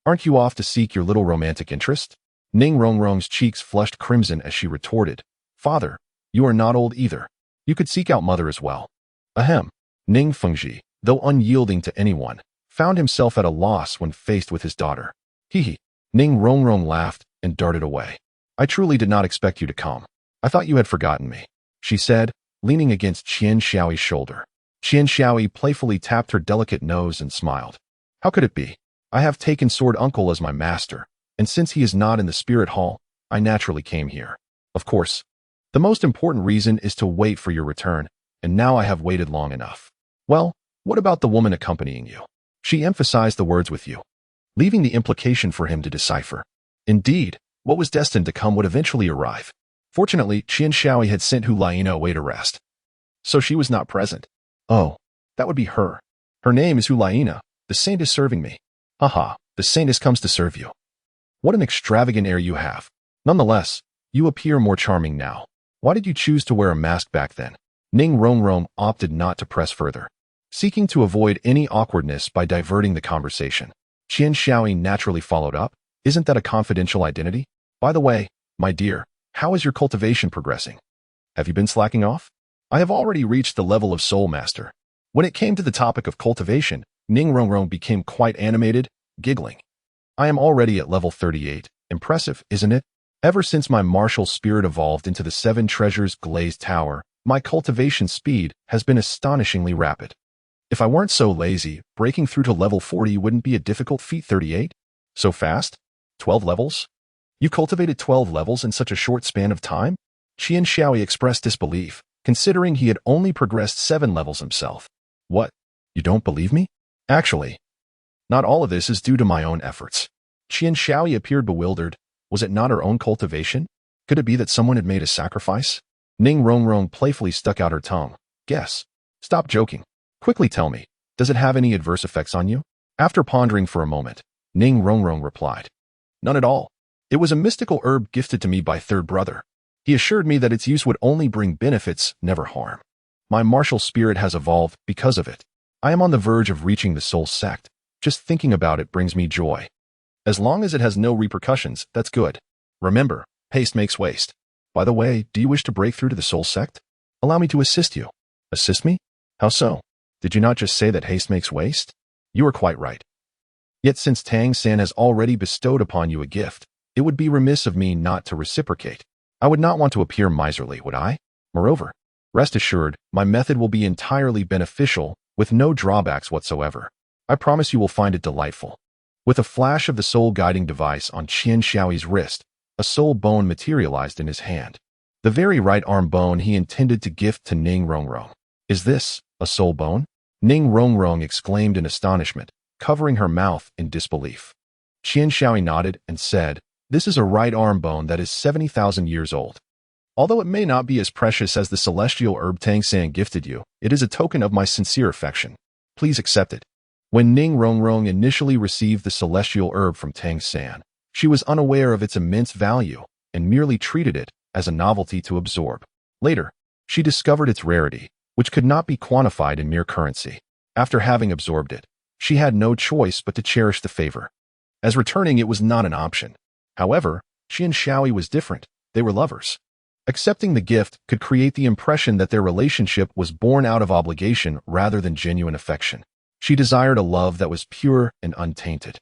Aren't you off to seek your little romantic interest?" Ning Rongrong's cheeks flushed crimson as she retorted, "Father, you are not old either. You could seek out mother as well." Ahem. Ning Fengji, though unyielding to anyone, found himself at a loss when faced with his daughter. Hee. Ning Rongrong laughed and darted away. "I truly did not expect you to come. I thought you had forgotten me," she said, leaning against Qian Xiaoyi's shoulder. Qian Xiaoyi playfully tapped her delicate nose and smiled. "How could it be? I have taken Sword Uncle as my master, and since he is not in the Spirit Hall, I naturally came here. Of course, the most important reason is to wait for your return, and now I have waited long enough." "Well, what about the woman accompanying you?" She emphasized the words "with you," leaving the implication for him to decipher. Indeed, what was destined to come would eventually arrive. Fortunately, Qian Xiaoyi had sent Hulaina away to rest, so she was not present. "Oh, that would be her. Her name is Hulaina. The saint is serving me." "Haha, the saintess comes to serve you. What an extravagant air you have. Nonetheless, you appear more charming now. Why did you choose to wear a mask back then?" Ning Rongrong opted not to press further, seeking to avoid any awkwardness by diverting the conversation. Qian Xiaoyi naturally followed up, "Isn't that a confidential identity? By the way, my dear, how is your cultivation progressing? Have you been slacking off?" "I have already reached the level of Soul Master." When it came to the topic of cultivation, Ning Rongrong became quite animated, giggling. "I am already at level 38. Impressive, isn't it? Ever since my martial spirit evolved into the Seven Treasures Glazed Tower, my cultivation speed has been astonishingly rapid. If I weren't so lazy, breaking through to level 40 wouldn't be a difficult feat. 38? So fast? 12 levels? You cultivated 12 levels in such a short span of time?" Qian Xiaoyi expressed disbelief, considering he had only progressed 7 levels himself. "What? You don't believe me? Actually, not all of this is due to my own efforts." Qian Shaoi appeared bewildered. Was it not her own cultivation? Could it be that someone had made a sacrifice? Ning Rongrong playfully stuck out her tongue. Guess. Stop joking. Quickly tell me, does it have any adverse effects on you? After pondering for a moment, Ning Rongrong replied. None at all. It was a mystical herb gifted to me by third brother. He assured me that its use would only bring benefits, never harm. My martial spirit has evolved because of it. I am on the verge of reaching the soul sect. Just thinking about it brings me joy. As long as it has no repercussions, that's good. Remember, haste makes waste. By the way, do you wish to break through to the soul sect? Allow me to assist you. Assist me? How so? Did you not just say that haste makes waste? You are quite right. Yet since Tang-san has already bestowed upon you a gift, it would be remiss of me not to reciprocate. I would not want to appear miserly, would I? Moreover, rest assured, my method will be entirely beneficial, with no drawbacks whatsoever. I promise you will find it delightful. With a flash of the soul guiding device on Qian Shaoi's wrist, a soul bone materialized in his hand. The very right arm bone he intended to gift to Ning Rongrong. Is this a soul bone? Ning Rongrong exclaimed in astonishment, covering her mouth in disbelief. Qian Shaoi nodded and said, This is a right arm bone that is 70,000 years old. Although it may not be as precious as the celestial herb Tang-san gifted you, it is a token of my sincere affection. Please accept it. When Ning Rongrong initially received the celestial herb from Tang-san, she was unaware of its immense value and merely treated it as a novelty to absorb. Later, she discovered its rarity, which could not be quantified in mere currency. After having absorbed it, she had no choice but to cherish the favor. As returning it was not an option. However, she and Shaoi was different. They were lovers. Accepting the gift could create the impression that their relationship was born out of obligation rather than genuine affection. She desired a love that was pure and untainted.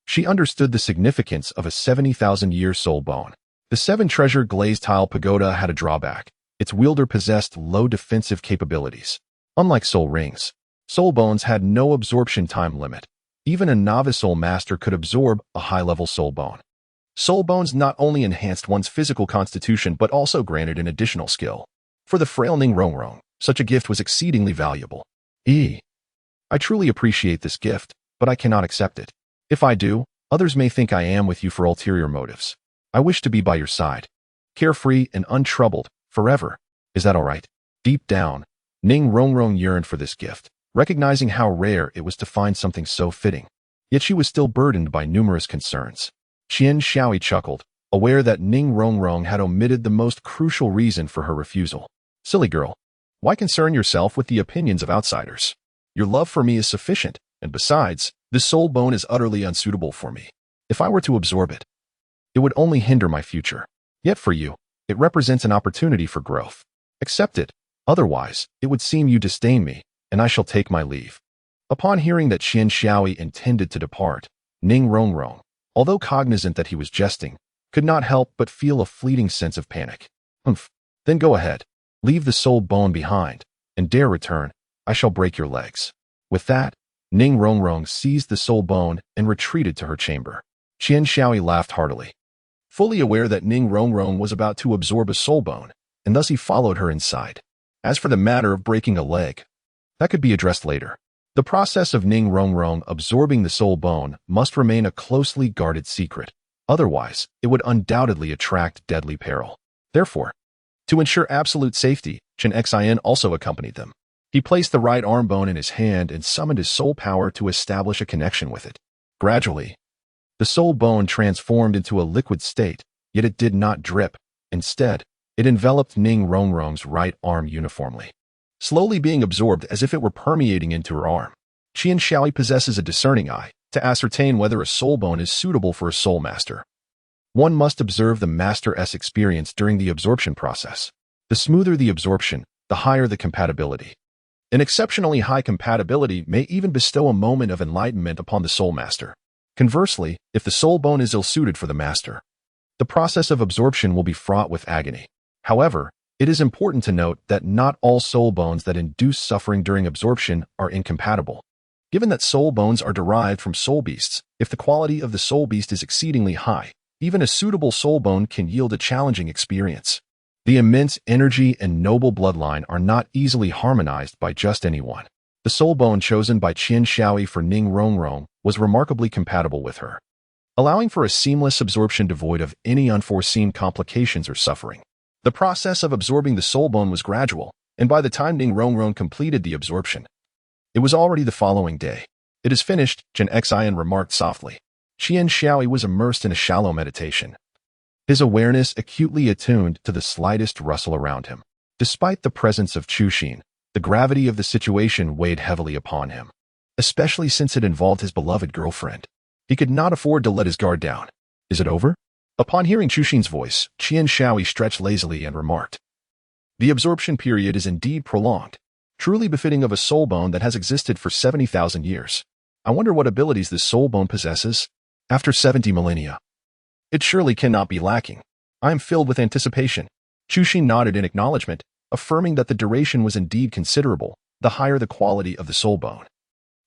She understood the significance of a 70,000-year soul bone. The 7-treasure glazed tile pagoda had a drawback. Its wielder possessed low defensive capabilities. Unlike soul rings, soul bones had no absorption time limit. Even a novice soul master could absorb a high-level soul bone. Soul bones not only enhanced one's physical constitution but also granted an additional skill. For the frail Ning Rongrong, such a gift was exceedingly valuable. I truly appreciate this gift, but I cannot accept it. If I do, others may think I am with you for ulterior motives. I wish to be by your side, carefree and untroubled, forever. Is that all right? Deep down, Ning Rongrong yearned for this gift, recognizing how rare it was to find something so fitting. Yet she was still burdened by numerous concerns. Qian Shaoi chuckled, aware that Ning Rongrong had omitted the most crucial reason for her refusal. Silly girl, why concern yourself with the opinions of outsiders? Your love for me is sufficient, and besides, this soul bone is utterly unsuitable for me. If I were to absorb it, it would only hinder my future. Yet for you, it represents an opportunity for growth. Accept it, otherwise, it would seem you disdain me, and I shall take my leave. Upon hearing that Qian Shaoi intended to depart, Ning Rongrong, although cognizant that he was jesting, could not help but feel a fleeting sense of panic. Then go ahead. Leave the soul bone behind, and dare return. I shall break your legs. With that, Ning Rongrong seized the soul bone and retreated to her chamber. Qian Shaoi laughed heartily. Fully aware that Ning Rongrong was about to absorb a soul bone, and thus he followed her inside. As for the matter of breaking a leg, that could be addressed later. The process of Ning Rongrong absorbing the soul bone must remain a closely guarded secret. Otherwise, it would undoubtedly attract deadly peril. Therefore, to ensure absolute safety, Chen Xin also accompanied them. He placed the right arm bone in his hand and summoned his soul power to establish a connection with it. Gradually, the soul bone transformed into a liquid state, yet it did not drip. Instead, it enveloped Ning Rongrong's right arm uniformly, slowly being absorbed as if it were permeating into her arm. Qian Shaoi possesses a discerning eye to ascertain whether a soul bone is suitable for a soul master. One must observe the master's experience during the absorption process. The smoother the absorption, the higher the compatibility. An exceptionally high compatibility may even bestow a moment of enlightenment upon the soul master. Conversely, if the soul bone is ill-suited for the master, the process of absorption will be fraught with agony. However, it is important to note that not all soul bones that induce suffering during absorption are incompatible. Given that soul bones are derived from soul beasts, if the quality of the soul beast is exceedingly high, even a suitable soul bone can yield a challenging experience. The immense energy and noble bloodline are not easily harmonized by just anyone. The soul bone chosen by Qian Shaoi for Ning Rongrong was remarkably compatible with her. allowing for a seamless absorption devoid of any unforeseen complications or suffering. The process of absorbing the soul bone was gradual, and by the time Ning Rongrong completed the absorption, it was already the following day. "It is finished," Chen Xian remarked softly. Qian Xiaoyi was immersed in a shallow meditation, his awareness acutely attuned to the slightest rustle around him. Despite the presence of Chu Xin, the gravity of the situation weighed heavily upon him, especially since it involved his beloved girlfriend. He could not afford to let his guard down. "Is it over?" Upon hearing Chu Xin's voice, Qian Xiaoyi stretched lazily and remarked, "The absorption period is indeed prolonged, truly befitting of a soul bone that has existed for 70,000 years. I wonder what abilities this soul bone possesses after 70 millennia. It surely cannot be lacking. I am filled with anticipation." Chu Xin nodded in acknowledgement, affirming that the duration was indeed considerable, the higher the quality of the soul bone,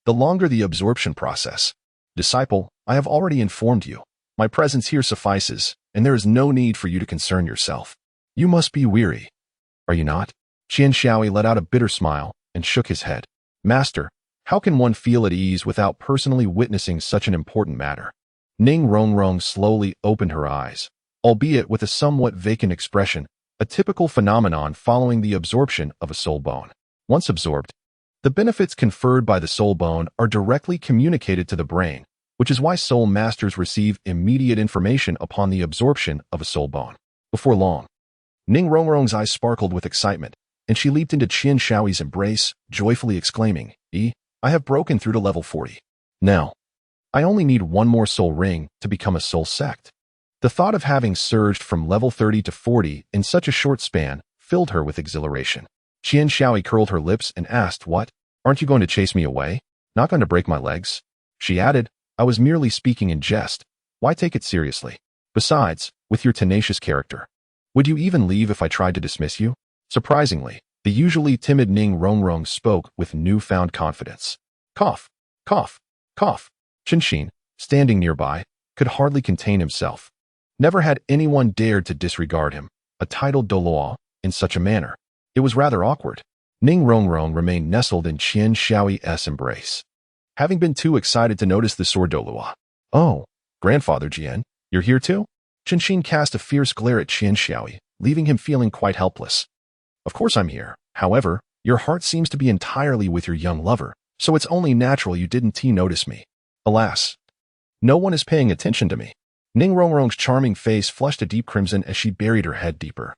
the longer the absorption process. "Disciple, I have already informed you. My presence here suffices, and there is no need for you to concern yourself. You must be weary. Are you not?" Qian Xiaoyi let out a bitter smile and shook his head. "Master, how can one feel at ease without personally witnessing such an important matter?" Ning Rongrong slowly opened her eyes, albeit with a somewhat vacant expression, a typical phenomenon following the absorption of a soul bone. Once absorbed, the benefits conferred by the soul bone are directly communicated to the brain, which is why soul masters receive immediate information upon the absorption of a soul bone. Before long, Ning Rongrong's eyes sparkled with excitement, and she leaped into Qian Xiaoyi's embrace, joyfully exclaiming, I have broken through to level 40. Now, I only need one more soul ring to become a soul sect." The thought of having surged from level 30 to 40 in such a short span filled her with exhilaration. Qian Xiaoyi curled her lips and asked, "What? Aren't you going to chase me away? Not going to break my legs?" She added, "I was merely speaking in jest. Why take it seriously? Besides, with your tenacious character, would you even leave if I tried to dismiss you?" Surprisingly, the usually timid Ning Rongrong spoke with newfound confidence. Cough, cough, cough. Chen Xin, standing nearby, could hardly contain himself. Never had anyone dared to disregard him, a titled Douluo, in such a manner. It was rather awkward. Ning Rongrong remained nestled in Qian Xiaoyi's embrace, having been too excited to notice the sword Douluo. "Oh, Grandfather Jian, you're here too?" Chen Xin cast a fierce glare at Qian Xiaoyi, leaving him feeling quite helpless. "Of course I'm here. However, your heart seems to be entirely with your young lover, so it's only natural you didn't notice me. Alas, no one is paying attention to me." Ning Rongrong's charming face flushed a deep crimson as she buried her head deeper,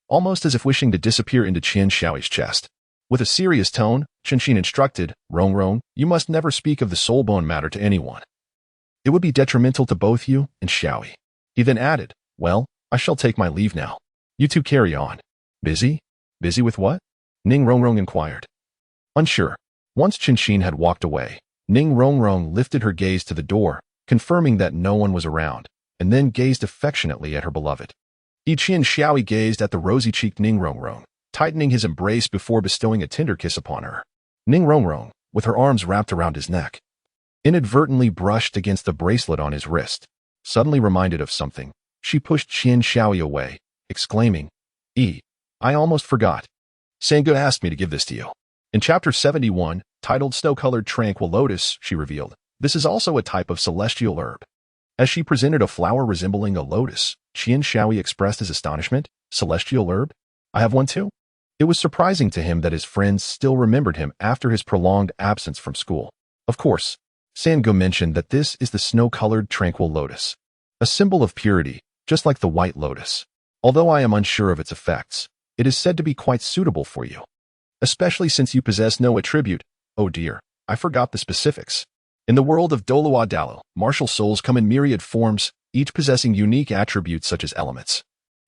almost as if wishing to disappear into Qian Xiaoyi's chest. With a serious tone, Chen Xin instructed, "Rongrong, you must never speak of the soul bone matter to anyone. It would be detrimental to both you and Xiaoyi." He then added, "Well, I shall take my leave now. You two carry on." "Busy? Busy with what?" Ning Rongrong inquired. Unsure. Once Chen Xin had walked away, Ning Rongrong lifted her gaze to the door, confirming that no one was around, and then gazed affectionately at her beloved. Qian Xiaoyi gazed at the rosy-cheeked Ning Rongrong, tightening his embrace before bestowing a tender kiss upon her. Ning Rongrong, with her arms wrapped around his neck, inadvertently brushed against the bracelet on his wrist. Suddenly reminded of something, she pushed Qian Xiaoyi away, exclaiming, I almost forgot. Sangu asked me to give this to you." In Chapter 71, titled Snow-Colored Tranquil Lotus, she revealed, "This is also a type of celestial herb." As she presented a flower resembling a lotus, Qian Xiaoyi expressed his astonishment. "Celestial herb? I have one too?" It was surprising to him that his friends still remembered him after his prolonged absence from school. Of course, Sangu mentioned that this is the snow-colored tranquil lotus, a symbol of purity, just like the white lotus. Although I am unsure of its effects, it is said to be quite suitable for you, especially since you possess no attribute. Oh dear, I forgot the specifics. In the world of Douluo, martial souls come in myriad forms, each possessing unique attributes such as elements,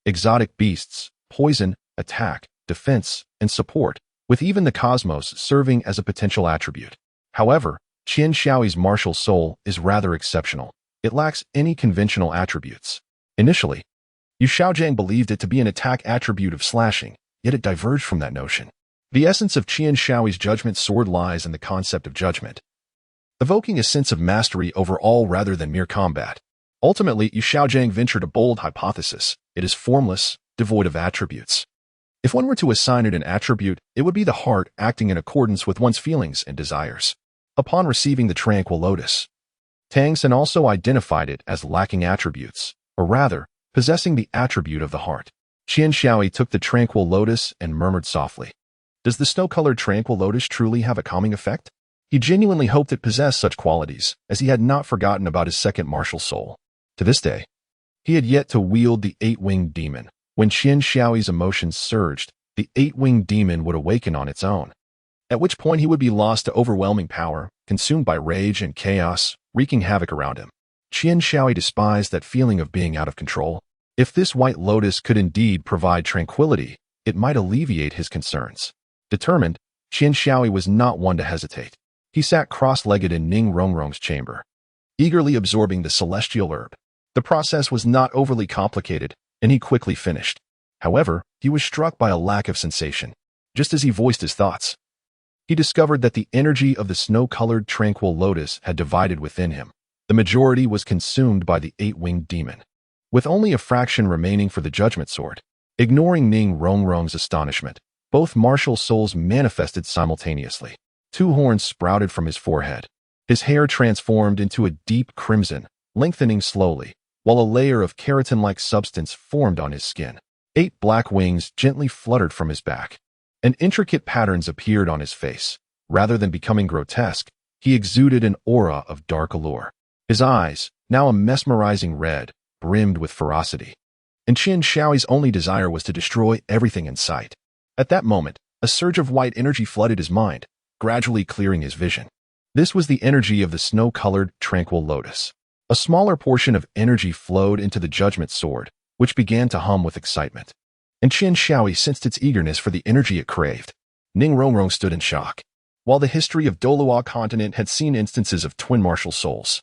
exotic beasts, poison, attack, defense, and support, with even the cosmos serving as a potential attribute. However, Qian Xiaoyi's martial soul is rather exceptional. It lacks any conventional attributes. Initially, Yu Xiaojiang believed it to be an attack attribute of slashing, yet it diverged from that notion. The essence of Qian Xiaoyi's judgment sword lies in the concept of judgment, evoking a sense of mastery over all rather than mere combat. Ultimately, Yu Xiaojiang ventured a bold hypothesis. It is formless, devoid of attributes. If one were to assign it an attribute, it would be the heart acting in accordance with one's feelings and desires. Upon receiving the tranquil lotus, Tang San also identified it as lacking attributes, or rather, possessing the attribute of the heart. Qian Xiaoyi took the tranquil lotus and murmured softly, "Does the snow-colored tranquil lotus truly have a calming effect?" He genuinely hoped it possessed such qualities, as he had not forgotten about his second martial soul. To this day, he had yet to wield the eight-winged demon. When Qian Xiaoyi's emotions surged, the eight-winged demon would awaken on its own, at which point he would be lost to overwhelming power, consumed by rage and chaos, wreaking havoc around him. Qian Xiaoyi despised that feeling of being out of control. If this white lotus could indeed provide tranquility, it might alleviate his concerns. Determined, Qian Xiaoyi was not one to hesitate. He sat cross-legged in Ning Rongrong's chamber, eagerly absorbing the celestial herb. The process was not overly complicated, and he quickly finished. However, he was struck by a lack of sensation. Just as he voiced his thoughts, he discovered that the energy of the snow-colored tranquil lotus had divided within him. The majority was consumed by the eight-winged demon, with only a fraction remaining for the judgment sword. Ignoring Ning Rongrong's astonishment, both martial souls manifested simultaneously. Two horns sprouted from his forehead. His hair transformed into a deep crimson, lengthening slowly, while a layer of keratin-like substance formed on his skin. 8 black wings gently fluttered from his back, and intricate patterns appeared on his face. Rather than becoming grotesque, he exuded an aura of dark allure. His eyes, now a mesmerizing red, brimmed with ferocity, and Qian Xiaoyi's only desire was to destroy everything in sight. At that moment, a surge of white energy flooded his mind, gradually clearing his vision. This was the energy of the snow-colored tranquil lotus. A smaller portion of energy flowed into the judgment sword, which began to hum with excitement, and Qian Xiaoyi sensed its eagerness for the energy it craved. Ning Rongrong stood in shock. While the history of Douluo continent had seen instances of twin martial souls,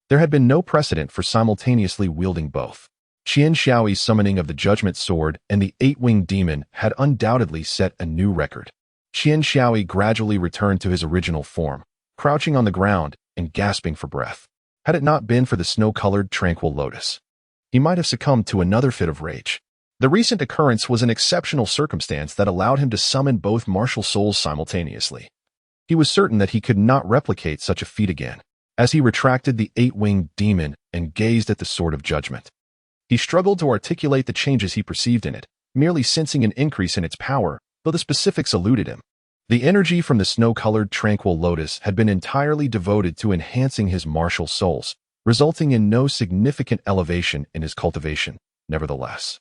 there had been no precedent for simultaneously wielding both. Qian Xiaoyi's summoning of the judgment sword and the eight-winged demon had undoubtedly set a new record. Qian Xiaoyi gradually returned to his original form, crouching on the ground and gasping for breath. Had it not been for the snow-colored tranquil lotus, he might have succumbed to another fit of rage. The recent occurrence was an exceptional circumstance that allowed him to summon both martial souls simultaneously. He was certain that he could not replicate such a feat again. As he retracted the eight-winged demon and gazed at the Sword of Judgment, he struggled to articulate the changes he perceived in it, merely sensing an increase in its power, though the specifics eluded him. The energy from the snow-colored tranquil lotus had been entirely devoted to enhancing his martial souls, resulting in no significant elevation in his cultivation. Nevertheless,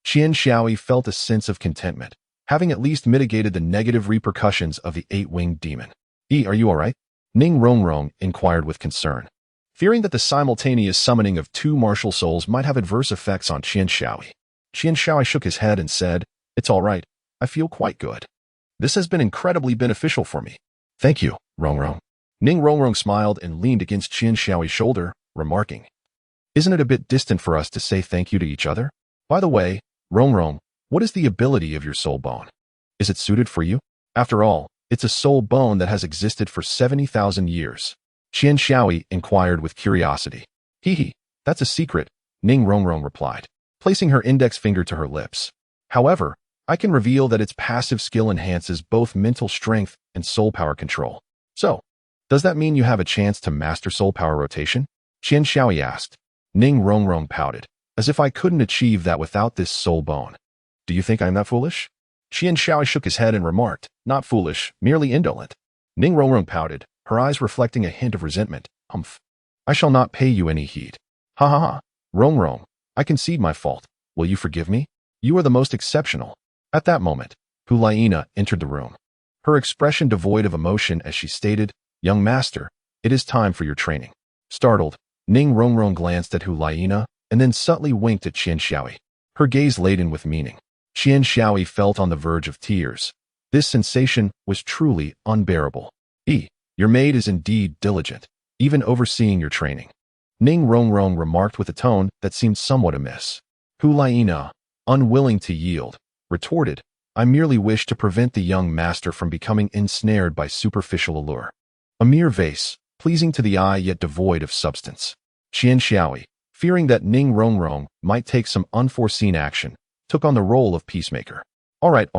Qian Xiaoyi felt a sense of contentment, having at least mitigated the negative repercussions of the eight-winged demon. Are you all right?" Ning Rongrong inquired with concern, fearing that the simultaneous summoning of two martial souls might have adverse effects on Qian Xiaoyi. Qian Xiaoyi shook his head and said, "It's all right. I feel quite good. This has been incredibly beneficial for me." "Thank you, Rongrong." Ning Rongrong smiled and leaned against Qian Xiaoyi's shoulder, remarking, "Isn't it a bit distant for us to say thank you to each other? By the way, Rongrong, what is the ability of your soul bone? Is it suited for you? After all, it's a soul bone that has existed for 70,000 years. Qian Xiaoyi inquired with curiosity. That's a secret," Ning Rongrong replied, placing her index finger to her lips. "However, I can reveal that its passive skill enhances both mental strength and soul power control. So, does that mean you have a chance to master soul power rotation?" Qian Xiaoyi asked. Ning Rongrong pouted, "As if I couldn't achieve that without this soul bone. Do you think I'm that foolish?" Qian Xiaoyi shook his head and remarked, "Not foolish, merely indolent." Ning Rongrong pouted, her eyes reflecting a hint of resentment. "Humph. I shall not pay you any heed." "Ha ha ha. Rongrong, I concede my fault. Will you forgive me? You are the most exceptional." At that moment, Hulaina entered the room, her expression devoid of emotion as she stated, "Young master, it is time for your training." Startled, Ning Rongrong glanced at Hulaina and then subtly winked at Qian Xiaoyi, her gaze laden with meaning. Qian Xiaoyi felt on the verge of tears. This sensation was truly unbearable. Your maid is indeed diligent, even overseeing your training," Ning Rongrong remarked with a tone that seemed somewhat amiss. Hulaina, unwilling to yield, retorted, "I merely wish to prevent the young master from becoming ensnared by superficial allure. A mere vase, pleasing to the eye yet devoid of substance." Qian Xiaoyi, fearing that Ning Rongrong might take some unforeseen action, took on the role of peacemaker. All right.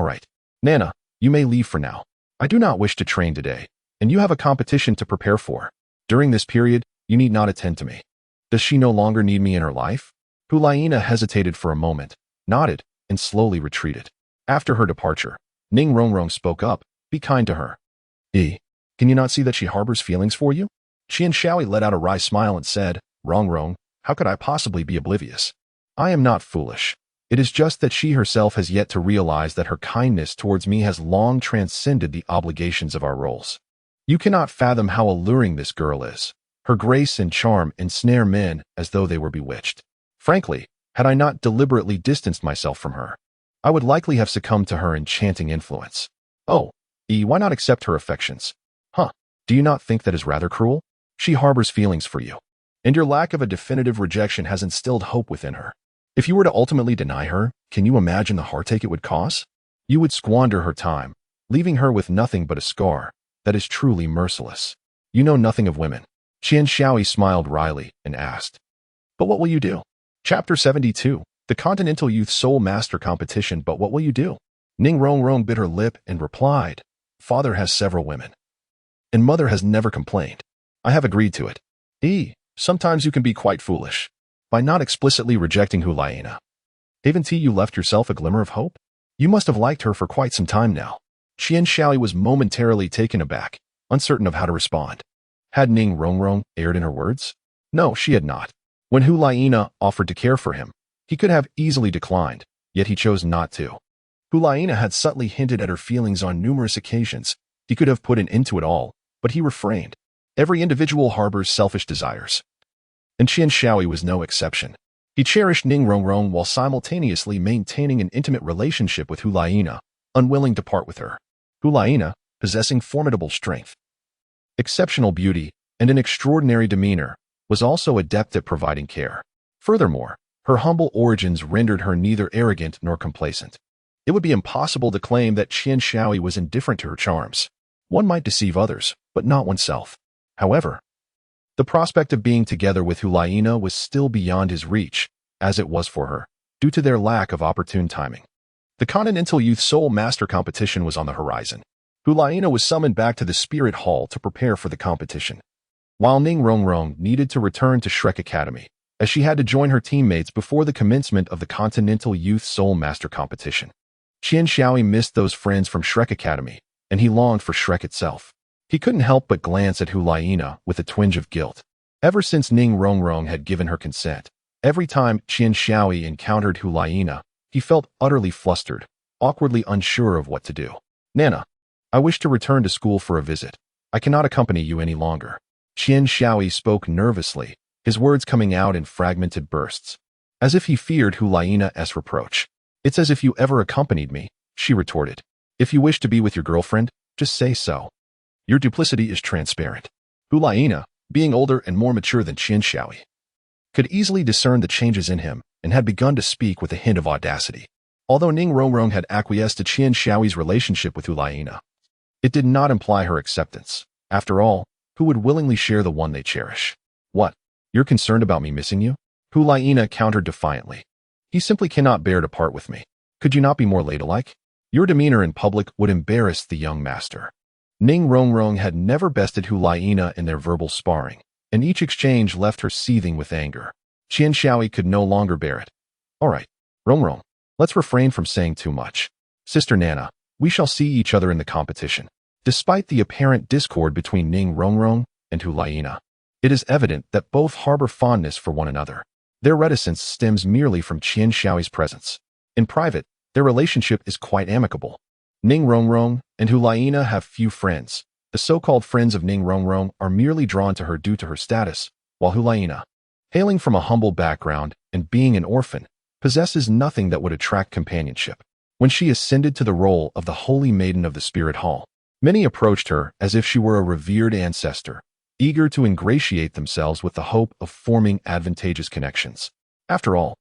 Nana, you may leave for now. I do not wish to train today, and you have a competition to prepare for." During this period, You need not attend to me. Does she no longer need me in her life? Hulaina hesitated for a moment, nodded, and slowly retreated. After her departure, Ning Rongrong spoke up. Be kind to her. Can you not see that she harbors feelings for you? Qian Shaoi let out a wry smile and said, Rongrong, how could I possibly be oblivious? I am not foolish. It is just that she herself has yet to realize that her kindness towards me has long transcended the obligations of our roles. You cannot fathom how alluring this girl is. Her grace and charm ensnare men as though they were bewitched. Frankly, had I not deliberately distanced myself from her, I would likely have succumbed to her enchanting influence. Oh, why not accept her affections? Do you not think that is rather cruel? She harbors feelings for you, and your lack of a definitive rejection has instilled hope within her. If you were to ultimately deny her, can you imagine the heartache it would cause? You would squander her time, leaving her with nothing but a scar that is truly merciless. You know nothing of women. Qian Shaoi smiled wryly and asked, But what will you do? Chapter 72, The Continental Youth Soul Master Competition. But what will you do? Ning Rongrong bit her lip and replied, Father has several women, and mother has never complained. I have agreed to it. Sometimes you can be quite foolish by not explicitly rejecting Hulaina. Haven't you left yourself a glimmer of hope? You must have liked her for quite some time now. Qian Shaoi was momentarily taken aback, uncertain of how to respond. Had Ning Rongrong erred in her words? No, she had not. When Hulaina offered to care for him, he could have easily declined, yet he chose not to. Hulaina had subtly hinted at her feelings on numerous occasions. He could have put an end to it all, but he refrained. Every individual harbors selfish desires, and Qian Shaoi was no exception. He cherished Ning Rongrong while simultaneously maintaining an intimate relationship with Hulaina, unwilling to part with her. Hulaina, possessing formidable strength, exceptional beauty, and an extraordinary demeanor, was also adept at providing care. Furthermore, her humble origins rendered her neither arrogant nor complacent. It would be impossible to claim that Qian Shaoi was indifferent to her charms. One might deceive others, but not oneself. However, the prospect of being together with Hulaina was still beyond his reach, as it was for her, due to their lack of opportune timing. The Continental Youth Soul Master Competition was on the horizon. Hulaina was summoned back to the Spirit Hall to prepare for the competition, while Ning Rongrong needed to return to Shrek Academy, as she had to join her teammates before the commencement of the Continental Youth Soul Master Competition. Qian Shaoi missed those friends from Shrek Academy, and he longed for Shrek itself. He couldn't help but glance at Hulaina with a twinge of guilt. Ever since Ning Rongrong had given her consent, every time Qian Shaoi encountered Hulaina, he felt utterly flustered, awkwardly unsure of what to do. Nana, I wish to return to school for a visit. I cannot accompany you any longer. Qian Shaoi spoke nervously, his words coming out in fragmented bursts, as if he feared Hulaina's reproach. It's as if you ever accompanied me, she retorted. If you wish to be with your girlfriend, just say so. Your duplicity is transparent. Hulaina, being older and more mature than Qian Shaoi, could easily discern the changes in him and had begun to speak with a hint of audacity. Although Ning Rongrong had acquiesced to Qian Shaoi's relationship with Hulaina, it did not imply her acceptance. After all, who would willingly share the one they cherish? What? You're concerned about me missing you? Hulaina countered defiantly. He simply cannot bear to part with me. Could you not be more ladylike? Your demeanor in public would embarrass the young master. Ning Rongrong had never bested Hulaina in their verbal sparring, and each exchange left her seething with anger. Qian Shaoi could no longer bear it. All right, Rongrong, let's refrain from saying too much. Sister Nana, we shall see each other in the competition. Despite the apparent discord between Ning Rongrong and Hulaina, it is evident that both harbor fondness for one another. Their reticence stems merely from Qian Shaoi's presence. In private, their relationship is quite amicable. Ning Rongrong and Hulaina have few friends. The so-called friends of Ning Rongrong are merely drawn to her due to her status, while Hulaina, hailing from a humble background and being an orphan, possesses nothing that would attract companionship. When she ascended to the role of the Holy Maiden of the Spirit Hall, many approached her as if she were a revered ancestor, eager to ingratiate themselves with the hope of forming advantageous connections. After all,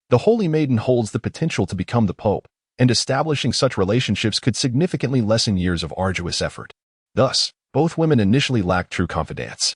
the Holy Maiden holds the potential to become the Pope, and establishing such relationships could significantly lessen years of arduous effort. Thus, both women initially lacked true confidence.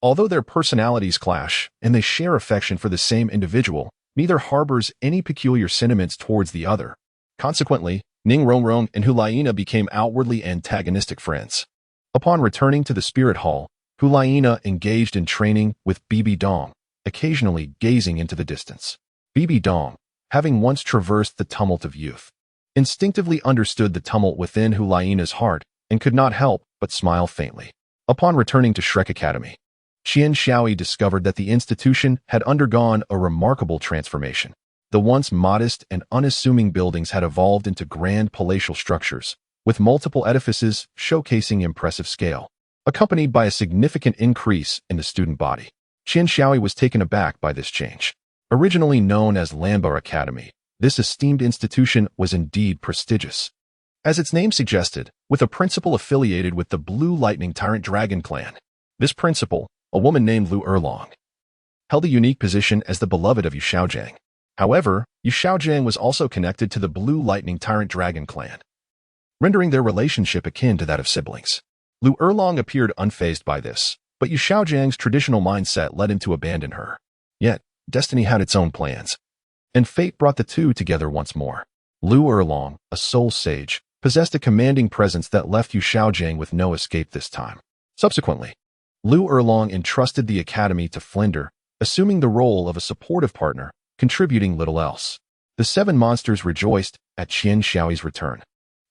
Although their personalities clash and they share affection for the same individual, neither harbors any peculiar sentiments towards the other. Consequently, Ning Rongrong and Hulaina became outwardly antagonistic friends. Upon returning to the Spirit Hall, Hulaina engaged in training with Bibi Dong, occasionally gazing into the distance. Bibi Dong, having once traversed the tumult of youth, instinctively understood the tumult within Hulaina's heart and could not help but smile faintly. Upon returning to Shrek Academy, Qian Xiaoyi discovered that the institution had undergone a remarkable transformation. The once modest and unassuming buildings had evolved into grand palatial structures, with multiple edifices showcasing impressive scale, accompanied by a significant increase in the student body. Qian Xiaoyi was taken aback by this change. Originally known as Lanbar Academy, this esteemed institution was indeed prestigious. As its name suggested, with a principal affiliated with the Blue Lightning Tyrant Dragon clan. This principal, a woman named Lu Erlong, held a unique position as the beloved of Yu Xiaojiang. However, Yu Xiaojiang was also connected to the Blue Lightning Tyrant Dragon clan, rendering their relationship akin to that of siblings. Lu Erlong appeared unfazed by this, but Yu Xiaojiang's traditional mindset led him to abandon her. Yet, destiny had its own plans, and fate brought the two together once more. Lu Erlong, a soul sage, possessed a commanding presence that left Yu Xiaojiang with no escape this time. Subsequently, Lu Erlong entrusted the academy to Flinder, assuming the role of a supportive partner, contributing little else. The seven monsters rejoiced at Qian Xiaoyi's return,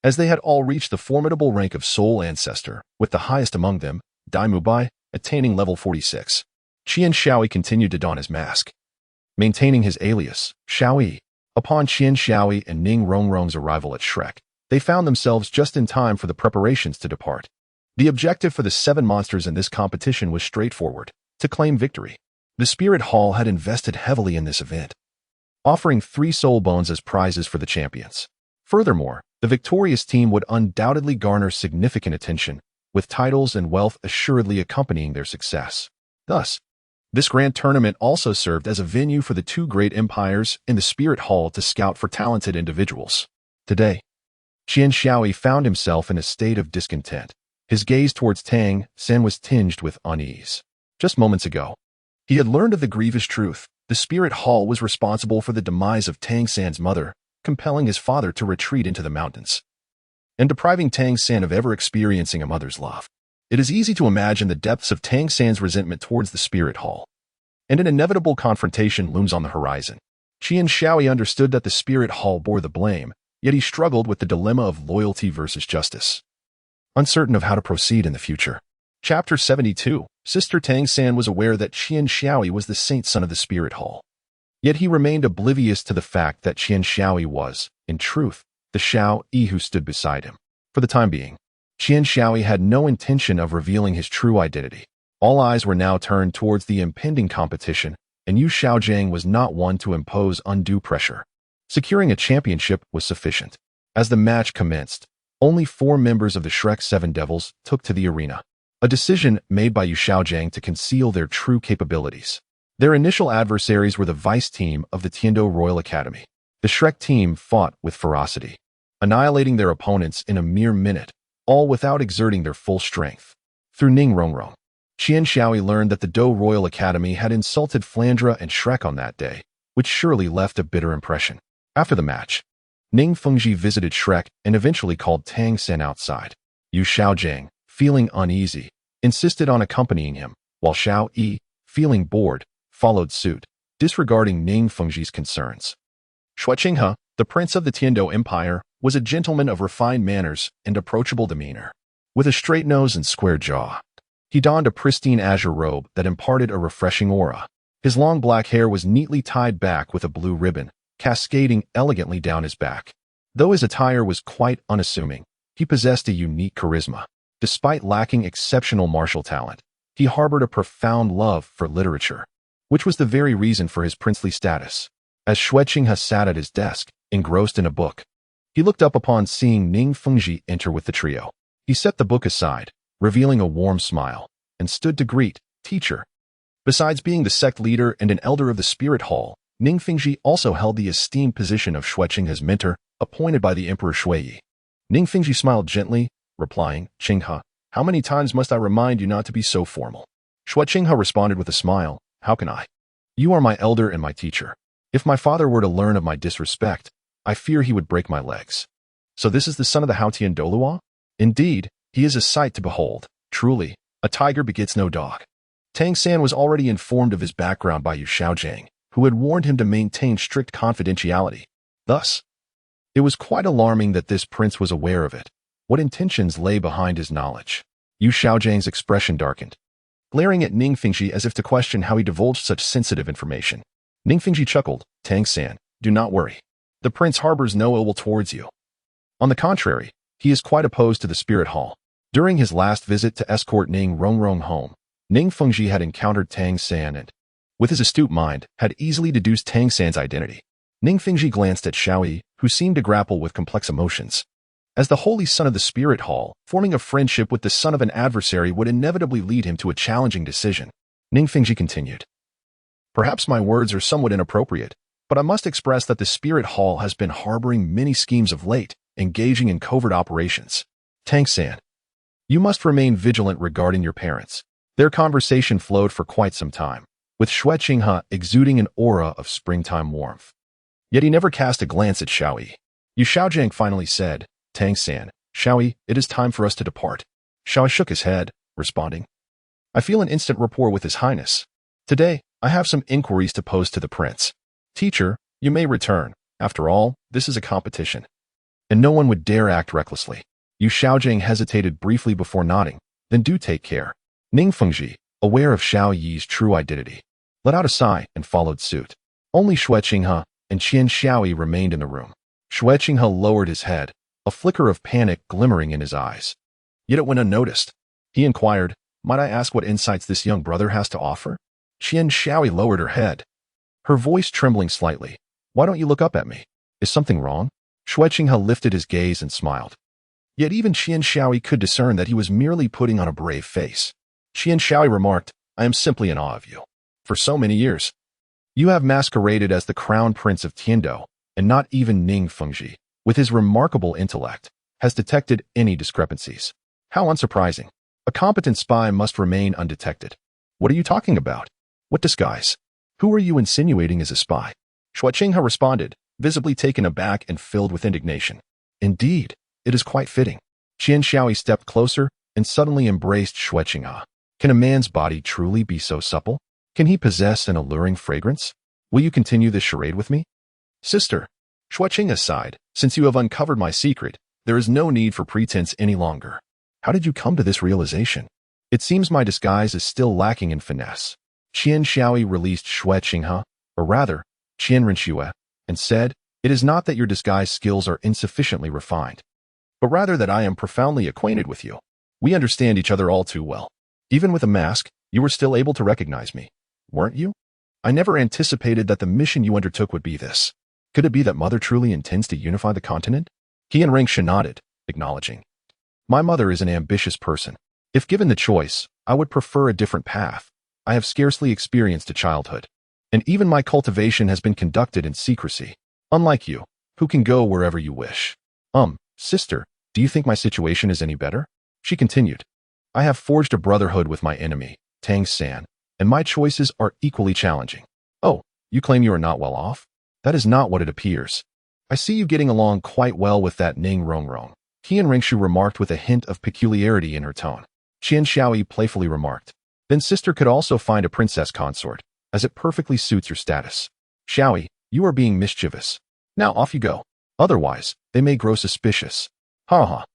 as they had all reached the formidable rank of Soul Ancestor, with the highest among them, Dai Mubai, attaining level 46. Qian Xiaoyi continued to don his mask, maintaining his alias, Xiaoyi. Upon Qian Xiaoyi and Ning Rongrong's arrival at Shrek, they found themselves just in time for the preparations to depart. The objective for the seven monsters in this competition was straightforward: to claim victory. The Spirit Hall had invested heavily in this event, offering 3 soul bones as prizes for the champions. Furthermore, the victorious team would undoubtedly garner significant attention, with titles and wealth assuredly accompanying their success. Thus, this grand tournament also served as a venue for the 2 great empires in the Spirit Hall to scout for talented individuals. Today, Qian Xiaoyi found himself in a state of discontent. His gaze towards Tang San was tinged with unease. Just moments ago, he had learned of the grievous truth. The Spirit Hall was responsible for the demise of Tang San's mother, compelling his father to retreat into the mountains, and depriving Tang San of ever experiencing a mother's love. It is easy to imagine the depths of Tang San's resentment towards the Spirit Hall, and an inevitable confrontation looms on the horizon. Qian Xiaoyi understood that the Spirit Hall bore the blame, yet he struggled with the dilemma of loyalty versus justice, uncertain of how to proceed in the future. Chapter 72. Sister Tang San was aware that Qian Xiaoyi was the saint son of the Spirit Hall. Yet he remained oblivious to the fact that Qian Xiaoyi was, in truth, the Xiao Yi who stood beside him. For the time being, Qian Xiaoyi had no intention of revealing his true identity. All eyes were now turned towards the impending competition, and Yu Xiaojiang was not one to impose undue pressure. Securing a championship was sufficient. As the match commenced, only 4 members of the Shrek 7 Devils took to the arena, a decision made by Yu Xiaojiang to conceal their true capabilities. Their initial adversaries were the vice team of the Tiando Royal Academy. The Shrek team fought with ferocity, annihilating their opponents in a mere minute, all without exerting their full strength. Through Ning Rongrong, Qian Xiaoyi learned that the Do Royal Academy had insulted Flandra and Shrek on that day, which surely left a bitter impression. After the match, Ning Fengji visited Shrek and eventually called Tang San outside. Yu Xiaojiang, feeling uneasy, insisted on accompanying him, while Xiao Yi, feeling bored, followed suit, disregarding Ning Fengji's concerns. Shui Qinghe, the prince of the Tiando Empire, was a gentleman of refined manners and approachable demeanor. With a straight nose and square jaw, he donned a pristine azure robe that imparted a refreshing aura. His long black hair was neatly tied back with a blue ribbon, cascading elegantly down his back. Though his attire was quite unassuming, he possessed a unique charisma. Despite lacking exceptional martial talent, he harbored a profound love for literature, which was the very reason for his princely status. As Shui Qinghe sat at his desk, engrossed in a book, he looked up upon seeing Ning Fengji enter with the trio. He set the book aside, revealing a warm smile, and stood to greet, "Teacher." Besides being the sect leader and an elder of the Spirit Hall, Ning Fengji also held the esteemed position of Shui Qinghe's mentor, appointed by the Emperor Shui. Ning Fengji smiled gently, replying, "Qinghe, how many times must I remind you not to be so formal?" Shui Qinghe responded with a smile, "How can I? You are my elder and my teacher. If my father were to learn of my disrespect, I fear he would break my legs. So this is the son of the Haotian Douluo? Indeed, he is a sight to behold, truly, A tiger begets no dog. Tang San was already informed of his background by Yu Xiaojiang, who had warned him to maintain strict confidentiality. Thus, it was quite alarming that this prince was aware of it. What intentions lay behind his knowledge? Yu Xiaojiang's expression darkened, glaring at Ning Fengji as if to question how he divulged such sensitive information. Ning Fengji chuckled. Tang San, do not worry. The prince harbors no ill will towards you. On the contrary, he is quite opposed to the spirit hall. During his last visit to escort Ning Rongrong home, Ning Fengji had encountered Tang San and, with his astute mind, had easily deduced Tang San's identity. Ning Fengji glanced at Xiaoyi, who seemed to grapple with complex emotions. As the holy son of the spirit hall, forming a friendship with the son of an adversary would inevitably lead him to a challenging decision. Ning Fengji continued. Perhaps my words are somewhat inappropriate, but I must express that the spirit hall has been harboring many schemes of late, engaging in covert operations. Tang San, you must remain vigilant regarding your parents. Their conversation flowed for quite some time, with Xue Qinghe exuding an aura of springtime warmth. Yet he never cast a glance at Xiaoyi. Yu Xiaojiang finally said, Tang San, Xiaoyi, it is time for us to depart. Xiaoyi shook his head, responding, I feel an instant rapport with His Highness. Today, I have some inquiries to pose to the prince. Teacher, you may return. After all, this is a competition. And no one would dare act recklessly. Yu Xiaojiang hesitated briefly before nodding. Then do take care. Ning Fengji, aware of Xiao Yi's true identity, let out a sigh and followed suit. Only Xue Qinghe and Qian Xiaoyi remained in the room. Xue Qinghe lowered his head, a flicker of panic glimmering in his eyes. Yet it went unnoticed. He inquired, might I ask what insights this young brother has to offer? Qian Xiaoyi lowered her head, her voice trembling slightly. Why don't you look up at me? Is something wrong? Xue Qinghe lifted his gaze and smiled. Yet even Qian Xiaoyi could discern that he was merely putting on a brave face. Qian Xiaoyi remarked, I am simply in awe of you. For so many years, you have masqueraded as the crown prince of Tiandou, and not even Ning Fengji, with his remarkable intellect, has detected any discrepancies. How unsurprising. A competent spy must remain undetected. What are you talking about? What disguise? Who are you insinuating as a spy? Xue Qinghe responded, visibly taken aback and filled with indignation. Indeed, it is quite fitting. Qian Xiaoyi stepped closer and suddenly embraced Xue Qinghe. Can a man's body truly be so supple? Can he possess an alluring fragrance? Will you continue this charade with me? Sister, Xue Qinghe sighed, since you have uncovered my secret, there is no need for pretense any longer. How did you come to this realization? It seems my disguise is still lacking in finesse. Qian Xiaoyi released Xue Qinghe, or rather, Qian Renxue, and said, it is not that your disguise skills are insufficiently refined, but rather that I am profoundly acquainted with you. We understand each other all too well. Even with a mask, you were still able to recognize me, weren't you? I never anticipated that the mission you undertook would be this. Could it be that Mother truly intends to unify the continent? Qian Renxue nodded, acknowledging. My mother is an ambitious person. If given the choice, I would prefer a different path. I have scarcely experienced a childhood, and even my cultivation has been conducted in secrecy. Unlike you, who can go wherever you wish. Sister, do you think my situation is any better? She continued. I have forged a brotherhood with my enemy, Tang San, and my choices are equally challenging. Oh, you claim you are not well off? That is not what it appears. I see you getting along quite well with that Ning Rongrong. Qian Renxue remarked with a hint of peculiarity in her tone. Qian Xiaoyi playfully remarked, then sister could also find a princess consort, as it perfectly suits your status. Xiaoyi, you are being mischievous. Now off you go. Otherwise, they may grow suspicious. Ha ha.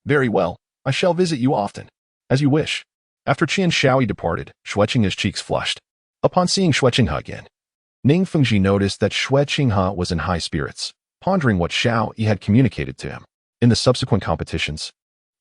Very well, I shall visit you often. As you wish. After Qian Xiaoyi departed, Xue Qinghe's cheeks flushed. Upon seeing Xue Qinghe again, Ning Fengji noticed that Xue Qinghe was in high spirits, pondering what Xiao Yi had communicated to him. In the subsequent competitions,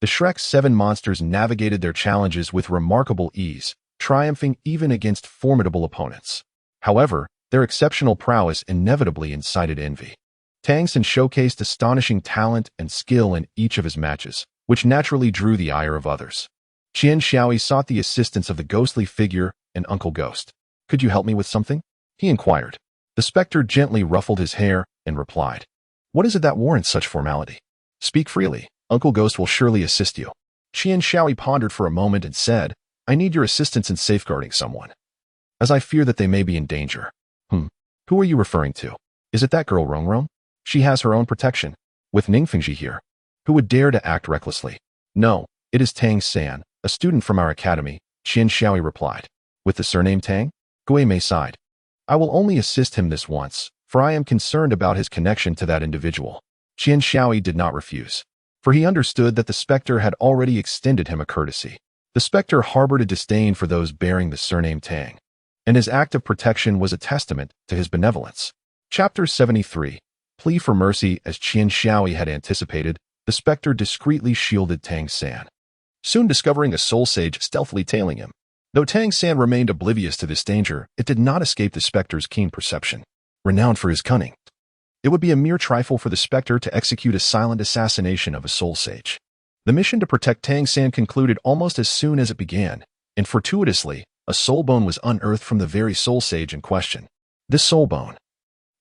the Shrek 7 monsters navigated their challenges with remarkable ease, triumphing even against formidable opponents. However, their exceptional prowess inevitably incited envy. Tang San showcased astonishing talent and skill in each of his matches, which naturally drew the ire of others. Qian Xiaoyi sought the assistance of the ghostly figure and Uncle Ghost. Could you help me with something? He inquired. The specter gently ruffled his hair and replied, what is it that warrants such formality? Speak freely. Uncle Ghost will surely assist you. Qian Xiaoyi pondered for a moment and said, I need your assistance in safeguarding someone, as I fear that they may be in danger. Who are you referring to? Is it that girl Rongrong? She has her own protection. With Ning Fengji here, who would dare to act recklessly? No, it is Tang San, A student from our academy, Qian Xiaoyi replied. With the surname Tang? Gui Mei sighed. I will only assist him this once, for I am concerned about his connection to that individual. Qian Xiaoyi did not refuse, for he understood that the spectre had already extended him a courtesy. The spectre harbored a disdain for those bearing the surname Tang, and his act of protection was a testament to his benevolence. Chapter 73. Plea for mercy. As Qian Xiaoyi had anticipated, the spectre discreetly shielded Tang San, soon discovering a soul sage stealthily tailing him. Though Tang San remained oblivious to this danger, it did not escape the spectre's keen perception. Renowned for his cunning, it would be a mere trifle for the spectre to execute a silent assassination of a soul sage. The mission to protect Tang San concluded almost as soon as it began, and fortuitously, a soul bone was unearthed from the very soul sage in question. This soul bone,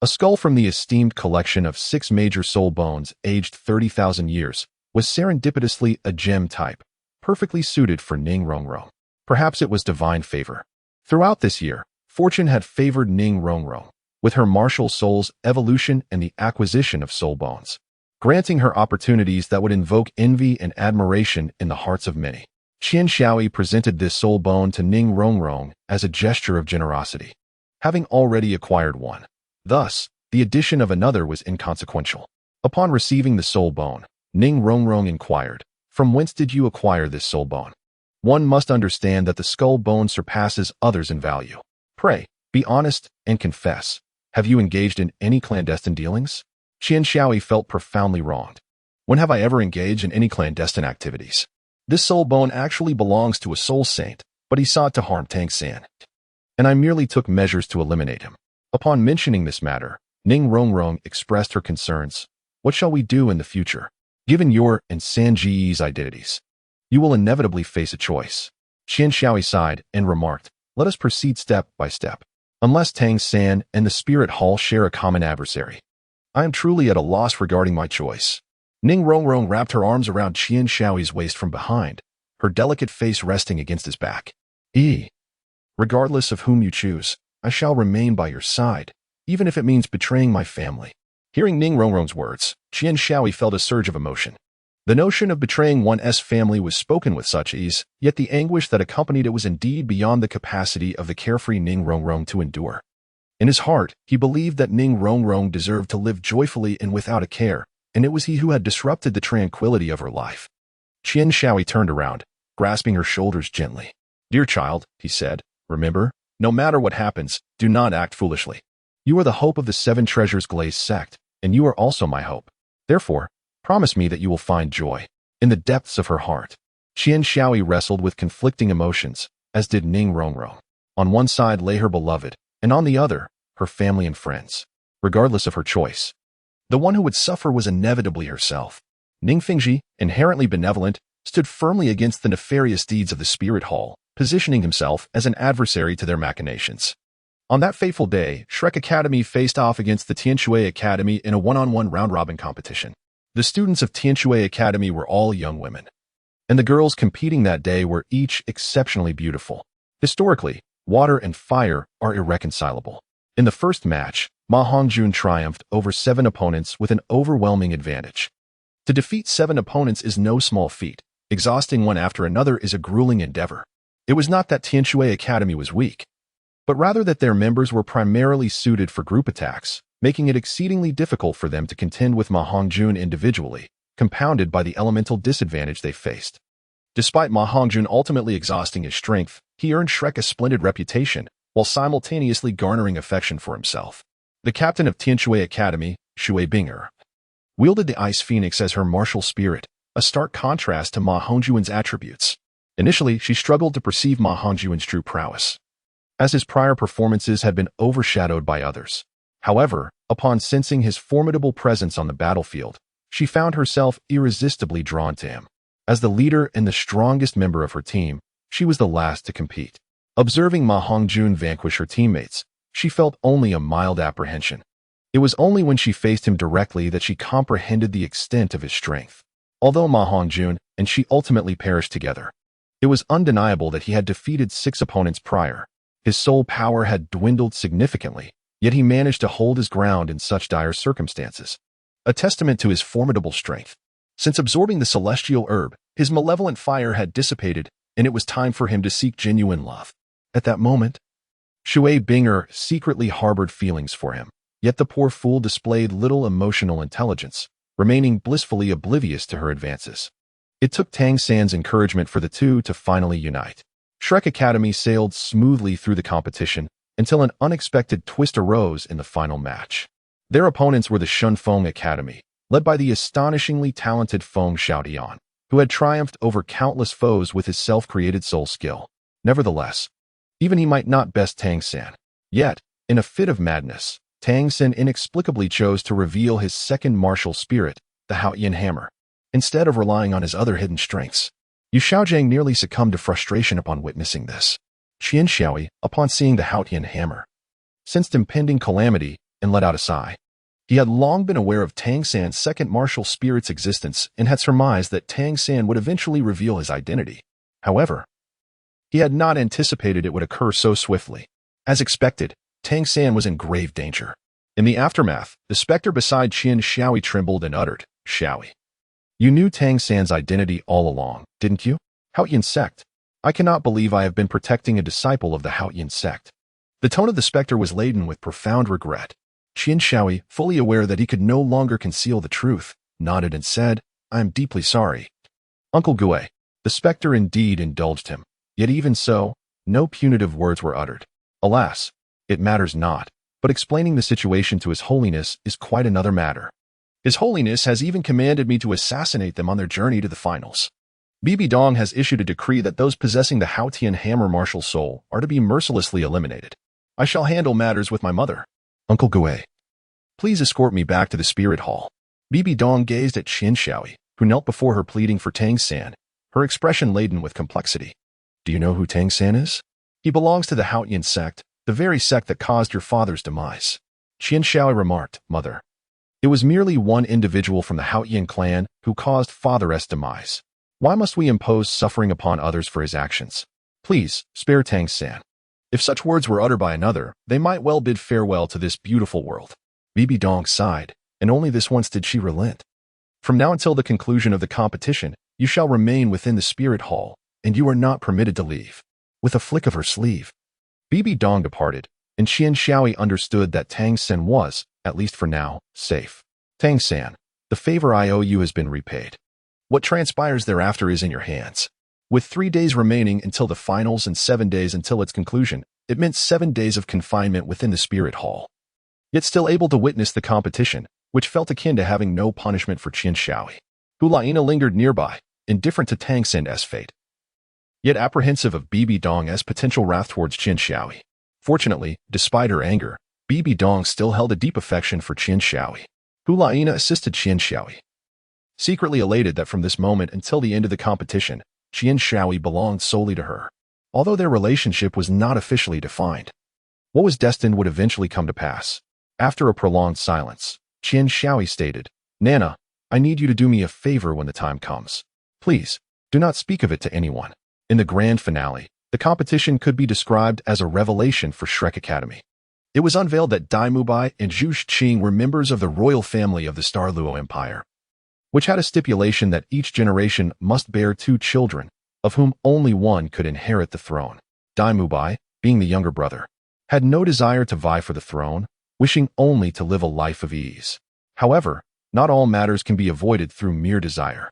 a skull from the esteemed collection of 6 major soul bones aged 30,000 years, was serendipitously a gem type, perfectly suited for Ning Rongrong. Perhaps it was divine favor. Throughout this year, fortune had favored Ning Rongrong with her martial soul's evolution and the acquisition of soul bones, granting her opportunities that would invoke envy and admiration in the hearts of many. Qian Xiaoyi presented this soul bone to Ning Rongrong as a gesture of generosity, having already acquired one. Thus, the addition of another was inconsequential. Upon receiving the soul bone, Ning Rongrong inquired, "From whence did you acquire this soul bone?" One must understand that the skull bone surpasses others in value. Pray, be honest and confess. Have you engaged in any clandestine dealings? Qian Xiaoyi felt profoundly wronged. When have I ever engaged in any clandestine activities? This soul bone actually belongs to a soul saint, but he sought to harm Tang San, and I merely took measures to eliminate him. Upon mentioning this matter, Ning Rongrong expressed her concerns. What shall we do in the future? Given your and San Ji's identities, you will inevitably face a choice. Qian Xiaoyi sighed and remarked, let us proceed step by step. Unless Tang San and the Spirit Hall share a common adversary, I am truly at a loss regarding my choice. Ning Rongrong wrapped her arms around Qian Xiaoyi's waist from behind, her delicate face resting against his back. Regardless of whom you choose, I shall remain by your side, even if it means betraying my family. Hearing Ning Rongrong's words, Qian Xiaoyi felt a surge of emotion. The notion of betraying one's family was spoken with such ease, yet the anguish that accompanied it was indeed beyond the capacity of the carefree Ning Rongrong to endure. In his heart, he believed that Ning Rongrong deserved to live joyfully and without a care, and it was he who had disrupted the tranquility of her life. Qian Xiaoyi turned around, grasping her shoulders gently. Dear child, he said, remember, no matter what happens, do not act foolishly. You are the hope of the 7 Treasures Glazed sect, and you are also my hope. Therefore, promise me that you will find joy in the depths of her heart. Qian Xiaoyi wrestled with conflicting emotions, as did Ning Rongrong. On one side lay her beloved, and on the other, her family and friends. Regardless of her choice, the one who would suffer was inevitably herself. Ning Fengji, inherently benevolent, stood firmly against the nefarious deeds of the Spirit Hall, positioning himself as an adversary to their machinations. On that fateful day, Shrek Academy faced off against the Tianshui Academy in a one-on-one round-robin competition. The students of Tianshui Academy were all young women, and the girls competing that day were each exceptionally beautiful. Historically, water and fire are irreconcilable. In the first match, Ma Hongjun triumphed over 7 opponents with an overwhelming advantage. To defeat 7 opponents is no small feat. Exhausting one after another is a grueling endeavor. It was not that Tianshui Academy was weak, but rather that their members were primarily suited for group attacks, making it exceedingly difficult for them to contend with Ma Hongjun individually, compounded by the elemental disadvantage they faced. Despite Ma Hongjun ultimately exhausting his strength, he earned Shrek a splendid reputation, while simultaneously garnering affection for himself. The captain of Tianshui Academy, Shui Binger, wielded the Ice Phoenix as her martial spirit, a stark contrast to Ma Hongjun's attributes. Initially, she struggled to perceive Ma Hongjun's true prowess, as his prior performances had been overshadowed by others. However, upon sensing his formidable presence on the battlefield, she found herself irresistibly drawn to him. As the leader and the strongest member of her team, she was the last to compete. Observing Ma Hongjun vanquish her teammates, she felt only a mild apprehension. It was only when she faced him directly that she comprehended the extent of his strength. Although Ma Hongjun and she ultimately perished together, it was undeniable that he had defeated 6 opponents prior. His soul power had dwindled significantly, yet he managed to hold his ground in such dire circumstances, a testament to his formidable strength. Since absorbing the celestial herb, his malevolent fire had dissipated, and it was time for him to seek genuine love. At that moment, Shui Binger secretly harbored feelings for him, yet the poor fool displayed little emotional intelligence, remaining blissfully oblivious to her advances. It took Tang San's encouragement for the two to finally unite. Shrek Academy sailed smoothly through the competition until an unexpected twist arose in the final match. Their opponents were the Shunfeng Academy, led by the astonishingly talented Feng Xiaotian, who had triumphed over countless foes with his self-created soul skill. Nevertheless, even he might not best Tang San. Yet, in a fit of madness, Tang San inexplicably chose to reveal his second martial spirit, the Haotian Hammer, instead of relying on his other hidden strengths. Yu Xiaojiang nearly succumbed to frustration upon witnessing this. Qian Xiaoi, upon seeing the Haotian Hammer, sensed impending calamity and let out a sigh. He had long been aware of Tang San's second martial spirit's existence and had surmised that Tang San would eventually reveal his identity. However, he had not anticipated it would occur so swiftly. As expected, Tang San was in grave danger. In the aftermath, the specter beside Qian Xiaoi trembled and uttered, "Xiaoi, you knew Tang San's identity all along, didn't you? Haotian sect. I cannot believe I have been protecting a disciple of the Haotian sect." The tone of the specter was laden with profound regret. Qian Xiaoi, fully aware that he could no longer conceal the truth, nodded and said, "I am deeply sorry." Uncle Gue, the specter indeed indulged him. Yet even so, no punitive words were uttered. Alas, it matters not, but explaining the situation to His Holiness is quite another matter. His Holiness has even commanded me to assassinate them on their journey to the finals. Bibi Dong has issued a decree that those possessing the Haotian Hammer martial soul are to be mercilessly eliminated. I shall handle matters with my mother. Uncle Gue, please escort me back to the spirit hall. Bibi Dong gazed at Qian Xiaoi, who knelt before her pleading for Tang San, her expression laden with complexity. Do you know who Tang San is? He belongs to the Haotian sect, the very sect that caused your father's demise. Qian Xiaoi remarked, Mother, it was merely one individual from the Haotian clan who caused father's demise. Why must we impose suffering upon others for his actions? Please, spare Tang San. If such words were uttered by another, they might well bid farewell to this beautiful world. Bibi Dong sighed, and only this once did she relent. From now until the conclusion of the competition, you shall remain within the spirit hall, and you are not permitted to leave. With a flick of her sleeve, Bibi Dong departed, and Qian Xiaoi understood that Tang San was, at least for now, safe. Tang San, the favor I owe you has been repaid. What transpires thereafter is in your hands. With 3 days remaining until the finals and 7 days until its conclusion, it meant 7 days of confinement within the spirit hall. Yet still able to witness the competition, which felt akin to having no punishment for Qian Xiaoi. Hulaina lingered nearby, indifferent to Tang San's fate, yet apprehensive of Bibi Dong's potential wrath towards Qian Xiaoi. Fortunately, despite her anger, Bibi Dong still held a deep affection for Qian Xiaoi. Hulaina assisted Qian Xiaoi, secretly elated that from this moment until the end of the competition, Qian Xiaoi belonged solely to her, although their relationship was not officially defined. What was destined would eventually come to pass. After a prolonged silence, Qian Xiaoi stated, Nana, I need you to do me a favor when the time comes. Please, do not speak of it to anyone. In the grand finale, the competition could be described as a revelation for Shrek Academy. It was unveiled that Dai Mubai and Zhu Qing were members of the royal family of the Douluo Empire, which had a stipulation that each generation must bear 2 children, of whom only one could inherit the throne. Dai Mubai, being the younger brother, had no desire to vie for the throne, wishing only to live a life of ease. However, not all matters can be avoided through mere desire.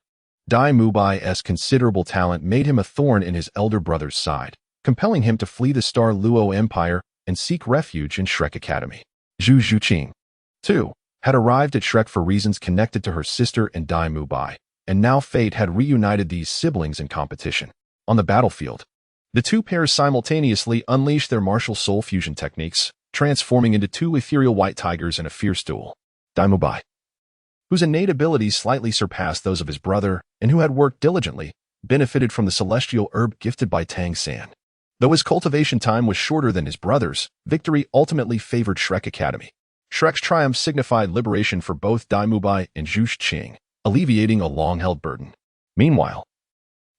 Dai Mubai's considerable talent made him a thorn in his elder brother's side, compelling him to flee the Douluo Empire and seek refuge in Shrek Academy. Zhu Qing, too, had arrived at Shrek for reasons connected to her sister and Dai Mubai, and now fate had reunited these siblings in competition. On the battlefield, the 2 pairs simultaneously unleashed their martial soul fusion techniques, transforming into 2 ethereal white tigers in a fierce duel. Dai Mubai, whose innate abilities slightly surpassed those of his brother and who had worked diligently, benefited from the celestial herb gifted by Tang San. Though his cultivation time was shorter than his brother's, victory ultimately favored Shrek Academy. Shrek's triumph signified liberation for both Dai Mubai and Zhu Qing, alleviating a long-held burden. Meanwhile,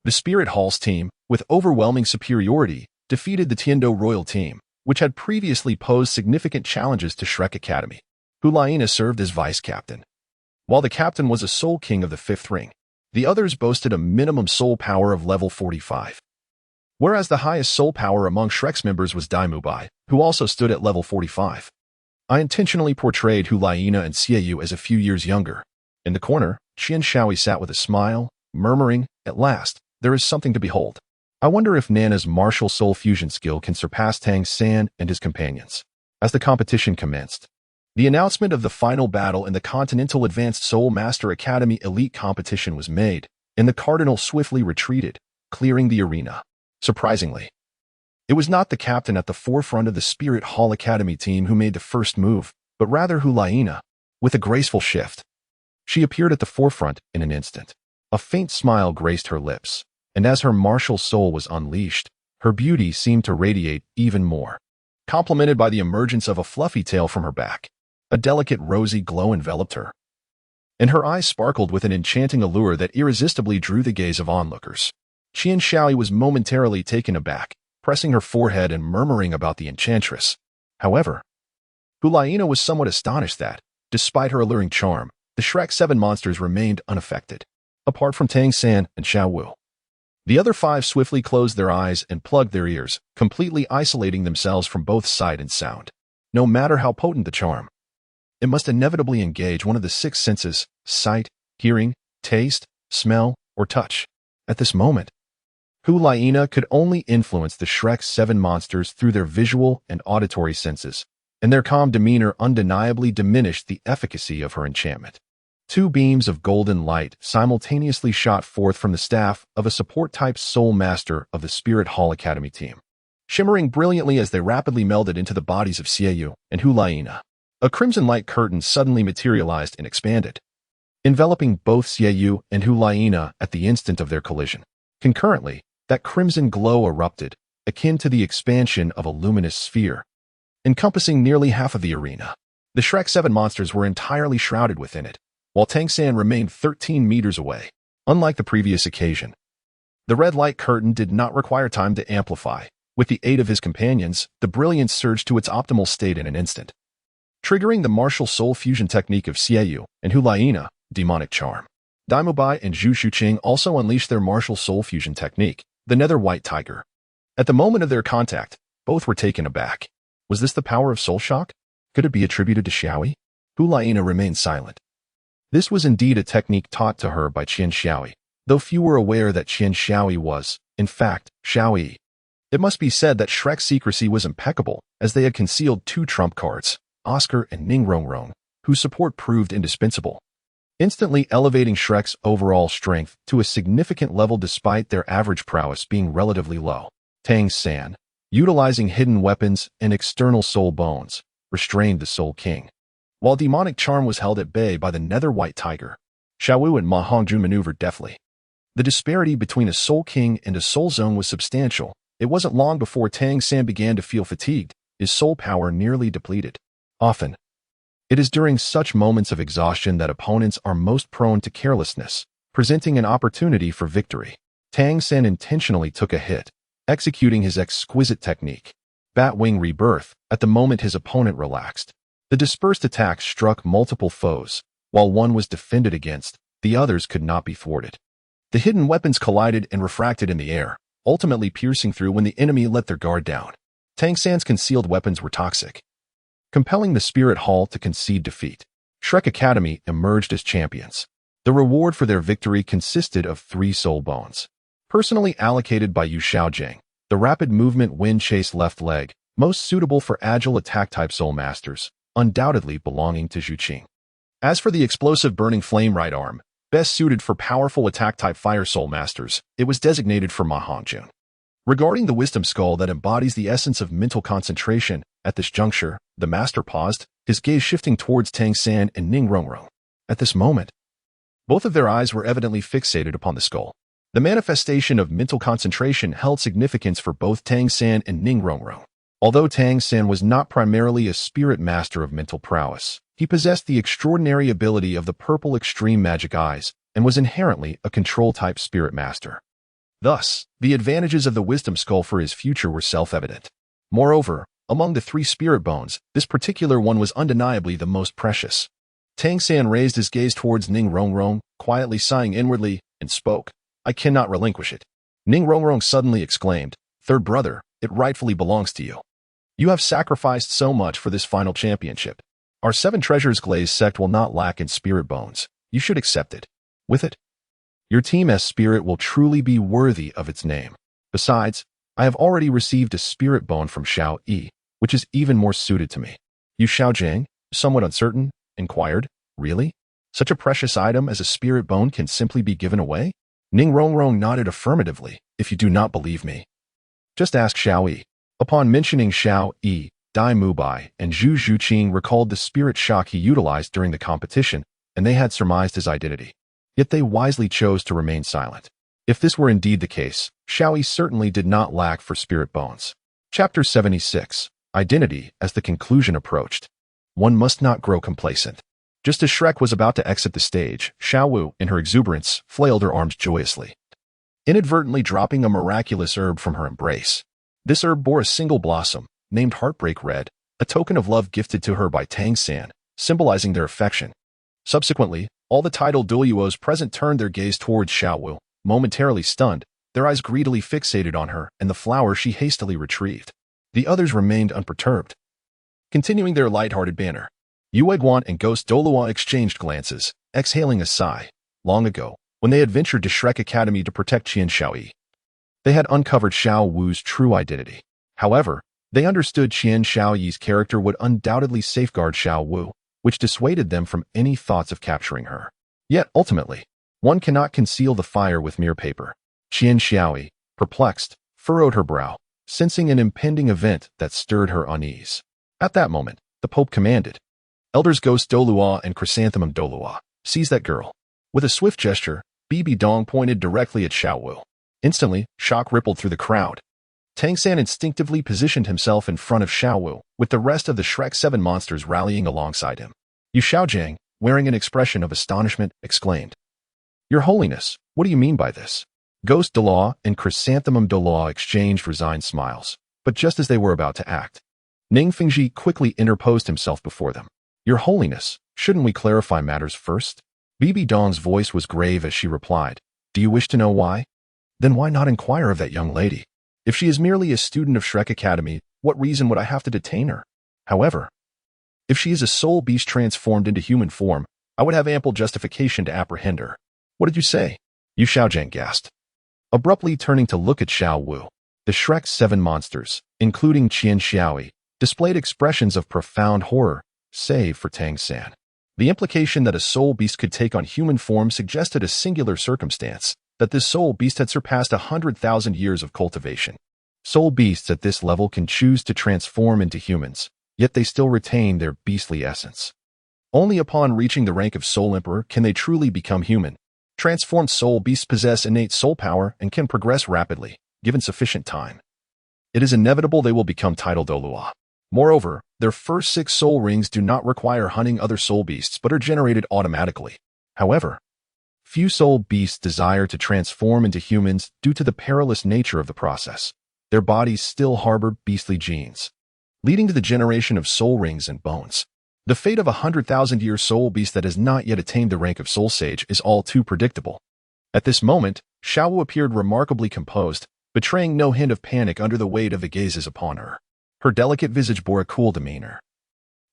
the Spirit Hall's team, with overwhelming superiority, defeated the Tiando Royal team, which had previously posed significant challenges to Shrek Academy. Hulaina served as vice-captain. While the captain was a soul king of the 5th ring, the others boasted a minimum soul power of level 45. whereas the highest soul power among Shrek's members was Douluo, who also stood at level 45. I intentionally portrayed Hulaina and Xiaoyu as a few years younger. In the corner, Qian Shaoi sat with a smile, murmuring, "At last, there is something to behold. I wonder if Nana's martial soul fusion skill can surpass Tang San and his companions." As the competition commenced, the announcement of the final battle in the Continental Advanced Soul Master Academy Elite Competition was made, and the Cardinal swiftly retreated, clearing the arena. Surprisingly, it was not the captain at the forefront of the Spirit Hall Academy team who made the first move, but rather Hulaina, with a graceful shift. She appeared at the forefront in an instant. A faint smile graced her lips, and as her martial soul was unleashed, her beauty seemed to radiate even more. Complemented by the emergence of a fluffy tail from her back, a delicate rosy glow enveloped her, and her eyes sparkled with an enchanting allure that irresistibly drew the gaze of onlookers. Qian Shaoi was momentarily taken aback, pressing her forehead and murmuring about the enchantress. However, Hulaina was somewhat astonished that, despite her alluring charm, the Shrek 7 monsters remained unaffected, apart from Tang San and Xiao Wu. The other 5 swiftly closed their eyes and plugged their ears, completely isolating themselves from both sight and sound. No matter how potent the charm, it must inevitably engage one of the 6 senses: sight, hearing, taste, smell, or touch. At this moment, Hulaina could only influence the Shrek 7 monsters through their visual and auditory senses, and their calm demeanor undeniably diminished the efficacy of her enchantment. 2 beams of golden light simultaneously shot forth from the staff of a support-type soul master of the Spirit Hall Academy team, shimmering brilliantly as they rapidly melded into the bodies of Xiaoyu and Hulaina. A crimson light curtain suddenly materialized and expanded, enveloping both Xiaoyu and Hulaina at the instant of their collision. Concurrently, that crimson glow erupted, akin to the expansion of a luminous sphere, encompassing nearly half of the arena. The Shrek 7 monsters were entirely shrouded within it, while Tang San remained 13 meters away. Unlike the previous occasion, the red light curtain did not require time to amplify. With the aid of his companions, the brilliance surged to its optimal state in an instant, triggering the martial soul fusion technique of Xiaoyu and Hulaina, demonic charm. Daimobai and Zhu Shuqing also unleashed their martial soul fusion technique, the Nether White Tiger. At the moment of their contact, both were taken aback. Was this the power of soul shock? Could it be attributed to Xiaoi? Hulaina remained silent. This was indeed a technique taught to her by Qian Shaoi, though few were aware that Qian Shaoi was, in fact, Xiaoi. It must be said that Shrek's secrecy was impeccable, as they had concealed 2 trump cards, Oscar and Ning Rongrong, whose support proved indispensable, instantly elevating Shrek's overall strength to a significant level despite their average prowess being relatively low. Tang San, utilizing hidden weapons and external soul bones, restrained the Soul King, while demonic charm was held at bay by the Nether White Tiger. Xiao Wu and Ma Hongjun maneuvered deftly. The disparity between a Soul King and a Soul Zone was substantial. It wasn't long before Tang San began to feel fatigued, his soul power nearly depleted. Often, it is during such moments of exhaustion that opponents are most prone to carelessness, presenting an opportunity for victory. Tang San intentionally took a hit, executing his exquisite technique, Batwing Rebirth, at the moment his opponent relaxed. The dispersed attacks struck multiple foes. While one was defended against, the others could not be thwarted. The hidden weapons collided and refracted in the air, ultimately piercing through when the enemy let their guard down. Tang San's concealed weapons were toxic, compelling the Spirit Hall to concede defeat. Shrek Academy emerged as champions. The reward for their victory consisted of 3 soul bones, personally allocated by Yu Xiaojing, the rapid movement wind chase left leg, most suitable for agile attack-type soul masters, undoubtedly belonging to Zhu Qing. As for the explosive burning flame right arm, best suited for powerful attack-type fire soul masters, it was designated for Ma Hongjun. Regarding the wisdom skull that embodies the essence of mental concentration, at this juncture, the master paused, his gaze shifting towards Tang San and Ning Rongrong. At this moment, both of their eyes were evidently fixated upon the skull. The manifestation of mental concentration held significance for both Tang San and Ning Rongrong. Although Tang San was not primarily a spirit master of mental prowess, he possessed the extraordinary ability of the purple extreme magic eyes and was inherently a control-type spirit master. Thus, the advantages of the wisdom skull for his future were self-evident. Moreover, among the 3 spirit bones, this particular one was undeniably the most precious. Tang San raised his gaze towards Ning Rongrong, quietly sighing inwardly, and spoke, "I cannot relinquish it." Ning Rongrong suddenly exclaimed, Third brother, it rightfully belongs to you. You have sacrificed so much for this final championship. Our seven treasures glazed sect will not lack in spirit bones. You should accept it. With it, your team's spirit will truly be worthy of its name. Besides, I have already received a spirit bone from Xiao Yi, which is even more suited to me. Yu Xiaojiang, somewhat uncertain, inquired, really? Such a precious item as a spirit bone can simply be given away? Ning Rongrong nodded affirmatively. If you do not believe me, just ask Xiao Yi. Upon mentioning Xiao Yi, Dai Mubai and Zhu Zhuqing recalled the spirit shock he utilized during the competition, and they had surmised his identity. Yet they wisely chose to remain silent. If this were indeed the case, Xiao Yi certainly did not lack for spirit bones. Chapter 76. Identity. As the conclusion approached, one must not grow complacent. Just as Shrek was about to exit the stage, Xiao Wu, in her exuberance, flailed her arms joyously, inadvertently dropping a miraculous herb from her embrace. This herb bore a single blossom, named Heartbreak Red, a token of love gifted to her by Tang San, symbolizing their affection. Subsequently, all the titled Douluos present turned their gaze towards Xiao Wu, momentarily stunned, their eyes greedily fixated on her and the flower she hastily retrieved. The others remained unperturbed, continuing their light-hearted banter. Yue Guan and Ghost Douluo exchanged glances, exhaling a sigh. Long ago, when they had ventured to Shrek Academy to protect Qian Xiaoyi, they had uncovered Xiao Wu's true identity. However, they understood Qian Xiaoyi's character would undoubtedly safeguard Xiao Wu, which dissuaded them from any thoughts of capturing her. Yet, ultimately, one cannot conceal the fire with mere paper. Qian Xiaoyi, perplexed, furrowed her brow, sensing an impending event that stirred her unease. At that moment, the Pope commanded, Elders Ghost Douluo and Chrysanthemum Douluo, seize that girl. With a swift gesture, Bibi Dong pointed directly at Xiao Wu. Instantly, shock rippled through the crowd. Tang San instinctively positioned himself in front of Xiao Wu, with the rest of the Shrek 7 monsters rallying alongside him. Yu Xiaojiang, wearing an expression of astonishment, exclaimed, Your Holiness, what do you mean by this? Ghost Douluo and Chrysanthemum Douluo exchanged resigned smiles, but just as they were about to act, Ning Fengji quickly interposed himself before them. Your Holiness, shouldn't we clarify matters first? Bibi Dong's voice was grave as she replied, Do you wish to know why? Then why not inquire of that young lady? If she is merely a student of Shrek Academy, what reason would I have to detain her? However, if she is a soul beast transformed into human form, I would have ample justification to apprehend her. What did you say? Yu Xiaojiang gasped, abruptly turning to look at Xiao Wu. The Shrek 7 monsters, including Qian Xiaoyi, displayed expressions of profound horror, save for Tang San. The implication that a soul beast could take on human form suggested a singular circumstance, that this soul beast had surpassed 100,000 years of cultivation. Soul beasts at this level can choose to transform into humans, yet they still retain their beastly essence. Only upon reaching the rank of Soul Emperor can they truly become human. Transformed soul beasts possess innate soul power and can progress rapidly, given sufficient time. It is inevitable they will become titled Douluo. Moreover, their first 6 soul rings do not require hunting other soul beasts but are generated automatically. However, few soul beasts desire to transform into humans due to the perilous nature of the process. Their bodies still harbor beastly genes, leading to the generation of soul rings and bones. The fate of a 100,000-year soul beast that has not yet attained the rank of soul sage is all too predictable. At this moment, Xiao Wu appeared remarkably composed, betraying no hint of panic under the weight of the gazes upon her. Her delicate visage bore a cool demeanor.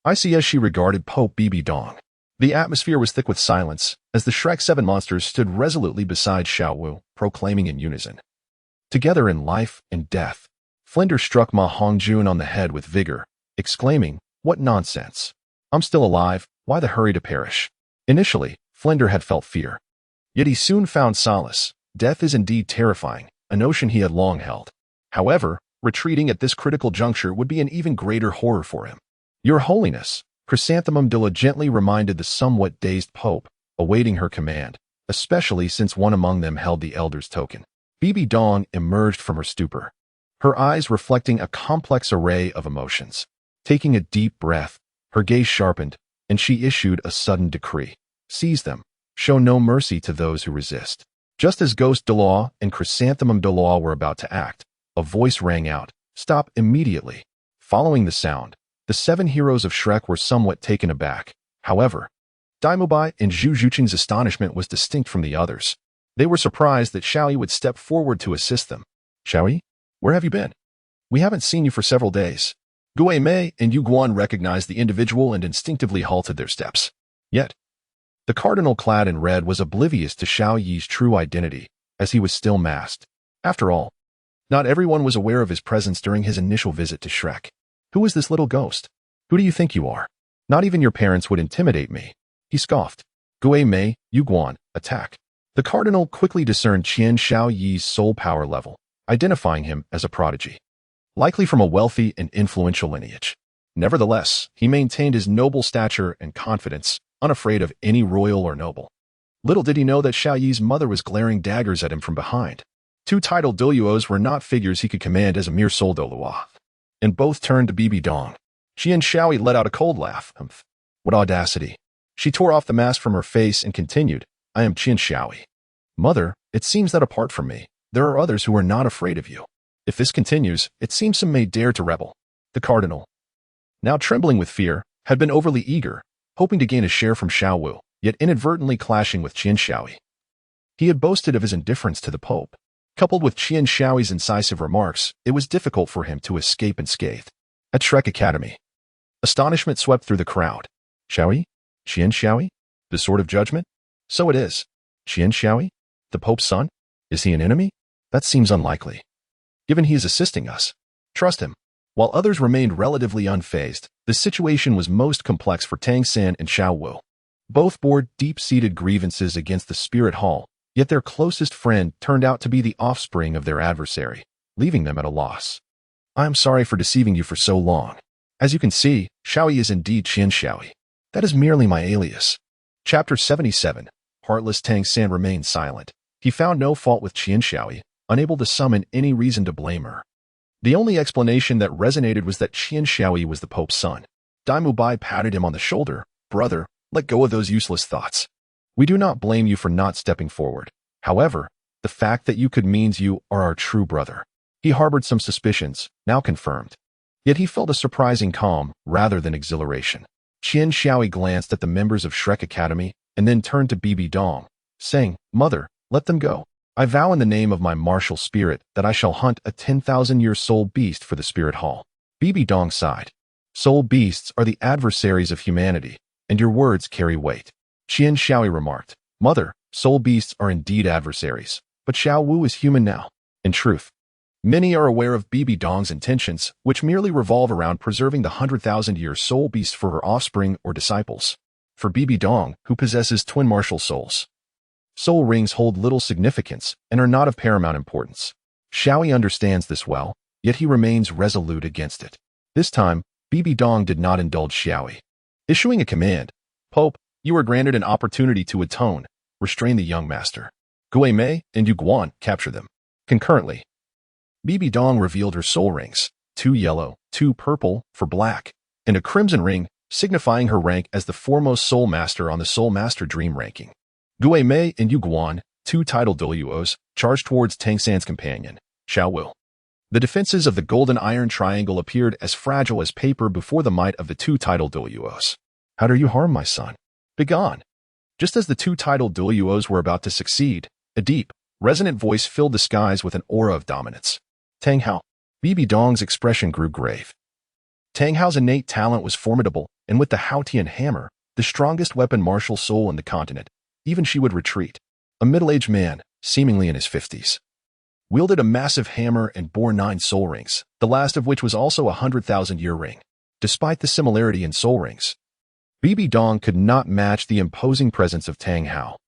I see as she regarded Pope Bibi Dong. The atmosphere was thick with silence, as the Shrek 7 monsters stood resolutely beside Xiao Wu, proclaiming in unison, Together in life and death. Flinder struck Ma Hongjun on the head with vigor, exclaiming, What nonsense! I'm still alive, why the hurry to perish? Initially, Flinder had felt fear. Yet he soon found solace. Death is indeed terrifying, a notion he had long held. However, retreating at this critical juncture would be an even greater horror for him. Your Holiness, Chrysanthemum diligently reminded the somewhat dazed Pope, awaiting her command, especially since one among them held the Elder's token. Bibi Dong emerged from her stupor, her eyes reflecting a complex array of emotions. Taking a deep breath, her gaze sharpened, and she issued a sudden decree. Seize them. Show no mercy to those who resist. Just as Ghost Douluo and Chrysanthemum Douluo were about to act, a voice rang out, Stop immediately. Following the sound, the 7 heroes of Shrek were somewhat taken aback. However, Daimubai and Zhu Zhuqing's astonishment was distinct from the others. They were surprised that Xiaoyi would step forward to assist them. Xiaoyi? Where have you been? We haven't seen you for several days. Gui Mei and Yu Guan recognized the individual and instinctively halted their steps. Yet, the cardinal clad in red was oblivious to Xiao Yi's true identity, as he was still masked. After all, not everyone was aware of his presence during his initial visit to Shrek. Who is this little ghost? Who do you think you are? Not even your parents would intimidate me. He scoffed. Gui Mei, Yu Guan, attack. The cardinal quickly discerned Qian Xiao Yi's soul power level, identifying him as a prodigy, likely from a wealthy and influential lineage. Nevertheless, he maintained his noble stature and confidence, unafraid of any royal or noble. Little did he know that Xiao Yi's mother was glaring daggers at him from behind. Two titled Douluos were not figures he could command as a mere soul Douluo, and both turned to Bibi Dong. Qian Xiaoyi let out a cold laugh. What audacity. She tore off the mask from her face and continued, I am Qian Xiaoyi. Mother, it seems that apart from me, there are others who are not afraid of you. If this continues, it seems some may dare to rebel. The cardinal, now trembling with fear, had been overly eager, hoping to gain a share from Xiao Wu, yet inadvertently clashing with Qian Xiaoyi. He had boasted of his indifference to the Pope. Coupled with Qian Xiaoyi's incisive remarks, it was difficult for him to escape unscathed. At Shrek Academy, astonishment swept through the crowd. Xiaoyi? Qian Xiaoyi? The Sword of Judgment? So it is. Qian Xiaoyi? The Pope's son? Is he an enemy? That seems unlikely. Given he is assisting us, trust him. While others remained relatively unfazed, the situation was most complex for Tang San and Xiao Wu. Both bore deep-seated grievances against the Spirit Hall, yet their closest friend turned out to be the offspring of their adversary, leaving them at a loss. I am sorry for deceiving you for so long. As you can see, Xiaoyi is indeed Qian Xiaoyi. That is merely my alias. Chapter 77. Heartless Tang San remained silent. He found no fault with Qian Xiaoyi, unable to summon any reason to blame her. The only explanation that resonated was that Qian Xiaoyi was the Pope's son. Dai Bai patted him on the shoulder. Brother, let go of those useless thoughts. We do not blame you for not stepping forward. However, the fact that you could means you are our true brother. He harbored some suspicions, now confirmed. Yet he felt a surprising calm rather than exhilaration. Qian Xiaoyi glanced at the members of Shrek Academy and then turned to Bibi Dong, saying, Mother, let them go. I vow in the name of my martial spirit that I shall hunt a 10,000-year soul beast for the Spirit Hall. Bibi Dong sighed. Soul beasts are the adversaries of humanity, and your words carry weight. Qian Xiaoyi remarked, Mother, soul beasts are indeed adversaries, but Xiao Wu is human now. In truth, many are aware of Bibi Dong's intentions, which merely revolve around preserving the 100,000-year soul beast for her offspring or disciples. For Bibi Dong, who possesses twin martial souls, soul rings hold little significance and are not of paramount importance. Xiaoyi understands this well, yet he remains resolute against it. This time, Bibi Dong did not indulge Xiaoyi. Issuing a command, Pope, you are granted an opportunity to atone. Restrain the young master. Gui Mei and Yu Guan capture them. Concurrently, Bibi Dong revealed her soul rings, 2 yellow, 2 purple for black, and a crimson ring, signifying her rank as the foremost soul master on the Soul Master Dream ranking. Gui Mei and Yu Guan, 2 titled Douluos, charged towards Tang San's companion, Xiao Wu. The defenses of the Golden Iron Triangle appeared as fragile as paper before the might of the 2 titled Douluos. How dare you harm my son? Begone! Just as the 2 titled Douluos were about to succeed, a deep, resonant voice filled the skies with an aura of dominance. Tang Hao. Bibi Dong's expression grew grave. Tang Hao's innate talent was formidable, and with the Haotian hammer, the strongest weapon martial soul in the continent, even she would retreat. A middle-aged man, seemingly in his 50s, wielded a massive hammer and bore 9 soul rings, the last of which was also a 100,000-year ring. Despite the similarity in soul rings, Bibi Dong could not match the imposing presence of Tang Hao.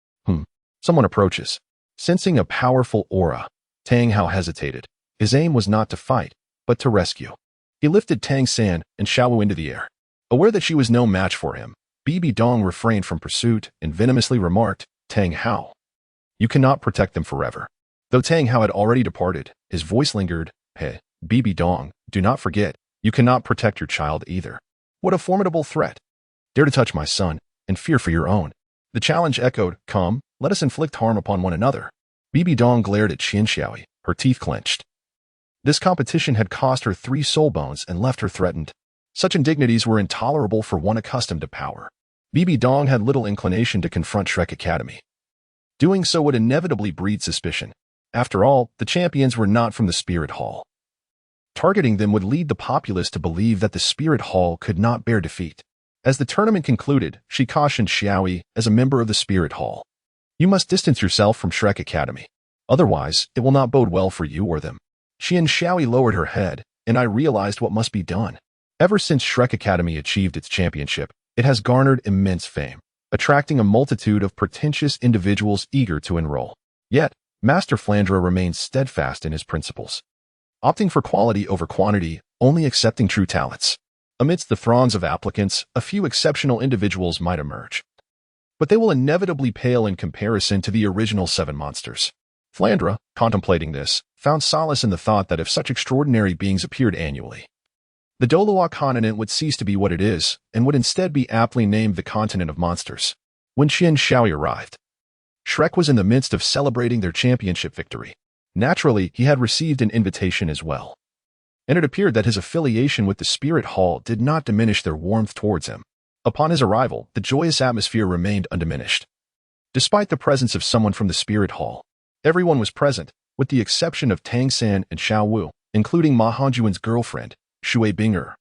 Someone approaches. Sensing a powerful aura, Tang Hao hesitated. His aim was not to fight, but to rescue. He lifted Tang San and Xiao Wu into the air. Aware that she was no match for him, Bibi Dong refrained from pursuit and venomously remarked, Tang Hao, you cannot protect them forever. Though Tang Hao had already departed, his voice lingered. Hey, Bibi Dong, do not forget, you cannot protect your child either. What a formidable threat. Dare to touch my son, and fear for your own. The challenge echoed, Come, let us inflict harm upon one another. Bibi Dong glared at Qian Xiaoyi, her teeth clenched. This competition had cost her 3 soul bones and left her threatened. Such indignities were intolerable for one accustomed to power. Bibi Dong had little inclination to confront Shrek Academy. Doing so would inevitably breed suspicion. After all, the champions were not from the Spirit Hall. Targeting them would lead the populace to believe that the Spirit Hall could not bear defeat. As the tournament concluded, she cautioned Xiaoyi as a member of the Spirit Hall. You must distance yourself from Shrek Academy. Otherwise, it will not bode well for you or them. Xiaoyi lowered her head, and I realized what must be done. Ever since Shrek Academy achieved its championship, it has garnered immense fame, attracting a multitude of pretentious individuals eager to enroll. Yet, Master Flandra remains steadfast in his principles, opting for quality over quantity, only accepting true talents. Amidst the throngs of applicants, a few exceptional individuals might emerge, but they will inevitably pale in comparison to the original 7 monsters. Flandra, contemplating this, found solace in the thought that if such extraordinary beings appeared annually, the Douluo continent would cease to be what it is, and would instead be aptly named the continent of monsters. When Xiaoyi arrived, Shrek was in the midst of celebrating their championship victory. Naturally, he had received an invitation as well, and it appeared that his affiliation with the Spirit Hall did not diminish their warmth towards him. Upon his arrival, the joyous atmosphere remained undiminished. Despite the presence of someone from the Spirit Hall, everyone was present, with the exception of Tang San and Xiao Wu, including Ma Hongjuan's girlfriend, Shui Binger,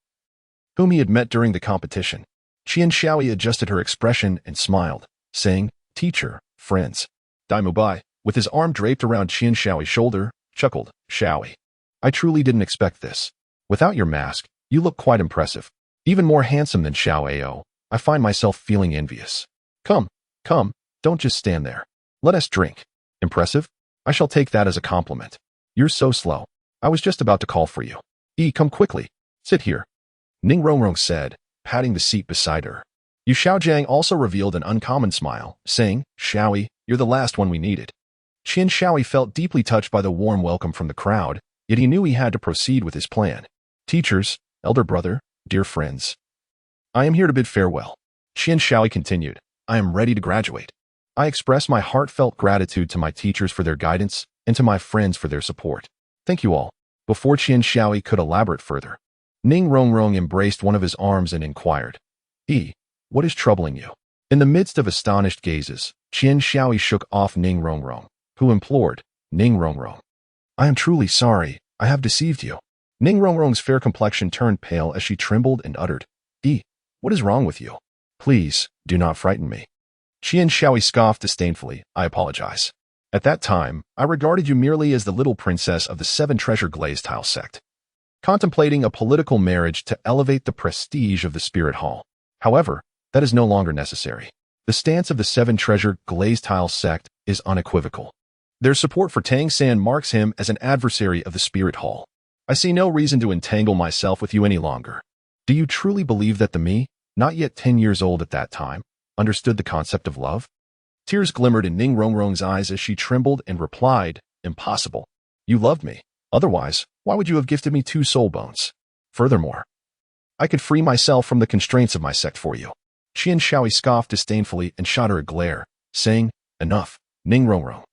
whom he had met during the competition. Xiaoyi adjusted her expression and smiled, saying, "Teacher, friends." Daimu Bai, with his arm draped around Xiaoyi's shoulder, chuckled, "Xiaoyi, I truly didn't expect this. Without your mask, you look quite impressive. Even more handsome than Xiao Ao. I find myself feeling envious. Come, don't just stand there. Let us drink." "Impressive? I shall take that as a compliment. You're so slow. I was just about to call for you. Come quickly. Sit here," Ning Rongrong said, patting the seat beside her. Yu Xiaojiang also revealed an uncommon smile, saying, "Xiaoyi, you're the last one we needed." Xiaoyi felt deeply touched by the warm welcome from the crowd, yet he knew he had to proceed with his plan. "Teachers, elder brother, dear friends, I am here to bid farewell." Xiaoyi continued, "I am ready to graduate. I express my heartfelt gratitude to my teachers for their guidance and to my friends for their support. Thank you all." Before Xiaoyi could elaborate further, Ning Rongrong embraced one of his arms and inquired, "What is troubling you?" In the midst of astonished gazes, Xiaoyi shook off Ning Rongrong, who implored, "Ning Rongrong, I am truly sorry, I have deceived you." Ning Rongrong's fair complexion turned pale as she trembled and uttered, "What is wrong with you? Please, do not frighten me." Xiaoyi scoffed disdainfully, "I apologize. At that time, I regarded you merely as the little princess of the 7 Treasure Glazed Tile sect, contemplating a political marriage to elevate the prestige of the Spirit Hall. However, that is no longer necessary. The stance of the 7 Treasure Glazed Tile sect is unequivocal. Their support for Tang San marks him as an adversary of the Spirit Hall. I see no reason to entangle myself with you any longer. Do you truly believe that the me, not yet 10 years old at that time, understood the concept of love?" Tears glimmered in Ning Rongrong's eyes as she trembled and replied, "Impossible. You loved me. Otherwise, why would you have gifted me 2 soul bones? Furthermore, I could free myself from the constraints of my sect for you." Xiaoyi scoffed disdainfully and shot her a glare, saying, "Enough, Ning Rongrong.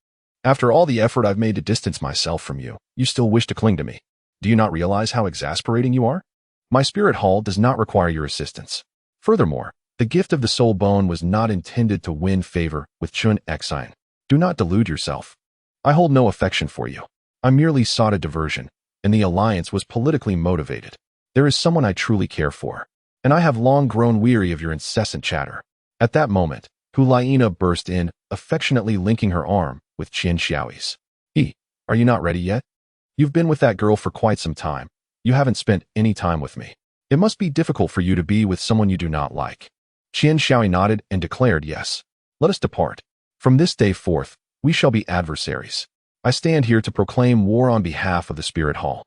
After all the effort I've made to distance myself from you, you still wish to cling to me. Do you not realize how exasperating you are? My Spirit Hall does not require your assistance. Furthermore, the gift of the soul bone was not intended to win favor with Chun Exine. Do not delude yourself. I hold no affection for you. I merely sought a diversion, and the alliance was politically motivated. There is someone I truly care for, and I have long grown weary of your incessant chatter." At that moment, Hulaina burst in, affectionately linking her arm with Xiaoyi's. "Are you not ready yet? You've been with that girl for quite some time. You haven't spent any time with me. It must be difficult for you to be with someone you do not like." Xiaoyi nodded and declared, "Yes. Let us depart. From this day forth, we shall be adversaries. I stand here to proclaim war on behalf of the Spirit Hall.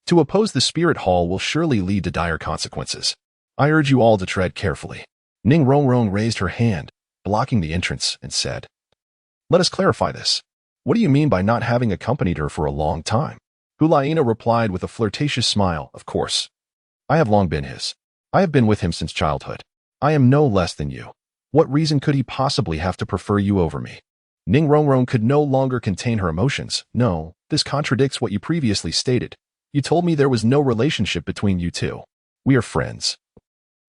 To oppose the Spirit Hall will surely lead to dire consequences. I urge you all to tread carefully." Ning Rongrong raised her hand, blocking the entrance, and said, "Let us clarify this. What do you mean by not having accompanied her for a long time?" Hulaina replied with a flirtatious smile, "Of course. I have long been his. I have been with him since childhood. I am no less than you. What reason could he possibly have to prefer you over me?" Ning Rongrong could no longer contain her emotions. "No, this contradicts what you previously stated. You told me there was no relationship between you two. We are friends.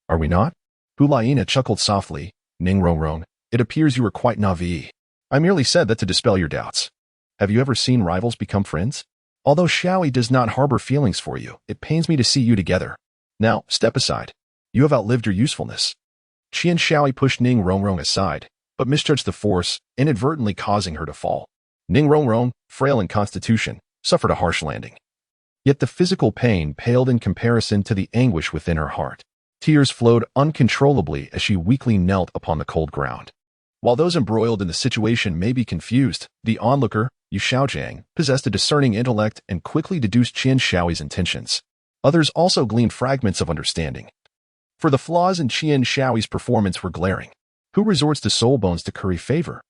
Are we not?" Hulaina chuckled softly. "Ning Rongrong, it appears you were quite naive. I merely said that to dispel your doubts. Have you ever seen rivals become friends? Although Xiaoyi does not harbor feelings for you, it pains me to see you together. Now, step aside. You have outlived your usefulness. Qian Xiaoyi pushed Ning Rongrong aside, but misjudged the force, inadvertently causing her to fall. Ning Rongrong, frail in constitution, suffered a harsh landing. Yet the physical pain paled in comparison to the anguish within her heart. Tears flowed uncontrollably as she weakly knelt upon the cold ground. While those embroiled in the situation may be confused, the onlooker, Yu Xiaojiang, possessed a discerning intellect and quickly deduced Qian Xiaoyi's intentions. Others also gleaned fragments of understanding. For the flaws in Qian Xiaoyi's performance were glaring. Who resorts to soul bones to curry favor?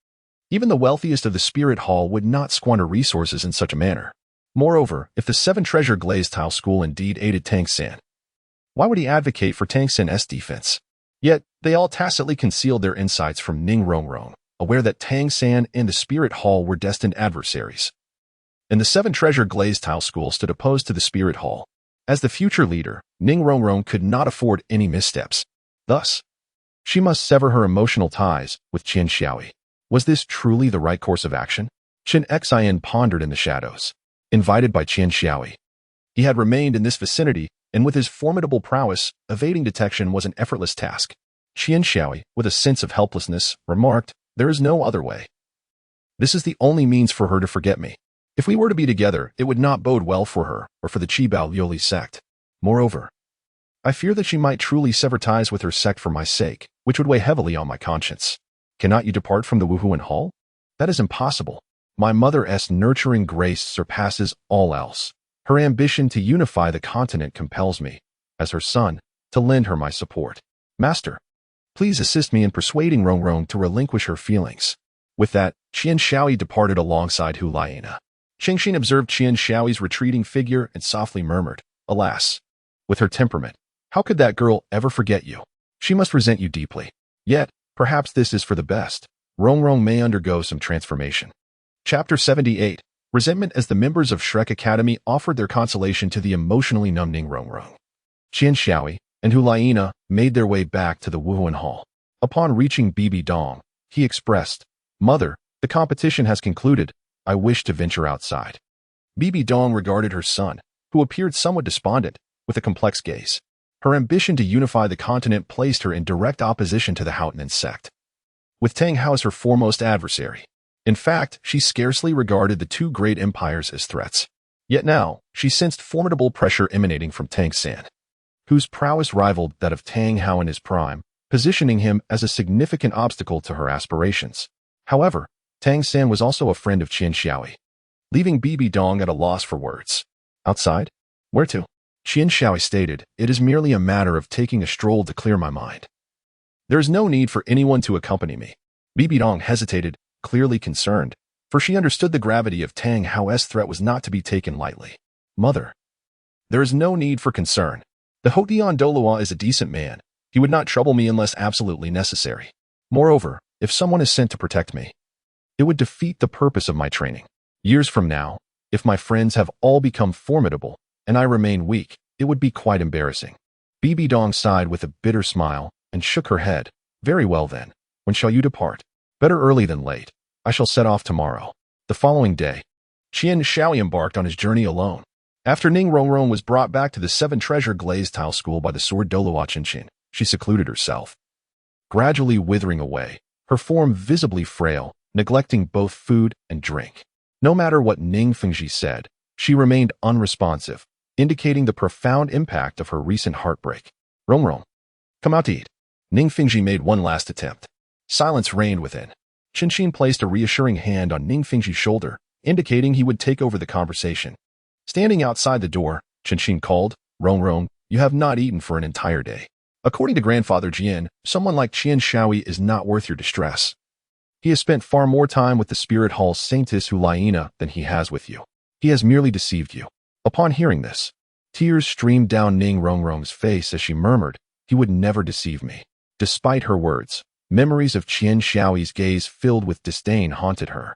Even the wealthiest of the Spirit Hall would not squander resources in such a manner. Moreover, if the Seven Treasure Glazed Tile School indeed aided Tang San, why would he advocate for Tang San's defense? Yet, they all tacitly concealed their insights from Ning Rongrong, aware that Tang San and the Spirit Hall were destined adversaries. And the Seven Treasure Glazed Tile School stood opposed to the Spirit Hall. As the future leader, Ning Rongrong could not afford any missteps. Thus, she must sever her emotional ties with Qian Xiaoyi. Was this truly the right course of action? Chen Xian pondered in the shadows. Invited by Qian Xiaoyi, he had remained in this vicinity, and with his formidable prowess, evading detection was an effortless task. Qian Xiaoyi, with a sense of helplessness, remarked, "There is no other way. This is the only means for her to forget me. If we were to be together, it would not bode well for her or for the Qibao Liuli sect. Moreover, I fear that she might truly sever ties with her sect for my sake, which would weigh heavily on my conscience. Cannot you depart from the Wuhuan Hall? That is impossible. My mother's nurturing grace surpasses all else. Her ambition to unify the continent compels me, as her son, to lend her my support. Master, please assist me in persuading Rongrong to relinquish her feelings." With that, Qian Xiaoyi departed alongside Hu Liana. Chengxin observed Qian Xiaoyi's retreating figure and softly murmured, "Alas, with her temperament, how could that girl ever forget you? She must resent you deeply. Yet, perhaps this is for the best. Rongrong may undergo some transformation." Chapter 78. Resentment. As the members of Shrek Academy offered their consolation to the emotionally numb Ning Rongrong, Qian Xiaoyi and Hu Liana made their way back to the Wuhuan Hall. Upon reaching Bibi Dong, he expressed, "Mother, the competition has concluded. I wish to venture outside." Bibi Dong regarded her son, who appeared somewhat despondent, with a complex gaze. Her ambition to unify the continent placed her in direct opposition to the Houghton sect, with Tang Hao as her foremost adversary. In fact, she scarcely regarded the two great empires as threats. Yet now, she sensed formidable pressure emanating from Tang San, whose prowess rivaled that of Tang Hao in his prime, positioning him as a significant obstacle to her aspirations. However, Tang San was also a friend of Qian Xiaoyi, leaving Bibi Dong at a loss for words. "Outside? Where to?" Qian Xiaoyi stated, "It is merely a matter of taking a stroll to clear my mind. There is no need for anyone to accompany me." Bibi Dong hesitated, clearly concerned, for she understood the gravity of Tang Hao's threat was not to be taken lightly. "Mother, there is no need for concern. The Hotian Douluo is a decent man. He would not trouble me unless absolutely necessary. Moreover, if someone is sent to protect me, it would defeat the purpose of my training. Years from now, if my friends have all become formidable and I remain weak, it would be quite embarrassing." Bibi Dong sighed with a bitter smile and shook her head. "Very well then. When shall you depart?" "Better early than late. I shall set off tomorrow." The following day, Qian Xiaoyi embarked on his journey alone. After Ning Rongrong was brought back to the Seven Treasure Glazed Tile School by the sword Douluo Chengxin, she secluded herself, gradually withering away, her form visibly frail, neglecting both food and drink. No matter what Ning Fengji said, she remained unresponsive, indicating the profound impact of her recent heartbreak. "Rongrong, come out to eat." Ning Fengji made one last attempt. Silence reigned within. Chengxin placed a reassuring hand on Ning Fengji's shoulder, indicating he would take over the conversation. Standing outside the door, Chengxin called, "Rongrong, you have not eaten for an entire day. According to Grandfather Jian, someone like Qian Xiaoyi is not worth your distress. He has spent far more time with the Spirit Hall Saintess Hu Liana than he has with you. He has merely deceived you." Upon hearing this, tears streamed down Ning Rongrong's face as she murmured, "He would never deceive me." Despite her words, memories of Qian Xiaoyi's gaze filled with disdain haunted her,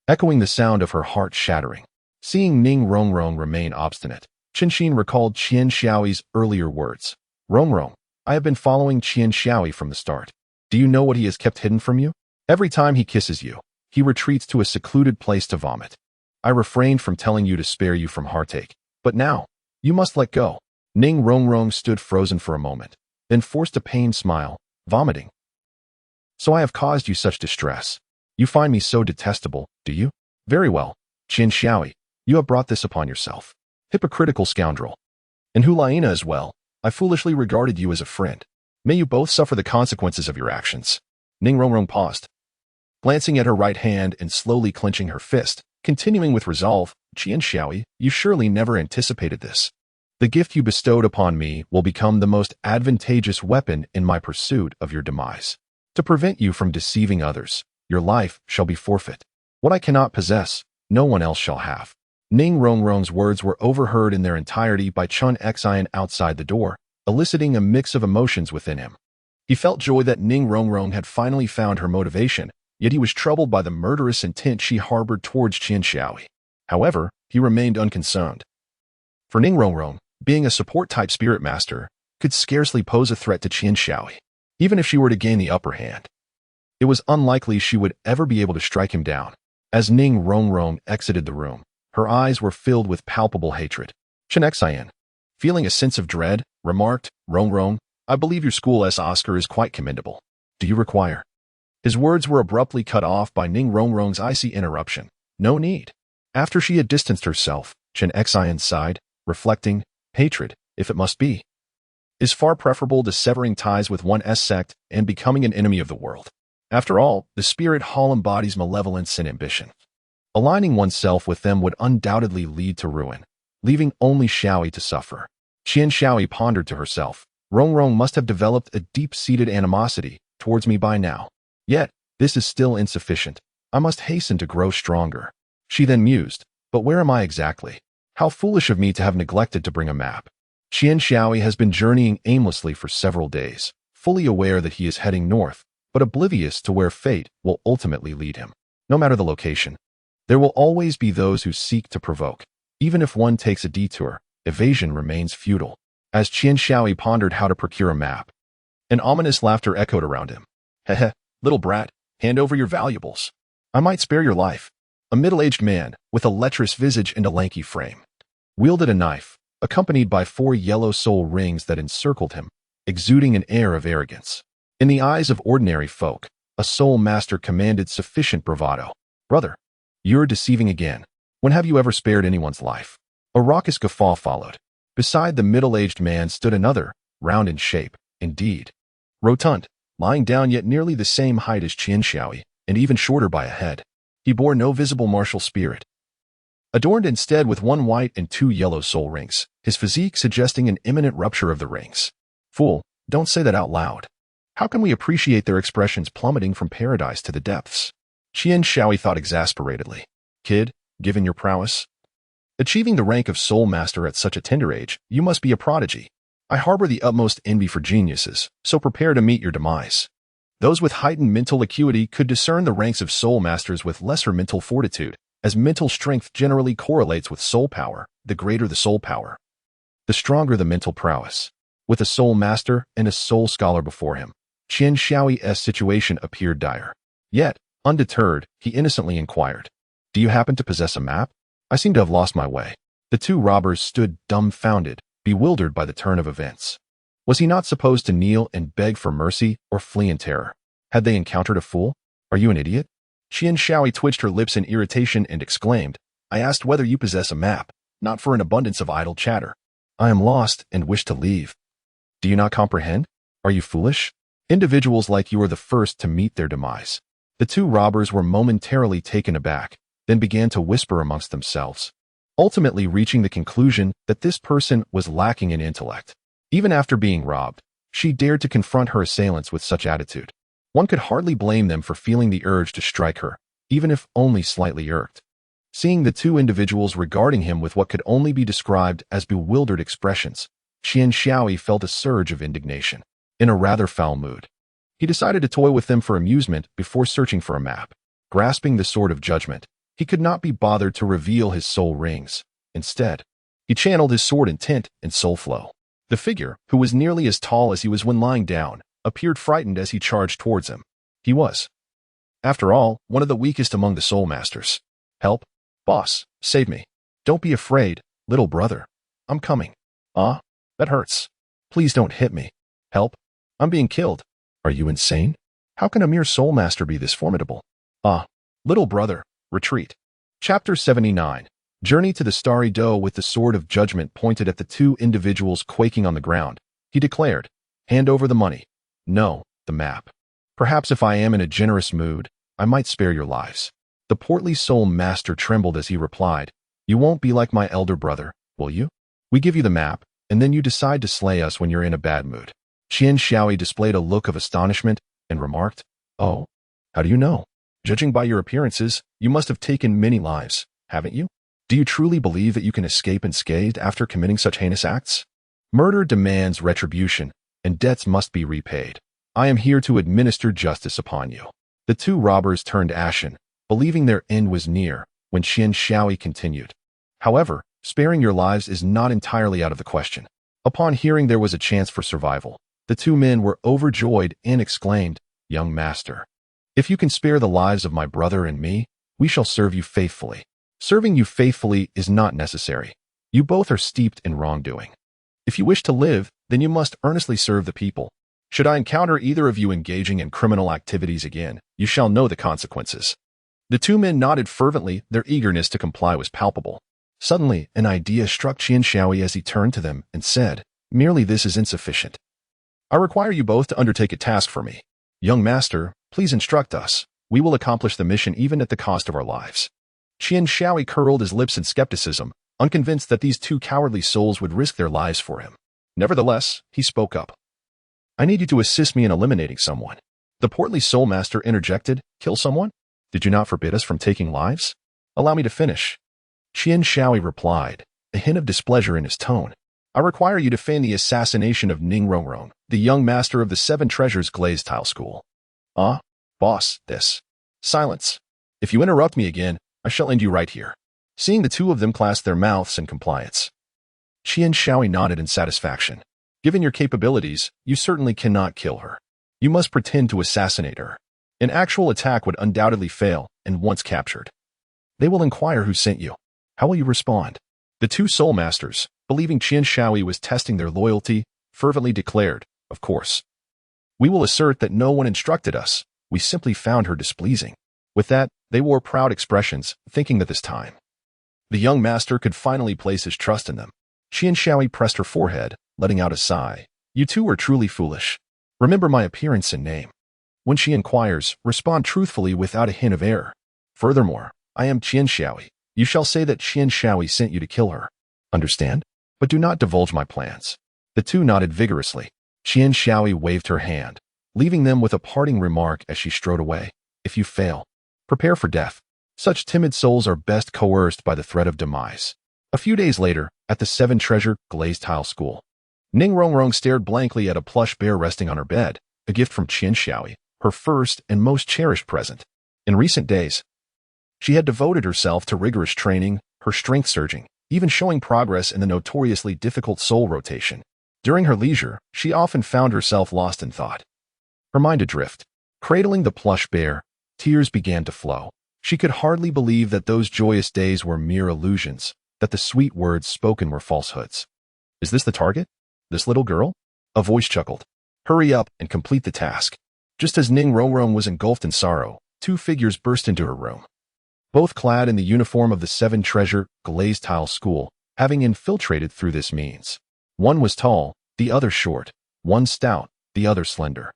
echoing the sound of her heart shattering. Seeing Ning Rongrong remain obstinate, Chengxin recalled Qian Xiaoyi's earlier words. "Rongrong, I have been following Qian Xiaoyi from the start. Do you know what he has kept hidden from you? Every time he kisses you, he retreats to a secluded place to vomit. I refrained from telling you to spare you from heartache. But now, you must let go. Ning Rongrong stood frozen for a moment, then forced a pained smile, vomiting. So I have caused you such distress. You find me so detestable, do you? Very well, Qian Xiaoi, you have brought this upon yourself. Hypocritical scoundrel. And Hulaina as well, I foolishly regarded you as a friend. May you both suffer the consequences of your actions. Ning Rongrong paused, glancing at her right hand and slowly clenching her fist, continuing with resolve. Qian Xiaoi, you surely never anticipated this. The gift you bestowed upon me will become the most advantageous weapon in my pursuit of your demise. To prevent you from deceiving others, your life shall be forfeit. What I cannot possess, no one else shall have. Ning Rongrong's words were overheard in their entirety by Chun Xian outside the door, eliciting a mix of emotions within him. He felt joy that Ning Rongrong had finally found her motivation, yet he was troubled by the murderous intent she harbored towards Qian Xiaoi. However, he remained unconcerned. For Ning Rongrong, being a support-type spirit master, could scarcely pose a threat to Qian Xiaoi, even if she were to gain the upper hand. It was unlikely she would ever be able to strike him down. As Ning Rongrong exited the room, her eyes were filled with palpable hatred. Chun Xian, feeling a sense of dread, remarked, Rongrong, I believe your school Oscar is quite commendable. Do you require? His words were abruptly cut off by Ning Rongrong's icy interruption. No need. After she had distanced herself, Chun Xian sighed, reflecting, hatred, if it must be, is far preferable to severing ties with one's sect and becoming an enemy of the world. After all, the spirit hall embodies malevolence and ambition. Aligning oneself with them would undoubtedly lead to ruin, leaving only Xiaoi to suffer. Qian Xiaoi pondered to herself, Rongrong must have developed a deep-seated animosity towards me by now. Yet, this is still insufficient. I must hasten to grow stronger. She then mused, but where am I exactly? How foolish of me to have neglected to bring a map. Qian Xiaoi has been journeying aimlessly for several days, fully aware that he is heading north, but oblivious to where fate will ultimately lead him. No matter the location, there will always be those who seek to provoke. Even if one takes a detour, evasion remains futile. As Qian Xiaoi pondered how to procure a map, an ominous laughter echoed around him. Heh, little brat, hand over your valuables. I might spare your life. A middle-aged man, with a lecherous visage and a lanky frame, wielded a knife, accompanied by 4 yellow soul rings that encircled him, exuding an air of arrogance. In the eyes of ordinary folk, a soul master commanded sufficient bravado. Brother, you're deceiving again. When have you ever spared anyone's life? A raucous guffaw followed. Beside the middle-aged man stood another, round in shape, indeed, rotund, lying down yet nearly the same height as Qian Xiaoi, and even shorter by a head. He bore no visible martial spirit. Adorned instead with 1 white and 2 yellow soul rings, his physique suggesting an imminent rupture of the rings. Fool, don't say that out loud. How can we appreciate their expressions plummeting from paradise to the depths? Qian Xiaoi thought exasperatedly. Kid, given your prowess, achieving the rank of soul master at such a tender age, you must be a prodigy. I harbor the utmost envy for geniuses, so prepare to meet your demise. Those with heightened mental acuity could discern the ranks of soul masters with lesser mental fortitude, as mental strength generally correlates with soul power. The greater the soul power, the stronger the mental prowess. With a soul master and a soul scholar before him, Qian Xiaoi's situation appeared dire. Yet, undeterred, he innocently inquired, do you happen to possess a map? I seem to have lost my way. The 2 robbers stood dumbfounded, bewildered by the turn of events. Was he not supposed to kneel and beg for mercy or flee in terror? Had they encountered a fool? Are you an idiot? Qian Xiaoi twitched her lips in irritation and exclaimed, I asked whether you possess a map, not for an abundance of idle chatter. I am lost and wish to leave. Do you not comprehend? Are you foolish? Individuals like you are the first to meet their demise. The 2 robbers were momentarily taken aback, then began to whisper amongst themselves, ultimately reaching the conclusion that this person was lacking in intellect. Even after being robbed, she dared to confront her assailants with such attitude. One could hardly blame them for feeling the urge to strike her, even if only slightly irked. Seeing the 2 individuals regarding him with what could only be described as bewildered expressions, Qian Xiaoi felt a surge of indignation. In a rather foul mood, he decided to toy with them for amusement before searching for a map. Grasping the sword of judgment, he could not be bothered to reveal his soul rings. Instead, he channeled his sword intent and soul flow. The figure, who was nearly as tall as he was when lying down, appeared frightened as he charged towards him. He was, after all, one of the weakest among the soul masters. Help! Boss, save me. Don't be afraid, little brother. I'm coming. Ah, that hurts. Please don't hit me. Help. I'm being killed. Are you insane? How can a mere soul master be this formidable? Ah, little brother, retreat. Chapter 79. Journey to the starry doe. With the sword of judgment pointed at the two individuals quaking on the ground, he declared, hand over the money. No, the map. Perhaps if I am in a generous mood, I might spare your lives. The portly soul master trembled as he replied, you won't be like my elder brother, will you? We give you the map, and then you decide to slay us when you're in a bad mood. Qian Xiaoyi displayed a look of astonishment and remarked, oh, how do you know? Judging by your appearances, you must have taken many lives, haven't you? Do you truly believe that you can escape unscathed after committing such heinous acts? Murder demands retribution, and debts must be repaid. I am here to administer justice upon you. The two robbers turned ashen, believing their end was near, when Qian Xiaoyi continued. However, sparing your lives is not entirely out of the question. Upon hearing there was a chance for survival, the two men were overjoyed and exclaimed, young master, if you can spare the lives of my brother and me, we shall serve you faithfully. Serving you faithfully is not necessary. You both are steeped in wrongdoing. If you wish to live, then you must earnestly serve the people. Should I encounter either of you engaging in criminal activities again, you shall know the consequences. The two men nodded fervently. Their eagerness to comply was palpable. Suddenly, an idea struck Qian Xiaoyi as he turned to them and said, merely this is insufficient. I require you both to undertake a task for me. Young master, please instruct us. We will accomplish the mission even at the cost of our lives. Qian Xiaoyi curled his lips in skepticism, unconvinced that these two cowardly souls would risk their lives for him. Nevertheless, he spoke up. I need you to assist me in eliminating someone. The portly soul master interjected, kill someone? Did you not forbid us from taking lives? Allow me to finish. Qian Xiaoyi replied, a hint of displeasure in his tone. I require you to feign the assassination of Ning Rongrong, the young master of the Seven Treasures Glazed Tile School. Ah, boss, this. Silence. If you interrupt me again, I shall end you right here. Seeing the two of them clasp their mouths in compliance, Qian Xiaoyi nodded in satisfaction. Given your capabilities, you certainly cannot kill her. You must pretend to assassinate her. An actual attack would undoubtedly fail, and once captured, they will inquire who sent you. How will you respond? The two soul masters, believing Qian Xiaoyi was testing their loyalty, fervently declared, of course. We will assert that no one instructed us. We simply found her displeasing. With that, they wore proud expressions, thinking that this time the young master could finally place his trust in them. Qian Xiaoyi pressed her forehead, letting out a sigh. You two are truly foolish. Remember my appearance and name. When she inquires, respond truthfully without a hint of error. Furthermore, I am Qian Xiaoyi. You shall say that Qian Xiaoyi sent you to kill her. Understand? But do not divulge my plans. The two nodded vigorously. Qian Xiaoyi waved her hand, leaving them with a parting remark as she strode away. If you fail, prepare for death. Such timid souls are best coerced by the threat of demise. A few days later, at the Seven Treasure Glazed Tile School, Ning Rongrong stared blankly at a plush bear resting on her bed, a gift from Qian Xiaoyi, her first and most cherished present. In recent days, she had devoted herself to rigorous training, her strength surging, even showing progress in the notoriously difficult soul rotation. During her leisure, she often found herself lost in thought, her mind adrift. Cradling the plush bear, tears began to flow. She could hardly believe that those joyous days were mere illusions, that the sweet words spoken were falsehoods. Is this the target? This little girl? A voice chuckled. Hurry up and complete the task. Just as Ning Rongrong was engulfed in sorrow, two figures burst into her room. Both clad in the uniform of the Seven Treasure Glazed Tile School, having infiltrated through this means. One was tall, the other short, one stout, the other slender.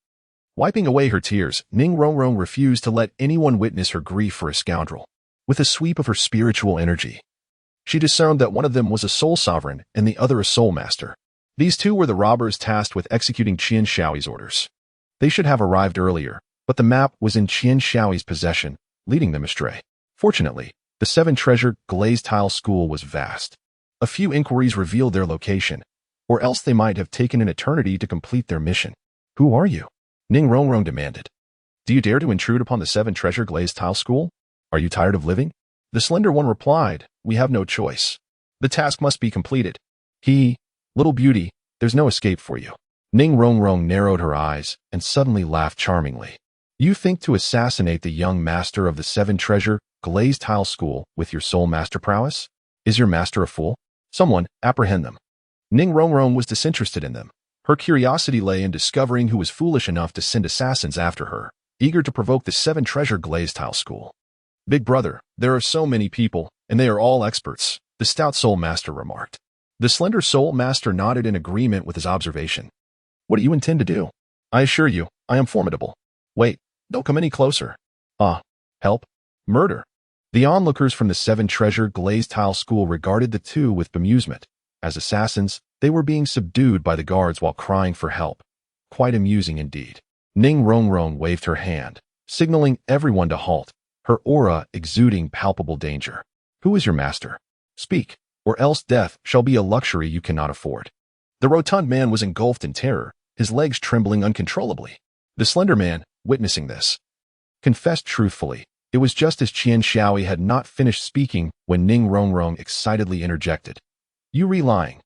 Wiping away her tears, Ning Rongrong refused to let anyone witness her grief for a scoundrel. With a sweep of her spiritual energy, she discerned that one of them was a soul sovereign and the other a soul master. These two were the robbers tasked with executing Qian Xiaoyi's orders. They should have arrived earlier, but the map was in Qian Xiaoyi's possession, leading them astray. Fortunately, the Seven Treasure Glazed Tile School was vast. A few inquiries revealed their location, or else they might have taken an eternity to complete their mission. Who are you? Ning Rongrong demanded. Do you dare to intrude upon the Seven Treasure Glazed Tile School? Are you tired of living? The slender one replied, we have no choice. The task must be completed. Little beauty, there's no escape for you. Ning Rongrong narrowed her eyes and suddenly laughed charmingly. You think to assassinate the young master of the Seven Treasure glazed tile school with your sole master prowess? Is your master a fool? Someone, apprehend them. Ning Rongrong was disinterested in them. Her curiosity lay in discovering who was foolish enough to send assassins after her, eager to provoke the 7-treasure glazed tile school. Big brother, there are so many people, and they are all experts, the stout soul master remarked. The slender soul master nodded in agreement with his observation. What do you intend to do? I assure you, I am formidable. Wait, don't come any closer. Help? Murder. The onlookers from the 7-treasure glazed tile school regarded the two with bemusement. As assassins, they were being subdued by the guards while crying for help. Quite amusing indeed. Ning Rongrong waved her hand, signaling everyone to halt, her aura exuding palpable danger. Who is your master? Speak, or else death shall be a luxury you cannot afford. The rotund man was engulfed in terror, his legs trembling uncontrollably. The slender man, witnessing this, confessed truthfully. It was just as Qian Xiaoyi had not finished speaking when Ning Rongrong excitedly interjected. You lying.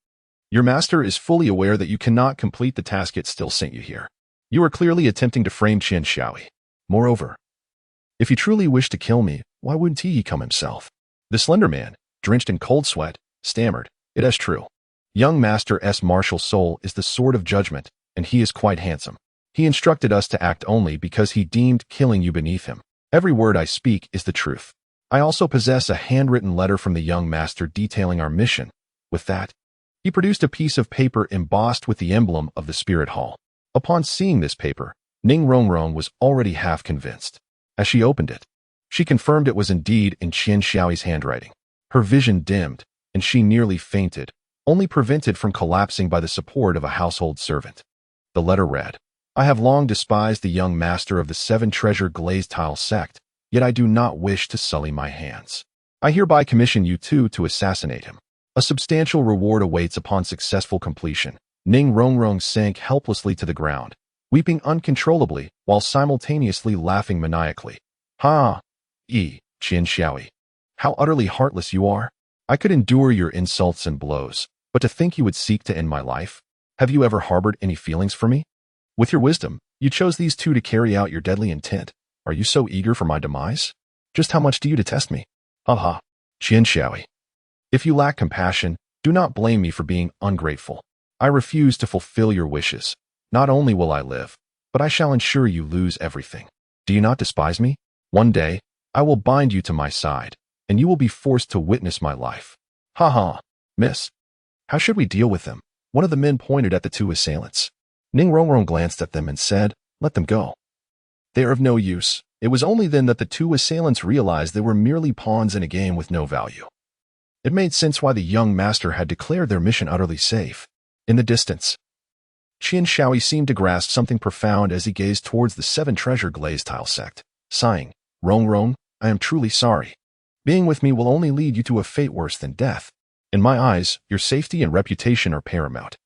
Your master is fully aware that you cannot complete the task it still sent you here. You are clearly attempting to frame Qian Xiaoyi. Moreover, if he truly wished to kill me, why wouldn't he come himself? The slender man, drenched in cold sweat, stammered. It is true. Young Master S. Martial Soul is the sword of judgment, and he is quite handsome. He instructed us to act only because he deemed killing you beneath him. Every word I speak is the truth. I also possess a handwritten letter from the young master detailing our mission. With that, he produced a piece of paper embossed with the emblem of the Spirit Hall. Upon seeing this paper, Ning Rongrong was already half convinced. As she opened it, she confirmed it was indeed in Qian Xiaoyi's handwriting. Her vision dimmed, and she nearly fainted, only prevented from collapsing by the support of a household servant. The letter read, I have long despised the young master of the 7-treasure glazed tile sect, yet I do not wish to sully my hands. I hereby commission you two to assassinate him. A substantial reward awaits upon successful completion. Ning Rongrong sank helplessly to the ground, weeping uncontrollably while simultaneously laughing maniacally. Qian Xiaoyi. How utterly heartless you are. I could endure your insults and blows, but to think you would seek to end my life? Have you ever harbored any feelings for me? With your wisdom, you chose these two to carry out your deadly intent. Are you so eager for my demise? Just how much do you detest me? Qian Xiaoyi. If you lack compassion, do not blame me for being ungrateful. I refuse to fulfill your wishes. Not only will I live, but I shall ensure you lose everything. Do you not despise me? One day, I will bind you to my side, and you will be forced to witness my life. Miss. How should we deal with them? One of the men pointed at the two assailants. Ning Rongrong glanced at them and said, Let them go. They are of no use. It was only then that the two assailants realized they were merely pawns in a game with no value. It made sense why the young master had declared their mission utterly safe. In the distance, Qian Xiaoyi seemed to grasp something profound as he gazed towards the 7-treasure glazed tile sect, sighing, Rongrong, I am truly sorry. Being with me will only lead you to a fate worse than death. In my eyes, your safety and reputation are paramount.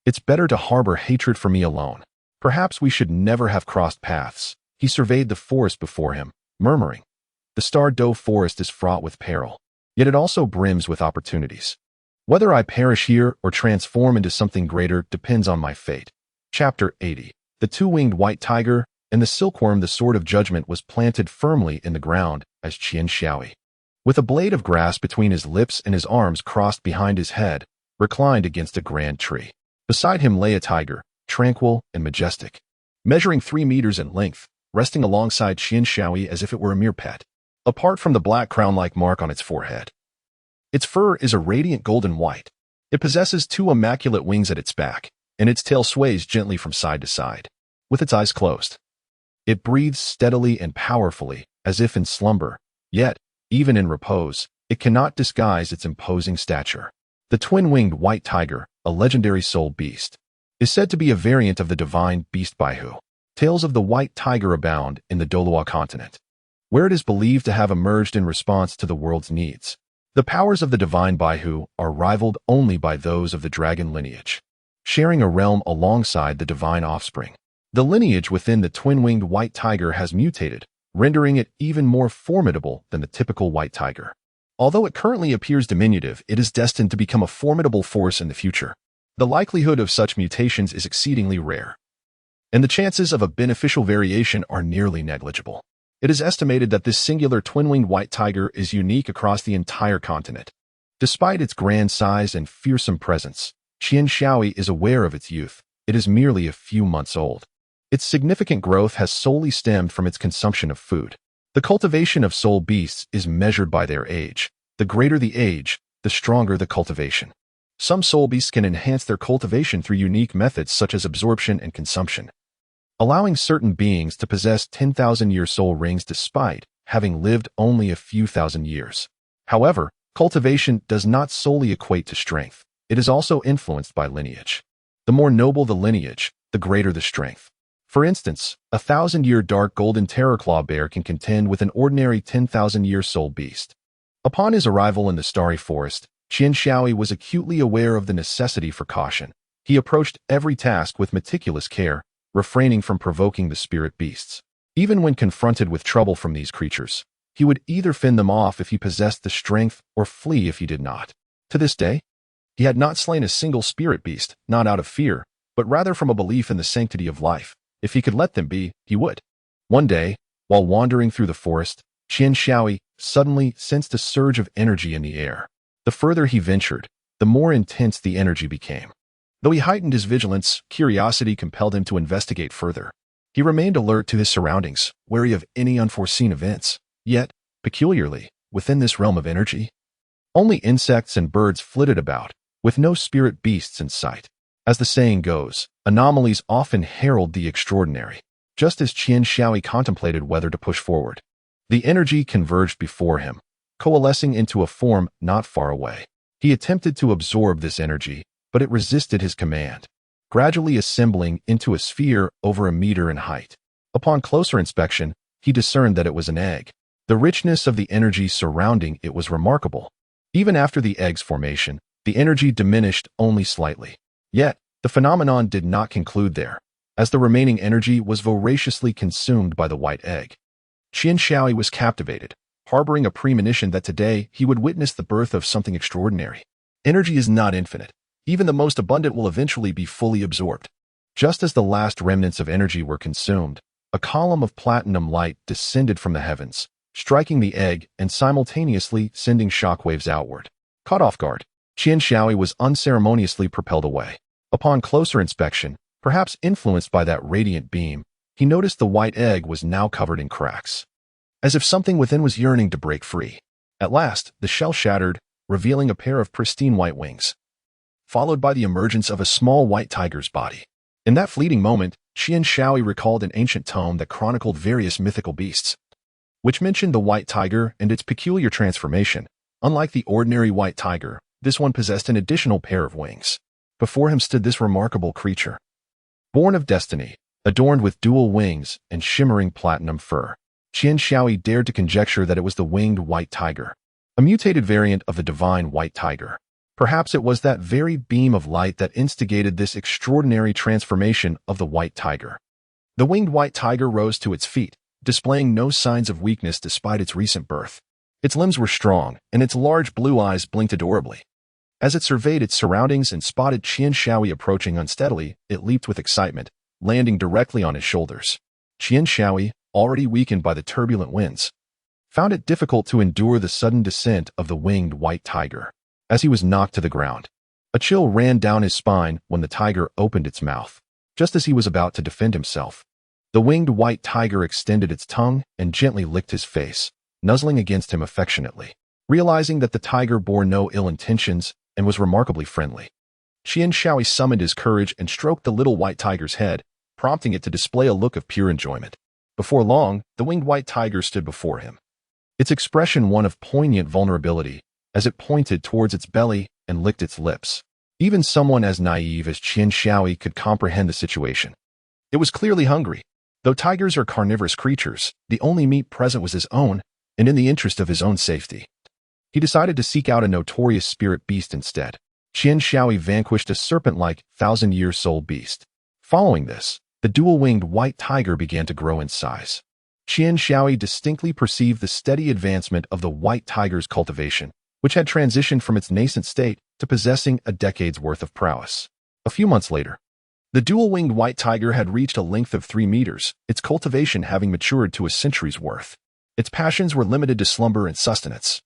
It's better to harbor hatred for me alone. Perhaps we should never have crossed paths. He surveyed the forest before him, murmuring, The Star Doe forest is fraught with peril, yet it also brims with opportunities. Whether I perish here or transform into something greater depends on my fate. Chapter 80. The two-winged white tiger and the silkworm. The sword of judgment was planted firmly in the ground as Qian Xiaoyi, with a blade of grass between his lips and his arms crossed behind his head, reclined against a grand tree. Beside him lay a tiger, tranquil and majestic, measuring 3 meters in length, resting alongside Qian Xiaoyi as if it were a mere pet, apart from the black crown-like mark on its forehead. Its fur is a radiant golden white. It possesses 2 immaculate wings at its back, and its tail sways gently from side to side. With its eyes closed, it breathes steadily and powerfully, as if in slumber, yet, even in repose, it cannot disguise its imposing stature. The twin-winged white tiger, a legendary soul beast, is said to be a variant of the divine beast Baihu. Tales of the white tiger abound in the Douluo continent, where it is believed to have emerged in response to the world's needs. The powers of the divine Baihu are rivaled only by those of the dragon lineage, sharing a realm alongside the divine offspring. The lineage within the twin-winged white tiger has mutated, rendering it even more formidable than the typical white tiger. Although it currently appears diminutive, it is destined to become a formidable force in the future. The likelihood of such mutations is exceedingly rare, and the chances of a beneficial variation are nearly negligible. It is estimated that this singular twin-winged white tiger is unique across the entire continent. Despite its grand size and fearsome presence, Qian Shaoi is aware of its youth. It is merely a few months old. Its significant growth has solely stemmed from its consumption of food. The cultivation of soul beasts is measured by their age. The greater the age, the stronger the cultivation. Some soul beasts can enhance their cultivation through unique methods such as absorption and consumption, allowing certain beings to possess 10,000-year soul rings despite having lived only a few thousand years. However, cultivation does not solely equate to strength. It is also influenced by lineage. The more noble the lineage, the greater the strength. For instance, a 1,000-year dark golden terrorclaw bear can contend with an ordinary 10,000-year soul beast. Upon his arrival in the starry forest, Qian Shaoi was acutely aware of the necessity for caution. He approached every task with meticulous care, refraining from provoking the spirit beasts. Even when confronted with trouble from these creatures, he would either fend them off if he possessed the strength or flee if he did not. To this day, he had not slain a single spirit beast, not out of fear, but rather from a belief in the sanctity of life. If he could let them be, he would. One day, while wandering through the forest, Qian Shaoi suddenly sensed a surge of energy in the air. The further he ventured, the more intense the energy became. Though he heightened his vigilance, curiosity compelled him to investigate further. He remained alert to his surroundings, wary of any unforeseen events. Yet, peculiarly, within this realm of energy, only insects and birds flitted about, with no spirit beasts in sight. As the saying goes, anomalies often herald the extraordinary. Just as Qian Shaoi contemplated whether to push forward, the energy converged before him, coalescing into a form not far away. He attempted to absorb this energy, but it resisted his command, gradually assembling into a sphere over a meter in height. Upon closer inspection, he discerned that it was an egg. The richness of the energy surrounding it was remarkable. Even after the egg's formation, the energy diminished only slightly. Yet, the phenomenon did not conclude there, as the remaining energy was voraciously consumed by the white egg. Qian Shaoi was captivated, harboring a premonition that today he would witness the birth of something extraordinary. Energy is not infinite. Even the most abundant will eventually be fully absorbed. Just as the last remnants of energy were consumed, a column of platinum light descended from the heavens, striking the egg and simultaneously sending shockwaves outward. Caught off guard, Qian Shaoi was unceremoniously propelled away. Upon closer inspection, perhaps influenced by that radiant beam, he noticed the white egg was now covered in cracks, as if something within was yearning to break free. At last, the shell shattered, revealing a pair of pristine white wings, followed by the emergence of a small white tiger's body. In that fleeting moment, Qian Shaoi recalled an ancient tome that chronicled various mythical beasts, which mentioned the white tiger and its peculiar transformation. Unlike the ordinary white tiger, this one possessed an additional pair of wings. Before him stood this remarkable creature, born of destiny, adorned with dual wings and shimmering platinum fur. Qian Shaoi dared to conjecture that it was the winged white tiger, a mutated variant of the divine white tiger. Perhaps it was that very beam of light that instigated this extraordinary transformation of the white tiger. The winged white tiger rose to its feet, displaying no signs of weakness despite its recent birth. Its limbs were strong, and its large blue eyes blinked adorably. As it surveyed its surroundings and spotted Qian Shaoi approaching unsteadily, it leaped with excitement, landing directly on his shoulders. Qian Shaoi, already weakened by the turbulent winds, found it difficult to endure the sudden descent of the winged white tiger. As he was knocked to the ground, a chill ran down his spine when the tiger opened its mouth. Just as he was about to defend himself, the winged white tiger extended its tongue and gently licked his face, nuzzling against him affectionately. Realizing that the tiger bore no ill intentions and was remarkably friendly, Qian Shaoi summoned his courage and stroked the little white tiger's head, prompting it to display a look of pure enjoyment. Before long, the winged white tiger stood before him, its expression one of poignant vulnerability, as it pointed towards its belly and licked its lips. Even someone as naive as Qian Shaoi could comprehend the situation. It was clearly hungry. Though tigers are carnivorous creatures, the only meat present was his own, and in the interest of his own safety, he decided to seek out a notorious spirit beast instead. Qian Shaoi vanquished a serpent-like 1,000-year soul beast. Following this, the dual-winged white tiger began to grow in size. Qian Shaoi distinctly perceived the steady advancement of the white tiger's cultivation, which had transitioned from its nascent state to possessing a decade's worth of prowess. A few months later, The dual-winged white tiger had reached a length of 3 meters, its cultivation having matured to a century's worth. Its passions were limited to slumber and sustenance.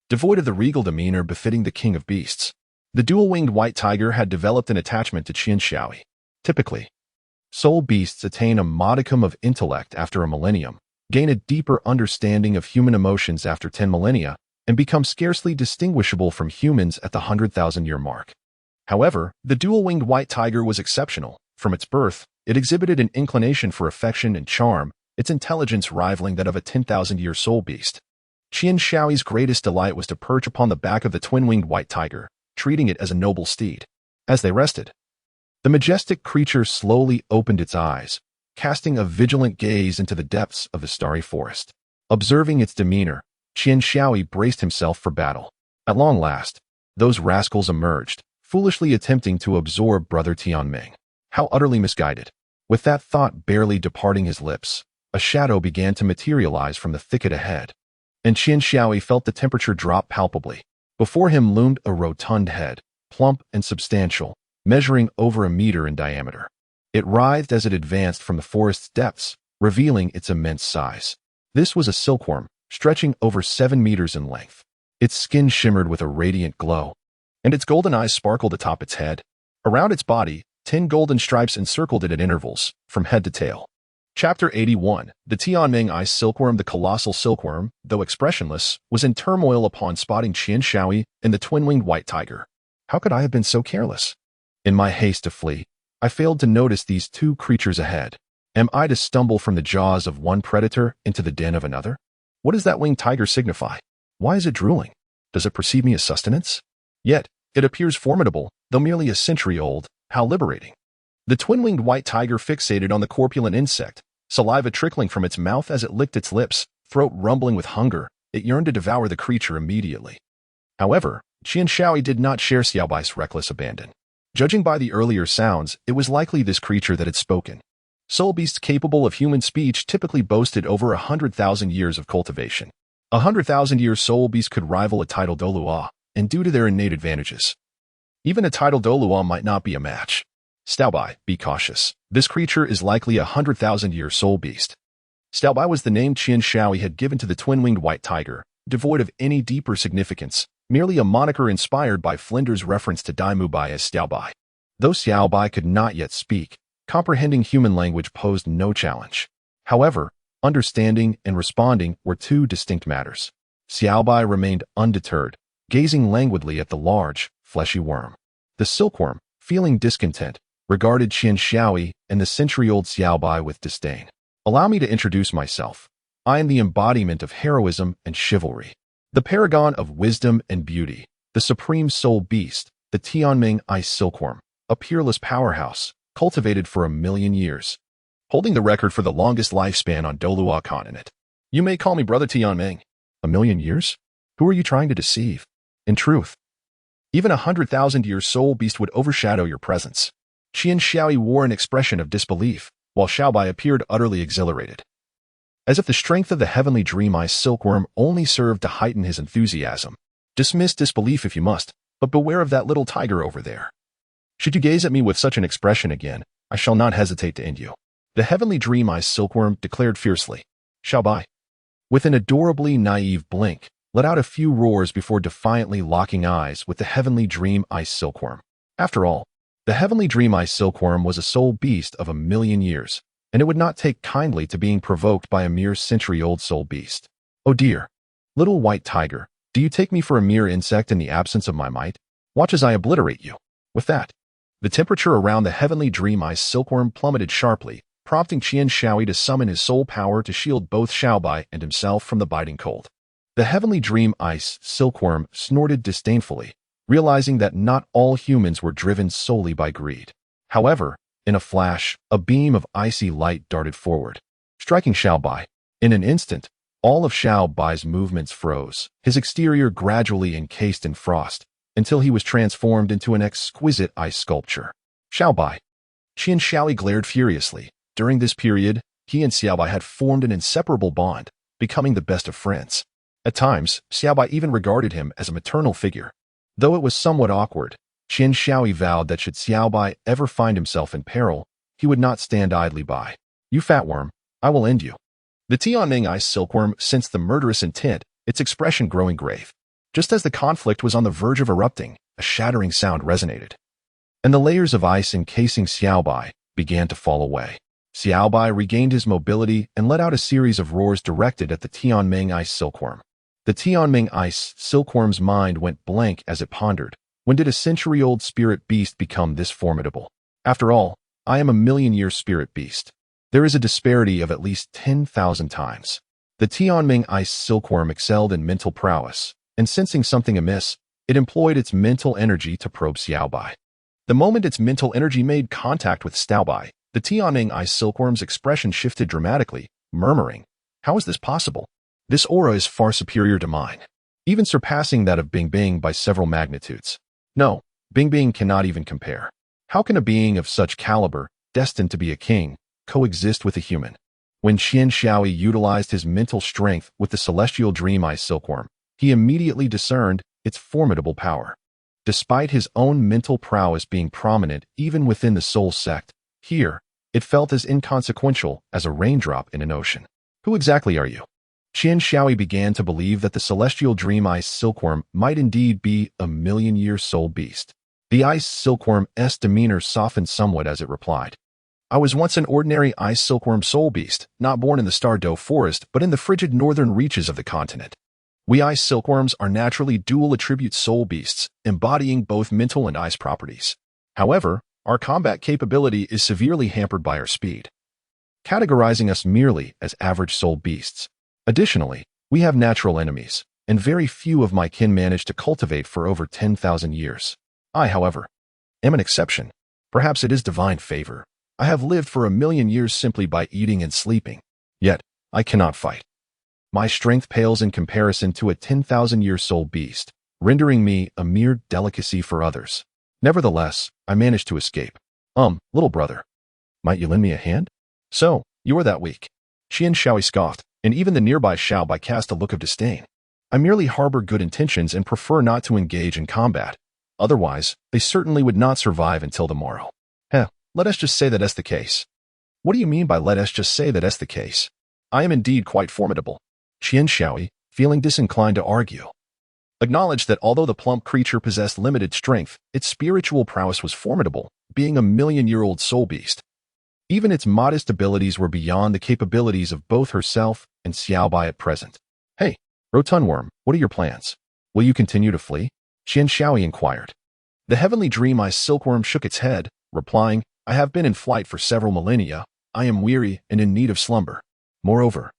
Devoid of the regal demeanor befitting the king of beasts, the dual-winged white tiger had developed an attachment to Qian Xiaoyi. Typically, soul beasts attain a modicum of intellect after a millennium, gain a deeper understanding of human emotions after 10 millennia, and become scarcely distinguishable from humans at the 100,000-year mark. However, the dual-winged white tiger was exceptional. From its birth, it exhibited an inclination for affection and charm, its intelligence rivaling that of a 10,000-year soul beast. Qian Xiaoyi's greatest delight was to perch upon the back of the twin-winged white tiger, treating it as a noble steed. As they rested, the majestic creature slowly opened its eyes, casting a vigilant gaze into the depths of the starry forest. Observing its demeanor, Qian Xiaoyi braced himself for battle. At long last, those rascals emerged, foolishly attempting to absorb Brother Tianming. How utterly misguided. With that thought barely departing his lips, a shadow began to materialize from the thicket ahead, and Qian Xiaoyi felt the temperature drop palpably. Before him loomed a rotund head, plump and substantial, measuring over 1 meter in diameter. It writhed as it advanced from the forest's depths, revealing its immense size. This was a silkworm, stretching over 7 meters in length. Its skin shimmered with a radiant glow, and its golden eyes sparkled atop its head. Around its body, 10 golden stripes encircled it at intervals, from head to tail. Chapter 81. The Tianming Ice Silkworm. The colossal silkworm, though expressionless, was in turmoil upon spotting Qian Xiaoyi and the twin-winged white tiger. How could I have been so careless? In my haste to flee, I failed to notice these 2 creatures ahead. Am I to stumble from the jaws of one predator into the den of another? What does that winged tiger signify? Why is it drooling? Does it perceive me as sustenance? Yet, it appears formidable, though merely a century old. How liberating. The twin-winged white tiger fixated on the corpulent insect, saliva trickling from its mouth as it licked its lips, throat rumbling with hunger. It yearned to devour the creature immediately. However, Qian Xiaoyi did not share Xiaobai's reckless abandon. Judging by the earlier sounds, it was likely this creature that had spoken. Soul beasts capable of human speech typically boasted over 100,000 years of cultivation. 100,000-year soul beast could rival a tidal Douluo, and due to their innate advantages, even a tidal Douluo might not be a match. Xiaobai, be cautious. This creature is likely a 100,000-year soul beast. Xiaobai was the name Qian Xiaoyi had given to the twin-winged white tiger, devoid of any deeper significance, merely a moniker inspired by Flinder's reference to Daimubai as Xiaobai. Though Xiaobai could not yet speak, comprehending human language posed no challenge. However, understanding and responding were 2 distinct matters. Xiaobai remained undeterred, gazing languidly at the large, fleshy worm. The silkworm, feeling discontent, regarded Qian Xiaoyi and the century-old Xiaobai with disdain. Allow me to introduce myself. I am the embodiment of heroism and chivalry, the paragon of wisdom and beauty, the supreme soul beast, the Tianming Ice Silkworm, a peerless powerhouse, cultivated for 1,000,000 years, holding the record for the longest lifespan on Douluo continent. You may call me Brother Tianming. 1,000,000 years? Who are you trying to deceive? In truth, even 100,000-year soul beast would overshadow your presence. Qian Xiaoyi wore an expression of disbelief, while Xiaobai appeared utterly exhilarated, as if the strength of the heavenly dream ice silkworm only served to heighten his enthusiasm. Dismiss disbelief if you must, but beware of that little tiger over there. Should you gaze at me with such an expression again, I shall not hesitate to end you. The heavenly dream ice silkworm declared fiercely. Xiaobai, with an adorably naive blink, let out a few roars before defiantly locking eyes with the heavenly dream ice silkworm. After all, the heavenly dream ice silkworm was a soul beast of 1,000,000 years, and it would not take kindly to being provoked by a mere century-old soul beast. Oh dear, little white tiger, do you take me for a mere insect in the absence of my might? Watch as I obliterate you. With that, the temperature around the heavenly dream ice silkworm plummeted sharply, prompting Qian Xiaoyi to summon his soul power to shield both Xiaobai and himself from the biting cold. The heavenly dream ice silkworm snorted disdainfully, realizing that not all humans were driven solely by greed. However, in a flash, a beam of icy light darted forward, striking Xiaobai. In an instant, all of Xiaobai's movements froze, his exterior gradually encased in frost, until he was transformed into an exquisite ice sculpture. Xiaobai. Qian Xiaoyi glared furiously. During this period, he and Xiaobai had formed an inseparable bond, becoming the best of friends. At times, Xiaobai even regarded him as a maternal figure. Though it was somewhat awkward, Qian Shaoi vowed that should Xiaobai ever find himself in peril, he would not stand idly by. You fat worm, I will end you. The Tianming ice silkworm sensed the murderous intent, its expression growing grave. Just as the conflict was on the verge of erupting, a shattering sound resonated. And the layers of ice encasing Xiaobai began to fall away. Xiaobai regained his mobility and let out a series of roars directed at the Tianming ice silkworm. The Tianming ice silkworm's mind went blank as it pondered. When did a century-old spirit beast become this formidable? After all, I am a million-year spirit beast. There is a disparity of at least 10,000 times. The Tianming ice silkworm excelled in mental prowess, and sensing something amiss, it employed its mental energy to probe Xiaobai. The moment its mental energy made contact with Xiaobai, the Tianming ice silkworm's expression shifted dramatically, murmuring, "How is this possible? This aura is far superior to mine, even surpassing that of Bing Bing by several magnitudes. No, Bing Bing cannot even compare. How can a being of such caliber, destined to be a king, coexist with a human?" When Qian Shaoi utilized his mental strength with the celestial dream ice silkworm, he immediately discerned its formidable power. Despite his own mental prowess being prominent even within the soul sect, here, it felt as inconsequential as a raindrop in an ocean. Who exactly are you? Qian Shaoi began to believe that the celestial dream ice silkworm might indeed be a million-year soul beast. The ice silkworm's demeanor softened somewhat as it replied, "I was once an ordinary ice silkworm soul beast, not born in the Douluo forest but in the frigid northern reaches of the continent. We ice silkworms are naturally dual attribute soul beasts, embodying both mental and ice properties. However, our combat capability is severely hampered by our speed, categorizing us merely as average soul beasts. Additionally, we have natural enemies, and very few of my kin managed to cultivate for over 10,000 years. I, however, am an exception. Perhaps it is divine favor. I have lived for 1,000,000 years simply by eating and sleeping. Yet, I cannot fight. My strength pales in comparison to a 10,000-year soul beast, rendering me a mere delicacy for others. Nevertheless, I managed to escape. Little brother, might you lend me a hand?" "So, you are that weak." Qian Shaoi scoffed, and even the nearby Xiaobai cast a look of disdain. "I merely harbor good intentions and prefer not to engage in combat. Otherwise, they certainly would not survive until the morrow." Let us just say that that's the case." "What do you mean by let us just say that that's the case? I am indeed quite formidable." Qian Shaoi, feeling disinclined to argue, acknowledged that although the plump creature possessed limited strength, its spiritual prowess was formidable, being a million-year-old soul beast. Even its modest abilities were beyond the capabilities of both herself and Xiaobai at present. "Hey, Rotund Worm, what are your plans? Will you continue to flee?" Qian Shaoi inquired. The heavenly dream ice silkworm shook its head, replying, "I have been in flight for several millennia. I am weary and in need of slumber. Moreover,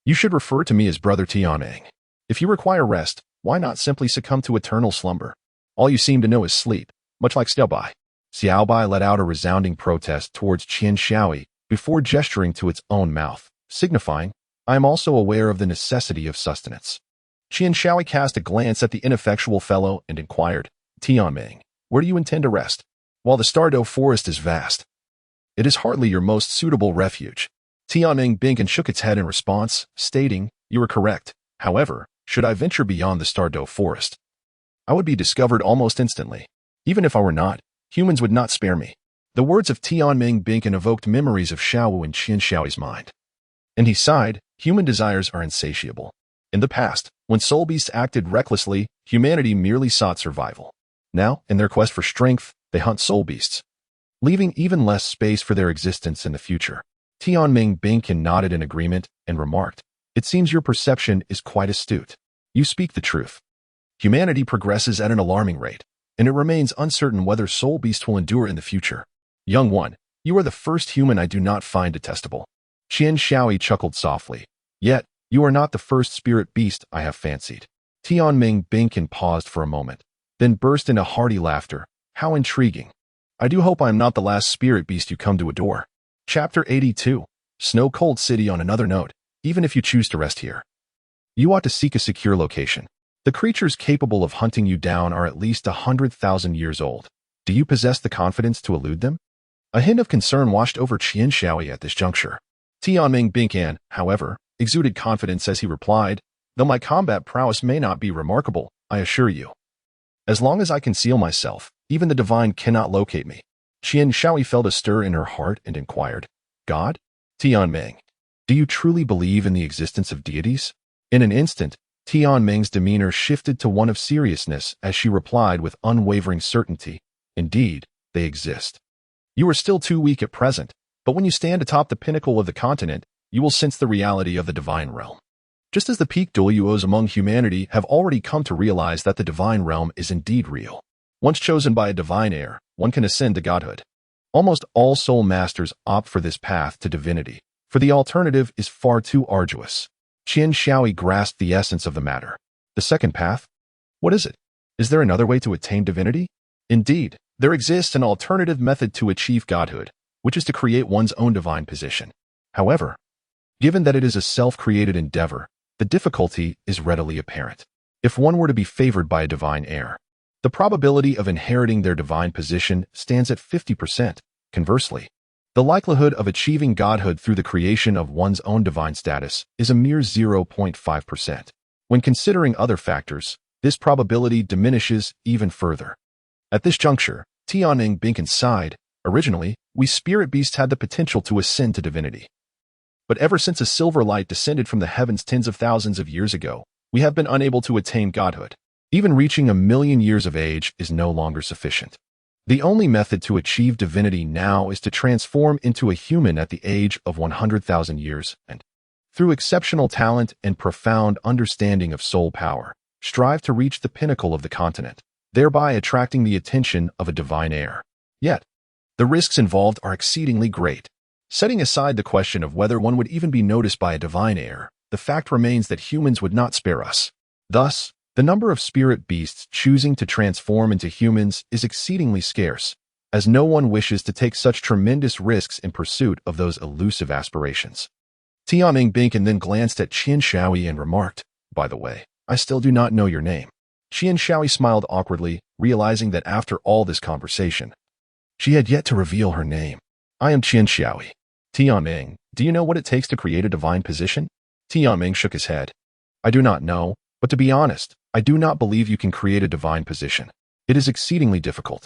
you should refer to me as Brother Tianming. If you require rest, why not simply succumb to eternal slumber? All you seem to know is sleep, much like Xiaobai." Xiaobai let out a resounding protest towards Qian Shaoi before gesturing to its own mouth, signifying, "I am also aware of the necessity of sustenance." Qian Shaoi cast a glance at the ineffectual fellow and inquired, "Tianming, where do you intend to rest? While the Douluo forest is vast, it is hardly your most suitable refuge." Tianming blinked and shook its head in response, stating, "You are correct. However, should I venture beyond the Douluo forest, I would be discovered almost instantly. Even if I were not, humans would not spare me." The words of Tianming blinked evoked memories of Xiaowu in Qian Shaoi's mind. And he sighed, "Human desires are insatiable. In the past, when soul beasts acted recklessly, humanity merely sought survival. Now, in their quest for strength, they hunt soul beasts, leaving even less space for their existence in the future." Tianming blinked and nodded in agreement and remarked, "It seems your perception is quite astute. You speak the truth. Humanity progresses at an alarming rate, and it remains uncertain whether soul beasts will endure in the future. Young one, you are the first human I do not find detestable." Qian Shaoi chuckled softly. "Yet, you are not the first spirit beast I have fancied." Tianming blinked and paused for a moment, then burst into hearty laughter. "How intriguing. I do hope I am not the last spirit beast you come to adore." Chapter 82. Snow Cold City. On another note, even if you choose to rest here, you ought to seek a secure location. The creatures capable of hunting you down are at least 100,000 years old. Do you possess the confidence to elude them? A hint of concern washed over Qian Shaoi at this juncture. Tianming blinked, however, exuded confidence as he replied, "Though my combat prowess may not be remarkable, I assure you, as long as I conceal myself, Even the divine cannot locate me. Qian Shaoi felt a stir in her heart and inquired, God? Tianming, do you truly believe in the existence of deities? In an instant, Tianming's demeanor shifted to one of seriousness as she replied with unwavering certainty, Indeed, they exist. You are still too weak at present, but when you stand atop the pinnacle of the continent, you will sense the reality of the divine realm. Just as the peak Douluos among humanity have already come to realize that the divine realm is indeed real. Once chosen by a divine heir, one can ascend to godhood. Almost all soul masters opt for this path to divinity, for the alternative is far too arduous. Qian Shaoi grasped the essence of the matter. The second path? What is it? Is there another way to attain divinity? Indeed, there exists an alternative method to achieve godhood, which is to create one's own divine position. However, given that it is a self-created endeavor, the difficulty is readily apparent. If one were to be favored by a divine heir, the probability of inheriting their divine position stands at 50%. Conversely, the likelihood of achieving godhood through the creation of one's own divine status is a mere 0.5%. When considering other factors, this probability diminishes even further. At this juncture, Tianming Binkin sighed. Originally, we spirit beasts had the potential to ascend to divinity. But ever since a silver light descended from the heavens tens of thousands of years ago, we have been unable to attain godhood. Even reaching 1,000,000 years of age is no longer sufficient. The only method to achieve divinity now is to transform into a human at the age of 100,000 years and, through exceptional talent and profound understanding of soul power, strive to reach the pinnacle of the continent, thereby attracting the attention of a divine heir. Yet, the risks involved are exceedingly great. Setting aside the question of whether one would even be noticed by a divine heir, the fact remains that humans would not spare us. Thus, the number of spirit beasts choosing to transform into humans is exceedingly scarce, as no one wishes to take such tremendous risks in pursuit of those elusive aspirations. Tianming Binkin then glanced at Qian Shaoi and remarked, By the way, I still do not know your name. Qian Shaoi smiled awkwardly, realizing that after all this conversation, she had yet to reveal her name. I am Qian Shaoi. Tianming, do you know what it takes to create a divine position? Tianming shook his head. I do not know, but to be honest, I do not believe you can create a divine position. It is exceedingly difficult.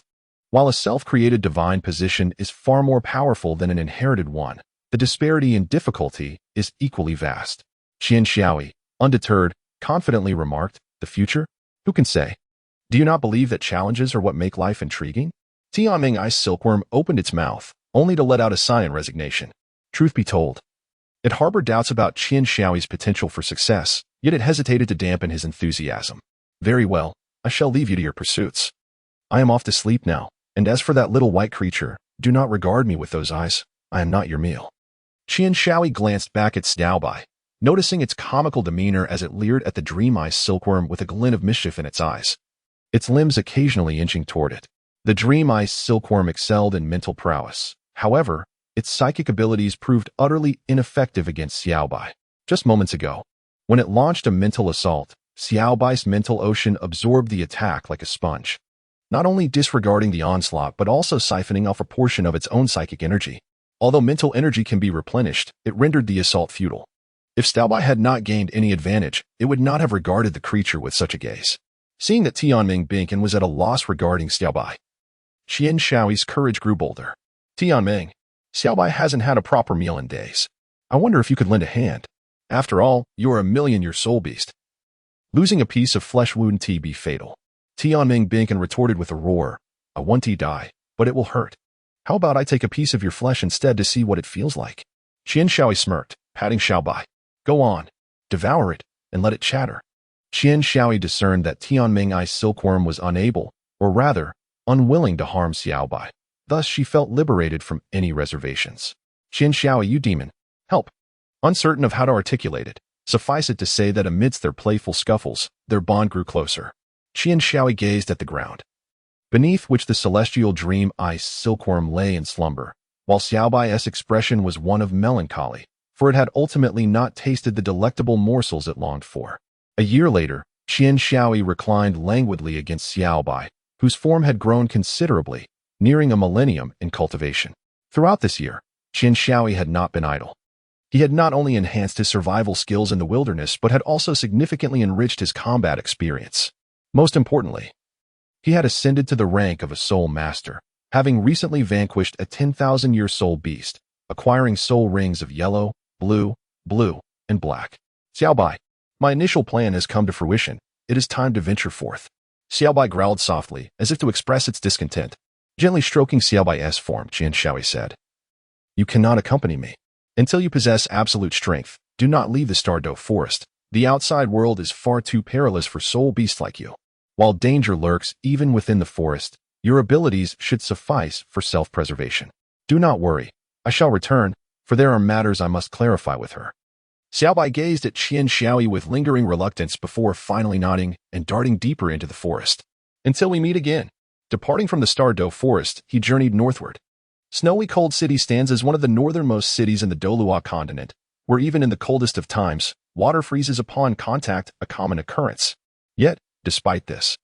While a self-created divine position is far more powerful than an inherited one, the disparity in difficulty is equally vast. Qian Shaoi, undeterred, confidently remarked, The future? Who can say? Do you not believe that challenges are what make life intriguing? Tianming Ice Silkworm opened its mouth, only to let out a sigh in resignation. Truth be told, it harbored doubts about Qian Shaoi's potential for success, yet it hesitated to dampen his enthusiasm. Very well, I shall leave you to your pursuits. I am off to sleep now, and as for that little white creature, do not regard me with those eyes. I am not your meal. Qian Shaoi glanced back at Xiaobai, noticing its comical demeanor as it leered at the dream-eyed silkworm with a glint of mischief in its eyes, its limbs occasionally inching toward it. The dream-eyed silkworm excelled in mental prowess. However, its psychic abilities proved utterly ineffective against Xiaobai. Just moments ago, when it launched a mental assault, Xiaobai's mental ocean absorbed the attack like a sponge, not only disregarding the onslaught but also siphoning off a portion of its own psychic energy. Although mental energy can be replenished, it rendered the assault futile. If Xiaobai had not gained any advantage, it would not have regarded the creature with such a gaze. Seeing that Tianming Binkin was at a loss regarding Xiaobai, Qian Shaoi's courage grew bolder. Tianming, Xiaobai hasn't had a proper meal in days. I wonder if you could lend a hand. After all, you are a 1,000,000-year soul beast. Losing a piece of flesh wouldn't be fatal. Tianming Binkin retorted with a roar. I want to die, but it will hurt. How about I take a piece of your flesh instead to see what it feels like? Qian Shaoi smirked, patting Xiaobai. Go on, devour it, and let it chatter. Qian Shaoi discerned that Tianming Ice Silkworm was unable, or rather, unwilling to harm Xiaobai. Thus she felt liberated from any reservations. Qian Shaoi, you demon, help. Uncertain of how to articulate it, suffice it to say that amidst their playful scuffles, their bond grew closer. Qian Shaoi gazed at the ground, beneath which the celestial dream ice silkworm lay in slumber, while Xiaobai's expression was one of melancholy, for it had ultimately not tasted the delectable morsels it longed for. A year later, Qian Shaoi reclined languidly against Xiaobai, whose form had grown considerably, nearing a millennium in cultivation. Throughout this year, Qian Shaoi had not been idle. He had not only enhanced his survival skills in the wilderness but had also significantly enriched his combat experience. Most importantly, He had ascended to the rank of a soul master, having recently vanquished a 10,000-year soul beast, acquiring soul rings of yellow, blue, and black. Xiaobai, my initial plan has come to fruition. It is time to venture forth. Xiaobai growled softly, as if to express its discontent. Gently stroking Xiaobai's form, Qian Shaoi said, "You cannot accompany me. Until you possess absolute strength, do not leave the Douluo forest. The outside world is far too perilous for soul beasts like you. While danger lurks even within the forest, your abilities should suffice for self-preservation. Do not worry. I shall return, for there are matters I must clarify with her." Xiaobai gazed at Qian Shaoi with lingering reluctance before finally nodding and darting deeper into the forest. Until we meet again. Departing from the Douluo forest, he journeyed northward. Snowy Cold City stands as one of the northernmost cities in the Douluo continent, where even in the coldest of times, water freezes upon contact, a common occurrence. Yet, despite this,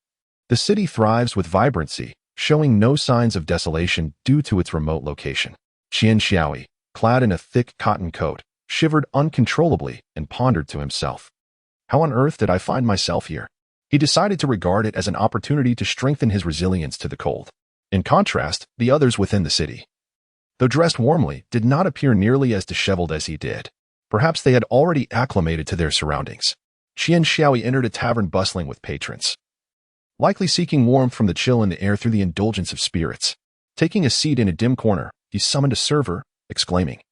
the city thrives with vibrancy, showing no signs of desolation due to its remote location. Qian Shaoi, clad in a thick cotton coat, shivered uncontrollably and pondered to himself. How on earth did I find myself here? He decided to regard it as an opportunity to strengthen his resilience to the cold. In contrast, the others within the city, though dressed warmly, did not appear nearly as disheveled as he did. Perhaps they had already acclimated to their surroundings. Qian Shaoi entered a tavern bustling with patrons, likely seeking warmth from the chill in the air through the indulgence of spirits. Taking a seat in a dim corner, he summoned a server, exclaiming,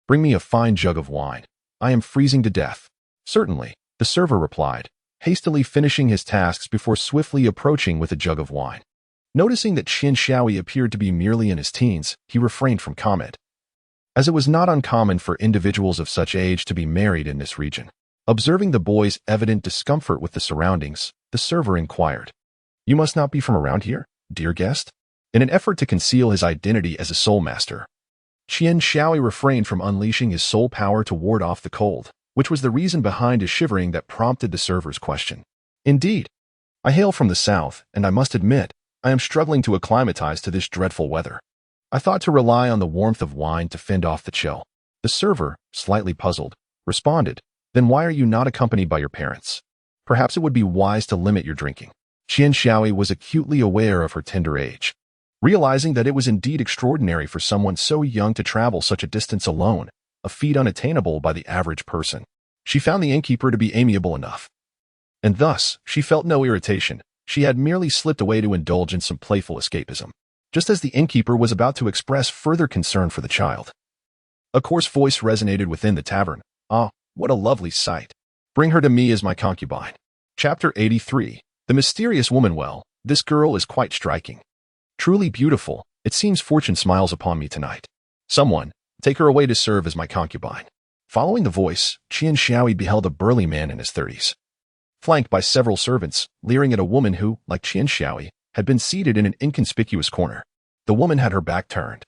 "Bring me a fine jug of wine. I am freezing to death." "Certainly," the server replied, hastily finishing his tasks before swiftly approaching with a jug of wine. Noticing that Qian Shaoi appeared to be merely in his teens, he refrained from comment, as it was not uncommon for individuals of such age to be married in this region. Observing the boy's evident discomfort with the surroundings, the server inquired, "You must not be from around here, dear guest?" In an effort to conceal his identity as a soul master, Qian Shaoi refrained from unleashing his soul power to ward off the cold, which was the reason behind his shivering that prompted the server's question. "Indeed, I hail from the south, and I must admit, I am struggling to acclimatize to this dreadful weather. I thought to rely on the warmth of wine to fend off the chill." The server, slightly puzzled, responded, "Then why are you not accompanied by your parents? Perhaps it would be wise to limit your drinking." Qian Shaoi was acutely aware of her tender age. Realizing that it was indeed extraordinary for someone so young to travel such a distance alone, a feat unattainable by the average person, she found the innkeeper to be amiable enough. And thus, she felt no irritation. She had merely slipped away to indulge in some playful escapism, just as the innkeeper was about to express further concern for the child. A coarse voice resonated within the tavern. "Ah, what a lovely sight. Bring her to me as my concubine." Chapter 83. The mysterious woman. "Well, this girl is quite striking. Truly beautiful. It seems fortune smiles upon me tonight. Someone, take her away to serve as my concubine." Following the voice, Qian Shaoi beheld a burly man in his 30s, flanked by several servants, leering at a woman who, like Qian Shaoi, had been seated in an inconspicuous corner. The woman had her back turned,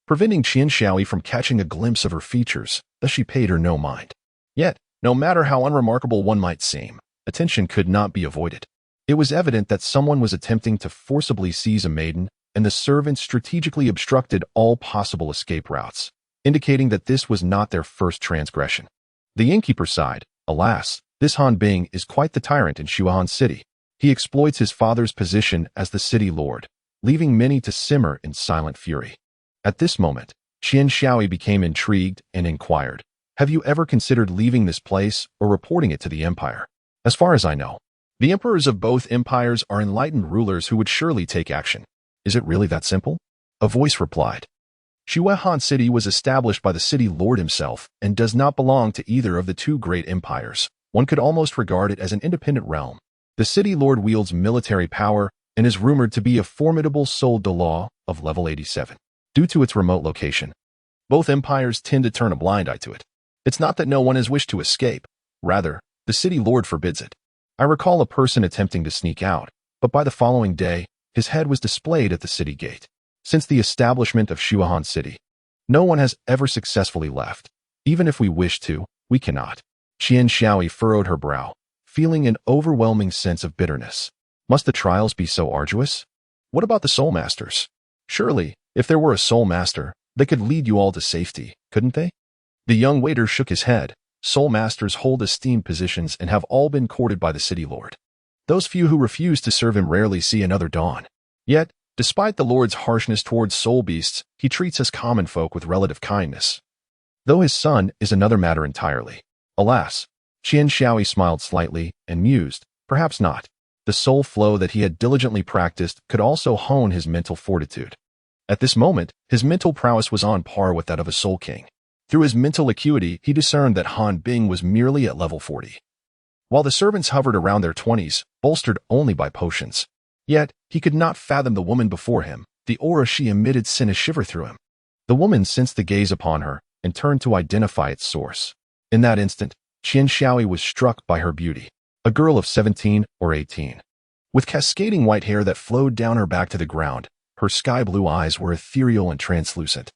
preventing Qian Shaoi from catching a glimpse of her features, thus she paid her no mind. Yet, no matter how unremarkable one might seem, attention could not be avoided. It was evident that someone was attempting to forcibly seize a maiden, and the servants strategically obstructed all possible escape routes, indicating that this was not their first transgression. The innkeeper sighed, "Alas, this Han Bing is quite the tyrant in Shuahan City. He exploits his father's position as the city lord, leaving many to simmer in silent fury." At this moment, Qian Shaoi became intrigued and inquired, "Have you ever considered leaving this place or reporting it to the empire? As far as I know, the emperors of both empires are enlightened rulers who would surely take action." "Is it really that simple?" a voice replied. "Shuahan City was established by the city lord himself and does not belong to either of the two great empires. One could almost regard it as an independent realm. The city lord wields military power and is rumored to be a formidable soul Douluo of level 87. Due to its remote location, both empires tend to turn a blind eye to it. It's not that no one has wished to escape. Rather, the city lord forbids it. I recall a person attempting to sneak out, but by the following day, his head was displayed at the city gate. Since the establishment of Shuahan City, no one has ever successfully left. Even if we wish to, we cannot." Qian Shaoi furrowed her brow, feeling an overwhelming sense of bitterness. Must the trials be so arduous? What about the soul masters? Surely, if there were a soul master, they could lead you all to safety, couldn't they? The young waiter shook his head. "Soul masters hold esteemed positions and have all been courted by the city lord. Those few who refuse to serve him rarely see another dawn. Yet, despite the Lord's harshness towards soul beasts, he treats us common folk with relative kindness. Though his son is another matter entirely. Alas, Qian Xiaoyi smiled slightly and mused, perhaps not. The soul flow that he had diligently practiced could also hone his mental fortitude. At this moment, his mental prowess was on par with that of a soul king. Through his mental acuity, he discerned that Han Bing was merely at level 40. While the servants hovered around their 20s, bolstered only by potions. Yet, he could not fathom the woman before him. The aura she emitted sent a shiver through him. The woman sensed the gaze upon her and turned to identify its source. In that instant, Qian Xiaoyi was struck by her beauty. A girl of 17 or 18. With cascading white hair that flowed down her back to the ground, her sky-blue eyes were ethereal and translucent,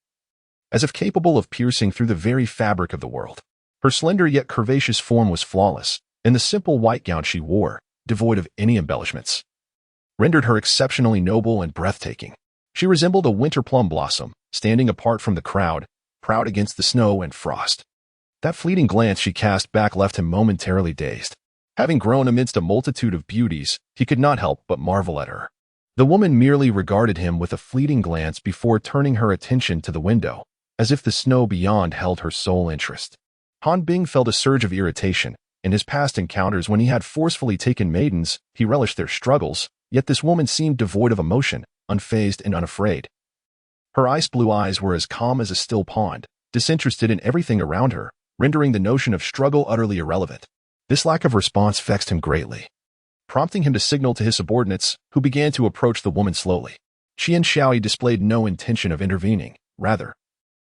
as if capable of piercing through the very fabric of the world. Her slender yet curvaceous form was flawless, and the simple white gown she wore, devoid of any embellishments, rendered her exceptionally noble and breathtaking. She resembled a winter plum blossom, standing apart from the crowd, proud against the snow and frost. That fleeting glance she cast back left him momentarily dazed. Having grown amidst a multitude of beauties, he could not help but marvel at her. The woman merely regarded him with a fleeting glance before turning her attention to the window, as if the snow beyond held her sole interest. Han Bing felt a surge of irritation. In his past encounters when he had forcefully taken maidens, he relished their struggles, yet this woman seemed devoid of emotion, unfazed and unafraid. Her ice-blue eyes were as calm as a still pond, disinterested in everything around her, rendering the notion of struggle utterly irrelevant. This lack of response vexed him greatly, prompting him to signal to his subordinates, who began to approach the woman slowly. Qian Xiaoyi displayed no intention of intervening. Rather,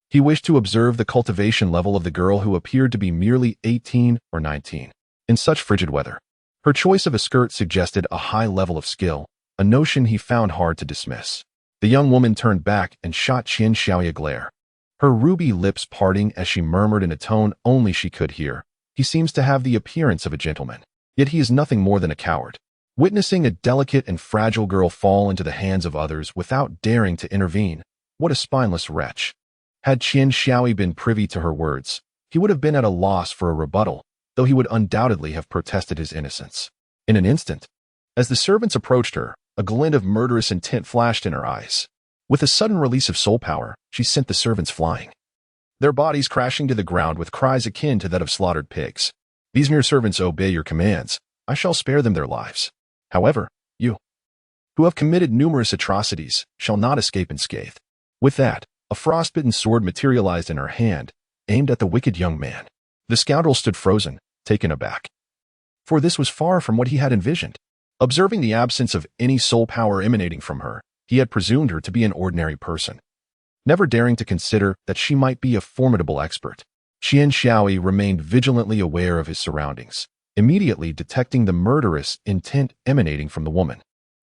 he wished to observe the cultivation level of the girl who appeared to be merely 18 or 19. In such frigid weather, her choice of a skirt suggested a high level of skill, a notion he found hard to dismiss. The young woman turned back and shot Qian Xiaoyi a glare, her ruby lips parting as she murmured in a tone only she could hear, "He seems to have the appearance of a gentleman, yet he is nothing more than a coward." Witnessing a delicate and fragile girl fall into the hands of others without daring to intervene, what a spineless wretch. Had Qian Xiaoyi been privy to her words, he would have been at a loss for a rebuttal, though he would undoubtedly have protested his innocence. In an instant, as the servants approached her, a glint of murderous intent flashed in her eyes. With a sudden release of soul power, she sent the servants flying, their bodies crashing to the ground with cries akin to that of slaughtered pigs. "These mere servants obey your commands. I shall spare them their lives. However, you, who have committed numerous atrocities, shall not escape unscathed." With that, a frostbitten sword materialized in her hand, aimed at the wicked young man. The scoundrel stood frozen, taken aback. For this was far from what he had envisioned. Observing the absence of any soul power emanating from her, he had presumed her to be an ordinary person, never daring to consider that she might be a formidable expert. Qian Xiaoyi remained vigilantly aware of his surroundings, immediately detecting the murderous intent emanating from the woman.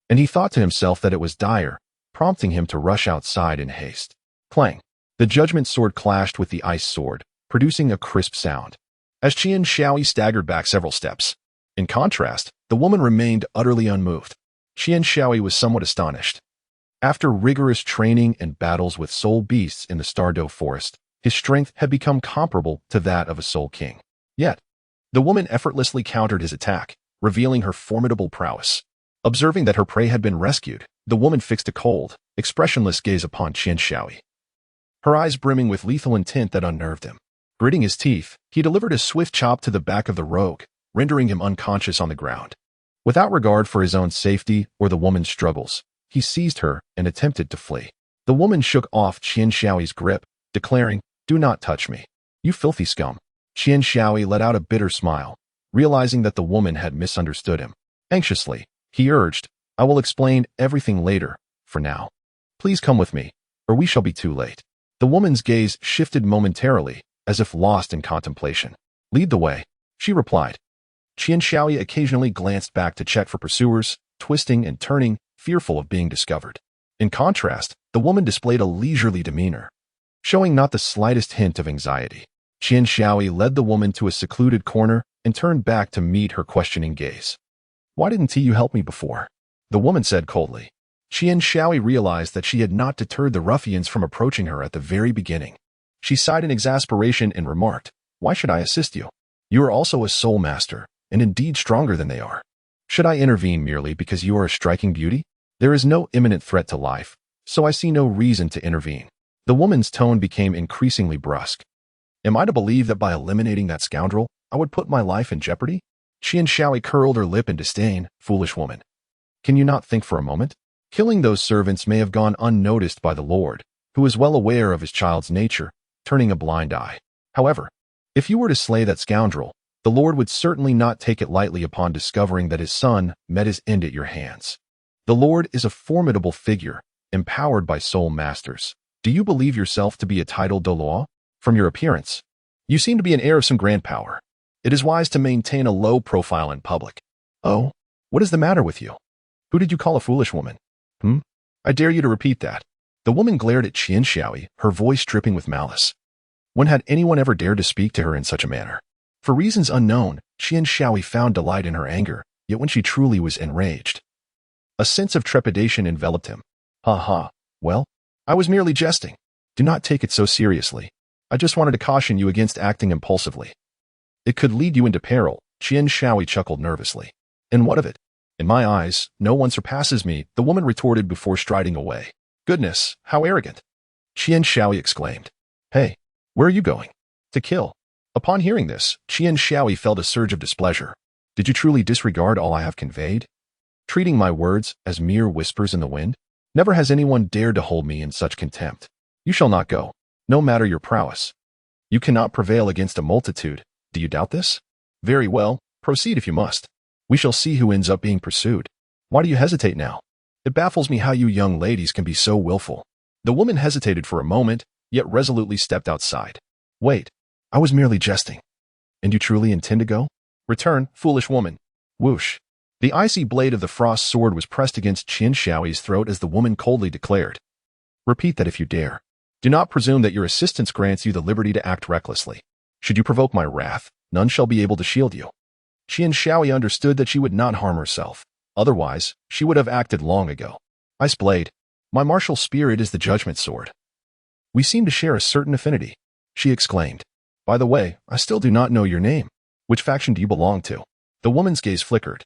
And he thought to himself that it was dire, prompting him to rush outside in haste. Clang! The judgment sword clashed with the ice sword, producing a crisp sound, as Qian Xiaoyi staggered back several steps. In contrast, the woman remained utterly unmoved. Qian Xiaoyi was somewhat astonished. After rigorous training and battles with soul beasts in the Stardow Forest, his strength had become comparable to that of a soul king. Yet, the woman effortlessly countered his attack, revealing her formidable prowess. Observing that her prey had been rescued, the woman fixed a cold, expressionless gaze upon Qian Xiaoyi, her eyes brimming with lethal intent that unnerved him. Gritting his teeth, he delivered a swift chop to the back of the rogue, rendering him unconscious on the ground. Without regard for his own safety or the woman's struggles, he seized her and attempted to flee. The woman shook off Qian Xiaoyi's grip, declaring, "Do not touch me, you filthy scum." Qian Xiaoyi let out a bitter smile, realizing that the woman had misunderstood him. Anxiously, he urged, "I will explain everything later. For now, please come with me, or we shall be too late." The woman's gaze shifted momentarily, as if lost in contemplation. "Lead the way," she replied. Qian Xiaoyi occasionally glanced back to check for pursuers, twisting and turning, fearful of being discovered. In contrast, the woman displayed a leisurely demeanor, showing not the slightest hint of anxiety. Qian Xiaoyi led the woman to a secluded corner and turned back to meet her questioning gaze. "Why didn't you help me before?" the woman said coldly. Qian Xiaoyi realized that she had not deterred the ruffians from approaching her at the very beginning. She sighed in exasperation and remarked, "Why should I assist you? You are also a soul master, and indeed stronger than they are." Should I intervene merely because you are a striking beauty? There is no imminent threat to life, so I see no reason to intervene. The woman's tone became increasingly brusque. Am I to believe that by eliminating that scoundrel, I would put my life in jeopardy? Qian Shaoi curled her lip in disdain. Foolish woman. Can you not think for a moment? Killing those servants may have gone unnoticed by the Lord, who is well aware of his child's nature, turning a blind eye. However, if you were to slay that scoundrel, the Lord would certainly not take it lightly upon discovering that his son met his end at your hands. The Lord is a formidable figure, empowered by soul masters. Do you believe yourself to be a titled Douluo? From your appearance, you seem to be an heir of some grand power. It is wise to maintain a low profile in public. Oh, what is the matter with you? Who did you call a foolish woman? I dare you to repeat that. The woman glared at Qian Shaoi, her voice dripping with malice. When had anyone ever dared to speak to her in such a manner? For reasons unknown, Qian Shaoi found delight in her anger, yet when she truly was enraged, a sense of trepidation enveloped him. Ha ha. Well, I was merely jesting. Do not take it so seriously. I just wanted to caution you against acting impulsively. It could lead you into peril. Qian Shaoi chuckled nervously. And what of it? In my eyes, no one surpasses me, the woman retorted before striding away. Goodness, how arrogant. Qian Shaoi exclaimed. Hey, where are you going? To kill. Upon hearing this, Qian Shaoi felt a surge of displeasure. Did you truly disregard all I have conveyed? Treating my words as mere whispers in the wind? Never has anyone dared to hold me in such contempt. You shall not go, no matter your prowess. You cannot prevail against a multitude. Do you doubt this? Very well, proceed if you must. We shall see who ends up being pursued. Why do you hesitate now? It baffles me how you young ladies can be so willful. The woman hesitated for a moment, yet resolutely stepped outside. Wait, I was merely jesting. And you truly intend to go? Return, foolish woman. Whoosh. The icy blade of the frost sword was pressed against Qian Shaoi's throat as the woman coldly declared. Repeat that if you dare. Do not presume that your assistance grants you the liberty to act recklessly. Should you provoke my wrath, none shall be able to shield you. Qian Shaoi understood that she would not harm herself. Otherwise, she would have acted long ago. Ice blade. My martial spirit is the judgment sword. We seem to share a certain affinity, she exclaimed. By the way, I still do not know your name. Which faction do you belong to? The woman's gaze flickered,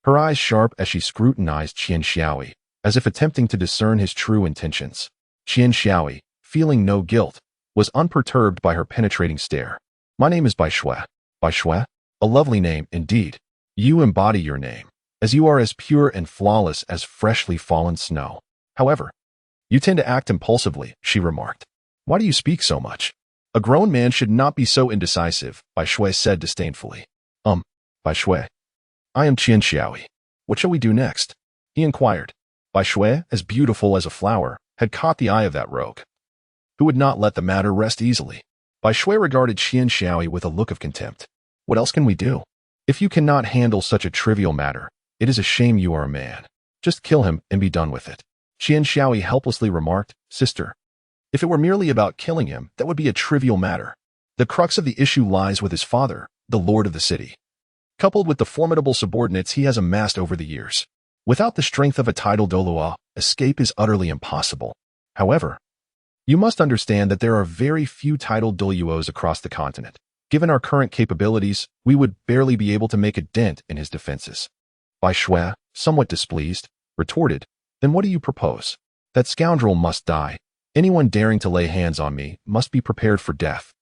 her eyes sharp as she scrutinized Qian Shaoi, as if attempting to discern his true intentions. Qian Shaoi, feeling no guilt, was unperturbed by her penetrating stare. My name is Bai Shui. Bai Shui? A lovely name, indeed. You embody your name, as you are as pure and flawless as freshly fallen snow. However, you tend to act impulsively, she remarked. Why do you speak so much? A grown man should not be so indecisive, Bai Shui said disdainfully. Bai Shui. I am Qian Shaoi. What shall we do next? He inquired. Bai Shui, as beautiful as a flower, had caught the eye of that rogue, who would not let the matter rest easily. Bai Shui regarded Qian Shaoi with a look of contempt. What else can we do? If you cannot handle such a trivial matter, it is a shame you are a man. Just kill him and be done with it. Qian Shaoi helplessly remarked, Sister, if it were merely about killing him, that would be a trivial matter. The crux of the issue lies with his father, the lord of the city, coupled with the formidable subordinates he has amassed over the years. Without the strength of a titled Douluo, escape is utterly impossible. However, you must understand that there are very few titled Douluos across the continent. Given our current capabilities, we would barely be able to make a dent in his defenses. Bai Shui, somewhat displeased, retorted, Then what do you propose? That scoundrel must die. Anyone daring to lay hands on me must be prepared for death.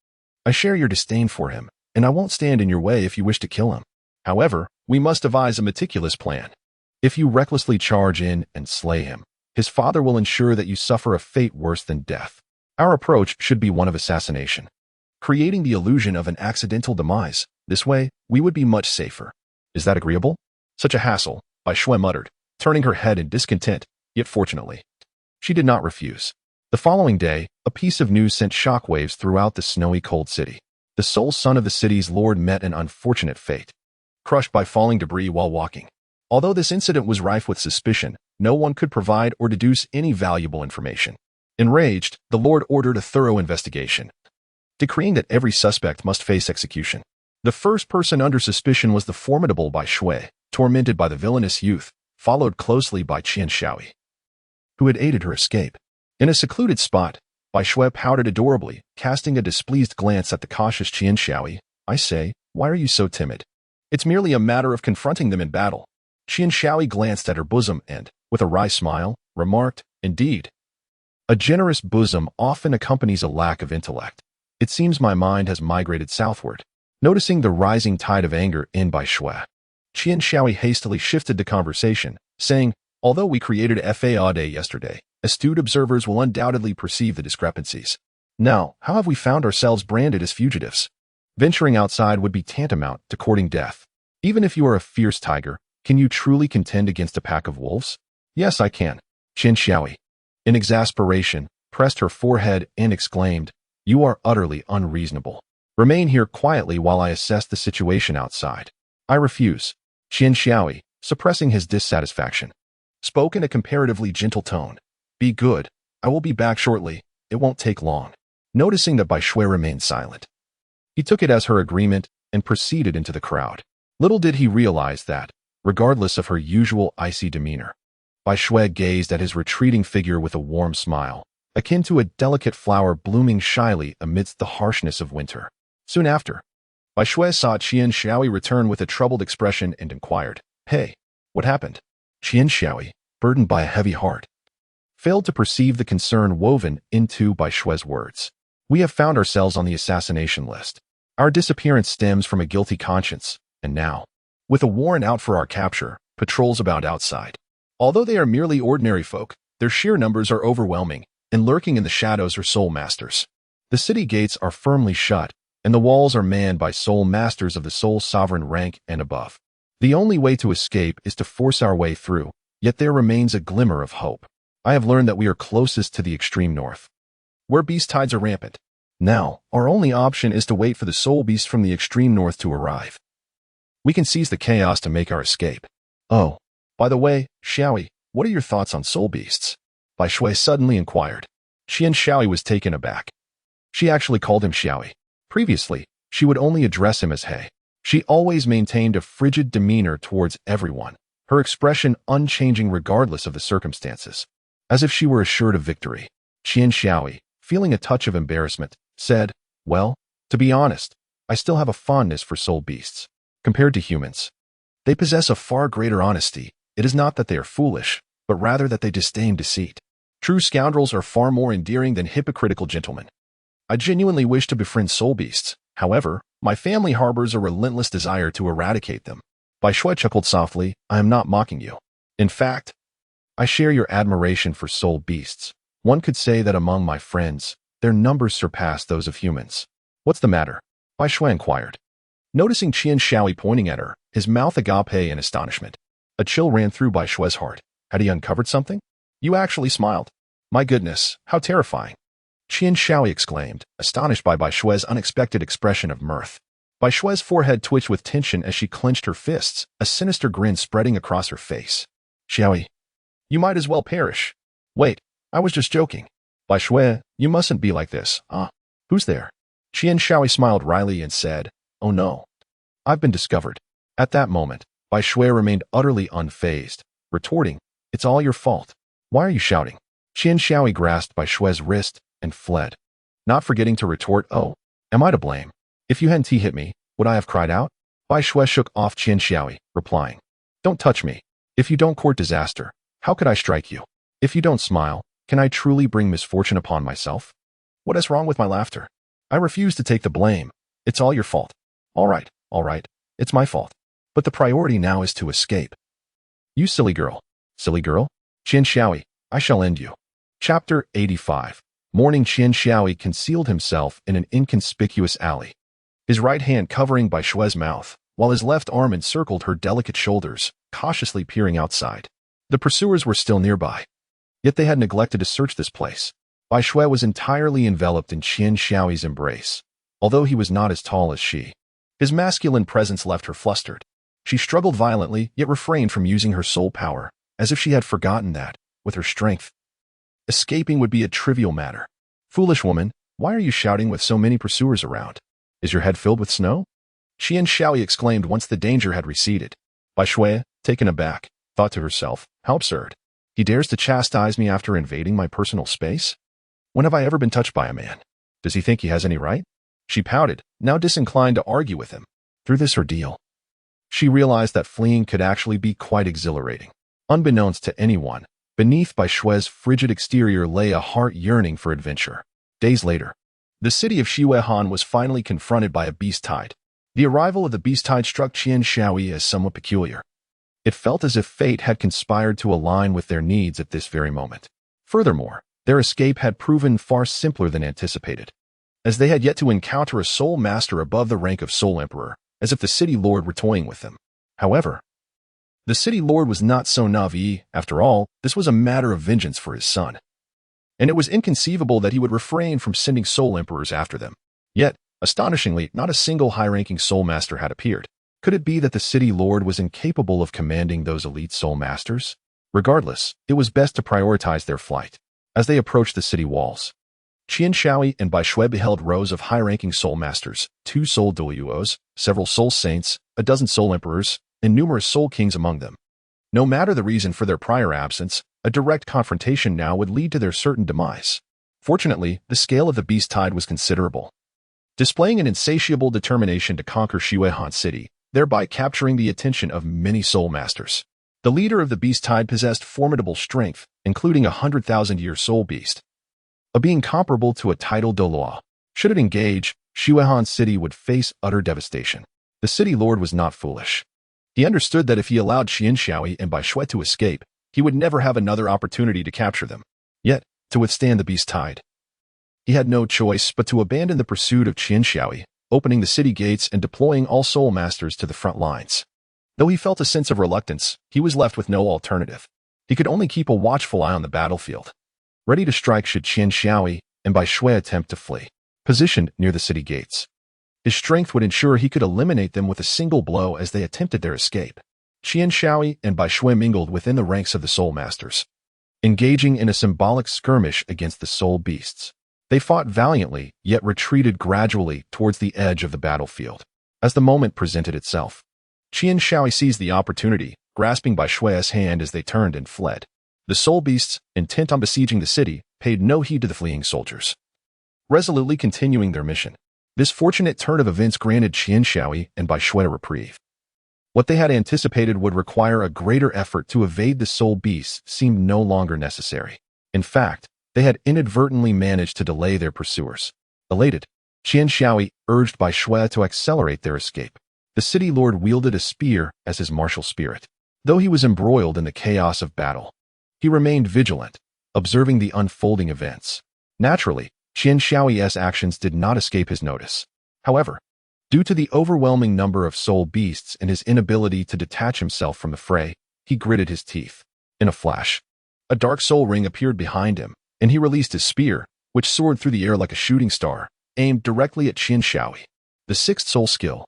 I share your disdain for him, and I won't stand in your way if you wish to kill him. However, we must devise a meticulous plan. If you recklessly charge in and slay him, his father will ensure that you suffer a fate worse than death. Our approach should be one of assassination, creating the illusion of an accidental demise. This way, we would be much safer. Is that agreeable? Such a hassle, Bai Shui muttered, turning her head in discontent, yet fortunately, she did not refuse. The following day, a piece of news sent shockwaves throughout the snowy cold city. The sole son of the city's lord met an unfortunate fate, crushed by falling debris while walking. Although this incident was rife with suspicion, no one could provide or deduce any valuable information. Enraged, the lord ordered a thorough investigation, decreeing that every suspect must face execution. The first person under suspicion was the formidable Bai Shui, tormented by the villainous youth, followed closely by Qian Shaoi, who had aided her escape. In a secluded spot, Bai Shui pouted adorably, casting a displeased glance at the cautious Qian Shaoi. I say, why are you so timid? It's merely a matter of confronting them in battle. Qian Shaoi glanced at her bosom and, with a wry smile, remarked, "Indeed. A generous bosom often accompanies a lack of intellect. It seems my mind has migrated southward." Noticing the rising tide of anger in Bai Shui, Qian Shaoi hastily shifted the conversation, saying, "Although we created FAA yesterday, astute observers will undoubtedly perceive the discrepancies. Now, how have we found ourselves branded as fugitives? Venturing outside would be tantamount to courting death. Even if you are a fierce tiger, can you truly contend against a pack of wolves?" "Yes, I can." Qian Shaoi, in exasperation, pressed her forehead and exclaimed, "You are utterly unreasonable. Remain here quietly while I assess the situation outside." "I refuse." Qian Shaoi, suppressing his dissatisfaction, spoke in a comparatively gentle tone. "Be good. I will be back shortly. It won't take long." Noticing that Bai Shui remained silent, he took it as her agreement and proceeded into the crowd. Little did he realize that, regardless of her usual icy demeanor, Bai Shui gazed at his retreating figure with a warm smile, akin to a delicate flower blooming shyly amidst the harshness of winter. Soon after, Bai Shui saw Qian Shaoi return with a troubled expression and inquired, "Hey, what happened?" Qian Shaoi, burdened by a heavy heart, failed to perceive the concern woven into Bai Shui's words. "We have found ourselves on the assassination list. Our disappearance stems from a guilty conscience, and now, with a warrant out for our capture, patrols about outside. Although they are merely ordinary folk, their sheer numbers are overwhelming, and lurking in the shadows are soul masters. The city gates are firmly shut, and the walls are manned by soul masters of the soul sovereign rank and above. The only way to escape is to force our way through, yet there remains a glimmer of hope. I have learned that we are closest to the extreme north, where beast tides are rampant. Now, our only option is to wait for the soul beast from the extreme north to arrive. We can seize the chaos to make our escape. Oh, by the way, Shaoi, what are your thoughts on soul beasts?" Bai Shui suddenly inquired. Qian Shaoi was taken aback. She actually called him Shaoi. Previously, she would only address him as He. She always maintained a frigid demeanor towards everyone, her expression unchanging regardless of the circumstances, as if she were assured of victory. Qian Shaoi, feeling a touch of embarrassment, said, "Well, to be honest, I still have a fondness for soul beasts. Compared to humans, they possess a far greater honesty. It is not that they are foolish, but rather that they disdain deceit. True scoundrels are far more endearing than hypocritical gentlemen. I genuinely wish to befriend soul beasts. However, my family harbors a relentless desire to eradicate them." Bai Shui chuckled softly, "I am not mocking you. In fact, I share your admiration for soul beasts. One could say that among my friends, their numbers surpass those of humans." "What's the matter?" Bai Shui inquired. Noticing Qian Shaoi pointing at her, his mouth agape in astonishment. A chill ran through Bai Shui's heart. Had he uncovered something? "You actually smiled. My goodness, how terrifying." Qian Shaoi exclaimed, astonished by Bai Shui's unexpected expression of mirth. Bai Shui's forehead twitched with tension as she clenched her fists, a sinister grin spreading across her face. "Shaoi, you might as well perish." "Wait, I was just joking." "Bai Shui, you mustn't be like this. Who's there?" Qian Shaoi smiled wryly and said, "Oh no, I've been discovered." At that moment, Bai Shui remained utterly unfazed, retorting, "It's all your fault. Why are you shouting?" Qian Shaoi grasped Bai Shui's wrist and fled, not forgetting to retort, "Oh, am I to blame? If you hadn't hit me, would I have cried out?" Bai Shui shook off Qian Shaoi, replying, "Don't touch me. If you don't court disaster, how could I strike you? If you don't smile, can I truly bring misfortune upon myself? What is wrong with my laughter? I refuse to take the blame. It's all your fault." All right, it's my fault. But the priority now is to escape." "You silly girl." "Silly girl? Qian Shaoi, I shall end you." Chapter 85. Morning. Qian Shaoi concealed himself in an inconspicuous alley, his right hand covering Bai Shui's mouth, while his left arm encircled her delicate shoulders, cautiously peering outside. The pursuers were still nearby, yet they had neglected to search this place. Bai Shui was entirely enveloped in Qian Shaoi's embrace, although he was not as tall as she. His masculine presence left her flustered. She struggled violently, yet refrained from using her soul power, as if she had forgotten that, with her strength, escaping would be a trivial matter. "Foolish woman, why are you shouting with so many pursuers around? Is your head filled with snow?" Qian Shaoi exclaimed once the danger had receded. Bai Shui, taken aback, thought to herself, "How absurd. He dares to chastise me after invading my personal space? When have I ever been touched by a man? Does he think he has any right?" She pouted, now disinclined to argue with him. Through this ordeal, She realized that fleeing could actually be quite exhilarating. Unbeknownst to anyone, beneath Bai Shui's frigid exterior lay a heart yearning for adventure. Days later, the city of Shiwehan was finally confronted by a beast tide. The arrival of the beast tide struck Qian Shaoi as somewhat peculiar. It felt as if fate had conspired to align with their needs at this very moment. Furthermore, their escape had proven far simpler than anticipated, as they had yet to encounter a soul master above the rank of Soul Emperor, as if the city lord were toying with them. However, the city lord was not so naive. After all, this was a matter of vengeance for his son, and it was inconceivable that he would refrain from sending soul emperors after them. Yet, astonishingly, not a single high-ranking soul master had appeared. Could it be that the city lord was incapable of commanding those elite soul masters? Regardless, it was best to prioritize their flight. As they approached the city walls, Qian Shaoi and Bai Shui beheld rows of high-ranking soul masters, 2 soul Douluos, several soul saints, a dozen soul emperors, and numerous soul kings among them. No matter the reason for their prior absence, a direct confrontation now would lead to their certain demise. Fortunately, the scale of the beast tide was considerable, displaying an insatiable determination to conquer Shiwehan City, thereby capturing the attention of many soul masters. The leader of the beast tide possessed formidable strength, including a 100,000-year soul beast, a being comparable to a tidal Douluo. Should it engage, Shiwehan City would face utter devastation. The city lord was not foolish. He understood that if he allowed Qian Shaoi and Bai Shui to escape, he would never have another opportunity to capture them. Yet, to withstand the beast tide, he had no choice but to abandon the pursuit of Qian Shaoi, opening the city gates and deploying all soul masters to the front lines. Though he felt a sense of reluctance, he was left with no alternative. He could only keep a watchful eye on the battlefield, ready to strike should Qian Shaoi and Bai Shui attempt to flee. Positioned near the city gates, his strength would ensure he could eliminate them with a single blow as they attempted their escape. Qian Shaoi and Bai Shui mingled within the ranks of the soul masters, engaging in a symbolic skirmish against the soul beasts. They fought valiantly, yet retreated gradually towards the edge of the battlefield. As the moment presented itself, Qian Shaoi seized the opportunity, grasping Bai Shui's hand as they turned and fled. The soul beasts, intent on besieging the city, paid no heed to the fleeing soldiers, resolutely continuing their mission. This fortunate turn of events granted Qian Shaoi and Bai Shui a reprieve. What they had anticipated would require a greater effort to evade the soul beasts seemed no longer necessary. In fact, they had inadvertently managed to delay their pursuers. Elated, Qian Shaoi urged Bai Shui to accelerate their escape. The city lord wielded a spear as his martial spirit. Though he was embroiled in the chaos of battle, he remained vigilant, observing the unfolding events. Naturally, Qian Shaoi's actions did not escape his notice. However, due to the overwhelming number of soul beasts and his inability to detach himself from the fray, he gritted his teeth. In a flash, a dark soul ring appeared behind him, and he released his spear, which soared through the air like a shooting star, aimed directly at Qian Shaoi. The 6th soul skill.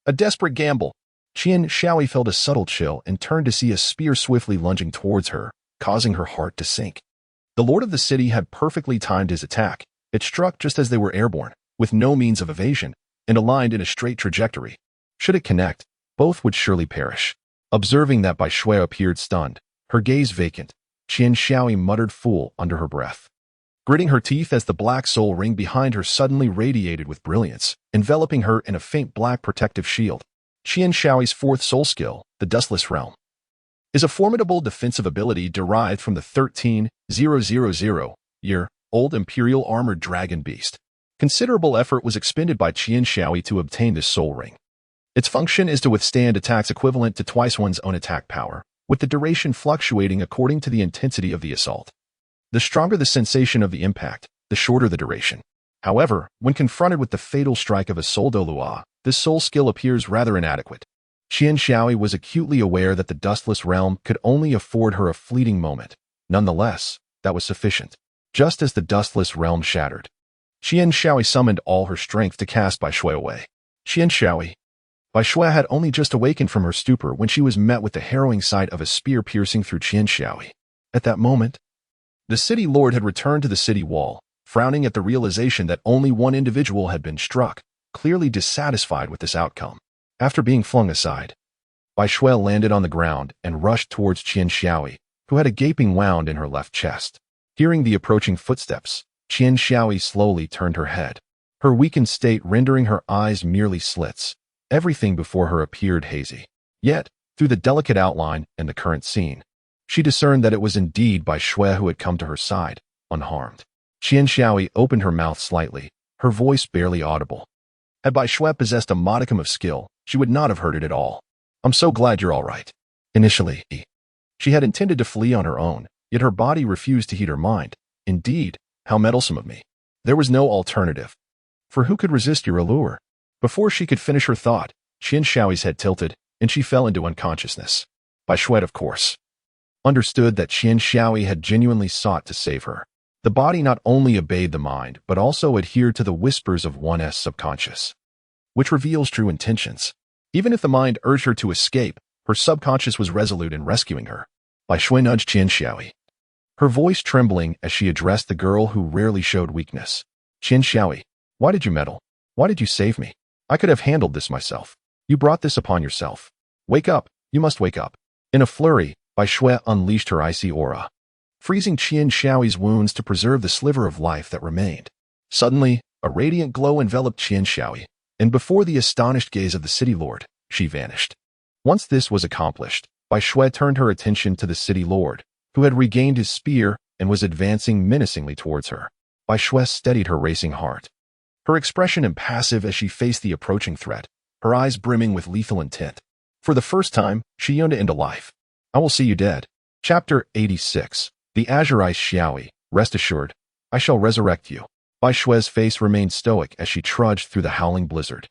A desperate gamble. Qian Shaoi felt a subtle chill and turned to see a spear swiftly lunging towards her, causing her heart to sink. The lord of the city had perfectly timed his attack. It struck just as they were airborne, with no means of evasion, and aligned in a straight trajectory. Should it connect, both would surely perish. Observing that Bai Shui appeared stunned, her gaze vacant, Qian Shaoi muttered "fool" under her breath, gritting her teeth as the black soul ring behind her suddenly radiated with brilliance, enveloping her in a faint black protective shield. Qian Shaoi's 4th soul skill, the Dustless Realm, is a formidable defensive ability derived from the 13,000-year-old Imperial Armored Dragon Beast. Considerable effort was expended by Qian Shaoi to obtain this soul ring. Its function is to withstand attacks equivalent to twice one's own attack power, with the duration fluctuating according to the intensity of the assault. The stronger the sensation of the impact, the shorter the duration. However, when confronted with the fatal strike of a soul Douluo, this soul skill appears rather inadequate. Qian Shaoi was acutely aware that the Dustless Realm could only afford her a fleeting moment. Nonetheless, that was sufficient. Just as the Dustless Realm shattered, Qian Shaoi summoned all her strength to cast Bai Shui away. Qian Shaoi. Bai Shui had only just awakened from her stupor when she was met with the harrowing sight of a spear piercing through Qian Shaoi. At that moment, the city lord had returned to the city wall, frowning at the realization that only one individual had been struck, clearly dissatisfied with this outcome. After being flung aside, Bai Shui landed on the ground and rushed towards Qian Shaoi, who had a gaping wound in her left chest. Hearing the approaching footsteps, Qian Shaoi slowly turned her head, her weakened state rendering her eyes merely slits. Everything before her appeared hazy. Yet, through the delicate outline and the current scene, she discerned that it was indeed Bai Shui who had come to her side, unharmed. Qian Xiaoyi opened her mouth slightly, her voice barely audible. Had Bai Shui possessed a modicum of skill, she would not have heard it at all. I'm so glad you're all right. Initially, she had intended to flee on her own, yet her body refused to heed her mind. Indeed, how meddlesome of me. There was no alternative. For who could resist your allure? Before she could finish her thought, Qian Xiaoyi's head tilted, and she fell into unconsciousness. Bai Shui, of course, understood that Qian Xiaoyi had genuinely sought to save her. The body not only obeyed the mind, but also adhered to the whispers of one's subconscious, which reveals true intentions. Even if the mind urged her to escape, her subconscious was resolute in rescuing her. Bai Shui nudged Qian Xiaoyi, her voice trembling as she addressed the girl who rarely showed weakness. Qian Xiaoyi, why did you meddle? Why did you save me? I could have handled this myself. You brought this upon yourself. Wake up, you must wake up. In a flurry, Bai Shui unleashed her icy aura, freezing Qian Xiaoyi's wounds to preserve the sliver of life that remained. Suddenly, a radiant glow enveloped Qian Xiaoyi, and before the astonished gaze of the city lord, she vanished. Once this was accomplished, Bai Shui turned her attention to the city lord, who had regained his spear and was advancing menacingly towards her. Bai Shui steadied her racing heart, her expression impassive as she faced the approaching threat, her eyes brimming with lethal intent. For the first time, she yearned to end a life. I will see you dead. Chapter 86. The Azurite Xiaoyi, rest assured, I shall resurrect you. Bai Shui's face remained stoic as she trudged through the howling blizzard,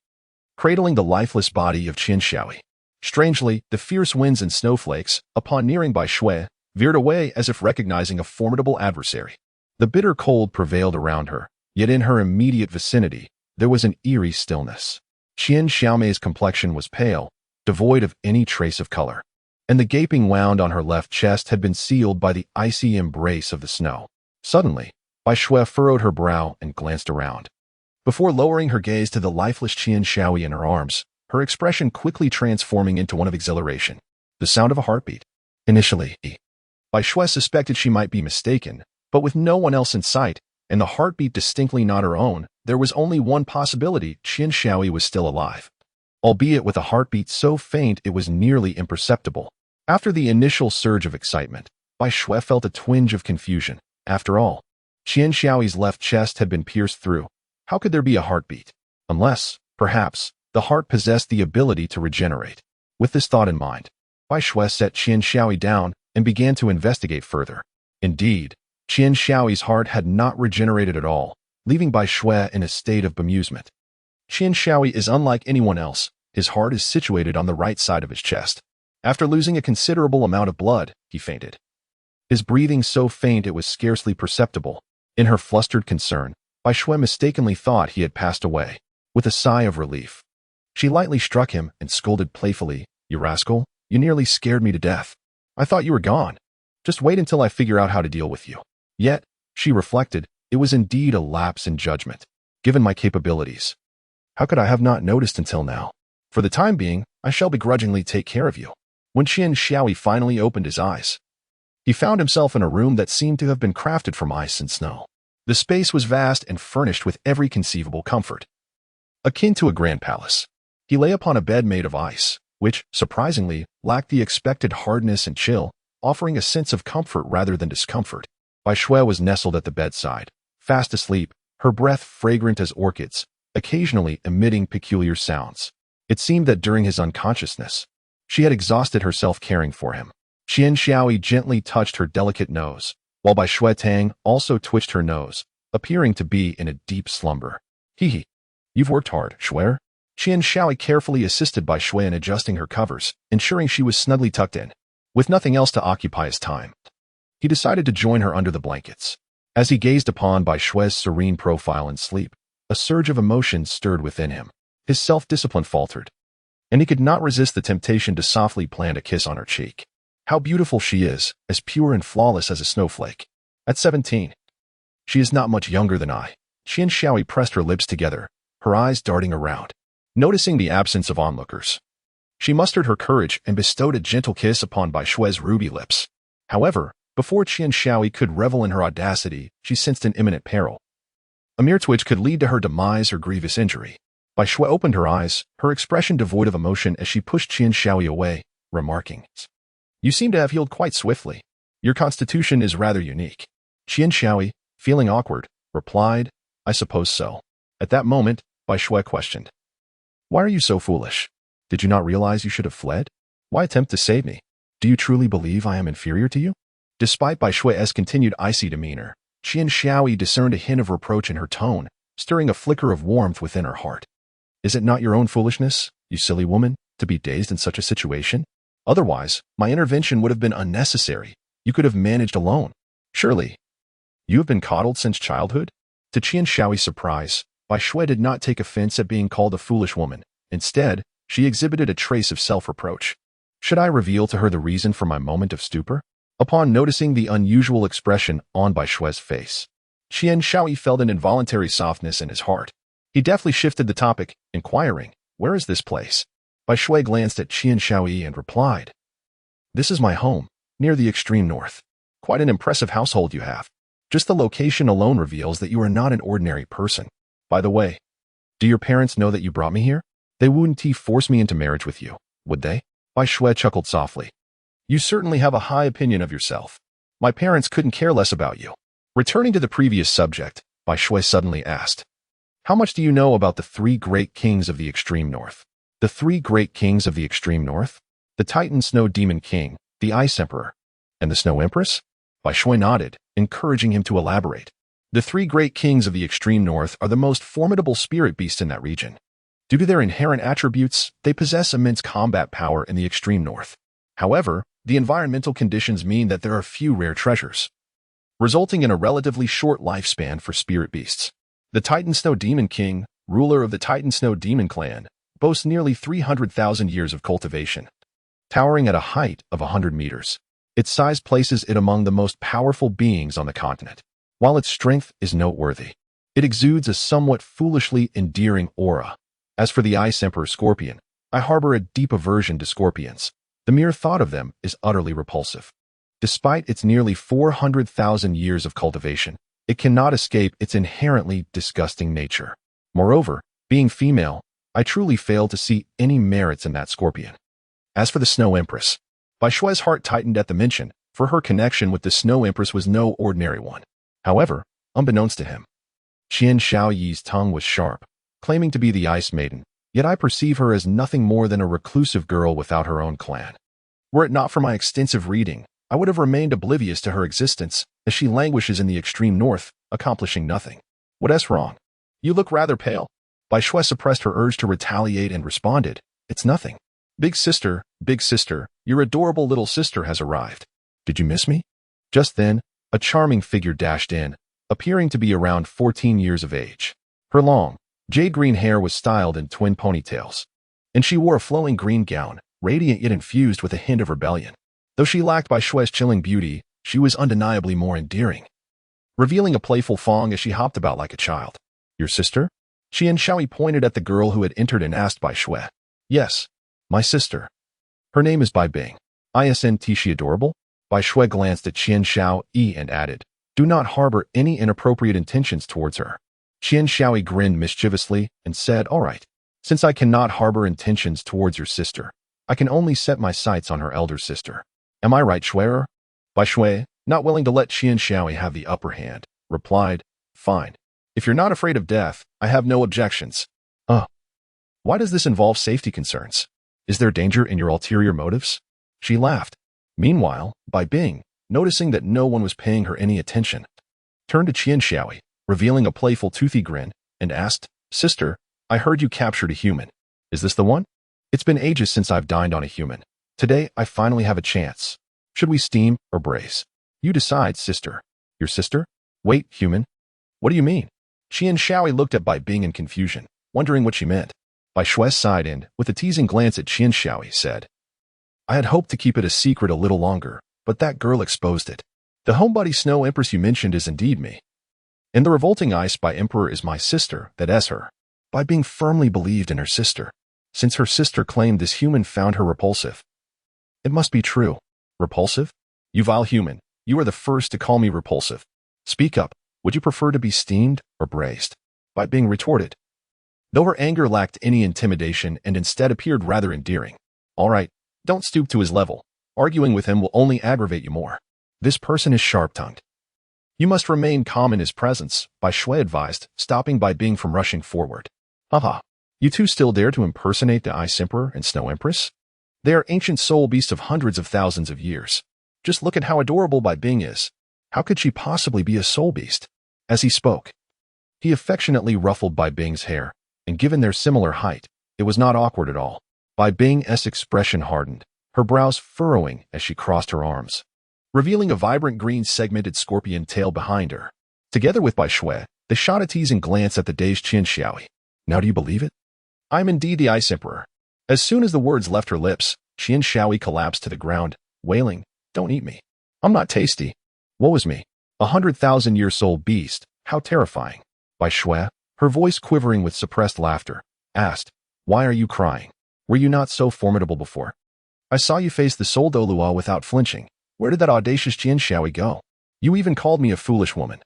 cradling the lifeless body of Qian Xiaoyi. Strangely, the fierce winds and snowflakes, upon nearing Bai Shui, veered away as if recognizing a formidable adversary. The bitter cold prevailed around her, yet in her immediate vicinity, there was an eerie stillness. Qian Xiaomi's complexion was pale, devoid of any trace of color, and the gaping wound on her left chest had been sealed by the icy embrace of the snow. Suddenly, Bai Shui furrowed her brow and glanced around. Before lowering her gaze to the lifeless Qian Xiaoyi in her arms, her expression quickly transforming into one of exhilaration. The sound of a heartbeat. Initially, Bai Shui suspected she might be mistaken, but with no one else in sight, and the heartbeat distinctly not her own, there was only one possibility: Qian Xiaoyi was still alive, albeit with a heartbeat so faint it was nearly imperceptible. After the initial surge of excitement, Bai Shui felt a twinge of confusion. After all, Qian Xiaoyi's left chest had been pierced through. How could there be a heartbeat? Unless, perhaps, the heart possessed the ability to regenerate. With this thought in mind, Bai Shui set Qian Xiaoyi down and began to investigate further. Indeed, Qian Xiaoyi's heart had not regenerated at all, leaving Bai Shui in a state of bemusement. Qian Xiaoyi is unlike anyone else. His heart is situated on the right side of his chest. After losing a considerable amount of blood, he fainted. His breathing so faint it was scarcely perceptible. In her flustered concern, Bai Shui mistakenly thought he had passed away. With a sigh of relief, she lightly struck him and scolded playfully, "You rascal, you nearly scared me to death. I thought you were gone. Just wait until I figure out how to deal with you." Yet, she reflected, it was indeed a lapse in judgment. Given my capabilities, how could I have not noticed until now? For the time being, I shall begrudgingly take care of you. When Qian Xiaoyi finally opened his eyes, he found himself in a room that seemed to have been crafted from ice and snow. The space was vast and furnished with every conceivable comfort, akin to a grand palace. He lay upon a bed made of ice, which, surprisingly, lacked the expected hardness and chill, offering a sense of comfort rather than discomfort. Bai Shui was nestled at the bedside, fast asleep, her breath fragrant as orchids, occasionally emitting peculiar sounds. It seemed that during his unconsciousness, she had exhausted herself caring for him. Qian Xiaoyi gently touched her delicate nose, while Bai Shui Tang also twitched her nose, appearing to be in a deep slumber. Hee. You've worked hard, Shuer. Qian Xiaoyi carefully assisted Bai Shui in adjusting her covers, ensuring she was snugly tucked in. With nothing else to occupy his time, he decided to join her under the blankets. As he gazed upon Bai Shui's serene profile in sleep, a surge of emotion stirred within him. His self-discipline faltered, and he could not resist the temptation to softly plant a kiss on her cheek. How beautiful she is, as pure and flawless as a snowflake. At 17, she is not much younger than I. Qian Xiaoyi pressed her lips together, her eyes darting around. Noticing the absence of onlookers, she mustered her courage and bestowed a gentle kiss upon Bai Shui's ruby lips. However, before Qian Xiaoyi could revel in her audacity, she sensed an imminent peril. A mere twitch could lead to her demise or grievous injury. Bai Shui opened her eyes, her expression devoid of emotion as she pushed Qian Shaoi away, remarking, "You seem to have healed quite swiftly. Your constitution is rather unique." Qian Shaoi, feeling awkward, replied, "I suppose so." At that moment, Bai Shui questioned, "Why are you so foolish? Did you not realize you should have fled? Why attempt to save me? Do you truly believe I am inferior to you?" Despite Bai Shui's continued icy demeanor, Qian Shaoi discerned a hint of reproach in her tone, stirring a flicker of warmth within her heart. "Is it not your own foolishness, you silly woman, to be dazed in such a situation? Otherwise, my intervention would have been unnecessary. You could have managed alone. Surely, you have been coddled since childhood?" To Qian Shaoi's surprise, Bai Shui did not take offense at being called a foolish woman. Instead, she exhibited a trace of self-reproach. Should I reveal to her the reason for my moment of stupor? Upon noticing the unusual expression on Bai Shui's face, Qian Shaoi felt an involuntary softness in his heart. He deftly shifted the topic, inquiring, "Where is this place?" Bai Shui glanced at Qian Shaoi and replied, "This is my home, near the extreme north. Quite an impressive household you have. Just the location alone reveals that you are not an ordinary person. By the way, do your parents know that you brought me here? They wouldn't force me into marriage with you, would they?" Bai Shui chuckled softly. "You certainly have a high opinion of yourself. My parents couldn't care less about you." Returning to the previous subject, Bai Shui suddenly asked, "How much do you know about the three great kings of the extreme north?" The three great kings of the extreme north? The Titan Snow Demon King, the Ice Emperor, and the Snow Empress? Bai Shui nodded, encouraging him to elaborate. The three great kings of the extreme north are the most formidable spirit beasts in that region. Due to their inherent attributes, they possess immense combat power in the extreme north. However, the environmental conditions mean that there are few rare treasures, resulting in a relatively short lifespan for spirit beasts. The Titan Snow Demon King, ruler of the Titan Snow Demon Clan, boasts nearly 300,000 years of cultivation, towering at a height of 100 meters. Its size places it among the most powerful beings on the continent. While its strength is noteworthy, it exudes a somewhat foolishly endearing aura. As for the Ice Emperor Scorpion, I harbor a deep aversion to scorpions. The mere thought of them is utterly repulsive. Despite its nearly 400,000 years of cultivation, it cannot escape its inherently disgusting nature. Moreover, being female, I truly fail to see any merits in that scorpion. As for the Snow Empress, Bai Shui's heart tightened at the mention, for her connection with the Snow Empress was no ordinary one. However, unbeknownst to him, Qian Shaoyi's tongue was sharp, claiming to be the Ice Maiden, yet I perceive her as nothing more than a reclusive girl without her own clan. Were it not for my extensive reading, I would have remained oblivious to her existence, as she languishes in the extreme north, accomplishing nothing. What's wrong? You look rather pale. Bai Shui suppressed her urge to retaliate and responded, "It's nothing. Big sister, your adorable little sister has arrived. Did you miss me?" Just then, a charming figure dashed in, appearing to be around 14 years of age. Her long, jade-green hair was styled in twin ponytails, and she wore a flowing green gown, radiant yet infused with a hint of rebellion. Though she lacked Bai Shui's chilling beauty, she was undeniably more endearing, revealing a playful fong as she hopped about like a child. "Your sister?" Qian Shaoi pointed at the girl who had entered and asked Bai Shui. "Yes, my sister. Her name is Bai Bing. Isn't she adorable?" Bai Shui glanced at Qian Shaoi and added, "Do not harbor any inappropriate intentions towards her." Qian Shaoi grinned mischievously and said, "All right. Since I cannot harbor intentions towards your sister, I can only set my sights on her elder sister. Am I right, Shuier?" Bai Shui, not willing to let Qian Shaoi have the upper hand, replied, "Fine. If you're not afraid of death, I have no objections." Why does this involve safety concerns? Is there danger in your ulterior motives?" She laughed. Meanwhile, Bai Bing, noticing that no one was paying her any attention, turned to Qian Shaoi, revealing a playful toothy grin, and asked, "Sister, I heard you captured a human. Is this the one? It's been ages since I've dined on a human. Today, I finally have a chance. Should we steam or braise? You decide, sister." "Your sister? Wait, human? What do you mean?" Qian Shaoi looked at Bai Bing in confusion, wondering what she meant. Bai Shui sighed and, with a teasing glance at Qian Shaoi, said, "I had hoped to keep it a secret a little longer, but that girl exposed it. The homebody Snow Empress you mentioned is indeed me. And the revolting Ice Bai Emperor is my sister, that is her." Bai Bing firmly believed in her sister, since her sister claimed this human found her repulsive. It must be true. Repulsive? You vile human, you are the first to call me repulsive. Speak up, would you prefer to be steamed or braised? Bai Bing retorted. though her anger lacked any intimidation and instead appeared rather endearing. All right, don't stoop to his level. Arguing with him will only aggravate you more. This person is sharp-tongued. You must remain calm in his presence, Bai Shui advised, stopping Bai Bing from rushing forward. Haha, you two still dare to impersonate the Ice Emperor and Snow Empress? They are ancient soul beasts of hundreds of thousands of years. Just look at how adorable Bai Bing is. How could she possibly be a soul beast? As he spoke, he affectionately ruffled Bai Bing's hair, and given their similar height, it was not awkward at all. Bai Bing's expression hardened, her brows furrowing as she crossed her arms, revealing a vibrant green segmented scorpion tail behind her. Together with Bai Shui, they shot a teasing glance at the dazed Qian Xiaoyi. Now do you believe it? I am indeed the Ice Emperor. As soon as the words left her lips, Qian Xiaoyi collapsed to the ground, wailing, Don't eat me. I'm not tasty. Woe is me. 100,000-year soul beast. How terrifying. Bai Shui, her voice quivering with suppressed laughter, asked, Why are you crying? Were you not so formidable before? I saw you face the soul Douluo without flinching. Where did that audacious Qian Xiaoyi go? You even called me a foolish woman.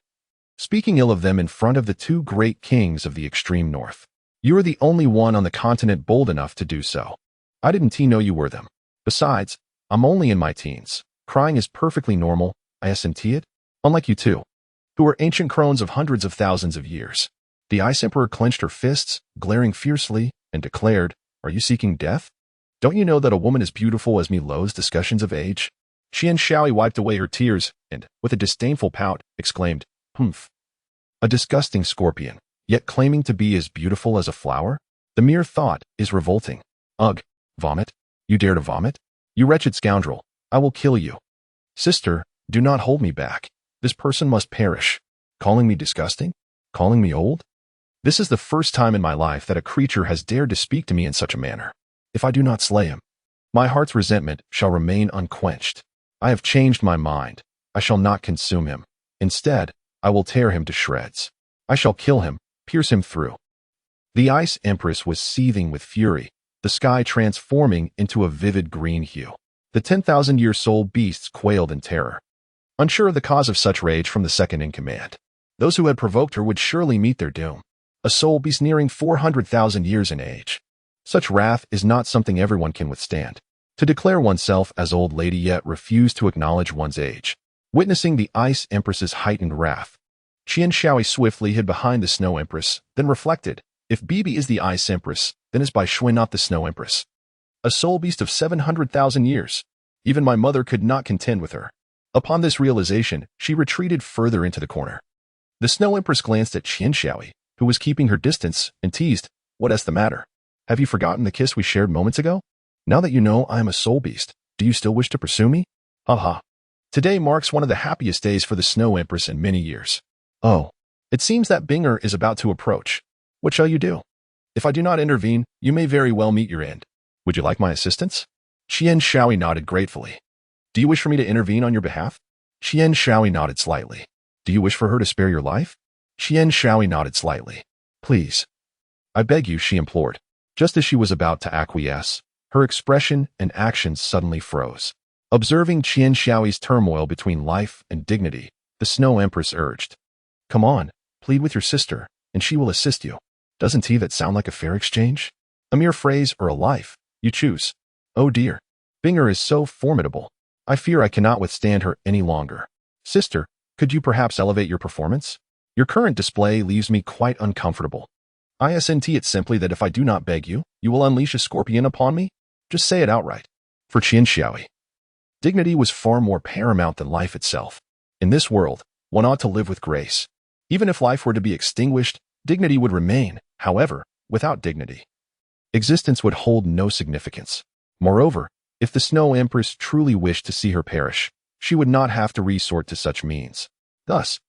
Speaking ill of them in front of the two great kings of the extreme north. You are the only one on the continent bold enough to do so. I didn't know you were them. Besides, I'm only in my teens. Crying is perfectly normal, isn't it? Unlike you two, who are ancient crones of hundreds of thousands of years. The Ice Emperor clenched her fists, glaring fiercely, and declared, Are you seeking death? Don't you know that a woman as beautiful as me loathes discussions of age? Qian Xiaoyi wiped away her tears and, with a disdainful pout, exclaimed, Humph. A disgusting scorpion, yet claiming to be as beautiful as a flower? The mere thought is revolting. Ugh, vomit? You dare to vomit? You wretched scoundrel, I will kill you. Sister, do not hold me back. This person must perish. Calling me disgusting? Calling me old? This is the first time in my life that a creature has dared to speak to me in such a manner. If I do not slay him, my heart's resentment shall remain unquenched. I have changed my mind. I shall not consume him. Instead, I will tear him to shreds. I shall kill him, pierce him through. The Ice Empress was seething with fury, the sky transforming into a vivid green hue. The 10,000-year soul beasts quailed in terror, unsure of the cause of such rage from the second in command. Those who had provoked her would surely meet their doom. A soul beast nearing 400,000 years in age. Such wrath is not something everyone can withstand. To declare oneself as old lady yet refuse to acknowledge one's age. Witnessing the Ice Empress's heightened wrath, Qian Xiaoyi swiftly hid behind the Snow Empress, then reflected, if Bibi is the Ice Empress, then is Bai Shui not the Snow Empress? A soul beast of 700,000 years. Even my mother could not contend with her. Upon this realization, she retreated further into the corner. The Snow Empress glanced at Qian Xiaoyi, who was keeping her distance, and teased, What is the matter? Have you forgotten the kiss we shared moments ago? Now that you know I am a soul beast, do you still wish to pursue me? Haha. Today marks one of the happiest days for the Snow Empress in many years. Oh, it seems that Binger is about to approach. What shall you do? If I do not intervene, you may very well meet your end. Would you like my assistance? Qian Xiaoyi nodded gratefully. Do you wish for me to intervene on your behalf? Qian Xiaoyi nodded slightly. Do you wish for her to spare your life? Qian Xiaoyi nodded slightly. Please. I beg you, she implored. Just as she was about to acquiesce, her expression and actions suddenly froze. Observing Qian Xiaoyi's turmoil between life and dignity, the Snow Empress urged, Come on, plead with your sister, and she will assist you. Doesn't that sound like a fair exchange? A mere phrase or a life, you choose. Oh dear. Binger is so formidable. I fear I cannot withstand her any longer. Sister, could you perhaps elevate your performance? Your current display leaves me quite uncomfortable. Isn't it simply that if I do not beg you, you will unleash a scorpion upon me? Just say it outright. For Qian Xiaoyi, dignity was far more paramount than life itself. In this world, one ought to live with grace. Even if life were to be extinguished, dignity would remain. However, without dignity, existence would hold no significance. Moreover, if the Snow Empress truly wished to see her perish, she would not have to resort to such means. Thus,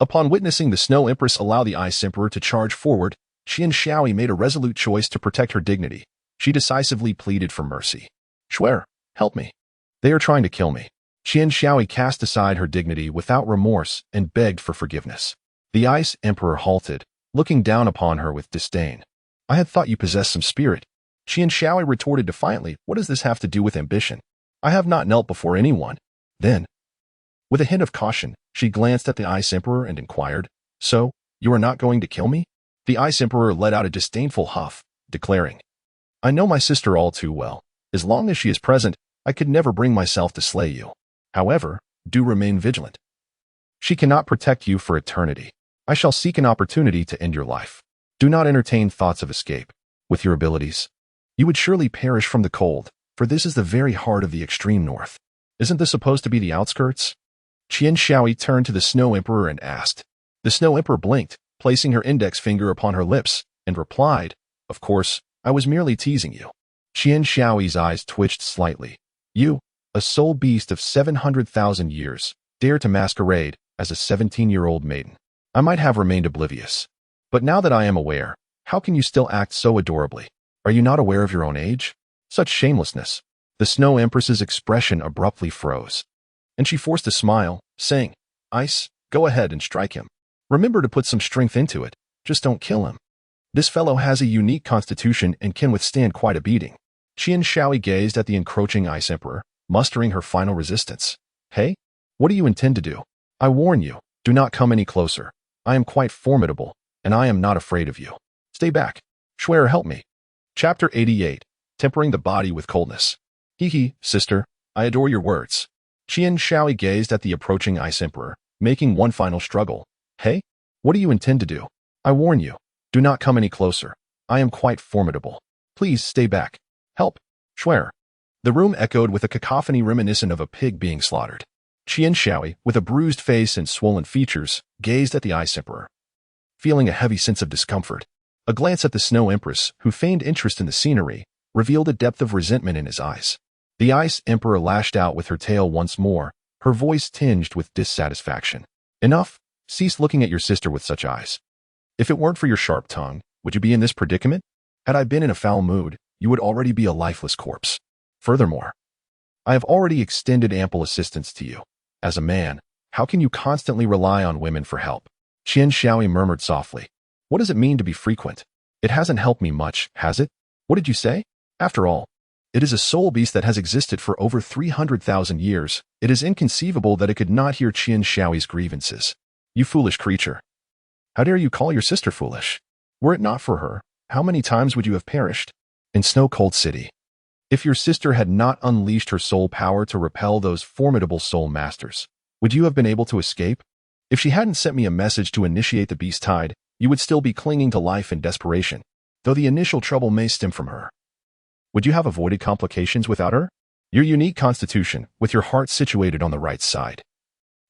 upon witnessing the Snow Empress allow the Ice Emperor to charge forward, Qian Xiaoyi made a resolute choice to protect her dignity. She decisively pleaded for mercy. Swear, help me. They are trying to kill me. Qian Xiaoyi cast aside her dignity without remorse and begged for forgiveness. The Ice Emperor halted, looking down upon her with disdain. I had thought you possessed some spirit. Qian Xiaoyi retorted defiantly, What does this have to do with ambition? I have not knelt before anyone. Then, with a hint of caution, she glanced at the Ice Emperor and inquired, So, you are not going to kill me? The Ice Emperor let out a disdainful huff, declaring, I know my sister all too well. As long as she is present, I could never bring myself to slay you. However, do remain vigilant. She cannot protect you for eternity. I shall seek an opportunity to end your life. Do not entertain thoughts of escape. With your abilities, you would surely perish from the cold, for this is the very heart of the extreme north. Isn't this supposed to be the outskirts? Qian Shaoi turned to the Snow Emperor and asked. The Snow Emperor blinked, placing her index finger upon her lips, and replied, Of course, I was merely teasing you. Qian Shaoi's eyes twitched slightly. You, a soul beast of 700,000 years, dare to masquerade as a 17-year-old maiden. I might have remained oblivious. But now that I am aware, how can you still act so adorably? Are you not aware of your own age? Such shamelessness. The Snow Empress's expression abruptly froze, and she forced a smile, saying, Ice, go ahead and strike him. Remember to put some strength into it, just don't kill him. This fellow has a unique constitution and can withstand quite a beating. Qian Shaoi gazed at the encroaching Ice Emperor, mustering her final resistance. Hey, what do you intend to do? I warn you, do not come any closer. I am quite formidable, and I am not afraid of you. Stay back. Schwer, help me. Chapter 88. Tempering the Body with Coldness. Hee, sister, I adore your words. Qian Shaoi gazed at the approaching Ice Emperor, making one final struggle. Hey, what do you intend to do? I warn you, do not come any closer. I am quite formidable. Please stay back. Help. Schwer. The room echoed with a cacophony reminiscent of a pig being slaughtered. Qian Shaoi, with a bruised face and swollen features, gazed at the Ice Emperor, feeling a heavy sense of discomfort. A glance at the Snow Empress, who feigned interest in the scenery, revealed a depth of resentment in his eyes. The Ice Emperor lashed out with her tail once more, her voice tinged with dissatisfaction. Enough. Cease looking at your sister with such eyes. If it weren't for your sharp tongue, would you be in this predicament? Had I been in a foul mood, you would already be a lifeless corpse. Furthermore, I have already extended ample assistance to you. As a man, how can you constantly rely on women for help? Qian Shaoi murmured softly. What does it mean to be frequent? It hasn't helped me much, has it? What did you say? After all, it is a soul beast that has existed for over 300,000 years. It is inconceivable that it could not hear Qian Shaoi's grievances. You foolish creature. How dare you call your sister foolish? Were it not for her, how many times would you have perished? In Snow-Cold City. If your sister had not unleashed her soul power to repel those formidable soul masters, would you have been able to escape? If she hadn't sent me a message to initiate the beast tide, you would still be clinging to life in desperation, though the initial trouble may stem from her. Would you have avoided complications without her? Your unique constitution, with your heart situated on the right side,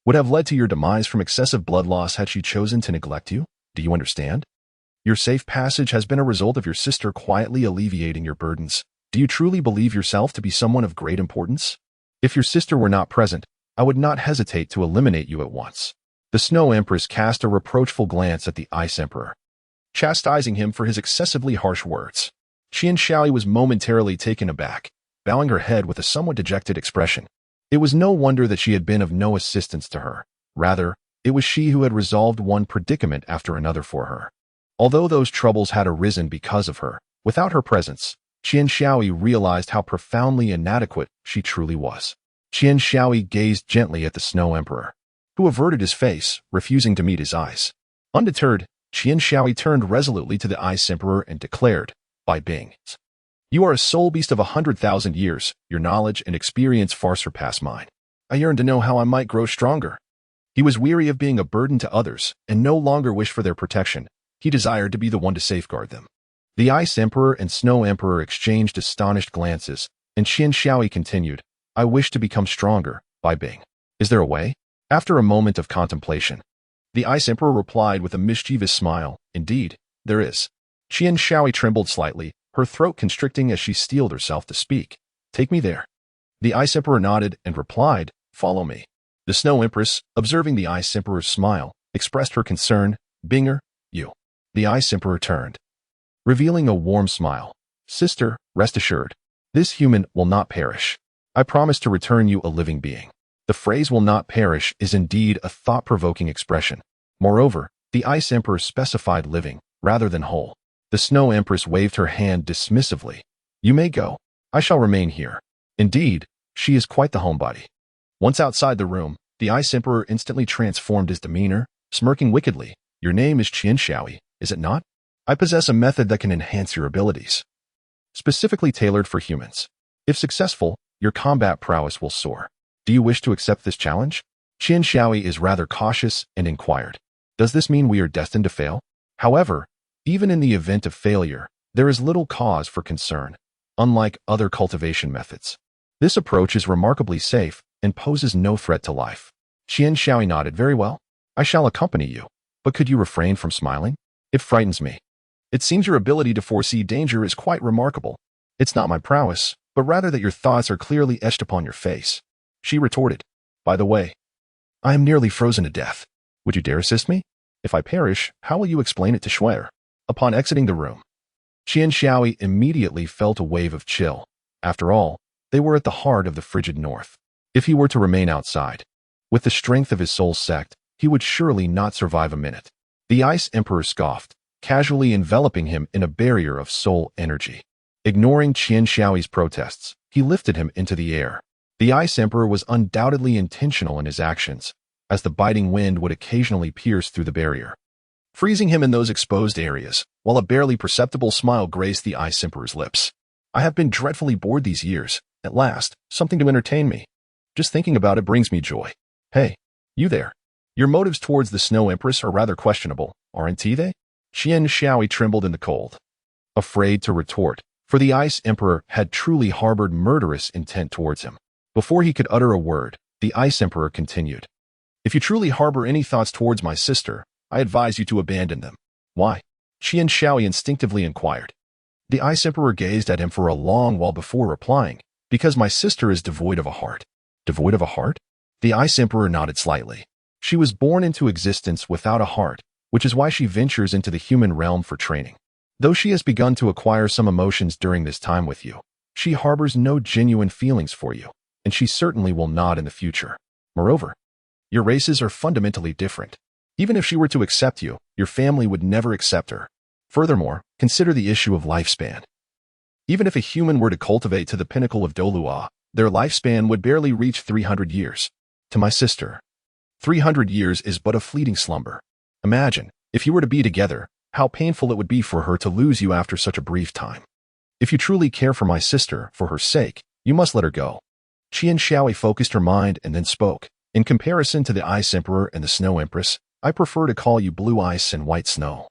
would have led to your demise from excessive blood loss had she chosen to neglect you. Do you understand? Your safe passage has been a result of your sister quietly alleviating your burdens. Do you truly believe yourself to be someone of great importance? If your sister were not present, I would not hesitate to eliminate you at once. The Snow Empress cast a reproachful glance at the Ice Emperor, chastising him for his excessively harsh words. Qian Shaoi was momentarily taken aback, bowing her head with a somewhat dejected expression. It was no wonder that she had been of no assistance to her. Rather, it was she who had resolved one predicament after another for her. Although those troubles had arisen because of her, without her presence, Qian Shaoi realized how profoundly inadequate she truly was. Qian Shaoi gazed gently at the Snow Emperor, who averted his face, refusing to meet his eyes. Undeterred, Qian Shaoi turned resolutely to the Ice Emperor and declared, by Bing, you are a soul beast of 100,000 years. Your knowledge and experience far surpass mine. I yearn to know how I might grow stronger. He was weary of being a burden to others and no longer wished for their protection. He desired to be the one to safeguard them. The Ice Emperor and Snow Emperor exchanged astonished glances, and Qian Shaoi continued, I wish to become stronger, by Bing. Is there a way? After a moment of contemplation, the Ice Emperor replied with a mischievous smile, Indeed, there is. Qian Shaoi trembled slightly, her throat constricting as she steeled herself to speak. Take me there. The Ice Emperor nodded and replied, Follow me. The Snow Empress, observing the Ice Emperor's smile, expressed her concern, Binger, you. The Ice Emperor turned, revealing a warm smile. Sister, rest assured, this human will not perish. I promise to return you a living being. The phrase will not perish is indeed a thought-provoking expression. Moreover, the Ice Emperor specified living, rather than whole. The Snow Empress waved her hand dismissively. You may go. I shall remain here. Indeed, she is quite the homebody. Once outside the room, the Ice Emperor instantly transformed his demeanor, smirking wickedly. Your name is Qian Shaoi, is it not? I possess a method that can enhance your abilities, specifically tailored for humans. If successful, your combat prowess will soar. Do you wish to accept this challenge? Qian Xiaoyi is rather cautious and inquired. Does this mean we are destined to fail? However, even in the event of failure, there is little cause for concern, unlike other cultivation methods. This approach is remarkably safe and poses no threat to life. Qian Xiaoyi nodded. Very well. I shall accompany you. But could you refrain from smiling? It frightens me. It seems your ability to foresee danger is quite remarkable. It's not my prowess, but rather that your thoughts are clearly etched upon your face. She retorted. By the way, I am nearly frozen to death. Would you dare assist me? If I perish, how will you explain it to Schwer? Upon exiting the room, Qian Xiaoyi immediately felt a wave of chill. After all, they were at the heart of the frigid north. If he were to remain outside, with the strength of his soul sect, he would surely not survive a minute. The Ice Emperor scoffed, casually enveloping him in a barrier of soul energy. Ignoring Qian Xiaoyi's protests, he lifted him into the air. The Ice Emperor was undoubtedly intentional in his actions, as the biting wind would occasionally pierce through the barrier, freezing him in those exposed areas, while a barely perceptible smile graced the Ice Emperor's lips. I have been dreadfully bored these years. At last, something to entertain me. Just thinking about it brings me joy. Hey, you there. Your motives towards the Snow Empress are rather questionable, aren't they? Qian Xiaoyi trembled in the cold, afraid to retort, for the Ice Emperor had truly harbored murderous intent towards him. Before he could utter a word, the Ice Emperor continued. If you truly harbor any thoughts towards my sister, I advise you to abandon them. Why? Qian Xiaoyi instinctively inquired. The Ice Emperor gazed at him for a long while before replying. Because my sister is devoid of a heart. Devoid of a heart? The Ice Emperor nodded slightly. She was born into existence without a heart, which is why she ventures into the human realm for training. Though she has begun to acquire some emotions during this time with you, she harbors no genuine feelings for you, and she certainly will not in the future. Moreover, your races are fundamentally different. Even if she were to accept you, your family would never accept her. Furthermore, consider the issue of lifespan. Even if a human were to cultivate to the pinnacle of Douluo, their lifespan would barely reach 300 years. To my sister, 300 years is but a fleeting slumber. Imagine, if you were to be together, how painful it would be for her to lose you after such a brief time. If you truly care for my sister, for her sake, you must let her go. Qian Xiaoyi focused her mind and then spoke. In comparison to the Ice Emperor and the Snow Empress, I prefer to call you Blue Ice and White Snow.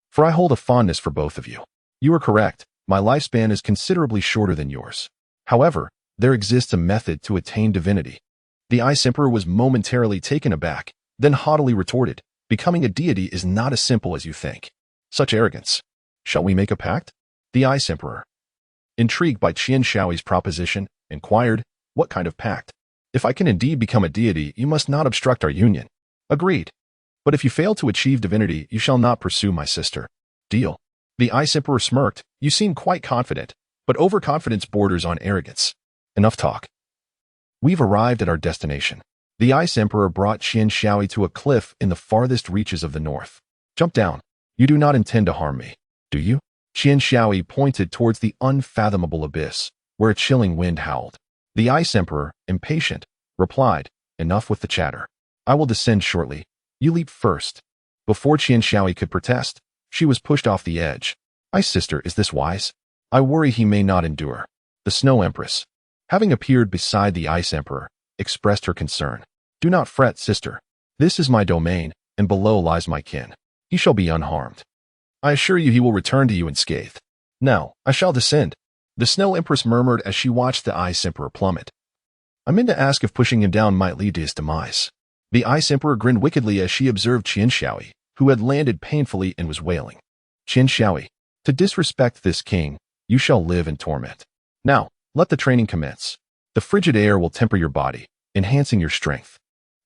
For I hold a fondness for both of you. You are correct. My lifespan is considerably shorter than yours. However, there exists a method to attain divinity. The Ice Emperor was momentarily taken aback, then haughtily retorted, becoming a deity is not as simple as you think. Such arrogance. Shall we make a pact? The Ice Emperor, intrigued by Qian Xiaoyi's proposition, inquired, what kind of pact? If I can indeed become a deity, you must not obstruct our union. Agreed. But if you fail to achieve divinity, you shall not pursue my sister. Deal. The Ice Emperor smirked. You seem quite confident, but overconfidence borders on arrogance. Enough talk. We've arrived at our destination. The Ice Emperor brought Qian Xiaoyi to a cliff in the farthest reaches of the north. Jump down. You do not intend to harm me, do you? Qian Xiaoyi pointed towards the unfathomable abyss, where a chilling wind howled. The Ice Emperor, impatient, replied, enough with the chatter. I will descend shortly. You leap first. Before Qian Xiaoyi could protest, she was pushed off the edge. Ice Sister, is this wise? I worry he may not endure. The Snow Empress, having appeared beside the Ice Emperor, expressed her concern. Do not fret, sister. This is my domain, and below lies my kin. He shall be unharmed. I assure you he will return to you unscathed. Now, I shall descend. The Snow Empress murmured as she watched the Ice Emperor plummet. I meant to ask if pushing him down might lead to his demise. The Ice Emperor grinned wickedly as she observed Qian Xiaoyi, who had landed painfully and was wailing. Qian Xiaoyi, to disrespect this king, you shall live in torment. Now, let the training commence. The frigid air will temper your body, enhancing your strength.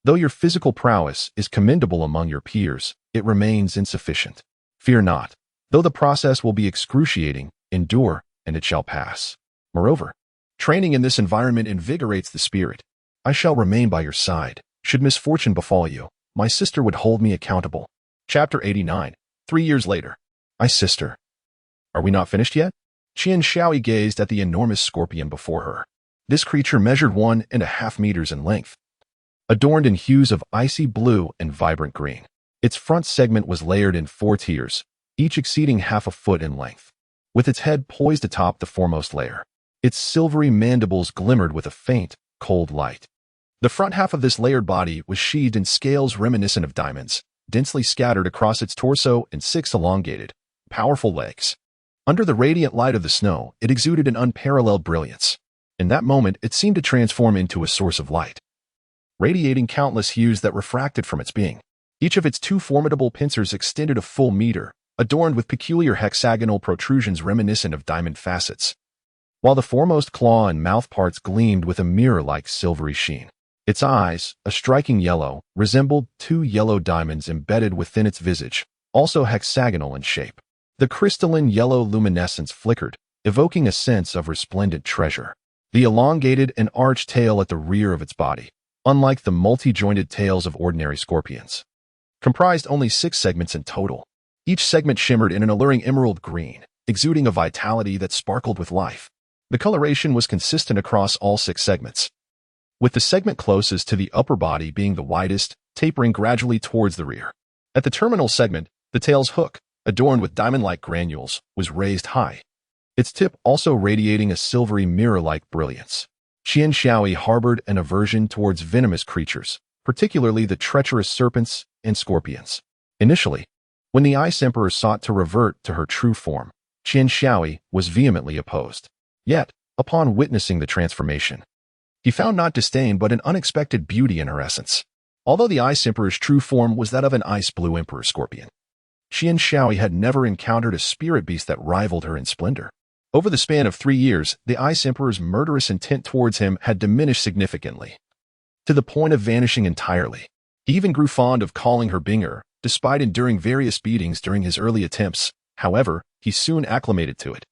Though your physical prowess is commendable among your peers, it remains insufficient. Fear not. Though the process will be excruciating, endure, and it shall pass. Moreover, training in this environment invigorates the spirit. I shall remain by your side. Should misfortune befall you, my sister would hold me accountable. Chapter 89. 3 years later. Ice Sister. Are we not finished yet? Qian Xiaoyi gazed at the enormous scorpion before her. This creature measured 1.5 meters in length, adorned in hues of icy blue and vibrant green. Its front segment was layered in 4 tiers, each exceeding half a foot in length. With its head poised atop the foremost layer, its silvery mandibles glimmered with a faint, cold light. The front half of this layered body was sheathed in scales reminiscent of diamonds, densely scattered across its torso and 6 elongated, powerful legs. Under the radiant light of the snow, it exuded an unparalleled brilliance. In that moment, it seemed to transform into a source of light, radiating countless hues that refracted from its being. Each of its 2 formidable pincers extended a full meter, adorned with peculiar hexagonal protrusions reminiscent of diamond facets, while the foremost claw and mouth parts gleamed with a mirror-like silvery sheen. Its eyes, a striking yellow, resembled 2 yellow diamonds embedded within its visage, also hexagonal in shape. The crystalline yellow luminescence flickered, evoking a sense of resplendent treasure. The elongated and arched tail at the rear of its body, unlike the multi-jointed tails of ordinary scorpions, comprised only 6 segments in total. Each segment shimmered in an alluring emerald green, exuding a vitality that sparkled with life. The coloration was consistent across all 6 segments, with the segment closest to the upper body being the widest, tapering gradually towards the rear. At the terminal segment, the tail's hook, adorned with diamond-like granules, was raised high, its tip also radiating a silvery mirror-like brilliance. Qian Xiaoyi harbored an aversion towards venomous creatures, particularly the treacherous serpents and scorpions. Initially, when the Ice Emperor sought to revert to her true form, Qian Xiaoyi was vehemently opposed. Yet, upon witnessing the transformation, he found not disdain but an unexpected beauty in her essence. Although the Ice Emperor's true form was that of an ice-blue emperor scorpion, Qian Xiaoyi had never encountered a spirit beast that rivaled her in splendor. Over the span of 3 years, the Ice Emperor's murderous intent towards him had diminished significantly, to the point of vanishing entirely. He even grew fond of calling her Binger, despite enduring various beatings during his early attempts. However, he soon acclimated to it.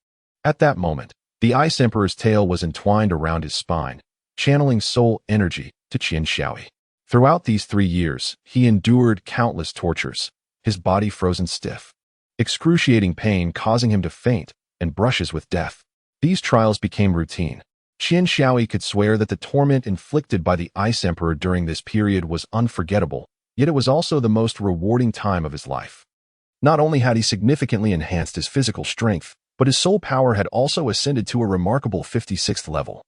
At that moment, the Ice Emperor's tail was entwined around his spine, channeling soul energy to Qian Xiaoyi. Throughout these 3 years, he endured countless tortures, his body frozen stiff, excruciating pain causing him to faint, and brushes with death. These trials became routine. Qian Xiaoyi could swear that the torment inflicted by the Ice Emperor during this period was unforgettable, yet it was also the most rewarding time of his life. Not only had he significantly enhanced his physical strength, but his soul power had also ascended to a remarkable 56th level,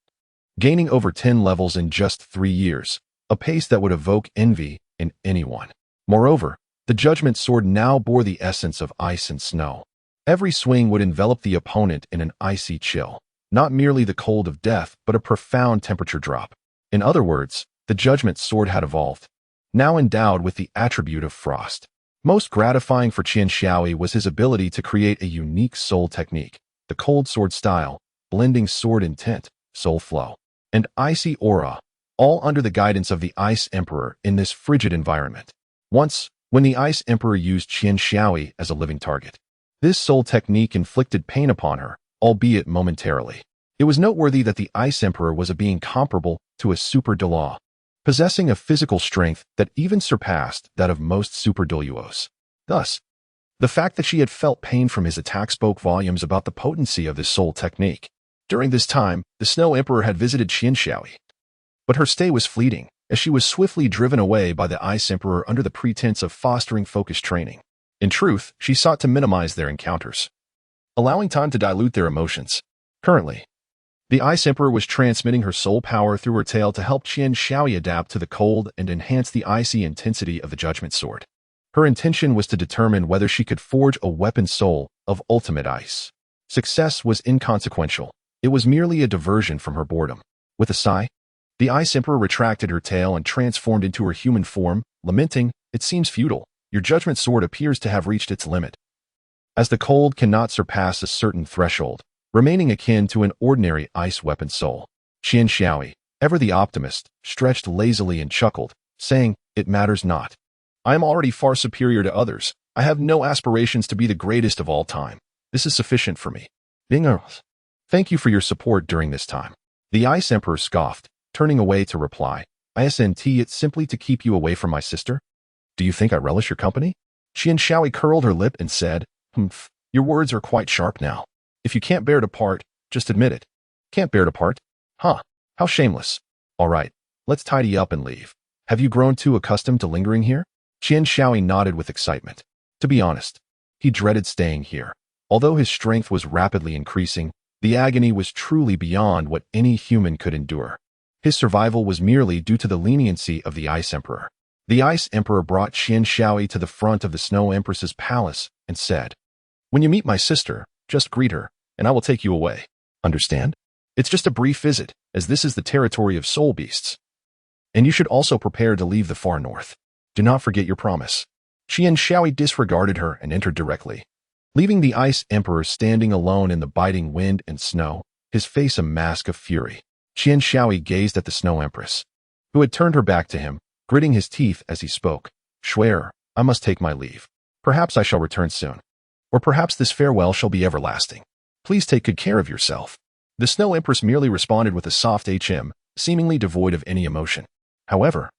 gaining over 10 levels in just 3 years, a pace that would evoke envy in anyone. Moreover, the Judgment Sword now bore the essence of ice and snow. Every swing would envelop the opponent in an icy chill, not merely the cold of death, but a profound temperature drop. In other words, the Judgment Sword had evolved, now endowed with the attribute of frost. Most gratifying for Qian Xiaoyi was his ability to create a unique soul technique, the cold sword style, blending sword intent, soul flow, and icy aura, all under the guidance of the Ice Emperor in this frigid environment. Once, when the Ice Emperor used Qian Xiaoyi as a living target, this soul technique inflicted pain upon her, albeit momentarily. It was noteworthy that the Ice Emperor was a being comparable to a super Douluo, possessing a physical strength that even surpassed that of most super Douluos. Thus, the fact that she had felt pain from his attack spoke volumes about the potency of this soul technique. During this time, the Snow Emperor had visited Qian Xiaoyi, but her stay was fleeting, as she was swiftly driven away by the Ice Emperor under the pretense of fostering focused training. In truth, she sought to minimize their encounters, allowing time to dilute their emotions. Currently, the Ice Emperor was transmitting her soul power through her tail to help Qian Xiaoyi adapt to the cold and enhance the icy intensity of the Judgment Sword. Her intention was to determine whether she could forge a weapon soul of ultimate ice. Success was inconsequential. It was merely a diversion from her boredom. With a sigh, the Ice Emperor retracted her tail and transformed into her human form, lamenting, "It seems futile. Your Judgment Sword appears to have reached its limit, as the cold cannot surpass a certain threshold, remaining akin to an ordinary ice weapon soul." Qian Xiaoyi, ever the optimist, stretched lazily and chuckled, saying, "It matters not. I am already far superior to others. I have no aspirations to be the greatest of all time. This is sufficient for me. Thank you for your support during this time." The Ice Emperor scoffed, turning away to reply, "Isn't it simply to keep you away from my sister? Do you think I relish your company?" Qian Xiaoyi curled her lip and said, "Humph, your words are quite sharp now. If you can't bear to part, just admit it. Can't bear to part? Huh, how shameless. All right, let's tidy up and leave. Have you grown too accustomed to lingering here?" Qian Xiaoyi nodded with excitement. To be honest, He dreaded staying here. Although his strength was rapidly increasing, the agony was truly beyond what any human could endure. His survival was merely due to the leniency of the Ice Emperor. The Ice Emperor brought Qian Shaoi to the front of the Snow Empress's palace and said, "When you meet my sister, just greet her, and I will take you away. Understand? It's just a brief visit, as this is the territory of soul beasts. And you should also prepare to leave the far north. Do not forget your promise." Qian Shaoi disregarded her and entered directly. Leaving the Ice Emperor standing alone in the biting wind and snow, his face a mask of fury, Qian Shaoi gazed at the Snow Empress, who had turned her back to him, gritting his teeth as he spoke. "Swear, I must take my leave. Perhaps I shall return soon. Or perhaps this farewell shall be everlasting. Please take good care of yourself." The Snow Empress merely responded with a soft HM, seemingly devoid of any emotion. However,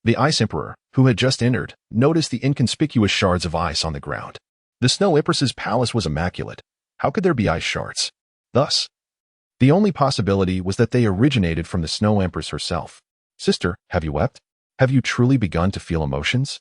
the Ice Emperor, who had just entered, noticed the inconspicuous shards of ice on the ground. The Snow Empress's palace was immaculate. How could there be ice shards? Thus, the only possibility was that they originated from the Snow Empress herself. "Sister, have you wept? Have you truly begun to feel emotions?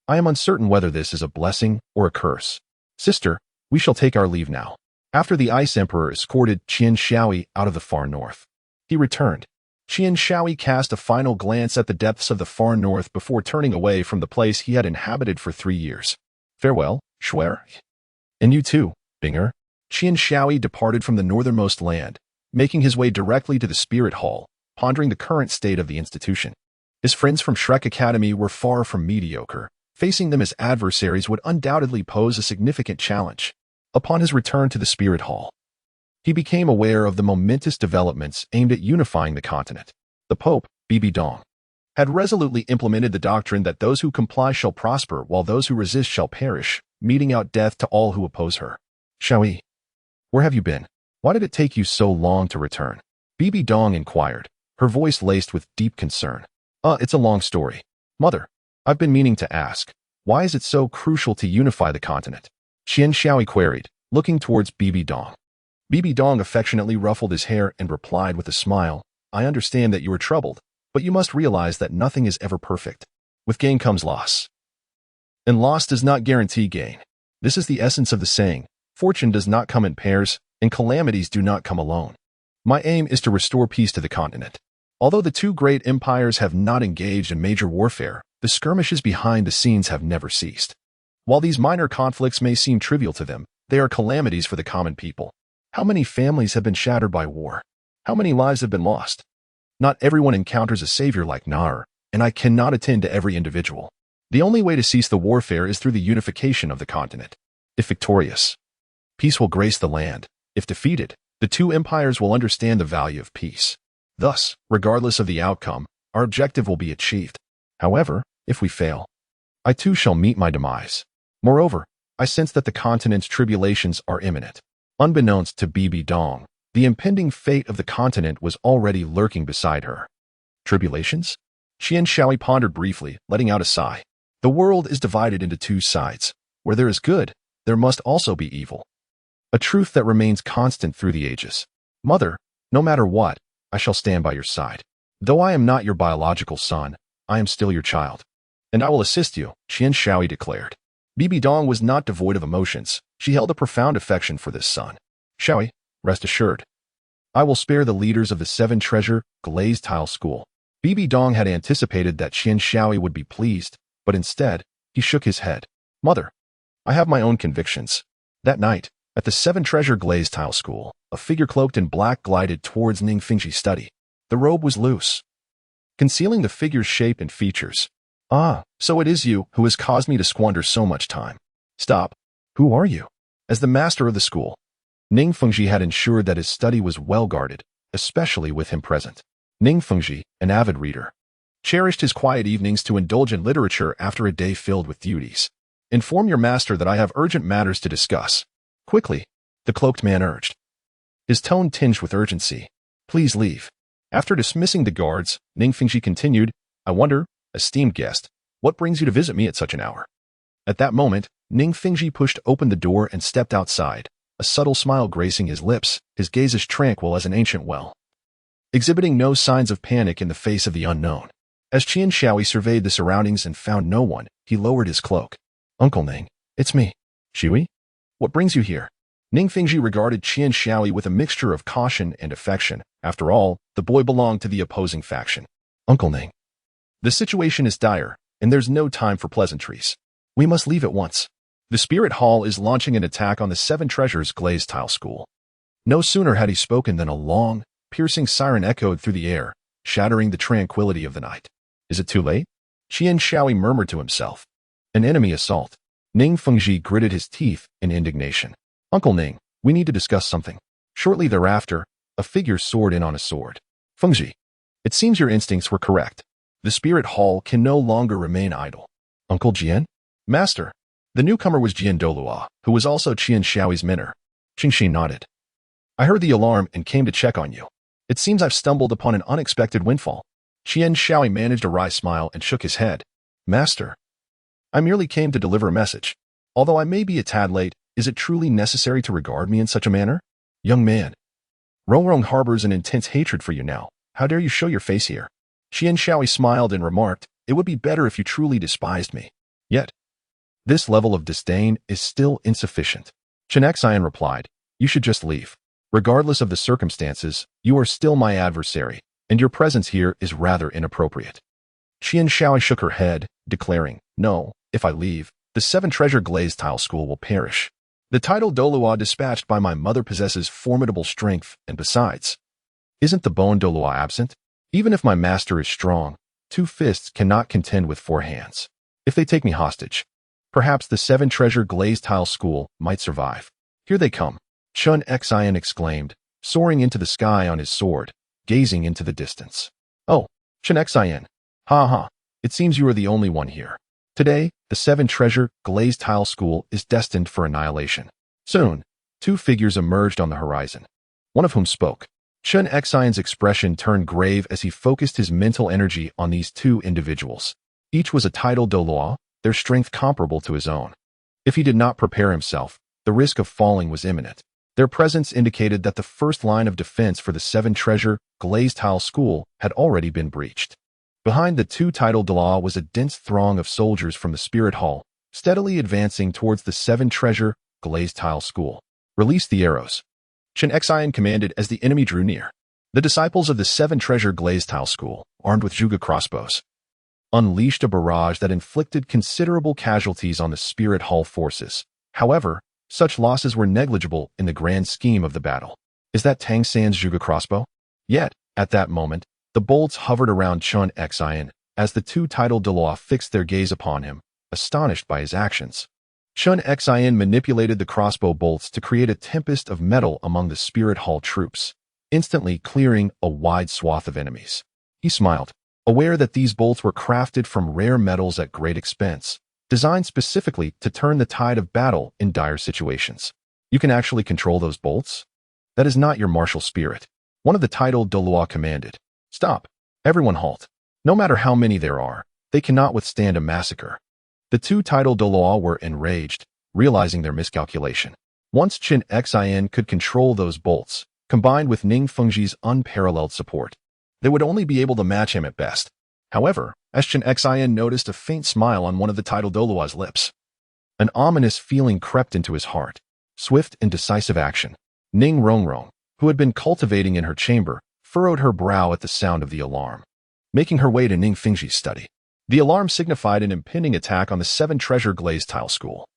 I am uncertain whether this is a blessing or a curse. Sister, we shall take our leave now." After the Ice Emperor escorted Qian Shaoi out of the far north, he returned. Qian Shaoi cast a final glance at the depths of the far north before turning away from the place he had inhabited for 3 years. "Farewell, Shuer. And you too, Binger." Qian Shaoi departed from the northernmost land, making his way directly to the Spirit Hall, pondering the current state of the institution. His friends from Shrek Academy were far from mediocre. Facing them as adversaries would undoubtedly pose a significant challenge. Upon his return to the Spirit Hall, he became aware of the momentous developments aimed at unifying the continent. The Pope, Bibi Dong, had resolutely implemented the doctrine that those who comply shall prosper while those who resist shall perish, meting out death to all who oppose her. "Shaoi, where have you been? Why did it take you so long to return?" Bibi Dong inquired, her voice laced with deep concern. It's a long story. Mother, I've been meaning to ask, why is it so crucial to unify the continent?" Qian Shaoi queried, looking towards Bibi Dong. Bibi Dong affectionately ruffled his hair and replied with a smile, "I understand that you are troubled, but you must realize that nothing is ever perfect. With gain comes loss. And loss does not guarantee gain. This is the essence of the saying, fortune does not come in pairs, and calamities do not come alone. My aim is to restore peace to the continent. Although the two great empires have not engaged in major warfare, the skirmishes behind the scenes have never ceased. While these minor conflicts may seem trivial to them, they are calamities for the common people. How many families have been shattered by war? How many lives have been lost? Not everyone encounters a savior like Nar, and I cannot attend to every individual. The only way to cease the warfare is through the unification of the continent. If victorious, peace will grace the land. If defeated, the two empires will understand the value of peace. Thus, regardless of the outcome, our objective will be achieved. However, if we fail, I too shall meet my demise. Moreover, I sense that the continent's tribulations are imminent. Unbeknownst to Bibi Dong, the impending fate of the continent was already lurking beside her. Tribulations? Qian Shaoi pondered briefly, letting out a sigh. The world is divided into two sides. Where there is good, there must also be evil. A truth that remains constant through the ages. Mother, no matter what, I shall stand by your side. Though I am not your biological son, I am still your child. And I will assist you, Qian Shaoi declared. Bibi Dong was not devoid of emotions. She held a profound affection for this son. "Shaoi, rest assured, I will spare the leaders of the Seven Treasure Glazed Tile School." Bibi Dong had anticipated that Qian Shaoi would be pleased, but instead, he shook his head. "Mother, I have my own convictions." That night, at the Seven Treasure Glazed Tile School, a figure cloaked in black glided towards Ning Fengxi's study. The robe was loose, concealing the figure's shape and features. "Ah, so it is you who has caused me to squander so much time." "Stop. Who are you?" As the master of the school, Ning Fengxi had ensured that his study was well guarded, especially with him present. Ning Fengxi, an avid reader, cherished his quiet evenings to indulge in literature after a day filled with duties. "Inform your master that I have urgent matters to discuss." Quickly, the cloaked man urged, his tone tinged with urgency. "Please leave." After dismissing the guards, Ning Fengxi continued, "I wonder, esteemed guest, what brings you to visit me at such an hour?" At that moment, Ning Fengxi pushed open the door and stepped outside, a subtle smile gracing his lips, his gaze as tranquil as an ancient well, exhibiting no signs of panic in the face of the unknown. As Qian Shaoi surveyed the surroundings and found no one, he lowered his cloak. "Uncle Ning, it's me." Xiui? What brings you here? Ning Fingji regarded Qian Xiaoyi with a mixture of caution and affection. After all, the boy belonged to the opposing faction. Uncle Ning. The situation is dire, and there's no time for pleasantries. We must leave at once. The Spirit Hall is launching an attack on the Seven Treasures Glazed Tile School. No sooner had he spoken than a long, piercing siren echoed through the air, shattering the tranquility of the night. Is it too late? Qian Xiaoyi murmured to himself. An enemy assault. Ning Fengji gritted his teeth in indignation. Uncle Ning, we need to discuss something. Shortly thereafter, a figure soared in on a sword. Fengji, it seems your instincts were correct. The Spirit Hall can no longer remain idle. Uncle Jian? Master. The newcomer was Jian Douluo, who was also Qian Xiaoyi's mentor. Qingxi nodded. I heard the alarm and came to check on you. It seems I've stumbled upon an unexpected windfall. Qian Xiaoyi managed a wry smile and shook his head. Master. I merely came to deliver a message. Although I may be a tad late, is it truly necessary to regard me in such a manner? Young man. Rongrong harbors an intense hatred for you now. How dare you show your face here? Qian Xiaoyi smiled and remarked, it would be better if you truly despised me. Yet, this level of disdain is still insufficient. Chen Xian replied, you should just leave. Regardless of the circumstances, you are still my adversary, and your presence here is rather inappropriate. Qian Xiaoyi shook her head, declaring, no, if I leave, the Seven Treasure Glazed Tile School will perish. The title Douluo dispatched by my mother possesses formidable strength, and besides, isn't the bone Douluo absent? Even if my master is strong, 2 fists cannot contend with 4 hands. If they take me hostage, perhaps the Seven Treasure Glazed Tile School might survive. Here they come, Chen Xian exclaimed, soaring into the sky on his sword, gazing into the distance. Oh, Chen Xian. Ha ha, it seems you are the only one here. Today, the Seven Treasure Glazed Tile School is destined for annihilation. Soon, 2 figures emerged on the horizon, one of whom spoke. Chen Xian's expression turned grave as he focused his mental energy on these 2 individuals. Each was a title Douluo, their strength comparable to his own. If he did not prepare himself, the risk of falling was imminent. Their presence indicated that the first line of defense for the Seven Treasure Glazed Tile School had already been breached. Behind the 2 title Douluo was a dense throng of soldiers from the Spirit Hall, steadily advancing towards the Seven Treasure Glazed Tile School. Release the arrows. Chen Xian commanded as the enemy drew near. The disciples of the Seven Treasure Glazed Tile School, armed with Juga crossbows, unleashed a barrage that inflicted considerable casualties on the Spirit Hall forces. However, such losses were negligible in the grand scheme of the battle. Is that Tang San's Juga crossbow? Yet, at that moment, the bolts hovered around Chen Xian as the 2 title Douluo fixed their gaze upon him, astonished by his actions. Chen Xian manipulated the crossbow bolts to create a tempest of metal among the Spirit Hall troops, instantly clearing a wide swath of enemies. He smiled, aware that these bolts were crafted from rare metals at great expense, designed specifically to turn the tide of battle in dire situations. You can actually control those bolts? That is not your martial spirit. One of the title Douluo commanded. Stop. Everyone halt. No matter how many there are, they cannot withstand a massacre. The 2 title Douluo were enraged, realizing their miscalculation. Once Chen Xian could control those bolts, combined with Ning Fengji's unparalleled support, they would only be able to match him at best. However, as Chen Xian noticed a faint smile on one of the title Douluo's lips, an ominous feeling crept into his heart. Swift and decisive action. Ning Rongrong, who had been cultivating in her chamber, furrowed her brow at the sound of the alarm. Making her way to Ning Fengji's study, the alarm signified an impending attack on the Seven Treasure Glazed Tile School,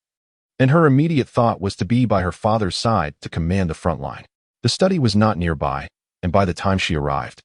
and her immediate thought was to be by her father's side to command the front line. The study was not nearby, and by the time she arrived,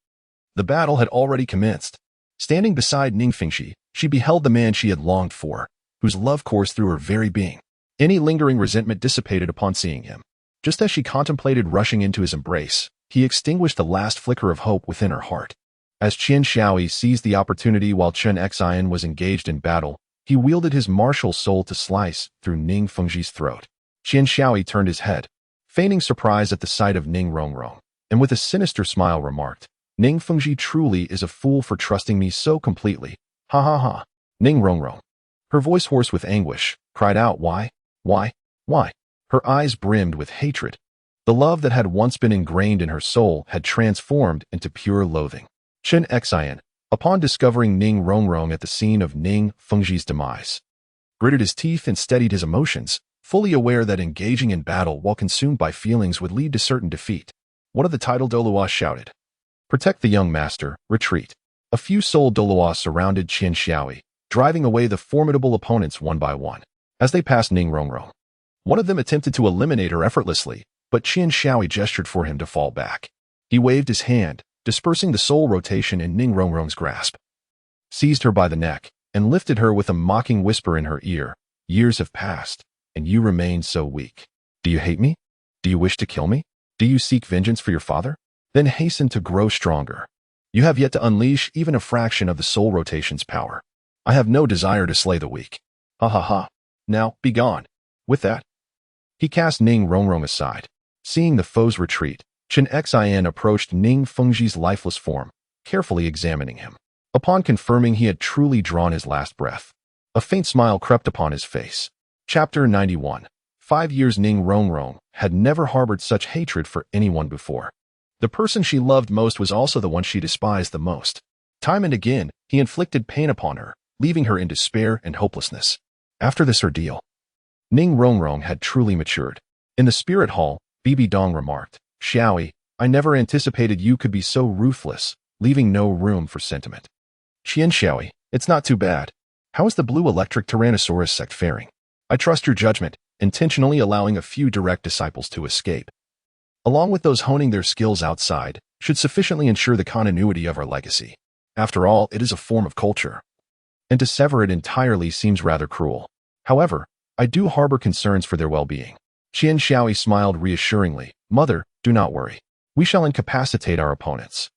the battle had already commenced. Standing beside Ning Fengji, she beheld the man she had longed for, whose love coursed through her very being. Any lingering resentment dissipated upon seeing him. Just as she contemplated rushing into his embrace, he extinguished the last flicker of hope within her heart. As Qian Xiaoyi seized the opportunity while Chen Xian was engaged in battle, he wielded his martial soul to slice through Ning Fengji's throat. Qian Xiaoyi turned his head, feigning surprise at the sight of Ning Rongrong, and with a sinister smile remarked, Ning Fengji truly is a fool for trusting me so completely. Ha ha ha. Ning Rongrong, her voice hoarse with anguish, cried out, why? Her eyes brimmed with hatred. The love that had once been ingrained in her soul had transformed into pure loathing. Chen Xian, upon discovering Ning Rongrong at the scene of Ning Fengji's demise, gritted his teeth and steadied his emotions, fully aware that engaging in battle while consumed by feelings would lead to certain defeat. One of the title Douluo shouted, "Protect the young master, retreat." A few Soul Douluo surrounded Qian Xiaoyi, driving away the formidable opponents one by one. As they passed Ning Rongrong, one of them attempted to eliminate her effortlessly, but Qian Xiaoyi gestured for him to fall back. He waved his hand, dispersing the soul rotation in Ning Rongrong's grasp, seized her by the neck, and lifted her with a mocking whisper in her ear. "Years have passed, and you remain so weak. Do you hate me? Do you wish to kill me? Do you seek vengeance for your father? Then hasten to grow stronger. You have yet to unleash even a fraction of the soul rotation's power. I have no desire to slay the weak. Ha ha ha. Now, be gone." With that, he cast Ning Rongrong aside. Seeing the foe's retreat, Chen Xin approached Ning Fengji's lifeless form, carefully examining him. Upon confirming he had truly drawn his last breath, a faint smile crept upon his face. Chapter 91. 5 years. Ning Rongrong had never harbored such hatred for anyone before. The person she loved most was also the one she despised the most. Time and again, he inflicted pain upon her, leaving her in despair and hopelessness. After this ordeal, Ning Rongrong had truly matured. In the spirit hall, Bibi Dong remarked, "Xiaoyi, I never anticipated you could be so ruthless, leaving no room for sentiment." "Qian Xiaoyi, it's not too bad. How is the blue electric Tyrannosaurus sect faring? I trust your judgment, intentionally allowing a few direct disciples to escape, along with those honing their skills outside, should sufficiently ensure the continuity of our legacy. After all, it is a form of culture, and to sever it entirely seems rather cruel. However, I do harbor concerns for their well-being." Qian Xiaoyi smiled reassuringly. "Mother, do not worry. We shall incapacitate our opponents.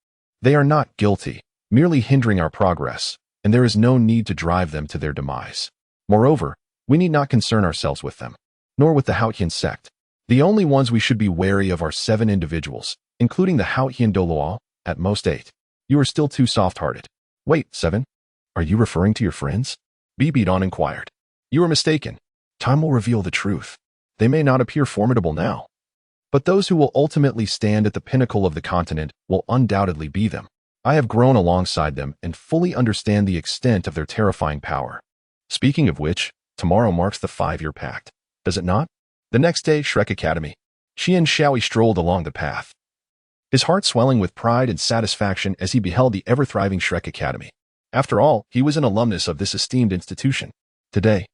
They are not guilty, merely hindering our progress, and there is no need to drive them to their demise. Moreover, we need not concern ourselves with them, nor with the Haotian sect. The only ones we should be wary of are 7 individuals, including the Haotian Douluo, at most 8. You are still too soft-hearted." "Wait, 7? Are you referring to your friends?" Bibi Dong inquired. "You are mistaken. Time will reveal the truth. They may not appear formidable now, but those who will ultimately stand at the pinnacle of the continent will undoubtedly be them. I have grown alongside them and fully understand the extent of their terrifying power. Speaking of which, tomorrow marks the 5-year pact, does it not?" The next day, Shrek Academy. Qian Xiaoyi strolled along the path, his heart swelling with pride and satisfaction as he beheld the ever-thriving Shrek Academy. After all, he was an alumnus of this esteemed institution. Today,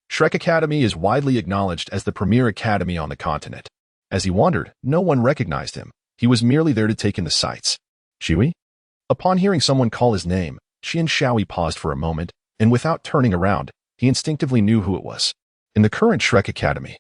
Shrek Academy is widely acknowledged as the premier academy on the continent. As he wandered, no one recognized him. He was merely there to take in the sights. "Xiaoyi?" Upon hearing someone call his name, Qian Xiaoyi paused for a moment, and without turning around, he instinctively knew who it was. In the current Shrek Academy,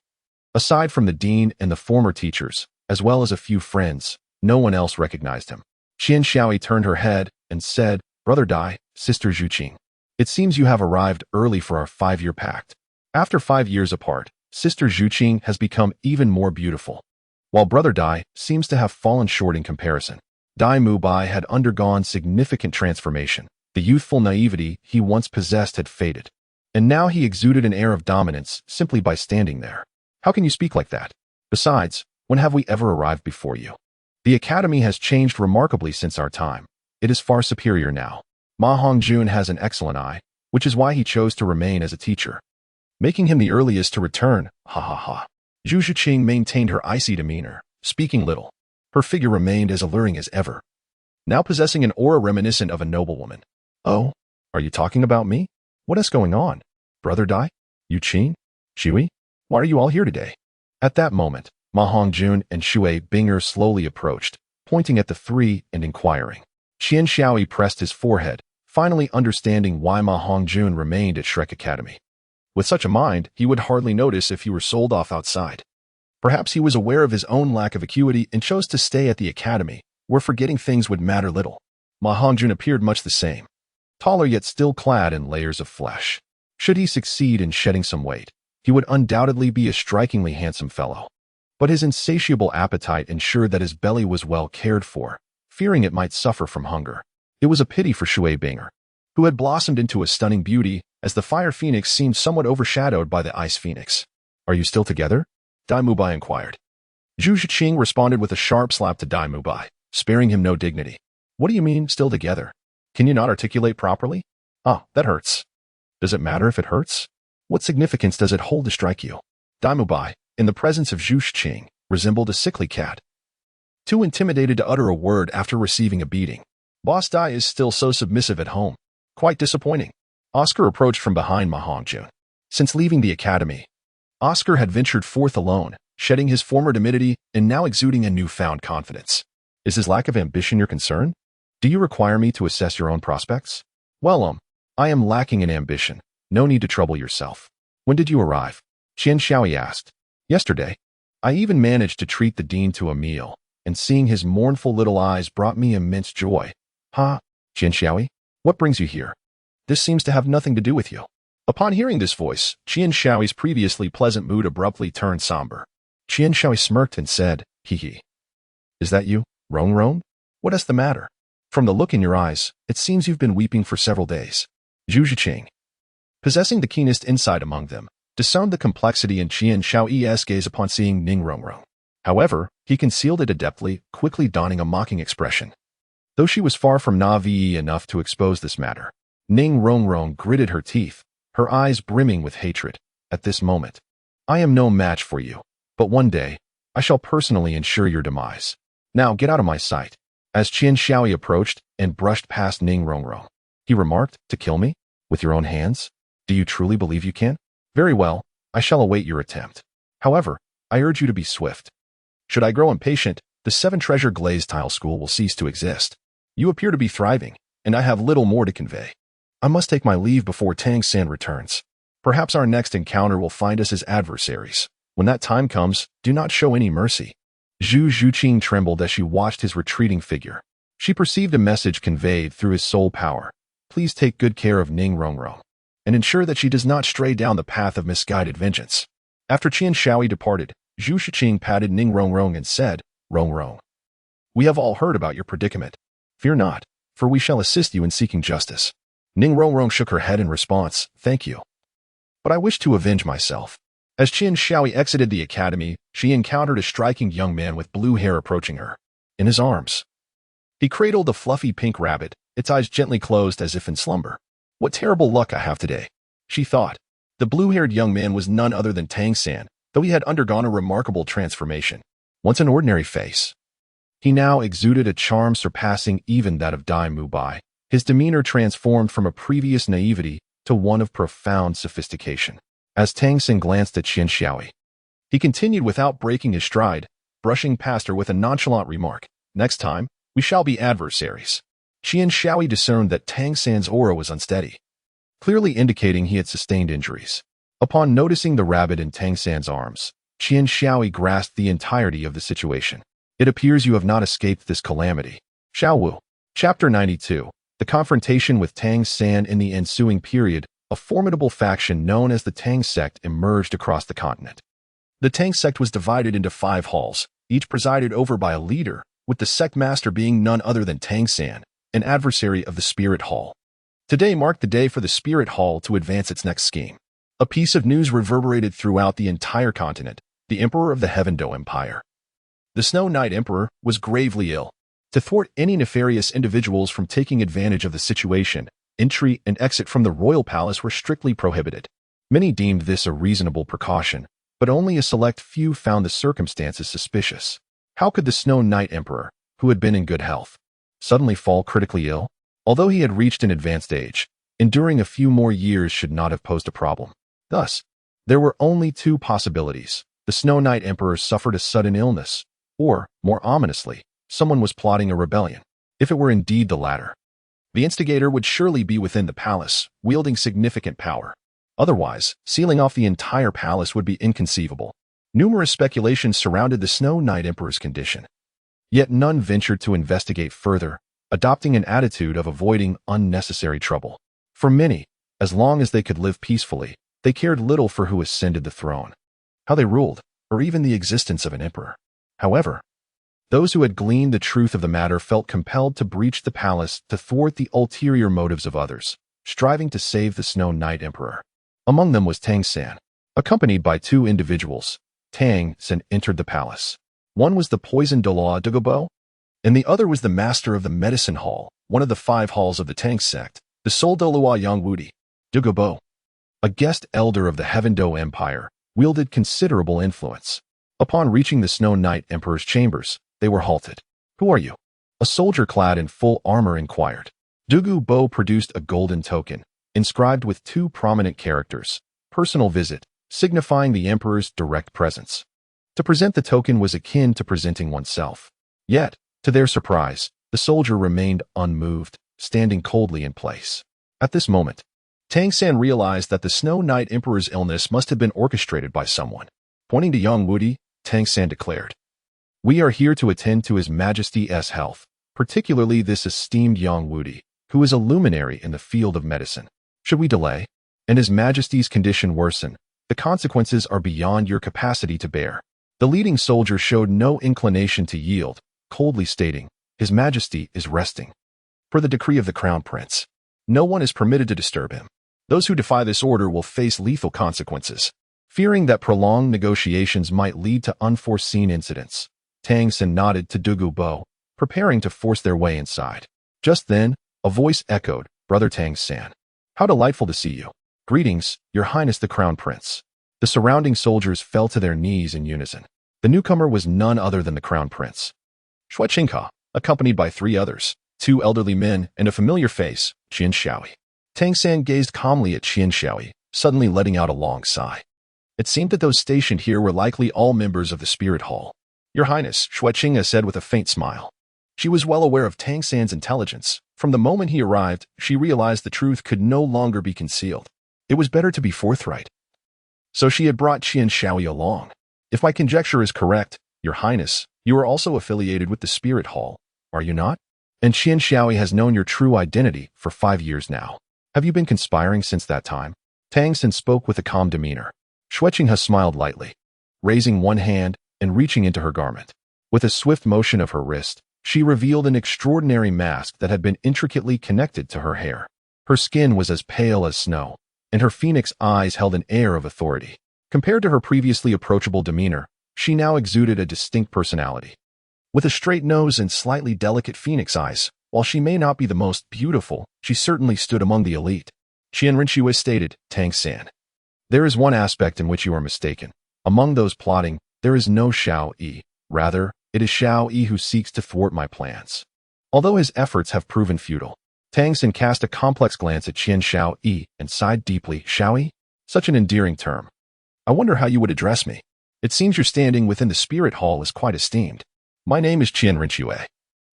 aside from the dean and the former teachers, as well as a few friends, no one else recognized him. Qian Xiaoyi turned her head and said, "Brother Dai, Sister Zhuqing, it seems you have arrived early for our 5-year pact." After 5 years apart, Sister Zhuqing has become even more beautiful, while Brother Dai seems to have fallen short in comparison. Dai Mubai had undergone significant transformation. The youthful naivety he once possessed had faded, and now he exuded an air of dominance simply by standing there. "How can you speak like that? Besides, when have we ever arrived before you? The academy has changed remarkably since our time. It is far superior now. Ma Hongjun has an excellent eye, which is why he chose to remain as a teacher, making him the earliest to return. Ha ha ha." Zhu Zhiqing maintained her icy demeanor, speaking little. Her figure remained as alluring as ever, now possessing an aura reminiscent of a noblewoman. "Oh, are you talking about me? What is going on? Brother Dai? Yuqing? Xiaoyi? Why are you all here today?" At that moment, Ma Hongjun and Shui Binger slowly approached, pointing at the 3 and inquiring. Qian Xiaoyi pressed his forehead, finally understanding why Ma Hongjun remained at Shrek Academy. With such a mind, he would hardly notice if he were sold off outside. Perhaps he was aware of his own lack of acuity and chose to stay at the academy, where forgetting things would matter little. Ma Hongjun appeared much the same, taller yet still clad in layers of flesh. Should he succeed in shedding some weight, he would undoubtedly be a strikingly handsome fellow. But his insatiable appetite ensured that his belly was well cared for, fearing it might suffer from hunger. It was a pity for Shui Binger, who had blossomed into a stunning beauty, as the fire phoenix seemed somewhat overshadowed by the ice phoenix. "Are you still together?" Dai Mubai inquired. Zhu Zhiqing responded with a sharp slap to Dai Mubai, sparing him no dignity. "What do you mean, still together? Can you not articulate properly? Ah, that hurts. Does it matter if it hurts? What significance does it hold to strike you? Daimubai, in the presence of Zhu Shiqing, resembled a sickly cat. Too intimidated to utter a word after receiving a beating. Boss Dai is still so submissive at home. Quite disappointing. Oscar approached from behind Ma Hongjun. Since leaving the academy, Oscar had ventured forth alone, shedding his former timidity and now exuding a newfound confidence. Is his lack of ambition your concern? Do you require me to assess your own prospects? Well, I am lacking in ambition. No need to trouble yourself. When did you arrive? Qian Xiaoyi asked. Yesterday. I even managed to treat the dean to a meal, and seeing his mournful little eyes brought me immense joy. Ha, Qian Xiaoyi? What brings you here? This seems to have nothing to do with you. Upon hearing this voice, Qian Xiaoyi's previously pleasant mood abruptly turned somber. Qian Xiaoyi smirked and said, hee hee. Is that you, Rong Rong? What is the matter? From the look in your eyes, it seems you've been weeping for several days. Zhu Shiqing, possessing the keenest insight among them, discerned the complexity in Qian Xiaoyi's gaze upon seeing Ning Rongrong. However, he concealed it adeptly, quickly donning a mocking expression. Though she was far from naive enough to expose this matter, Ning Rongrong gritted her teeth, her eyes brimming with hatred. At this moment, I am no match for you, but one day, I shall personally ensure your demise. Now get out of my sight. As Qian Xiaoyi approached and brushed past Ning Rongrong, he remarked, to kill me? With your own hands? Do you truly believe you can? Very well, I shall await your attempt. However, I urge you to be swift. Should I grow impatient, the 7 Treasure Glazed Tile School will cease to exist. You appear to be thriving, and I have little more to convey. I must take my leave before Tang San returns. Perhaps our next encounter will find us as adversaries. When that time comes, do not show any mercy. Zhu Shiqing trembled as she watched his retreating figure. She perceived a message conveyed through his soul power. Please take good care of Ning Rongrong, and ensure that she does not stray down the path of misguided vengeance. After Qian Xiaoyi departed, Zhu Shiqing patted Ning Rongrong and said, Rongrong, we have all heard about your predicament. Fear not, for we shall assist you in seeking justice. Ning Rongrong shook her head in response, thank you. But I wish to avenge myself. As Qian Xiaoyi exited the academy, she encountered a striking young man with blue hair approaching her. In his arms, he cradled a fluffy pink rabbit, its eyes gently closed as if in slumber. What terrible luck I have today, she thought. The blue-haired young man was none other than Tang San, though he had undergone a remarkable transformation. Once an ordinary face, he now exuded a charm surpassing even that of Dai Mubai. His demeanor transformed from a previous naivety to one of profound sophistication. As Tang San glanced at Qian Xiaoyi, he continued without breaking his stride, brushing past her with a nonchalant remark. Next time, we shall be adversaries. Qian Xiaoyi discerned that Tang San's aura was unsteady, clearly indicating he had sustained injuries. Upon noticing the rabbit in Tang San's arms, Qian Xiaoyi grasped the entirety of the situation. It appears you have not escaped this calamity. Xiaowu. Chapter 92. The confrontation with Tang San. In the ensuing period, a formidable faction known as the Tang sect emerged across the continent. The Tang sect was divided into 5 halls, each presided over by a leader, with the sect master being none other than Tang San, an adversary of the Spirit Hall. Today marked the day for the Spirit Hall to advance its next scheme. A piece of news reverberated throughout the entire continent. The Emperor of the Heavendo Empire, the Snow Knight Emperor, was gravely ill. To thwart any nefarious individuals from taking advantage of the situation, entry and exit from the royal palace were strictly prohibited. Many deemed this a reasonable precaution, but only a select few found the circumstances suspicious. How could the Snow Knight Emperor, who had been in good health, suddenly fall critically ill? Although he had reached an advanced age, enduring a few more years should not have posed a problem. Thus, there were only 2 possibilities. The Snow Knight Emperor suffered a sudden illness, or, more ominously, someone was plotting a rebellion. If it were indeed the latter, the instigator would surely be within the palace, wielding significant power. Otherwise, sealing off the entire palace would be inconceivable. Numerous speculations surrounded the Snow Knight Emperor's condition. Yet none ventured to investigate further, adopting an attitude of avoiding unnecessary trouble. For many, as long as they could live peacefully, they cared little for who ascended the throne, how they ruled, or even the existence of an emperor. However, those who had gleaned the truth of the matter felt compelled to breach the palace to thwart the ulterior motives of others, striving to save the Snow Knight Emperor. Among them was Tang San. Accompanied by 2 individuals, Tang San entered the palace. One was the poisoned Douluo, and the other was the master of the Medicine Hall, one of the 5 halls of the Tang sect, the Soul Douluo Yangwudi. Douluo, a guest elder of the Heavendo Empire, wielded considerable influence. Upon reaching the Snow Knight Emperor's chambers, they were halted. "Who are you?" A soldier clad in full armor inquired. Douluo produced a golden token, inscribed with two prominent characters, "Personal Visit," signifying the Emperor's direct presence. To present the token was akin to presenting oneself. Yet, to their surprise, the soldier remained unmoved, standing coldly in place. At this moment, Tang San realized that the Snow Knight Emperor's illness must have been orchestrated by someone. Pointing to young Wudi, Tang San declared, "We are here to attend to His Majesty's health, particularly this esteemed young Wudi, who is a luminary in the field of medicine. Should we delay, and His Majesty's condition worsen, the consequences are beyond your capacity to bear." The leading soldier showed no inclination to yield, coldly stating, "His Majesty is resting. Per the decree of the Crown Prince, no one is permitted to disturb him. Those who defy this order will face lethal consequences." Fearing that prolonged negotiations might lead to unforeseen incidents, Tang San nodded to Douluo, preparing to force their way inside. Just then, a voice echoed, "Brother Tang San. How delightful to see you. Greetings, Your Highness the Crown Prince." The surrounding soldiers fell to their knees in unison. The newcomer was none other than the Crown Prince. Shui Qinghe, accompanied by three others, two elderly men and a familiar face, Qian Shaoi. Tang San gazed calmly at Qian Shaoi, suddenly letting out a long sigh. It seemed that those stationed here were likely all members of the Spirit Hall. "Your Highness," Shui Qinghe said with a faint smile. She was well aware of Tang San's intelligence. From the moment he arrived, she realized the truth could no longer be concealed. It was better to be forthright. So she had brought Qian Shaoi along. "If my conjecture is correct, Your Highness, you are also affiliated with the Spirit Hall, are you not? And Qian Shaoi has known your true identity for 5 years now. Have you been conspiring since that time?" Tang San spoke with a calm demeanor. Shui Qinghe smiled lightly, raising one hand and reaching into her garment. With a swift motion of her wrist, she revealed an extraordinary mask that had been intricately connected to her hair. Her skin was as pale as snow, and her phoenix eyes held an air of authority. Compared to her previously approachable demeanor, she now exuded a distinct personality. With a straight nose and slightly delicate phoenix eyes, while she may not be the most beautiful, she certainly stood among the elite. Qian Rinxue stated, "Tang San, there is one aspect in which you are mistaken. Among those plotting, there is no Xiao Yi. Rather, it is Xiao Yi who seeks to thwart my plans." Although his efforts have proven futile, Tang San cast a complex glance at Qian Xiao Yi and sighed deeply. "Xiao Yi? Such an endearing term. I wonder how you would address me. It seems your standing within the Spirit Hall is quite esteemed. My name is Qian Rinxue.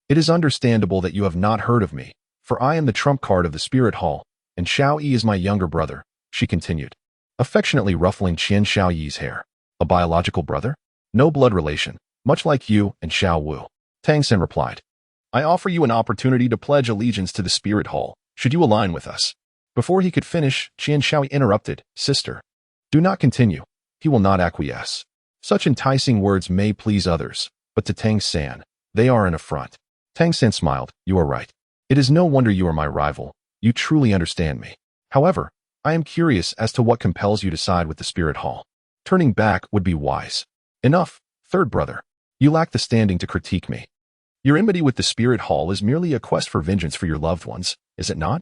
It is understandable that you have not heard of me, for I am the trump card of the Spirit Hall, and Xiao Yi is my younger brother," she continued, affectionately ruffling Qian Xiao Yi's hair. "A biological brother? No blood relation, much like you and Xiao Wu." Tang San replied, "I offer you an opportunity to pledge allegiance to the Spirit Hall, should you align with us." Before he could finish, Qian Shaoi interrupted, "Sister, do not continue. He will not acquiesce. Such enticing words may please others, but to Tang San, they are an affront." Tang San smiled, "You are right. It is no wonder you are my rival. You truly understand me. However, I am curious as to what compels you to side with the Spirit Hall. Turning back would be wise. Enough, third brother. You lack the standing to critique me. Your enmity with the Spirit Hall is merely a quest for vengeance for your loved ones, is it not?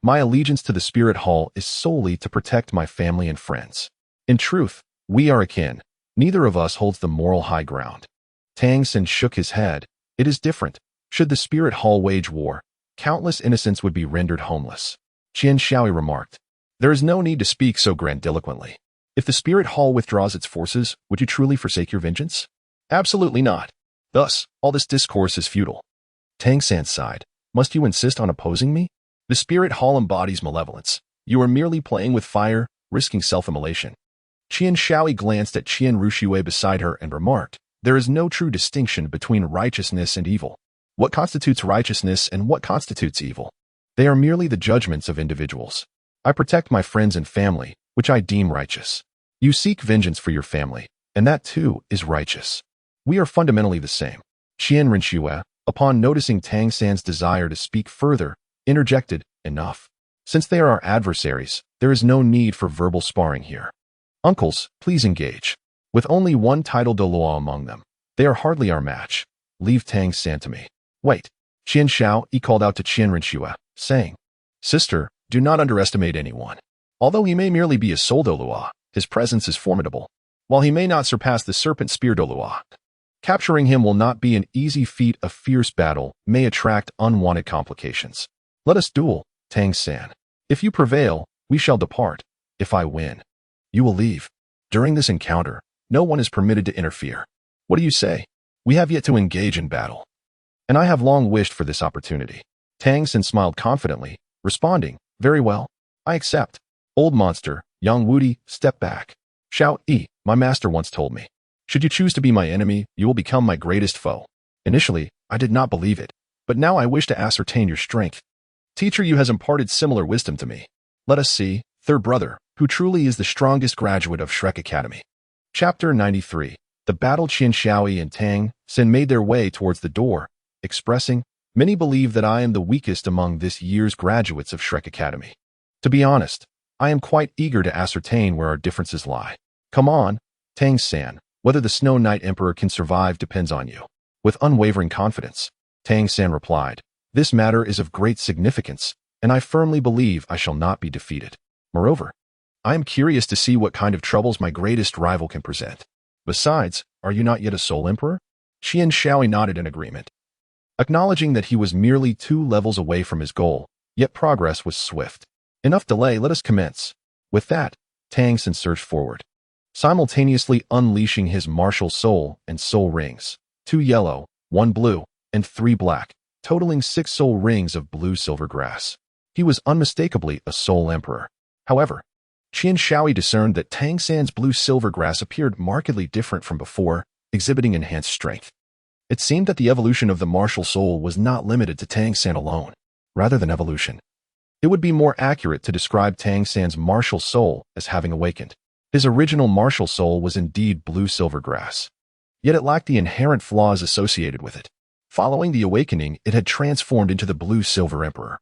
My allegiance to the Spirit Hall is solely to protect my family and friends. In truth, we are akin. Neither of us holds the moral high ground." Tang San shook his head. "It is different. Should the Spirit Hall wage war, countless innocents would be rendered homeless." Qian Shaoi remarked, "There is no need to speak so grandiloquently. If the Spirit Hall withdraws its forces, would you truly forsake your vengeance?" "Absolutely not. Thus, all this discourse is futile." Tang San sighed. "Must you insist on opposing me? The Spirit Hall embodies malevolence. You are merely playing with fire, risking self-immolation." Qian Shaoi glanced at Qian Rinxue beside her and remarked, "There is no true distinction between righteousness and evil. What constitutes righteousness and what constitutes evil? They are merely the judgments of individuals. I protect my friends and family, which I deem righteous. You seek vengeance for your family, and that too is righteous. We are fundamentally the same." Qian Rinxue, upon noticing Tang San's desire to speak further, interjected, "Enough. Since they are our adversaries, there is no need for verbal sparring here. Uncles, please engage. With only one title Douluo among them, they are hardly our match. Leave Tang San to me." "Wait." Qian Shaoi called out to Qian Rinxue, saying, "Sister, do not underestimate anyone. Although he may merely be a soul Douluo, his presence is formidable. While he may not surpass the serpent spear Douluo, capturing him will not be an easy feat. A fierce battle may attract unwanted complications. Let us duel, Tang-san. If you prevail, we shall depart. If I win, you will leave. During this encounter, no one is permitted to interfere. What do you say? We have yet to engage in battle, and I have long wished for this opportunity. Tang-san smiled confidently, responding, very well. I accept. Old monster, young Woody, step back. Shout, my master once told me. Should you choose to be my enemy, you will become my greatest foe. Initially, I did not believe it, but now I wish to ascertain your strength. Teacher, you has imparted similar wisdom to me. Let us see, third brother, who truly is the strongest graduate of Shrek Academy. Chapter 93. The battle. Qian Xiaoyi and Tang Sen made their way towards the door, expressing, many believe that I am the weakest among this year's graduates of Shrek Academy. To be honest, I am quite eager to ascertain where our differences lie. Come on, Tang-san, whether the Snow Knight Emperor can survive depends on you. With unwavering confidence, Tang-san replied, this matter is of great significance, and I firmly believe I shall not be defeated. Moreover, I am curious to see what kind of troubles my greatest rival can present. Besides, are you not yet a Soul Emperor? Qian Xiaoyi nodded in agreement, acknowledging that he was merely 2 levels away from his goal, yet progress was swift. Enough delay, let us commence. With that, Tang-san surged forward, simultaneously unleashing his martial soul and soul rings, 2 yellow, 1 blue, and 3 black, totaling 6 soul rings of blue silver grass. He was unmistakably a Soul Emperor. However, Qian Xiaoyi discerned that Tang-san's blue silver grass appeared markedly different from before, exhibiting enhanced strength. It seemed that the evolution of the martial soul was not limited to Tang-san alone, rather than evolution. It would be more accurate to describe Tang-san's martial soul as having awakened. His original martial soul was indeed blue silver grass, yet it lacked the inherent flaws associated with it. Following the awakening, it had transformed into the blue silver emperor,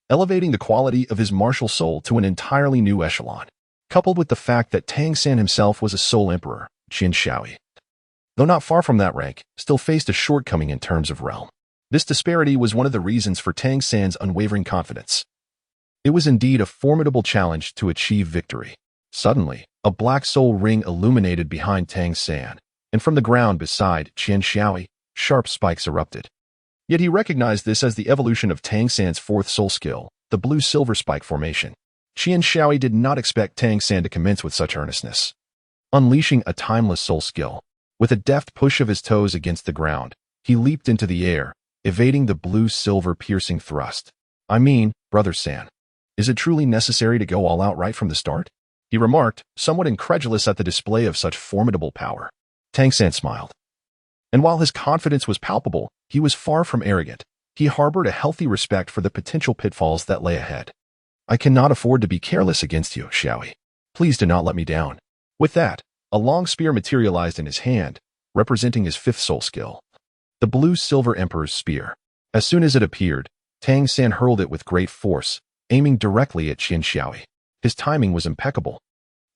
elevating the quality of his martial soul to an entirely new echelon. Coupled with the fact that Tang-san himself was a Soul Emperor, Qian Xiaoyi, though not far from that rank, still faced a shortcoming in terms of realm. This disparity was one of the reasons for Tang-san's unwavering confidence. It was indeed a formidable challenge to achieve victory. Suddenly, a black soul ring illuminated behind Tang-san, and from the ground beside Qian Xiaoyi, sharp spikes erupted. Yet he recognized this as the evolution of Tang-san's 4th soul skill, the blue-silver spike formation. Qian Xiaoyi did not expect Tang-san to commence with such earnestness. Unleashing a timeless soul skill, with a deft push of his toes against the ground, he leaped into the air, evading the blue-silver piercing thrust. I mean, Brother San, is it truly necessary to go all out right from the start? He remarked, somewhat incredulous at the display of such formidable power. Tang-san smiled. And while his confidence was palpable, he was far from arrogant. He harbored a healthy respect for the potential pitfalls that lay ahead. I cannot afford to be careless against you, Xiaoyi. Please do not let me down. With that, a long spear materialized in his hand, representing his 5th soul skill, the blue-silver Emperor's spear. As soon as it appeared, Tang-san hurled it with great force, aiming directly at Qian Xiaoyi. His timing was impeccable,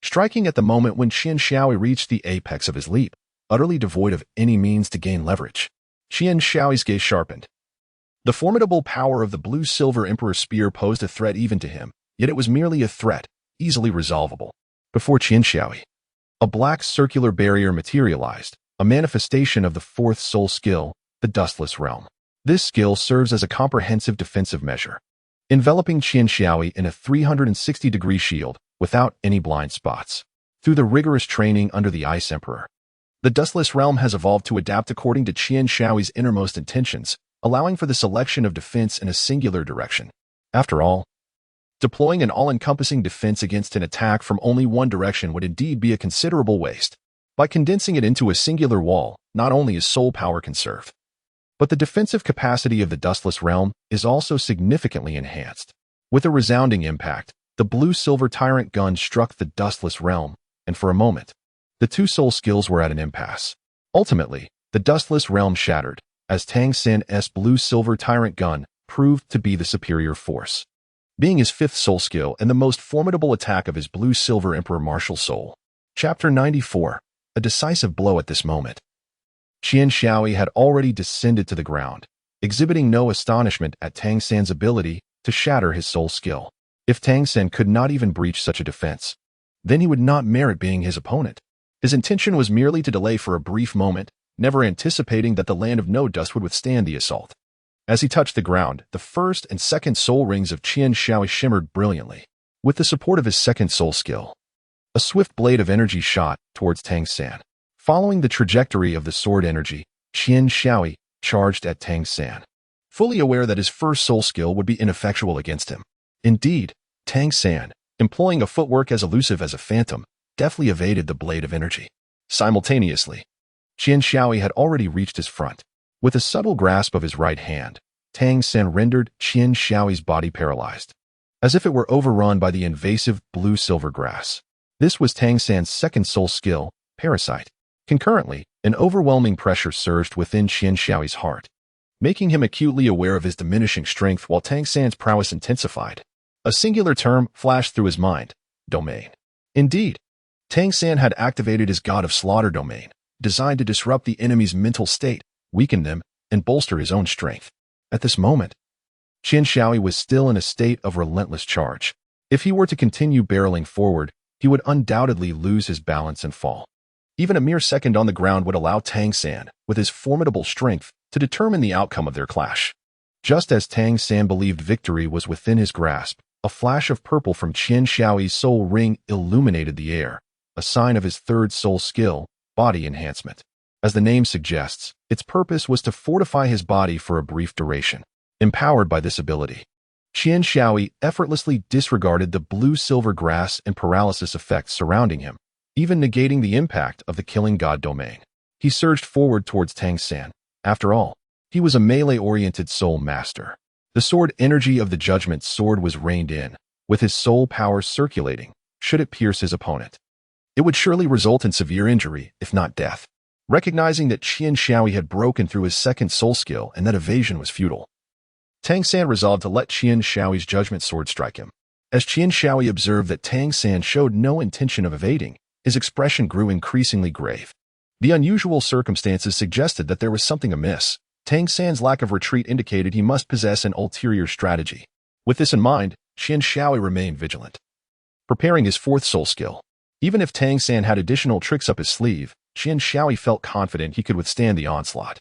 striking at the moment when Qian Xiaoyi reached the apex of his leap, utterly devoid of any means to gain leverage. Qian Xiaoyi's gaze sharpened. The formidable power of the blue-silver Emperor's spear posed a threat even to him, yet it was merely a threat, easily resolvable. Before Qian Xiaoyi, a black circular barrier materialized, a manifestation of the 4th soul skill, the Dustless Realm. This skill serves as a comprehensive defensive measure, enveloping Qian Xiaoyi in a 360-degree shield without any blind spots. Through the rigorous training under the Ice Emperor, the Dustless Realm has evolved to adapt according to Qian Xiaoyi's innermost intentions, allowing for the selection of defense in a singular direction. After all, deploying an all-encompassing defense against an attack from only one direction would indeed be a considerable waste. By condensing it into a singular wall, not only is soul power conserved, but the defensive capacity of the Dustless Realm is also significantly enhanced. With a resounding impact, the blue-silver Tyrant gun struck the Dustless Realm, and for a moment, the 2 soul skills were at an impasse. Ultimately, the Dustless Realm shattered, as Tang-san's blue-silver Tyrant gun proved to be the superior force, being his 5th soul skill and the most formidable attack of his blue-silver Emperor martial soul. Chapter 94. A decisive blow. At this moment, Qian Xiaoyi had already descended to the ground, exhibiting no astonishment at Tang-san's ability to shatter his soul skill. If Tang-san could not even breach such a defense, then he would not merit being his opponent. His intention was merely to delay for a brief moment, never anticipating that the land of no dust would withstand the assault. As he touched the ground, the first and second soul rings of Qian Shaoi shimmered brilliantly, with the support of his second soul skill. A swift blade of energy shot towards Tang San. Following the trajectory of the sword energy, Qian Shaoi charged at Tang San, fully aware that his first soul skill would be ineffectual against him. Indeed, Tang San, employing a footwork as elusive as a phantom, deftly evaded the blade of energy. Simultaneously, Qian Shaoi had already reached his front. With a subtle grasp of his right hand, Tang San rendered Qian Shaoi's body paralyzed, as if it were overrun by the invasive blue-silver grass. This was Tang San's second soul skill, Parasite. Concurrently, an overwhelming pressure surged within Qian Shaoi's heart, making him acutely aware of his diminishing strength while Tang San's prowess intensified. A singular term flashed through his mind: domain. Indeed, Tang San had activated his God of Slaughter domain, designed to disrupt the enemy's mental state, weaken them, and bolster his own strength. At this moment, Qian Shaoi was still in a state of relentless charge. If he were to continue barreling forward, he would undoubtedly lose his balance and fall. Even a mere second on the ground would allow Tang San, with his formidable strength, to determine the outcome of their clash. Just as Tang San believed victory was within his grasp, a flash of purple from Qian Shaoi's soul ring illuminated the air, a sign of his third soul skill, body enhancement. As the name suggests, its purpose was to fortify his body for a brief duration. Empowered by this ability, Qian Shaoi effortlessly disregarded the blue-silver grass and paralysis effects surrounding him, even negating the impact of the killing god domain. He surged forward towards Tang San. After all, he was a melee-oriented soul master. The sword energy of the Judgment Sword was reined in, with his soul power circulating, should it pierce his opponent. It would surely result in severe injury, if not death. Recognizing that Qian Shaoi had broken through his second soul skill and that evasion was futile, Tang San resolved to let Qian Shaoi's Judgment Sword strike him. As Qian Shaoi observed that Tang San showed no intention of evading, his expression grew increasingly grave. The unusual circumstances suggested that there was something amiss. Tang San's lack of retreat indicated he must possess an ulterior strategy. With this in mind, Qian Shaoi remained vigilant, preparing his fourth soul skill. Even if Tang San had additional tricks up his sleeve, Qian Shaoi felt confident he could withstand the onslaught.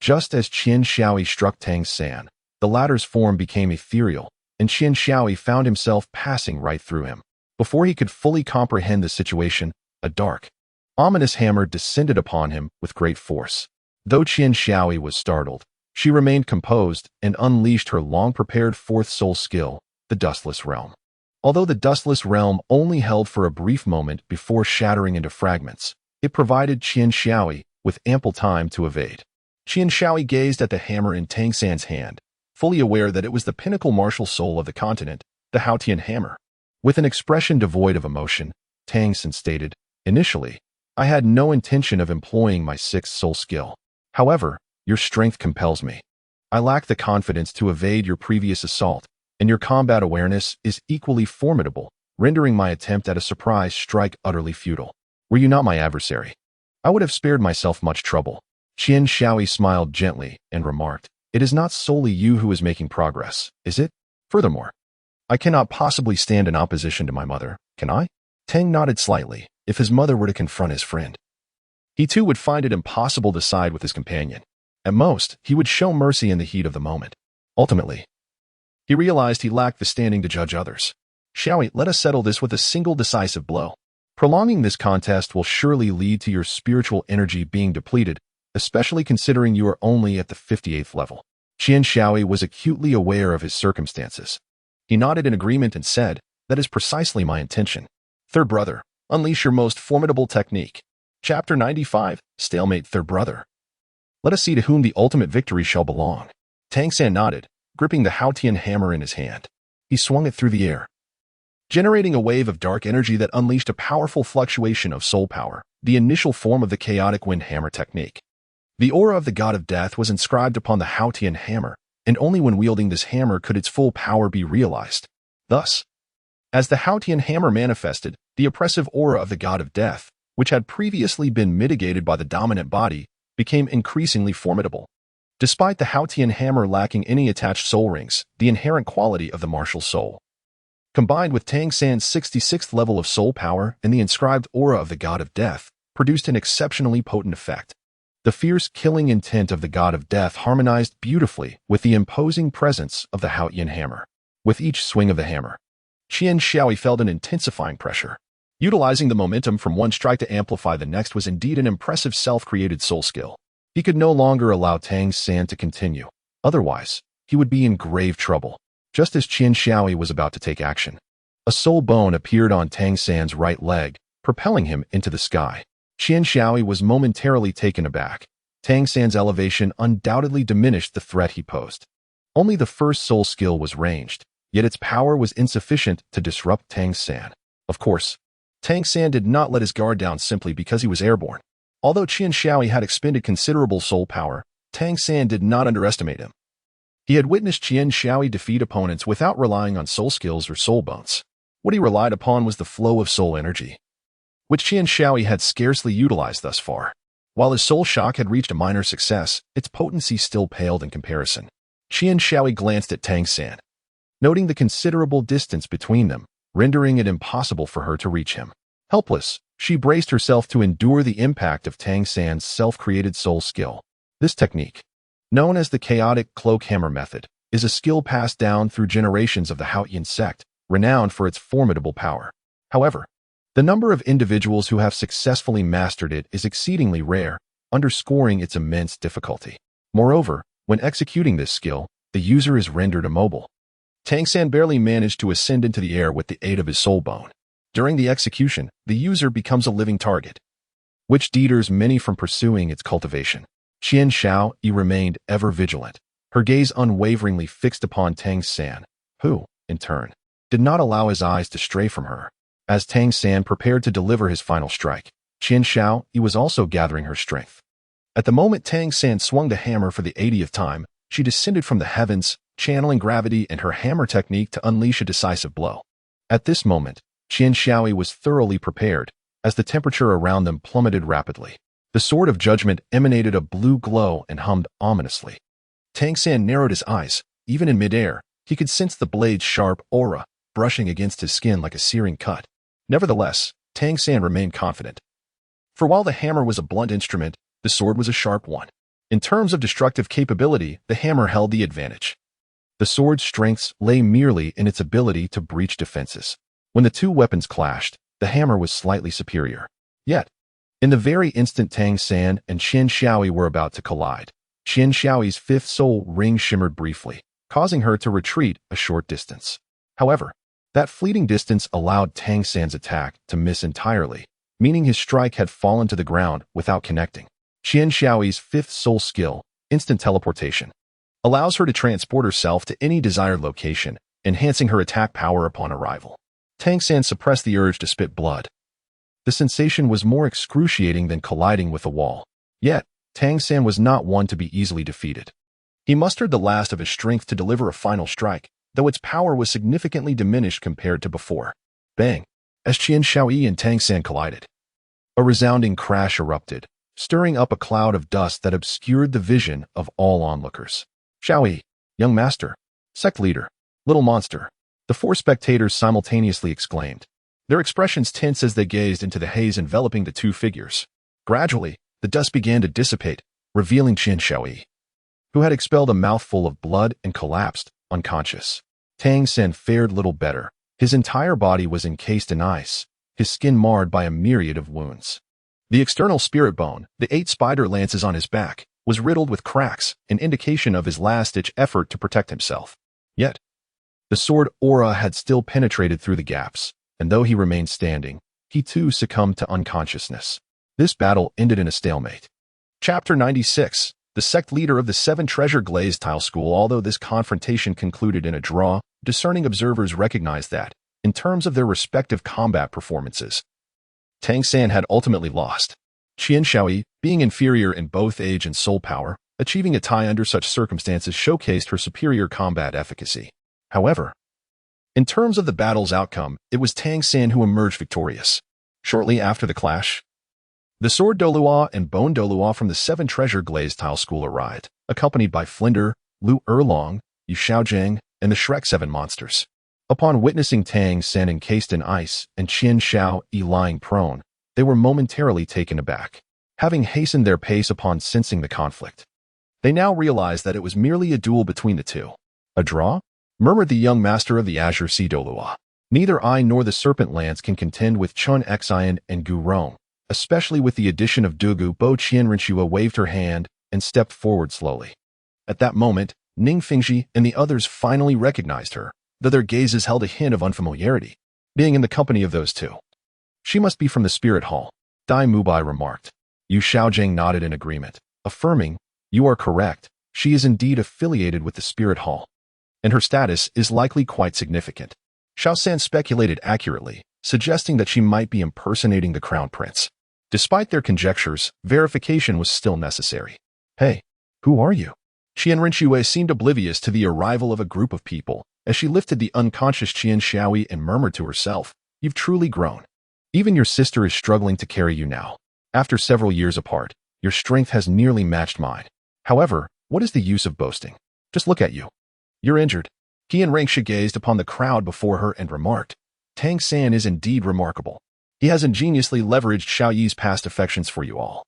Just as Qian Shaoi struck Tang San, the latter's form became ethereal, and Qian Shaoi found himself passing right through him. Before he could fully comprehend the situation, a dark, ominous hammer descended upon him with great force. Though Qian Shaoi was startled, she remained composed and unleashed her long-prepared fourth soul skill, the Dustless Realm. Although the Dustless Realm only held for a brief moment before shattering into fragments, it provided Qian Shaoi with ample time to evade. Qian Shaoi gazed at the hammer in Tang San's hand, fully aware that it was the pinnacle martial soul of the continent, the Haotian hammer. With an expression devoid of emotion, Tang San stated, "Initially, I had no intention of employing my sixth soul skill. However, your strength compels me. I lack the confidence to evade your previous assault, and your combat awareness is equally formidable, rendering my attempt at a surprise strike utterly futile. Were you not my adversary, I would have spared myself much trouble." Qian Shaoi smiled gently and remarked, "It is not solely you who is making progress, is it? Furthermore, I cannot possibly stand in opposition to my mother, can I?" Tang nodded slightly. If his mother were to confront his friend, he too would find it impossible to side with his companion. At most, he would show mercy in the heat of the moment. Ultimately, he realized he lacked the standing to judge others. "Shaoi, let us settle this with a single decisive blow. Prolonging this contest will surely lead to your spiritual energy being depleted, especially considering you are only at the 58th level." Qian Shaoi was acutely aware of his circumstances. He nodded in agreement and said, "That is precisely my intention. Third brother, unleash your most formidable technique." Chapter 95, Stalemate. Third brother. Let us see to whom the ultimate victory shall belong. Tang San nodded, gripping the Haotian hammer in his hand. He swung it through the air, generating a wave of dark energy that unleashed a powerful fluctuation of soul power, the initial form of the chaotic wind hammer technique. The aura of the god of death was inscribed upon the Haotian hammer, and only when wielding this hammer could its full power be realized. Thus, as the Haotian hammer manifested, the oppressive aura of the god of death, which had previously been mitigated by the dominant body, became increasingly formidable. Despite the Haotian hammer lacking any attached soul rings, the inherent quality of the martial soul, combined with Tang San's 66th level of soul power and the inscribed aura of the god of death, produced an exceptionally potent effect. The fierce killing intent of the god of death harmonized beautifully with the imposing presence of the Haotian hammer. With each swing of the hammer, Qian Xiaoyi felt an intensifying pressure. Utilizing the momentum from one strike to amplify the next was indeed an impressive self-created soul skill. He could no longer allow Tang San to continue. Otherwise, he would be in grave trouble. Just as Qian Xiaoyi was about to take action, a soul bone appeared on Tang San's right leg, propelling him into the sky. Qian Xiaoyi was momentarily taken aback. Tang San's elevation undoubtedly diminished the threat he posed. Only the first soul skill was ranged, yet its power was insufficient to disrupt Tang San. Of course, Tang San did not let his guard down simply because he was airborne. Although Qian Xiaoyi had expended considerable soul power, Tang San did not underestimate him. He had witnessed Qian Xiaoyi defeat opponents without relying on soul skills or soul bones. What he relied upon was the flow of soul energy, which Qian Xiaoyi had scarcely utilized thus far. While his soul shock had reached a minor success, its potency still paled in comparison. Qian Xiaoyi glanced at Tang San, noting the considerable distance between them, rendering it impossible for her to reach him. Helpless, she braced herself to endure the impact of Tang San's self-created soul skill. This technique, known as the chaotic cloak hammer method, is a skill passed down through generations of the Haotian sect, renowned for its formidable power. However, the number of individuals who have successfully mastered it is exceedingly rare, underscoring its immense difficulty. Moreover, when executing this skill, the user is rendered immobile. Tang San barely managed to ascend into the air with the aid of his soul bone. During the execution, the user becomes a living target, which deters many from pursuing its cultivation. Qian Xiaoyi remained ever vigilant, her gaze unwaveringly fixed upon Tang San, who, in turn, did not allow his eyes to stray from her. As Tang San prepared to deliver his final strike, Qian Xiaoyi was also gathering her strength. At the moment Tang San swung the hammer for the 80th time, she descended from the heavens, channeling gravity and her hammer technique to unleash a decisive blow. At this moment, Qian Xiaoyi was thoroughly prepared, as the temperature around them plummeted rapidly. The sword of judgment emanated a blue glow and hummed ominously. Tang San narrowed his eyes. Even in midair, he could sense the blade's sharp aura, brushing against his skin like a searing cut. Nevertheless, Tang San remained confident. For while the hammer was a blunt instrument, the sword was a sharp one. In terms of destructive capability, the hammer held the advantage. The sword's strengths lay merely in its ability to breach defenses. When the two weapons clashed, the hammer was slightly superior. Yet, in the very instant Tang San and Qian Xiaoyi were about to collide, Qian Xiaoyi's fifth soul ring shimmered briefly, causing her to retreat a short distance. However, that fleeting distance allowed Tang San's attack to miss entirely, meaning his strike had fallen to the ground without connecting. Qian Xiaoyi's fifth soul skill, instant teleportation, allows her to transport herself to any desired location, enhancing her attack power upon arrival. Tang San suppressed the urge to spit blood. The sensation was more excruciating than colliding with a wall. Yet, Tang San was not one to be easily defeated. He mustered the last of his strength to deliver a final strike, though its power was significantly diminished compared to before. Bang! As Qian Xiaoyi and Tang San collided, a resounding crash erupted, stirring up a cloud of dust that obscured the vision of all onlookers. Xiaoyi, young master, sect leader, little monster, the four spectators simultaneously exclaimed, their expressions tense as they gazed into the haze enveloping the two figures. Gradually, the dust began to dissipate, revealing Qian Xiaoyi, who had expelled a mouthful of blood and collapsed, unconscious. Tang San fared little better. His entire body was encased in ice, his skin marred by a myriad of wounds. The external spirit bone, the 8 spider lances on his back, was riddled with cracks, an indication of his last-ditch effort to protect himself. Yet, the sword aura had still penetrated through the gaps, and though he remained standing, he too succumbed to unconsciousness. This battle ended in a stalemate. Chapter 96. The sect leader of the 7 Treasure Glazed Tile School. Although this confrontation concluded in a draw, discerning observers recognized that, in terms of their respective combat performances, Tang San had ultimately lost. Qian Xiaoyi, being inferior in both age and soul power, achieving a tie under such circumstances showcased her superior combat efficacy. However, in terms of the battle's outcome, it was Tang San who emerged victorious. Shortly after the clash, the Sword Douluo and Bone Douluo from the 7 Treasure Glazed Tile School arrived, accompanied by Flinder, Lu Erlong, Yu Xiaojing, and the Shrek 7 monsters. Upon witnessing Tang San encased in ice and Qian Xiaoyi lying prone, They were momentarily taken aback, having hastened their pace upon sensing the conflict. They now realized that it was merely a duel between the two. A draw? Murmured the young master of the Azure Sea Douluo. Neither I nor the Serpent Lance can contend with Chun Xian and Gu Rong, especially with the addition of Dugu. Bo Qianrenshua waved her hand and stepped forward slowly. At that moment, Ning Fingji and the others finally recognized her, though their gazes held a hint of unfamiliarity, being in the company of those two. She must be from the Spirit Hall, Dai Mubai remarked. Yu Xiaojing nodded in agreement, affirming, "You are correct, she is indeed affiliated with the Spirit Hall, and her status is likely quite significant." Xiaosan speculated accurately, suggesting that she might be impersonating the Crown Prince. Despite their conjectures, verification was still necessary. "Hey, who are you?" Qianrenshue seemed oblivious to the arrival of a group of people, as she lifted the unconscious Qian Xiaoyi and murmured to herself, "You've truly grown. Even your sister is struggling to carry you now. After several years apart, your strength has nearly matched mine. However, what is the use of boasting? Just look at you. You're injured." Qianrenshue gazed upon the crowd before her and remarked, "Tang San is indeed remarkable. He has ingeniously leveraged Xiaoyi's past affections for you all,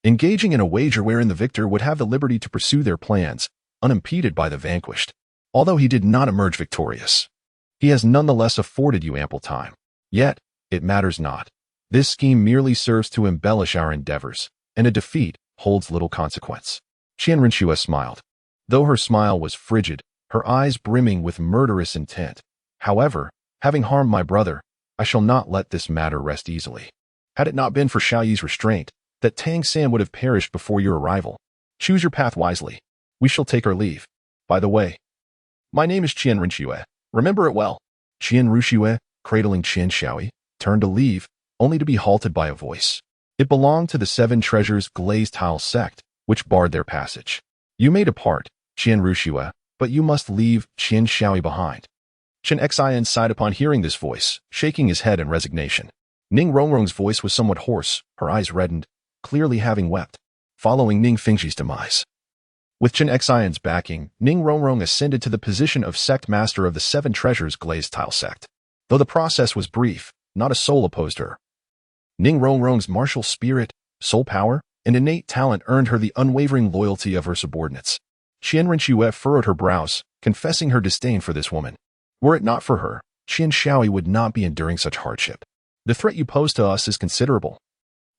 engaging in a wager wherein the victor would have the liberty to pursue their plans, unimpeded by the vanquished. Although he did not emerge victorious, he has nonetheless afforded you ample time. Yet, it matters not. This scheme merely serves to embellish our endeavors, and a defeat holds little consequence." Qianrenshue smiled. Though her smile was frigid, her eyes brimming with murderous intent. "However, having harmed my brother, I shall not let this matter rest easily. Had it not been for Xiaoyi's restraint, that Tang San would have perished before your arrival. Choose your path wisely. We shall take our leave. By the way, my name is Qianrenshue. Remember it well." Qianrenshue, cradling Qian Xiaoyi, turned to leave, only to be halted by a voice. It belonged to the Seven Treasures Glazed Tile sect, which barred their passage. "You may depart, Qianrenshue, but you must leave Qian Xiaoyi behind." Chen Xian sighed upon hearing this voice, shaking his head in resignation. Ning Rongrong's voice was somewhat hoarse, her eyes reddened, clearly having wept, following Ning Fingji's demise. With Chen Xian's backing, Ning Rongrong ascended to the position of sect master of the Seven Treasures Glazed Tile sect. Though the process was brief, not a soul opposed her. Ning Rongrong's martial spirit, soul power, and innate talent earned her the unwavering loyalty of her subordinates. Qianrenshue furrowed her brows, confessing her disdain for this woman. Were it not for her, Qian Xiaoyi would not be enduring such hardship. The threat you pose to us is considerable.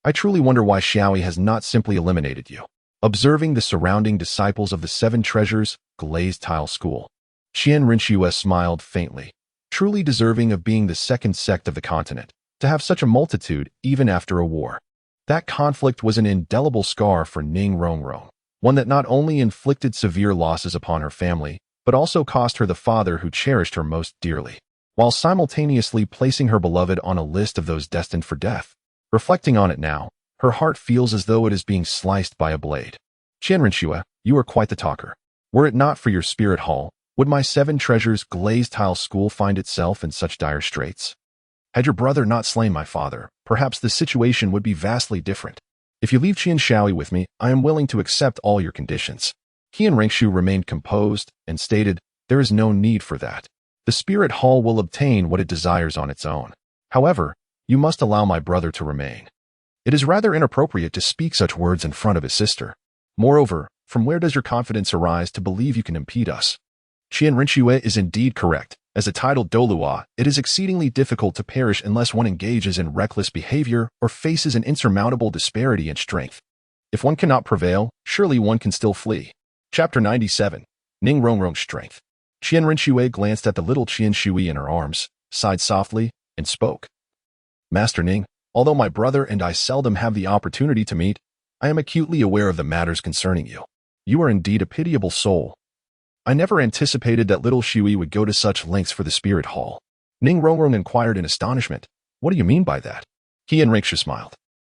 I truly wonder why Xiaoyi has not simply eliminated you." Observing the surrounding disciples of the Seven Treasures Glazed Tile School, Qianrenshue smiled faintly, truly deserving of being the second sect of the continent, to have such a multitude even after a war. That conflict was an indelible scar for Ning Rongrong, one that not only inflicted severe losses upon her family, but also cost her the father who cherished her most dearly, while simultaneously placing her beloved on a list of those destined for death. Reflecting on it now, her heart feels as though it is being sliced by a blade. "Qianrenshue, you are quite the talker. Were it not for your Spirit Hall, would my Seven Treasures Glazed Tile School find itself in such dire straits? Had your brother not slain my father, perhaps the situation would be vastly different. If you leave Qian Xiaoyi with me, I am willing to accept all your conditions." Qianrenshue remained composed and stated, "There is no need for that. The Spirit Hall will obtain what it desires on its own. However, you must allow my brother to remain. It is rather inappropriate to speak such words in front of his sister. Moreover, from where does your confidence arise to believe you can impede us?" Qianrenshue is indeed correct. As a titled Douluo, it is exceedingly difficult to perish unless one engages in reckless behavior or faces an insurmountable disparity in strength. If one cannot prevail, surely one can still flee. Chapter 97. Ning Rongrong's Strength. Qianrenshue glanced at the little Qian Shui in her arms, sighed softly, and spoke. "Master Ning, although my brother and I seldom have the opportunity to meet, I am acutely aware of the matters concerning you. You are indeed a pitiable soul. I never anticipated that little Shui would go to such lengths for the Spirit Hall." Ning Rongrong inquired in astonishment, "What do you mean by that?" Qianrenshue smiled.